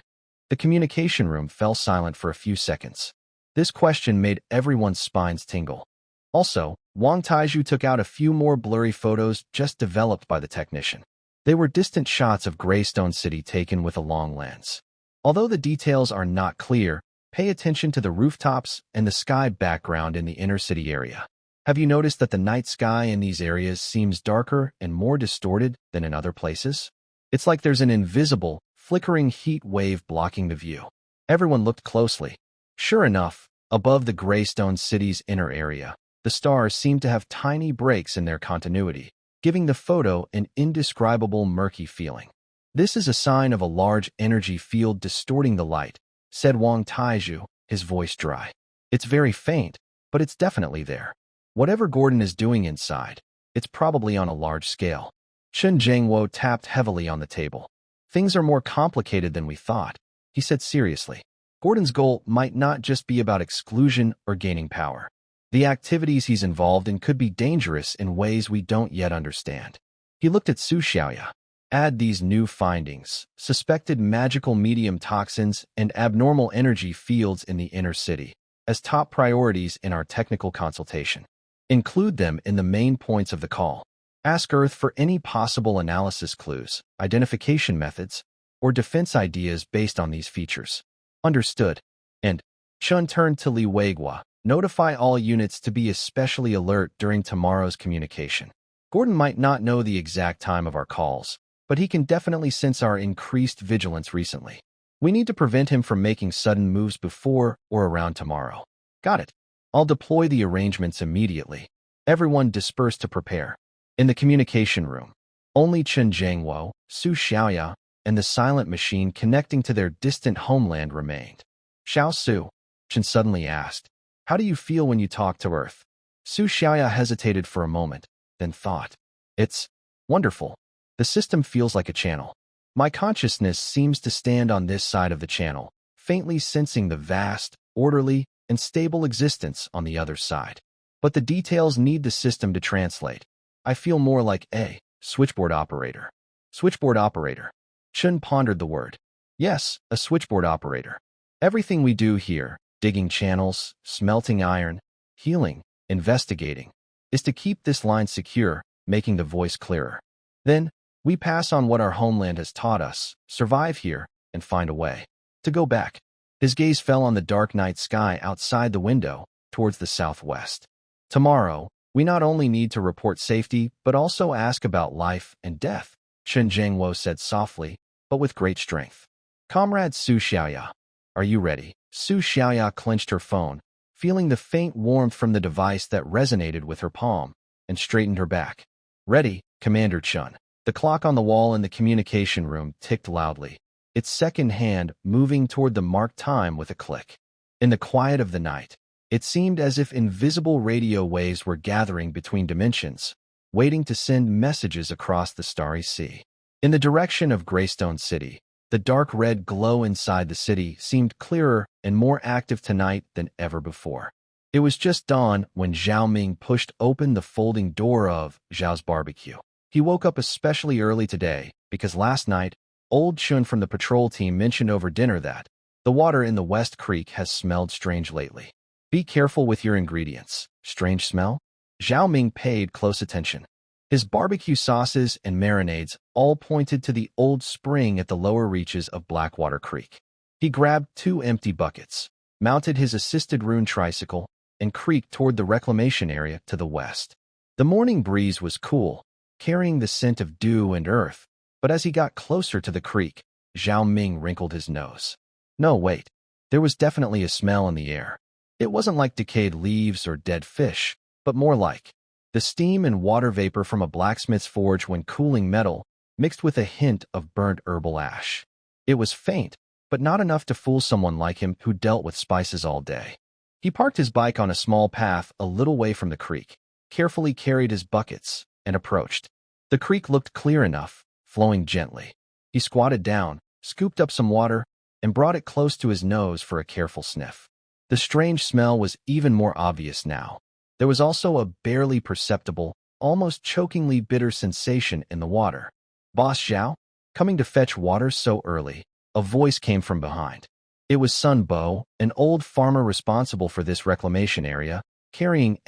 S1: The communication room fell silent for a few seconds. This question made everyone's spines tingle. Also, Wang Taizhu took out a few more blurry photos just developed by the technician. They were distant shots of Greystone City taken with a long lens. Although the details are not clear, pay attention to the rooftops and the sky background in the inner city area. Have you noticed that the night sky in these areas seems darker and more distorted than in other places? It's like there's an invisible, flickering heat wave blocking the view. Everyone looked closely. Sure enough, above the Greystone City's inner area, the stars seemed to have tiny breaks in their continuity, giving the photo an indescribable murky feeling. This is a sign of a large energy field distorting the light, said Wang Taizhu, his voice dry. It's very faint, but it's definitely there. Whatever Gordon is doing inside, it's probably on a large scale. Chen Jiangwo tapped heavily on the table. Things are more complicated than we thought, he said seriously. Gordon's goal might not just be about exclusion or gaining power. The activities he's involved in could be dangerous in ways we don't yet understand. He looked at Su Xiaoya. Add these new findings, suspected magical medium toxins and abnormal energy fields in the inner city, as top priorities in our technical consultation. Include them in the main points of the call. Ask Earth for any possible analysis clues, identification methods, or defense ideas based on these features. Understood. And Chun turned to Li Weigua. Notify all units to be especially alert during tomorrow's communication. Gordon might not know the exact time of our calls, but he can definitely sense our increased vigilance recently. We need to prevent him from making sudden moves before or around tomorrow. Got it. I'll deploy the arrangements immediately. Everyone disperse to prepare. In the communication room, only Chen Jiangwo, Su Xiaoya, and the silent machine connecting to their distant homeland remained. Xiao Su, Chen suddenly asked, how do you feel when you talk to Earth? Su Xiaoya hesitated for a moment, then thought, it's wonderful. The system feels like a channel. My consciousness seems to stand on this side of the channel, faintly sensing the vast, orderly, and stable existence on the other side. But the details need the system to translate. I feel more like a switchboard operator. Switchboard operator. Chun pondered the word. Yes, a switchboard operator. Everything we do here, digging channels, smelting iron, healing, investigating, is to keep this line secure, making the voice clearer. Then, we pass on what our homeland has taught us, survive here, and find a way to go back. His gaze fell on the dark night sky outside the window, towards the southwest. Tomorrow, we not only need to report safety, but also ask about life and death, Chen Jiangwo said softly, but with great strength. Comrade Su Xiaoya, are you ready? Su Xiaoya clenched her phone, feeling the faint warmth from the device that resonated with her palm, and straightened her back. Ready, Commander Chun. The clock on the wall in the communication room ticked loudly, its second hand moving toward the marked time with a click. In the quiet of the night, it seemed as if invisible radio waves were gathering between dimensions, waiting to send messages across the starry sea. In the direction of Greystone City, the dark red glow inside the city seemed clearer and more active tonight than ever before. It was just dawn when Zhao Ming pushed open the folding door of Zhao's barbecue. He woke up especially early today because last night, old Chun from the patrol team mentioned over dinner that the water in the West Creek has smelled strange lately. Be careful with your ingredients. Strange smell? Zhao Ming paid close attention. His barbecue sauces and marinades all pointed to the old spring at the lower reaches of Blackwater Creek. He grabbed 2 empty buckets, mounted his assisted rune tricycle, and creaked toward the reclamation area to the west. The morning breeze was cool, carrying the scent of dew and earth, but as he got closer to the creek, Zhao Ming wrinkled his nose. No, wait. There was definitely a smell in the air. It wasn't like decayed leaves or dead fish, but more like the steam and water vapor from a blacksmith's forge when cooling metal, mixed with a hint of burnt herbal ash. It was faint, but not enough to fool someone like him who dealt with spices all day. He parked his bike on a small path a little way from the creek, carefully carried his buckets, and approached. The creek looked clear enough, flowing gently. He squatted down, scooped up some water, and brought it close to his nose for a careful sniff. The strange smell was even more obvious now. There was also a barely perceptible, almost chokingly bitter sensation in the water. Boss Zhao? Coming to fetch water so early? A voice came from behind. It was Sun Bo, an old farmer responsible for this reclamation area, carrying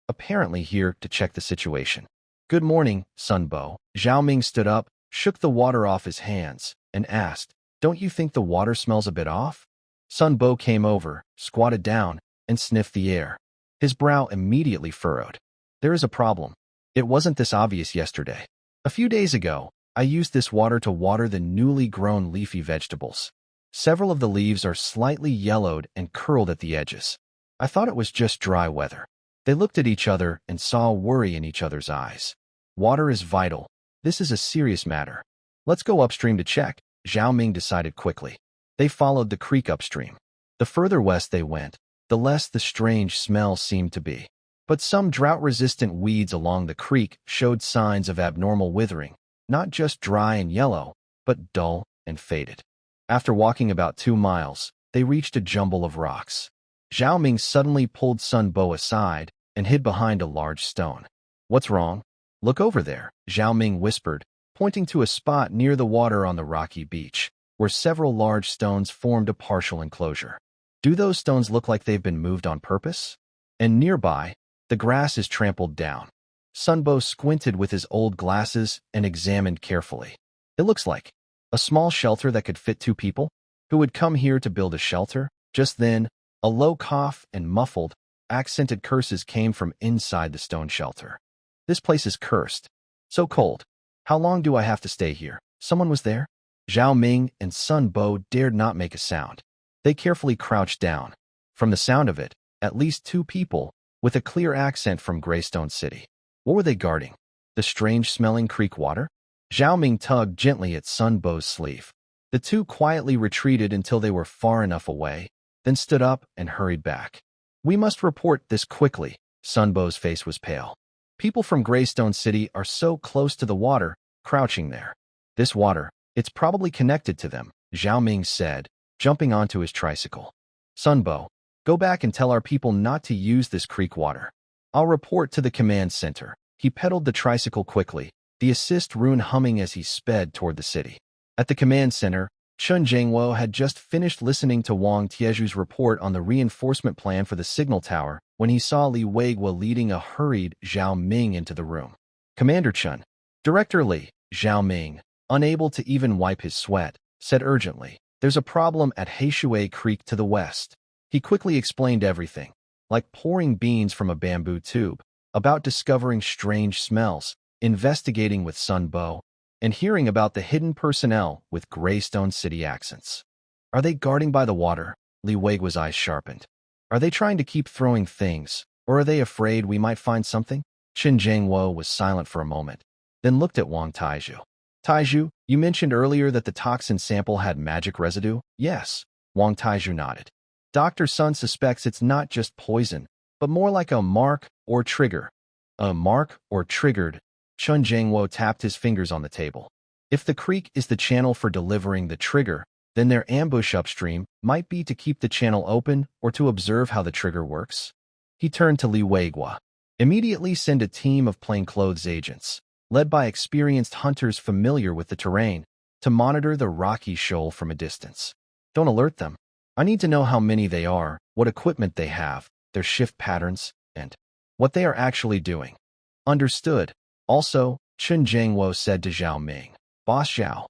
S1: apparently here to check the situation. Good morning, Sun Bo. Zhao Ming stood up, shook the water off his hands, and asked, don't you think the water smells a bit off? Sun Bo came over, squatted down, and sniffed the air. His brow immediately furrowed. There is a problem. It wasn't this obvious yesterday. A few days ago, I used this water to water the newly grown leafy vegetables. Several of the leaves are slightly yellowed and curled at the edges. I thought it was just dry weather. They looked at each other and saw worry in each other's eyes. Water is vital. This is a serious matter. Let's go upstream to check, Zhao Ming decided quickly. They followed the creek upstream. The further west they went, the less the strange smell seemed to be. But some drought-resistant weeds along the creek showed signs of abnormal withering, not just dry and yellow, but dull and faded. After walking about 2 miles, they reached a jumble of rocks. Zhao Ming suddenly pulled Sun Bo aside and hid behind a large stone. What's wrong? Look over there, Zhao Ming whispered, pointing to a spot near the water on the rocky beach, where several large stones formed a partial enclosure. Do those stones look like they've been moved on purpose? And nearby, the grass is trampled down. Sun Bo squinted with his old glasses and examined carefully. It looks like a small shelter that could fit 2 people, who would come here to build a shelter. Just then, a low cough and muffled, accented curses came from inside the stone shelter. This place is cursed. So cold. How long do I have to stay here? Someone was there? Zhao Ming and Sun Bo dared not make a sound. They carefully crouched down. From the sound of it, at least 2 people, with a clear accent from Greystone City. What were they guarding? The strange-smelling creek water? Zhao Ming tugged gently at Sun Bo's sleeve. The 2 quietly retreated until they were far enough away, then stood up and hurried back. We must report this quickly. Sun Bo's face was pale. People from Greystone City are so close to the water, crouching there. This water, it's probably connected to them, Zhao Ming said, jumping onto his tricycle. Sun Bo, go back and tell our people not to use this creek water. I'll report to the command center. He pedaled the tricycle quickly, the assist rune humming as he sped toward the city. At the command center, Chun Jingwo had just finished listening to Wang Tieju's report on the reinforcement plan for the signal tower when he saw Li Weiguo leading a hurried Zhao Ming into the room. Commander Chun. Director Li, Zhao Ming, unable to even wipe his sweat, said urgently, there's a problem at Heishui Creek to the west. He quickly explained everything, like pouring beans from a bamboo tube, about discovering strange smells, investigating with Sun Bo, and hearing about the hidden personnel with Greystone City accents. Are they guarding by the water? Li Weigua's eyes sharpened. Are they trying to keep throwing things, or are they afraid we might find something? Chen Jiangwo was silent for a moment, then looked at Wang Taizhu. Taizhu, you mentioned earlier that the toxin sample had magic residue? Yes. Wang Taizhu nodded. Dr. Sun suspects it's not just poison, but more like a mark or trigger. A mark or triggered. Chen Jiangwo tapped his fingers on the table. If the creek is the channel for delivering the trigger, then their ambush upstream might be to keep the channel open or to observe how the trigger works. He turned to Li Weigua. Immediately send a team of plainclothes agents, led by experienced hunters familiar with the terrain, to monitor the rocky shoal from a distance. Don't alert them. I need to know how many they are, what equipment they have, their shift patterns, and what they are actually doing. Understood. Also, Chen Jiangwo said to Zhao Ming, Boss Zhao,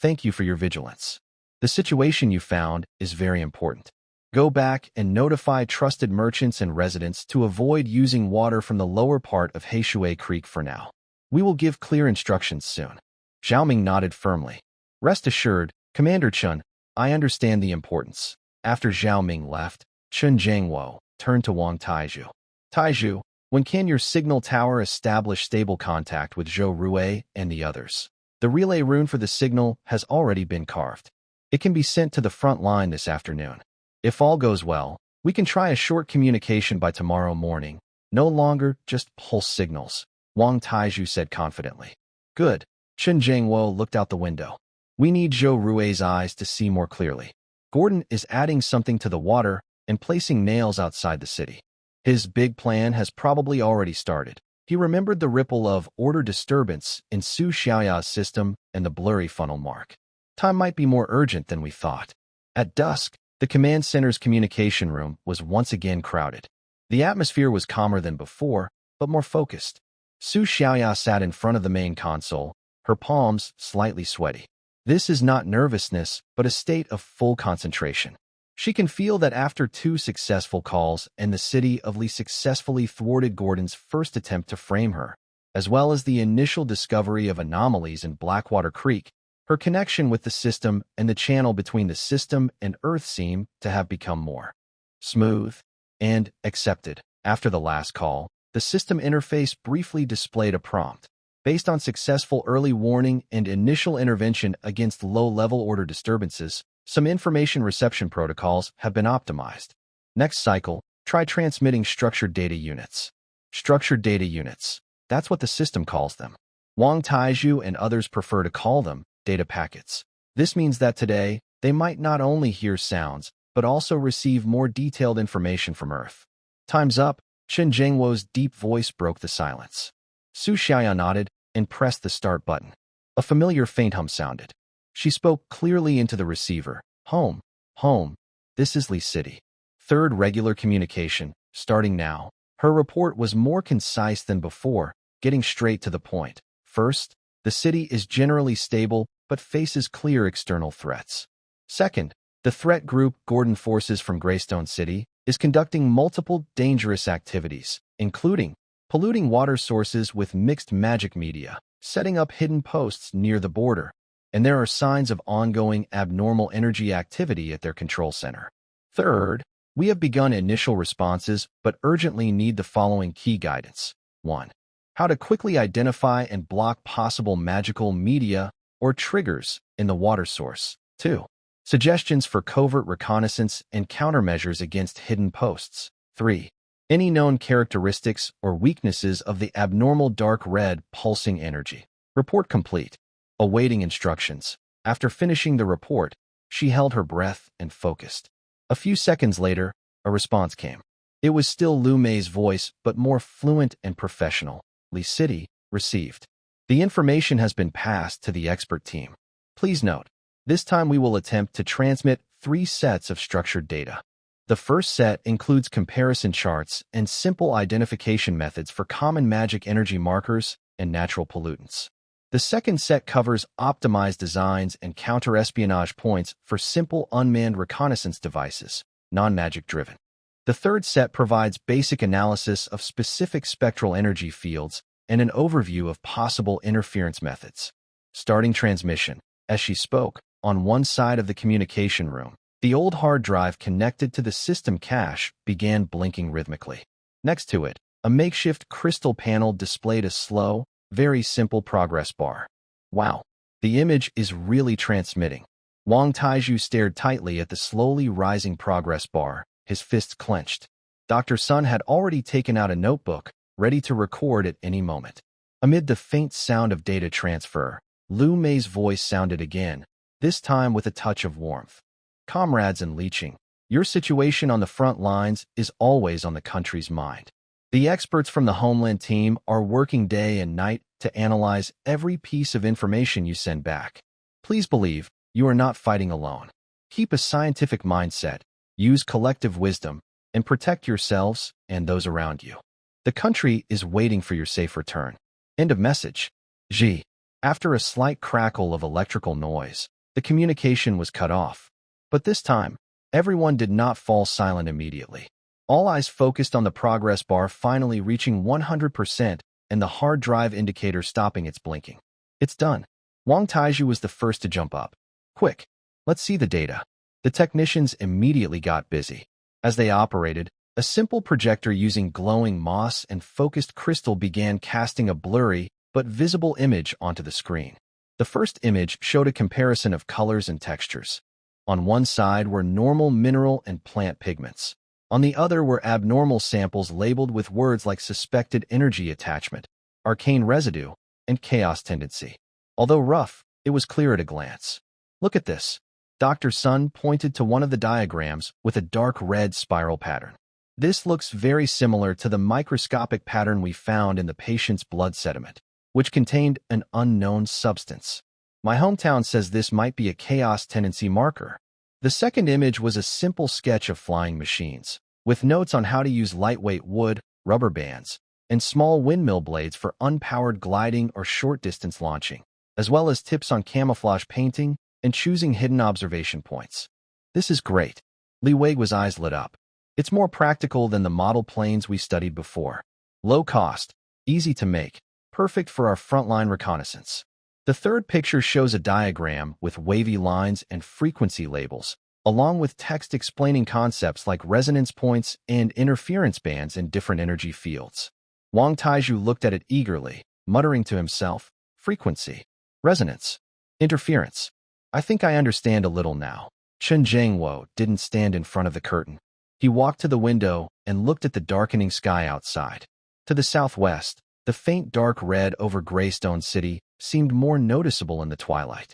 S1: thank you for your vigilance. The situation you found is very important. Go back and notify trusted merchants and residents to avoid using water from the lower part of Heishui Creek for now. We will give clear instructions soon. Zhao Ming nodded firmly. Rest assured, Commander Chen, I understand the importance. After Zhao Ming left, Chen Jiangwo turned to Wang Taizhu. Taizhu, when can your signal tower establish stable contact with Zhou Rue and the others? The relay rune for the signal has already been carved. It can be sent to the front line this afternoon. If all goes well, we can try a short communication by tomorrow morning. No longer just pulse signals, Wang Taizhu said confidently. Good. Chen Jiangwo looked out the window. We need Zhou Rue's eyes to see more clearly. Gordon is adding something to the water and placing nails outside the city. His big plan has probably already started. He remembered the ripple of order disturbance in Su Xiaoya's system and the blurry funnel mark. Time might be more urgent than we thought. At dusk, the command center's communication room was once again crowded. The atmosphere was calmer than before, but more focused. Su Xiaoya sat in front of the main console, her palms slightly sweaty. This is not nervousness, but a state of full concentration. She can feel that after 2 successful calls and the city of Li successfully thwarted Gordon's first attempt to frame her, as well as the initial discovery of anomalies in Blackwater Creek, her connection with the system and the channel between the system and Earth seem to have become more smooth and accepted. After the last call, the system interface briefly displayed a prompt. Based on successful early warning and initial intervention against low-level order disturbances, some information reception protocols have been optimized. Next cycle, try transmitting structured data units. Structured data units. That's what the system calls them. Wang Taizhu and others prefer to call them data packets. This means that today, they might not only hear sounds, but also receive more detailed information from Earth. Time's up. Chen Jiangwo's deep voice broke the silence. Su Xiaoya nodded and pressed the start button. A familiar faint hum sounded. She spoke clearly into the receiver. Home. Home. This is Li City. Third regular communication, starting now. Her report was more concise than before, getting straight to the point. First, the city is generally stable, but faces clear external threats. Second, the threat group Gordon Forces from Greystone City is conducting multiple dangerous activities, including polluting water sources with mixed magic media, setting up hidden posts near the border, and there are signs of ongoing abnormal energy activity at their control center. Third, we have begun initial responses but urgently need the following key guidance. 1. How to quickly identify and block possible magical media or triggers in the water source. 2. Suggestions for covert reconnaissance and countermeasures against hidden posts. 3. Any known characteristics or weaknesses of the abnormal dark red pulsing energy. Report complete. Awaiting instructions. After finishing the report, she held her breath and focused. A few seconds later, a response came. It was still Lu Mei's voice, but more fluent and professional. Li City, received. The information has been passed to the expert team. Please note, this time we will attempt to transmit 3 sets of structured data. The first set includes comparison charts and simple identification methods for common magic energy markers and natural pollutants. The second set covers optimized designs and counter-espionage points for simple unmanned reconnaissance devices, non-magic driven. The third set provides basic analysis of specific spectral energy fields and an overview of possible interference methods. starting transmission. As she spoke, on one side of the communication room, the old hard drive connected to the system cache began blinking rhythmically. Next to it, a makeshift crystal panel displayed a slow, very simple progress bar. Wow, the image is really transmitting. Wang Taiju stared tightly at the slowly rising progress bar, his fists clenched. Dr. Sun had already taken out a notebook, ready to record at any moment. Amid the faint sound of data transfer, Lu Mei's voice sounded again, this time with a touch of warmth. Comrades in Liqing, your situation on the front lines is always on the country's mind. The experts from the Homeland team are working day and night to analyze every piece of information you send back. Please believe, you are not fighting alone. Keep a scientific mindset, use collective wisdom, and protect yourselves and those around you. The country is waiting for your safe return. End of message. G. After a slight crackle of electrical noise, the communication was cut off. But this time, everyone did not fall silent immediately. All eyes focused on the progress bar finally reaching 100% and the hard drive indicator stopping its blinking. It's done. Wang Taiju was the first to jump up. Quick, let's see the data. The technicians immediately got busy. As they operated, a simple projector using glowing moss and focused crystal began casting a blurry but visible image onto the screen. The first image showed a comparison of colors and textures. On one side were normal mineral and plant pigments. On the other were abnormal samples labeled with words like suspected energy attachment, arcane residue, and chaos tendency. Although rough, it was clear at a glance. Look at this. Dr. Sun pointed to one of the diagrams with a dark red spiral pattern. This looks very similar to the microscopic pattern we found in the patient's blood sediment, which contained an unknown substance. My hometown says this might be a chaos tendency marker. The second image was a simple sketch of flying machines, with notes on how to use lightweight wood, rubber bands, and small windmill blades for unpowered gliding or short-distance launching, as well as tips on camouflage painting and choosing hidden observation points. This is great. Li Weigu's eyes lit up. It's more practical than the model planes we studied before. Low cost, easy to make, perfect for our frontline reconnaissance. The third picture shows a diagram with wavy lines and frequency labels, along with text explaining concepts like resonance points and interference bands in different energy fields. Wang Taiju looked at it eagerly, muttering to himself, frequency, resonance, interference. I think I understand a little now. Chen Zhengwo didn't stand in front of the curtain. He walked to the window and looked at the darkening sky outside. To the southwest, the faint dark red over Greystone City seemed more noticeable in the twilight.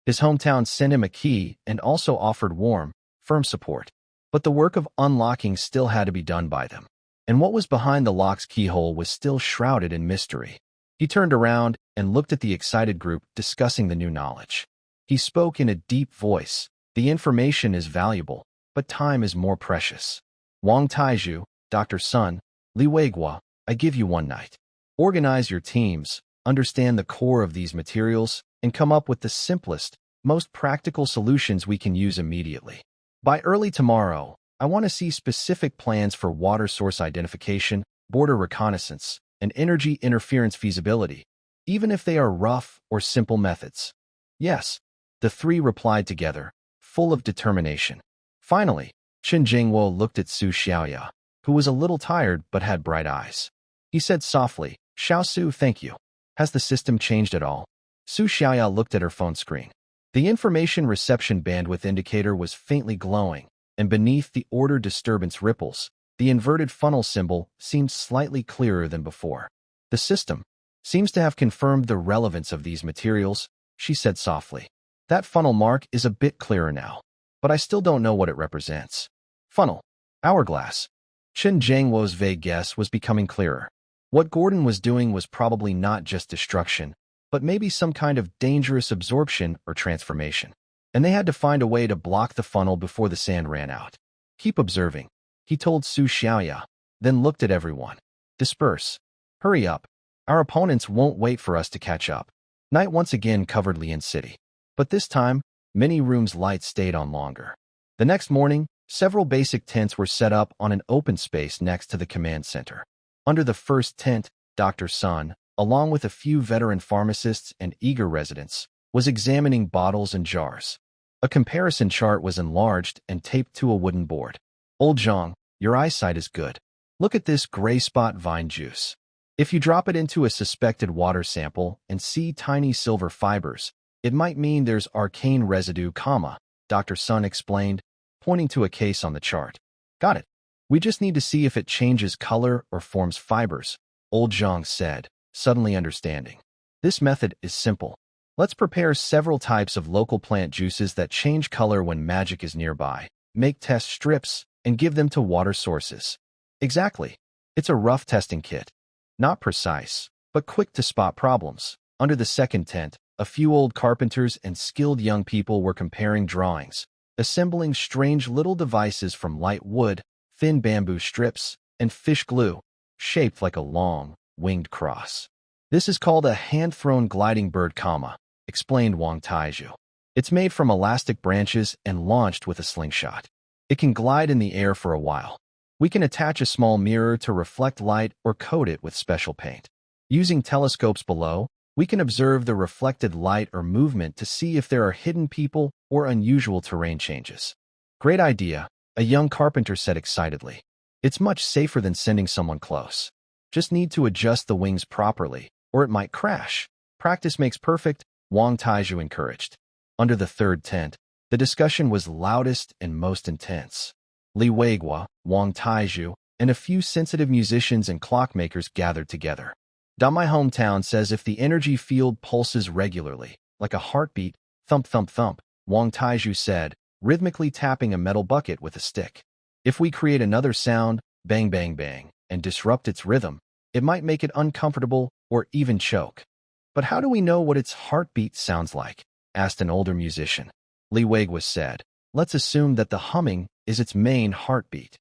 S1: His hometown sent him a key and also offered warm, firm support. But the work of unlocking still had to be done by them. And what was behind the lock's keyhole was still shrouded in mystery. He turned around and looked at the excited group discussing the new knowledge. He spoke in a deep voice. The information is valuable, but time is more precious. Wang Taiju, Dr. Sun, Li Weigua, I give you one night. Organize your teams, understand the core of these materials, and come up with the simplest, most practical solutions we can use immediately. By early tomorrow, I want to see specific plans for water source identification, border reconnaissance, and energy interference feasibility, even if they are rough or simple methods. Yes, the three replied together, full of determination. Finally, Chen Jingwo looked at Su Xiaoya, who was a little tired but had bright eyes. He said softly, Xiao Su, thank you. Has the system changed at all? Su Xiaoya looked at her phone screen. The information reception bandwidth indicator was faintly glowing, and beneath the order disturbance ripples, the inverted funnel symbol seemed slightly clearer than before. The system seems to have confirmed the relevance of these materials, she said softly. That funnel mark is a bit clearer now, but I still don't know what it represents. Funnel. Hourglass. Chen Zhengwo's vague guess was becoming clearer. What Gordon was doing was probably not just destruction, but maybe some kind of dangerous absorption or transformation. And they had to find a way to block the funnel before the sand ran out. Keep observing, he told Su Xiaoya, then looked at everyone. Disperse. Hurry up. Our opponents won't wait for us to catch up. Night once again covered Lian City. But this time, many rooms' lights stayed on longer. The next morning, several basic tents were set up on an open space next to the command center. Under the first tent, Dr. Sun, along with a few veteran pharmacists and eager residents, was examining bottles and jars. A comparison chart was enlarged and taped to a wooden board. Old Zhang, your eyesight is good. Look at this gray spot vine juice. If you drop it into a suspected water sample and see tiny silver fibers, it might mean there's arcane residue, Dr. Sun explained, pointing to a case on the chart. Got it. We just need to see if it changes color or forms fibers, Old Zhang said, suddenly understanding. This method is simple. Let's prepare several types of local plant juices that change color when magic is nearby, make test strips, and give them to water sources. Exactly. It's a rough testing kit. Not precise, but quick to spot problems. Under the second tent, a few old carpenters and skilled young people were comparing drawings, assembling strange little devices from light wood, thin bamboo strips, and fish glue, shaped like a long, winged cross. This is called a hand-thrown gliding bird, explained Wang Taiju. It's made from elastic branches and launched with a slingshot. It can glide in the air for a while. We can attach a small mirror to reflect light or coat it with special paint. Using telescopes below, we can observe the reflected light or movement to see if there are hidden people or unusual terrain changes. Great idea, a young carpenter said excitedly. It's much safer than sending someone close. Just need to adjust the wings properly, or it might crash. Practice makes perfect, Wang Taiju encouraged. Under the third tent, the discussion was loudest and most intense. Li Weiguo, Wang Taiju, and a few sensitive musicians and clockmakers gathered together. My hometown says if the energy field pulses regularly, like a heartbeat, thump thump thump, Wang Taiju said, rhythmically tapping a metal bucket with a stick. If we create another sound, bang bang bang, and disrupt its rhythm, it might make it uncomfortable or even choke. But how do we know what its heartbeat sounds like? Asked an older musician. Li Weiguo said, let's assume that the humming is its main heartbeat.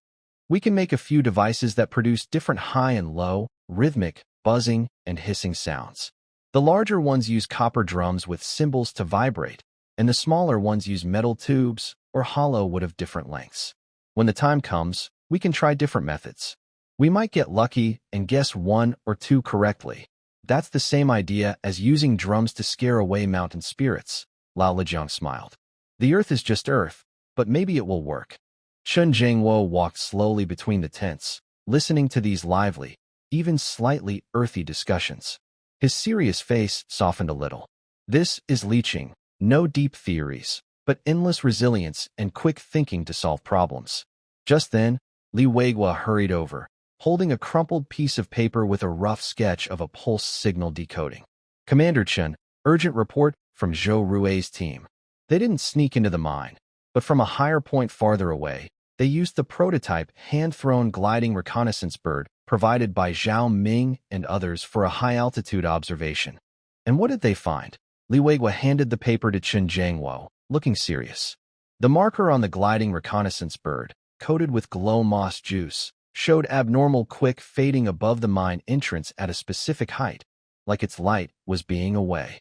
S1: We can make a few devices that produce different high and low, rhythmic, buzzing, and hissing sounds. The larger ones use copper drums with cymbals to vibrate, and the smaller ones use metal tubes or hollow wood of different lengths. When the time comes, we can try different methods. We might get lucky and guess one or two correctly. That's the same idea as using drums to scare away mountain spirits, Lao Lijiang smiled. The earth is just earth, but maybe it will work. Chun Jingwo walked slowly between the tents, listening to these lively, even slightly earthy discussions. His serious face softened a little. This is leeching, no deep theories, but endless resilience and quick thinking to solve problems. Just then, Li Weiguo hurried over, holding a crumpled piece of paper with a rough sketch of a pulse signal decoding. Commander Chen, urgent report from Zhou Rui's team. They didn't sneak into the mine, but from a higher point farther away, they used the prototype hand-thrown gliding reconnaissance bird provided by Zhao Ming and others for a high-altitude observation. And what did they find? Li Weiguo handed the paper to Chen Jiangwo, looking serious. The marker on the gliding reconnaissance bird, coated with glow moss juice, showed abnormal quick fading above the mine entrance at a specific height, like its light was being away.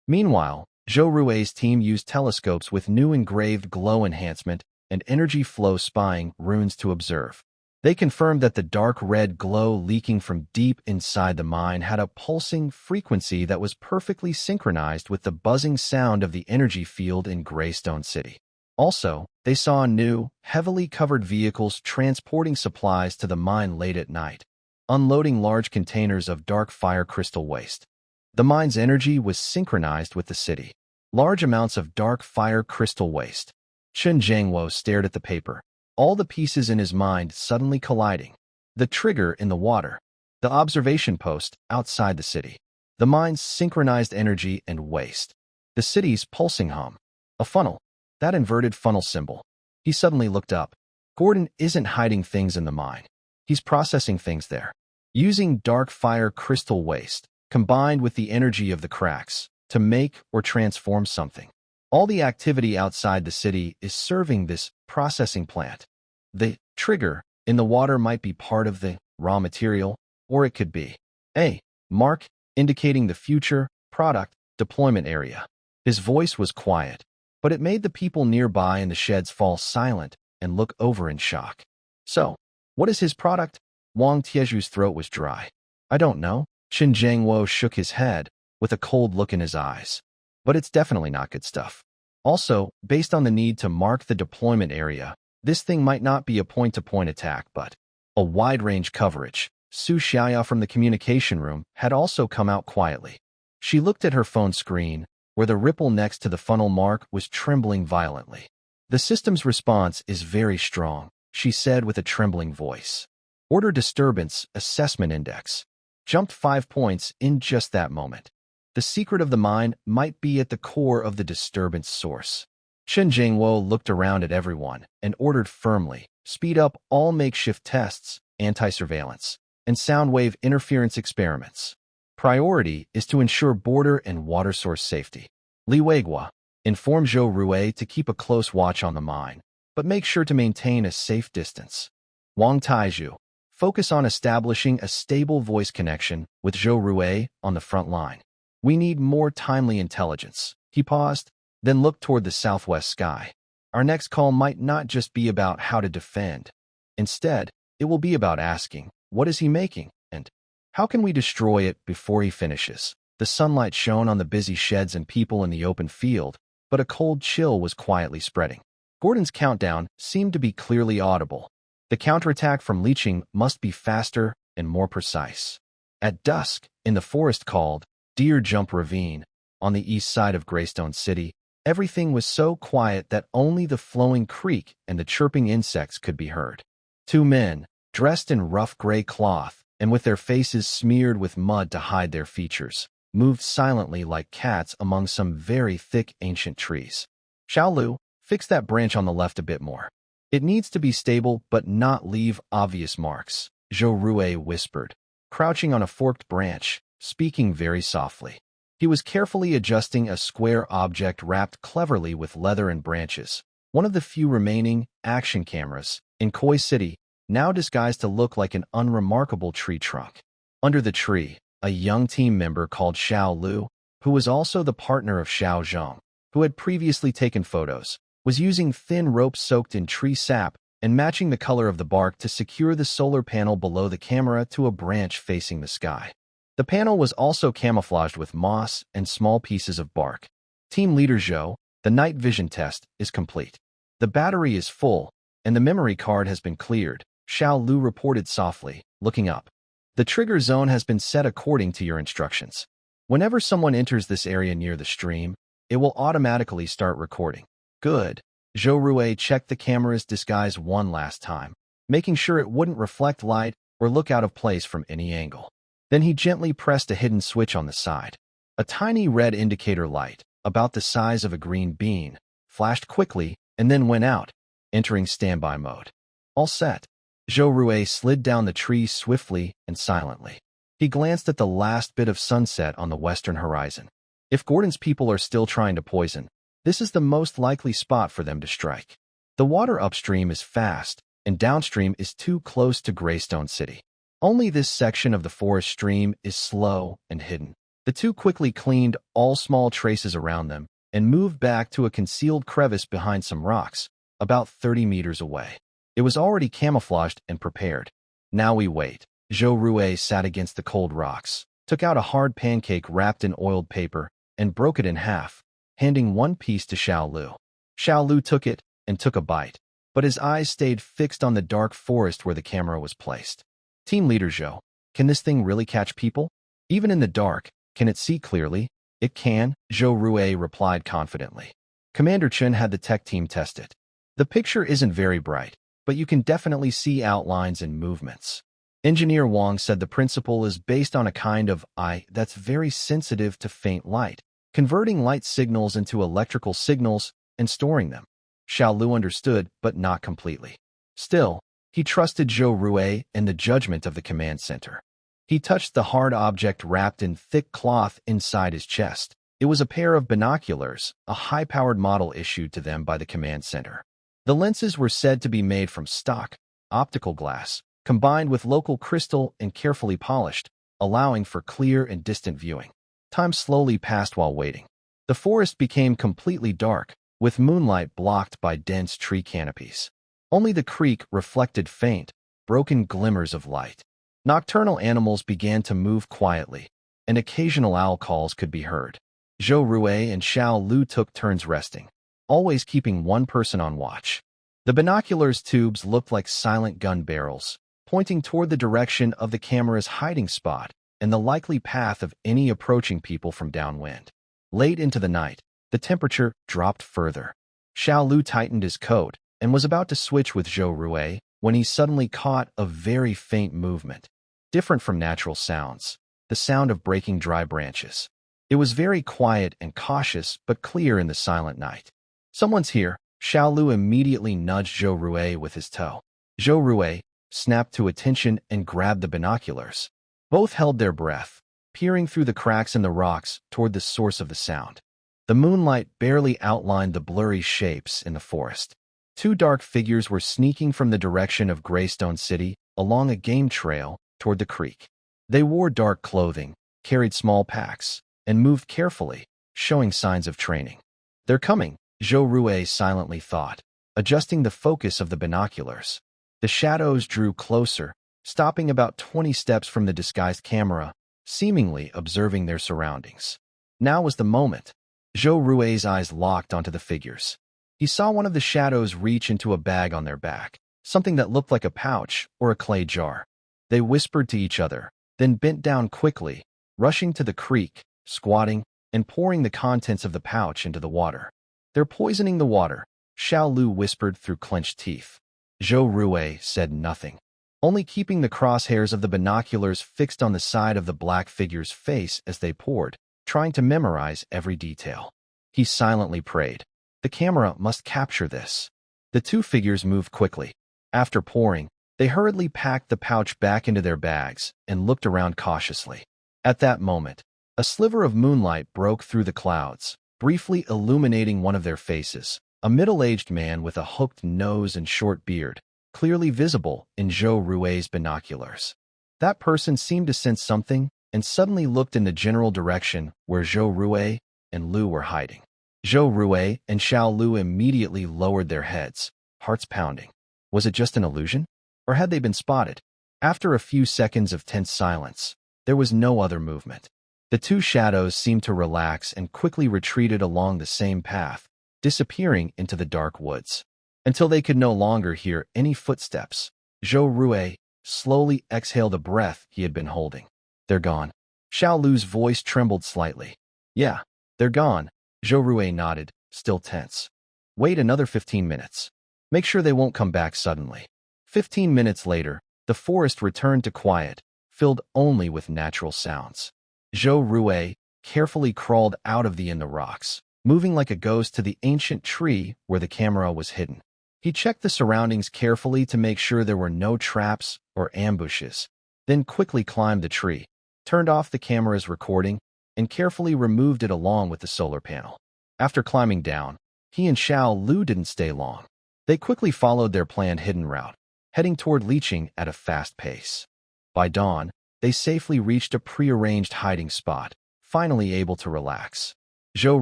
S1: Meanwhile, Zhou Rui's team used telescopes with new engraved glow enhancement and energy flow spying runes to observe. They confirmed that the dark red glow leaking from deep inside the mine had a pulsing frequency that was perfectly synchronized with the buzzing sound of the energy field in Greystone City. Also, they saw new, heavily covered vehicles transporting supplies to the mine late at night, unloading large containers of dark fire crystal waste. The mine's energy was synchronized with the city. Large amounts of dark fire crystal waste. Chen Jiangwo stared at the paper, all the pieces in his mind suddenly colliding. The trigger in the water. The observation post outside the city. The mine's synchronized energy and waste. The city's pulsing hum. A funnel. That inverted funnel symbol. He suddenly looked up. Gordon isn't hiding things in the mine. He's processing things there. Using dark fire crystal waste, combined with the energy of the cracks, to make or transform something. All the activity outside the city is serving this processing plant. The trigger in the water might be part of the raw material, or it could be a mark indicating the future product deployment area. His voice was quiet, but it made the people nearby in the sheds fall silent and look over in shock. So, what is his product? Wang Tieju's throat was dry. I don't know. Chen Jiangwo shook his head, with a cold look in his eyes. but it's definitely not good stuff. Also, based on the need to mark the deployment area, this thing might not be a point-to-point attack, but a wide-range coverage. Su Xiaoya from the communication room had also come out quietly. She looked at her phone screen, where the ripple next to the funnel mark was trembling violently. The system's response is very strong, she said with a trembling voice. Order disturbance assessment index jumped 5 points in just that moment. The secret of the mine might be at the core of the disturbance source. Chen Jingwo looked around at everyone and ordered firmly, speed up all makeshift tests, anti-surveillance, and sound wave interference experiments. Priority is to ensure border and water source safety. Li Weiguo informed Zhou Rue to keep a close watch on the mine, but make sure to maintain a safe distance. Wang Taizhu, focus on establishing a stable voice connection with Zhou Rue on the front line. We need more timely intelligence. He paused, then looked toward the southwest sky. Our next call might not just be about how to defend. Instead, it will be about asking, what is he making, and how can we destroy it before he finishes? The sunlight shone on the busy sheds and people in the open field, but a cold chill was quietly spreading. Gordon's countdown seemed to be clearly audible. The counterattack from leeching must be faster and more precise. At dusk, in the forest called Deer Jump Ravine, on the east side of Greystone City, everything was so quiet that only the flowing creek and the chirping insects could be heard. 2 men, dressed in rough gray cloth and with their faces smeared with mud to hide their features, moved silently like cats among some very thick ancient trees. Xiaolu, fix that branch on the left a bit more. It needs to be stable but not leave obvious marks, Zhou Rue whispered, crouching on a forked branch, speaking very softly. He was carefully adjusting a square object wrapped cleverly with leather and branches, one of the few remaining action cameras in Koi City, now disguised to look like an unremarkable tree trunk. Under the tree, a young team member called Xiao Lu, who was also the partner of Xiao Zhong, who had previously taken photos, was using thin ropes soaked in tree sap and matching the color of the bark to secure the solar panel below the camera to a branch facing the sky. The panel was also camouflaged with moss and small pieces of bark. Team Leader Zhou, the night vision test is complete. The battery is full, and the memory card has been cleared, Xiao Lu reported softly, looking up. The trigger zone has been set according to your instructions. Whenever someone enters this area near the stream, it will automatically start recording. Good. Zhou Rue checked the camera's disguise one last time, making sure it wouldn't reflect light or look out of place from any angle. Then he gently pressed a hidden switch on the side. A tiny red indicator light, about the size of a green bean, flashed quickly and then went out, entering standby mode. All set. Zhou Rue slid down the tree swiftly and silently. He glanced at the last bit of sunset on the western horizon. If Gordon's people are still trying to poison, this is the most likely spot for them to strike. The water upstream is fast, and downstream is too close to Greystone City. Only this section of the forest stream is slow and hidden. The two quickly cleaned all small traces around them and moved back to a concealed crevice behind some rocks, about 30 meters away. It was already camouflaged and prepared. Now we wait. Zhou Rue sat against the cold rocks, took out a hard pancake wrapped in oiled paper, and broke it in half, handing one piece to Xiao Lu. Xiao Lu took it and took a bite, but his eyes stayed fixed on the dark forest where the camera was placed. Team Leader Zhou, can this thing really catch people? Even in the dark, can it see clearly? It can, Zhou Rue replied confidently. Commander Chen had the tech team test it. The picture isn't very bright, but you can definitely see outlines and movements. Engineer Wang said the principle is based on a kind of eye that's very sensitive to faint light, converting light signals into electrical signals and storing them. Xiao Lu understood, but not completely. Still, he trusted Zhou Rue and the judgment of the command center. He touched the hard object wrapped in thick cloth inside his chest. It was a pair of binoculars, a high-powered model issued to them by the command center. The lenses were said to be made from stock, optical glass, combined with local crystal and carefully polished, allowing for clear and distant viewing. Time slowly passed while waiting. The forest became completely dark, with moonlight blocked by dense tree canopies. Only the creek reflected faint, broken glimmers of light. Nocturnal animals began to move quietly, and occasional owl calls could be heard. Zhou Rue and Xiao Lu took turns resting, always keeping one person on watch. The binoculars' tubes looked like silent gun barrels, pointing toward the direction of the camera's hiding spot and the likely path of any approaching people from downwind. Late into the night, the temperature dropped further. Xiao Lu tightened his coat and was about to switch with Zhou Rue when he suddenly caught a very faint movement, different from natural sounds, the sound of breaking dry branches. It was very quiet and cautious, but clear in the silent night. Someone's here. Xiao Lu immediately nudged Zhou Rue with his toe. Zhou Rue snapped to attention and grabbed the binoculars. Both held their breath, peering through the cracks in the rocks toward the source of the sound. The moonlight barely outlined the blurry shapes in the forest. Two dark figures were sneaking from the direction of Greystone City along a game trail toward the creek. They wore dark clothing, carried small packs, and moved carefully, showing signs of training. They're coming, Zhou Rue silently thought, adjusting the focus of the binoculars. The shadows drew closer, stopping about 20 steps from the disguised camera, seemingly observing their surroundings. Now was the moment. Zhou Rue's eyes locked onto the figures. He saw one of the shadows reach into a bag on their back, something that looked like a pouch or a clay jar. They whispered to each other, then bent down quickly, rushing to the creek, squatting, and pouring the contents of the pouch into the water. They're poisoning the water, Xiao Lu whispered through clenched teeth. Zhou Rue said nothing, only keeping the crosshairs of the binoculars fixed on the side of the black figure's face as they poured, trying to memorize every detail. He silently prayed. The camera must capture this. The two figures moved quickly. After pouring, they hurriedly packed the pouch back into their bags and looked around cautiously. At that moment, a sliver of moonlight broke through the clouds, briefly illuminating one of their faces, a middle-aged man with a hooked nose and short beard, clearly visible in Zhou Rue's binoculars. That person seemed to sense something and suddenly looked in the general direction where Zhou Rue and Lu were hiding. Zhou Rue and Xiao Lu immediately lowered their heads, hearts pounding. Was it just an illusion? Or had they been spotted? After a few seconds of tense silence, there was no other movement. The two shadows seemed to relax and quickly retreated along the same path, disappearing into the dark woods. Until they could no longer hear any footsteps, Zhou Rue slowly exhaled a breath he had been holding. They're gone. Xiao Lu's voice trembled slightly. Yeah, they're gone. Zhou Rue nodded, still tense. Wait another 15 minutes. Make sure they won't come back suddenly. 15 minutes later, the forest returned to quiet, filled only with natural sounds. Zhou Rue carefully crawled out of the rocks, moving like a ghost to the ancient tree where the camera was hidden. He checked the surroundings carefully to make sure there were no traps or ambushes, then quickly climbed the tree, turned off the camera's recording, and carefully removed it along with the solar panel. After climbing down, he and Xiao Lu didn't stay long. They quickly followed their planned hidden route, heading toward leeching at a fast pace. By dawn, they safely reached a prearranged hiding spot, finally able to relax. Zhou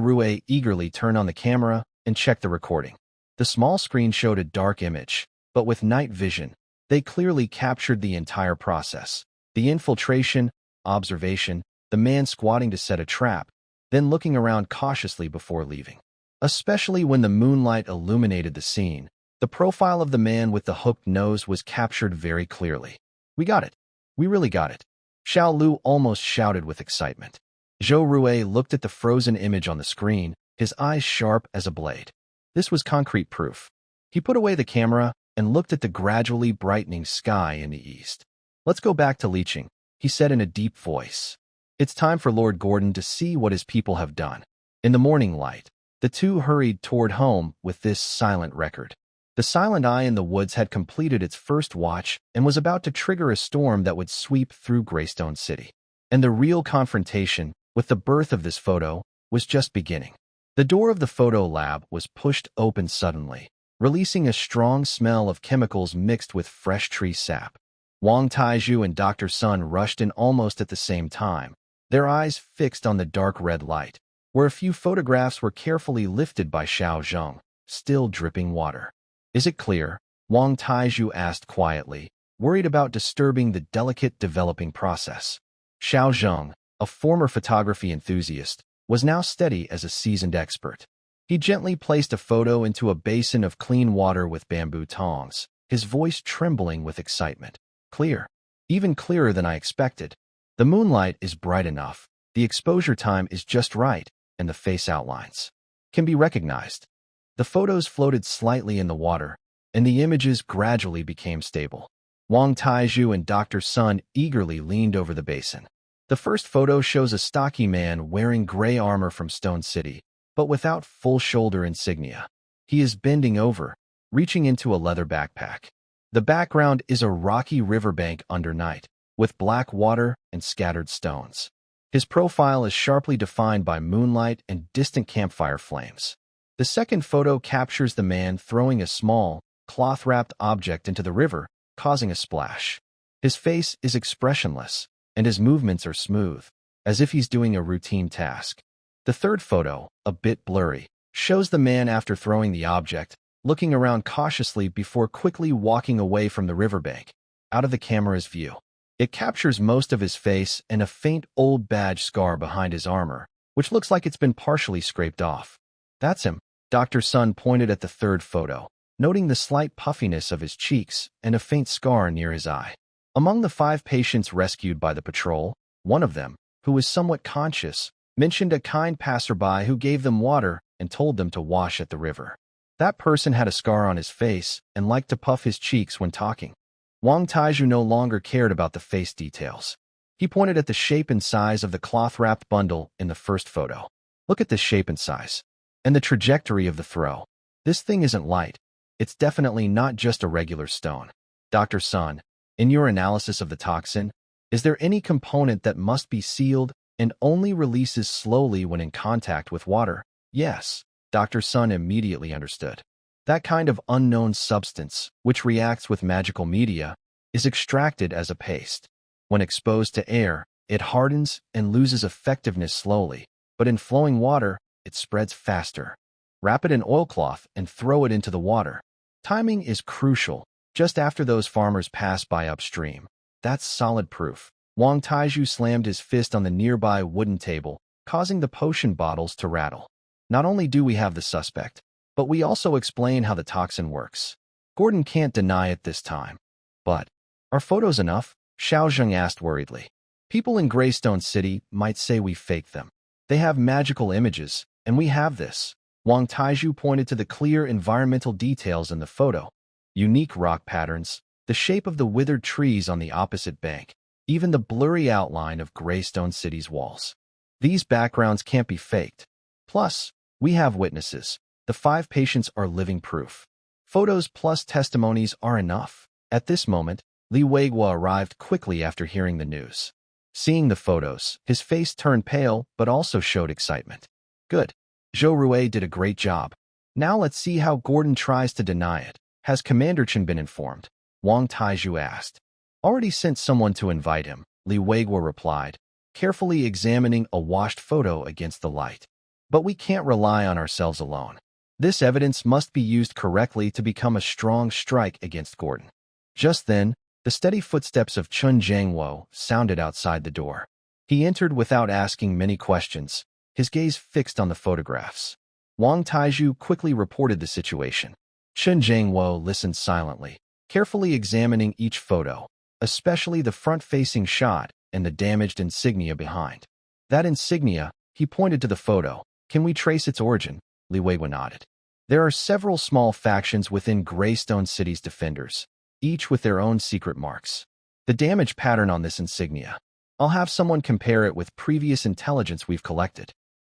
S1: Rue eagerly turned on the camera and checked the recording. The small screen showed a dark image, but with night vision, they clearly captured the entire process. The infiltration, observation, the man squatting to set a trap, then looking around cautiously before leaving. Especially when the moonlight illuminated the scene, the profile of the man with the hooked nose was captured very clearly. We got it. We really got it. Xiao Lu almost shouted with excitement. Zhou Rue looked at the frozen image on the screen, his eyes sharp as a blade. This was concrete proof. He put away the camera and looked at the gradually brightening sky in the east. Let's go back to leeching, he said in a deep voice. It's time for Lord Gordon to see what his people have done. In the morning light, the two hurried toward home with this silent record. The silent eye in the woods had completed its first watch and was about to trigger a storm that would sweep through Greystone City. And the real confrontation, with the birth of this photo, was just beginning. The door of the photo lab was pushed open suddenly, releasing a strong smell of chemicals mixed with fresh tree sap. Wang Taizhu and Dr. Sun rushed in almost at the same time, their eyes fixed on the dark red light, where a few photographs were carefully lifted by Xiao Zheng, still dripping water. Is it clear? Wang Taizhu asked quietly, worried about disturbing the delicate developing process. Xiao Zheng, a former photography enthusiast, was now steady as a seasoned expert. He gently placed a photo into a basin of clean water with bamboo tongs, his voice trembling with excitement. Clear. Even clearer than I expected. The moonlight is bright enough, the exposure time is just right, and the face outlines can be recognized. The photos floated slightly in the water, and the images gradually became stable. Wang Taizhu and Dr. Sun eagerly leaned over the basin. The first photo shows a stocky man wearing gray armor from Stone City, but without full shoulder insignia. He is bending over, reaching into a leather backpack. The background is a rocky riverbank under night, with black water and scattered stones. His profile is sharply defined by moonlight and distant campfire flames. The second photo captures the man throwing a small, cloth-wrapped object into the river, causing a splash. His face is expressionless, and his movements are smooth, as if he's doing a routine task. The third photo, a bit blurry, shows the man after throwing the object, looking around cautiously before quickly walking away from the riverbank, out of the camera's view. It captures most of his face and a faint old badge scar behind his armor, which looks like it's been partially scraped off. That's him. Dr. Sun pointed at the third photo, noting the slight puffiness of his cheeks and a faint scar near his eye. Among the 5 patients rescued by the patrol, one of them, who was somewhat conscious, mentioned a kind passerby who gave them water and told them to wash at the river. That person had a scar on his face and liked to puff his cheeks when talking. Wang Taizhu no longer cared about the face details. He pointed at the shape and size of the cloth-wrapped bundle in the first photo. Look at the shape and size. And the trajectory of the throw. This thing isn't light. It's definitely not just a regular stone. Dr. Sun, in your analysis of the toxin, is there any component that must be sealed and only releases slowly when in contact with water? Yes. Dr. Sun immediately understood. That kind of unknown substance, which reacts with magical media, is extracted as a paste. When exposed to air, it hardens and loses effectiveness slowly, but in flowing water, it spreads faster. Wrap it in oilcloth and throw it into the water. Timing is crucial, just after those farmers pass by upstream. That's solid proof. Wang Taizhu slammed his fist on the nearby wooden table, causing the potion bottles to rattle. Not only do we have the suspect, but we also explain how the toxin works. Gordon can't deny it this time. But, are photos enough? Xiao Zheng asked worriedly. People in Greystone City might say we faked them. They have magical images, and we have this. Wang Taizhu pointed to the clear environmental details in the photo. Unique rock patterns, the shape of the withered trees on the opposite bank, even the blurry outline of Greystone City's walls. These backgrounds can't be faked. Plus, we have witnesses. The 5 patients are living proof. Photos plus testimonies are enough. At this moment, Li Weiguo arrived quickly after hearing the news. Seeing the photos, his face turned pale but also showed excitement. Good. Zhou Rui did a great job. Now let's see how Gordon tries to deny it. Has Commander Chen been informed? Wang Taizhu asked. Already sent someone to invite him, Li Weiguo replied, carefully examining a washed photo against the light. But we can't rely on ourselves alone. This evidence must be used correctly to become a strong strike against Gordon. Just then, the steady footsteps of Chun Jiangwo sounded outside the door. He entered without asking many questions, his gaze fixed on the photographs. Wang Taizhu quickly reported the situation. Chun Jiangwo listened silently, carefully examining each photo, especially the front-facing shot and the damaged insignia behind. That insignia, he pointed to the photo. Can we trace its origin? Li Weiguo nodded. There are several small factions within Greystone City's defenders, each with their own secret marks. The damage pattern on this insignia. I'll have someone compare it with previous intelligence we've collected.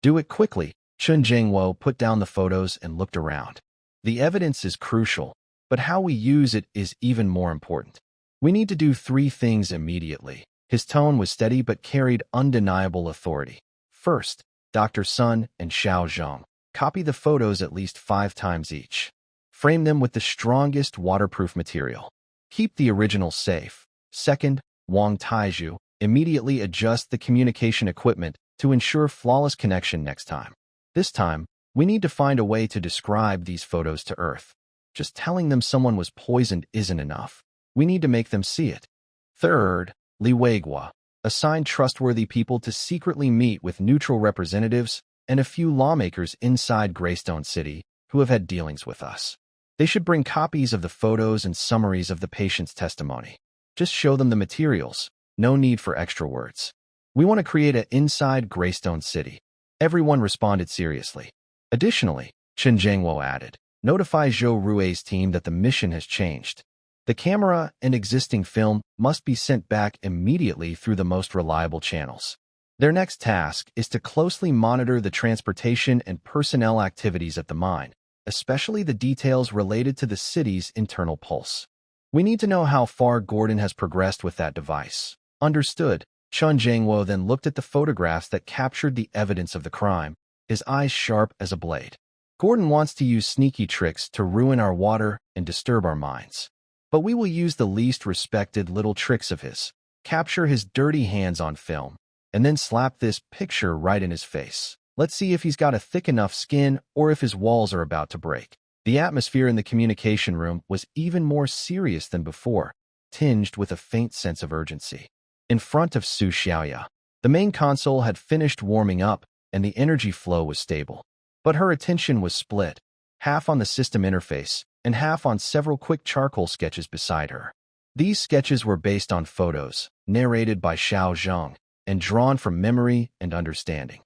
S1: Do it quickly. Chun Jiangwo put down the photos and looked around. The evidence is crucial, but how we use it is even more important. We need to do 3 things immediately. His tone was steady but carried undeniable authority. First, Dr. Sun and Xiao Zheng. Copy the photos at least 5 times each. Frame them with the strongest waterproof material. Keep the original safe. Second, Wang Taizhu, immediately adjust the communication equipment to ensure flawless connection next time. This time, we need to find a way to describe these photos to Earth. Just telling them someone was poisoned isn't enough. We need to make them see it. Third, Li Weiguo, Assign trustworthy people to secretly meet with neutral representatives and a few lawmakers inside Greystone City who have had dealings with us. They should bring copies of the photos and summaries of the patient's testimony. Just show them the materials. No need for extra words. We want to create an inside Greystone City. Everyone responded seriously. Additionally, Chen Jiangwo added, notify Zhou Rui's team that the mission has changed. The camera and existing film must be sent back immediately through the most reliable channels. Their next task is to closely monitor the transportation and personnel activities at the mine, especially the details related to the city's internal pulse. We need to know how far Gordon has progressed with that device. Understood. Chen Jiangwo then looked at the photographs that captured the evidence of the crime, his eyes sharp as a blade. Gordon wants to use sneaky tricks to ruin our water and disturb our minds. But we will use the least respected little tricks of his. Capture his dirty hands on film, and then slap this picture right in his face. Let's see if he's got a thick enough skin or if his walls are about to break. The atmosphere in the communication room was even more serious than before, tinged with a faint sense of urgency. In front of Su Xiaoya, the main console had finished warming up and the energy flow was stable. But her attention was split, half on the system interface and half on several quick charcoal sketches beside her. These sketches were based on photos, narrated by Xiao Zhang, and drawn from memory and understanding.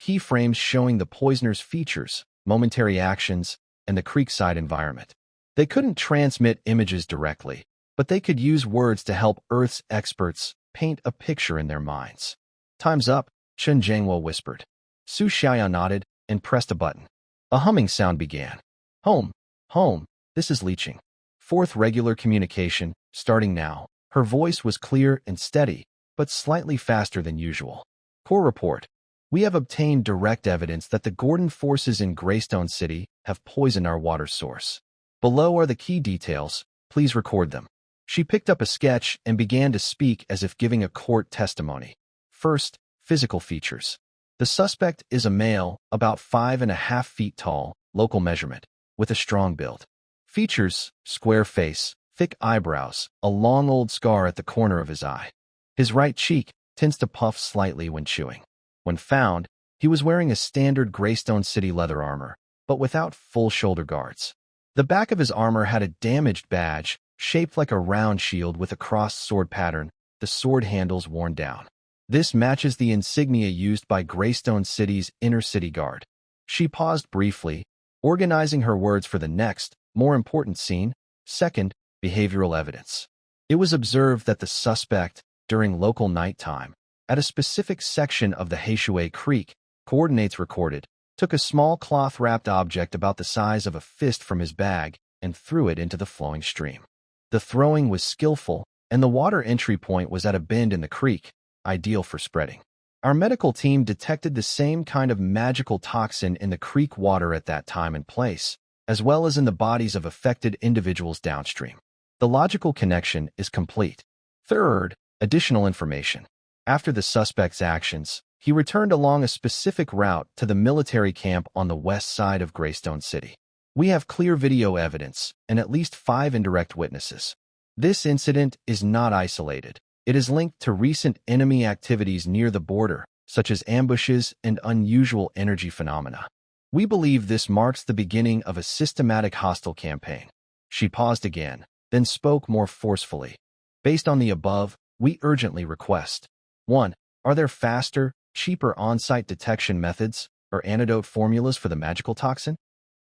S1: Keyframes showing the poisoner's features, momentary actions, and the creekside environment. They couldn't transmit images directly, but they could use words to help Earth's experts paint a picture in their minds. Time's up, Chen Jiangwo whispered. Su Xiaoya nodded and pressed a button. A humming sound began. Home, home, this is leeching. Fourth regular communication, starting now. Her voice was clear and steady, but slightly faster than usual. Core report. We have obtained direct evidence that the Gordon forces in Greystone City have poisoned our water source. Below are the key details. Please record them. She picked up a sketch and began to speak as if giving a court testimony. First, physical features. The suspect is a male, about 5.5 feet tall, local measurement, with a strong build. Features, square face, thick eyebrows, a long old scar at the corner of his eye. His right cheek tends to puff slightly when chewing. When found, he was wearing a standard Greystone City leather armor, but without full shoulder guards. The back of his armor had a damaged badge, shaped like a round shield with a crossed sword pattern, the sword handles worn down. This matches the insignia used by Greystone City's inner city guard. She paused briefly, organizing her words for the next, more important scene. Second, behavioral evidence. It was observed that the suspect, during local nighttime, at a specific section of the Heishui Creek, coordinates recorded, took a small cloth-wrapped object about the size of a fist from his bag and threw it into the flowing stream. The throwing was skillful, and the water entry point was at a bend in the creek, ideal for spreading. Our medical team detected the same kind of magical toxin in the creek water at that time and place, as well as in the bodies of affected individuals downstream. The logical connection is complete. Third, additional information. After the suspect's actions, he returned along a specific route to the military camp on the west side of Greystone City. We have clear video evidence and at least 5 indirect witnesses. This incident is not isolated. It is linked to recent enemy activities near the border, such as ambushes and unusual energy phenomena. We believe this marks the beginning of a systematic hostile campaign. She paused again, then spoke more forcefully. Based on the above, we urgently request. 1. Are there faster, cheaper on-site detection methods or antidote formulas for the magical toxin?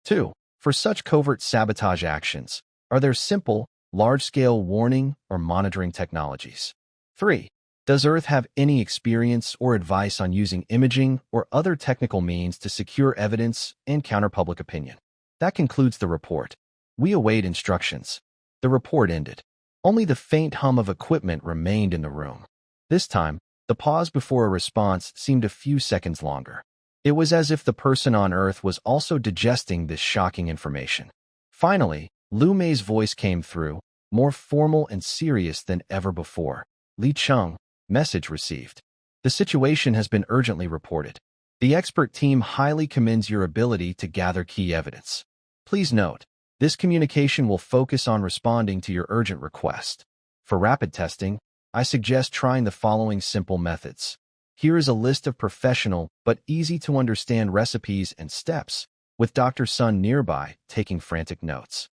S1: 2. For such covert sabotage actions, are there simple, large-scale warning or monitoring technologies? 3. Does Earth have any experience or advice on using imaging or other technical means to secure evidence and counter public opinion? That concludes the report. We await instructions. The report ended. Only the faint hum of equipment remained in the room. This time, the pause before a response seemed a few seconds longer. It was as if the person on Earth was also digesting this shocking information. Finally, Lu Mei's voice came through, more formal and serious than ever before. Li Cheng, message received. The situation has been urgently reported. The expert team highly commends your ability to gather key evidence. Please note, this communication will focus on responding to your urgent request. For rapid testing, I suggest trying the following simple methods. Here is a list of professional but easy-to-understand recipes and steps, with Dr. Sun nearby taking frantic notes.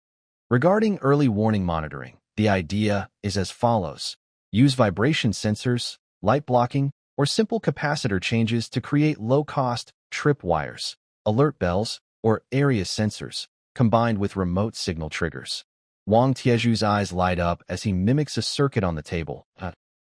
S1: Regarding early warning monitoring, the idea is as follows. Use vibration sensors, light blocking, or simple capacitor changes to create low-cost trip wires, alert bells, or area sensors, combined with remote signal triggers. Wang Tieju's eyes light up as he mimics a circuit on the table.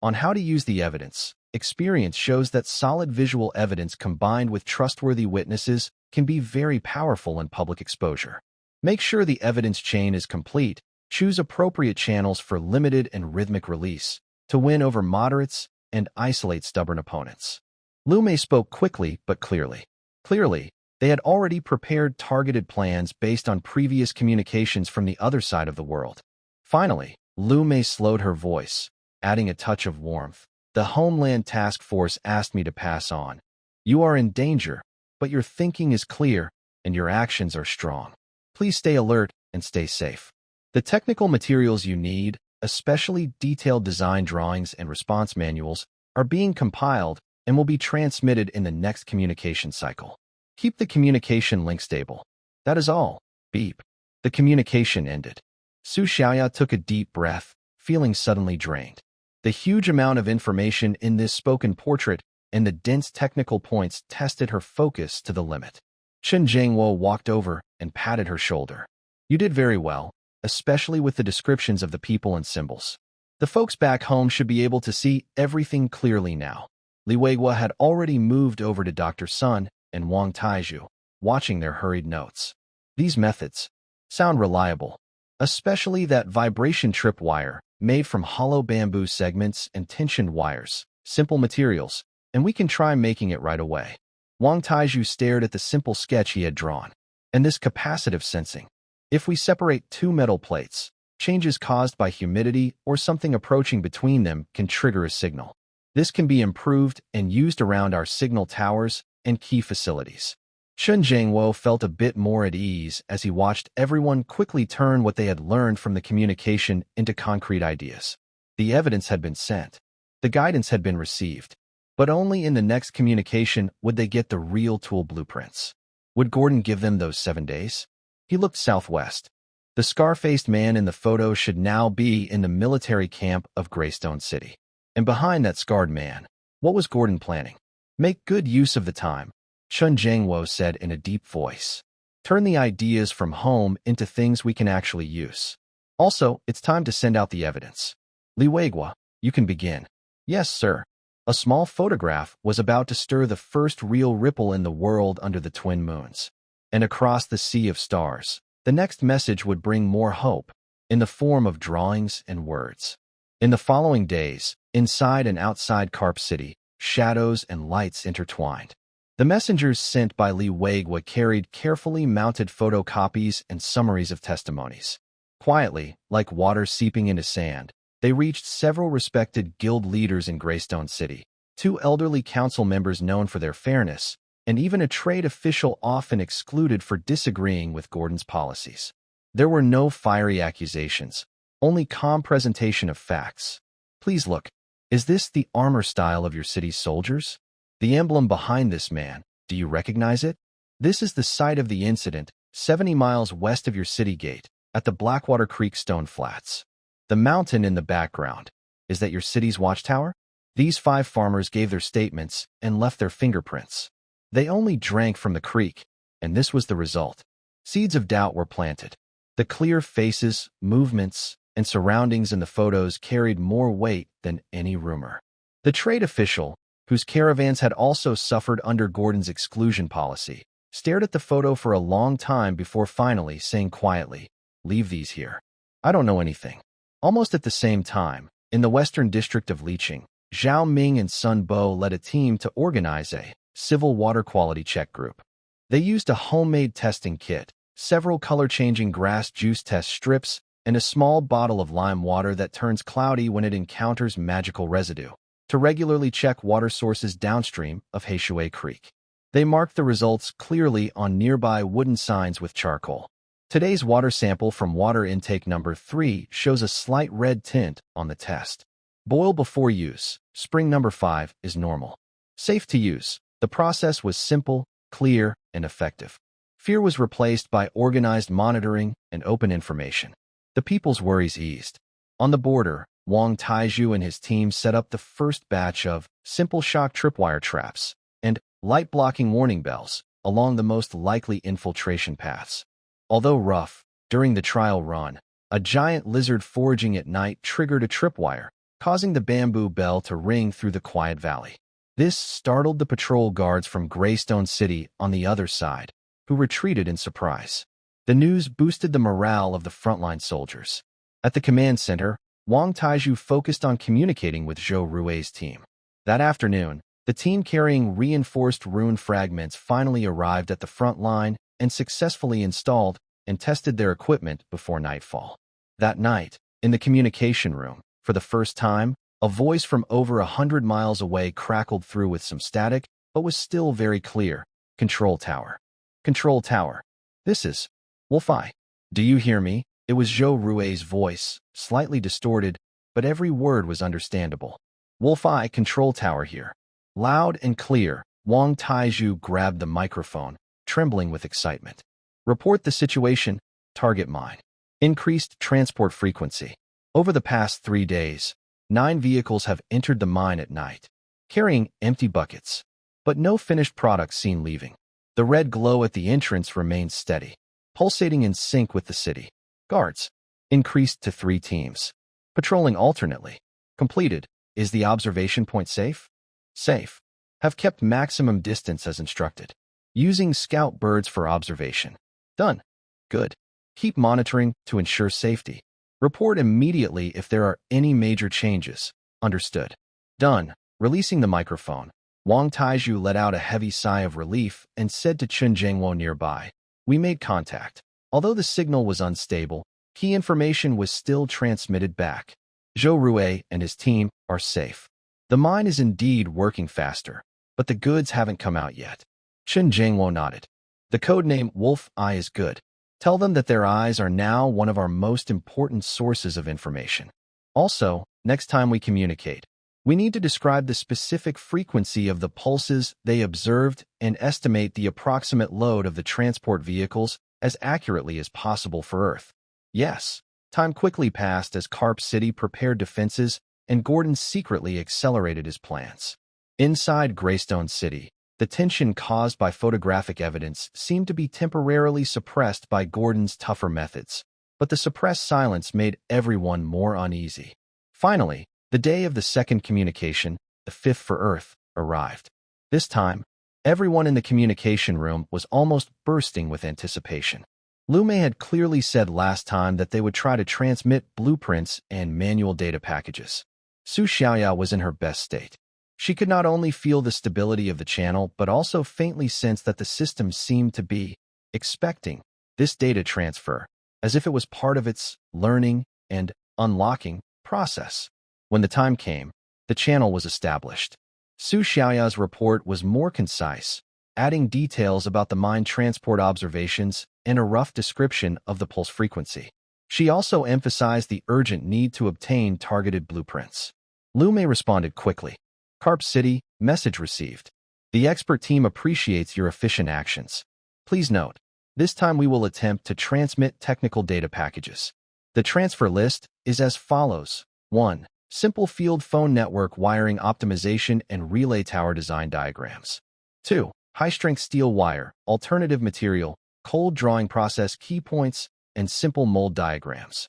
S1: On how to use the evidence, experience shows that solid visual evidence combined with trustworthy witnesses can be very powerful in public exposure. Make sure the evidence chain is complete. Choose appropriate channels for limited and rhythmic release to win over moderates and isolate stubborn opponents. Lu Mei spoke quickly but clearly. Clearly, they had already prepared targeted plans based on previous communications from the other side of the world. Finally, Lu Mei slowed her voice, adding a touch of warmth. The Homeland Task Force asked me to pass on. You are in danger, but your thinking is clear and your actions are strong. Please stay alert and stay safe. The technical materials you need, especially detailed design drawings and response manuals, are being compiled and will be transmitted in the next communication cycle. Keep the communication link stable. That is all. Beep. The communication ended. Su Xiaoya took a deep breath, feeling suddenly drained. The huge amount of information in this spoken portrait and the dense technical points tested her focus to the limit. Chen Jiangwo walked over and patted her shoulder. You did very well, especially with the descriptions of the people and symbols. The folks back home should be able to see everything clearly now. Li Weiguo had already moved over to Dr. Sun and Wang Taiju, watching their hurried notes. These methods sound reliable, especially that vibration trip wire made from hollow bamboo segments and tensioned wires, simple materials, and we can try making it right away. Wang Taiju stared at the simple sketch he had drawn. And this capacitive sensing. If we separate two metal plates, changes caused by humidity or something approaching between them can trigger a signal. This can be improved and used around our signal towers and key facilities. Chen Jiangwo felt a bit more at ease as he watched everyone quickly turn what they had learned from the communication into concrete ideas. The evidence had been sent. The guidance had been received. But only in the next communication would they get the real tool blueprints. Would Gordon give them those 7 days? He looked southwest. The scar-faced man in the photo should now be in the military camp of Greystone City. And behind that scarred man, what was Gordon planning? Make good use of the time, Chen Jiangwo said in a deep voice. Turn the ideas from home into things we can actually use. Also, it's time to send out the evidence. Li Weiguo, you can begin. Yes, sir. A small photograph was about to stir the first real ripple in the world under the twin moons. And across the sea of stars, the next message would bring more hope, in the form of drawings and words. In the following days, inside and outside Carp City, shadows and lights intertwined. The messengers sent by Li Weiguo carried carefully mounted photocopies and summaries of testimonies. Quietly, like water seeping into sand, they reached several respected guild leaders in Greystone City, 2 elderly council members known for their fairness, and even a trade official often excluded for disagreeing with Gordon's policies. There were no fiery accusations, only calm presentation of facts. Please look. Is this the armor style of your city's soldiers? The emblem behind this man, do you recognize it? This is the site of the incident, 70 miles west of your city gate, at the Blackwater Creek Stone Flats. The mountain in the background, is that your city's watchtower? These 5 farmers gave their statements and left their fingerprints. They only drank from the creek, and this was the result. Seeds of doubt were planted. The clear faces, movements, and surroundings in the photos carried more weight than any rumor. The trade official, whose caravans had also suffered under Gordon's exclusion policy, stared at the photo for a long time before finally saying quietly, "Leave these here. I don't know anything." Almost at the same time, in the western district of Liqing, Zhao Ming and Sun Bo led a team to organize a civil water quality check group. They used a homemade testing kit, several color-changing grass juice test strips, and a small bottle of lime water that turns cloudy when it encounters magical residue, to regularly check water sources downstream of Heishui Creek. They marked the results clearly on nearby wooden signs with charcoal. Today's water sample from water intake number 3 shows a slight red tint on the test. Boil before use. Spring number 5 is normal. Safe to use. The process was simple, clear, and effective. Fear was replaced by organized monitoring and open information. The people's worries eased. On the border, Wang Taiju and his team set up the first batch of simple shock tripwire traps and light-blocking warning bells along the most likely infiltration paths. Although rough, during the trial run, a giant lizard foraging at night triggered a tripwire, causing the bamboo bell to ring through the quiet valley. This startled the patrol guards from Greystone City on the other side, who retreated in surprise. The news boosted the morale of the frontline soldiers. At the command center, Wang Taiju focused on communicating with Zhou Rui's team. That afternoon, the team carrying reinforced rune fragments finally arrived at the front line and successfully installed and tested their equipment before nightfall. That night, in the communication room, for the first time, a voice from over 100 miles away crackled through with some static, but was still very clear. Control tower. Control tower. This is Wolf-Eye. Do you hear me? It was Zhou Rui's voice, slightly distorted, but every word was understandable. Wolf-Eye control tower here. Loud and clear, Wang Taiju grabbed the microphone, trembling with excitement. Report the situation. Target mine. Increased transport frequency. Over the past 3 days, 9 vehicles have entered the mine at night, carrying empty buckets, but no finished products seen leaving. The red glow at the entrance remains steady, pulsating in sync with the city. Guards. Increased to 3 teams. Patrolling alternately. Completed. Is the observation point safe? Safe. Have kept maximum distance as instructed. Using scout birds for observation. Done. Good. Keep monitoring to ensure safety. Report immediately if there are any major changes. Understood. Done. Releasing the microphone, Wang Taiju let out a heavy sigh of relief and said to Chen Jingwo nearby, "We made contact. Although the signal was unstable, key information was still transmitted back. Zhou Rui and his team are safe. The mine is indeed working faster, but the goods haven't come out yet." Chen Jingwo nodded. "The codename Wolf-Eye is good. Tell them that their eyes are now one of our most important sources of information. Also, next time we communicate, we need to describe the specific frequency of the pulses they observed and estimate the approximate load of the transport vehicles as accurately as possible for Earth." Yes. Time quickly passed as Carp City prepared defenses and Gordon secretly accelerated his plans. Inside Greystone City, the tension caused by photographic evidence seemed to be temporarily suppressed by Gordon's tougher methods, but the suppressed silence made everyone more uneasy. Finally, the day of the second communication, the 5th for Earth, arrived. This time, everyone in the communication room was almost bursting with anticipation. Lume had clearly said last time that they would try to transmit blueprints and manual data packages. Su Xiaoya was in her best state. She could not only feel the stability of the channel, but also faintly sense that the system seemed to be expecting this data transfer, as if it was part of its learning and unlocking process. When the time came, the channel was established. Su Xiaoya's report was more concise, adding details about the mine transport observations and a rough description of the pulse frequency. She also emphasized the urgent need to obtain targeted blueprints. Lume responded quickly. "Carp City, message received. The expert team appreciates your efficient actions. Please note, this time we will attempt to transmit technical data packages. The transfer list is as follows. 1. Simple field phone network wiring optimization and relay tower design diagrams. 2. High-strength steel wire, alternative material, cold drawing process key points, and simple mold diagrams.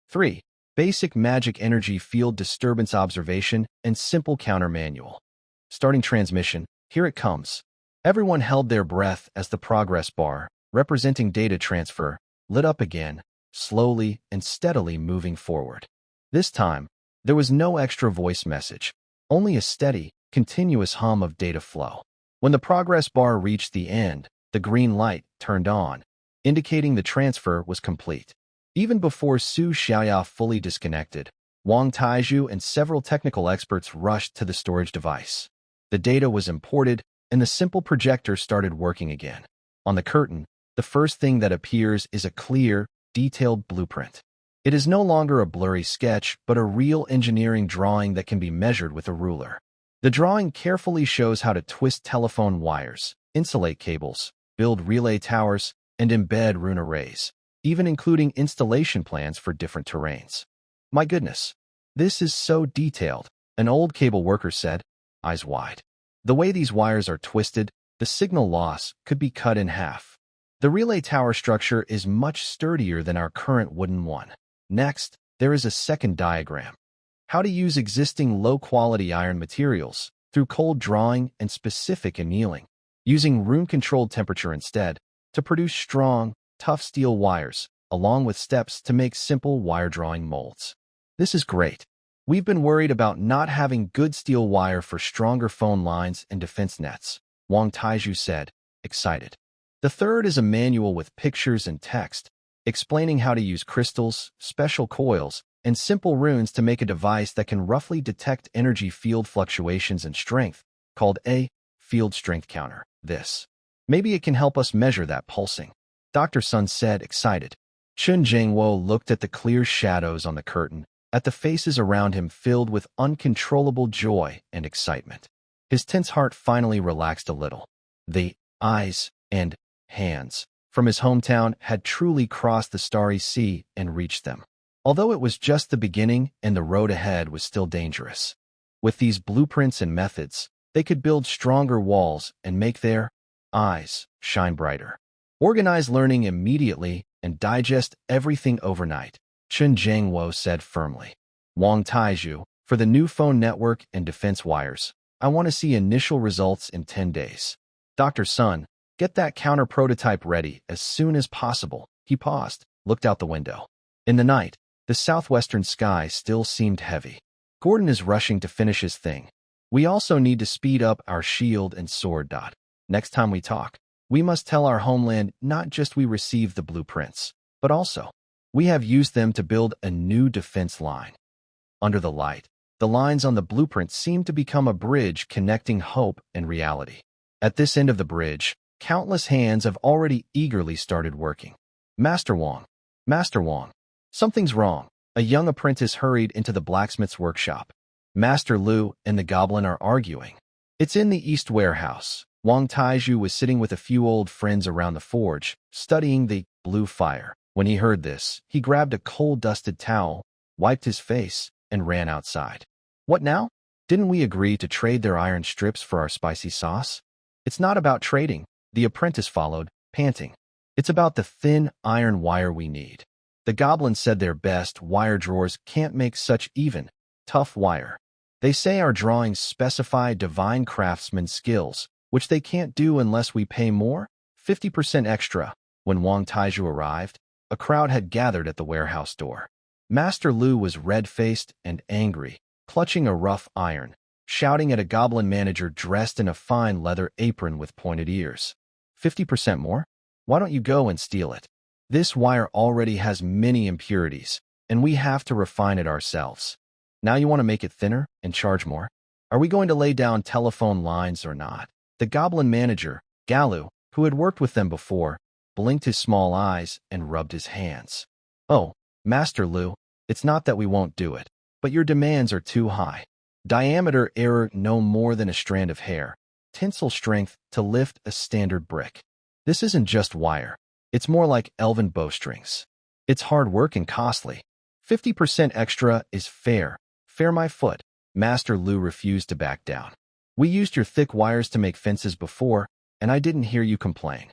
S1: 3. Basic magic energy field disturbance observation and simple counter manual. Starting transmission, here it comes." Everyone held their breath as the progress bar, representing data transfer, lit up again, slowly and steadily moving forward. This time, there was no extra voice message, only a steady, continuous hum of data flow. When the progress bar reached the end, the green light turned on, indicating the transfer was complete. Even before Su Xiaoya fully disconnected, Wang Taiju and several technical experts rushed to the storage device. The data was imported, and the simple projector started working again. On the curtain, the first thing that appears is a clear, detailed blueprint. It is no longer a blurry sketch, but a real engineering drawing that can be measured with a ruler. The drawing carefully shows how to twist telephone wires, insulate cables, build relay towers, and embed rune arrays, even including installation plans for different terrains. My goodness, this is so detailed, an old cable worker said, eyes wide. The way these wires are twisted, the signal loss could be cut in half. The relay tower structure is much sturdier than our current wooden one. Next, there is a second diagram. How to use existing low-quality iron materials through cold drawing and specific annealing, using room-controlled temperature instead, to produce strong, tough steel wires, along with steps to make simple wire drawing molds. This is great. We've been worried about not having good steel wire for stronger phone lines and defense nets, Wang Taiju said, excited. The third is a manual with pictures and text, explaining how to use crystals, special coils, and simple runes to make a device that can roughly detect energy field fluctuations and strength, called a field strength counter. Maybe it can help us measure that pulsing, Dr. Sun said, excited. Chun Jingwo looked at the clear shadows on the curtain, at the faces around him filled with uncontrollable joy and excitement. His tense heart finally relaxed a little. The eyes and hands from his hometown had truly crossed the starry sea and reached them. Although it was just the beginning and the road ahead was still dangerous. With these blueprints and methods, they could build stronger walls and make their eyes shine brighter. Organize learning immediately and digest everything overnight, Chun Jingwo said firmly. Wang Taiju, for the new phone network and defense wires, I want to see initial results in 10 days. Dr. Sun, get that counter prototype ready as soon as possible. He paused, looked out the window. In the night, the southwestern sky still seemed heavy. Gordon is rushing to finish his thing. We also need to speed up our shield and sword. Next time we talk, we must tell our homeland not just we received the blueprints, but also we have used them to build a new defense line. Under the light, the lines on the blueprint seemed to become a bridge connecting hope and reality. At this end of the bridge, countless hands have already eagerly started working. Master Wang, something's wrong. A young apprentice hurried into the blacksmith's workshop. Master Lu and the goblin are arguing. It's in the east warehouse. Wang Taiju was sitting with a few old friends around the forge, studying the blue fire. When he heard this, he grabbed a coal-dusted towel, wiped his face, and ran outside. What now? Didn't we agree to trade their iron strips for our spicy sauce? It's not about trading, the apprentice followed, panting. It's about the thin iron wire we need. The goblin said their best wire drawers can't make such even, tough wire. They say our drawings specify divine craftsman skills, which they can't do unless we pay more, 50% extra. When Wang Taiju arrived, a crowd had gathered at the warehouse door. Master Lu was red-faced and angry, clutching a rough iron, shouting at a goblin manager dressed in a fine leather apron with pointed ears. 50% more? Why don't you go and steal it? This wire already has many impurities, and we have to refine it ourselves. Now you want to make it thinner and charge more? Are we going to lay down telephone lines or not? The goblin manager, Galu, who had worked with them before, blinked his small eyes and rubbed his hands. Oh, Master Lu, it's not that we won't do it, but your demands are too high. Diameter error no more than a strand of hair. Tensile strength to lift a standard brick. This isn't just wire. It's more like elven bowstrings. It's hard work and costly. 50% extra is fair. Fair my foot. Master Lu refused to back down. We used your thick wires to make fences before, and I didn't hear you complain.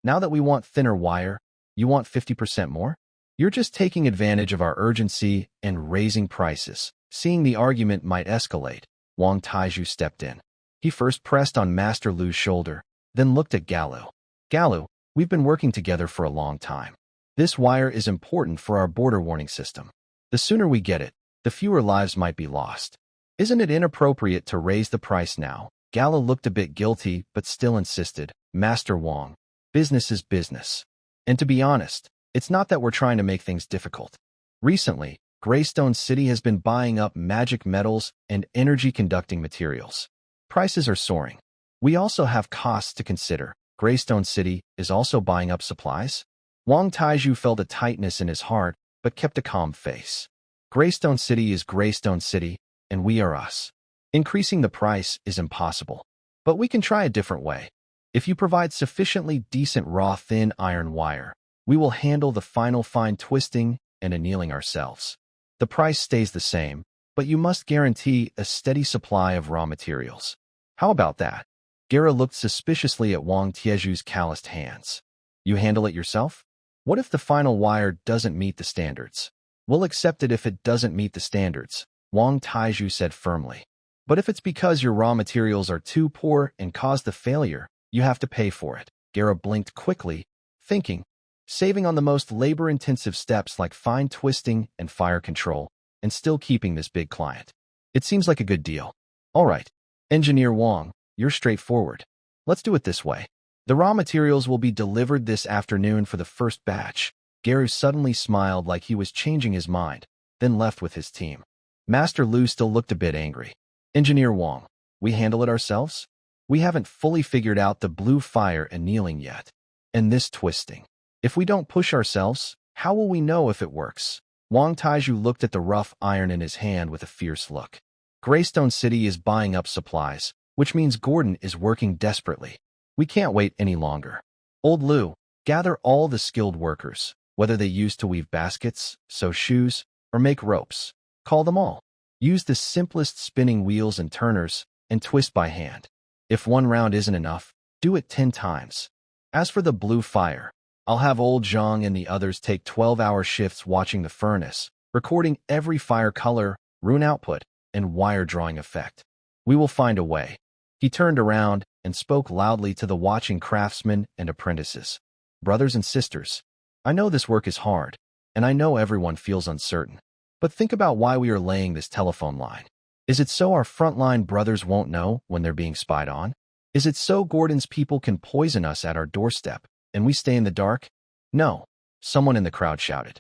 S1: Now that we want thinner wire, you want 50% more? You're just taking advantage of our urgency and raising prices. Seeing the argument might escalate, Wang Taiju stepped in. He first pressed on Master Lu's shoulder, then looked at Galu. Galu, we've been working together for a long time. This wire is important for our border warning system. The sooner we get it, the fewer lives might be lost. Isn't it inappropriate to raise the price now? Galu looked a bit guilty, but still insisted. Master Wang, business is business. And to be honest, it's not that we're trying to make things difficult. Recently, Greystone City has been buying up magic metals and energy-conducting materials. Prices are soaring. We also have costs to consider. Greystone City is also buying up supplies. Wang Taiju felt a tightness in his heart, but kept a calm face. Greystone City is Greystone City, and we are us. Increasing the price is impossible. But we can try a different way. If you provide sufficiently decent raw thin iron wire, we will handle the final fine twisting and annealing ourselves. The price stays the same, but you must guarantee a steady supply of raw materials. How about that? Gera looked suspiciously at Wang Tieju's calloused hands. You handle it yourself? What if the final wire doesn't meet the standards? We'll accept it if it doesn't meet the standards, Wang Tieju said firmly. But if it's because your raw materials are too poor and cause the failure, you have to pay for it. Gera blinked quickly, thinking, saving on the most labor-intensive steps like fine twisting and fire control, and still keeping this big client. It seems like a good deal. All right, Engineer Wang, you're straightforward. Let's do it this way. The raw materials will be delivered this afternoon for the first batch. Gera suddenly smiled like he was changing his mind, then left with his team. Master Lu still looked a bit angry. Engineer Wang, we handle it ourselves? We haven't fully figured out the blue fire annealing yet. And this twisting. If we don't push ourselves, how will we know if it works? Wang Tieju looked at the rough iron in his hand with a fierce look. Greystone City is buying up supplies, which means Gordon is working desperately. We can't wait any longer. Old Lu, gather all the skilled workers, whether they used to weave baskets, sew shoes, or make ropes. Call them all. Use the simplest spinning wheels and turners, and twist by hand. If one round isn't enough, do it 10 times. As for the blue fire, I'll have old Zhang and the others take 12-hour shifts watching the furnace, recording every fire color, rune output, and wire drawing effect. We will find a way. He turned around and spoke loudly to the watching craftsmen and apprentices. Brothers and sisters, I know this work is hard, and I know everyone feels uncertain. But think about why we are laying this telephone line. Is it so our frontline brothers won't know when they're being spied on? Is it so Gordon's people can poison us at our doorstep, and we stay in the dark? No, someone in the crowd shouted.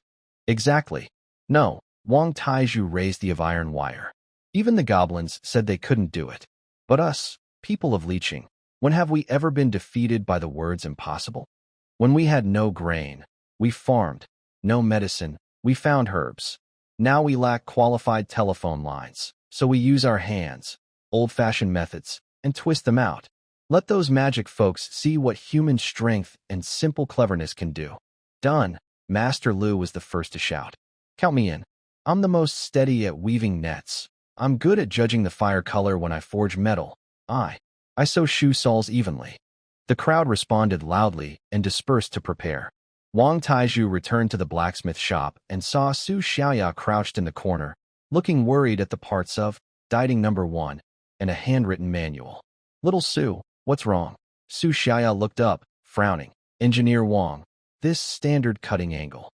S1: Exactly. No, Wang Tieju raised the of iron wire. Even the goblins said they couldn't do it. But us, people of Leeching, when have we ever been defeated by the words impossible? When we had no grain, we farmed. No medicine, we found herbs. Now we lack qualified telephone lines, so we use our hands, old-fashioned methods, and twist them out. Let those magic folks see what human strength and simple cleverness can do. Done. Master Lu was the first to shout. Count me in. I'm the most steady at weaving nets. I'm good at judging the fire color when I forge metal. I sew shoe soles evenly. The crowd responded loudly and dispersed to prepare. Wang Tieju returned to the blacksmith shop and saw Su Xiaoya crouched in the corner, looking worried at the parts of Dieting No. 1 and a handwritten manual. Little Su, what's wrong? Su Xiaoya looked up, frowning. Engineer Wang, this standard cutting angle.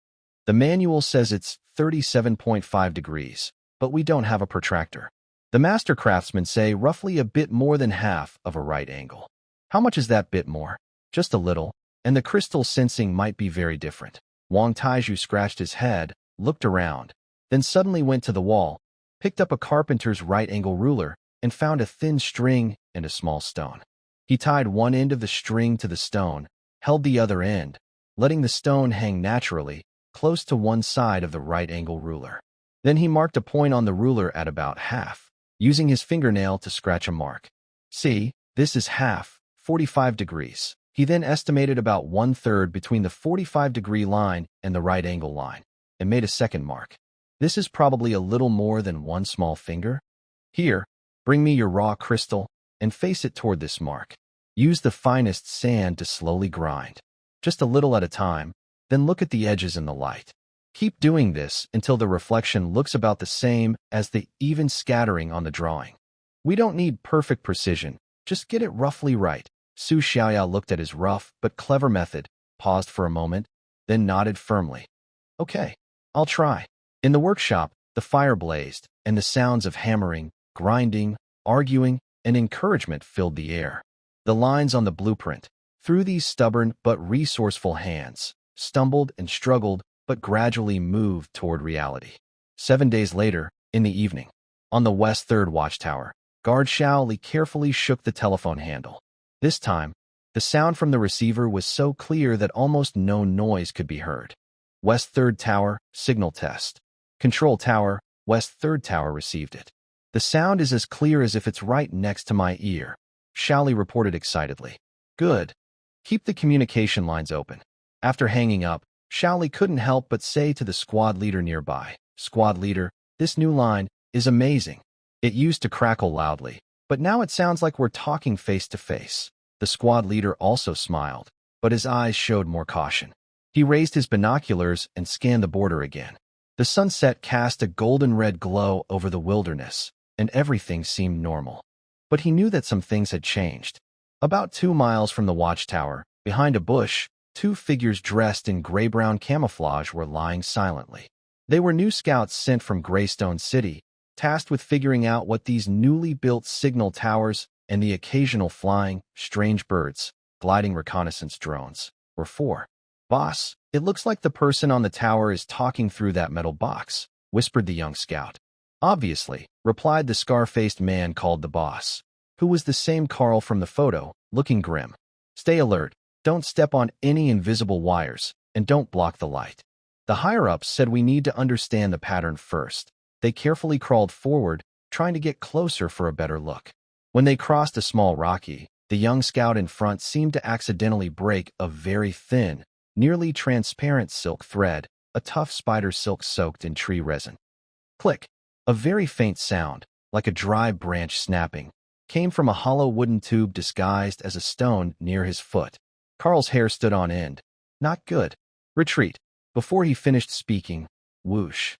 S1: The manual says it's 37.5 degrees, but we don't have a protractor. The master craftsmen say roughly a bit more than half of a right angle. How much is that bit more? Just a little. And the crystal sensing might be very different. Wang Tieju scratched his head, looked around, then suddenly went to the wall, picked up a carpenter's right-angle ruler, and found a thin string and a small stone. He tied one end of the string to the stone, held the other end, letting the stone hang naturally, close to one side of the right-angle ruler. Then he marked a point on the ruler at about half, using his fingernail to scratch a mark. See, this is half, 45 degrees. He then estimated about 1/3 between the 45-degree line and the right-angle line, and made a second mark. This is probably a little more than one small finger. Here, bring me your raw crystal, and face it toward this mark. Use the finest sand to slowly grind, just a little at a time, then look at the edges in the light. Keep doing this until the reflection looks about the same as the even scattering on the drawing. We don't need perfect precision, just get it roughly right. Su Xiaoya looked at his rough but clever method, paused for a moment, then nodded firmly. Okay, I'll try. In the workshop, the fire blazed, and the sounds of hammering, grinding, arguing, and encouragement filled the air. The lines on the blueprint, through these stubborn but resourceful hands, stumbled and struggled but gradually moved toward reality. 7 days later, in the evening, on the West Third Watchtower, Guard Xiao Li carefully shook the telephone handle. This time, the sound from the receiver was so clear that almost no noise could be heard. West 3rd Tower, signal test. Control Tower, West 3rd Tower received it. The sound is as clear as if it's right next to my ear, Xiaoli reported excitedly. Good. Keep the communication lines open. After hanging up, Xiaoli couldn't help but say to the squad leader nearby, Squad leader, this new line is amazing. It used to crackle loudly, but now it sounds like we're talking face to face. The squad leader also smiled, but his eyes showed more caution. He raised his binoculars and scanned the border again. The sunset cast a golden-red glow over the wilderness, and everything seemed normal. But he knew that some things had changed. About 2 miles from the watchtower, behind a bush, 2 figures dressed in gray-brown camouflage were lying silently. They were new scouts sent from Greystone City, tasked with figuring out what these newly built signal towers and the occasional flying, strange birds, gliding reconnaissance drones, were for. Boss, it looks like the person on the tower is talking through that metal box, whispered the young scout. Obviously, replied the scar-faced man called the boss, who was the same Carl from the photo, looking grim. Stay alert, don't step on any invisible wires, and don't block the light. The higher-ups said we need to understand the pattern first. They carefully crawled forward, trying to get closer for a better look. When they crossed a small rocky, the young scout in front seemed to accidentally break a very thin, nearly transparent silk thread, a tough spider silk soaked in tree resin. Click! A very faint sound, like a dry branch snapping, came from a hollow wooden tube disguised as a stone near his foot. Carl's hair stood on end. Not good. Retreat. Before he finished speaking, whoosh.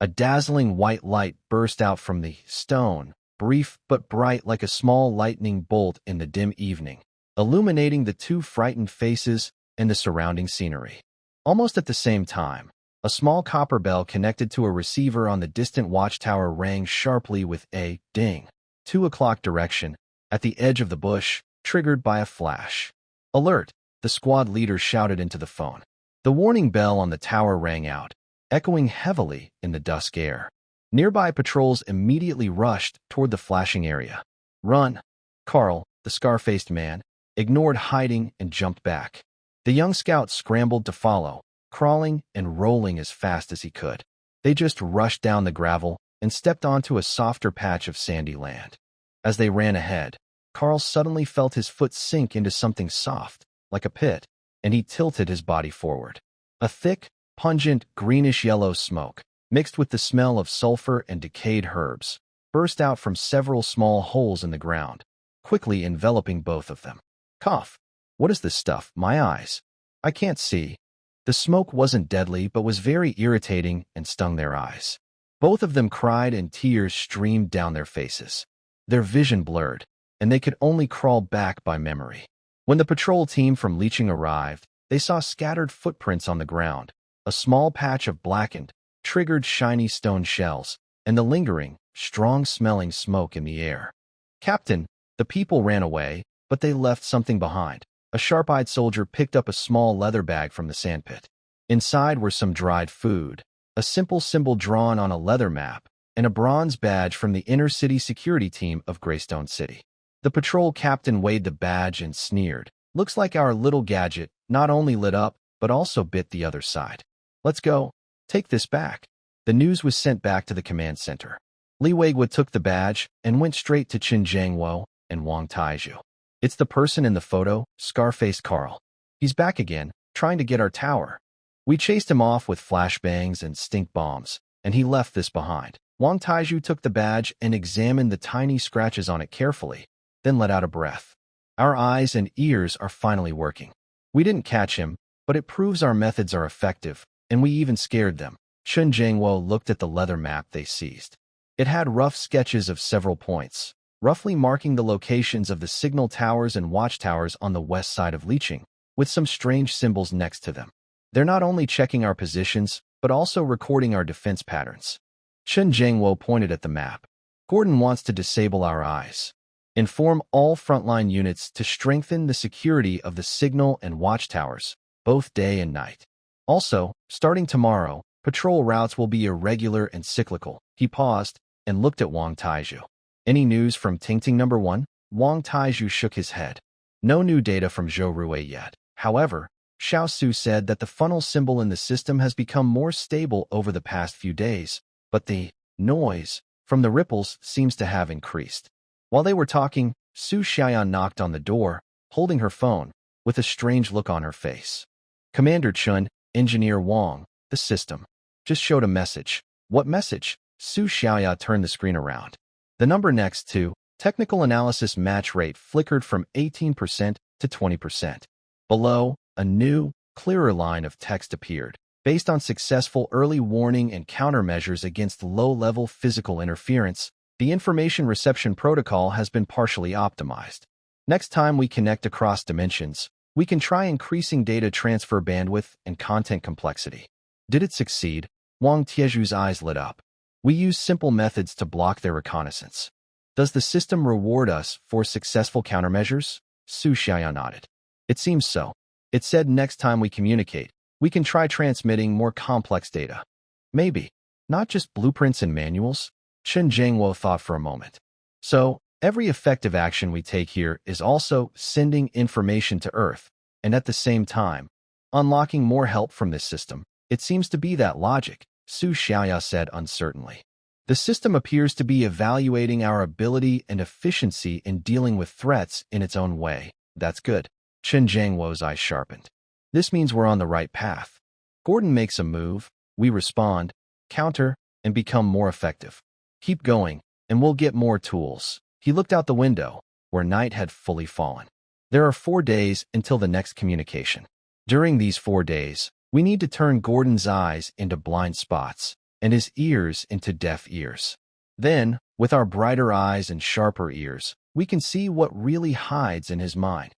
S1: A dazzling white light burst out from the stone, brief but bright like a small lightning bolt in the dim evening, illuminating the 2 frightened faces and the surrounding scenery. Almost at the same time, a small copper bell connected to a receiver on the distant watchtower rang sharply with a ding. 2 o'clock direction, at the edge of the bush, triggered by a flash. Alert! The squad leader shouted into the phone. The warning bell on the tower rang out, echoing heavily in the dusk air. Nearby patrols immediately rushed toward the flashing area. Run! Carl, the scar-faced man, ignored hiding and jumped back. The young scout scrambled to follow, crawling and rolling as fast as he could. They just rushed down the gravel and stepped onto a softer patch of sandy land. As they ran ahead, Carl suddenly felt his foot sink into something soft, like a pit, and he tilted his body forward. A thick, pungent, greenish-yellow smoke, mixed with the smell of sulfur and decayed herbs, burst out from several small holes in the ground, quickly enveloping both of them. Cough! What is this stuff? My eyes. I can't see. The smoke wasn't deadly but was very irritating and stung their eyes. Both of them cried and tears streamed down their faces. Their vision blurred, and they could only crawl back by memory. When the patrol team from Leeching arrived, they saw scattered footprints on the ground, a small patch of blackened, triggered shiny stone shells, and the lingering, strong-smelling smoke in the air. Captain, the people ran away, but they left something behind. A sharp-eyed soldier picked up a small leather bag from the sandpit. Inside were some dried food, a simple symbol drawn on a leather map, and a bronze badge from the inner-city security team of Greystone City. The patrol captain weighed the badge and sneered. Looks like our little gadget not only lit up, but also bit the other side. Let's go. Take this back. The news was sent back to the command center. Li Weigwa took the badge and went straight to Qin Jiangwo and Wang Taizhu. It's the person in the photo, Scarface Carl. He's back again, trying to get our tower. We chased him off with flashbangs and stink bombs, and he left this behind. Wang Taizhu took the badge and examined the tiny scratches on it carefully, then let out a breath. Our eyes and ears are finally working. We didn't catch him, but it proves our methods are effective, and we even scared them. Qin Jiangwo looked at the leather map they seized. It had rough sketches of several points, roughly marking the locations of the signal towers and watchtowers on the west side of Leeching, with some strange symbols next to them. They're not only checking our positions, but also recording our defense patterns. Qin Jiangwo pointed at the map. Gordon wants to disable our eyes. Inform all frontline units to strengthen the security of the signal and watchtowers, both day and night. Also, starting tomorrow, patrol routes will be irregular and cyclical. He paused and looked at Wang Taizhu. Any news from Tingting No. 1? Wang Taizhu shook his head. No new data from Zhou Rui yet. However, Xiao Su said that the funnel symbol in the system has become more stable over the past few days, but the noise from the ripples seems to have increased. While they were talking, Su Xiaoyan knocked on the door, holding her phone, with a strange look on her face. Commander Chun, Engineer Wang, the system, just showed a message. What message? Su Xiaoya turned the screen around. The number next to technical analysis match rate flickered from 18% to 20%. Below, a new, clearer line of text appeared. Based on successful early warning and countermeasures against low-level physical interference, the information reception protocol has been partially optimized. Next time we connect across dimensions, we can try increasing data transfer bandwidth and content complexity. Did it succeed? Wang Tieju's eyes lit up. We use simple methods to block their reconnaissance. Does the system reward us for successful countermeasures? Su Xiaoyan nodded. It seems so. It said next time we communicate, we can try transmitting more complex data. Maybe. Not just blueprints and manuals? Chen Zhengwo thought for a moment. So, every effective action we take here is also sending information to Earth, and at the same time, unlocking more help from this system. It seems to be that logic, Su Xiaoya said uncertainly. The system appears to be evaluating our ability and efficiency in dealing with threats in its own way. That's good. Chen Zhengwo's eyes sharpened. This means we're on the right path. Gordon makes a move, we respond, counter, and become more effective. Keep going, and we'll get more tools. He looked out the window, where night had fully fallen. There are 4 days until the next communication. During these 4 days, we need to turn Gordon's eyes into blind spots, and his ears into deaf ears. Then, with our brighter eyes and sharper ears, we can see what really hides in his mind.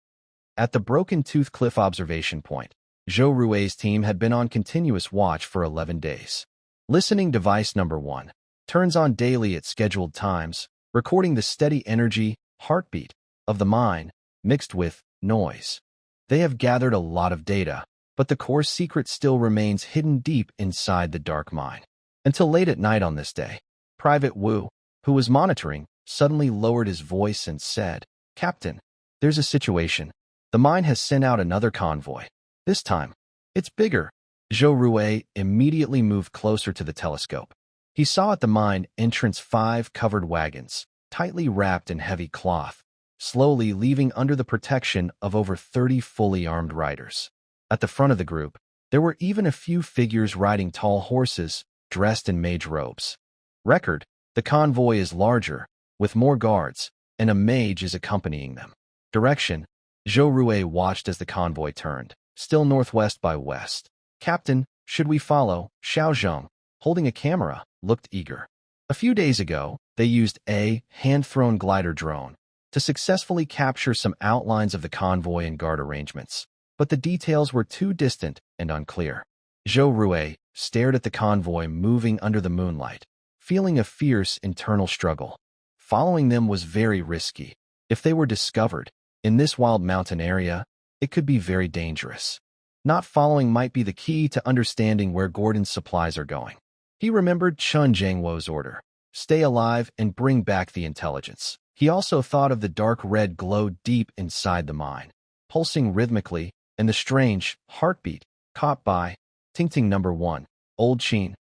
S1: At the Broken Tooth Cliff observation point, Zhou Rui's team had been on continuous watch for 11 days. Listening device number 1 turns on daily at scheduled times, recording the steady energy, heartbeat, of the mine, mixed with noise. They have gathered a lot of data, but the core secret still remains hidden deep inside the dark mine. Until late at night on this day, Private Wu, who was monitoring, suddenly lowered his voice and said, "Captain, there's a situation. The mine has sent out another convoy. This time, it's bigger." Zhou Rui immediately moved closer to the telescope. He saw at the mine entrance 5 covered wagons, tightly wrapped in heavy cloth, slowly leaving under the protection of over 30 fully armed riders. At the front of the group, there were even a few figures riding tall horses, dressed in mage robes. Record, the convoy is larger, with more guards, and a mage is accompanying them. Direction, Zhou Rui watched as the convoy turned, still northwest by west. "Captain, should we follow?" Xiao Zheng, holding a camera, looked eager. A few days ago, they used a hand-thrown glider drone to successfully capture some outlines of the convoy and guard arrangements, but the details were too distant and unclear. Zhou Rui stared at the convoy moving under the moonlight, feeling a fierce internal struggle. Following them was very risky. If they were discovered, in this wild mountain area, it could be very dangerous. Not following might be the key to understanding where Gordon's supplies are going. He remembered Chen Zhengwo's order, stay alive and bring back the intelligence. He also thought of the dark red glow deep inside the mine, pulsing rhythmically, and the strange heartbeat caught by Ting number 1, Old Qin.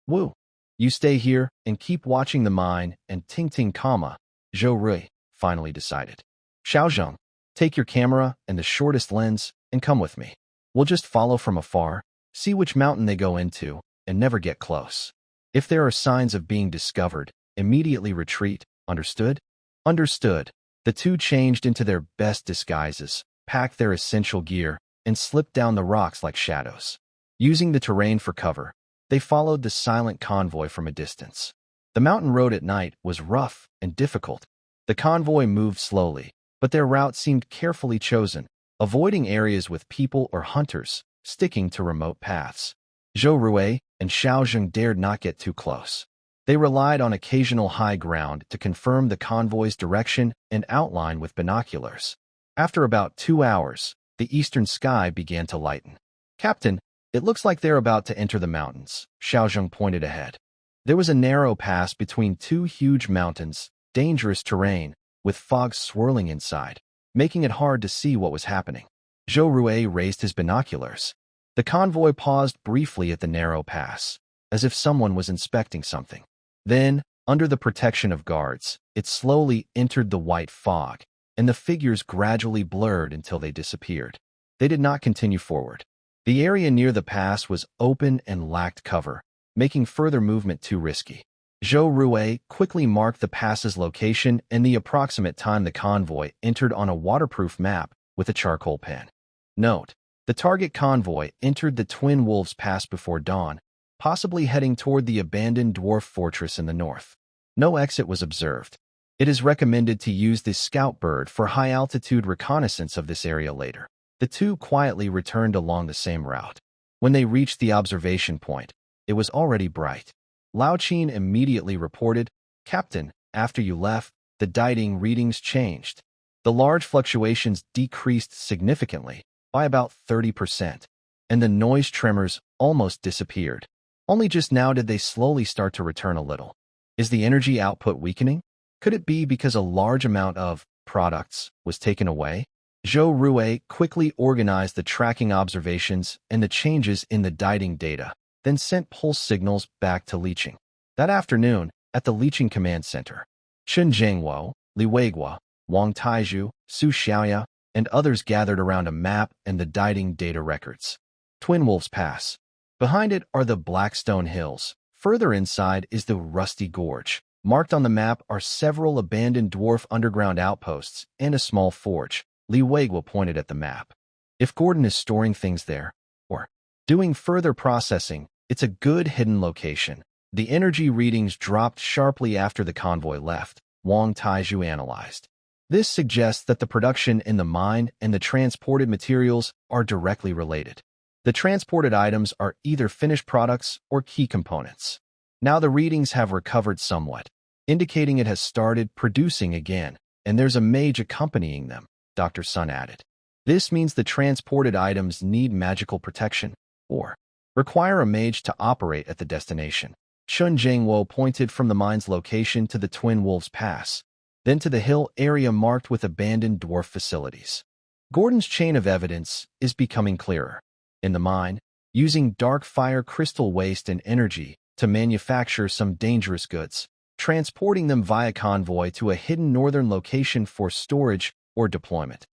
S1: "Wu, you stay here and keep watching the mine and Ting, Zhou Rui finally decided. "Xiao Zheng, take your camera and the shortest lens and come with me. We'll just follow from afar, see which mountain they go into, and never get close. If there are signs of being discovered, immediately retreat, understood?" Understood. The two changed into their best disguises, packed their essential gear, and slipped down the rocks like shadows. Using the terrain for cover, they followed the silent convoy from a distance. The mountain road at night was rough and difficult. The convoy moved slowly, but their route seemed carefully chosen, avoiding areas with people or hunters, sticking to remote paths. Zhou Rui and Xiao Zheng dared not get too close. They relied on occasional high ground to confirm the convoy's direction and outline with binoculars. After about 2 hours, the eastern sky began to lighten. "Captain, it looks like they're about to enter the mountains," Xiao Zheng pointed ahead. There was a narrow pass between 2 huge mountains, dangerous terrain, with fog swirling inside, making it hard to see what was happening. Zhou Rui raised his binoculars. The convoy paused briefly at the narrow pass, as if someone was inspecting something. Then, under the protection of guards, it slowly entered the white fog, and the figures gradually blurred until they disappeared. They did not continue forward. The area near the pass was open and lacked cover, making further movement too risky. Zhou Rui quickly marked the pass's location and the approximate time the convoy entered on a waterproof map with a charcoal pen. Note: the target convoy entered the Twin Wolves Pass before dawn, possibly heading toward the abandoned dwarf fortress in the north. No exit was observed. It is recommended to use the scout bird for high-altitude reconnaissance of this area later. The two quietly returned along the same route. When they reached the observation point, it was already bright. Lao Qin immediately reported, "Captain, after you left, the dating readings changed. The large fluctuations decreased significantly, by about 30%, and the noise tremors almost disappeared. Only just now did they slowly start to return a little. Is the energy output weakening? Could it be because a large amount of products was taken away?" Zhou Rui quickly organized the tracking observations and the changes in the dating data, then sent pulse signals back to Liqing. That afternoon, at the Liqing Command Center, Chen Zhengwo, Li Weiguo, Wang Taizhu, Su Xiaoya, and others gathered around a map and the dating data records. Twin Wolves Pass. Behind it are the Blackstone Hills. Further inside is the Rusty Gorge. Marked on the map are several abandoned dwarf underground outposts and a small forge. Li Weiguo pointed at the map. If Gordon is storing things there, or doing further processing, it's a good hidden location. The energy readings dropped sharply after the convoy left, Wang Taizhu analyzed. This suggests that the production in the mine and the transported materials are directly related. The transported items are either finished products or key components. Now the readings have recovered somewhat, indicating it has started producing again, and there's a mage accompanying them, Dr. Sun added. This means the transported items need magical protection, or require a mage to operate at the destination. Chen Zhengwo pointed from the mine's location to the Twin Wolves Pass, then to the hill area marked with abandoned dwarf facilities. Gordon's chain of evidence is becoming clearer. In the mine, using dark fire crystal waste and energy to manufacture some dangerous goods, transporting them via convoy to a hidden northern location for storage or deployment.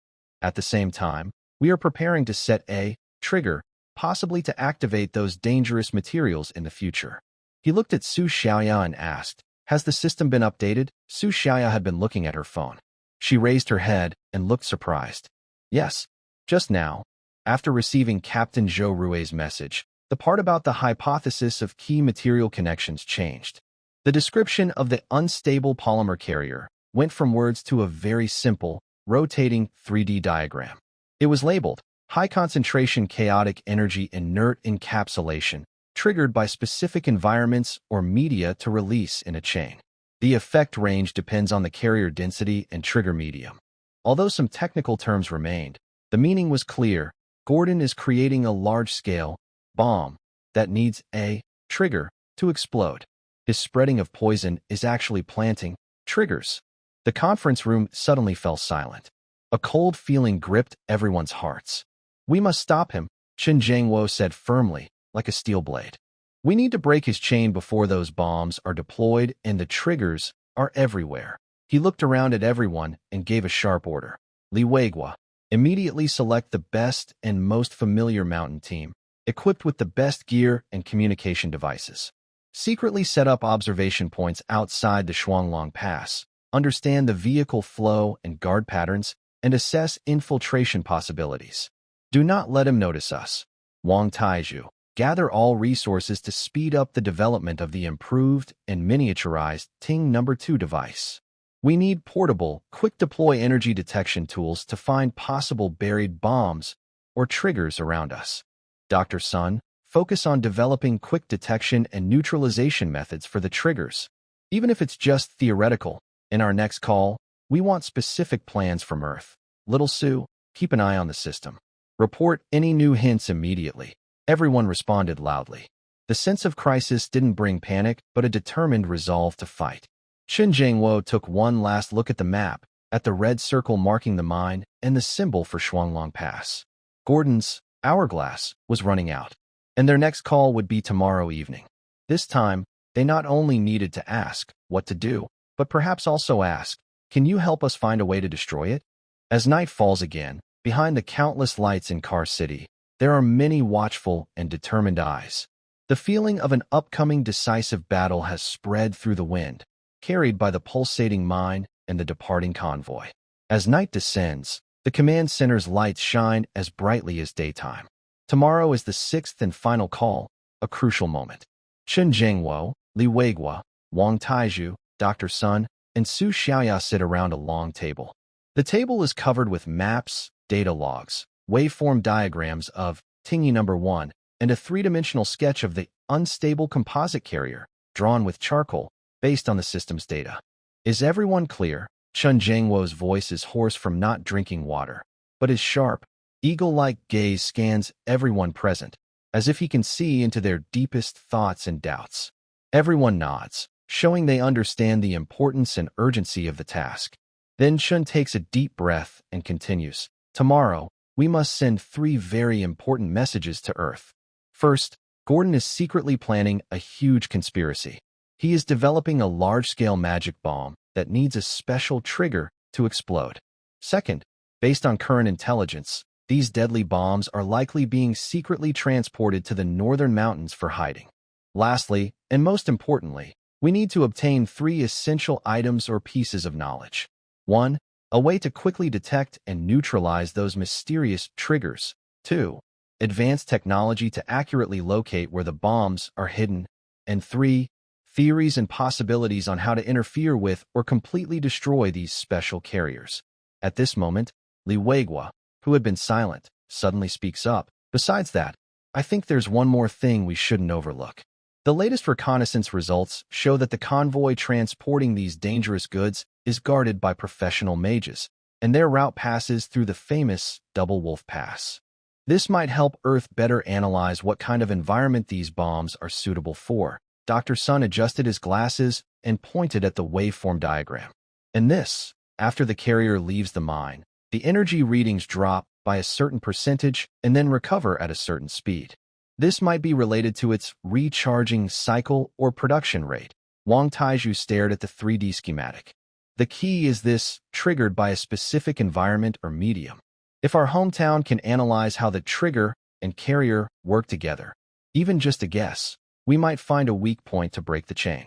S1: At the same time, we are preparing to set a trigger, possibly to activate those dangerous materials in the future. He looked at Su Xiaoya and asked, "Has the system been updated?" Su Xiaoya had been looking at her phone. She raised her head and looked surprised. "Yes, just now, after receiving Captain Zhou Rui's message, the part about the hypothesis of key material connections changed. The description of the unstable polymer carrier went from words to a very simple, rotating 3D diagram. It was labeled high-concentration chaotic energy inert encapsulation, triggered by specific environments or media to release in a chain. The effect range depends on the carrier density and trigger medium. Although some technical terms remained, the meaning was clear. Gordon is creating a large-scale bomb that needs a trigger to explode. His spreading of poison is actually planting triggers. The conference room suddenly fell silent. A cold feeling gripped everyone's hearts. "We must stop him," Chen Zhengwo said firmly, like a steel blade. "We need to break his chain before those bombs are deployed and the triggers are everywhere." He looked around at everyone and gave a sharp order. "Li Weiguo, immediately select the best and most familiar mountain team, equipped with the best gear and communication devices. Secretly set up observation points outside the Shuanglong Pass, understand the vehicle flow and guard patterns, and assess infiltration possibilities. Do not let him notice us. Wang Taizhu, gather all resources to speed up the development of the improved and miniaturized Ting No. 2 device. We need portable, quick-deploy energy detection tools to find possible buried bombs or triggers around us. Dr. Sun, focus on developing quick detection and neutralization methods for the triggers. Even if it's just theoretical, in our next call, we want specific plans from Earth. Little Sue, keep an eye on the system. Report any new hints immediately." Everyone responded loudly. The sense of crisis didn't bring panic, but a determined resolve to fight. Chen Zhengwo took one last look at the map, at the red circle marking the mine, and the symbol for Shuanglong Pass. Gordon's hourglass was running out, and their next call would be tomorrow evening. This time, they not only needed to ask what to do, but perhaps also ask, "Can you help us find a way to destroy it?" As night falls again, behind the countless lights in Car City, there are many watchful and determined eyes. The feeling of an upcoming decisive battle has spread through the wind, carried by the pulsating mine and the departing convoy. As night descends, the command center's lights shine as brightly as daytime. Tomorrow is the sixth and final call, a crucial moment. Chen Jingwo, Li Weiguo, Wang Taizhu, Dr. Sun, and Su Xiaoya sit around a long table. The table is covered with maps, data logs, waveform diagrams of Tingy number 1, and a three-dimensional sketch of the unstable composite carrier, drawn with charcoal, based on the system's data. Is everyone clear? Chen Jingwo's voice is hoarse from not drinking water, but his sharp, eagle-like gaze scans everyone present, as if he can see into their deepest thoughts and doubts. Everyone nods, showing they understand the importance and urgency of the task. Then Chen takes a deep breath and continues. Tomorrow, we must send 3 very important messages to Earth. First, Gordon is secretly planning a huge conspiracy. He is developing a large-scale magic bomb that needs a special trigger to explode. Second, based on current intelligence, these deadly bombs are likely being secretly transported to the northern mountains for hiding. Lastly, and most importantly, we need to obtain 3 essential items or pieces of knowledge. 1. A way to quickly detect and neutralize those mysterious triggers. 2. Advanced technology to accurately locate where the bombs are hidden. And 3. Theories and possibilities on how to interfere with or completely destroy these special carriers. At this moment, Li Weiguo, who had been silent, suddenly speaks up. Besides that, I think there's one more thing we shouldn't overlook. The latest reconnaissance results show that the convoy transporting these dangerous goods is guarded by professional mages, and their route passes through the famous Double Wolf Pass. This might help Earth better analyze what kind of environment these bombs are suitable for. Dr. Sun adjusted his glasses and pointed at the waveform diagram. In this, after the carrier leaves the mine, the energy readings drop by a certain percentage and then recover at a certain speed. This might be related to its recharging cycle or production rate. Wang Taizhu stared at the 3D schematic. The key is this, triggered by a specific environment or medium. If our hometown can analyze how the trigger and carrier work together, even just a guess, we might find a weak point to break the chain.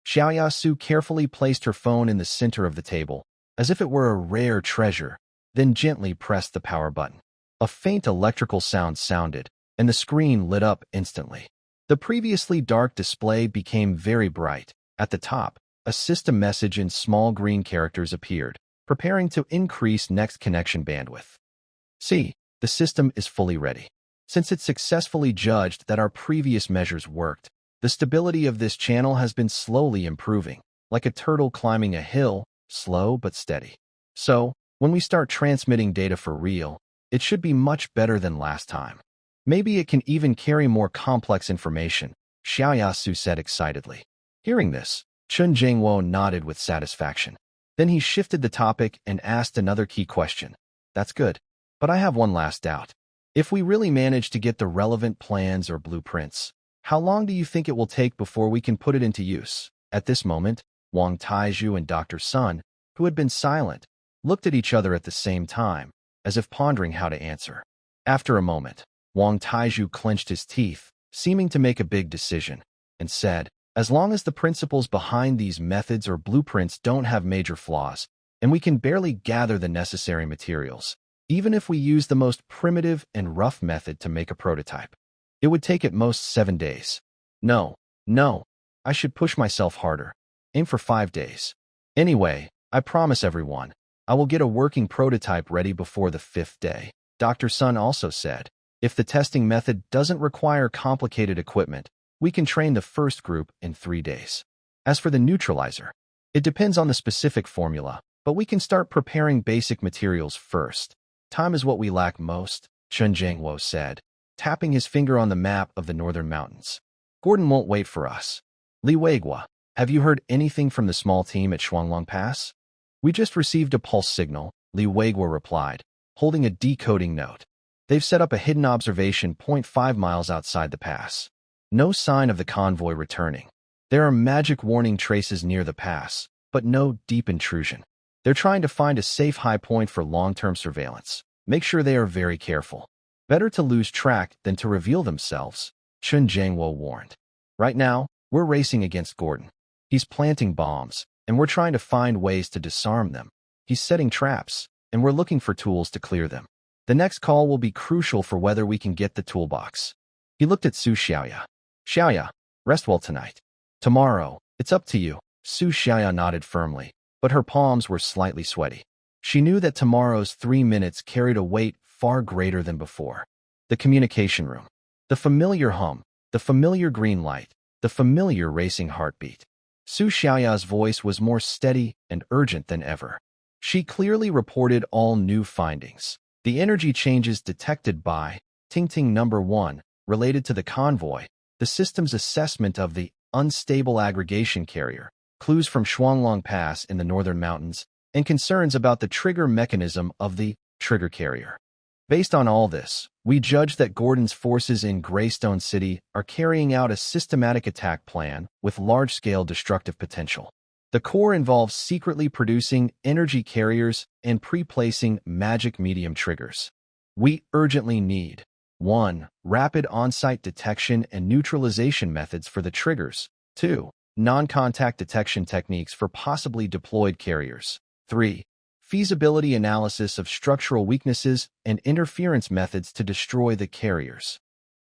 S1: Xiaoya Su carefully placed her phone in the center of the table, as if it were a rare treasure, then gently pressed the power button. A faint electrical sound sounded, and the screen lit up instantly. The previously dark display became very bright. At the top, a system message in small green characters appeared, preparing to increase next connection bandwidth. See, the system is fully ready. Since it successfully judged that our previous measures worked, the stability of this channel has been slowly improving, like a turtle climbing a hill, slow but steady. So, when we start transmitting data for real, it should be much better than last time. Maybe it can even carry more complex information, Xiaoya Su said excitedly. Hearing this, Chen Jingwo nodded with satisfaction. Then he shifted the topic and asked another key question. That's good, but I have one last doubt. If we really manage to get the relevant plans or blueprints, how long do you think it will take before we can put it into use? At this moment, Wang Taizhu and Dr. Sun, who had been silent, looked at each other at the same time, as if pondering how to answer. After a moment, Wang Taizhu clenched his teeth, seeming to make a big decision, and said, as long as the principles behind these methods or blueprints don't have major flaws, and we can barely gather the necessary materials, even if we use the most primitive and rough method to make a prototype, it would take at most 7 days. No, I should push myself harder. Aim for 5 days. Anyway, I promise everyone, I will get a working prototype ready before the 5th day. Dr. Sun also said, if the testing method doesn't require complicated equipment, we can train the first group in 3 days. As for the neutralizer, it depends on the specific formula, but we can start preparing basic materials first. Time is what we lack most, Chen Jingwo said, tapping his finger on the map of the northern mountains. Gordon won't wait for us. Li Weiguo, have you heard anything from the small team at Shuanglong Pass? We just received a pulse signal, Li Weiguo replied, holding a decoding note. They've set up a hidden observation point 5 miles outside the pass. No sign of the convoy returning. There are magic warning traces near the pass, but no deep intrusion. They're trying to find a safe high point for long-term surveillance. Make sure they are very careful. Better to lose track than to reveal themselves, Chun Jangwo warned. Right now, we're racing against Gordon. He's planting bombs, and we're trying to find ways to disarm them. He's setting traps, and we're looking for tools to clear them. The next call will be crucial for whether we can get the toolbox. He looked at Su Xiaoya. Xiaoya, rest well tonight. Tomorrow, it's up to you. Su Xiaoya nodded firmly, but her palms were slightly sweaty. She knew that tomorrow's 3 minutes carried a weight far greater than before. The communication room. The familiar hum, the familiar green light, the familiar racing heartbeat. Su Xiaoya's voice was more steady and urgent than ever. She clearly reported all new findings. The energy changes detected by Ting number 1, related to the convoy, the system's assessment of the unstable aggregation carrier, clues from Shuanglong Pass in the northern mountains, and concerns about the trigger mechanism of the trigger carrier. Based on all this, we judge that Gordon's forces in Greystone City are carrying out a systematic attack plan with large-scale destructive potential. The core involves secretly producing energy carriers and pre-placing magic medium triggers. We urgently need 1. Rapid on-site detection and neutralization methods for the triggers. 2. Non-contact detection techniques for possibly deployed carriers. 3. Feasibility analysis of structural weaknesses and interference methods to destroy the carriers.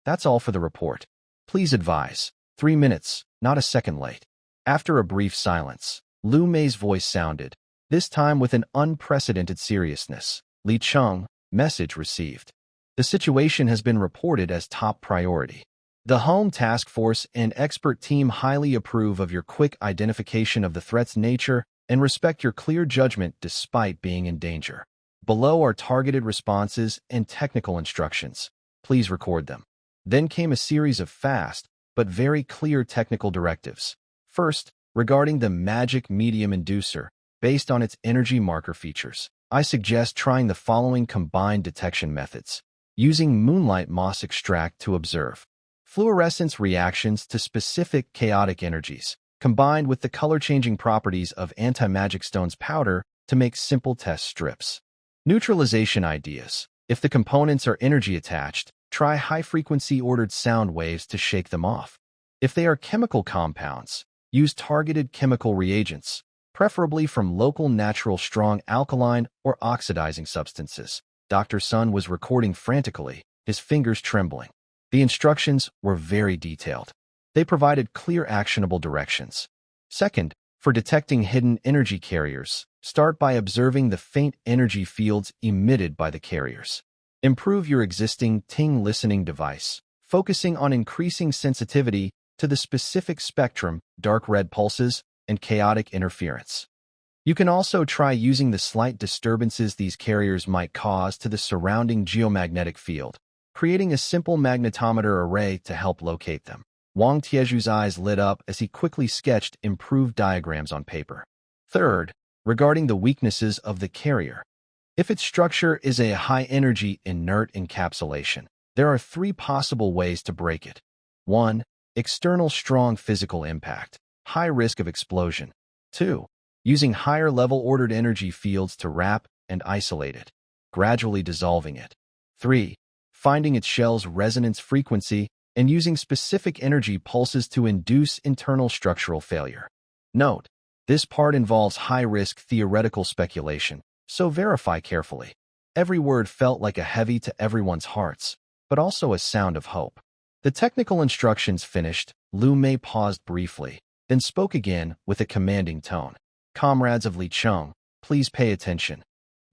S1: That's all for the report. Please advise. 3 minutes, not a second late. After a brief silence, Lu Mei's voice sounded, this time with an unprecedented seriousness. Li Cheng, message received. The situation has been reported as top priority. The Home Task Force and expert team highly approve of your quick identification of the threat's nature and respect your clear judgment despite being in danger. Below are targeted responses and technical instructions. Please record them. Then came a series of fast, but very clear technical directives. First, regarding the magic medium inducer, based on its energy marker features, I suggest trying the following combined detection methods. Using moonlight moss extract to observe fluorescence reactions to specific chaotic energies, combined with the color-changing properties of anti-magic stone's powder to make simple test strips. Neutralization ideas. If the components are energy attached, try high-frequency ordered sound waves to shake them off. If they are chemical compounds, use targeted chemical reagents, preferably from local natural strong alkaline or oxidizing substances. Dr. Sun was recording frantically, his fingers trembling. The instructions were very detailed. They provided clear actionable directions. Second, for detecting hidden energy carriers, start by observing the faint energy fields emitted by the carriers. Improve your existing Ting listening device, focusing on increasing sensitivity to the specific spectrum, dark red pulses, and chaotic interference. You can also try using the slight disturbances these carriers might cause to the surrounding geomagnetic field, creating a simple magnetometer array to help locate them. Wang Tieju's eyes lit up as he quickly sketched improved diagrams on paper. Third, regarding the weaknesses of the carrier. If its structure is a high-energy inert encapsulation, there are 3 possible ways to break it. 1. External strong physical impact, high risk of explosion. 2. Using higher-level ordered energy fields to wrap and isolate it, gradually dissolving it. 3. Finding its shell's resonance frequency and using specific energy pulses to induce internal structural failure. Note, this part involves high-risk theoretical speculation, so verify carefully. Every word felt like a heavy to everyone's hearts, but also a sound of hope. The technical instructions finished, Lu Mei paused briefly, then spoke again with a commanding tone. Comrades of Li Cheng, please pay attention.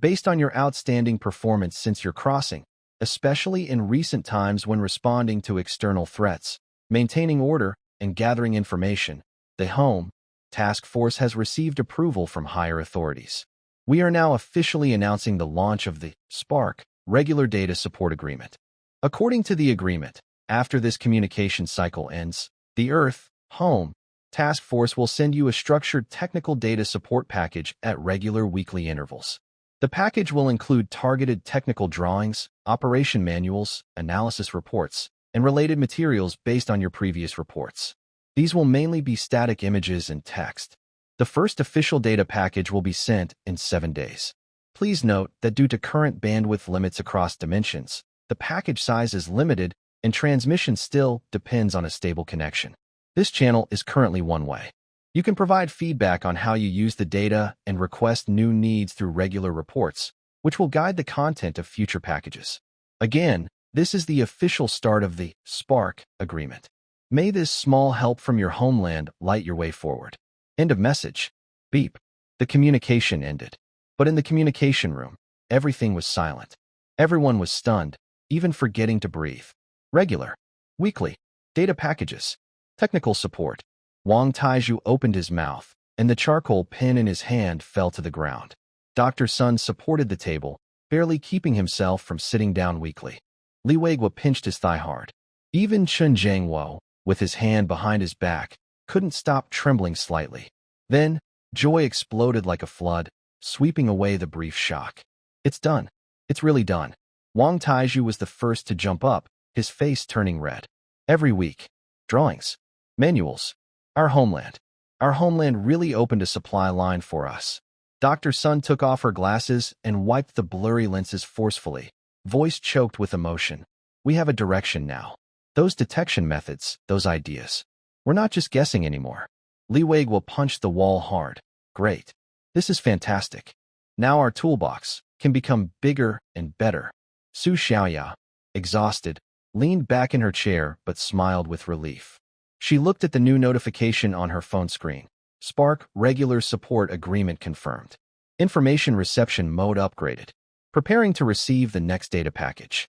S1: Based on your outstanding performance since your crossing, especially in recent times when responding to external threats, maintaining order, and gathering information, the Home Task Force has received approval from higher authorities. We are now officially announcing the launch of the Spark Regular Data Support Agreement. According to the agreement, after this communication cycle ends, the Earth Home Task Force will send you a structured technical data support package at regular weekly intervals. The package will include targeted technical drawings, operation manuals, analysis reports, and related materials based on your previous reports. These will mainly be static images and text. The first official data package will be sent in 7 days. Please note that due to current bandwidth limits across dimensions, the package size is limited and transmission still depends on a stable connection. This channel is currently one way. You can provide feedback on how you use the data and request new needs through regular reports, which will guide the content of future packages. Again, this is the official start of the Spark agreement. May this small help from your homeland light your way forward. End of message. Beep. The communication ended. But in the communication room, everything was silent. Everyone was stunned, even forgetting to breathe. Regular, weekly, data packages, technical support. Wang Taizhu opened his mouth, and the charcoal pen in his hand fell to the ground. Dr. Sun supported the table, barely keeping himself from sitting down weakly. Li Weiguo pinched his thigh hard. Even Chen Jiangwo, with his hand behind his back, couldn't stop trembling slightly. Then, joy exploded like a flood, sweeping away the brief shock. It's done. It's really done. Wang Taizhu was the first to jump up, his face turning red. Every week. Drawings. Manuals. Our homeland. Our homeland really opened a supply line for us. Dr. Sun took off her glasses and wiped the blurry lenses forcefully, voice choked with emotion. We have a direction now. Those detection methods, those ideas. We're not just guessing anymore. Li Weiguo punched the wall hard. Great. This is fantastic. Now our toolbox can become bigger and better. Su Xiaoya, exhausted, leaned back in her chair but smiled with relief. She looked at the new notification on her phone screen. Spark regular support agreement confirmed. Information reception mode upgraded. Preparing to receive the next data package.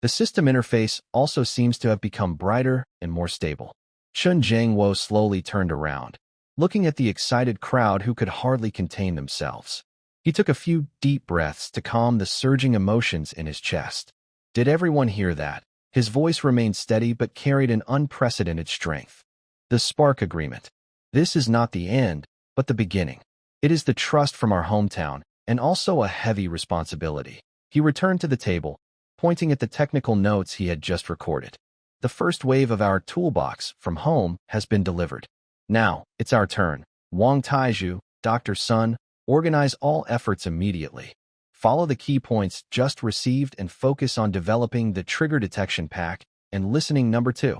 S1: The system interface also seems to have become brighter and more stable. Chen Jiangwo slowly turned around, looking at the excited crowd who could hardly contain themselves. He took a few deep breaths to calm the surging emotions in his chest. Did everyone hear that? His voice remained steady but carried an unprecedented strength. The Spark Agreement. This is not the end, but the beginning. It is the trust from our hometown, and also a heavy responsibility. He returned to the table, pointing at the technical notes he had just recorded. The first wave of our toolbox from home has been delivered. Now, it's our turn. Wang Taizhu, Dr. Sun, organize all efforts immediately. Follow the key points just received and focus on developing the trigger detection pack and listening number 2.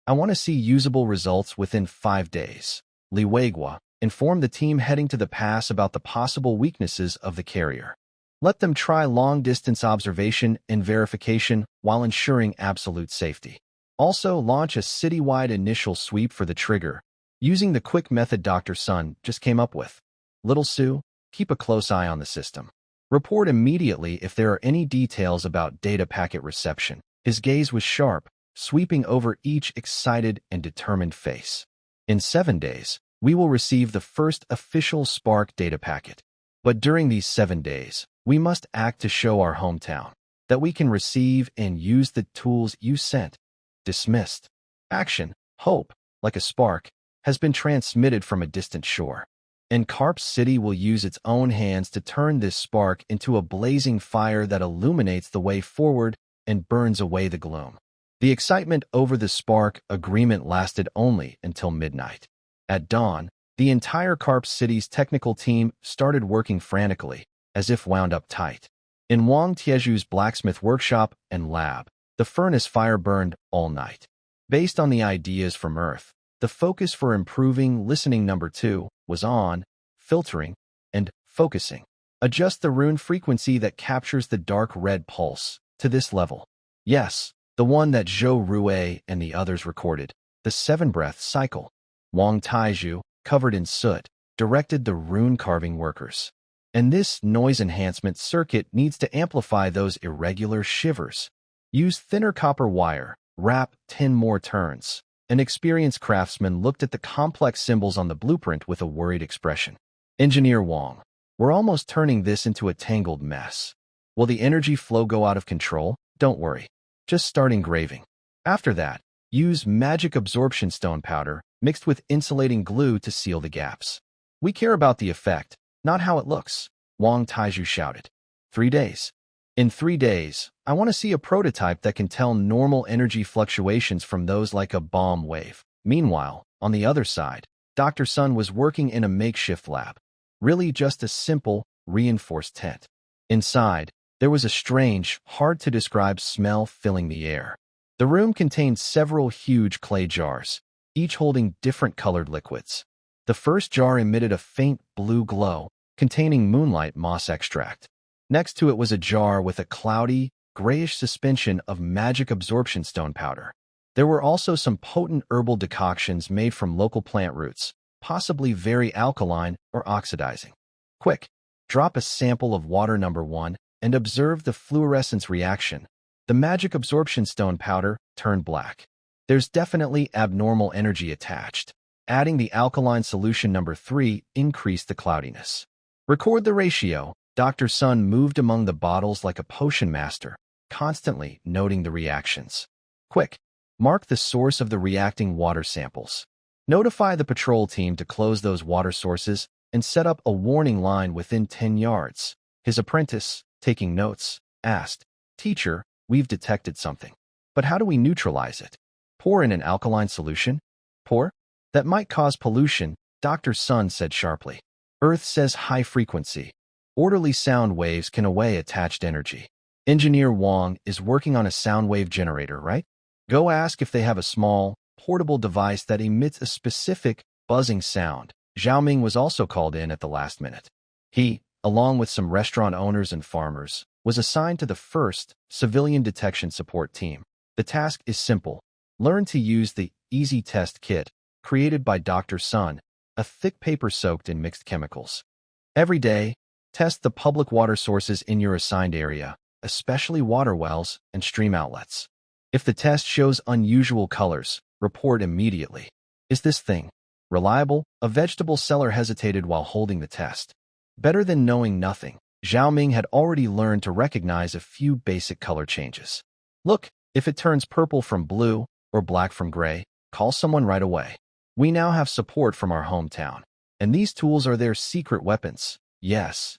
S1: I want to see usable results within 5 days. Li Weiguo informed the team heading to the pass about the possible weaknesses of the carrier. Let them try long-distance observation and verification while ensuring absolute safety. Also, launch a citywide initial sweep for the trigger, using the quick method Dr. Sun just came up with. Little Sue, keep a close eye on the system. Report immediately if there are any details about data packet reception. His gaze was sharp, sweeping over each excited and determined face. In 7 days, we will receive the first official Spark data packet. But during these 7 days, we must act to show our hometown that we can receive and use the tools you sent. Dismissed. Action, hope, like a spark, has been transmitted from a distant shore. And Carp City will use its own hands to turn this spark into a blazing fire that illuminates the way forward and burns away the gloom. The excitement over the Spark agreement lasted only until midnight. At dawn, the entire Carp City's technical team started working frantically, as if wound up tight. In Wang Tieju's blacksmith workshop and lab, the furnace fire burned all night. Based on the ideas from Earth, the focus for improving listening number 2 was on filtering and focusing. Adjust the rune frequency that captures the dark red pulse to this level. Yes, the one that Zhou Rue and the others recorded, the 7-breath cycle. Wang Taizhu, covered in soot, directed the rune carving workers. And this noise enhancement circuit needs to amplify those irregular shivers. Use thinner copper wire, wrap 10 more turns. An experienced craftsman looked at the complex symbols on the blueprint with a worried expression. Engineer Wang, we're almost turning this into a tangled mess. Will the energy flow go out of control? Don't worry. Just start engraving. After that, use magic absorption stone powder mixed with insulating glue to seal the gaps. We care about the effect, not how it looks, Wang Taizhu shouted. 3 days. In 3 days, I want to see a prototype that can tell normal energy fluctuations from those like a bomb wave. Meanwhile, on the other side, Dr. Sun was working in a makeshift lab. Really just a simple, reinforced tent. Inside, there was a strange, hard-to-describe smell filling the air. The room contained several huge clay jars, each holding different colored liquids. The first jar emitted a faint blue glow, containing moonlight moss extract. Next to it was a jar with a cloudy, grayish suspension of magic absorption stone powder. There were also some potent herbal decoctions made from local plant roots, possibly very alkaline or oxidizing. Quick, drop a sample of water number 1 and observe the fluorescence reaction. The magic absorption stone powder turned black. There's definitely abnormal energy attached. Adding the alkaline solution number 3 increased the cloudiness. Record the ratio. Dr. Sun moved among the bottles like a potion master, constantly noting the reactions. Quick, mark the source of the reacting water samples. Notify the patrol team to close those water sources and set up a warning line within 10 yards. His apprentice, taking notes, asked, "Teacher, we've detected something. But how do we neutralize it? Pour in an alkaline solution? Pour? That might cause pollution," Dr. Sun said sharply. "Earth says high frequency. Orderly sound waves can away attached energy. Engineer Wang is working on a sound wave generator, right? Go ask if they have a small, portable device that emits a specific, buzzing sound." Zhao Ming was also called in at the last minute. He, along with some restaurant owners and farmers, was assigned to the first civilian detection support team. The task is simple. Learn to use the Easy Test Kit, created by Dr. Sun, a thick paper soaked in mixed chemicals. Every day, test the public water sources in your assigned area, especially water wells and stream outlets. If the test shows unusual colors, report immediately. Is this thing reliable? A vegetable seller hesitated while holding the test. Better than knowing nothing. Zhao Ming had already learned to recognize a few basic color changes. Look, if it turns purple from blue or black from gray, call someone right away. We now have support from our hometown, and these tools are their secret weapons. Yes,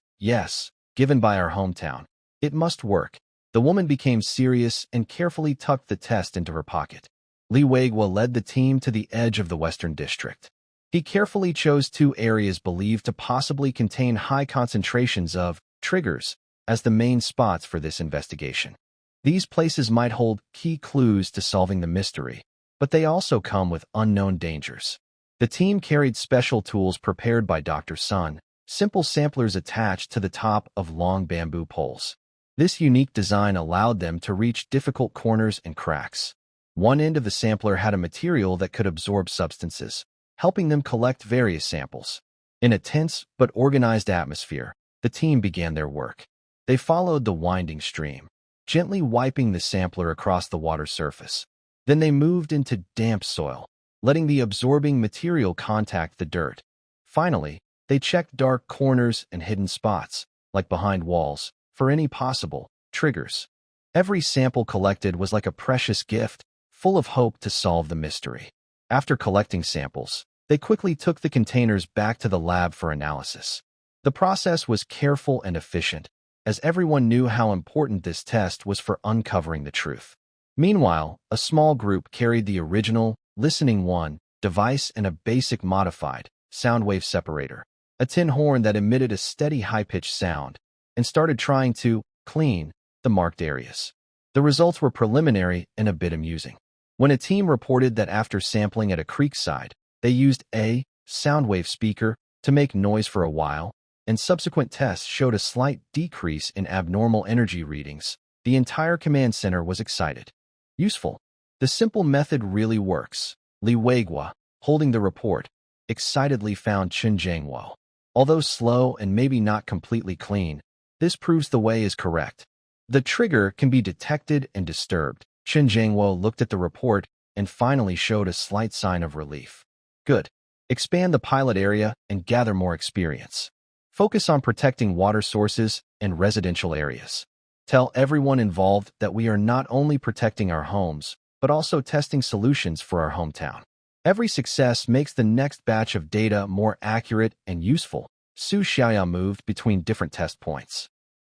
S1: given by our hometown. It must work. The woman became serious and carefully tucked the test into her pocket. Li Weiguo led the team to the edge of the Western District. He carefully chose 2 areas believed to possibly contain high concentrations of triggers as the main spots for this investigation. These places might hold key clues to solving the mystery, but they also come with unknown dangers. The team carried special tools prepared by Dr. Sun, simple samplers attached to the top of long bamboo poles. This unique design allowed them to reach difficult corners and cracks. One end of the sampler had a material that could absorb substances, helping them collect various samples. In a tense but organized atmosphere, the team began their work. They followed the winding stream, gently wiping the sampler across the water surface. Then they moved into damp soil, letting the absorbing material contact the dirt. Finally, they checked dark corners and hidden spots, like behind walls, for any possible triggers. Every sample collected was like a precious gift, full of hope to solve the mystery. After collecting samples, they quickly took the containers back to the lab for analysis. The process was careful and efficient, as everyone knew how important this test was for uncovering the truth. Meanwhile, a small group carried the original, Listening 1, device and a basic modified, sound wave separator, a tin horn that emitted a steady high-pitched sound, and started trying to clean the marked areas. The results were preliminary and a bit amusing. When a team reported that after sampling at a creek side, they used a sound wave speaker to make noise for a while, and subsequent tests showed a slight decrease in abnormal energy readings, the entire command center was excited. Useful. The simple method really works. Li Weiguo, holding the report, excitedly found Chen Jiangwo. Although slow and maybe not completely clean, this proves the way is correct. The trigger can be detected and disturbed. Chen Jiangwo looked at the report and finally showed a slight sign of relief. Good. Expand the pilot area and gather more experience. Focus on protecting water sources and residential areas. Tell everyone involved that we are not only protecting our homes, but also testing solutions for our hometown. Every success makes the next batch of data more accurate and useful. Su Xiaoya moved between different test points.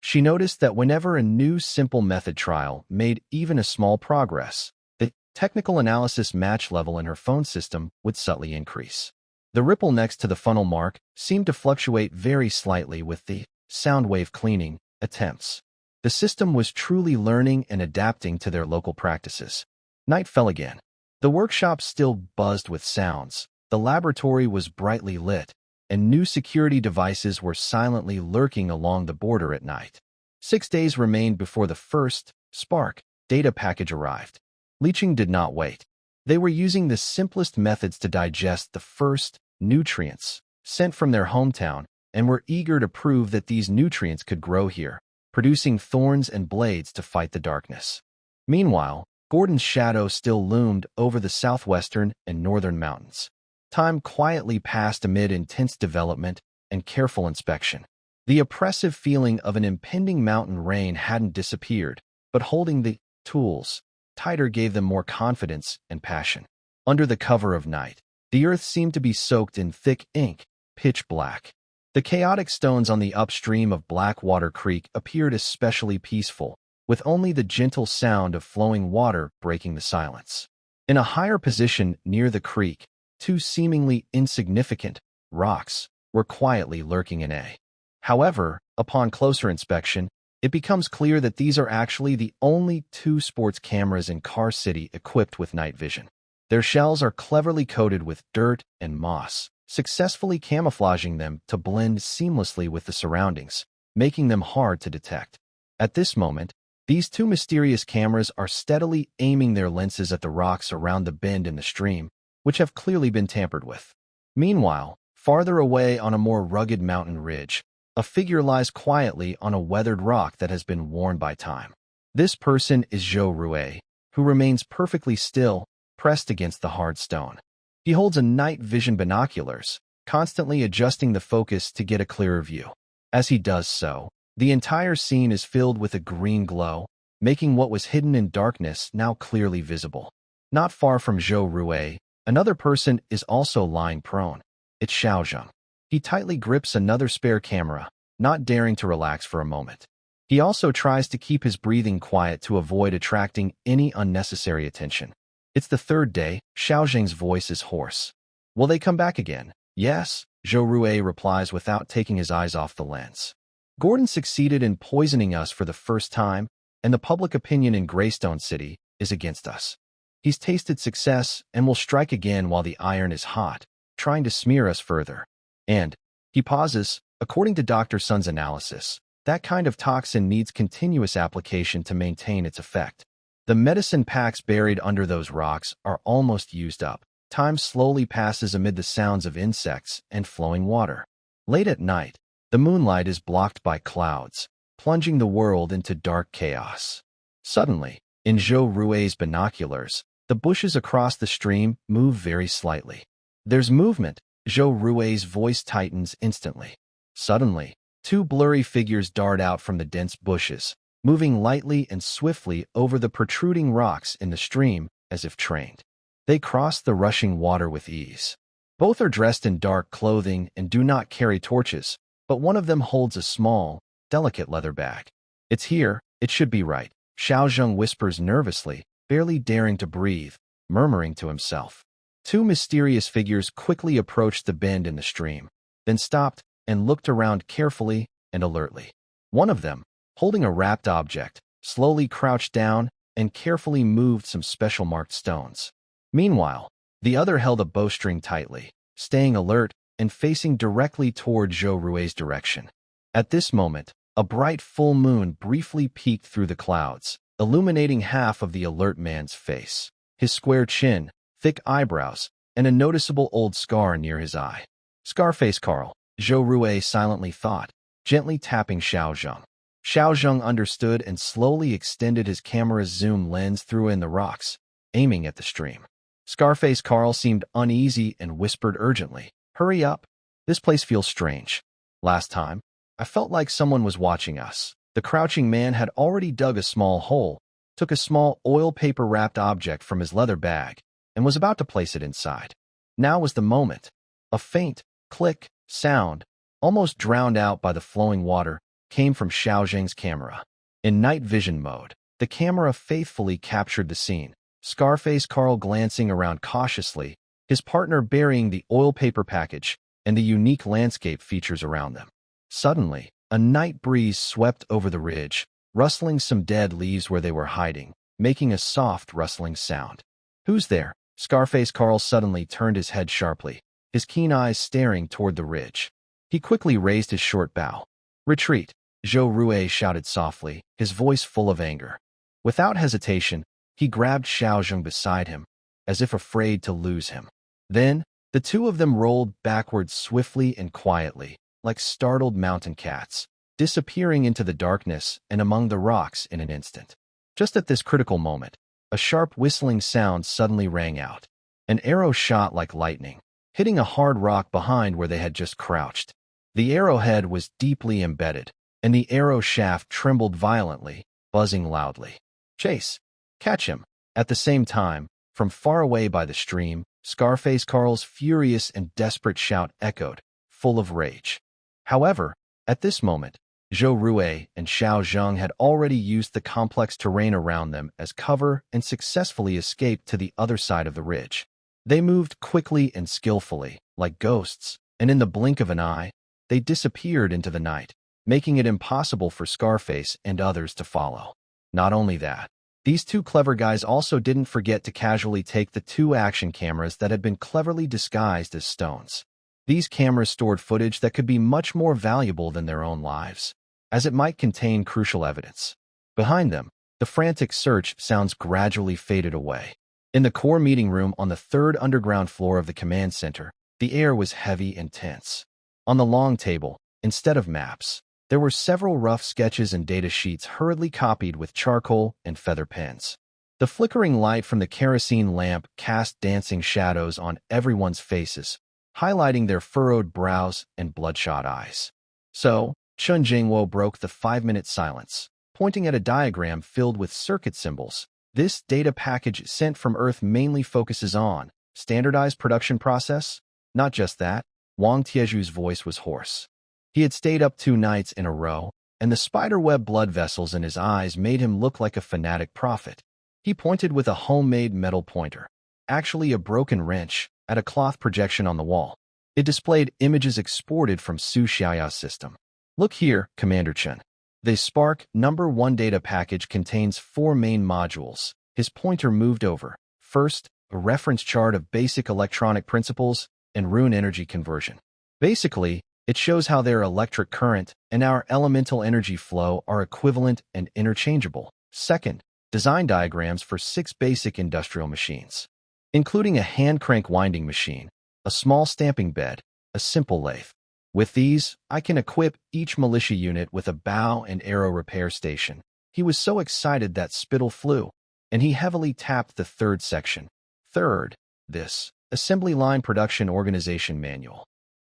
S1: She noticed that whenever a new simple method trial made even a small progress, the technical analysis match level in her phone system would subtly increase. The ripple next to the funnel mark seemed to fluctuate very slightly with the sound wave cleaning attempts. The system was truly learning and adapting to their local practices. Night fell again. The workshop still buzzed with sounds, the laboratory was brightly lit, and new security devices were silently lurking along the border at night. 6 days remained before the first Spark data package arrived. Leeching did not wait. They were using the simplest methods to digest the first nutrients sent from their hometown and were eager to prove that these nutrients could grow here, producing thorns and blades to fight the darkness. Meanwhile, Gordon's shadow still loomed over the southwestern and northern mountains. Time quietly passed amid intense development and careful inspection. The oppressive feeling of an impending mountain rain hadn't disappeared, but holding the tools tighter gave them more confidence and passion. Under the cover of night, the earth seemed to be soaked in thick ink, pitch black. The chaotic stones on the upstream of Blackwater Creek appeared especially peaceful, with only the gentle sound of flowing water breaking the silence. In a higher position near the creek, two seemingly insignificant rocks were quietly lurking in a. However, upon closer inspection, it becomes clear that these are actually the only two sports cameras in Car City equipped with night vision. Their shells are cleverly coated with dirt and moss, successfully camouflaging them to blend seamlessly with the surroundings, making them hard to detect. At this moment, these two mysterious cameras are steadily aiming their lenses at the rocks around the bend in the stream, which have clearly been tampered with. Meanwhile, farther away on a more rugged mountain ridge, a figure lies quietly on a weathered rock that has been worn by time. This person is Zhou Rue, who remains perfectly still, pressed against the hard stone. He holds a night vision binoculars, constantly adjusting the focus to get a clearer view. As he does so, the entire scene is filled with a green glow, making what was hidden in darkness now clearly visible. Not far from Zhou Rue, another person is also lying prone. It's Xiaozheng. He tightly grips another spare camera, not daring to relax for a moment. He also tries to keep his breathing quiet to avoid attracting any unnecessary attention. It's the third day. Xiaozheng's voice is hoarse. Will they come back again? Yes, Zhou Rue replies without taking his eyes off the lens. Gordon succeeded in poisoning us for the first time, and the public opinion in Greystone City is against us. He's tasted success and will strike again while the iron is hot, trying to smear us further. And, he pauses, according to Dr. Sun's analysis, that kind of toxin needs continuous application to maintain its effect. The medicine packs buried under those rocks are almost used up. Time slowly passes amid the sounds of insects and flowing water. Late at night, the moonlight is blocked by clouds, plunging the world into dark chaos. Suddenly, in Zhou Rue's binoculars, the bushes across the stream move very slightly. There's movement. Zhou Rue's voice tightens instantly. Suddenly, two blurry figures dart out from the dense bushes, moving lightly and swiftly over the protruding rocks in the stream as if trained. They cross the rushing water with ease. Both are dressed in dark clothing and do not carry torches, but one of them holds a small, delicate leather bag. It's here, it should be right, Xiaozheng whispers nervously, barely daring to breathe, murmuring to himself. Two mysterious figures quickly approached the bend in the stream, then stopped and looked around carefully and alertly. One of them, holding a wrapped object, slowly crouched down and carefully moved some special marked stones. Meanwhile, the other held a bowstring tightly, staying alert and facing directly toward Zhou Rue's direction. At this moment, a bright full moon briefly peeked through the clouds, illuminating half of the alert man's face. His square chin, thick eyebrows, and a noticeable old scar near his eye. Scarface Carl, Zhou Rue silently thought, gently tapping Xiaozheng. Xiaozheng understood and slowly extended his camera's zoom lens through in the rocks, aiming at the stream. Scarface Carl seemed uneasy and whispered urgently, "Hurry up. This place feels strange. Last time, I felt like someone was watching us." The crouching man had already dug a small hole, took a small oil paper-wrapped object from his leather bag, and was about to place it inside. Now was the moment. A faint, click, sound, almost drowned out by the flowing water, came from Xiao Zheng's camera. In night vision mode, the camera faithfully captured the scene. Scarface Carl glancing around cautiously, his partner burying the oil paper package and the unique landscape features around them. Suddenly, a night breeze swept over the ridge, rustling some dead leaves where they were hiding, making a soft rustling sound. "Who's there?" Scarface Carl suddenly turned his head sharply, his keen eyes staring toward the ridge. He quickly raised his short bow. "Retreat," Zhou Rue shouted softly, his voice full of anger. Without hesitation, he grabbed Xiao Zheng beside him, as if afraid to lose him. Then, the two of them rolled backwards swiftly and quietly, like startled mountain cats, disappearing into the darkness and among the rocks in an instant. Just at this critical moment, a sharp whistling sound suddenly rang out. An arrow shot like lightning, hitting a hard rock behind where they had just crouched. The arrowhead was deeply embedded, and the arrow shaft trembled violently, buzzing loudly. "Chase! Catch him!" At the same time, from far away by the stream, Scarface Carl's furious and desperate shout echoed, full of rage. However, at this moment, Zhou Rue and Xiao Zheng had already used the complex terrain around them as cover and successfully escaped to the other side of the ridge. They moved quickly and skillfully, like ghosts, and in the blink of an eye, they disappeared into the night, making it impossible for Scarface and others to follow. Not only that, these two clever guys also didn't forget to casually take the two action cameras that had been cleverly disguised as stones. These cameras stored footage that could be much more valuable than their own lives, as it might contain crucial evidence. Behind them, the frantic search sounds gradually faded away. In the core meeting room on the third underground floor of the command center, the air was heavy and tense. On the long table, instead of maps, there were several rough sketches and data sheets hurriedly copied with charcoal and feather pens. The flickering light from the kerosene lamp cast dancing shadows on everyone's faces, highlighting their furrowed brows and bloodshot eyes. So, Chun Jingwo broke the 5-minute silence, pointing at a diagram filled with circuit symbols. "This data package sent from Earth mainly focuses on standardized production process." Not just that, Wang Tieju's voice was hoarse. He had stayed up 2 nights in a row, and the spiderweb blood vessels in his eyes made him look like a fanatic prophet. He pointed with a homemade metal pointer, actually a broken wrench, at a cloth projection on the wall. It displayed images exported from Su Xiaoya's system. "Look here, Commander Chen. The Spark #1 data package contains 4 main modules." His pointer moved over. First, a reference chart of basic electronic principles and rune energy conversion. Basically, it shows how their electric current and our elemental energy flow are equivalent and interchangeable. Second, design diagrams for 6 basic industrial machines, including a hand crank winding machine, a small stamping bed, a simple lathe. With these, I can equip each militia unit with a bow and arrow repair station. He was so excited that spittle flew, and he heavily tapped the third section. Third, this assembly line production organization manual,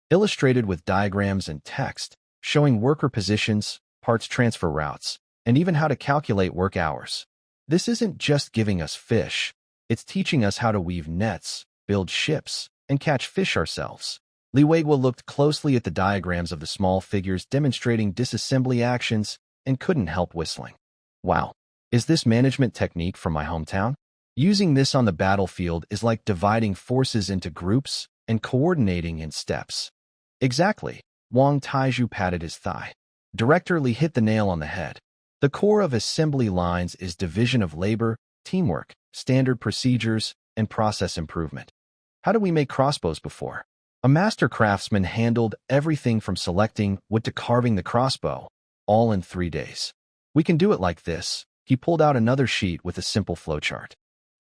S1: illustrated with diagrams and text, showing worker positions, parts transfer routes, and even how to calculate work hours. This isn't just giving us fish, it's teaching us how to weave nets, build ships, and catch fish ourselves. Li Weiguo looked closely at the diagrams of the small figures demonstrating disassembly actions and couldn't help whistling. Wow, is this management technique from my hometown? Using this on the battlefield is like dividing forces into groups and coordinating in steps. Exactly, Wang Taiju patted his thigh. Director Li hit the nail on the head. The core of assembly lines is division of labor, teamwork, standard procedures, and process improvement. How do we make crossbows before? A master craftsman handled everything from selecting wood to carving the crossbow, all in 3 days. We can do it like this. He pulled out another sheet with a simple flowchart.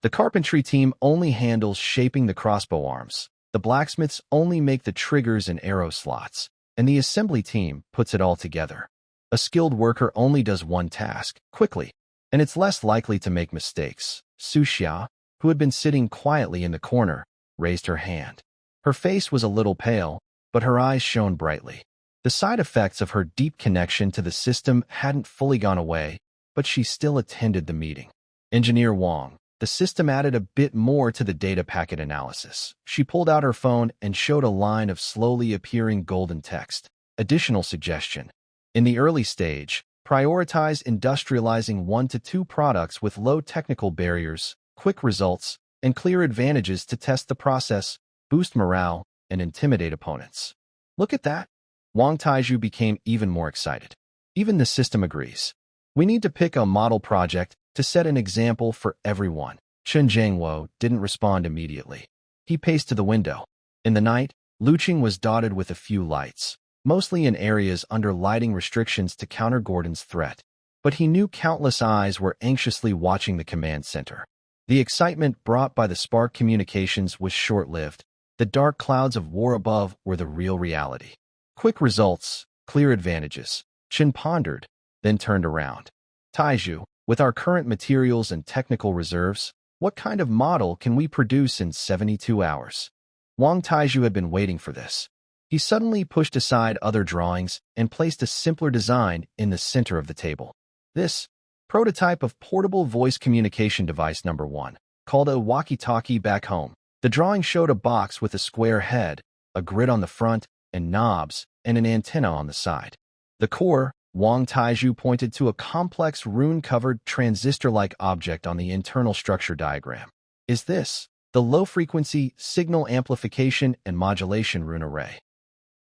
S1: The carpentry team only handles shaping the crossbow arms. The blacksmiths only make the triggers and arrow slots, and the assembly team puts it all together. A skilled worker only does one task, quickly, and it's less likely to make mistakes. Su Xia, who had been sitting quietly in the corner, raised her hand. Her face was a little pale, but her eyes shone brightly. The side effects of her deep connection to the system hadn't fully gone away, but she still attended the meeting. Engineer Wang, the system added a bit more to the data packet analysis. She pulled out her phone and showed a line of slowly appearing golden text. Additional suggestion. In the early stage, prioritize industrializing 1 to 2 products with low technical barriers, quick results, and clear advantages to test the process, boost morale, and intimidate opponents. Look at that. Wang Taiju became even more excited. Even the system agrees. We need to pick a model project to set an example for everyone. Chen Jiangwo didn't respond immediately. He paced to the window. In the night, Luqing was dotted with a few lights, mostly in areas under lighting restrictions to counter Gordon's threat. But he knew countless eyes were anxiously watching the command center. The excitement brought by the spark communications was short-lived. The dark clouds of war above were the real reality. Quick results, clear advantages. Chen pondered, then turned around. Taiju, with our current materials and technical reserves, what kind of model can we produce in 72 hours? Wang Taiju had been waiting for this. He suddenly pushed aside other drawings and placed a simpler design in the center of the table. This prototype of portable voice communication device number 1, called a walkie-talkie back home. The drawing showed a box with a square head, a grid on the front, and knobs, and an antenna on the side. The core, Wang Taiju pointed to a complex rune-covered transistor-like object on the internal structure diagram. Is this the low-frequency signal amplification and modulation rune array?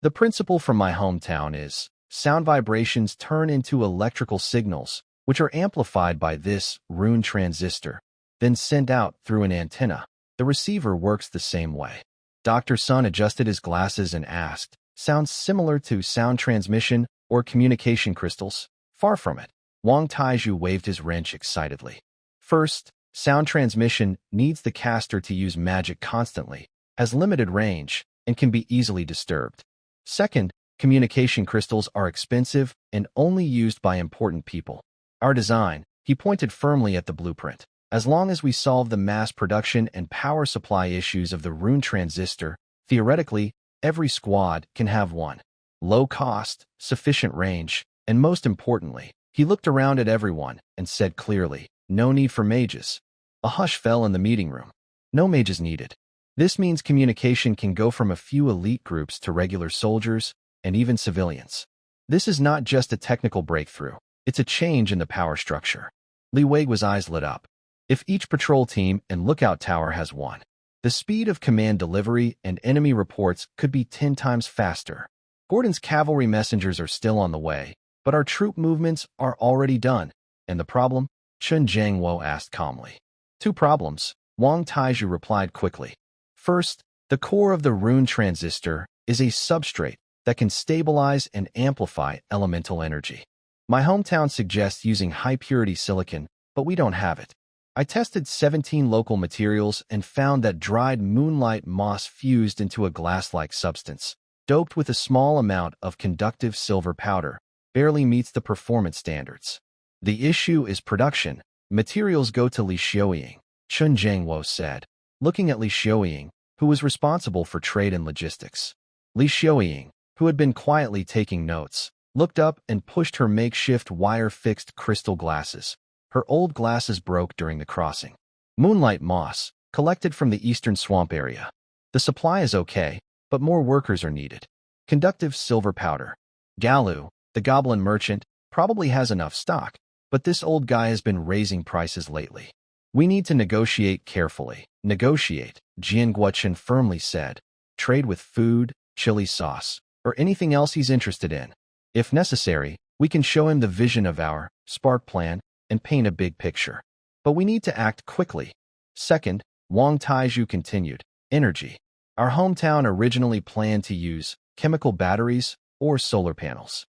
S1: The principle from my hometown is sound vibrations turn into electrical signals, which are amplified by this rune transistor, then sent out through an antenna. The receiver works the same way. Dr. Sun adjusted his glasses and asked, sounds similar to sound transmission or communication crystals? Far from it. Wang Taiju waved his wrench excitedly. First, sound transmission needs the caster to use magic constantly, has limited range, and can be easily disturbed. Second, communication crystals are expensive and only used by important people. Our design, he pointed firmly at the blueprint. As long as we solve the mass production and power supply issues of the rune transistor, theoretically, every squad can have one. Low cost, sufficient range, and most importantly, he looked around at everyone and said clearly, no need for mages. A hush fell in the meeting room. No mages needed. This means communication can go from a few elite groups to regular soldiers and even civilians. This is not just a technical breakthrough. It's a change in the power structure. Li Wei's eyes lit up. If each patrol team and lookout tower has one, the speed of command delivery and enemy reports could be 10 times faster. Gordon's cavalry messengers are still on the way, but our troop movements are already done. And the problem? Chen Jiangwo asked calmly. 2 problems, Wang Taiju replied quickly. First, the core of the rune transistor is a substrate that can stabilize and amplify elemental energy. My hometown suggests using high-purity silicon, but we don't have it. I tested 17 local materials and found that dried moonlight moss fused into a glass-like substance, doped with a small amount of conductive silver powder, barely meets the performance standards. The issue is production. Materials go to Li Xiaoying, Chen Jiangwo said, looking at Li Xiaoying, who was responsible for trade and logistics. Li Xiaoying, who had been quietly taking notes, looked up and pushed her makeshift wire-fixed crystal glasses. Her old glasses broke during the crossing. Moonlight moss, collected from the eastern swamp area. The supply is okay, but more workers are needed. Conductive silver powder. Galu, the goblin merchant, probably has enough stock, but this old guy has been raising prices lately. We need to negotiate carefully. Negotiate, Jian Guochen firmly said. Trade with food, chili sauce, or anything else he's interested in. If necessary, we can show him the vision of our spark plan and paint a big picture. But we need to act quickly. Second, Wang Taiju continued, energy. Our hometown originally planned to use chemical batteries or solar panels.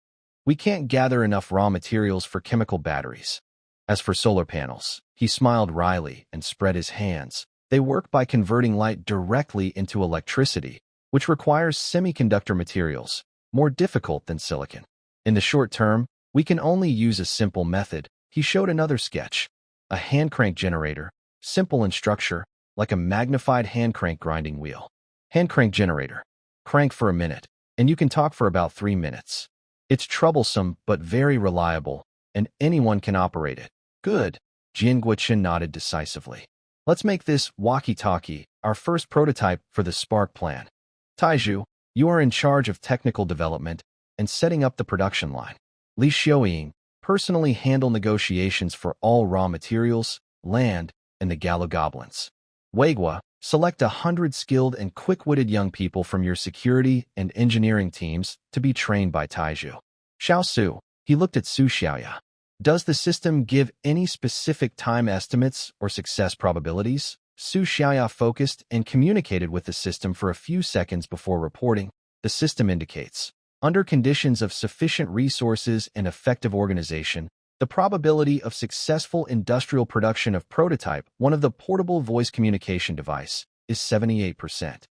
S1: We can't gather enough raw materials for chemical batteries. As for solar panels, he smiled wryly and spread his hands. They work by converting light directly into electricity, which requires semiconductor materials, more difficult than silicon. In the short term, we can only use a simple method. He showed another sketch. A hand crank generator, simple in structure, like a magnified hand crank grinding wheel. Hand crank generator. Crank for a minute, and you can talk for about 3 minutes. It's troublesome but very reliable, and anyone can operate it. Good. Jian Guochen nodded decisively. Let's make this walkie-talkie our first prototype for the spark plan. Taiju, you are in charge of technical development and setting up the production line. Li Xiaoying personally handle negotiations for all raw materials, land, and the Gallo Goblins. Weigua, select 100 skilled and quick-witted young people from your security and engineering teams to be trained by Taiju. Xiao Su, he looked at Su Xiaoya. Does the system give any specific time estimates or success probabilities? Su Xiaoya focused and communicated with the system for a few seconds before reporting. The system indicates, under conditions of sufficient resources and effective organization, the probability of successful industrial production of prototype, one of the portable voice communication device, is 78%.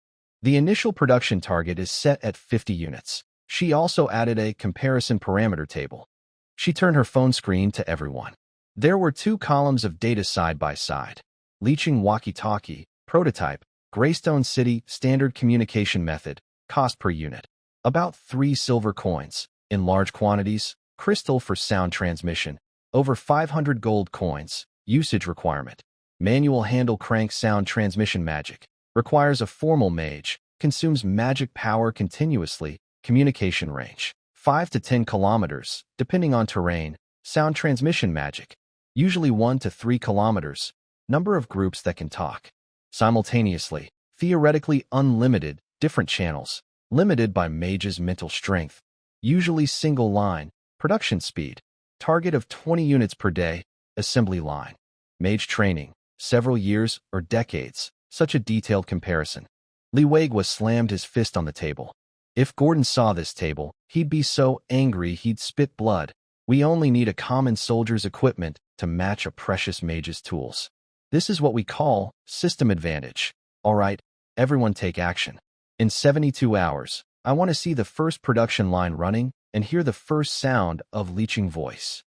S1: The initial production target is set at 50 units. She also added a comparison parameter table. She turned her phone screen to everyone. There were 2 columns of data side by side. Leeching walkie-talkie, prototype, Greystone City, standard communication method, cost per unit. About 3 silver coins, in large quantities, crystal for sound transmission, over 500 gold coins, usage requirement. Manual handle crank sound transmission magic, requires a formal mage, consumes magic power continuously, communication range. 5 to 10 kilometers, depending on terrain, sound transmission magic, usually 1 to 3 kilometers, number of groups that can talk. Simultaneously, theoretically unlimited, different channels, limited by mage's mental strength, usually single line, production speed, target of 20 units per day, assembly line. Mage training, several years or decades, such a detailed comparison. Li Weigua slammed his fist on the table. If Gordon saw this table, he'd be so angry he'd spit blood. We only need a common soldier's equipment to match a precious mage's tools. This is what we call system advantage. All right, everyone take action. In 72 hours, I want to see the first production line running and hear the first sound of leeching voice.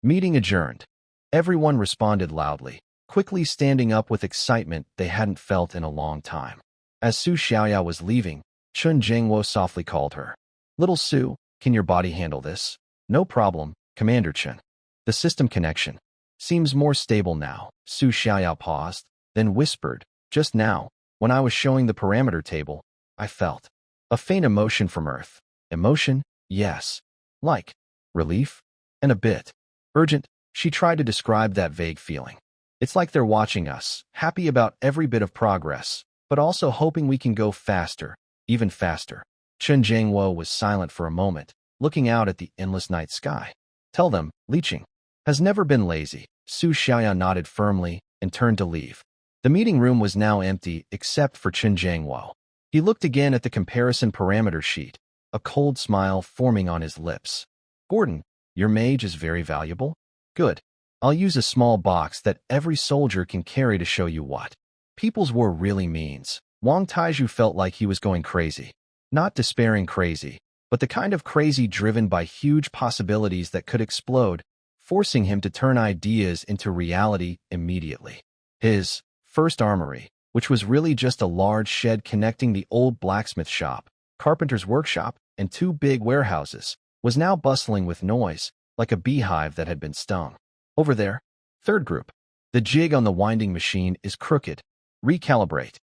S1: Meeting adjourned. Everyone responded loudly, quickly standing up with excitement they hadn't felt in a long time. As Su Xiaoya was leaving, Chun Jingwo softly called her. Little Su, can your body handle this? No problem, Commander Chun. The system connection seems more stable now. Su Xiaoya paused, then whispered, just now, when I was showing the parameter table, I felt a faint emotion from Earth. Emotion? Yes. Like relief? And a bit urgent. She tried to describe that vague feeling. It's like they're watching us, happy about every bit of progress, but also hoping we can go faster, even faster. Chun Jingwo was silent for a moment, looking out at the endless night sky. Tell them, leeching has never been lazy. Su Xiaoya nodded firmly and turned to leave. The meeting room was now empty except for Chun Jingwo. He looked again at the comparison parameter sheet, a cold smile forming on his lips. Gordon, your mage is very valuable? Good. I'll use a small box that every soldier can carry to show you what People's War really means. Wang Taiju felt like he was going crazy. Not despairing crazy, but the kind of crazy driven by huge possibilities that could explode, forcing him to turn ideas into reality immediately. His first armory, which was really just a large shed connecting the old blacksmith shop, carpenter's workshop, and 2 big warehouses, was now bustling with noise, like a beehive that had been stung. Over there, third group. The jig on the winding machine is crooked. Recalibrate.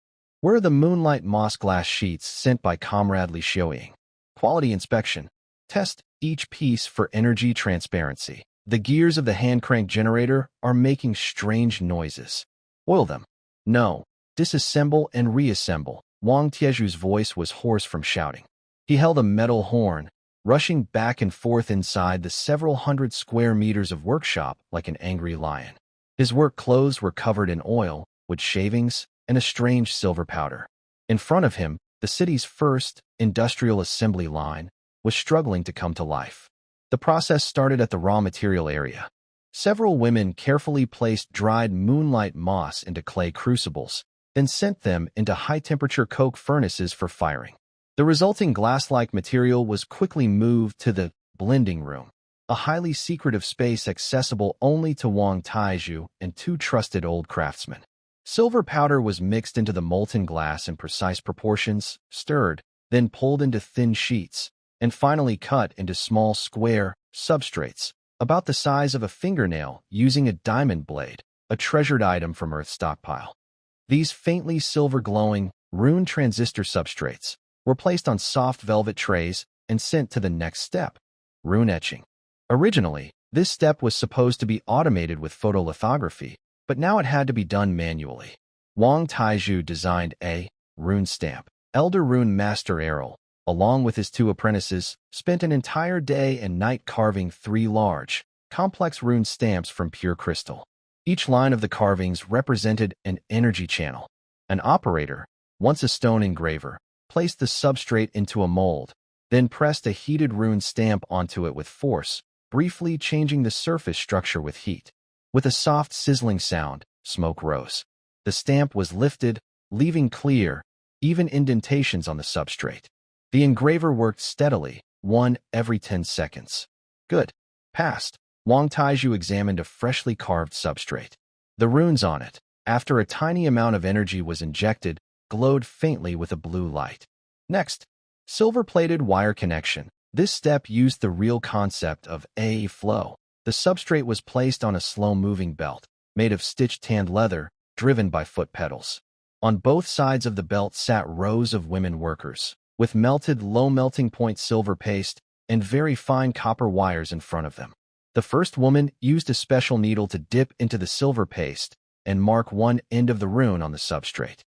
S1: Where are the moonlight moss glass sheets sent by Comrade Li Xiaoying? Quality inspection. Test each piece for energy transparency. The gears of the hand crank generator are making strange noises. Oil them. No. Disassemble and reassemble. Wang Tieju's voice was hoarse from shouting. He held a metal horn, rushing back and forth inside the several hundred square meters of workshop like an angry lion. His work clothes were covered in oil, wood shavings, and a strange silver powder. In front of him, the city's first industrial assembly line was struggling to come to life. The process started at the raw material area. Several women carefully placed dried moonlight moss into clay crucibles, then sent them into high-temperature coke furnaces for firing. The resulting glass-like material was quickly moved to the blending room, a highly secretive space accessible only to Wang Taiju and 2 trusted old craftsmen. Silver powder was mixed into the molten glass in precise proportions, stirred, then pulled into thin sheets, and finally cut into small square substrates, about the size of a fingernail using a diamond blade, a treasured item from Earth's stockpile. These faintly silver-glowing, rune transistor substrates were placed on soft velvet trays and sent to the next step, rune etching. Originally, this step was supposed to be automated with photolithography, but now it had to be done manually. Wang Taizhu designed a rune stamp. Elder Rune Master Errol, along with his 2 apprentices, spent an entire day and night carving 3 large, complex rune stamps from pure crystal. Each line of the carvings represented an energy channel. An operator, once a stone engraver, placed the substrate into a mold, then pressed a heated rune stamp onto it with force, briefly changing the surface structure with heat. With a soft sizzling sound, smoke rose. The stamp was lifted, leaving clear, even indentations on the substrate. The engraver worked steadily, 1 every 10 seconds. Good. Passed. Wang Taizhu examined a freshly carved substrate. The runes on it, after a tiny amount of energy was injected, glowed faintly with a blue light. Next, silver-plated wire connection. This step used the real concept of a flow. The substrate was placed on a slow-moving belt, made of stitched tanned leather, driven by foot pedals. On both sides of the belt sat rows of women workers, with melted low melting point silver paste and very fine copper wires in front of them. The first woman used a special needle to dip into the silver paste and mark one end of the rune on the substrate.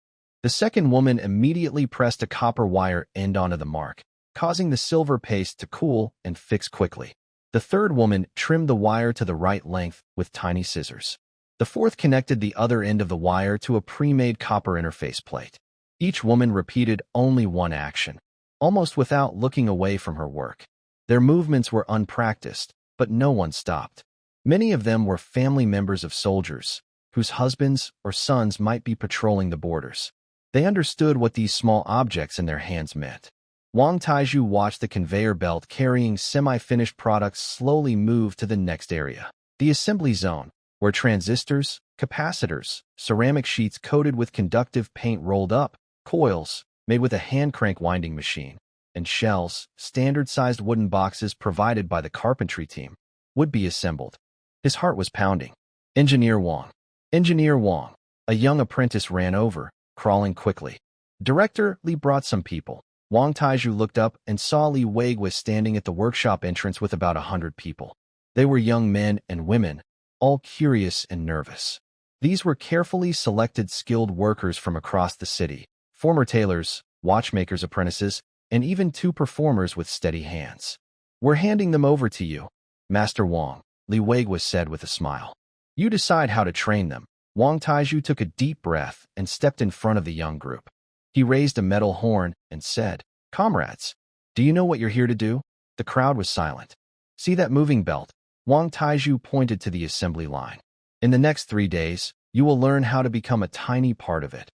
S1: The second woman immediately pressed a copper wire end onto the mark, causing the silver paste to cool and fix quickly. The third woman trimmed the wire to the right length with tiny scissors. The fourth connected the other end of the wire to a pre-made copper interface plate. Each woman repeated only one action, almost without looking away from her work. Their movements were unpracticed, but no one stopped. Many of them were family members of soldiers, whose husbands or sons might be patrolling the borders. They understood what these small objects in their hands meant. Wang Taizhu watched the conveyor belt carrying semi-finished products slowly move to the next area, the assembly zone, where transistors, capacitors, ceramic sheets coated with conductive paint rolled up, coils, made with a hand-crank winding machine, and shells, standard-sized wooden boxes provided by the carpentry team, would be assembled. His heart was pounding. Engineer Wang. Engineer Wang. A young apprentice ran over, crawling quickly. Director Li brought some people. Wang Taizhu looked up and saw Li Wei was standing at the workshop entrance with about 100 people. They were young men and women, all curious and nervous. These were carefully selected skilled workers from across the city, former tailors, watchmakers' apprentices, and even 2 performers with steady hands. "We're handing them over to you, Master Wang," Li Wei was said with a smile. "You decide how to train them." Wang Taizhu took a deep breath and stepped in front of the young group. He raised a metal horn and said, "Comrades, do you know what you're here to do?" The crowd was silent. "See that moving belt?" Wang Taizhu pointed to the assembly line. "In the next 3 days, you will learn how to become a tiny part of it.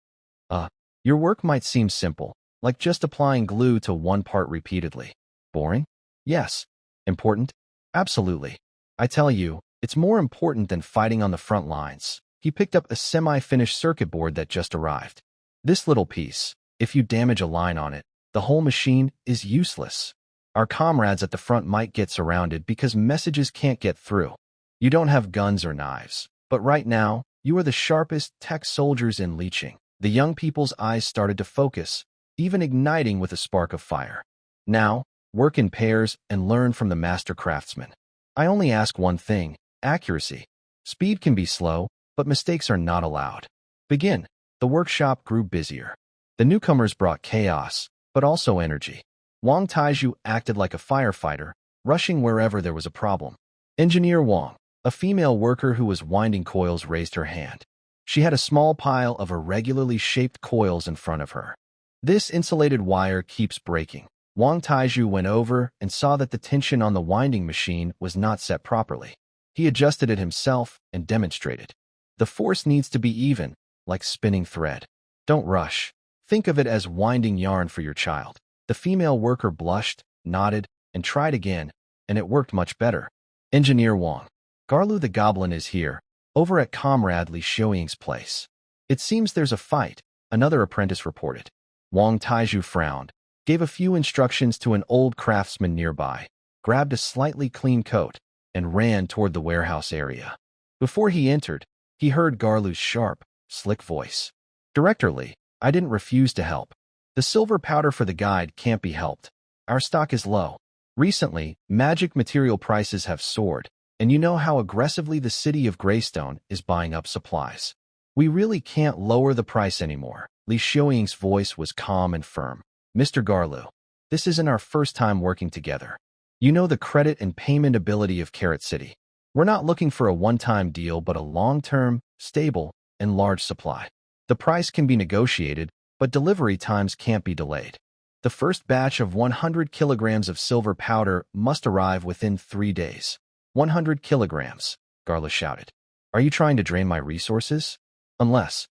S1: Your work might seem simple, like just applying glue to one part repeatedly. Boring? Yes. Important? Absolutely. I tell you, it's more important than fighting on the front lines." He picked up a semi-finished circuit board that just arrived. "This little piece, if you damage a line on it, the whole machine is useless. Our comrades at the front might get surrounded because messages can't get through. You don't have guns or knives, but right now, you are the sharpest tech soldiers in Liqing." The young people's eyes started to focus, even igniting with a spark of fire. "Now, work in pairs and learn from the master craftsman. I only ask one thing: accuracy. Speed can be slow, but mistakes are not allowed. Begin." The workshop grew busier. The newcomers brought chaos, but also energy. Wang Taizhu acted like a firefighter, rushing wherever there was a problem. Engineer Wang, a female worker who was winding coils, raised her hand. She had a small pile of irregularly shaped coils in front of her. "This insulated wire keeps breaking." Wang Taizhu went over and saw that the tension on the winding machine was not set properly. He adjusted it himself and demonstrated. "The force needs to be even, like spinning thread. Don't rush. Think of it as winding yarn for your child." The female worker blushed, nodded, and tried again, and it worked much better. Engineer Wang. "Garlu the Goblin is here, over at Comrade Li Xiuying's place. It seems there's a fight," another apprentice reported. Wang Taizhu frowned, gave a few instructions to an old craftsman nearby, grabbed a slightly clean coat, and ran toward the warehouse area. Before he entered, he heard Garlu's sharp, slick voice. "Director Li, I didn't refuse to help. The silver powder for the guide can't be helped. Our stock is low. Recently, magic material prices have soared, and you know how aggressively the city of Greystone is buying up supplies. We really can't lower the price anymore. Li Xiuying's voice was calm and firm. Mr. Garlu, this isn't our first time working together. You know the credit and payment ability of Carrot City. We're not looking for a one-time deal but a long-term, stable, and large supply. The price can be negotiated, but delivery times can't be delayed. The first batch of 100 kilograms of silver powder must arrive within 3 days. 100 kilograms, Garlu shouted. Are you trying to drain my resources? Unless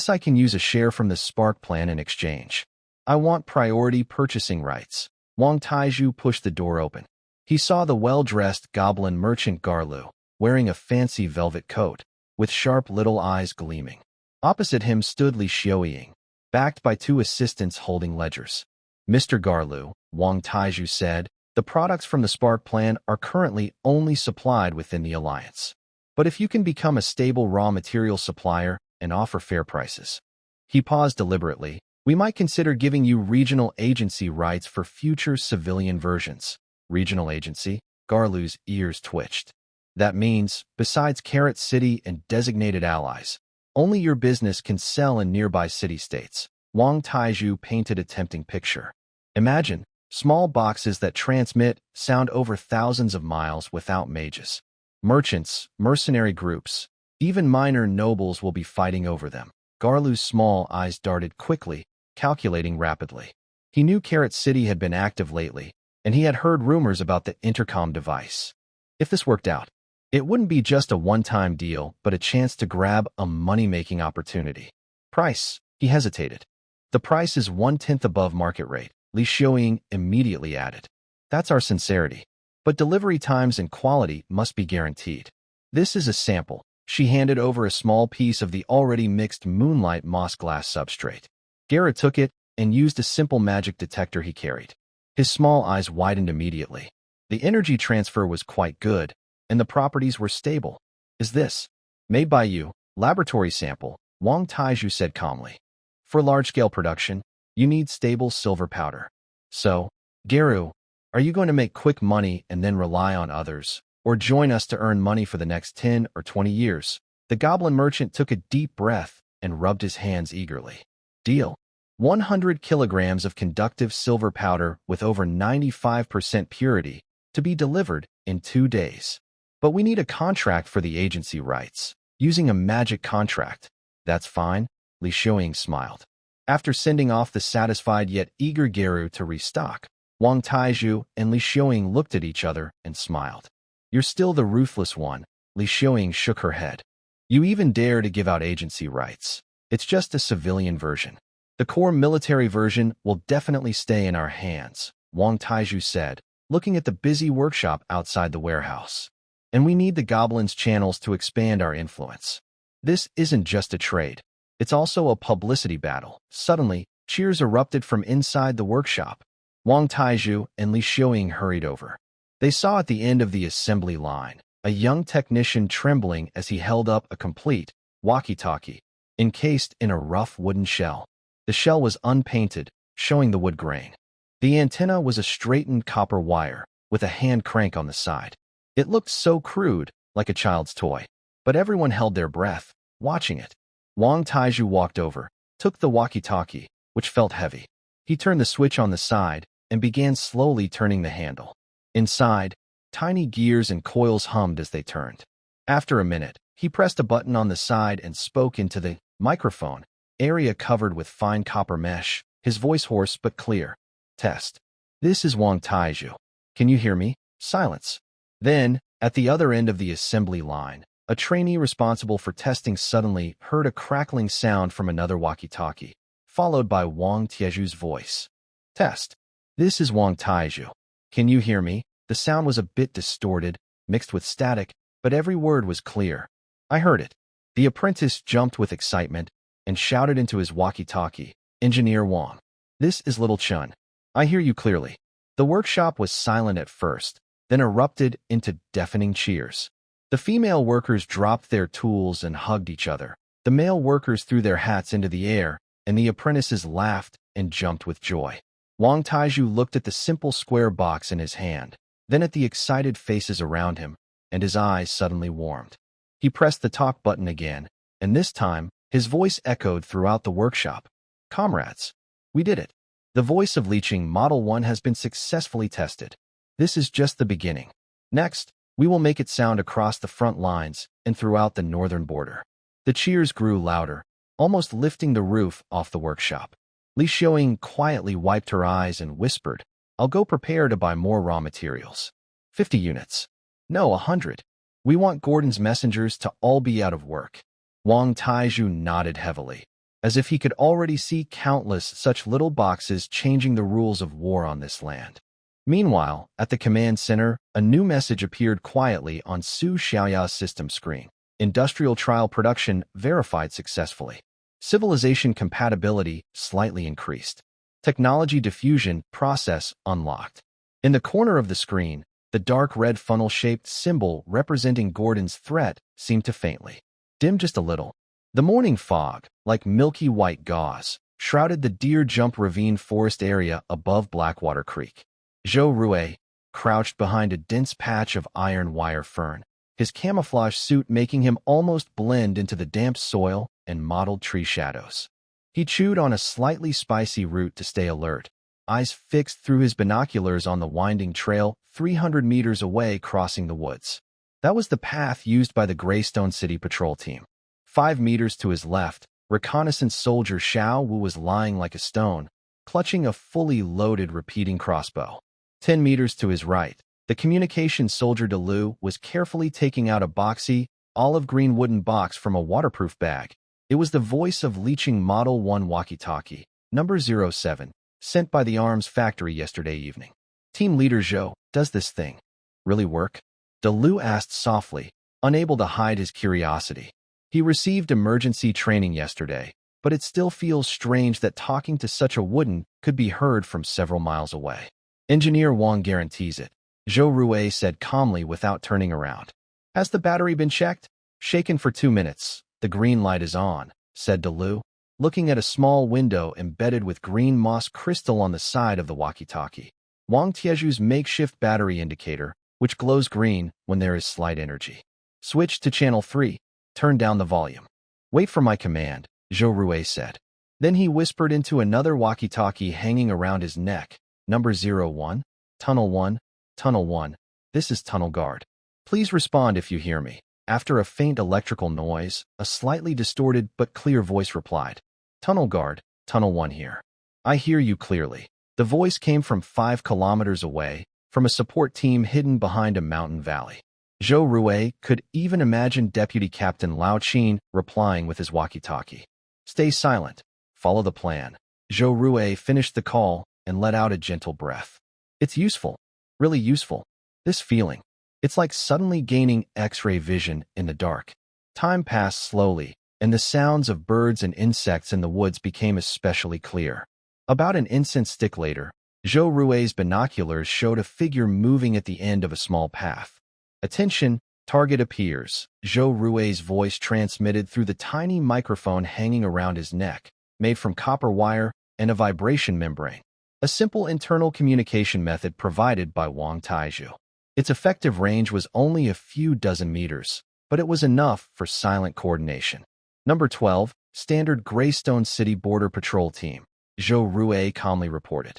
S1: I can use a share from the Spark plan in exchange. I want priority purchasing rights. Wang Taizhu pushed the door open. He saw the well-dressed goblin merchant Garlu, wearing a fancy velvet coat, with sharp little eyes gleaming. Opposite him stood Li Xiuying, backed by 2 assistants holding ledgers. Mr. Garlu, Wang Taizhu said, the products from the Spark plan are currently only supplied within the Alliance. But if you can become a stable raw material supplier and offer fair prices. He paused deliberately. We might consider giving you regional agency rights for future civilian versions. Regional agency? Garlu's ears twitched. That means, besides Carrot City and designated allies, only your business can sell in nearby city-states. Wang Taizhu painted a tempting picture. Imagine, small boxes that transmit sound over thousands of miles without mages. Merchants, mercenary groups, even minor nobles will be fighting over them. Garlu's small eyes darted quickly, calculating rapidly. He knew Carrot City had been active lately, and he had heard rumors about the intercom device. If this worked out, it wouldn't be just a one-time deal, but a chance to grab a money-making opportunity. Price, he hesitated. The price is 1/10 above market rate, Li Xiuying immediately added. That's our sincerity. But delivery times and quality must be guaranteed. This is a sample. She handed over a small piece of the already mixed moonlight moss glass substrate. Garrett took it and used a simple magic detector he carried. His small eyes widened immediately. The energy transfer was quite good, and the properties were stable. Is this made by you? Laboratory sample, Wang Taizhu said calmly. For large-scale production, you need stable silver powder. So, Garu, are you going to make quick money and then rely on others, or join us to earn money for the next 10 or 20 years? The goblin merchant took a deep breath and rubbed his hands eagerly. Deal. 100 kilograms of conductive silver powder with over 95% purity to be delivered in 2 days. But we need a contract for the agency rights. Using a magic contract. That's fine, Li Xiuying smiled. After sending off the satisfied yet eager Garu to restock, Wang Taizhu and Li Xiuying looked at each other and smiled. You're still the ruthless one, Li Xiuying shook her head. You even dare to give out agency rights. It's just a civilian version. The core military version will definitely stay in our hands, Wang Taizhu said, looking at the busy workshop outside the warehouse. And we need the goblins' channels to expand our influence. This isn't just a trade. It's also a publicity battle. Suddenly, cheers erupted from inside the workshop. Wang Taizhu and Li Xiuying hurried over. They saw at the end of the assembly line a young technician trembling as he held up a complete walkie-talkie, encased in a rough wooden shell. The shell was unpainted, showing the wood grain. The antenna was a straightened copper wire, with a hand crank on the side. It looked so crude, like a child's toy. But everyone held their breath, watching it. Wang Taizhu walked over, took the walkie-talkie, which felt heavy. He turned the switch on the side and began slowly turning the handle. Inside, tiny gears and coils hummed as they turned. After a minute, he pressed a button on the side and spoke into the microphone, area covered with fine copper mesh, his voice hoarse but clear. Test. This is Wang Taizhu. Can you hear me? Silence. Then, at the other end of the assembly line, a trainee responsible for testing suddenly heard a crackling sound from another walkie-talkie, followed by Wang Taizhu's voice. Test. This is Wang Taizhu. Can you hear me? The sound was a bit distorted, mixed with static, but every word was clear. I heard it. The apprentice jumped with excitement and shouted into his walkie-talkie, Engineer Wang. This is Little Chun. I hear you clearly. The workshop was silent at first, then erupted into deafening cheers. The female workers dropped their tools and hugged each other. The male workers threw their hats into the air, and the apprentices laughed and jumped with joy. Wang Taizhu looked at the simple square box in his hand, then at the excited faces around him, and his eyes suddenly warmed. He pressed the talk button again, and this time, his voice echoed throughout the workshop. Comrades, we did it. The voice of leeching Model 1 has been successfully tested. This is just the beginning. Next, we will make it sound across the front lines and throughout the northern border. The cheers grew louder, almost lifting the roof off the workshop. Li Xiaoying quietly wiped her eyes and whispered, I'll go prepare to buy more raw materials. 50 units. No, 100. We want Gordon's messengers to all be out of work. Wang Taizhu nodded heavily, as if he could already see countless such little boxes changing the rules of war on this land. Meanwhile, at the command center, a new message appeared quietly on Su Xiaoya's system screen. Industrial trial production verified successfully. Civilization compatibility slightly increased. Technology diffusion process unlocked. In the corner of the screen, the dark red funnel-shaped symbol representing Gordon's threat seemed to faintly dim just a little. The morning fog, like milky white gauze, shrouded the Deer Jump Ravine forest area above Blackwater Creek. Zhou Rui crouched behind a dense patch of iron wire fern, his camouflage suit making him almost blend into the damp soil and mottled tree shadows. He chewed on a slightly spicy root to stay alert, eyes fixed through his binoculars on the winding trail 300 meters away crossing the woods. That was the path used by the Greystone City patrol team. 5 meters to his left, reconnaissance soldier Xiao Wu was lying like a stone, clutching a fully loaded repeating crossbow. 10 meters to his right, the communications soldier Delu was carefully taking out a boxy, olive green wooden box from a waterproof bag. It was the voice of leeching Model 1 walkie-talkie, number 07, sent by the arms factory yesterday evening. Team leader Zhou, does this thing really work? Delu asked softly, unable to hide his curiosity. He received emergency training yesterday, but it still feels strange that talking to such a wooden could be heard from several miles away. Engineer Wang guarantees it, Zhou Rui said calmly without turning around. Has the battery been checked? Shaken for 2 minutes. The green light is on, said Delu, looking at a small window embedded with green moss crystal on the side of the walkie-talkie. Wang Tieju's makeshift battery indicator, which glows green when there is slight energy. Switch to channel 3. Turn down the volume. Wait for my command, Zhou Rui said. Then he whispered into another walkie-talkie hanging around his neck. Number 01, Tunnel 1, Tunnel 1, this is Tunnel Guard. Please respond if you hear me. After a faint electrical noise, a slightly distorted but clear voice replied. Tunnel Guard, Tunnel 1 here. I hear you clearly. The voice came from 5 kilometers away, from a support team hidden behind a mountain valley. Zhou Rui could even imagine Deputy Captain Lao Qin replying with his walkie-talkie. Stay silent. Follow the plan. Zhou Rui finished the call and let out a gentle breath. It's useful. Really useful. This feeling. It's like suddenly gaining X-ray vision in the dark. Time passed slowly, and the sounds of birds and insects in the woods became especially clear. About an incense stick later, Zhou Rui's binoculars showed a figure moving at the end of a small path. Attention, target appears, Zhou Rui's voice transmitted through the tiny microphone hanging around his neck, made from copper wire and a vibration membrane. A simple internal communication method provided by Wang Taizhu. Its effective range was only a few dozen meters, but it was enough for silent coordination. Number 12, Standard Greystone City Border Patrol Team, Zhou Rui calmly reported.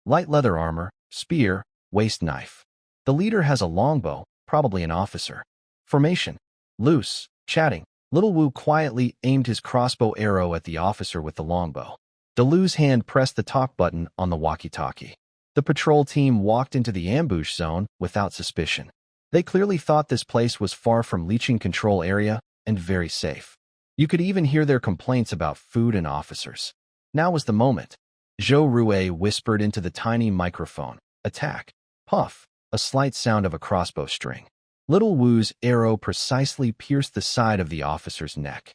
S1: Light leather armor, spear, waist knife. The leader has a longbow, probably an officer. Formation. Loose, chatting. Little Wu quietly aimed his crossbow arrow at the officer with the longbow. Delu's hand pressed the talk button on the walkie-talkie. The patrol team walked into the ambush zone without suspicion. They clearly thought this place was far from leeching control area and very safe. You could even hear their complaints about food and officers. Now was the moment. Zhou Rui whispered into the tiny microphone. Attack. Puff. A slight sound of a crossbow string. Little Wu's arrow precisely pierced the side of the officer's neck.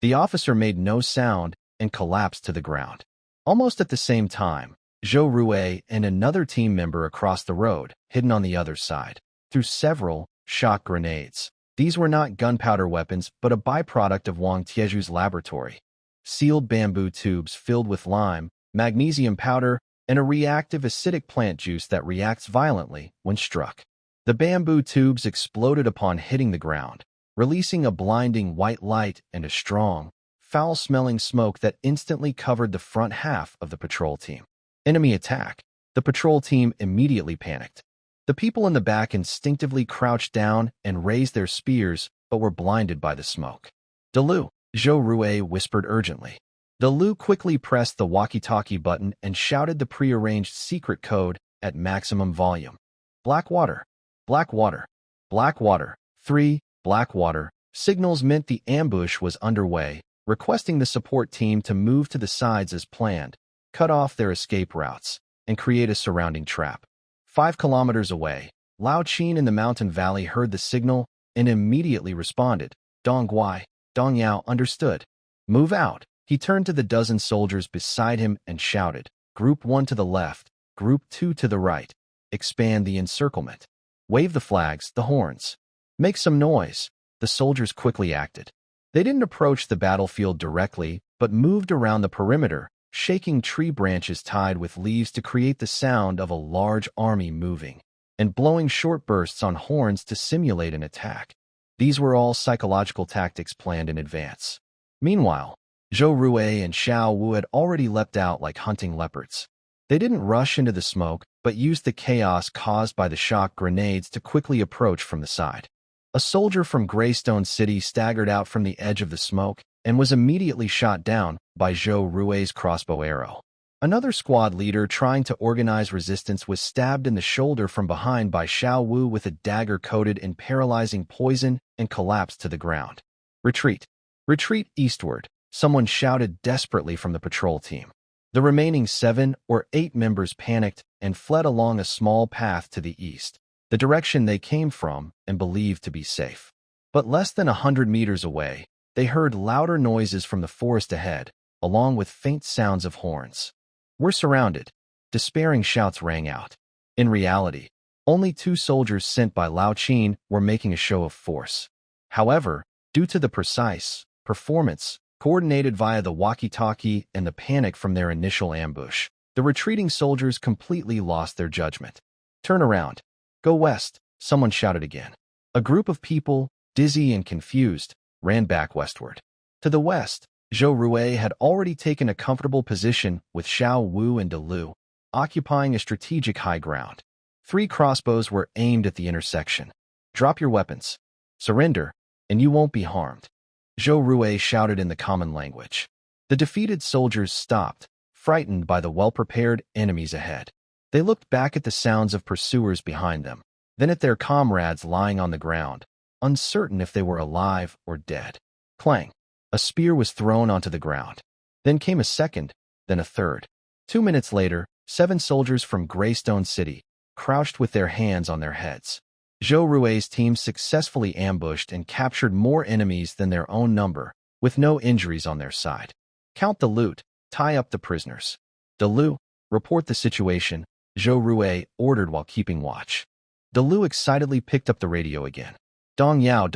S1: The officer made no sound and collapsed to the ground. Almost at the same time, Zhou Rui and another team member across the road, hidden on the other side, threw several shock grenades. These were not gunpowder weapons, but a byproduct of Wang Tieju's laboratory. Sealed bamboo tubes filled with lime, magnesium powder, and a reactive acidic plant juice that reacts violently when struck. The bamboo tubes exploded upon hitting the ground, releasing a blinding white light and a strong, foul-smelling smoke that instantly covered the front half of the patrol team. Enemy attack. The patrol team immediately panicked. The people in the back instinctively crouched down and raised their spears, but were blinded by the smoke. Dalu, Zhou Rue whispered urgently. Dalu quickly pressed the walkie-talkie button and shouted the prearranged secret code at maximum volume. Black water, black water, black water, 3, black water. Signals meant the ambush was underway, requesting the support team to move to the sides as planned, cut off their escape routes, and create a surrounding trap. 5 kilometers away, Lao Qin in the mountain valley heard the signal and immediately responded. Dong Guai, Dong Yao understood. Move out. He turned to the dozen soldiers beside him and shouted, Group 1 to the left, Group 2 to the right. Expand the encirclement. Wave the flags, the horns. Make some noise. The soldiers quickly acted. They didn't approach the battlefield directly, but moved around the perimeter, shaking tree branches tied with leaves to create the sound of a large army moving, and blowing short bursts on horns to simulate an attack. These were all psychological tactics planned in advance. Meanwhile, Zhou Rue and Xiao Wu had already leapt out like hunting leopards. They didn't rush into the smoke, but used the chaos caused by the shock grenades to quickly approach from the side. A soldier from Greystone City staggered out from the edge of the smoke and was immediately shot down by Zhou Rue's crossbow arrow. Another squad leader trying to organize resistance was stabbed in the shoulder from behind by Xiao Wu with a dagger coated in paralyzing poison and collapsed to the ground. Retreat. Retreat eastward, someone shouted desperately from the patrol team. The remaining 7 or 8 members panicked and fled along a small path to the east, the direction they came from and believed to be safe. But less than 100 meters away, they heard louder noises from the forest ahead, along with faint sounds of horns. We're surrounded. Despairing shouts rang out. In reality, only 2 soldiers sent by Lao Qin were making a show of force. However, due to the precise performance, coordinated via the walkie-talkie and the panic from their initial ambush, the retreating soldiers completely lost their judgment. Turn around. Go west, someone shouted again. A group of people, dizzy and confused, ran back westward. To the west, Zhou Rue had already taken a comfortable position with Xiao Wu and Dalu, occupying a strategic high ground. 3 crossbows were aimed at the intersection. Drop your weapons. Surrender, and you won't be harmed. Zhou Rue shouted in the common language. The defeated soldiers stopped, frightened by the well-prepared enemies ahead. They looked back at the sounds of pursuers behind them, then at their comrades lying on the ground, uncertain if they were alive or dead. Clang. A spear was thrown onto the ground. Then came a second, then a third. 2 minutes later, 7 soldiers from Greystone City crouched with their hands on their heads. Zhou Rue's team successfully ambushed and captured more enemies than their own number, with no injuries on their side. Count the loot, tie up the prisoners. Dalu, report the situation, Zhou Rue ordered while keeping watch. Dalu excitedly picked up the radio again. Dong Yao,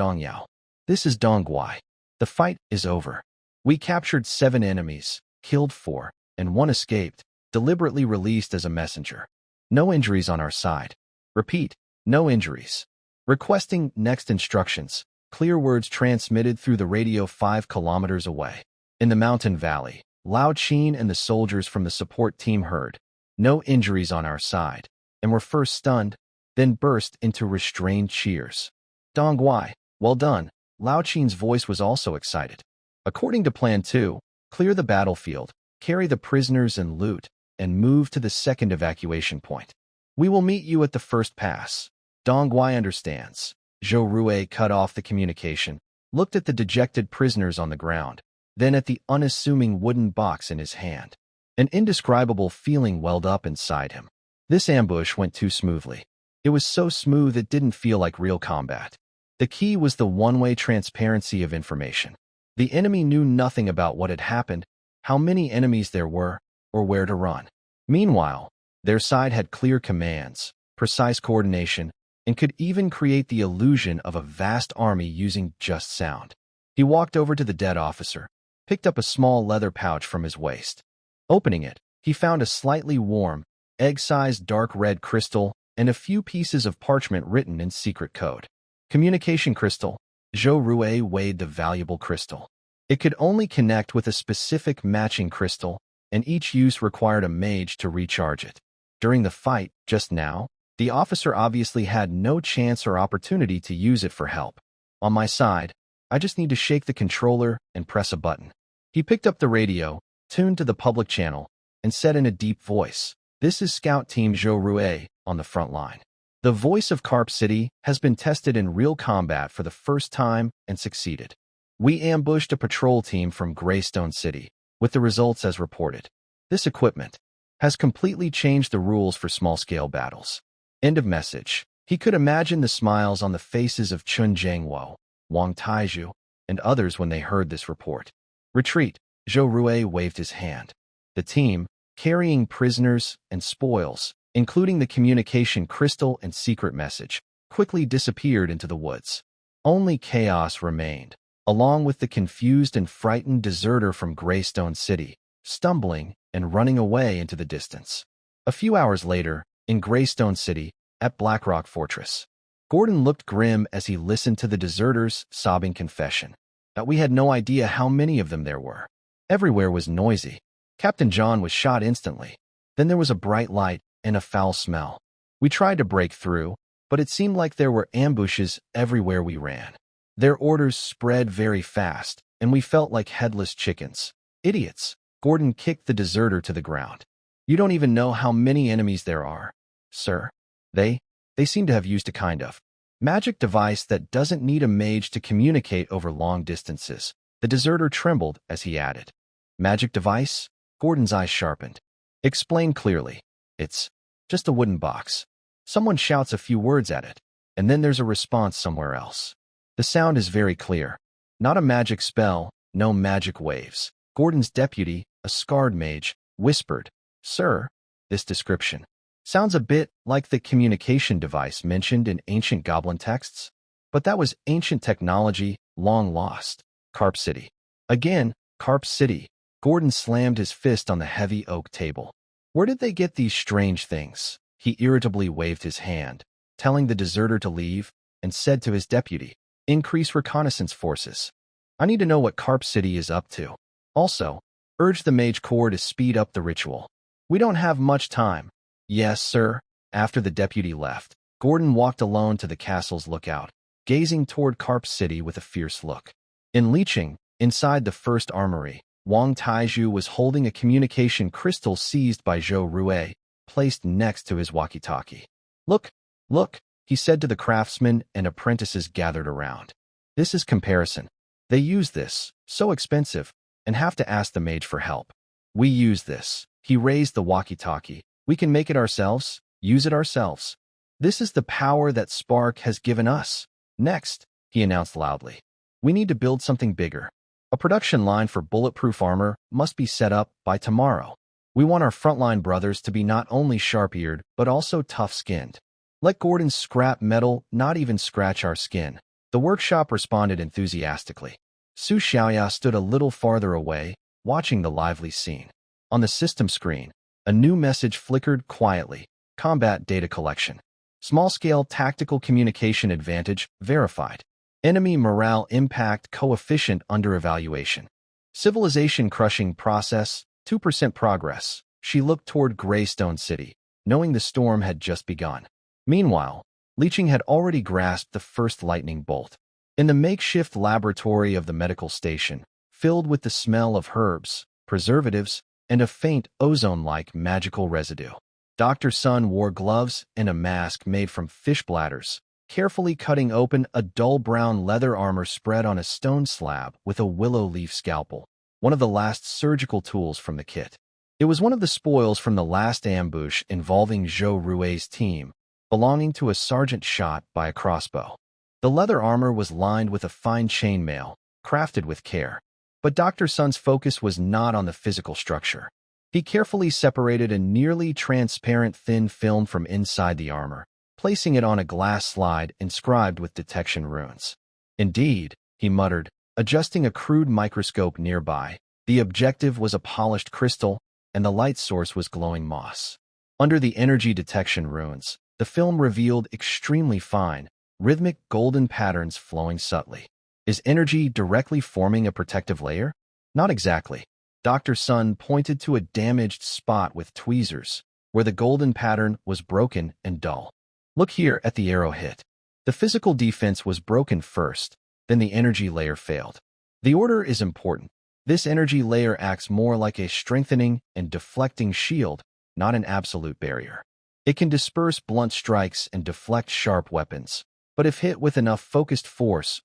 S1: this is Dong Guai. The fight is over. We captured 7 enemies, killed 4, and 1 escaped, deliberately released as a messenger. No injuries on our side. Repeat, no injuries. Requesting next instructions. Clear words transmitted through the radio 5 kilometers away. In the mountain valley, Lao Qin and the soldiers from the support team heard, no injuries on our side, and were first stunned, then burst into restrained cheers. Dong Guai, well done. Lao Qin's voice was also excited. According to Plan 2, clear the battlefield, carry the prisoners and loot, and move to the second evacuation point. We will meet you at the first pass. Dong Guai understands. Zhou Rue cut off the communication, looked at the dejected prisoners on the ground, then at the unassuming wooden box in his hand. An indescribable feeling welled up inside him. This ambush went too smoothly. It was so smooth it didn't feel like real combat. The key was the one-way transparency of information. The enemy knew nothing about what had happened, how many enemies there were, or where to run. Meanwhile, their side had clear commands, precise coordination, and could even create the illusion of a vast army using just sound. He walked over to the dead officer, picked up a small leather pouch from his waist. Opening it, He found a slightly warm, egg-sized dark red crystal and a few pieces of parchment written in secret code. Communication crystal. Zhou Rui weighed the valuable crystal. It could only connect with a specific matching crystal, and each use required a mage to recharge it. During the fight, just now, the officer obviously had no chance or opportunity to use it for help. On my side, I just need to shake the controller and press a button. He picked up the radio, tuned to the public channel, and said in a deep voice, "This is Scout Team Zhou Rui on the front line. The voice of Carp City has been tested in real combat for the first time and succeeded. We ambushed a patrol team from Greystone City, with the results as reported. This equipment has completely changed the rules for small-scale battles." End of message. He could imagine the smiles on the faces of Chun Jiangwo, Wang Taizhu, and others when they heard this report. Retreat. Zhou Rui waved his hand. The team, carrying prisoners and spoils, including the communication crystal and secret message, quickly disappeared into the woods. Only chaos remained, along with the confused and frightened deserter from Greystone City, stumbling and running away into the distance. A few hours later, in Greystone City, at Blackrock Fortress, Gordon looked grim as he listened to the deserters' sobbing confession that we had no idea how many of them there were. Everywhere was noisy. Captain John was shot instantly. Then there was a bright light and a foul smell. We tried to break through, but it seemed like there were ambushes everywhere we ran. Their orders spread very fast, and we felt like headless chickens. Idiots. Gordon kicked the deserter to the ground. You don't even know how many enemies there are, sir. They seem to have used a kind of magic device that doesn't need a mage to communicate over long distances. The deserter trembled as he added. Magic device? Gordon's eyes sharpened. Explain clearly. It's just a wooden box. Someone shouts a few words at it, and then there's a response somewhere else. The sound is very clear. Not a magic spell, no magic waves. Gordon's deputy, a scarred mage, whispered, "Sir, this description sounds a bit like the communication device mentioned in ancient goblin texts, but that was ancient technology, long lost. Carp City." Again, Carp City. Gordon slammed his fist on the heavy oak table. Where did they get these strange things? He irritably waved his hand, telling the deserter to leave, and said to his deputy, "Increase reconnaissance forces. I need to know what Carp City is up to. Also, urge the Mage Corps to speed up the ritual. We don't have much time." "Yes, sir." After the deputy left, Gordon walked alone to the castle's lookout, gazing toward Carp City with a fierce look. In Licheng, inside the first armory, Wang Taizhu was holding a communication crystal seized by Zhou Rui, placed next to his walkie-talkie. "Look, look," he said to the craftsmen and apprentices gathered around. "This is comparison. They use this, so expensive, and have to ask the mage for help. We use this." He raised the walkie-talkie. "We can make it ourselves, use it ourselves. This is the power that Spark has given us." "Next," he announced loudly, "we need to build something bigger. A production line for bulletproof armor must be set up by tomorrow. We want our frontline brothers to be not only sharp-eared, but also tough-skinned. Let Gordon's scrap metal not even scratch our skin." The workshop responded enthusiastically. Su Xiaoya stood a little farther away, watching the lively scene. On the system screen, a new message flickered quietly. Combat data collection. Small-scale tactical communication advantage verified. Enemy morale impact coefficient under evaluation. Civilization crushing process, 2% progress. She looked toward Greystone City, knowing the storm had just begun. Meanwhile, Licheng had already grasped the first lightning bolt. In the makeshift laboratory of the medical station, filled with the smell of herbs, preservatives, and a faint ozone-like magical residue, Dr. Sun wore gloves and a mask made from fish bladders, carefully cutting open a dull brown leather armor spread on a stone slab with a willow leaf scalpel, one of the last surgical tools from the kit. It was one of the spoils from the last ambush involving Zhou Rui's team, belonging to a sergeant shot by a crossbow. The leather armor was lined with a fine chainmail, crafted with care. But Dr. Sun's focus was not on the physical structure. He carefully separated a nearly transparent thin film from inside the armor, placing it on a glass slide inscribed with detection runes. "Indeed," he muttered, adjusting a crude microscope nearby. The objective was a polished crystal, and the light source was glowing moss. Under the energy detection runes, the film revealed extremely fine, rhythmic golden patterns flowing subtly. Is energy directly forming a protective layer? Not exactly. Dr. Sun pointed to a damaged spot with tweezers, where the golden pattern was broken and dull. Look here at the arrow hit. The physical defense was broken first, then the energy layer failed. The order is important. This energy layer acts more like a strengthening and deflecting shield, not an absolute barrier. It can disperse blunt strikes and deflect sharp weapons, but if hit with enough focused force,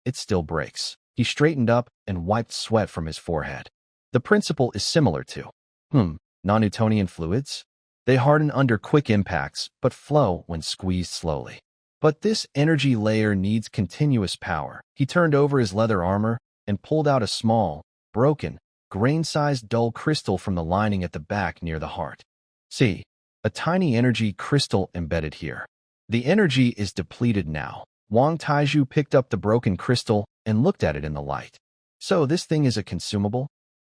S1: it still breaks. He straightened up and wiped sweat from his forehead. The principle is similar to, non-Newtonian fluids? They harden under quick impacts, but flow when squeezed slowly. But this energy layer needs continuous power. He turned over his leather armor and pulled out a small, broken, grain-sized dull crystal from the lining at the back near the heart. See, a tiny energy crystal embedded here. The energy is depleted now. Wang Taiju picked up the broken crystal and looked at it in the light. So this thing is a consumable?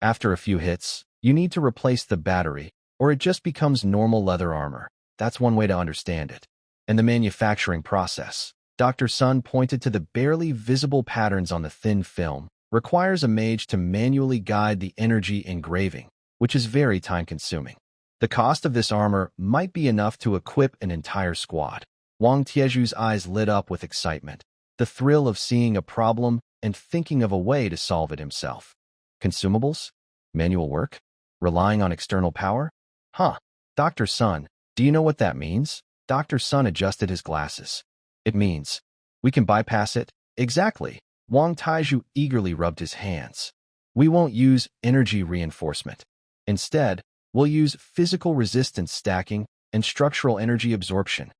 S1: After a few hits, you need to replace the battery, or it just becomes normal leather armor. That's one way to understand it. And the manufacturing process, Dr. Sun pointed to the barely visible patterns on the thin film, requires a mage to manually guide the energy engraving, which is very time-consuming. The cost of this armor might be enough to equip an entire squad. Wang Tieju's eyes lit up with excitement, the thrill of seeing a problem and thinking of a way to solve it himself. Consumables? Manual work? Relying on external power? Dr. Sun, do you know what that means? Dr. Sun adjusted his glasses. It means we can bypass it? Exactly. Wang Taiju eagerly rubbed his hands. We won't use energy reinforcement. Instead, we'll use physical resistance stacking and structural energy absorption.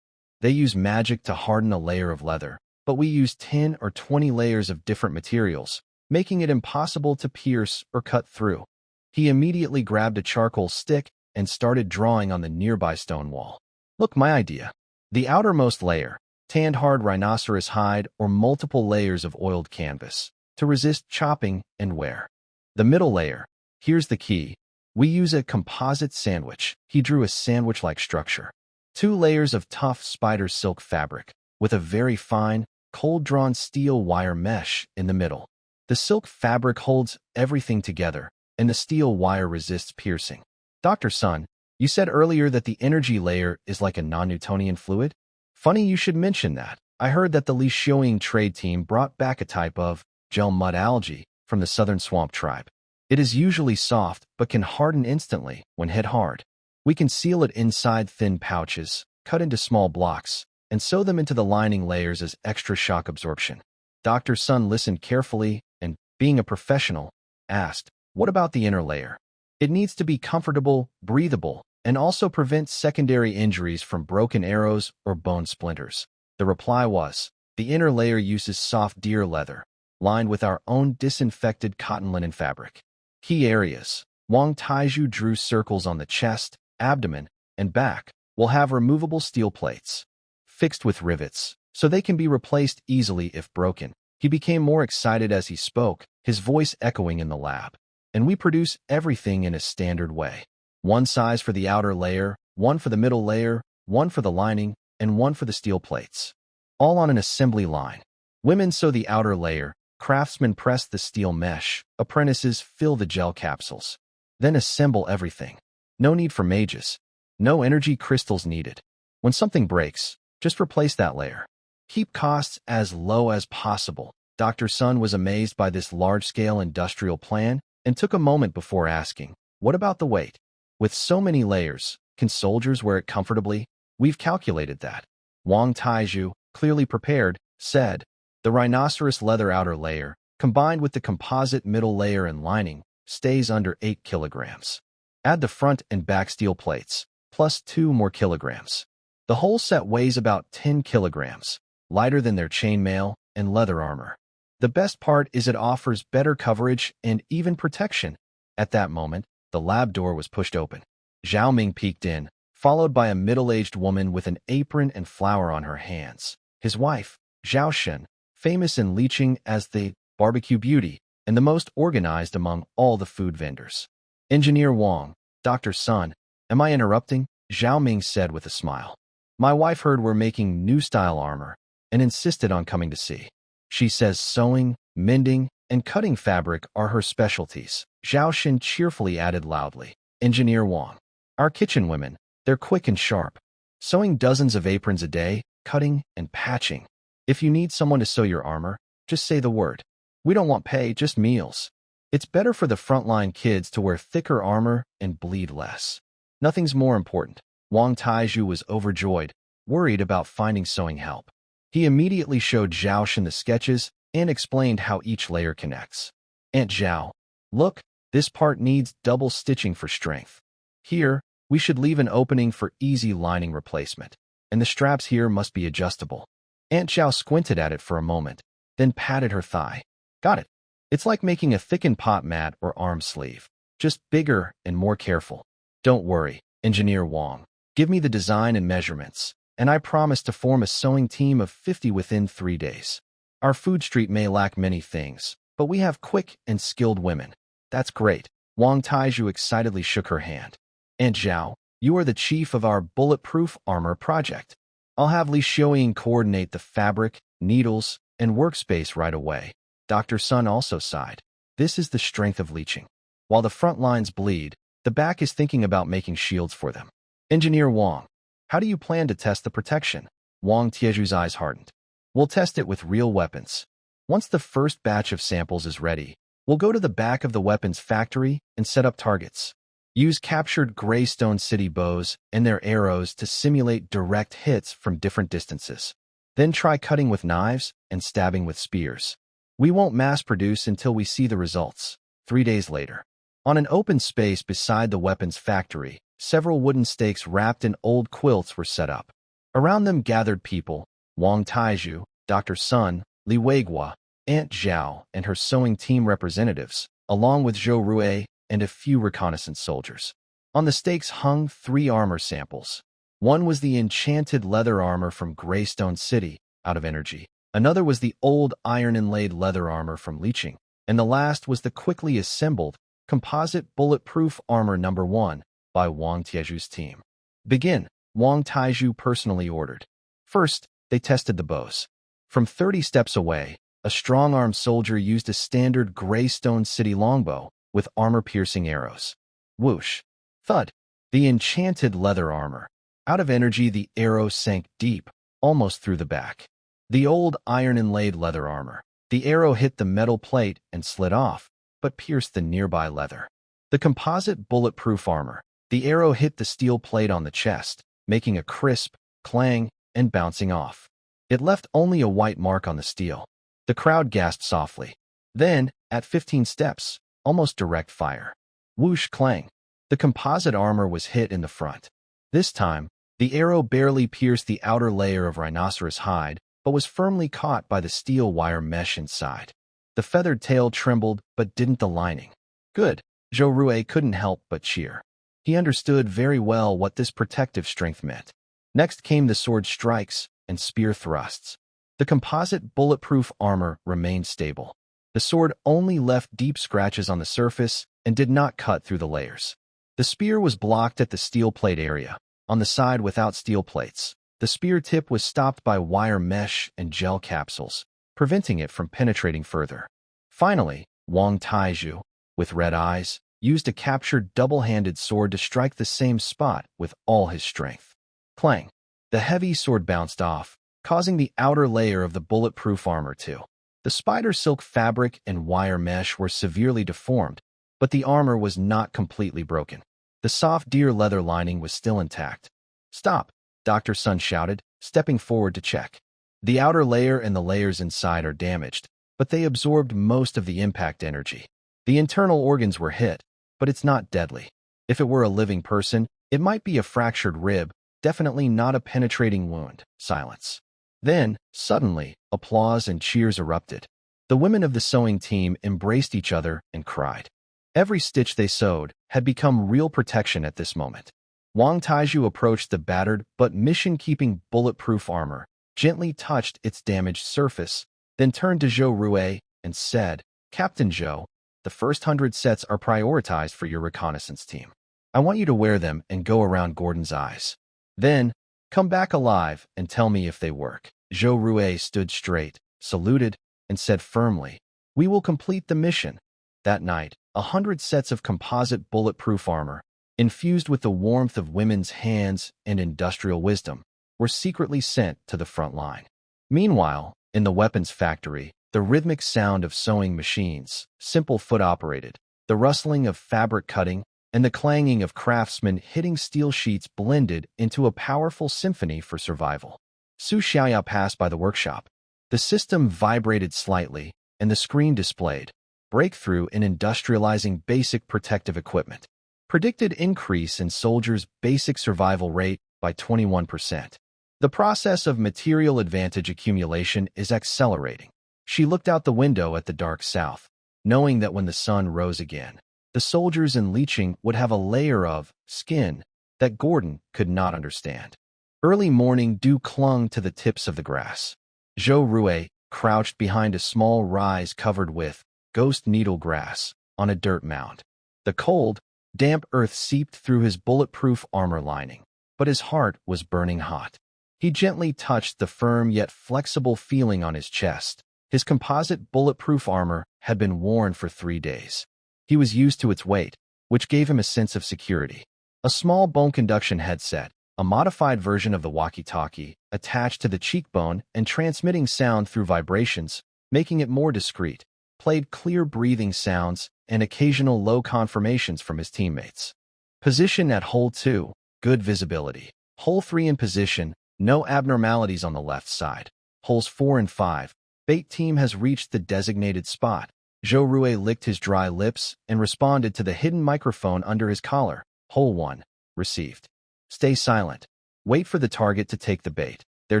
S1: They use magic to harden a layer of leather, but we use 10 or 20 layers of different materials, making it impossible to pierce or cut through. He immediately grabbed a charcoal stick and started drawing on the nearby stone wall. Look, my idea. The outermost layer, tanned hard rhinoceros hide or multiple layers of oiled canvas, to resist chopping and wear. The middle layer, here's the key. We use a composite sandwich. He drew a sandwich-like structure. 2 layers of tough spider silk fabric, with a very fine, cold-drawn steel wire mesh in the middle. The silk fabric holds everything together, and the steel wire resists piercing. Dr. Sun, you said earlier that the energy layer is like a non-Newtonian fluid? Funny you should mention that. I heard that the Li Xiaoying trade team brought back a type of gel mud algae from the southern swamp tribe. It is usually soft, but can harden instantly when hit hard. We can seal it inside thin pouches, cut into small blocks, and sew them into the lining layers as extra shock absorption. Dr. Sun listened carefully and, being a professional, asked, what about the inner layer? It needs to be comfortable, breathable, and also prevent secondary injuries from broken arrows or bone splinters. The reply was, the inner layer uses soft deer leather, lined with our own disinfected cotton linen fabric. Key areas. Wang Taiju drew circles on the chest, abdomen, and back, will have removable steel plates, fixed with rivets, so they can be replaced easily if broken. He became more excited as he spoke, his voice echoing in the lab. And we produce everything in a standard way. 1 size for the outer layer, 1 for the middle layer, 1 for the lining, and 1 for the steel plates. All on an assembly line. Women sew the outer layer, craftsmen press the steel mesh, apprentices fill the gel capsules. Then assemble everything. No need for mages. No energy crystals needed. When something breaks, just replace that layer. Keep costs as low as possible. Dr. Sun was amazed by this large-scale industrial plan and took a moment before asking, what about the weight? With so many layers, can soldiers wear it comfortably? We've calculated that. Wang Taiju, clearly prepared, said, the rhinoceros leather outer layer, combined with the composite middle layer and lining, stays under 8 kilograms. Add the front and back steel plates, plus 2 more kilograms. The whole set weighs about 10 kilograms, lighter than their chainmail and leather armor. The best part is it offers better coverage and even protection. At that moment, the lab door was pushed open. Zhao Ming peeked in, followed by a middle-aged woman with an apron and flour on her hands. His wife, Zhao Shen, famous in Liqing as the barbecue beauty and the most organized among all the food vendors. Engineer Wang, Dr. Sun, am I interrupting? Zhao Ming said with a smile. My wife heard we're making new style armor and insisted on coming to see. She says sewing, mending, and cutting fabric are her specialties. Zhao Xin cheerfully added loudly. Engineer Wang. Our kitchen women, they're quick and sharp, sewing dozens of aprons a day, cutting and patching. If you need someone to sew your armor, just say the word. We don't want pay, just meals. It's better for the frontline kids to wear thicker armor and bleed less. Nothing's more important. Wang Taizhu was overjoyed, worried about finding sewing help. He immediately showed Zhao Xin the sketches and explained how each layer connects. Aunt Zhao, look, this part needs double stitching for strength. Here, we should leave an opening for easy lining replacement, and the straps here must be adjustable. Aunt Zhao squinted at it for a moment, then patted her thigh. Got it. It's like making a thickened pot mat or arm sleeve, just bigger and more careful. Don't worry, Engineer Wang. Give me the design and measurements, and I promise to form a sewing team of 50 within 3 days. Our food street may lack many things, but we have quick and skilled women. That's great. Wang Taizhu excitedly shook her hand. Aunt Zhao, you are the chief of our bulletproof armor project. I'll have Li Xiaoying coordinate the fabric, needles, and workspace right away. Dr. Sun also sighed. This is the strength of leeching. While the front lines bleed, the back is thinking about making shields for them. Engineer Wang, how do you plan to test the protection? Wang Tieju's eyes hardened. We'll test it with real weapons. Once the first batch of samples is ready, we'll go to the back of the weapons factory and set up targets. Use captured Greystone City bows and their arrows to simulate direct hits from different distances. Then try cutting with knives and stabbing with spears. We won't mass produce until we see the results. 3 days later. On an open space beside the weapons factory, several wooden stakes wrapped in old quilts were set up. Around them gathered people, Wang Taizhu, Dr. Sun, Li Weiguo, Aunt Zhao, and her sewing team representatives, along with Zhou Rue and a few reconnaissance soldiers. On the stakes hung 3 armor samples. One was the enchanted leather armor from Greystone City, out of energy. Another was the old iron-inlaid leather armor from leeching. And the last was the quickly assembled, composite bulletproof armor No. 1 by Wang Tieju's team. Begin, Wang Taizhu personally ordered. First, they tested the bows. From 30 steps away, a strong-armed soldier used a standard Greystone City longbow with armor-piercing arrows. Whoosh! Thud! The enchanted leather armor. Out of energy, the arrow sank deep, almost through the back. The old iron-inlaid leather armor. The arrow hit the metal plate and slid off, but pierced the nearby leather. The composite bulletproof armor. The arrow hit the steel plate on the chest, making a crisp clang and bouncing off. It left only a white mark on the steel. The crowd gasped softly. Then, at 15 steps, almost direct fire. Whoosh clang. The composite armor was hit in the front. This time, the arrow barely pierced the outer layer of rhinoceros hide, but was firmly caught by the steel wire mesh inside. The feathered tail trembled, but didn't the lining. Good. Zhou Rue couldn't help but cheer. He understood very well what this protective strength meant. Next came the sword strikes and spear thrusts. The composite bulletproof armor remained stable. The sword only left deep scratches on the surface and did not cut through the layers. The spear was blocked at the steel plate area. On the side without steel plates, the spear tip was stopped by wire mesh and gel capsules, preventing it from penetrating further. Finally, Wang Taizhu, with red eyes, used a captured double-handed sword to strike the same spot with all his strength. Clang! The heavy sword bounced off, causing the outer layer of the bulletproof armor to. The spider silk fabric and wire mesh were severely deformed, but the armor was not completely broken. The soft deer leather lining was still intact. Stop! Dr. Sun shouted, stepping forward to check. The outer layer and the layers inside are damaged, but they absorbed most of the impact energy. The internal organs were hit, but it's not deadly. If it were a living person, it might be a fractured rib, definitely not a penetrating wound. Silence. Then, suddenly, applause and cheers erupted. The women of the sewing team embraced each other and cried. Every stitch they sewed had become real protection at this moment. Wang Taizhu approached the battered but mission-keeping bulletproof armor, gently touched its damaged surface, then turned to Zhou Rue and said, Captain Zhou, the first 100 sets are prioritized for your reconnaissance team. I want you to wear them and go around Gordon's eyes. Then, come back alive and tell me if they work." Zhou Rui stood straight, saluted, and said firmly, "We will complete the mission." That night, 100 sets of composite bulletproof armor, infused with the warmth of women's hands and industrial wisdom, were secretly sent to the front line. Meanwhile, in the weapons factory, the rhythmic sound of sewing machines, simple foot-operated, the rustling of fabric cutting, and the clanging of craftsmen hitting steel sheets blended into a powerful symphony for survival. Su Xiaoya passed by the workshop. The system vibrated slightly, and the screen displayed breakthrough in industrializing basic protective equipment. Predicted increase in soldiers' basic survival rate by 21%. The process of material advantage accumulation is accelerating. She looked out the window at the dark south, knowing that when the sun rose again, the soldiers in Liqing would have a layer of skin that Gordon could not understand. Early morning dew clung to the tips of the grass. Zhou Rui crouched behind a small rise covered with ghost needle grass on a dirt mound. The cold, damp earth seeped through his bulletproof armor lining, but his heart was burning hot. He gently touched the firm yet flexible feeling on his chest. His composite bulletproof armor had been worn for 3 days. He was used to its weight, which gave him a sense of security. A small bone conduction headset, a modified version of the walkie-talkie, attached to the cheekbone and transmitting sound through vibrations, making it more discreet, played clear breathing sounds and occasional low confirmations from his teammates. Position at hole 2, good visibility. Hole 3 in position, no abnormalities on the left side. Holes 4 and 5, bait team has reached the designated spot. Zhou Rui licked his dry lips and responded to the hidden microphone under his collar. Hole 1, received. Stay silent. Wait for the target to take the bait. Their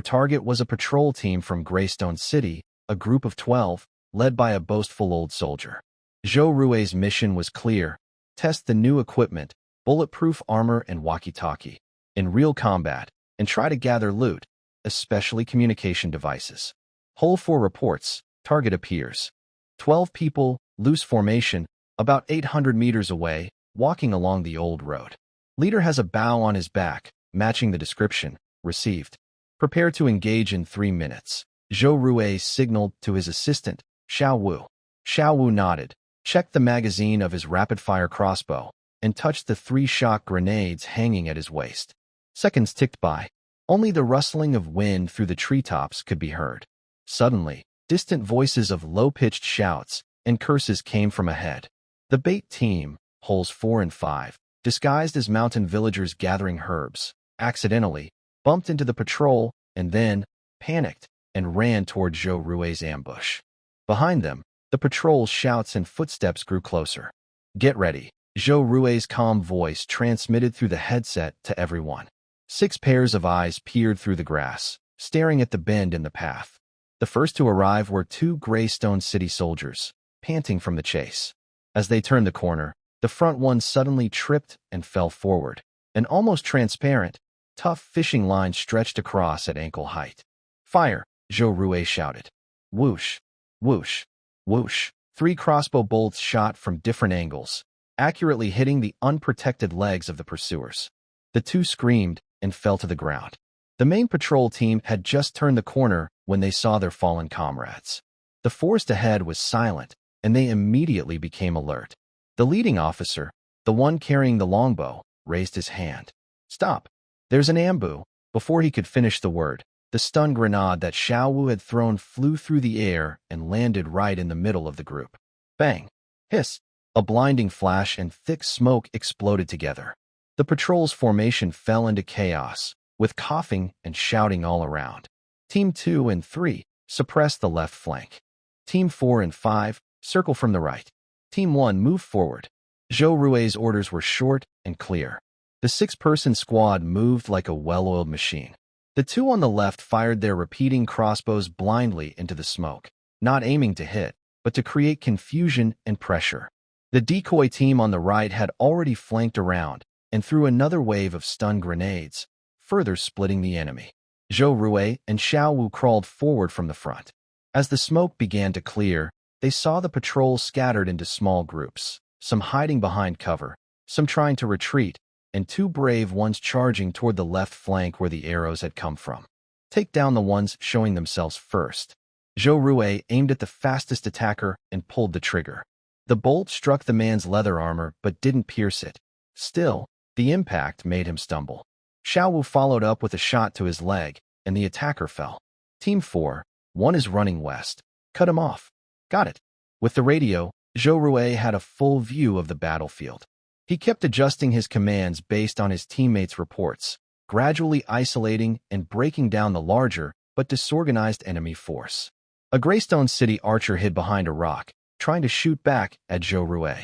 S1: target was a patrol team from Greystone City, a group of 12, led by a boastful old soldier. Zhou Rui's mission was clear: test the new equipment, bulletproof armor and walkie-talkie, in real combat, and try to gather loot, especially communication devices. Hole 4 reports, target appears. 12 people, loose formation, about 800 meters away, walking along the old road. Leader has a bow on his back, matching the description, received. Prepare to engage in 3 minutes. Zhou Rui signaled to his assistant, Xiao Wu. Xiao Wu nodded, checked the magazine of his rapid-fire crossbow, and touched the 3 shock grenades hanging at his waist. Seconds ticked by. Only the rustling of wind through the treetops could be heard. Suddenly, distant voices of low-pitched shouts and curses came from ahead. The bait team, holes 4 and 5, disguised as mountain villagers gathering herbs, accidentally bumped into the patrol and then panicked and ran toward Zhou Rui's ambush. Behind them, the patrol's shouts and footsteps grew closer. Get ready. Zhou Rui's calm voice transmitted through the headset to everyone. 6 pairs of eyes peered through the grass, staring at the bend in the path. The first to arrive were 2 Greystone City soldiers, panting from the chase. As they turned the corner, the front one suddenly tripped and fell forward. An almost transparent, tough fishing line stretched across at ankle height. Fire! Zhou Rui shouted. Whoosh! Whoosh! Whoosh! 3 crossbow bolts shot from different angles, accurately hitting the unprotected legs of the pursuers. The 2 screamed and fell to the ground. The main patrol team had just turned the corner when they saw their fallen comrades. The forest ahead was silent, and they immediately became alert. The leading officer, the one carrying the longbow, raised his hand. Stop! There's an ambu. Before he could finish the word, the stun grenade that Xiao Wu had thrown flew through the air and landed right in the middle of the group. Bang! Hiss! A blinding flash and thick smoke exploded together. The patrol's formation fell into chaos, with coughing and shouting all around. Team 2 and 3, suppress the left flank. Team 4 and 5, circle from the right. Team 1, move forward. Zhou Rui's orders were short and clear. The 6-person squad moved like a well-oiled machine. The 2 on the left fired their repeating crossbows blindly into the smoke, not aiming to hit, but to create confusion and pressure. The decoy team on the right had already flanked around and threw another wave of stun grenades, further splitting the enemy. Zhou Rui and Xiao Wu crawled forward from the front. As the smoke began to clear, they saw the patrol scattered into small groups, some hiding behind cover, some trying to retreat, and 2 brave ones charging toward the left flank where the arrows had come from. Take down the ones showing themselves first. Zhou Rui aimed at the fastest attacker and pulled the trigger. The bolt struck the man's leather armor but didn't pierce it. Still, the impact made him stumble. Xiao Wu followed up with a shot to his leg, and the attacker fell. Team 4, 1 is running west. Cut him off. Got it. With the radio, Zhou Rui had a full view of the battlefield. He kept adjusting his commands based on his teammates' reports, gradually isolating and breaking down the larger but disorganized enemy force. A Greystone City archer hid behind a rock, trying to shoot back at Zhou Rui.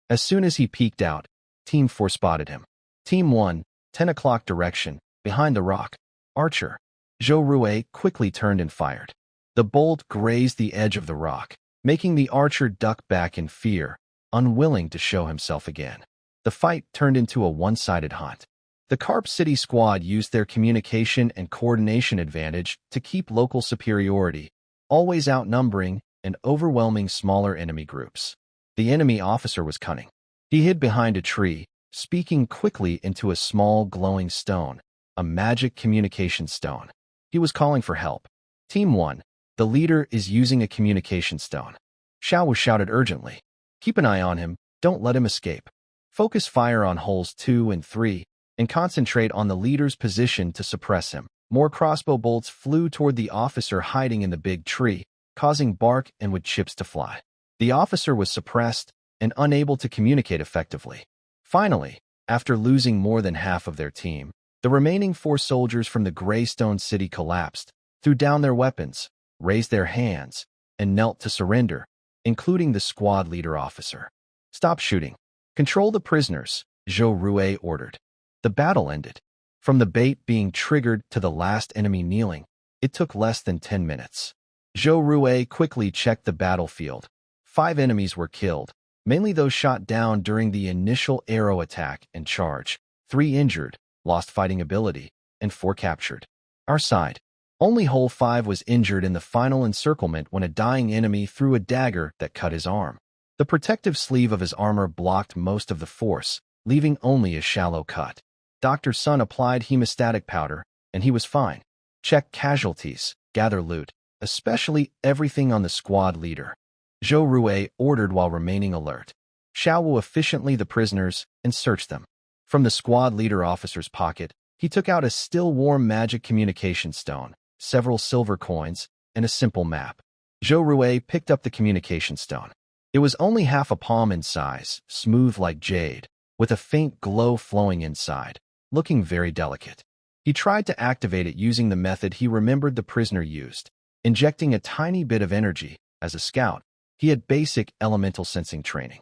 S1: As soon as he peeked out, Team 4 spotted him. Team 1, 10 o'clock direction, behind the rock. Archer. Zhou Rui quickly turned and fired. The bolt grazed the edge of the rock, making the archer duck back in fear, unwilling to show himself again. The fight turned into a one-sided hunt. The Carp City squad used their communication and coordination advantage to keep local superiority, always outnumbering and overwhelming smaller enemy groups. The enemy officer was cunning. He hid behind a tree, speaking quickly into a small glowing stone, a magic communication stone. He was calling for help. Team 1, the leader is using a communication stone. Xiao Wu shouted urgently. Keep an eye on him, don't let him escape. Focus fire on holes 2 and 3, and concentrate on the leader's position to suppress him. More crossbow bolts flew toward the officer hiding in the big tree, causing bark and wood chips to fly. The officer was suppressed and unable to communicate effectively. Finally, after losing more than half of their team, the remaining 4 soldiers from the Greystone City collapsed, threw down their weapons, raised their hands, and knelt to surrender, including the squad leader officer. Stop shooting. Control the prisoners, Zhou Rui ordered. The battle ended. From the bait being triggered to the last enemy kneeling, it took less than 10 minutes. Zhou Rui quickly checked the battlefield. 5 enemies were killed, mainly those shot down during the initial arrow attack and charge. 3 injured, lost fighting ability, and 4 captured. Our side. Only Hole 5 was injured in the final encirclement when a dying enemy threw a dagger that cut his arm. The protective sleeve of his armor blocked most of the force, leaving only a shallow cut. Dr. Sun applied hemostatic powder, and he was fine. Check casualties, gather loot, especially everything on the squad leader. Zhou Rui ordered while remaining alert. Xiao Wu efficiently the prisoners and searched them. From the squad leader officer's pocket, he took out a still-warm magic communication stone, several silver coins, and a simple map. Zhou Rui picked up the communication stone. It was only half a palm in size, smooth like jade, with a faint glow flowing inside, looking very delicate. He tried to activate it using the method he remembered the prisoner used, injecting a tiny bit of energy. As a scout, he had basic elemental sensing training.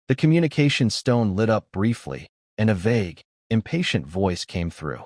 S1: The communication stone lit up briefly, and a vague, impatient voice came through.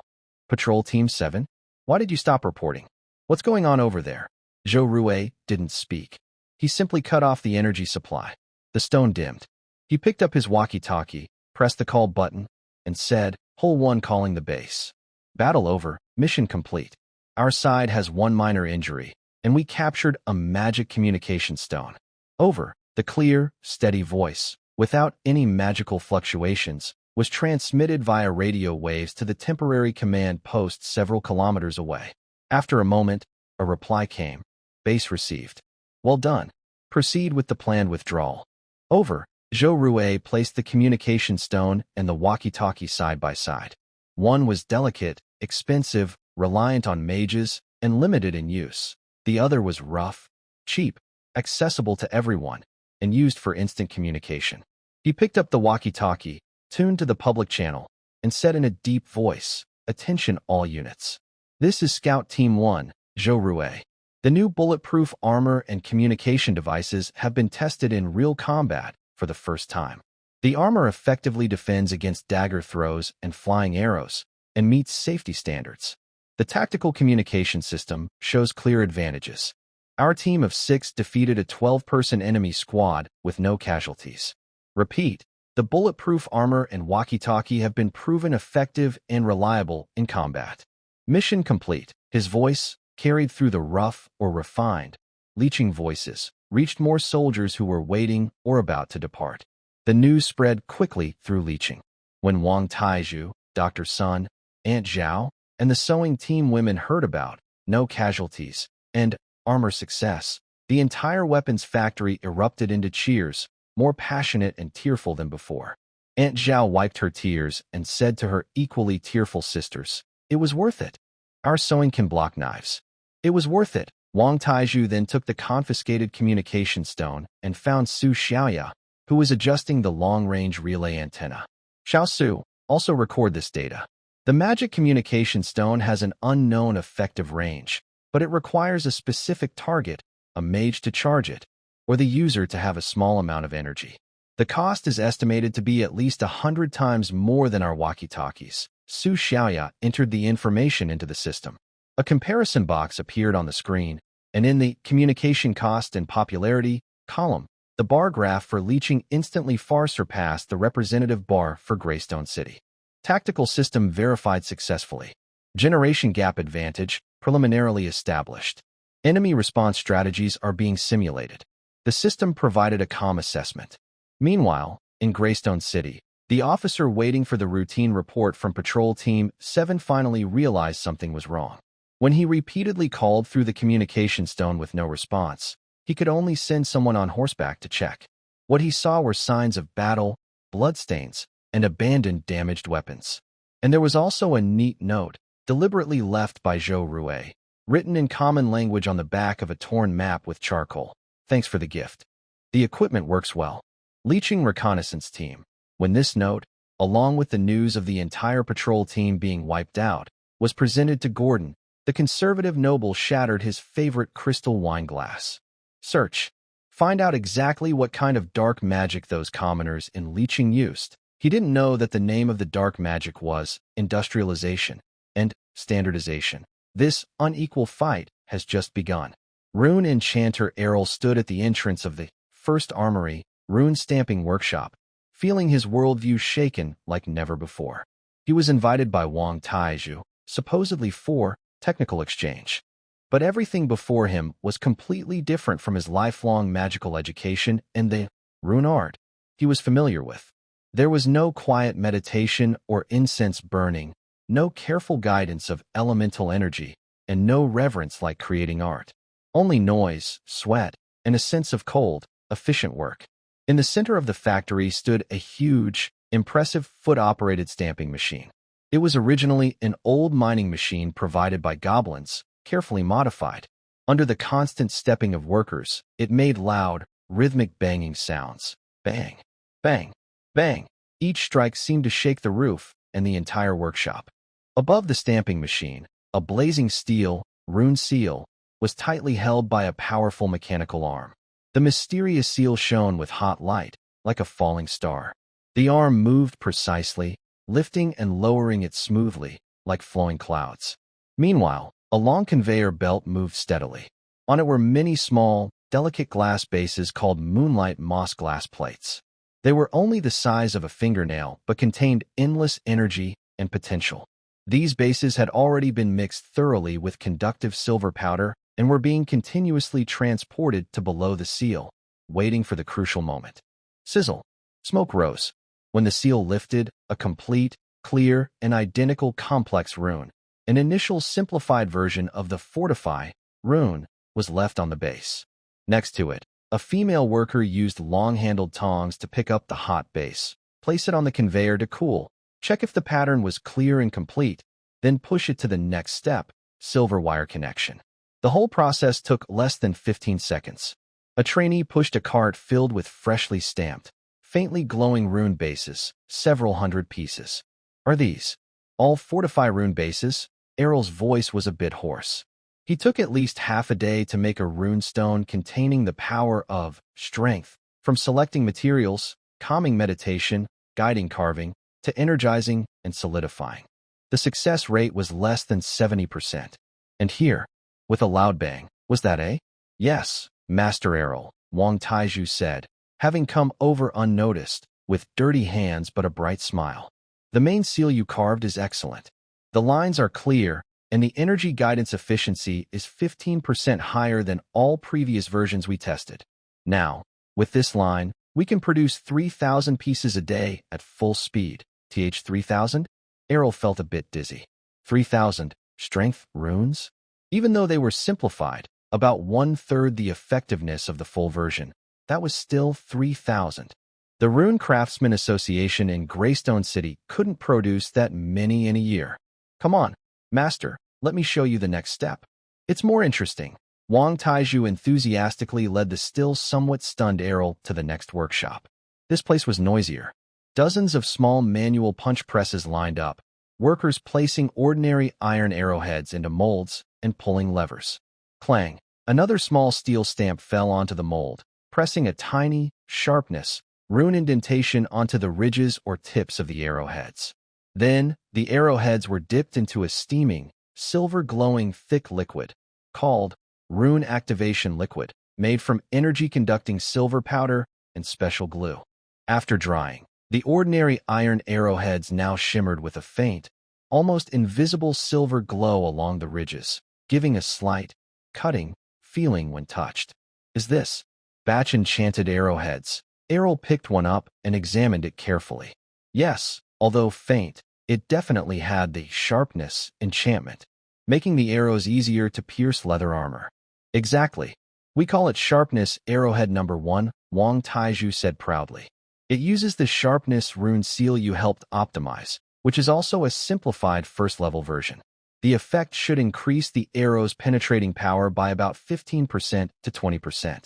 S1: Patrol Team 7? Why did you stop reporting? What's going on over there? Zhou Rui didn't speak. He simply cut off the energy supply. The stone dimmed. He picked up his walkie-talkie, pressed the call button, and said, Hole 1 calling the base. Battle over, mission complete. Our side has 1 minor injury, and we captured a magic communication stone. Over. The clear, steady voice, without any magical fluctuations, was transmitted via radio waves to the temporary command post several kilometers away. After a moment, a reply came. Base received. Well done. Proceed with the planned withdrawal. Over. Zhou Rui placed the communication stone and the walkie-talkie side by side. One was delicate, expensive, reliant on mages, and limited in use. The other was rough, cheap, accessible to everyone, and used for instant communication. He picked up the walkie-talkie, tuned to the public channel, and said in a deep voice, Attention all units. This is Scout Team 1, Zhou Rui. The new bulletproof armor and communication devices have been tested in real combat for the first time. The armor effectively defends against dagger throws and flying arrows, and meets safety standards. The tactical communication system shows clear advantages. Our team of 6 defeated a 12-person enemy squad with no casualties. Repeat, the bulletproof armor and walkie-talkie have been proven effective and reliable in combat. Mission complete. His voice, carried through the rough or refined, leeching voices, reached more soldiers who were waiting or about to depart. The news spread quickly through leeching. When Wang Taizhu, Dr. Sun, Aunt Zhao, and the sewing team women heard about, no casualties, and armor success. The entire weapons factory erupted into cheers, more passionate and tearful than before. Aunt Zhao wiped her tears and said to her equally tearful sisters, "It was worth it. Our sewing can block knives. It was worth it." Wang Taizhu then took the confiscated communication stone and found Su Xiaoya, who was adjusting the long-range relay antenna. "Xiao Su, also record this data. The magic communication stone has an unknown effective range, but it requires a specific target, a mage to charge it, or the user to have a small amount of energy. The cost is estimated to be at least 100 times more than our walkie-talkies." Su Xiaoya entered the information into the system. A comparison box appeared on the screen, and in the communication cost and popularity column, the bar graph for leeching instantly far surpassed the representative bar for Greystone City. Tactical system verified successfully. Generation gap advantage preliminarily established. Enemy response strategies are being simulated. The system provided a calm assessment. Meanwhile, in Greystone City, the officer waiting for the routine report from Patrol Team 7 finally realized something was wrong. When he repeatedly called through the communication stone with no response, he could only send someone on horseback to check. What he saw were signs of battle, bloodstains, and abandoned damaged weapons. And there was also a neat note, deliberately left by Zhou Rue, written in common language on the back of a torn map with charcoal. "Thanks for the gift. The equipment works well. Leeching Reconnaissance Team." When this note, along with the news of the entire patrol team being wiped out, was presented to Gordon, the conservative noble shattered his favorite crystal wine glass. "Search. Find out exactly what kind of dark magic those commoners in Leeching used." He didn't know that the name of the dark magic was industrialization and standardization. This unequal fight has just begun. Rune Enchanter Errol stood at the entrance of the first armory, Rune Stamping Workshop, feeling his worldview shaken like never before. He was invited by Wang Taizhu, supposedly for technical exchange. But everything before him was completely different from his lifelong magical education and the rune art he was familiar with. There was no quiet meditation or incense burning, no careful guidance of elemental energy, and no reverence like creating art. Only noise, sweat, and a sense of cold, efficient work. In the center of the factory stood a huge, impressive foot-operated stamping machine. It was originally an old mining machine provided by goblins, carefully modified. Under the constant stepping of workers, it made loud, rhythmic banging sounds. Bang, bang, bang. Each strike seemed to shake the roof and the entire workshop. Above the stamping machine, a blazing steel, rune seal, was tightly held by a powerful mechanical arm. The mysterious seal shone with hot light, like a falling star. The arm moved precisely, lifting and lowering it smoothly, like flowing clouds. Meanwhile, a long conveyor belt moved steadily. On it were many small, delicate glass bases called moonlight moss glass plates. They were only the size of a fingernail but contained endless energy and potential. These bases had already been mixed thoroughly with conductive silver powder and were being continuously transported to below the seal, waiting for the crucial moment. Sizzle. Smoke rose. When the seal lifted, a complete, clear, and identical complex rune, an initial simplified version of the Fortify rune, was left on the base. Next to it, a female worker used long-handled tongs to pick up the hot base, place it on the conveyor to cool, check if the pattern was clear and complete, then push it to the next step, silver wire connection. The whole process took less than 15 seconds. A trainee pushed a cart filled with freshly stamped, faintly glowing rune bases, several hundred pieces. "Are these all Fortify rune bases?" Errol's voice was a bit hoarse. He took at least half a day to make a rune stone containing the power of strength, from selecting materials, calming meditation, guiding carving, to energizing and solidifying. The success rate was less than 70%. And here, with a loud bang, "Was that a?" "Yes, Master Errol," Wang Taizhu said, having come over unnoticed, with dirty hands but a bright smile. "The main seal you carved is excellent. The lines are clear, and the energy guidance efficiency is 15% higher than all previous versions we tested. Now, with this line, we can produce 3,000 pieces a day at full speed. 3,000? Errol felt a bit dizzy. 3,000 strength runes? Even though they were simplified, about one-third the effectiveness of the full version, that was still 3,000. The Rune Craftsman Association in Greystone City couldn't produce that many in a year. Come on, Master, let me show you the next step. It's more interesting. Wang Taiju enthusiastically led the still somewhat stunned Errol to the next workshop. This place was noisier. Dozens of small manual punch presses lined up, workers placing ordinary iron arrowheads into molds and pulling levers. Clang! Another small steel stamp fell onto the mold, pressing a tiny, sharpness, rune indentation onto the ridges or tips of the arrowheads. Then, the arrowheads were dipped into a steaming, silver-glowing thick liquid, called Rune Activation Liquid, made from energy-conducting silver powder and special glue. After drying, the ordinary iron arrowheads now shimmered with a faint, almost invisible silver glow along the ridges, giving a slight, cutting feeling when touched. Is this batch enchanted arrowheads? Errol picked one up and examined it carefully. Yes, although faint, it definitely had the sharpness enchantment, making the arrows easier to pierce leather armor. Exactly. We call it sharpness arrowhead number 1, Wang Taiju said proudly. It uses the sharpness rune seal you helped optimize, which is also a simplified first-level version. The effect should increase the arrow's penetrating power by about 15% to 20%.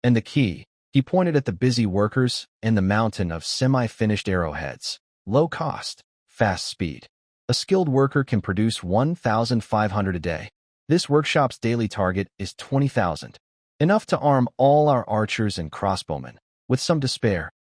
S1: And the key, he pointed at the busy workers and the mountain of semi-finished arrowheads. Low cost, fast speed. A skilled worker can produce 1,500 a day. This workshop's daily target is 20,000. Enough to arm all our archers and crossbowmen. With some despair,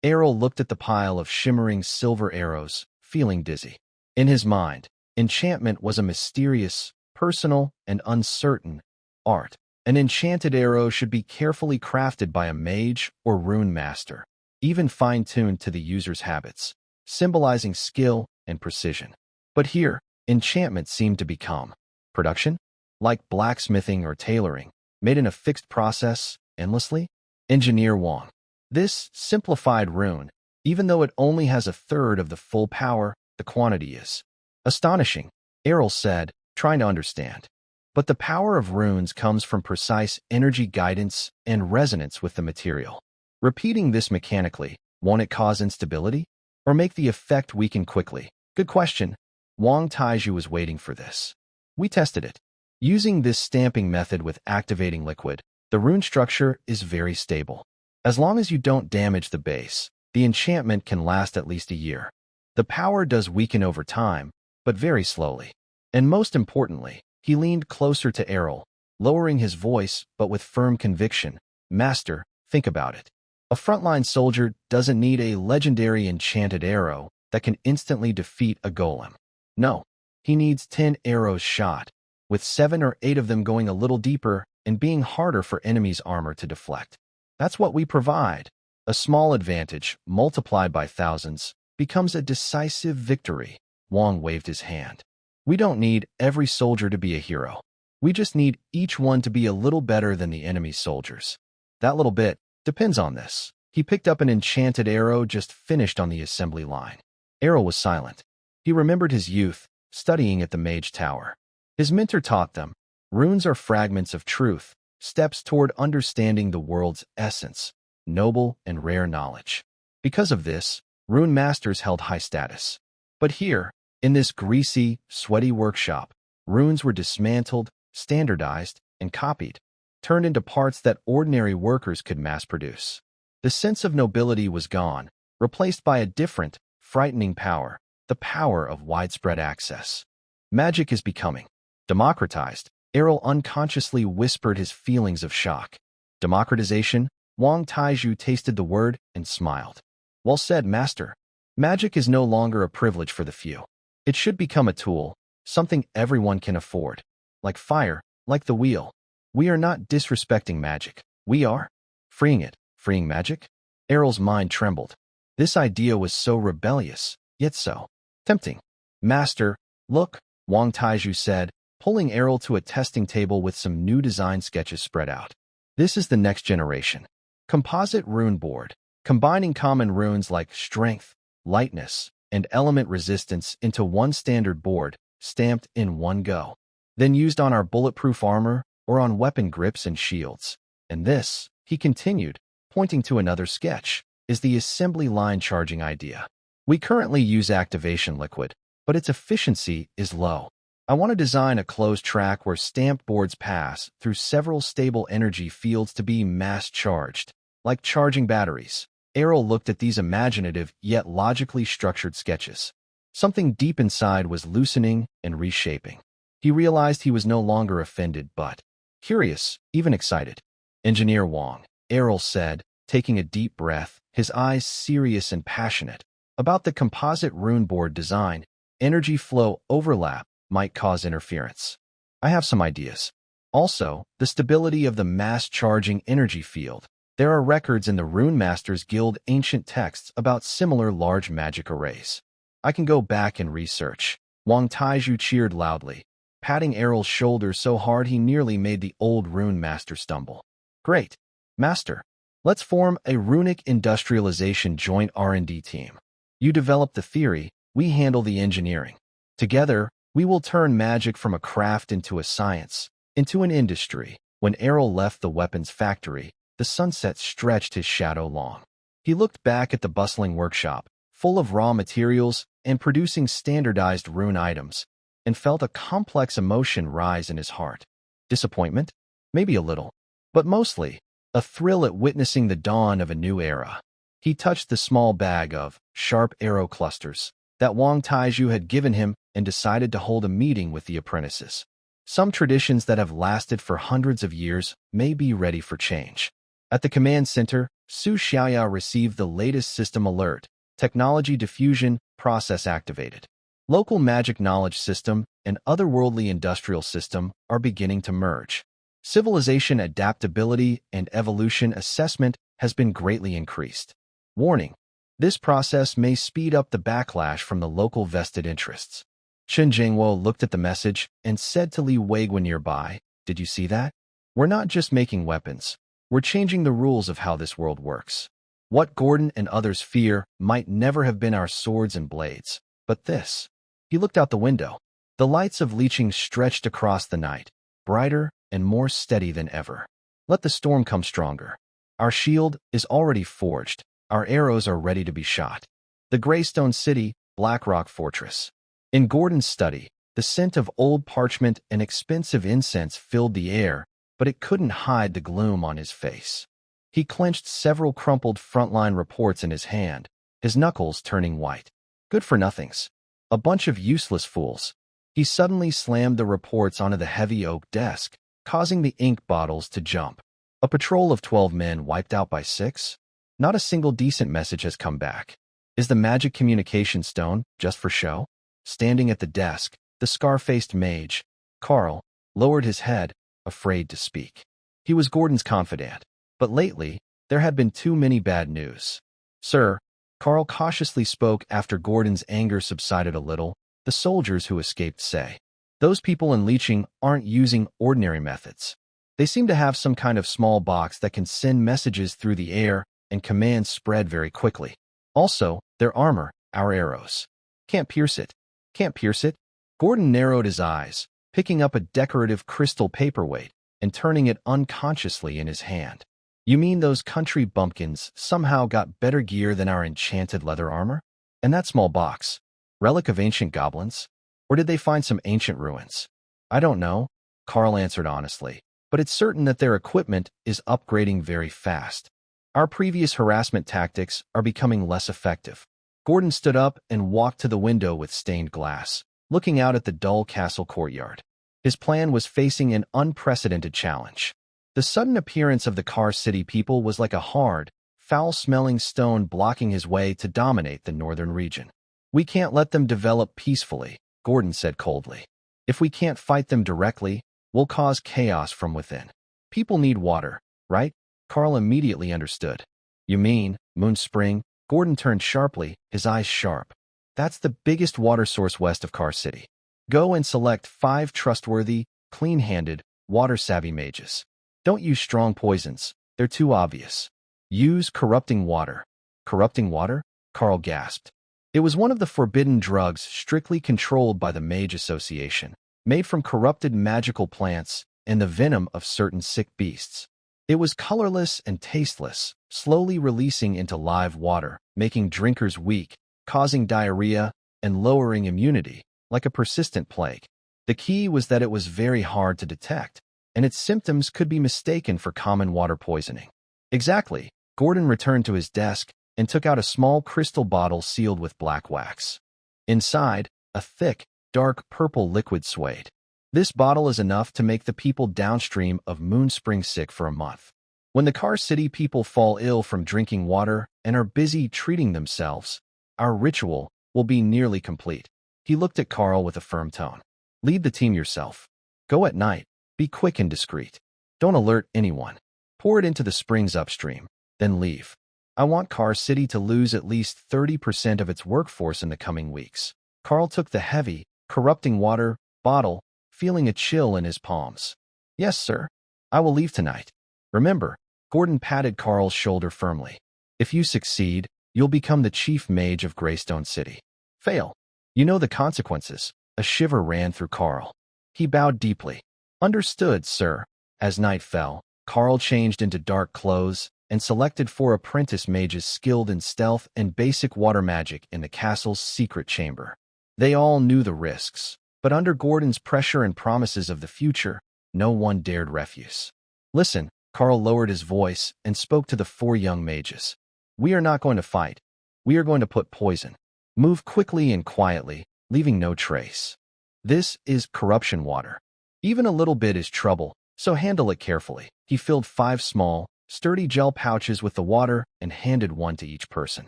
S1: Errol looked at the pile of shimmering silver arrows, feeling dizzy. In his mind, enchantment was a mysterious, personal, and uncertain art. An enchanted arrow should be carefully crafted by a mage or rune master, even fine-tuned to the user's habits, symbolizing skill and precision. But here, enchantment seemed to become production, like blacksmithing or tailoring, made in a fixed process, endlessly. Engineer Wang. This simplified rune, even though it only has a third of the full power, the quantity is astonishing, Errol said, trying to understand. But the power of runes comes from precise energy guidance and resonance with the material. Repeating this mechanically, won't it cause instability? Or make the effect weaken quickly? Good question. Wang Taiju was waiting for this. We tested it. Using this stamping method with activating liquid, the rune structure is very stable. As long as you don't damage the base, the enchantment can last at least a year. The power does weaken over time, but very slowly. And most importantly, he leaned closer to Errol, lowering his voice but with firm conviction. Master, think about it. A frontline soldier doesn't need a legendary enchanted arrow that can instantly defeat a golem. No, he needs 10 arrows shot, with 7 or 8 of them going a little deeper and being harder for enemies' armor to deflect. That's what we provide. A small advantage, multiplied by thousands, becomes a decisive victory. Wang waved his hand. We don't need every soldier to be a hero. We just need each one to be a little better than the enemy's soldiers. That little bit depends on this. He picked up an enchanted arrow just finished on the assembly line. Errol was silent. He remembered his youth, studying at the Mage Tower. His mentor taught them, runes are fragments of truth, steps toward understanding the world's essence, noble and rare knowledge. Because of this, rune masters held high status. But here, in this greasy, sweaty workshop, runes were dismantled, standardized, and copied, turned into parts that ordinary workers could mass-produce. The sense of nobility was gone, replaced by a different, frightening power, the power of widespread access. Magic is becoming democratized. Errol unconsciously whispered his feelings of shock. Democratization? Wang Taiju tasted the word and smiled. Well said, Master. Magic is no longer a privilege for the few. It should become a tool, something everyone can afford. Like fire, like the wheel. We are not disrespecting magic. We are freeing it. Freeing magic? Errol's mind trembled. This idea was so rebellious, yet so tempting. Master, look, Wang Taiju said, pulling Errol to a testing table with some new design sketches spread out. This is the next generation. Composite rune board, combining common runes like strength, lightness, and element resistance into one standard board, stamped in one go. Then used on our bulletproof armor or on weapon grips and shields. And this, he continued, pointing to another sketch, is the assembly line charging idea. We currently use activation liquid, but its efficiency is low. I want to design a closed track where stamped boards pass through several stable energy fields to be mass-charged, like charging batteries. Errol looked at these imaginative yet logically structured sketches. Something deep inside was loosening and reshaping. He realized he was no longer offended but curious, even excited. Engineer Wong, Errol said, taking a deep breath, his eyes serious and passionate. About the composite rune board design, energy flow overlap might cause interference. I have some ideas. Also, the stability of the mass-charging energy field. There are records in the Rune Masters Guild ancient texts about similar large magic arrays. I can go back and research. Wang Taiju cheered loudly, patting Errol's shoulder so hard he nearly made the old Rune Master stumble. Great, Master. Let's form a runic industrialization joint R&D team. You develop the theory, we handle the engineering. Together, we will turn magic from a craft into a science, into an industry. When Errol left the weapons factory, the sunset stretched his shadow long. He looked back at the bustling workshop, full of raw materials and producing standardized rune items, and felt a complex emotion rise in his heart. Disappointment? Maybe a little. But mostly, a thrill at witnessing the dawn of a new era. He touched the small bag of sharp arrow clusters that Wang Taiju had given him and decided to hold a meeting with the apprentices. Some traditions that have lasted for hundreds of years may be ready for change. At the command center, Su Xiaoya received the latest system alert, technology diffusion process activated. Local magic knowledge system and otherworldly industrial system are beginning to merge. Civilization adaptability and evolution assessment has been greatly increased. Warning: this process may speed up the backlash from the local vested interests. Chen Jingwo looked at the message and said to Li Weiguan nearby, "Did you see that? We're not just making weapons. We're changing the rules of how this world works. What Gordon and others fear might never have been our swords and blades, but this." He looked out the window. The lights of Liqing stretched across the night, brighter and more steady than ever. Let the storm come stronger. Our shield is already forged. Our arrows are ready to be shot. The Greystone City, Blackrock Fortress. In Gordon's study, the scent of old parchment and expensive incense filled the air, but it couldn't hide the gloom on his face. He clenched several crumpled frontline reports in his hand, his knuckles turning white. Good-for-nothings. A bunch of useless fools. He suddenly slammed the reports onto the heavy oak desk, causing the ink bottles to jump. A patrol of 12 men wiped out by 6? Not a single decent message has come back. Is the magic communication stone just for show? Standing at the desk, the scar-faced mage, Carl, lowered his head, afraid to speak. He was Gordon's confidant, but lately, there had been too many bad news. "Sir," Carl cautiously spoke after Gordon's anger subsided a little, "the soldiers who escaped say. Those people in Liqing aren't using ordinary methods. They seem to have some kind of small box that can send messages through the air and commands spread very quickly. Also, their armor, our arrows. Can't pierce it. Can't pierce it." Gordon narrowed his eyes, picking up a decorative crystal paperweight and turning it unconsciously in his hand. "You mean those country bumpkins somehow got better gear than our enchanted leather armor? And that small box? Relic of ancient goblins? Or did they find some ancient ruins?" "I don't know," Carl answered honestly, "but it's certain that their equipment is upgrading very fast. Our previous harassment tactics are becoming less effective." Gordon stood up and walked to the window with stained glass, looking out at the dull castle courtyard. His plan was facing an unprecedented challenge. The sudden appearance of the Car City people was like a hard, foul-smelling stone blocking his way to dominate the northern region. "We can't let them develop peacefully," Gordon said coldly. "If we can't fight them directly, we'll cause chaos from within. People need water, right?" Carl immediately understood. "You mean, Moon Spring?" Gordon turned sharply, his eyes sharp. "That's the biggest water source west of Car City. Go and select 5 trustworthy, clean-handed, water-savvy mages. Don't use strong poisons, they're too obvious. Use corrupting water." "Corrupting water?" Carl gasped. It was one of the forbidden drugs strictly controlled by the Mage Association, made from corrupted magical plants and the venom of certain sick beasts. It was colorless and tasteless, slowly releasing into live water, making drinkers weak, causing diarrhea, and lowering immunity, like a persistent plague. The key was that it was very hard to detect, and its symptoms could be mistaken for common water poisoning. Exactly. Gordon returned to his desk and took out a small crystal bottle sealed with black wax. Inside, a thick, dark purple liquid swayed. This bottle is enough to make the people downstream of Moon Spring sick for a month. When the Car City people fall ill from drinking water and are busy treating themselves, our ritual will be nearly complete. He looked at Carl with a firm tone. Lead the team yourself. Go at night. Be quick and discreet. Don't alert anyone. Pour it into the springs upstream, then leave. I want Car City to lose at least 30% of its workforce in the coming weeks. Carl took the heavy, corrupting water bottle, feeling a chill in his palms. Yes, sir. I will leave tonight. Remember, Gordon patted Carl's shoulder firmly. If you succeed, you'll become the chief mage of Greystone City. Fail. You know the consequences. A shiver ran through Carl. He bowed deeply. Understood, sir. As night fell, Carl changed into dark clothes and selected 4 apprentice mages skilled in stealth and basic water magic in the castle's secret chamber. They all knew the risks, but under Gordon's pressure and promises of the future, no one dared refuse. Listen, Carl lowered his voice and spoke to the 4 young mages. We are not going to fight. We are going to put poison. Move quickly and quietly, leaving no trace. This is corruption water. Even a little bit is trouble, so handle it carefully. He filled 5 small, sturdy gel pouches with the water and handed one to each person.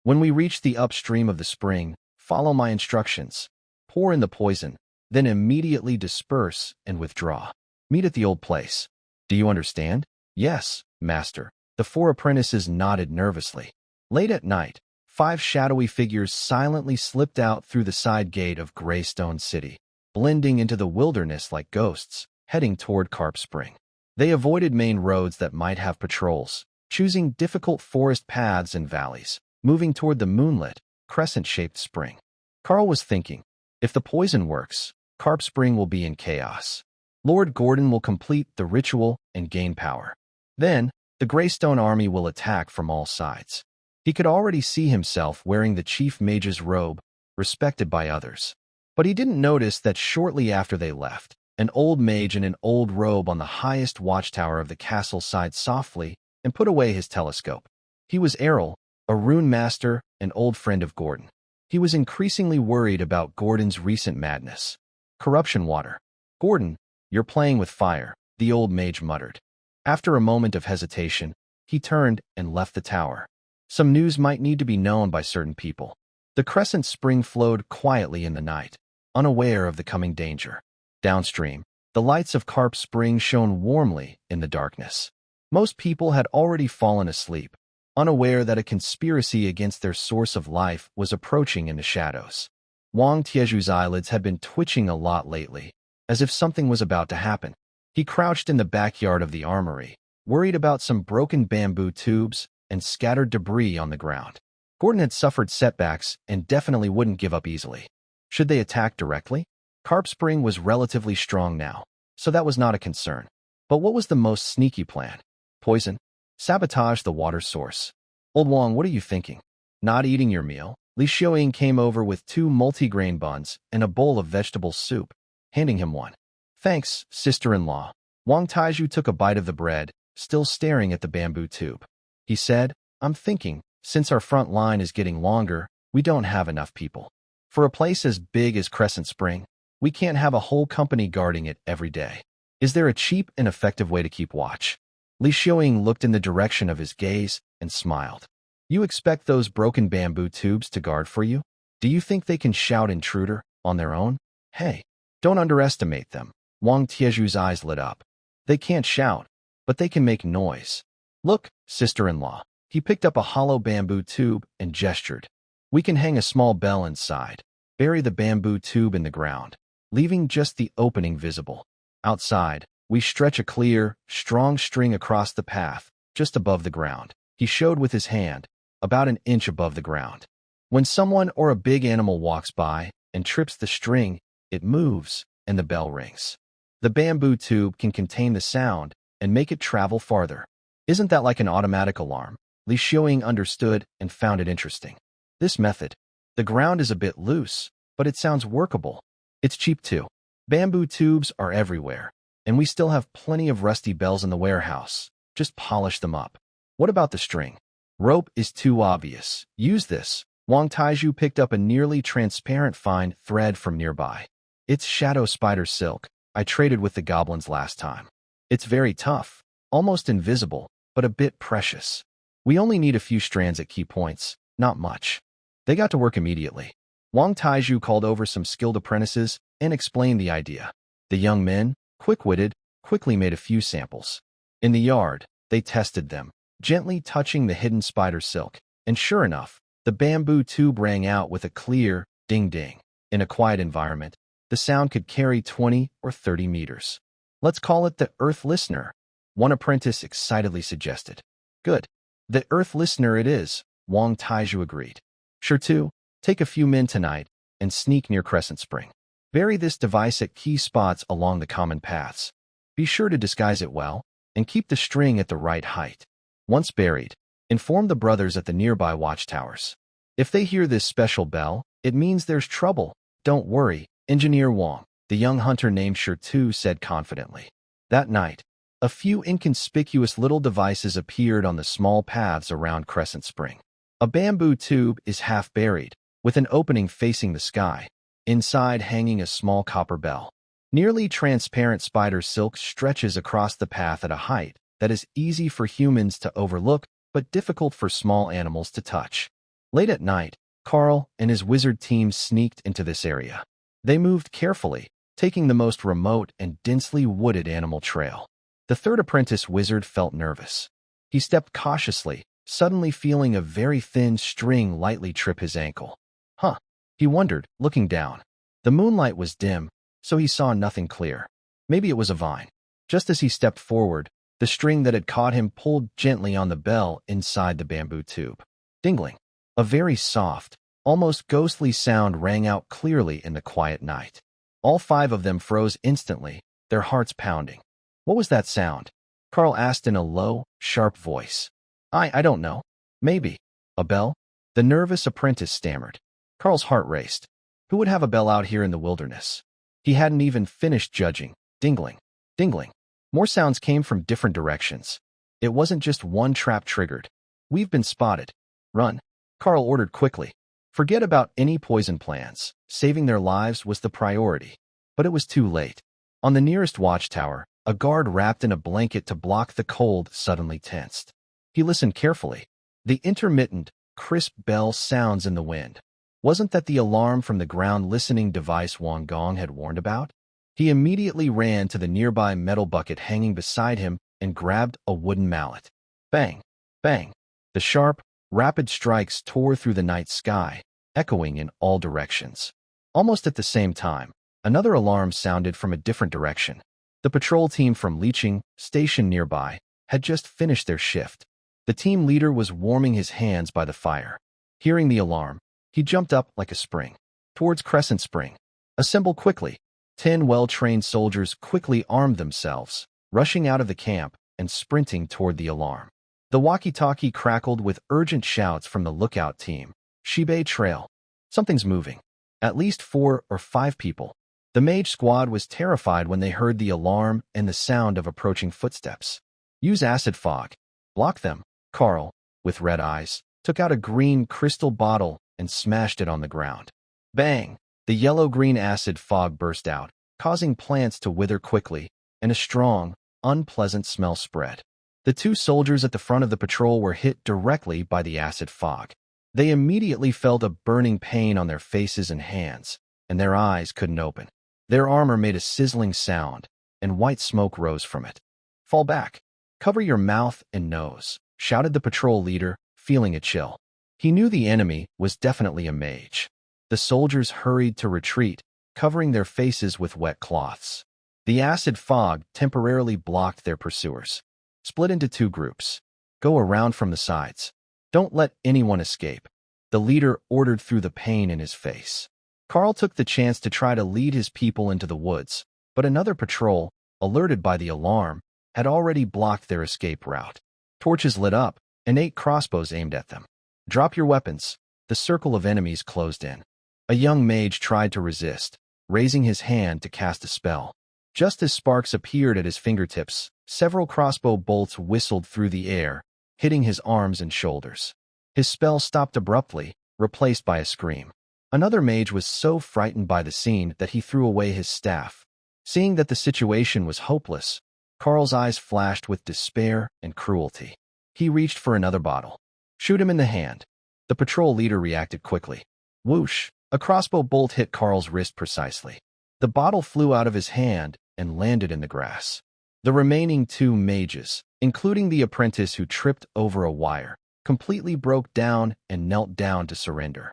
S1: When we reach the upstream of the spring, follow my instructions. Pour in the poison, then immediately disperse and withdraw. Meet at the old place. Do you understand? Yes, master. The 4 apprentices nodded nervously. Late at night, 5 shadowy figures silently slipped out through the side gate of Greystone City, blending into the wilderness like ghosts, heading toward Carp Spring. They avoided main roads that might have patrols, choosing difficult forest paths and valleys, moving toward the moonlit, crescent-shaped spring. Carl was thinking, if the poison works, Carp Spring will be in chaos. Lord Gordon will complete the ritual and gain power. Then, the Greystone army will attack from all sides. He could already see himself wearing the chief mage's robe, respected by others. But he didn't notice that shortly after they left, an old mage in an old robe on the highest watchtower of the castle sighed softly and put away his telescope. He was Errol, a rune master, an old friend of Gordon. He was increasingly worried about Gordon's recent madness. Corruption water. Gordon, you're playing with fire, the old mage muttered. After a moment of hesitation, he turned and left the tower. Some news might need to be known by certain people. The crescent spring flowed quietly in the night, unaware of the coming danger. Downstream, the lights of Carp Spring shone warmly in the darkness. Most people had already fallen asleep, unaware that a conspiracy against their source of life was approaching in the shadows. Wang Tieju's eyelids had been twitching a lot lately, as if something was about to happen. He crouched in the backyard of the armory, worried about some broken bamboo tubes and scattered debris on the ground. Gordon had suffered setbacks and definitely wouldn't give up easily. Should they attack directly? Carp Spring was relatively strong now, so that was not a concern. But what was the most sneaky plan? Poison? Sabotage the water source? Old Wang, what are you thinking? Not eating your meal? Li Xiaoying came over with 2 multigrain buns and a bowl of vegetable soup, handing him one. Thanks, sister-in-law. Wang Taiju took a bite of the bread, still staring at the bamboo tube. He said, I'm thinking, since our front line is getting longer, we don't have enough people. For a place as big as Crescent Spring, we can't have a whole company guarding it every day. Is there a cheap and effective way to keep watch? Li Xiaoying looked in the direction of his gaze and smiled. You expect those broken bamboo tubes to guard for you? Do you think they can shout intruder on their own? Hey, don't underestimate them. Wang Tieju's eyes lit up. They can't shout, but they can make noise. Look, sister-in-law. He picked up a hollow bamboo tube and gestured. We can hang a small bell inside, bury the bamboo tube in the ground, leaving just the opening visible. Outside, we stretch a clear, strong string across the path, just above the ground. He showed with his hand, about an inch above the ground. When someone or a big animal walks by and trips the string, it moves and the bell rings. The bamboo tube can contain the sound and make it travel farther. Isn't that like an automatic alarm? Li Xiaoying understood and found it interesting. This method. The ground is a bit loose, but it sounds workable. It's cheap too. Bamboo tubes are everywhere, and we still have plenty of rusty bells in the warehouse. Just polish them up. What about the string? Rope is too obvious. Use this. Wang Taizhu picked up a nearly transparent fine thread from nearby. It's shadow spider silk. I traded with the goblins last time. It's very tough, almost invisible, but a bit precious. We only need a few strands at key points, not much. They got to work immediately. Wang Taizhu called over some skilled apprentices and explained the idea. The young men, quick-witted, quickly made a few samples. In the yard, they tested them, gently touching the hidden spider silk, and sure enough, the bamboo tube rang out with a clear ding-ding. In a quiet environment, the sound could carry 20 or 30 meters. Let's call it the Earth Listener, one apprentice excitedly suggested. Good. The Earth Listener it is, Wang Taizhu agreed. Sure too, take a few men tonight and sneak near Crescent Spring. Bury this device at key spots along the common paths. Be sure to disguise it well and keep the string at the right height. Once buried, inform the brothers at the nearby watchtowers. If they hear this special bell, it means there's trouble. Don't worry, Engineer Wang, the young hunter named Shirtu said confidently. That night, a few inconspicuous little devices appeared on the small paths around Crescent Spring. A bamboo tube is half buried, with an opening facing the sky, inside hanging a small copper bell. Nearly transparent spider silk stretches across the path at a height that is easy for humans to overlook but difficult for small animals to touch. Late at night, Carl and his wizard team sneaked into this area. They moved carefully, taking the most remote and densely wooded animal trail. The third apprentice wizard felt nervous. He stepped cautiously, suddenly feeling a very thin string lightly trip his ankle. Huh, he wondered, looking down. The moonlight was dim, so he saw nothing clear. Maybe it was a vine. Just as he stepped forward, the string that had caught him pulled gently on the bell inside the bamboo tube. Dingling. A very soft, almost ghostly sound rang out clearly in the quiet night. All five of them froze instantly, their hearts pounding. What was that sound? Carl asked in a low, sharp voice. I don't know. Maybe. A bell? The nervous apprentice stammered. Carl's heart raced. Who would have a bell out here in the wilderness? He hadn't even finished judging. Dingling. Dingling. More sounds came from different directions. It wasn't just one trap triggered. We've been spotted. Run. Carl ordered quickly. Forget about any poison plans. Saving their lives was the priority. But it was too late. On the nearest watchtower, a guard wrapped in a blanket to block the cold suddenly tensed. He listened carefully. The intermittent, crisp bell sounds in the wind. Wasn't that the alarm from the ground listening device Wang Gong had warned about? He immediately ran to the nearby metal bucket hanging beside him and grabbed a wooden mallet. Bang! Bang! The sharp, rapid strikes tore through the night sky, echoing in all directions. Almost at the same time, another alarm sounded from a different direction. The patrol team from Liqing, stationed nearby, had just finished their shift. The team leader was warming his hands by the fire. Hearing the alarm, he jumped up like a spring. Towards Crescent Spring. Assemble quickly. 10 well-trained soldiers quickly armed themselves, rushing out of the camp and sprinting toward the alarm. The walkie-talkie crackled with urgent shouts from the lookout team. Shibei Trail. Something's moving. At least 4 or 5 people. The mage squad was terrified when they heard the alarm and the sound of approaching footsteps. Use acid fog. Block them. Carl, with red eyes, took out a green crystal bottle and smashed it on the ground. Bang! The yellow-green acid fog burst out, causing plants to wither quickly, and a strong, unpleasant smell spread. The 2 soldiers at the front of the patrol were hit directly by the acid fog. They immediately felt a burning pain on their faces and hands, and their eyes couldn't open. Their armor made a sizzling sound, and white smoke rose from it. Fall back. Cover your mouth and nose, shouted the patrol leader, feeling a chill. He knew the enemy was definitely a mage. The soldiers hurried to retreat, covering their faces with wet cloths. The acid fog temporarily blocked their pursuers. Split into 2 groups. Go around from the sides. Don't let anyone escape. the leader ordered through the pain in his face. Carl took the chance to try to lead his people into the woods, but another patrol, alerted by the alarm, had already blocked their escape route. Torches lit up, and 8 crossbows aimed at them. "Drop your weapons." The circle of enemies closed in. A young mage tried to resist, raising his hand to cast a spell. Just as sparks appeared at his fingertips, several crossbow bolts whistled through the air, hitting his arms and shoulders. His spell stopped abruptly, replaced by a scream. Another mage was so frightened by the scene that he threw away his staff. Seeing that the situation was hopeless, Carl's eyes flashed with despair and cruelty. He reached for another bottle. "Shoot him in the hand." The patrol leader reacted quickly. Whoosh! A crossbow bolt hit Carl's wrist precisely. The bottle flew out of his hand and landed in the grass. The remaining 2 mages, including the apprentice who tripped over a wire, completely broke down and knelt down to surrender.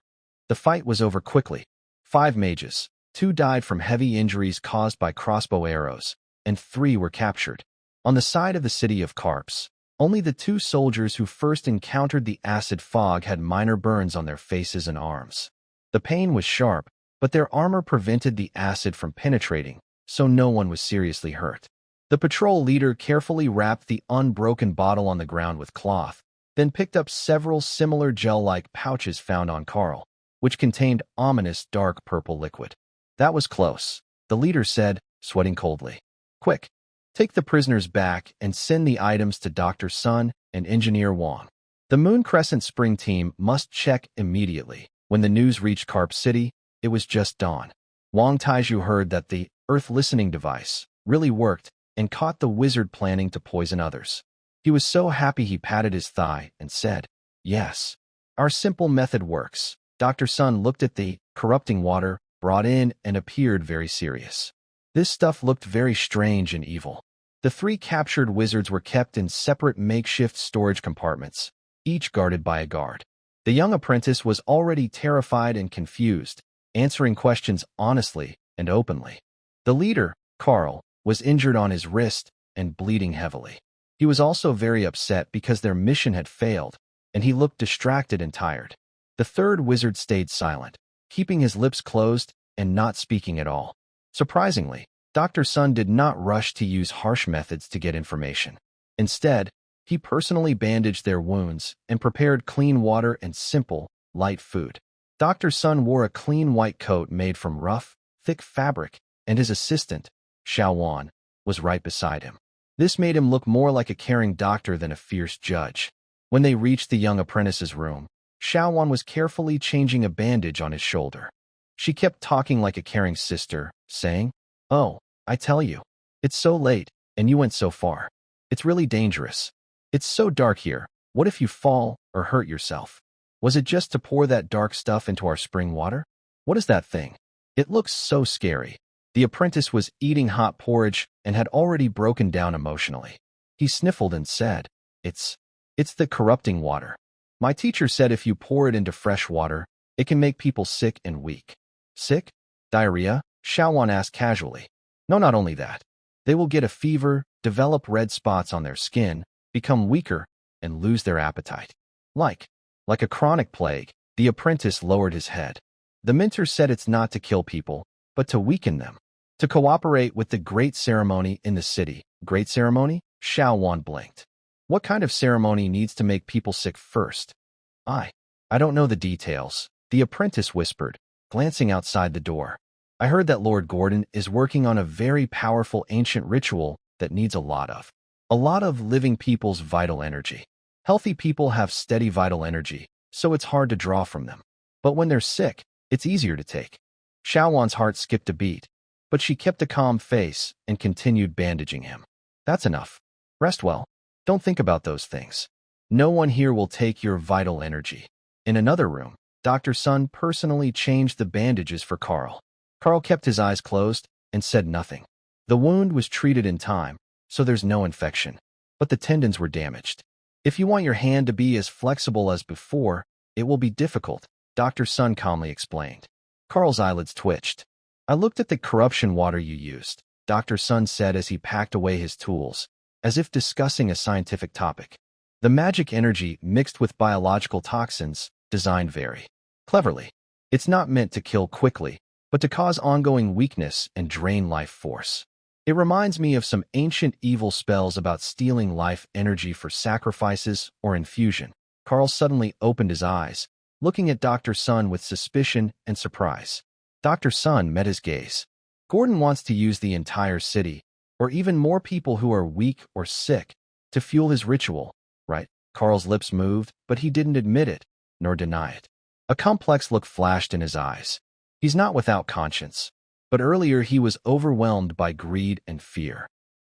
S1: The fight was over quickly. 5 mages, 2 died from heavy injuries caused by crossbow arrows, and 3 were captured. On the side of the city of Carps, only the 2 soldiers who first encountered the acid fog had minor burns on their faces and arms. The pain was sharp, but their armor prevented the acid from penetrating, so no one was seriously hurt. The patrol leader carefully wrapped the unbroken bottle on the ground with cloth, then picked up several similar gel-like pouches found on Carl, which contained ominous dark purple liquid. "That was close," the leader said, sweating coldly. "Quick, take the prisoners back and send the items to Dr. Sun and Engineer Wang. The Moon Crescent Spring team must check immediately." When the news reached Carp City, it was just dawn. Wang Taiju heard that the Earth listening device really worked and caught the wizard planning to poison others. He was so happy he patted his thigh and said, "Yes, our simple method works." Dr. Sun looked at the corrupting water brought in and appeared very serious. This stuff looked very strange and evil. The 3 captured wizards were kept in separate makeshift storage compartments, each guarded by a guard. The young apprentice was already terrified and confused, answering questions honestly and openly. The leader, Carl, was injured on his wrist and bleeding heavily. He was also very upset because their mission had failed, and he looked distracted and tired. The 3rd wizard stayed silent, keeping his lips closed and not speaking at all. Surprisingly, Dr. Sun did not rush to use harsh methods to get information. Instead, he personally bandaged their wounds and prepared clean water and simple, light food. Dr. Sun wore a clean white coat made from rough, thick fabric, and his assistant, Xiaowan, was right beside him. This made him look more like a caring doctor than a fierce judge. When they reached the young apprentice's room, Xiaowan was carefully changing a bandage on his shoulder. She kept talking like a caring sister, saying, "Oh, I tell you, it's so late, and you went so far. It's really dangerous. It's so dark here. What if you fall or hurt yourself? Was it just to pour that dark stuff into our spring water? What is that thing? It looks so scary." The apprentice was eating hot porridge and had already broken down emotionally. He sniffled and said, It's the corrupting water. My teacher said if you pour it into fresh water, it can make people sick and weak." "Sick? Diarrhea?" Xiaowan asked casually. "No, not only that. They will get a fever, develop red spots on their skin, become weaker, and lose their appetite. Like a chronic plague." The apprentice lowered his head. "The mentor said it's not to kill people, but to weaken them. To cooperate with the great ceremony in the city." "Great ceremony?" Xiaowan blinked. "What kind of ceremony needs to make people sick first?" I don't know the details," the apprentice whispered, glancing outside the door. "I heard that Lord Gordon is working on a very powerful ancient ritual that needs a lot of living people's vital energy. Healthy people have steady vital energy, so it's hard to draw from them. But when they're sick, it's easier to take." Xiaowan's heart skipped a beat, but she kept a calm face and continued bandaging him. "That's enough. Rest well. Don't think about those things. No one here will take your vital energy." In another room, Dr. Sun personally changed the bandages for Carl. Carl kept his eyes closed and said nothing. The wound was treated in time, so there's no infection, but the tendons were damaged. "If you want your hand to be as flexible as before, it will be difficult," Dr. Sun calmly explained. Carl's eyelids twitched. "I looked at the corruption water you used," Dr. Sun said as he packed away his tools, as if discussing a scientific topic. "The magic energy mixed with biological toxins designed very cleverly. It's not meant to kill quickly, but to cause ongoing weakness and drain life force. It reminds me of some ancient evil spells about stealing life energy for sacrifices or infusion. Carl suddenly opened his eyes, looking at Dr. Sun with suspicion and surprise. Dr. Sun met his gaze. Gordon wants to use the entire city, or even more people who are weak or sick, to fuel his ritual, right? Carl's lips moved, but he didn't admit it, nor deny it. A complex look flashed in his eyes. He's not without conscience, but earlier he was overwhelmed by greed and fear.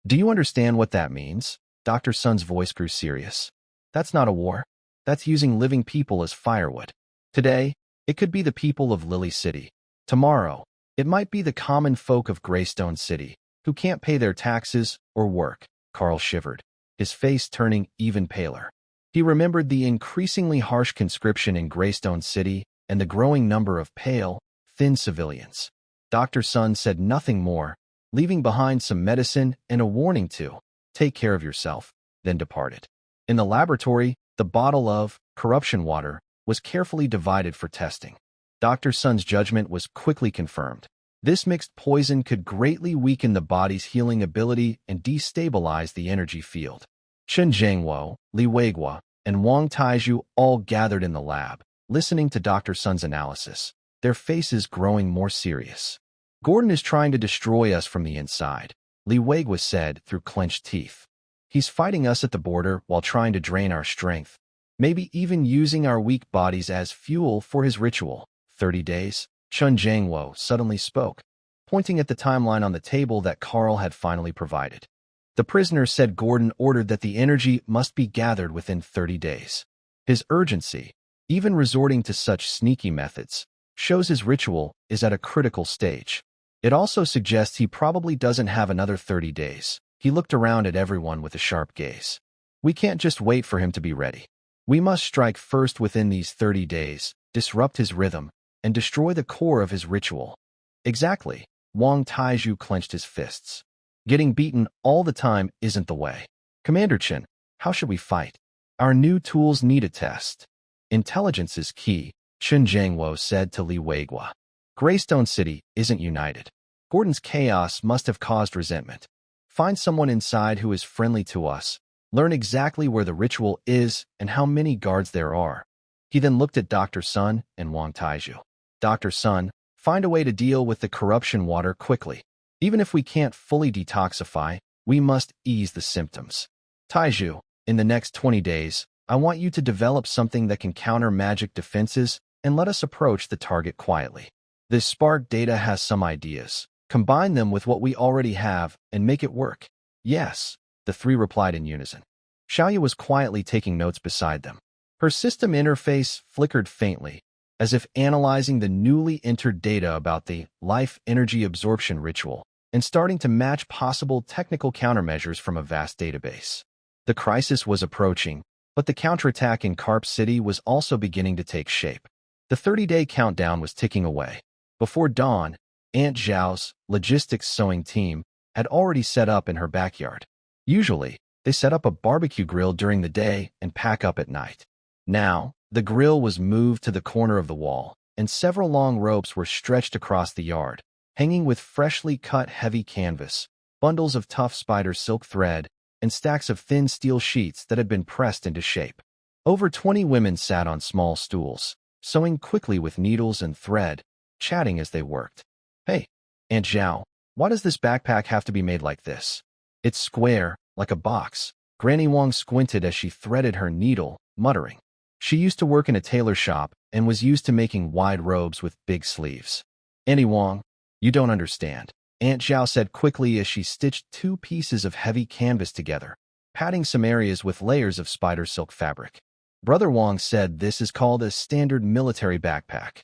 S1: Do you understand what that means? Dr. Sun's voice grew serious. That's not a war. That's using living people as firewood. Today, it could be the people of Lily City. Tomorrow, it might be the common folk of Greystone City, who can't pay their taxes or work. Carl shivered, his face turning even paler. He remembered the increasingly harsh conscription in Greystone City and the growing number of pale, thin civilians. Dr. Sun said nothing more, leaving behind some medicine and a warning to take care of yourself, then departed. In the laboratory, the bottle of corruption water was carefully divided for testing. Dr. Sun's judgment was quickly confirmed. This mixed poison could greatly weaken the body's healing ability and destabilize the energy field. Chen Zhengwo, Li Weiguo, and Wang Taizhu all gathered in the lab, listening to Dr. Sun's analysis, their faces growing more serious. Gordon is trying to destroy us from the inside, Li Weiguo said through clenched teeth. He's fighting us at the border while trying to drain our strength, maybe even using our weak bodies as fuel for his ritual. 30 days? Chen Zhengwo suddenly spoke, pointing at the timeline on the table that Carl had finally provided. The prisoner said Gordon ordered that the energy must be gathered within 30 days. His urgency, even resorting to such sneaky methods, shows his ritual is at a critical stage. It also suggests he probably doesn't have another 30 days. He looked around at everyone with a sharp gaze. We can't just wait for him to be ready. We must strike first within these 30 days, disrupt his rhythm, and destroy the core of his ritual. Exactly. Wang Taizhu clenched his fists. Getting beaten all the time isn't the way. Commander Chen, how should we fight? Our new tools need a test. Intelligence is key, Chen Zhengwo said to Li Weiguo. Greystone City isn't united. Gordon's chaos must have caused resentment. Find someone inside who is friendly to us. Learn exactly where the ritual is and how many guards there are. He then looked at Dr. Sun and Wang Taizhu. Dr. Sun, find a way to deal with the corruption water quickly. Even if we can't fully detoxify, we must ease the symptoms. Taizhu, in the next 20 days, I want you to develop something that can counter magic defenses and let us approach the target quietly. This Spark data has some ideas. Combine them with what we already have and make it work. Yes, the three replied in unison. Xiaoyu was quietly taking notes beside them. Her system interface flickered faintly, as if analyzing the newly entered data about the life energy absorption ritual and starting to match possible technical countermeasures from a vast database. The crisis was approaching, but the counterattack in Carp City was also beginning to take shape. The 30-day countdown was ticking away. Before dawn, Aunt Zhao's logistics sewing team had already set up in her backyard. Usually, they set up a barbecue grill during the day and pack up at night. Now, the grill was moved to the corner of the wall, and several long ropes were stretched across the yard, hanging with freshly cut heavy canvas, bundles of tough spider silk thread, and stacks of thin steel sheets that had been pressed into shape. Over 20 women sat on small stools, sewing quickly with needles and thread, chatting as they worked. Hey, Aunt Zhao, why does this backpack have to be made like this? It's square, like a box. Granny Wang squinted as she threaded her needle, muttering. She used to work in a tailor shop and was used to making wide robes with big sleeves. Auntie Wang, you don't understand, Aunt Zhao said quickly as she stitched 2 pieces of heavy canvas together, padding some areas with layers of spider silk fabric. Brother Wang said this is called a standard military backpack.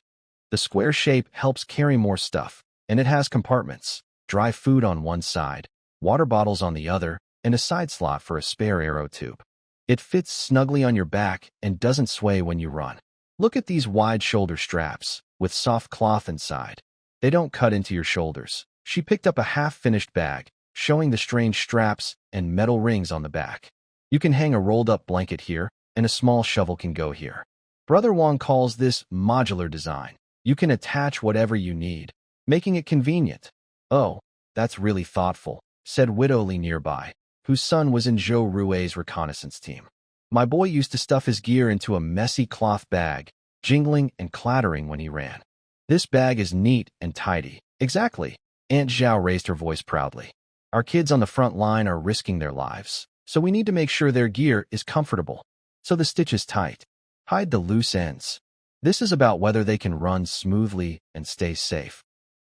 S1: The square shape helps carry more stuff, and it has compartments, dry food on one side, water bottles on the other, and a side slot for a spare arrow tube. It fits snugly on your back and doesn't sway when you run. Look at these wide shoulder straps, with soft cloth inside. They don't cut into your shoulders. She picked up a half-finished bag, showing the strange straps and metal rings on the back. You can hang a rolled-up blanket here, and a small shovel can go here. Brother Wang calls this modular design. You can attach whatever you need, making it convenient. Oh, that's really thoughtful, said Widow Li nearby, whose son was in Zhou Rui's reconnaissance team. My boy used to stuff his gear into a messy cloth bag, jingling and clattering when he ran. This bag is neat and tidy. Exactly. Aunt Zhao raised her voice proudly. Our kids on the front line are risking their lives, so we need to make sure their gear is comfortable. So the stitch is tight. Hide the loose ends. This is about whether they can run smoothly and stay safe.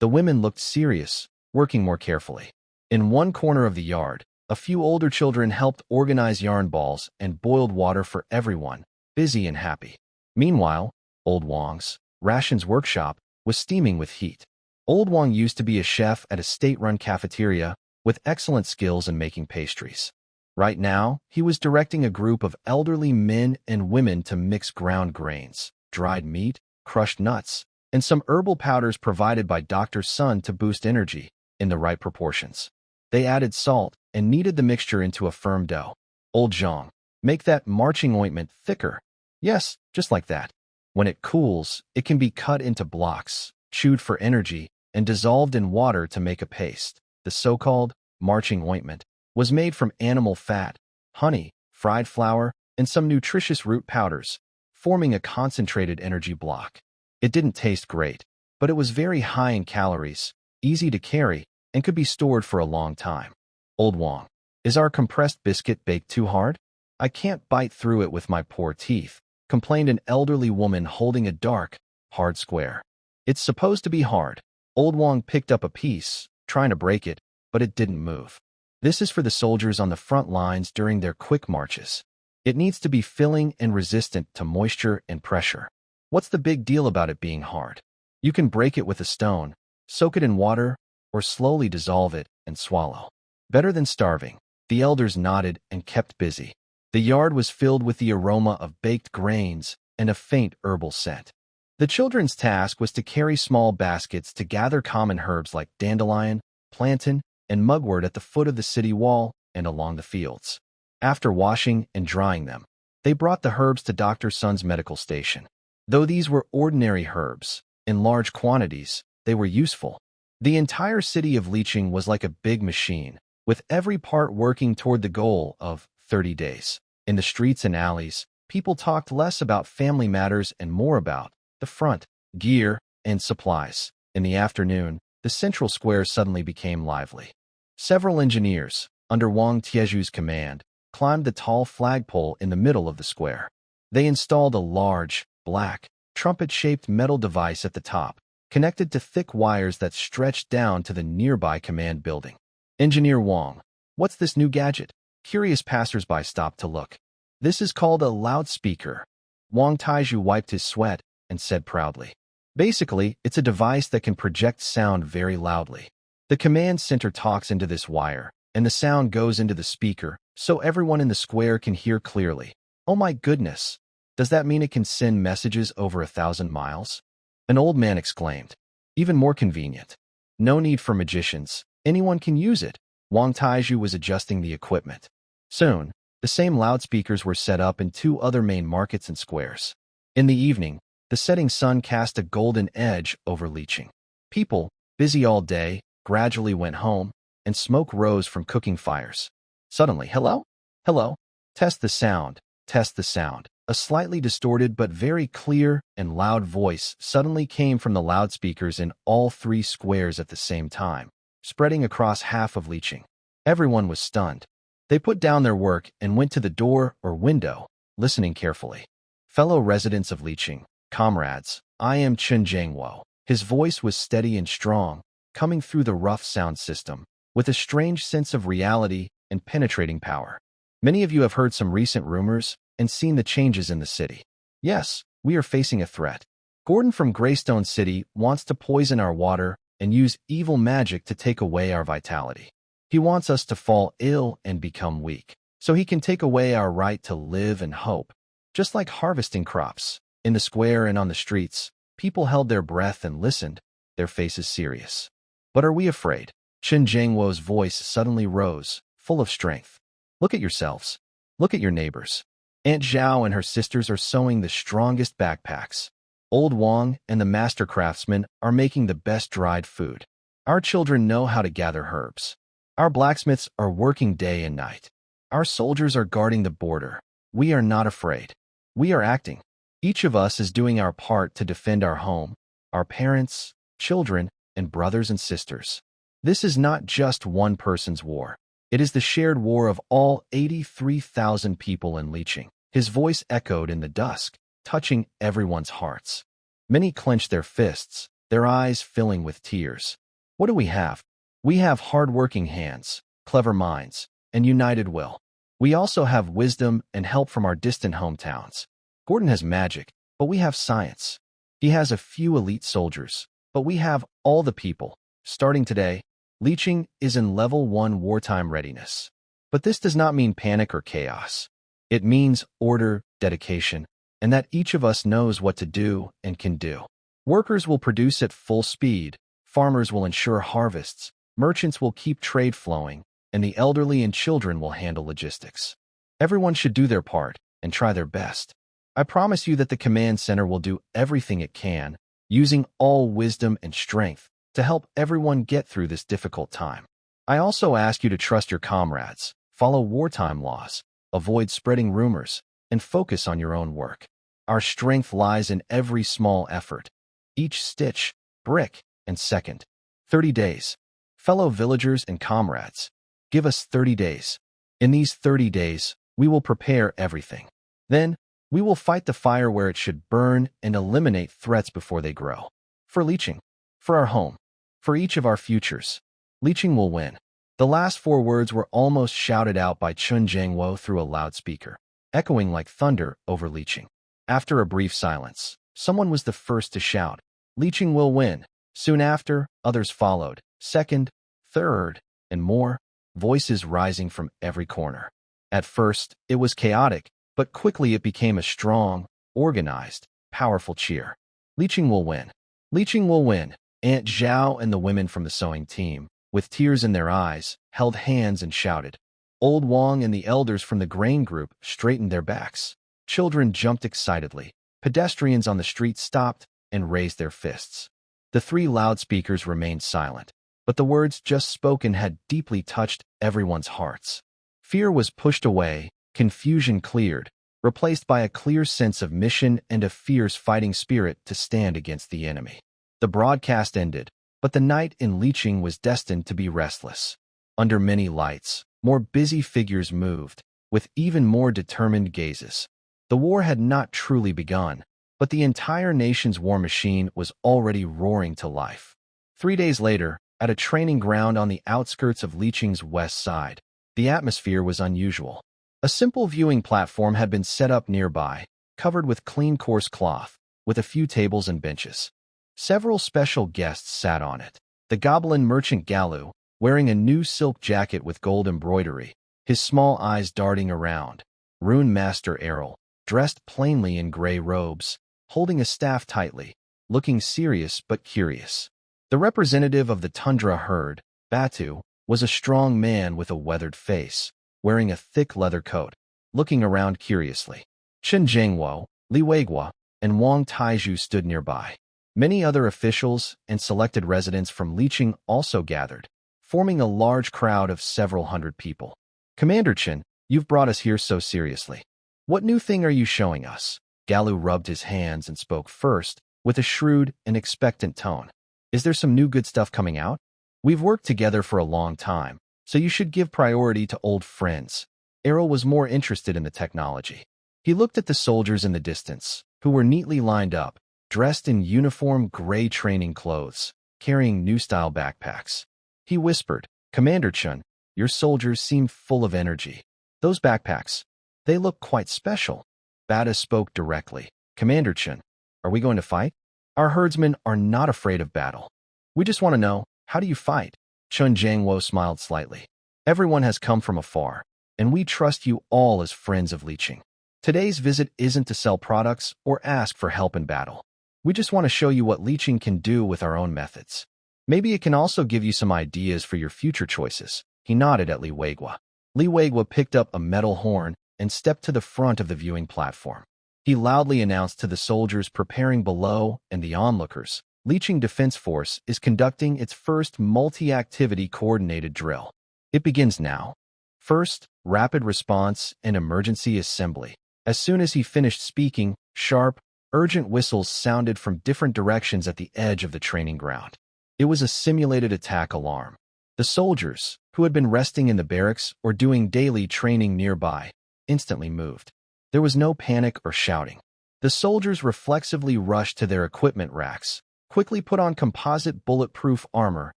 S1: The women looked serious, working more carefully. In one corner of the yard, a few older children helped organize yarn balls and boiled water for everyone, busy and happy. Meanwhile, Old Wang's rations workshop was steaming with heat. Old Wang used to be a chef at a state-run cafeteria with excellent skills in making pastries. Right now, he was directing a group of elderly men and women to mix ground grains, dried meat, crushed nuts, and some herbal powders provided by Dr. Sun to boost energy in the right proportions. They added salt and kneaded the mixture into a firm dough. Old Zhang, make that marching ointment thicker. Yes, just like that. When it cools, it can be cut into blocks, chewed for energy, and dissolved in water to make a paste. The so-called marching ointment was made from animal fat, honey, fried flour, and some nutritious root powders, forming a concentrated energy block. It didn't taste great, but it was very high in calories, easy to carry, and could be stored for a long time. Old Wang, is our compressed biscuit baked too hard? I can't bite through it with my poor teeth, complained an elderly woman holding a dark, hard square. It's supposed to be hard. Old Wang picked up a piece, trying to break it, but it didn't move. This is for the soldiers on the front lines during their quick marches. It needs to be filling and resistant to moisture and pressure. What's the big deal about it being hard? You can break it with a stone, soak it in water, or slowly dissolve it and swallow. Better than starving. The elders nodded and kept busy. The yard was filled with the aroma of baked grains and a faint herbal scent. The children's task was to carry small baskets to gather common herbs like dandelion, plantain, and mugwort at the foot of the city wall and along the fields. After washing and drying them, they brought the herbs to Dr. Sun's medical station. Though these were ordinary herbs, in large quantities, they were useful. The entire city of Liqing was like a big machine, with every part working toward the goal of 30 days. In the streets and alleys, people talked less about family matters and more about the front, gear, and supplies. In the afternoon, the central square suddenly became lively. Several engineers, under Wang Tieju's command, climbed the tall flagpole in the middle of the square. They installed a large, black, trumpet-shaped metal device at the top, connected to thick wires that stretched down to the nearby command building. Engineer Wang, what's this new gadget? Curious passers-by stopped to look. This is called a loudspeaker. Wang Taiju wiped his sweat and said proudly. Basically, it's a device that can project sound very loudly. The command center talks into this wire, and the sound goes into the speaker, so everyone in the square can hear clearly. Oh my goodness! Does that mean it can send messages over 1,000 miles? An old man exclaimed. Even more convenient. No need for magicians. Anyone can use it. Wang Taiju was adjusting the equipment. Soon, the same loudspeakers were set up in 2 other main markets and squares. In the evening, the setting sun cast a golden edge over Liqing. People, busy all day, gradually went home, and smoke rose from cooking fires. Suddenly, hello? Hello? Test the sound. Test the sound. A slightly distorted but very clear and loud voice suddenly came from the loudspeakers in all 3 squares at the same time, spreading across half of Liqing. Everyone was stunned. They put down their work and went to the door or window, listening carefully. Fellow residents of Liqing, comrades, I am Chen Jiangwo. His voice was steady and strong, coming through the rough sound system, with a strange sense of reality and penetrating power. Many of you have heard some recent rumors and seen the changes in the city. Yes, we are facing a threat. Gordon from Greystone City wants to poison our water and use evil magic to take away our vitality. He wants us to fall ill and become weak, so he can take away our right to live and hope. Just like harvesting crops, in the square and on the streets, people held their breath and listened, their faces serious. But are we afraid? Chen Jiangwo's voice suddenly rose, full of strength. Look at yourselves. Look at your neighbors. Aunt Zhao and her sisters are sewing the strongest backpacks. Old Wang and the master craftsman are making the best dried food. Our children know how to gather herbs. Our blacksmiths are working day and night. Our soldiers are guarding the border. We are not afraid. We are acting. Each of us is doing our part to defend our home, our parents, children, and brothers and sisters. This is not just one person's war. It is the shared war of all 83,000 people in Liqing. His voice echoed in the dusk, touching everyone's hearts. Many clenched their fists, their eyes filling with tears. What do we have? We have hard-working hands, clever minds, and united will. We also have wisdom and help from our distant hometowns. Gordon has magic, but we have science. He has a few elite soldiers, but we have all the people. Starting today, Liqing is in level 1 wartime readiness. But this does not mean panic or chaos. It means order, dedication, and that each of us knows what to do and can do. Workers will produce at full speed, farmers will ensure harvests, merchants will keep trade flowing, and the elderly and children will handle logistics. Everyone should do their part and try their best. I promise you that the command center will do everything it can, using all wisdom and strength to help everyone get through this difficult time. I also ask you to trust your comrades, follow wartime laws, avoid spreading rumors, and focus on your own work. Our strength lies in every small effort, each stitch, brick, and second. 30 days. Fellow villagers and comrades, give us 30 days. In these 30 days, we will prepare everything. Then, we will fight the fire where it should burn and eliminate threats before they grow. For Liqing, for our home, for each of our futures, Liqing will win. The last 4 words were almost shouted out by Chun Jiangwo through a loudspeaker, echoing like thunder over Liqing. After a brief silence, someone was the first to shout, "Liqing will win." Soon after, others followed, second, third, and more, voices rising from every corner. At first, it was chaotic, but quickly it became a strong, organized, powerful cheer. Liqing will win. Liqing will win. Aunt Zhao and the women from the sewing team, with tears in their eyes, held hands and shouted. Old Wang and the elders from the grain group straightened their backs. Children jumped excitedly. Pedestrians on the street stopped and raised their fists. The 3 loudspeakers remained silent, but the words just spoken had deeply touched everyone's hearts. Fear was pushed away, confusion cleared, replaced by a clear sense of mission and a fierce fighting spirit to stand against the enemy. The broadcast ended, but the night in Liqing was destined to be restless. Under many lights, more busy figures moved, with even more determined gazes. The war had not truly begun, but the entire nation's war machine was already roaring to life. 3 days later, at a training ground on the outskirts of Liqing's west side, the atmosphere was unusual. A simple viewing platform had been set up nearby, covered with clean coarse cloth, with a few tables and benches. Several special guests sat on it. The goblin merchant Galu, wearing a new silk jacket with gold embroidery, his small eyes darting around. Rune Master Errol, dressed plainly in gray robes, holding a staff tightly, looking serious but curious. The representative of the tundra herd, Batu, was a strong man with a weathered face, wearing a thick leather coat, looking around curiously. Chen Jiangwo, Li Weiguo, and Wang Taizhu stood nearby. Many other officials and selected residents from Liqing also gathered, forming a large crowd of several hundred people. Commander Chen, you've brought us here so seriously. What new thing are you showing us? Galu rubbed his hands and spoke first, with a shrewd and expectant tone. Is there some new good stuff coming out? We've worked together for a long time, so you should give priority to old friends. Errol was more interested in the technology. He looked at the soldiers in the distance, who were neatly lined up, dressed in uniform gray training clothes, carrying new-style backpacks. He whispered, Commander Chun, your soldiers seem full of energy. Those backpacks, they look quite special. Bata spoke directly. Commander Chun, are we going to fight? Our herdsmen are not afraid of battle. We just want to know, how do you fight? Chun Jiangwo smiled slightly. Everyone has come from afar, and we trust you all as friends of Liqing. Today's visit isn't to sell products or ask for help in battle. We just want to show you what Liqing can do with our own methods. Maybe it can also give you some ideas for your future choices. He nodded at Li Weiguo. Li Weiguo picked up a metal horn and stepped to the front of the viewing platform. He loudly announced to the soldiers preparing below and the onlookers, Leeching Defense Force is conducting its first multi-activity coordinated drill. It begins now. First, rapid response and emergency assembly. As soon as he finished speaking, sharp, urgent whistles sounded from different directions at the edge of the training ground. It was a simulated attack alarm. The soldiers, who had been resting in the barracks or doing daily training nearby, instantly moved. There was no panic or shouting. The soldiers reflexively rushed to their equipment racks, quickly put on composite bulletproof armor,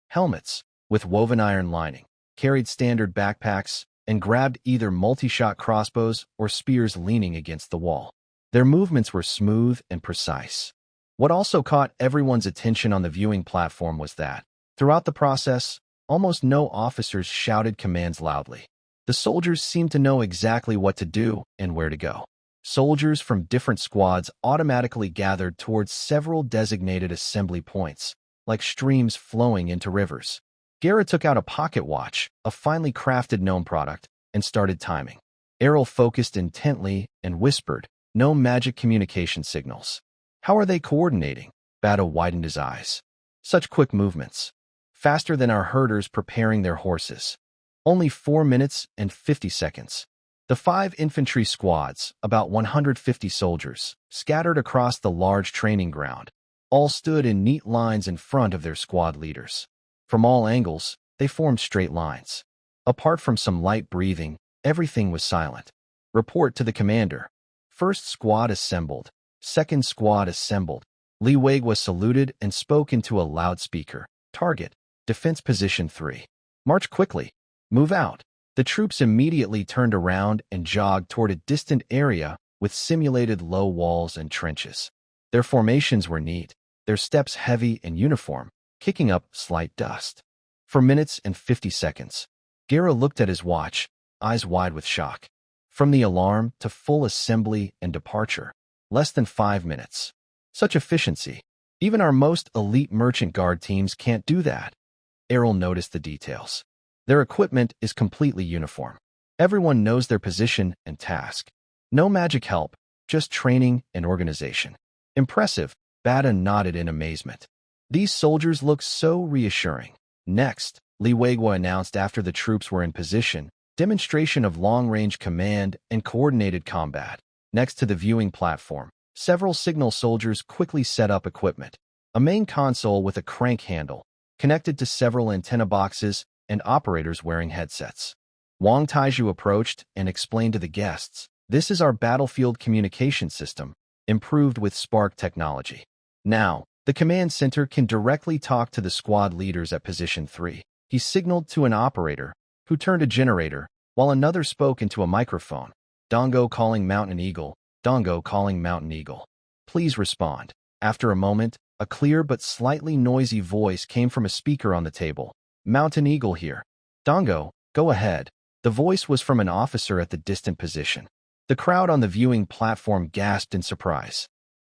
S1: helmets with woven iron lining, carried standard backpacks, and grabbed either multi-shot crossbows or spears leaning against the wall. Their movements were smooth and precise. What also caught everyone's attention on the viewing platform was that, throughout the process, almost no officers shouted commands loudly. The soldiers seemed to know exactly what to do and where to go. Soldiers from different squads automatically gathered towards several designated assembly points, like streams flowing into rivers. Gara took out a pocket watch, a finely crafted gnome product, and started timing. Errol focused intently and whispered, "No magic communication signals." "How are they coordinating?" Bada widened his eyes. "Such quick movements. Faster than our herders preparing their horses. Only 4 minutes and 50 seconds. The 5 infantry squads, about 150 soldiers, scattered across the large training ground, all stood in neat lines in front of their squad leaders. From all angles, they formed straight lines. Apart from some light breathing, everything was silent. Report to the commander. First squad assembled. Second squad assembled. Li Weigua saluted and spoke into a loudspeaker. Target. Defense position 3. March quickly. Move out. The troops immediately turned around and jogged toward a distant area with simulated low walls and trenches. Their formations were neat, their steps heavy and uniform, kicking up slight dust. For minutes and 50 seconds, Gara looked at his watch, eyes wide with shock. From the alarm to full assembly and departure, less than 5 minutes. Such efficiency. Even our most elite merchant guard teams can't do that. Errol noticed the details. Their equipment is completely uniform. Everyone knows their position and task. No magic help, just training and organization. Impressive, Bada nodded in amazement. These soldiers look so reassuring. Next, Li Weigua announced after the troops were in position, demonstration of long-range command and coordinated combat. Next to the viewing platform, several signal soldiers quickly set up equipment. A main console with a crank handle, connected to several antenna boxes and operators wearing headsets. Wang Taiju approached and explained to the guests, "This is our battlefield communication system, improved with Spark technology. Now, the command center can directly talk to the squad leaders at position 3. He signaled to an operator, who turned a generator, while another spoke into a microphone. "Dongo calling Mountain Eagle. Dongo calling Mountain Eagle. Please respond." After a moment, a clear but slightly noisy voice came from a speaker on the table. "Mountain Eagle here. Dongo, go ahead." The voice was from an officer at the distant position. The crowd on the viewing platform gasped in surprise.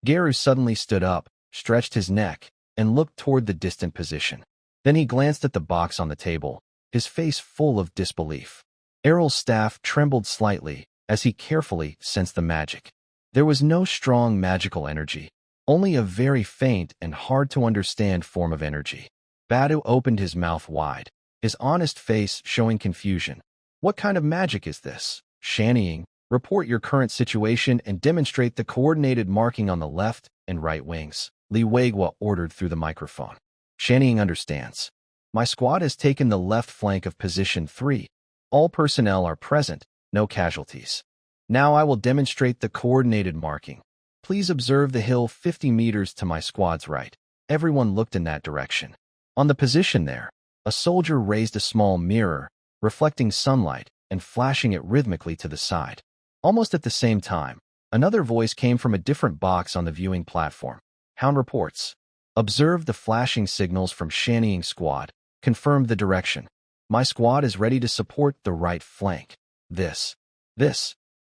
S1: Garu suddenly stood up, stretched his neck, and looked toward the distant position. Then he glanced at the box on the table, his face full of disbelief. Errol's staff trembled slightly as he carefully sensed the magic. There was no strong magical energy, only a very faint and hard-to-understand form of energy. Badu opened his mouth wide, his honest face showing confusion. "What kind of magic is this?" "Shannying, report your current situation and demonstrate the coordinated marking on the left and right wings," Li Weigua ordered through the microphone. "Shannying understands. My squad has taken the left flank of position 3. All personnel are present, no casualties. Now I will demonstrate the coordinated marking. Please observe the hill 50 meters to my squad's right." Everyone looked in that direction. On the position there, a soldier raised a small mirror, reflecting sunlight and flashing it rhythmically to the side. Almost at the same time, another voice came from a different box on the viewing platform. "Hound reports. Observe the flashing signals from Shannying squad. Confirm the direction. My squad is ready to support the right flank." This.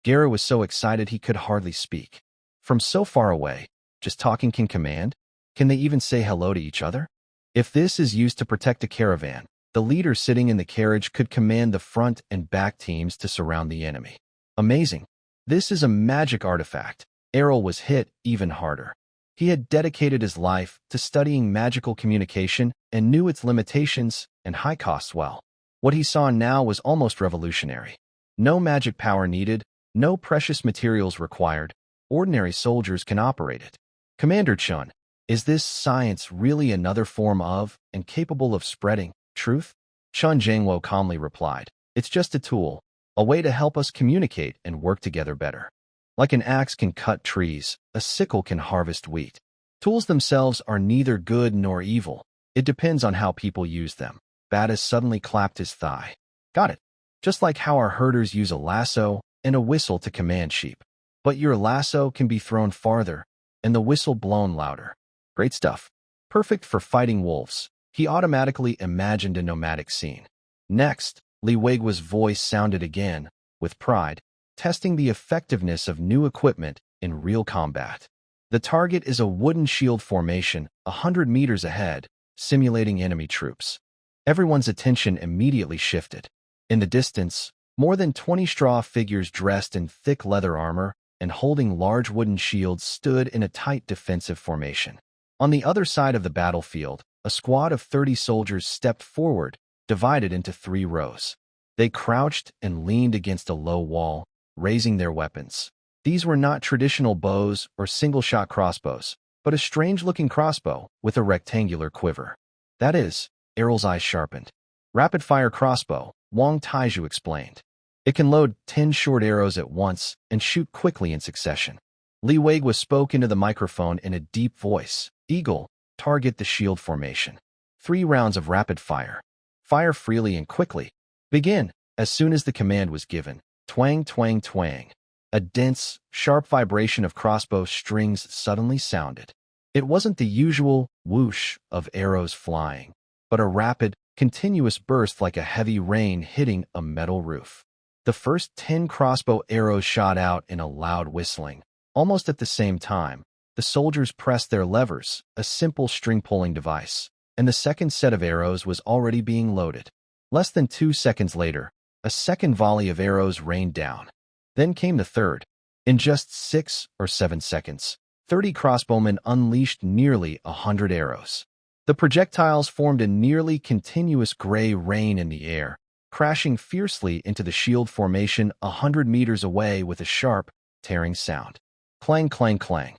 S1: Gara was so excited he could hardly speak. From so far away, just talking can command? Can they even say hello to each other? If this is used to protect a caravan, the leader sitting in the carriage could command the front and back teams to surround the enemy. Amazing. This is a magic artifact. Errol was hit even harder. He had dedicated his life to studying magical communication and knew its limitations and high costs well. What he saw now was almost revolutionary. No magic power needed, no precious materials required. Ordinary soldiers can operate it. Commander Chun, is this science really another form of and capable of spreading truth? Chun Jangwo calmly replied, it's just a tool, a way to help us communicate and work together better. Like an axe can cut trees, a sickle can harvest wheat. Tools themselves are neither good nor evil. It depends on how people use them. Battis suddenly clapped his thigh. Got it. Just like how our herders use a lasso and a whistle to command sheep. But your lasso can be thrown farther and the whistle blown louder. Great stuff. Perfect for fighting wolves. He automatically imagined a nomadic scene. Next, Li Weigua's voice sounded again, with pride, testing the effectiveness of new equipment in real combat. The target is a wooden shield formation 100 meters ahead, simulating enemy troops. Everyone's attention immediately shifted. In the distance, more than 20 straw figures dressed in thick leather armor and holding large wooden shields stood in a tight defensive formation. On the other side of the battlefield, a squad of 30 soldiers stepped forward, divided into 3 rows. They crouched and leaned against a low wall, raising their weapons. These were not traditional bows or single-shot crossbows, but a strange-looking crossbow with a rectangular quiver. That is, Errol's eyes sharpened. Rapid-fire crossbow, Wang Taiju explained. It can load 10 short arrows at once and shoot quickly in succession. Li Weigua spoke into the microphone in a deep voice. Eagle, target the shield formation. 3 rounds of rapid fire. Fire freely and quickly. Begin. As soon as the command was given, twang, twang, twang. A dense, sharp vibration of crossbow strings suddenly sounded. It wasn't the usual whoosh of arrows flying, but a rapid, continuous burst like a heavy rain hitting a metal roof. The first 10 crossbow arrows shot out in a loud whistling. Almost at the same time, the soldiers pressed their levers, a simple string-pulling device, and the second set of arrows was already being loaded. Less than 2 seconds later, a second volley of arrows rained down. Then came the third. In just 6 or 7 seconds, 30 crossbowmen unleashed nearly 100 arrows. The projectiles formed a nearly continuous gray rain in the air, crashing fiercely into the shield formation 100 meters away with a sharp, tearing sound. Clang, clang, clang.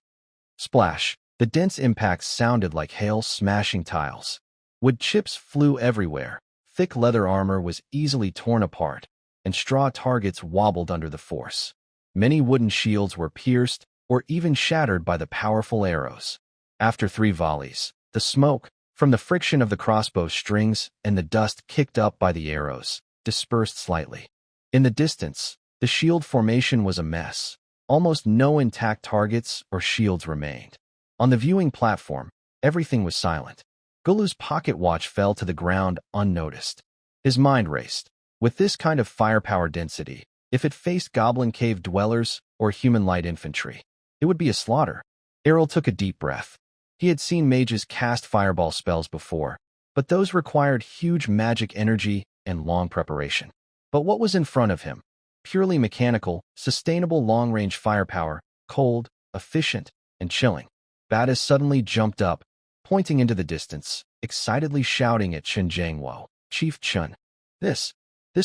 S1: Splash. The dense impacts sounded like hail smashing tiles. Wood chips flew everywhere. Thick leather armor was easily torn apart, and straw targets wobbled under the force. Many wooden shields were pierced or even shattered by the powerful arrows. After 3 volleys, the smoke, from the friction of the crossbow strings and the dust kicked up by the arrows, dispersed slightly. In the distance, the shield formation was a mess. Almost no intact targets or shields remained. On the viewing platform, everything was silent. Gulu's pocket watch fell to the ground unnoticed. His mind raced. With this kind of firepower density, if it faced goblin cave dwellers or human light infantry, it would be a slaughter. Errol took a deep breath. He had seen mages cast fireball spells before, but those required huge magic energy and long preparation. But what was in front of him? Purely mechanical, sustainable long-range firepower, cold, efficient, and chilling. Battis suddenly jumped up, pointing into the distance, excitedly shouting at Chun Jangwo. Chief Chun, this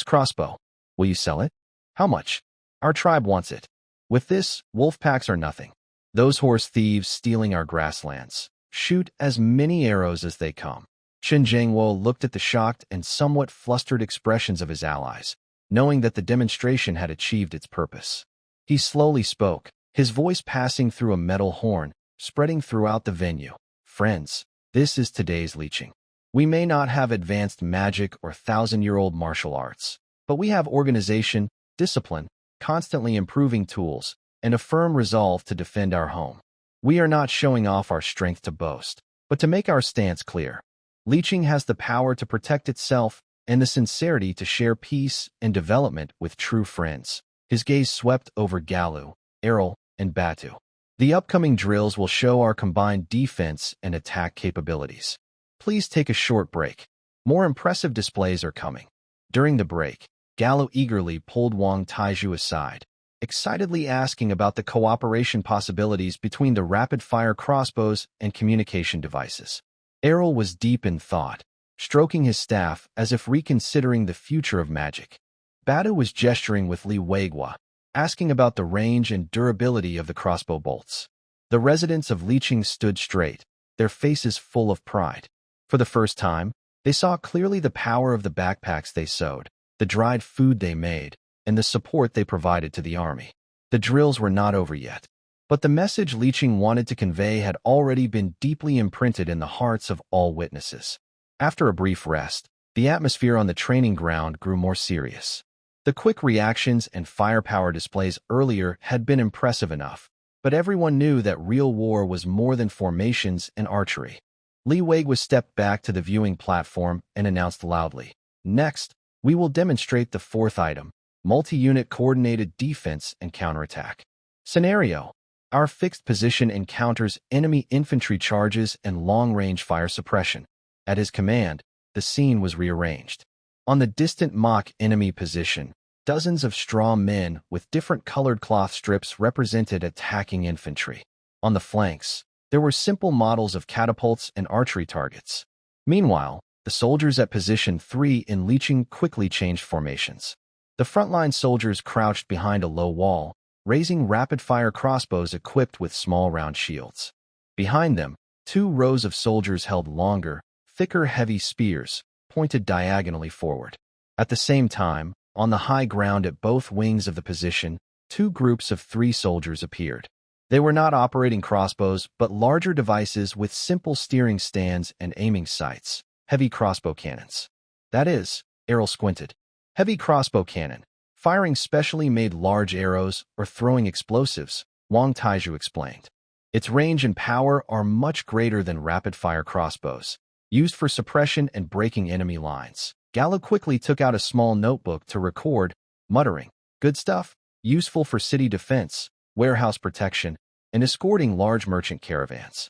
S1: crossbow. Will you sell it? How much? Our tribe wants it. With this, wolf packs are nothing. Those horse thieves stealing our grasslands. Shoot as many arrows as they come. Chun Jangwo looked at the shocked and somewhat flustered expressions of his allies, knowing that the demonstration had achieved its purpose. He slowly spoke, his voice passing through a metal horn, spreading throughout the venue. Friends, this is today's leeching. We may not have advanced magic or 1,000-year-old martial arts, but we have organization, discipline, constantly improving tools, and a firm resolve to defend our home. We are not showing off our strength to boast, but to make our stance clear. Leeching has the power to protect itself and the sincerity to share peace and development with true friends. His gaze swept over Galu, Errol, and Batu. The upcoming drills will show our combined defense and attack capabilities. Please take a short break. More impressive displays are coming. During the break, Galu eagerly pulled Wang Taiju aside. excitedly asking about the cooperation possibilities between the rapid-fire crossbows and communication devices. Errol was deep in thought, stroking his staff as if reconsidering the future of magic. Badu was gesturing with Li Weigua, asking about the range and durability of the crossbow bolts. The residents of Liqing stood straight, their faces full of pride. For the first time, they saw clearly the power of the backpacks they sewed, the dried food they made, and the support they provided to the army. The drills were not over yet, but the message Liqing wanted to convey had already been deeply imprinted in the hearts of all witnesses. After a brief rest, the atmosphere on the training ground grew more serious. The quick reactions and firepower displays earlier had been impressive enough, but everyone knew that real war was more than formations and archery. Li Weigua stepped back to the viewing platform and announced loudly, "Next, we will demonstrate the fourth item, multi-unit coordinated defense and counterattack. Scenario: our fixed position encounters enemy infantry charges and long-range fire suppression." At his command, the scene was rearranged. On the distant mock enemy position, dozens of straw men with different colored cloth strips represented attacking infantry. On the flanks, there were simple models of catapults and archery targets. Meanwhile, the soldiers at position 3 in Liqing quickly changed formations. The frontline soldiers crouched behind a low wall, raising rapid-fire crossbows equipped with small round shields. Behind them, 2 rows of soldiers held longer, thicker heavy spears, pointed diagonally forward. At the same time, on the high ground at both wings of the position, 2 groups of 3 soldiers appeared. They were not operating crossbows, but larger devices with simple steering stands and aiming sights, heavy crossbow cannons. That is, Errol squinted. Heavy crossbow cannon, firing specially made large arrows or throwing explosives, Wang Taiju explained. Its range and power are much greater than rapid-fire crossbows, used for suppression and breaking enemy lines. Gallo quickly took out a small notebook to record, muttering, "Good stuff, useful for city defense, warehouse protection, and escorting large merchant caravans."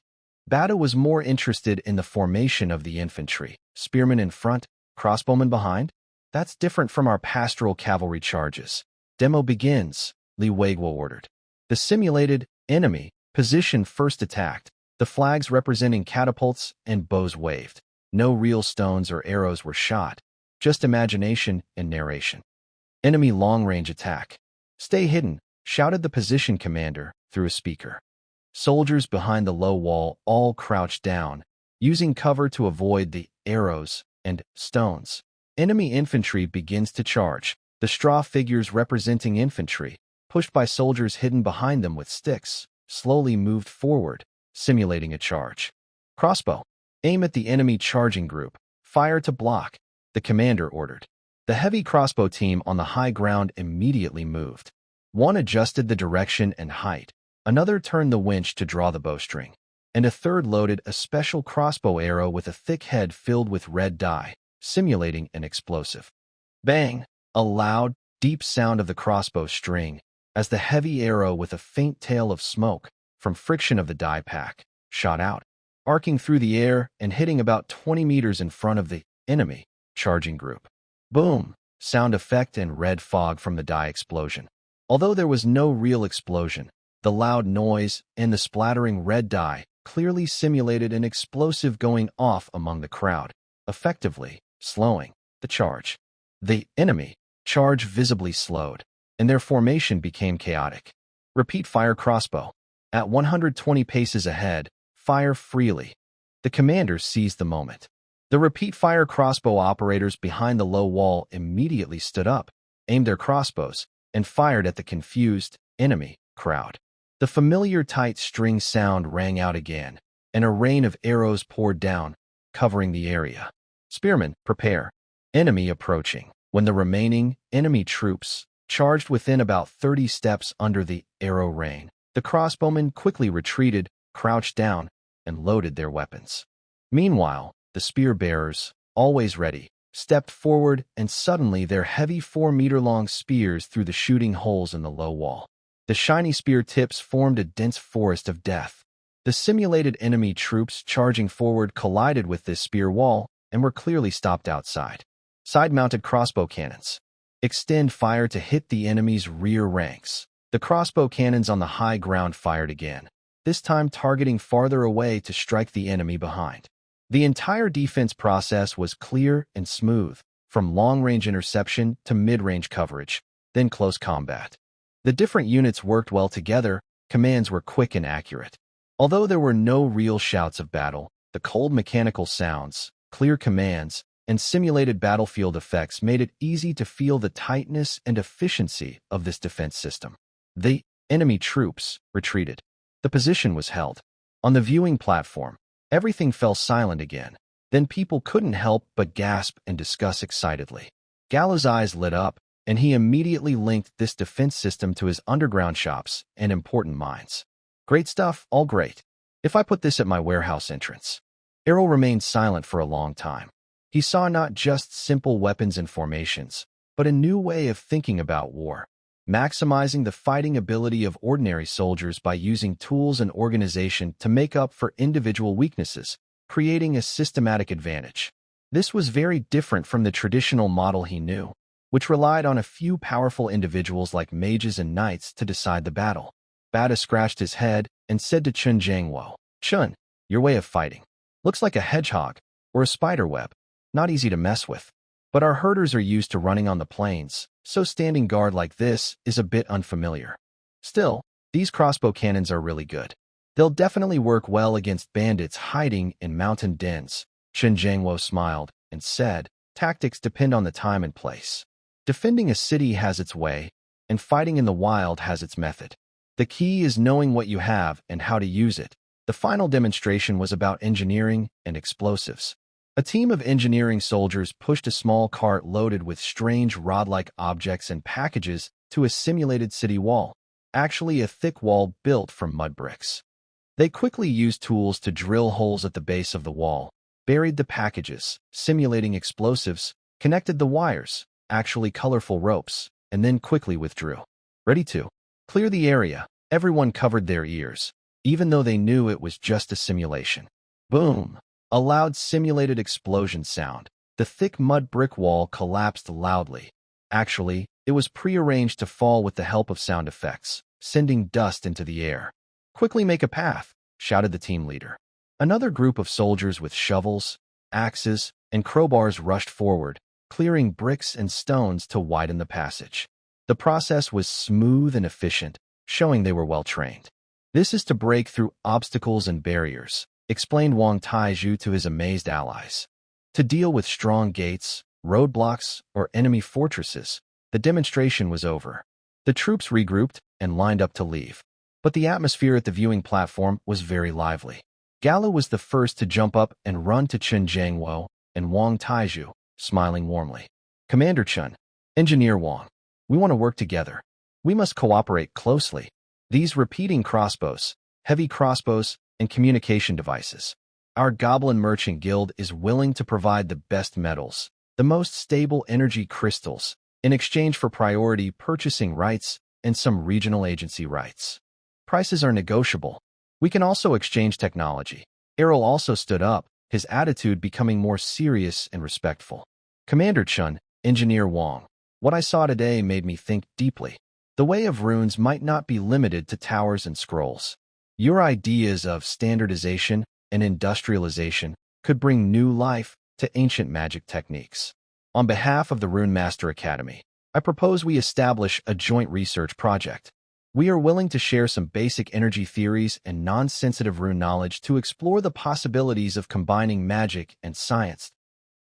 S1: Bada was more interested in the formation of the infantry, spearmen in front, crossbowmen behind. "That's different from our pastoral cavalry charges. Demo begins," Li Weigua ordered. The simulated enemy position first attacked, the flags representing catapults and bows waved. No real stones or arrows were shot, just imagination and narration. "Enemy long-range attack. Stay hidden," shouted the position commander through a speaker. Soldiers behind the low wall all crouched down, using cover to avoid the arrows and stones. Enemy infantry begins to charge, the straw figures representing infantry, pushed by soldiers hidden behind them with sticks, slowly moved forward, simulating a charge. "Crossbow. Aim at the enemy charging group. Fire to block," the commander ordered. The heavy crossbow team on the high ground immediately moved. One adjusted the direction and height, another turned the winch to draw the bowstring, and a third loaded a special crossbow arrow with a thick head filled with red dye, simulating an explosive. Bang! A loud, deep sound of the crossbow string, as the heavy arrow with a faint tail of smoke, from friction of the dye pack, shot out, arcing through the air and hitting about 20 meters in front of the enemy charging group. Boom! Sound effect and red fog from the dye explosion. Although there was no real explosion, the loud noise and the splattering red dye clearly simulated an explosive going off among the crowd, effectively slowing the charge. The enemy charge visibly slowed, and their formation became chaotic. Repeat fire crossbow. At 120 paces ahead, fire freely. The commander seized the moment. The repeat fire crossbow operators behind the low wall immediately stood up, aimed their crossbows, and fired at the confused enemy crowd. The familiar tight string sound rang out again, and a rain of arrows poured down, covering the area. "Spearmen, prepare. Enemy approaching." When the remaining enemy troops charged within about 30 steps under the arrow rain, the crossbowmen quickly retreated, crouched down, and loaded their weapons. Meanwhile, the spear bearers, always ready, stepped forward, and suddenly their heavy 4-meter-long spears through the shooting holes in the low wall. The shiny spear tips formed a dense forest of death. The simulated enemy troops charging forward collided with this spear wall and were clearly stopped outside. Side-mounted crossbow cannons. Extend fire to hit the enemy's rear ranks. The crossbow cannons on the high ground fired again, this time targeting farther away to strike the enemy behind. The entire defense process was clear and smooth, from long-range interception to mid-range coverage, then close combat. The different units worked well together, commands were quick and accurate. Although there were no real shouts of battle, the cold mechanical sounds, clear commands, and simulated battlefield effects made it easy to feel the tightness and efficiency of this defense system. The enemy troops retreated. The position was held. On the viewing platform, everything fell silent again. Then people couldn't help but gasp and discuss excitedly. Gallo's eyes lit up, and he immediately linked this defense system to his underground shops and important mines. Great stuff, all great. If I put this at my warehouse entrance. Errol remained silent for a long time. He saw not just simple weapons and formations, but a new way of thinking about war, maximizing the fighting ability of ordinary soldiers by using tools and organization to make up for individual weaknesses, creating a systematic advantage. This was very different from the traditional model he knew, which relied on a few powerful individuals like mages and knights to decide the battle. Bada scratched his head and said to Chun Jiangwo, "Chun, your way of fighting looks like a hedgehog or a spider web. Not easy to mess with. But our herders are used to running on the plains, so standing guard like this is a bit unfamiliar. Still, these crossbow cannons are really good. They'll definitely work well against bandits hiding in mountain dens." Chun Jiangwo smiled and said, "Tactics depend on the time and place. Defending a city has its way, and fighting in the wild has its method. The key is knowing what you have and how to use it." The final demonstration was about engineering and explosives. A team of engineering soldiers pushed a small cart loaded with strange rod-like objects and packages to a simulated city wall, actually a thick wall built from mud bricks. They quickly used tools to drill holes at the base of the wall, buried the packages, simulating explosives, connected the wires, actually colorful ropes, and then quickly withdrew. Ready to clear the area, everyone covered their ears, even though they knew it was just a simulation. Boom! A loud simulated explosion sound. The thick mud brick wall collapsed loudly. Actually, it was prearranged to fall with the help of sound effects, sending dust into the air. "Quickly make a path," shouted the team leader. Another group of soldiers with shovels, axes, and crowbars rushed forward, clearing bricks and stones to widen the passage. The process was smooth and efficient, showing they were well trained. "This is to break through obstacles and barriers," explained Wang Taizhu to his amazed allies. To deal with strong gates, roadblocks, or enemy fortresses, the demonstration was over. The troops regrouped and lined up to leave. But the atmosphere at the viewing platform was very lively. Gallo was the first to jump up and run to Chun Jiangwo and Wang Taizhu, smiling warmly. "Commander Chun, Engineer Wang, we want to work together. We must cooperate closely. These repeating crossbows, heavy crossbows, and communication devices. Our Goblin Merchant Guild is willing to provide the best metals, the most stable energy crystals, in exchange for priority purchasing rights and some regional agency rights. Prices are negotiable. We can also exchange technology." Errol also stood up, his attitude becoming more serious and respectful. "Commander Chun, Engineer Wang, what I saw today made me think deeply. The way of runes might not be limited to towers and scrolls. Your ideas of standardization and industrialization could bring new life to ancient magic techniques. On behalf of the Rune Master Academy, I propose we establish a joint research project. We are willing to share some basic energy theories and non-sensitive rune knowledge to explore the possibilities of combining magic and science."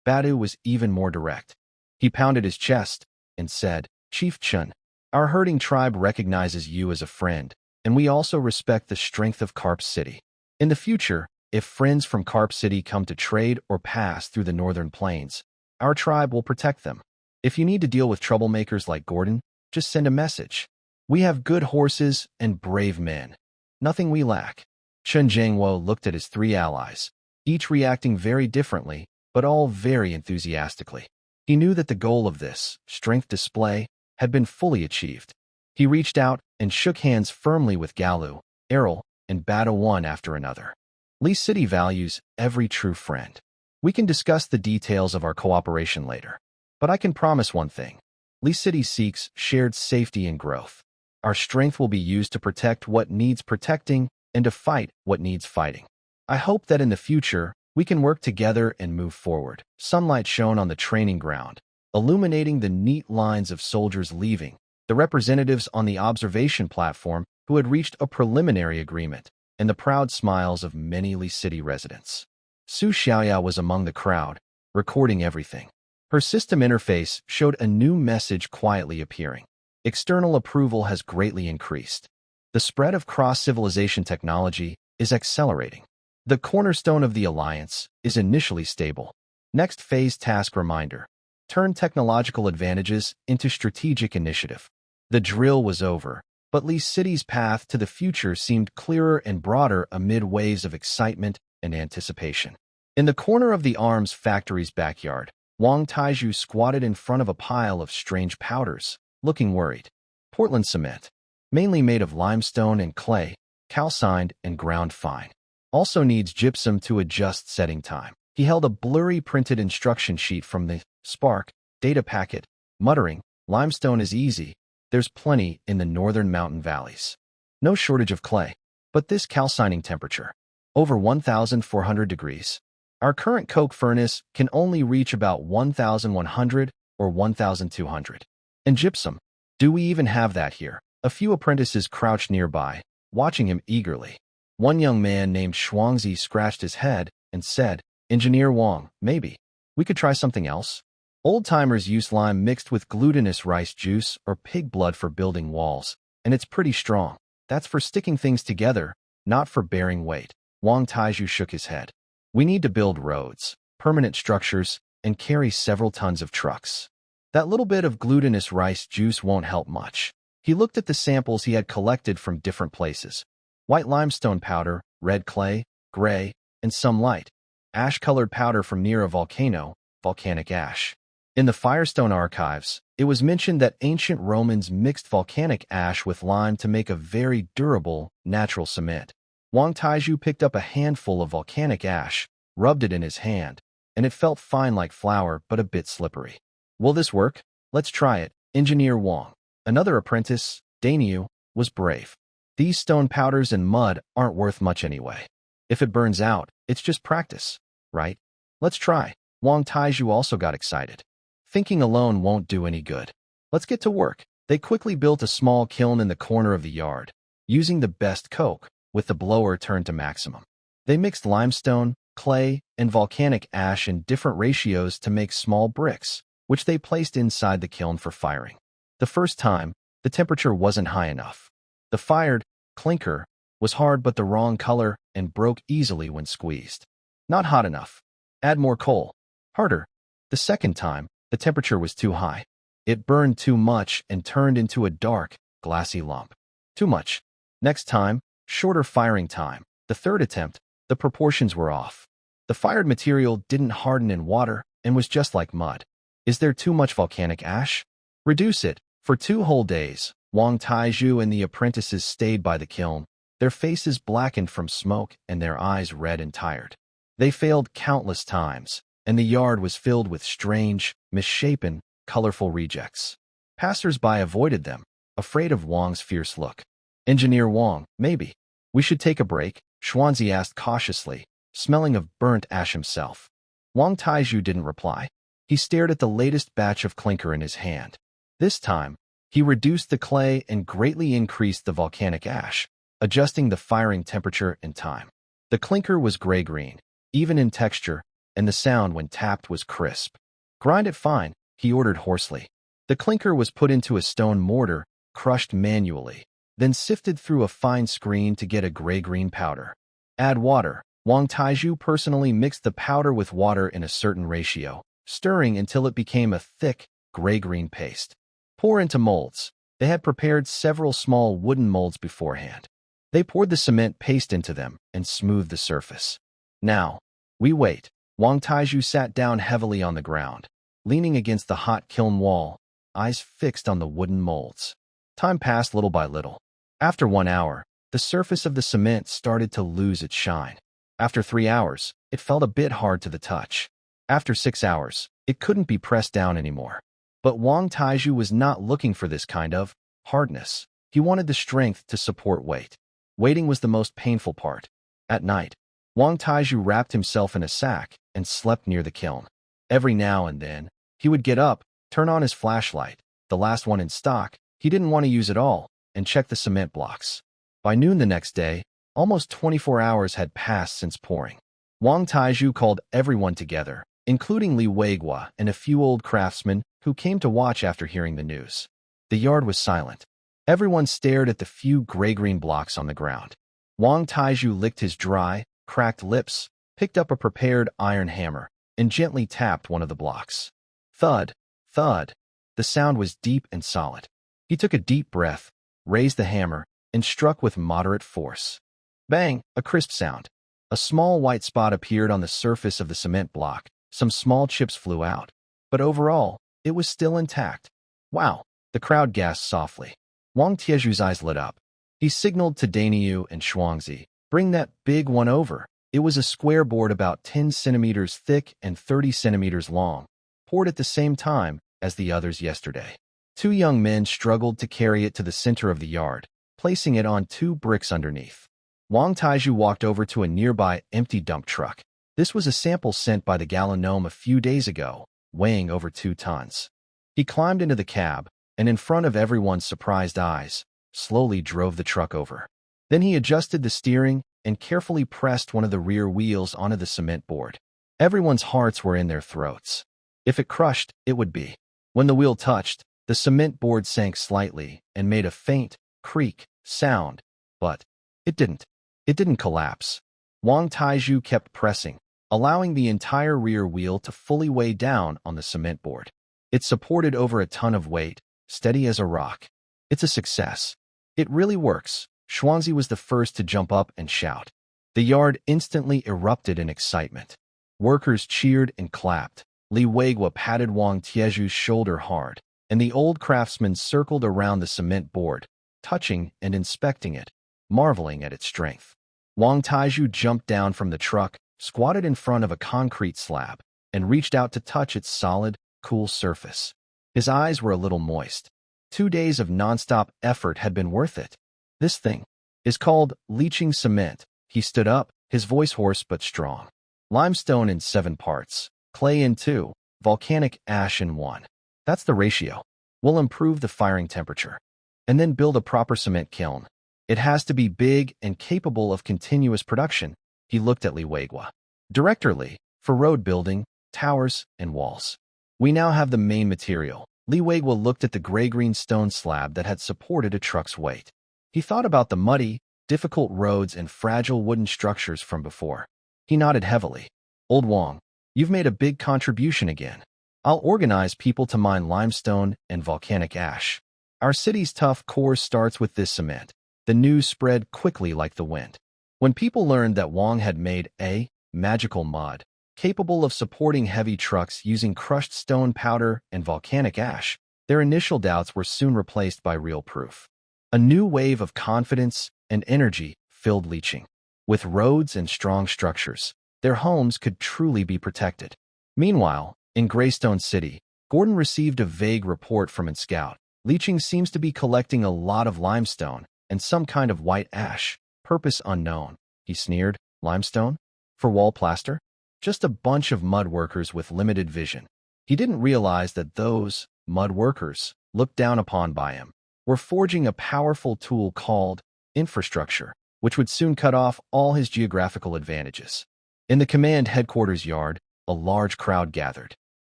S1: Badu was even more direct. He pounded his chest and said, "Chief Chun, our herding tribe recognizes you as a friend, and we also respect the strength of Carp City. In the future, if friends from Carp City come to trade or pass through the northern plains, our tribe will protect them. If you need to deal with troublemakers like Gordon, just send a message. We have good horses and brave men. Nothing we lack." Chun Jiangwo looked at his three allies, each reacting very differently, but all very enthusiastically. He knew that the goal of this strength display had been fully achieved. He reached out and shook hands firmly with Galu, Errol, and Bada one after another. "Lee City values every true friend. We can discuss the details of our cooperation later. But I can promise one thing. Lee City seeks shared safety and growth. Our strength will be used to protect what needs protecting and to fight what needs fighting. I hope that in the future, we can work together and move forward. Sunlight shone on the training ground, illuminating the neat lines of soldiers leaving, the representatives on the observation platform who had reached a preliminary agreement, and the proud smiles of many Li City residents. Su Xiaoya was among the crowd, recording everything. Her system interface showed a new message quietly appearing. External approval has greatly increased. The spread of cross-civilization technology is accelerating. The cornerstone of the alliance is initially stable. Next phase task reminder. Turn technological advantages into strategic initiative. The drill was over, but Li City's path to the future seemed clearer and broader amid waves of excitement and anticipation. In the corner of the arms factory's backyard, Wang Taizhu squatted in front of a pile of strange powders, looking worried. Portland cement, mainly made of limestone and clay, calcined and ground fine. Also needs gypsum to adjust setting time. He held a blurry printed instruction sheet from the Spark data packet, muttering, "Limestone is easy. There's plenty in the northern mountain valleys. No shortage of clay. But this calcining temperature, over 1,400 degrees. Our current coke furnace can only reach about 1,100 or 1,200. And gypsum, do we even have that here?" A few apprentices crouched nearby, watching him eagerly. One young man named Shuangzi scratched his head and said, "Engineer Wang, maybe we could try something else." Old-timers use lime mixed with glutinous rice juice or pig blood for building walls, and it's pretty strong. That's for sticking things together, not for bearing weight. Wang Taizhu shook his head. We need to build roads, permanent structures, and carry several tons of trucks. That little bit of glutinous rice juice won't help much. He looked at the samples he had collected from different places. White limestone powder, red clay, gray, and some light, ash-colored powder from near a volcano, volcanic ash. In the Firestone archives, it was mentioned that ancient Romans mixed volcanic ash with lime to make a very durable, natural cement. Wang Taizhu picked up a handful of volcanic ash, rubbed it in his hand, and it felt fine like flour but a bit slippery. Will this work? Let's try it, Engineer Wang. Another apprentice, Dainyu, was brave. These stone powders and mud aren't worth much anyway. If it burns out, it's just practice, right? Let's try. Wang Taizhu also got excited. Thinking alone won't do any good. Let's get to work. They quickly built a small kiln in the corner of the yard, using the best coke, with the blower turned to maximum. They mixed limestone, clay, and volcanic ash in different ratios to make small bricks, which they placed inside the kiln for firing. The first time, the temperature wasn't high enough. The fired clinker was hard but the wrong color and broke easily when squeezed. Not hot enough. Add more coal. Harder. The second time, the temperature was too high. It burned too much and turned into a dark, glassy lump. Too much. Next time, shorter firing time. The third attempt, the proportions were off. The fired material didn't harden in water and was just like mud. Is there too much volcanic ash? Reduce it. For 2 whole days, Wang Taizhu and the apprentices stayed by the kiln, their faces blackened from smoke and their eyes red and tired. They failed countless times, and the yard was filled with strange, misshapen, colorful rejects. Passers-by avoided them, afraid of Wang's fierce look. Engineer Wang, maybe we should take a break, Xuanzi asked cautiously, smelling of burnt ash himself. Wang Taizhu didn't reply. He stared at the latest batch of clinker in his hand. This time, he reduced the clay and greatly increased the volcanic ash, adjusting the firing temperature and time. The clinker was gray-green, even in texture, and the sound when tapped was crisp. Grind it fine, he ordered hoarsely. The clinker was put into a stone mortar, crushed manually, then sifted through a fine screen to get a gray-green powder. Add water. Wang Taizhu personally mixed the powder with water in a certain ratio, stirring until it became a thick, gray-green paste. Pour into molds. They had prepared several small wooden molds beforehand. They poured the cement paste into them and smoothed the surface. Now, we wait. Wang Taizhu sat down heavily on the ground, leaning against the hot kiln wall, eyes fixed on the wooden molds. Time passed little by little. After 1 hour, the surface of the cement started to lose its shine. After 3 hours, it felt a bit hard to the touch. After 6 hours, it couldn't be pressed down anymore. But Wang Taizhu was not looking for this kind of hardness. He wanted the strength to support weight. Waiting was the most painful part. At night, Wang Taiju wrapped himself in a sack and slept near the kiln. Every now and then, he would get up, turn on his flashlight, the last one in stock, he didn't want to use it all, and check the cement blocks. By noon the next day, almost 24 hours had passed since pouring. Wang Taiju called everyone together, including Li Weiguo and a few old craftsmen who came to watch after hearing the news. The yard was silent. Everyone stared at the few gray-green blocks on the ground. Wang Taiju licked his dry, cracked lips, picked up a prepared iron hammer, and gently tapped one of the blocks. Thud, thud. The sound was deep and solid. He took a deep breath, raised the hammer, and struck with moderate force. Bang! A crisp sound. A small white spot appeared on the surface of the cement block. Some small chips flew out. But overall, it was still intact. Wow! The crowd gasped softly. Wang Tieju's eyes lit up. He signaled to Dainiu and Shuangzi, "Bring that big one over." It was a square board about 10 centimeters thick and 30 centimeters long, poured at the same time as the others yesterday. Two young men struggled to carry it to the center of the yard, placing it on 2 bricks underneath. Wang Taiju walked over to a nearby empty dump truck. This was a sample sent by the Gallinome a few days ago, weighing over 2 tons. He climbed into the cab, and in front of everyone's surprised eyes, slowly drove the truck over. Then he adjusted the steering and carefully pressed one of the rear wheels onto the cement board. Everyone's hearts were in their throats. If it crushed, it would be. When the wheel touched, the cement board sank slightly and made a faint, creak sound, but it didn't. It didn't collapse. Wang Taiju kept pressing, allowing the entire rear wheel to fully weigh down on the cement board. It supported over a ton of weight, steady as a rock. It's a success. It really works. Shuangzi was the first to jump up and shout. The yard instantly erupted in excitement. Workers cheered and clapped. Li Weiguo patted Wang Tieju's shoulder hard, and the old craftsman circled around the cement board, touching and inspecting it, marveling at its strength. Wang Taiju jumped down from the truck, squatted in front of a concrete slab, and reached out to touch its solid, cool surface. His eyes were a little moist. 2 days of nonstop effort had been worth it. This thing is called leaching cement. He stood up, his voice hoarse but strong. Limestone in 7 parts, clay in 2, volcanic ash in 1. That's the ratio. We'll improve the firing temperature. And then build a proper cement kiln. It has to be big and capable of continuous production. He looked at Li Weiguo. Director Li, for road building, towers, and walls. We now have the main material. Li Weiguo looked at the gray-green stone slab that had supported a truck's weight. He thought about the muddy, difficult roads and fragile wooden structures from before. He nodded heavily. Old Wang, you've made a big contribution again. I'll organize people to mine limestone and volcanic ash. Our city's tough core starts with this cement. The news spread quickly like the wind. When people learned that Wang had made a magical mud, capable of supporting heavy trucks using crushed stone powder and volcanic ash, their initial doubts were soon replaced by real proof. A new wave of confidence and energy filled leaching. With roads and strong structures, their homes could truly be protected. Meanwhile, in Greystone City, Gordon received a vague report from a scout. Leaching seems to be collecting a lot of limestone and some kind of white ash, purpose unknown. He sneered. Limestone? For wall plaster? Just a bunch of mud workers with limited vision. He didn't realize that those mud workers, looked down upon by him, were forging a powerful tool called infrastructure, which would soon cut off all his geographical advantages. In the command headquarters yard, a large crowd gathered.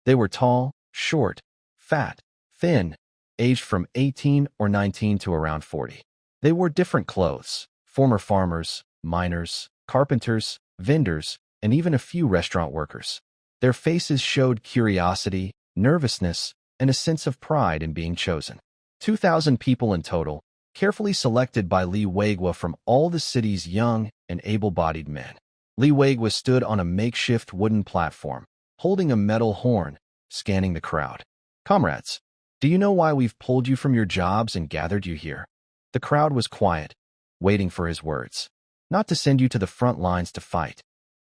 S1: They were tall, short, fat, thin, aged from 18 or 19 to around 40. They wore different clothes, former farmers, miners, carpenters, vendors, and even a few restaurant workers. Their faces showed curiosity, nervousness, and a sense of pride in being chosen. 2,000 people in total, carefully selected by Li Weiguo from all the city's young and able-bodied men. Li Weiguo stood on a makeshift wooden platform, holding a metal horn, scanning the crowd. Comrades, do you know why we've pulled you from your jobs and gathered you here? The crowd was quiet, waiting for his words. Not to send you to the front lines to fight,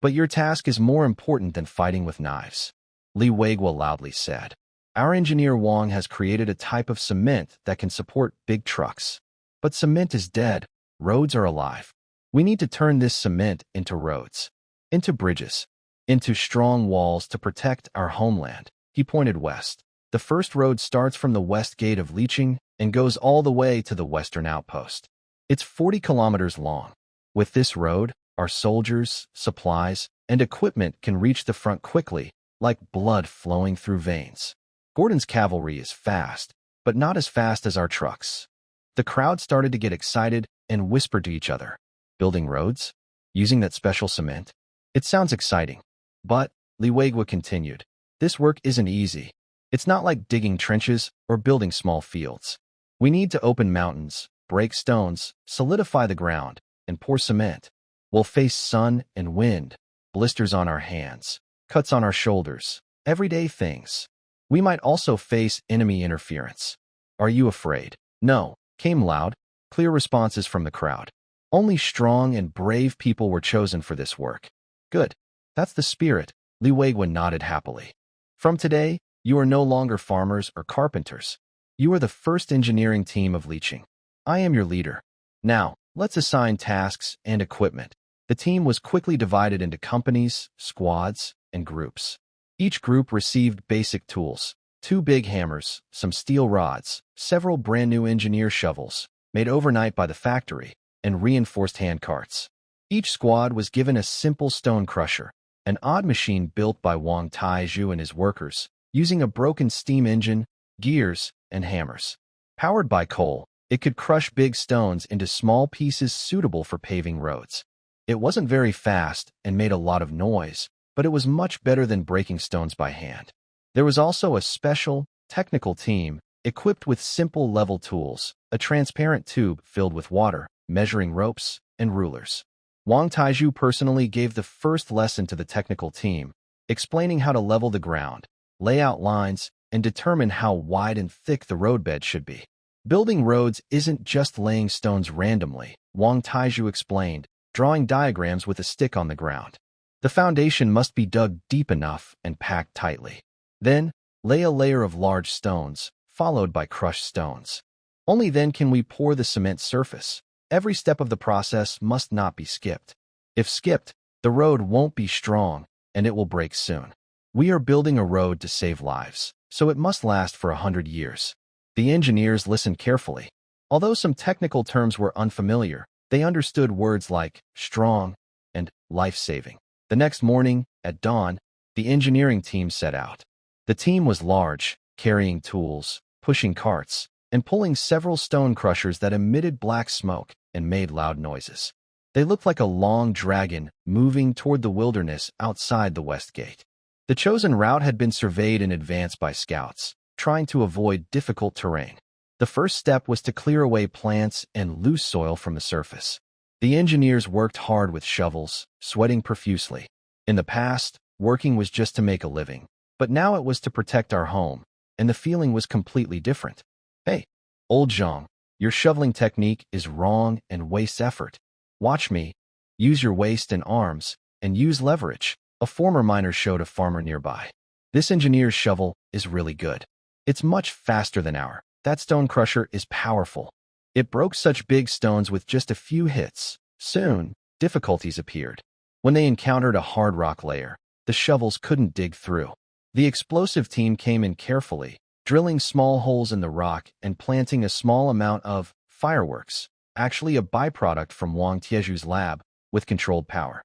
S1: but your task is more important than fighting with knives. Li Weiguo loudly said. Our engineer Wang has created a type of cement that can support big trucks. But cement is dead. Roads are alive. We need to turn this cement into roads, into bridges, into strong walls to protect our homeland. He pointed west. The first road starts from the west gate of leaching and goes all the way to the western outpost. It's 40 kilometers long. With this road, our soldiers, supplies, and equipment can reach the front quickly, like blood flowing through veins. Gordon's cavalry is fast, but not as fast as our trucks. The crowd started to get excited and whisper to each other. Building roads? Using that special cement? It sounds exciting. But, Liwegwa continued, this work isn't easy. It's not like digging trenches or building small fields. We need to open mountains, break stones, solidify the ground, and pour cement. We'll face sun and wind, blisters on our hands, cuts on our shoulders, everyday things. We might also face enemy interference. Are you afraid? No, came loud, clear responses from the crowd. Only strong and brave people were chosen for this work. Good. That's the spirit, Liwegwa nodded happily. From today, you are no longer farmers or carpenters. You are the first engineering team of leaching. I am your leader. Now, let's assign tasks and equipment. The team was quickly divided into companies, squads, and groups. Each group received basic tools, 2 big hammers, some steel rods, several brand-new engineer shovels, made overnight by the factory, and reinforced hand carts. Each squad was given a simple stone crusher, an odd machine built by Wang Taizhu and his workers, using a broken steam engine, gears, and hammers. Powered by coal, it could crush big stones into small pieces suitable for paving roads. It wasn't very fast and made a lot of noise, but it was much better than breaking stones by hand. There was also a special, technical team, equipped with simple level tools, a transparent tube filled with water, measuring ropes, and rulers. Wang Taizhu personally gave the first lesson to the technical team, explaining how to level the ground, lay out lines, and determine how wide and thick the roadbed should be. Building roads isn't just laying stones randomly, Wang Taizhu explained, drawing diagrams with a stick on the ground. The foundation must be dug deep enough and packed tightly. Then, lay a layer of large stones, followed by crushed stones. Only then can we pour the cement surface. Every step of the process must not be skipped. If skipped, the road won't be strong, and it will break soon. We are building a road to save lives, so it must last for 100 years. The engineers listened carefully. Although some technical terms were unfamiliar, they understood words like strong and life-saving. The next morning, at dawn, the engineering team set out. The team was large, carrying tools, pushing carts, and pulling several stone crushers that emitted black smoke and made loud noises. They looked like a long dragon moving toward the wilderness outside the west gate. The chosen route had been surveyed in advance by scouts, trying to avoid difficult terrain. The first step was to clear away plants and loose soil from the surface. The engineers worked hard with shovels, sweating profusely. In the past, working was just to make a living, but now it was to protect our home, and the feeling was completely different. Hey, old Zhang, your shoveling technique is wrong and wastes effort. Watch me. Use your waist and arms, and use leverage, a former miner showed a farmer nearby. This engineer's shovel is really good. It's much faster than ours. That stone crusher is powerful. It broke such big stones with just a few hits. Soon, difficulties appeared. When they encountered a hard rock layer, the shovels couldn't dig through. The explosive team came in carefully, drilling small holes in the rock and planting a small amount of fireworks, actually a byproduct from Wang Tieju's lab, with controlled power.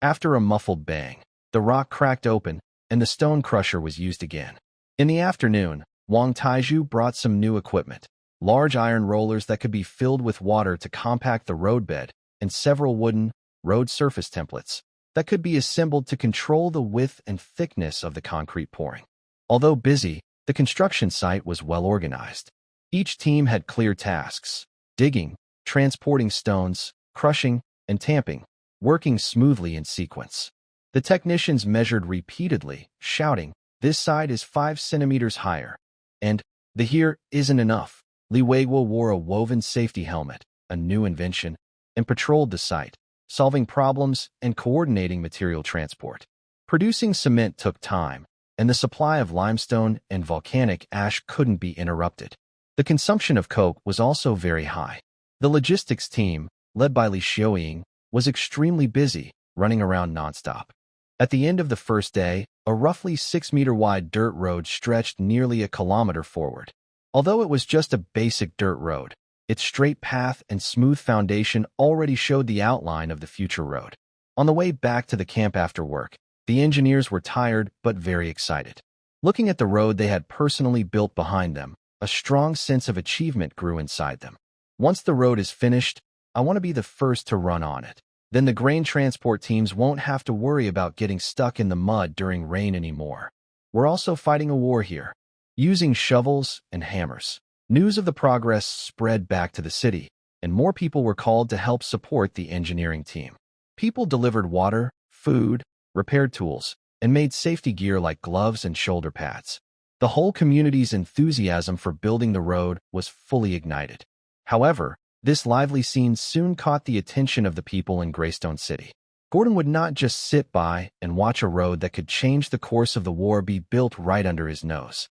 S1: After a muffled bang, the rock cracked open, and the stone crusher was used again. In the afternoon, Wang Taizhu brought some new equipment, large iron rollers that could be filled with water to compact the roadbed, and several wooden, road surface templates that could be assembled to control the width and thickness of the concrete pouring. Although busy, the construction site was well organized. Each team had clear tasks: digging, transporting stones, crushing, and tamping, working smoothly in sequence. The technicians measured repeatedly, shouting, "This side is 5 centimeters higher," and "The here isn't enough." Liwegwa wore a woven safety helmet, a new invention, and patrolled the site, solving problems and coordinating material transport. Producing cement took time, and the supply of limestone and volcanic ash couldn't be interrupted. The consumption of coke was also very high. The logistics team, led by Li Xiaoying, was extremely busy, running around nonstop. At the end of the first day, a roughly 6-meter-wide dirt road stretched nearly a kilometer forward. Although it was just a basic dirt road, its straight path and smooth foundation already showed the outline of the future road. On the way back to the camp after work, the engineers were tired but very excited. Looking at the road they had personally built behind them, a strong sense of achievement grew inside them. Once the road is finished, I want to be the first to run on it. Then the grain transport teams won't have to worry about getting stuck in the mud during rain anymore. We're also fighting a war here, using shovels and hammers. News of the progress spread back to the city, and more people were called to help support the engineering team. People delivered water, food, repaired tools, and made safety gear like gloves and shoulder pads. The whole community's enthusiasm for building the road was fully ignited. However, this lively scene soon caught the attention of the people in Greystone City. Gordon would not just sit by and watch a road that could change the course of the war be built right under his nose.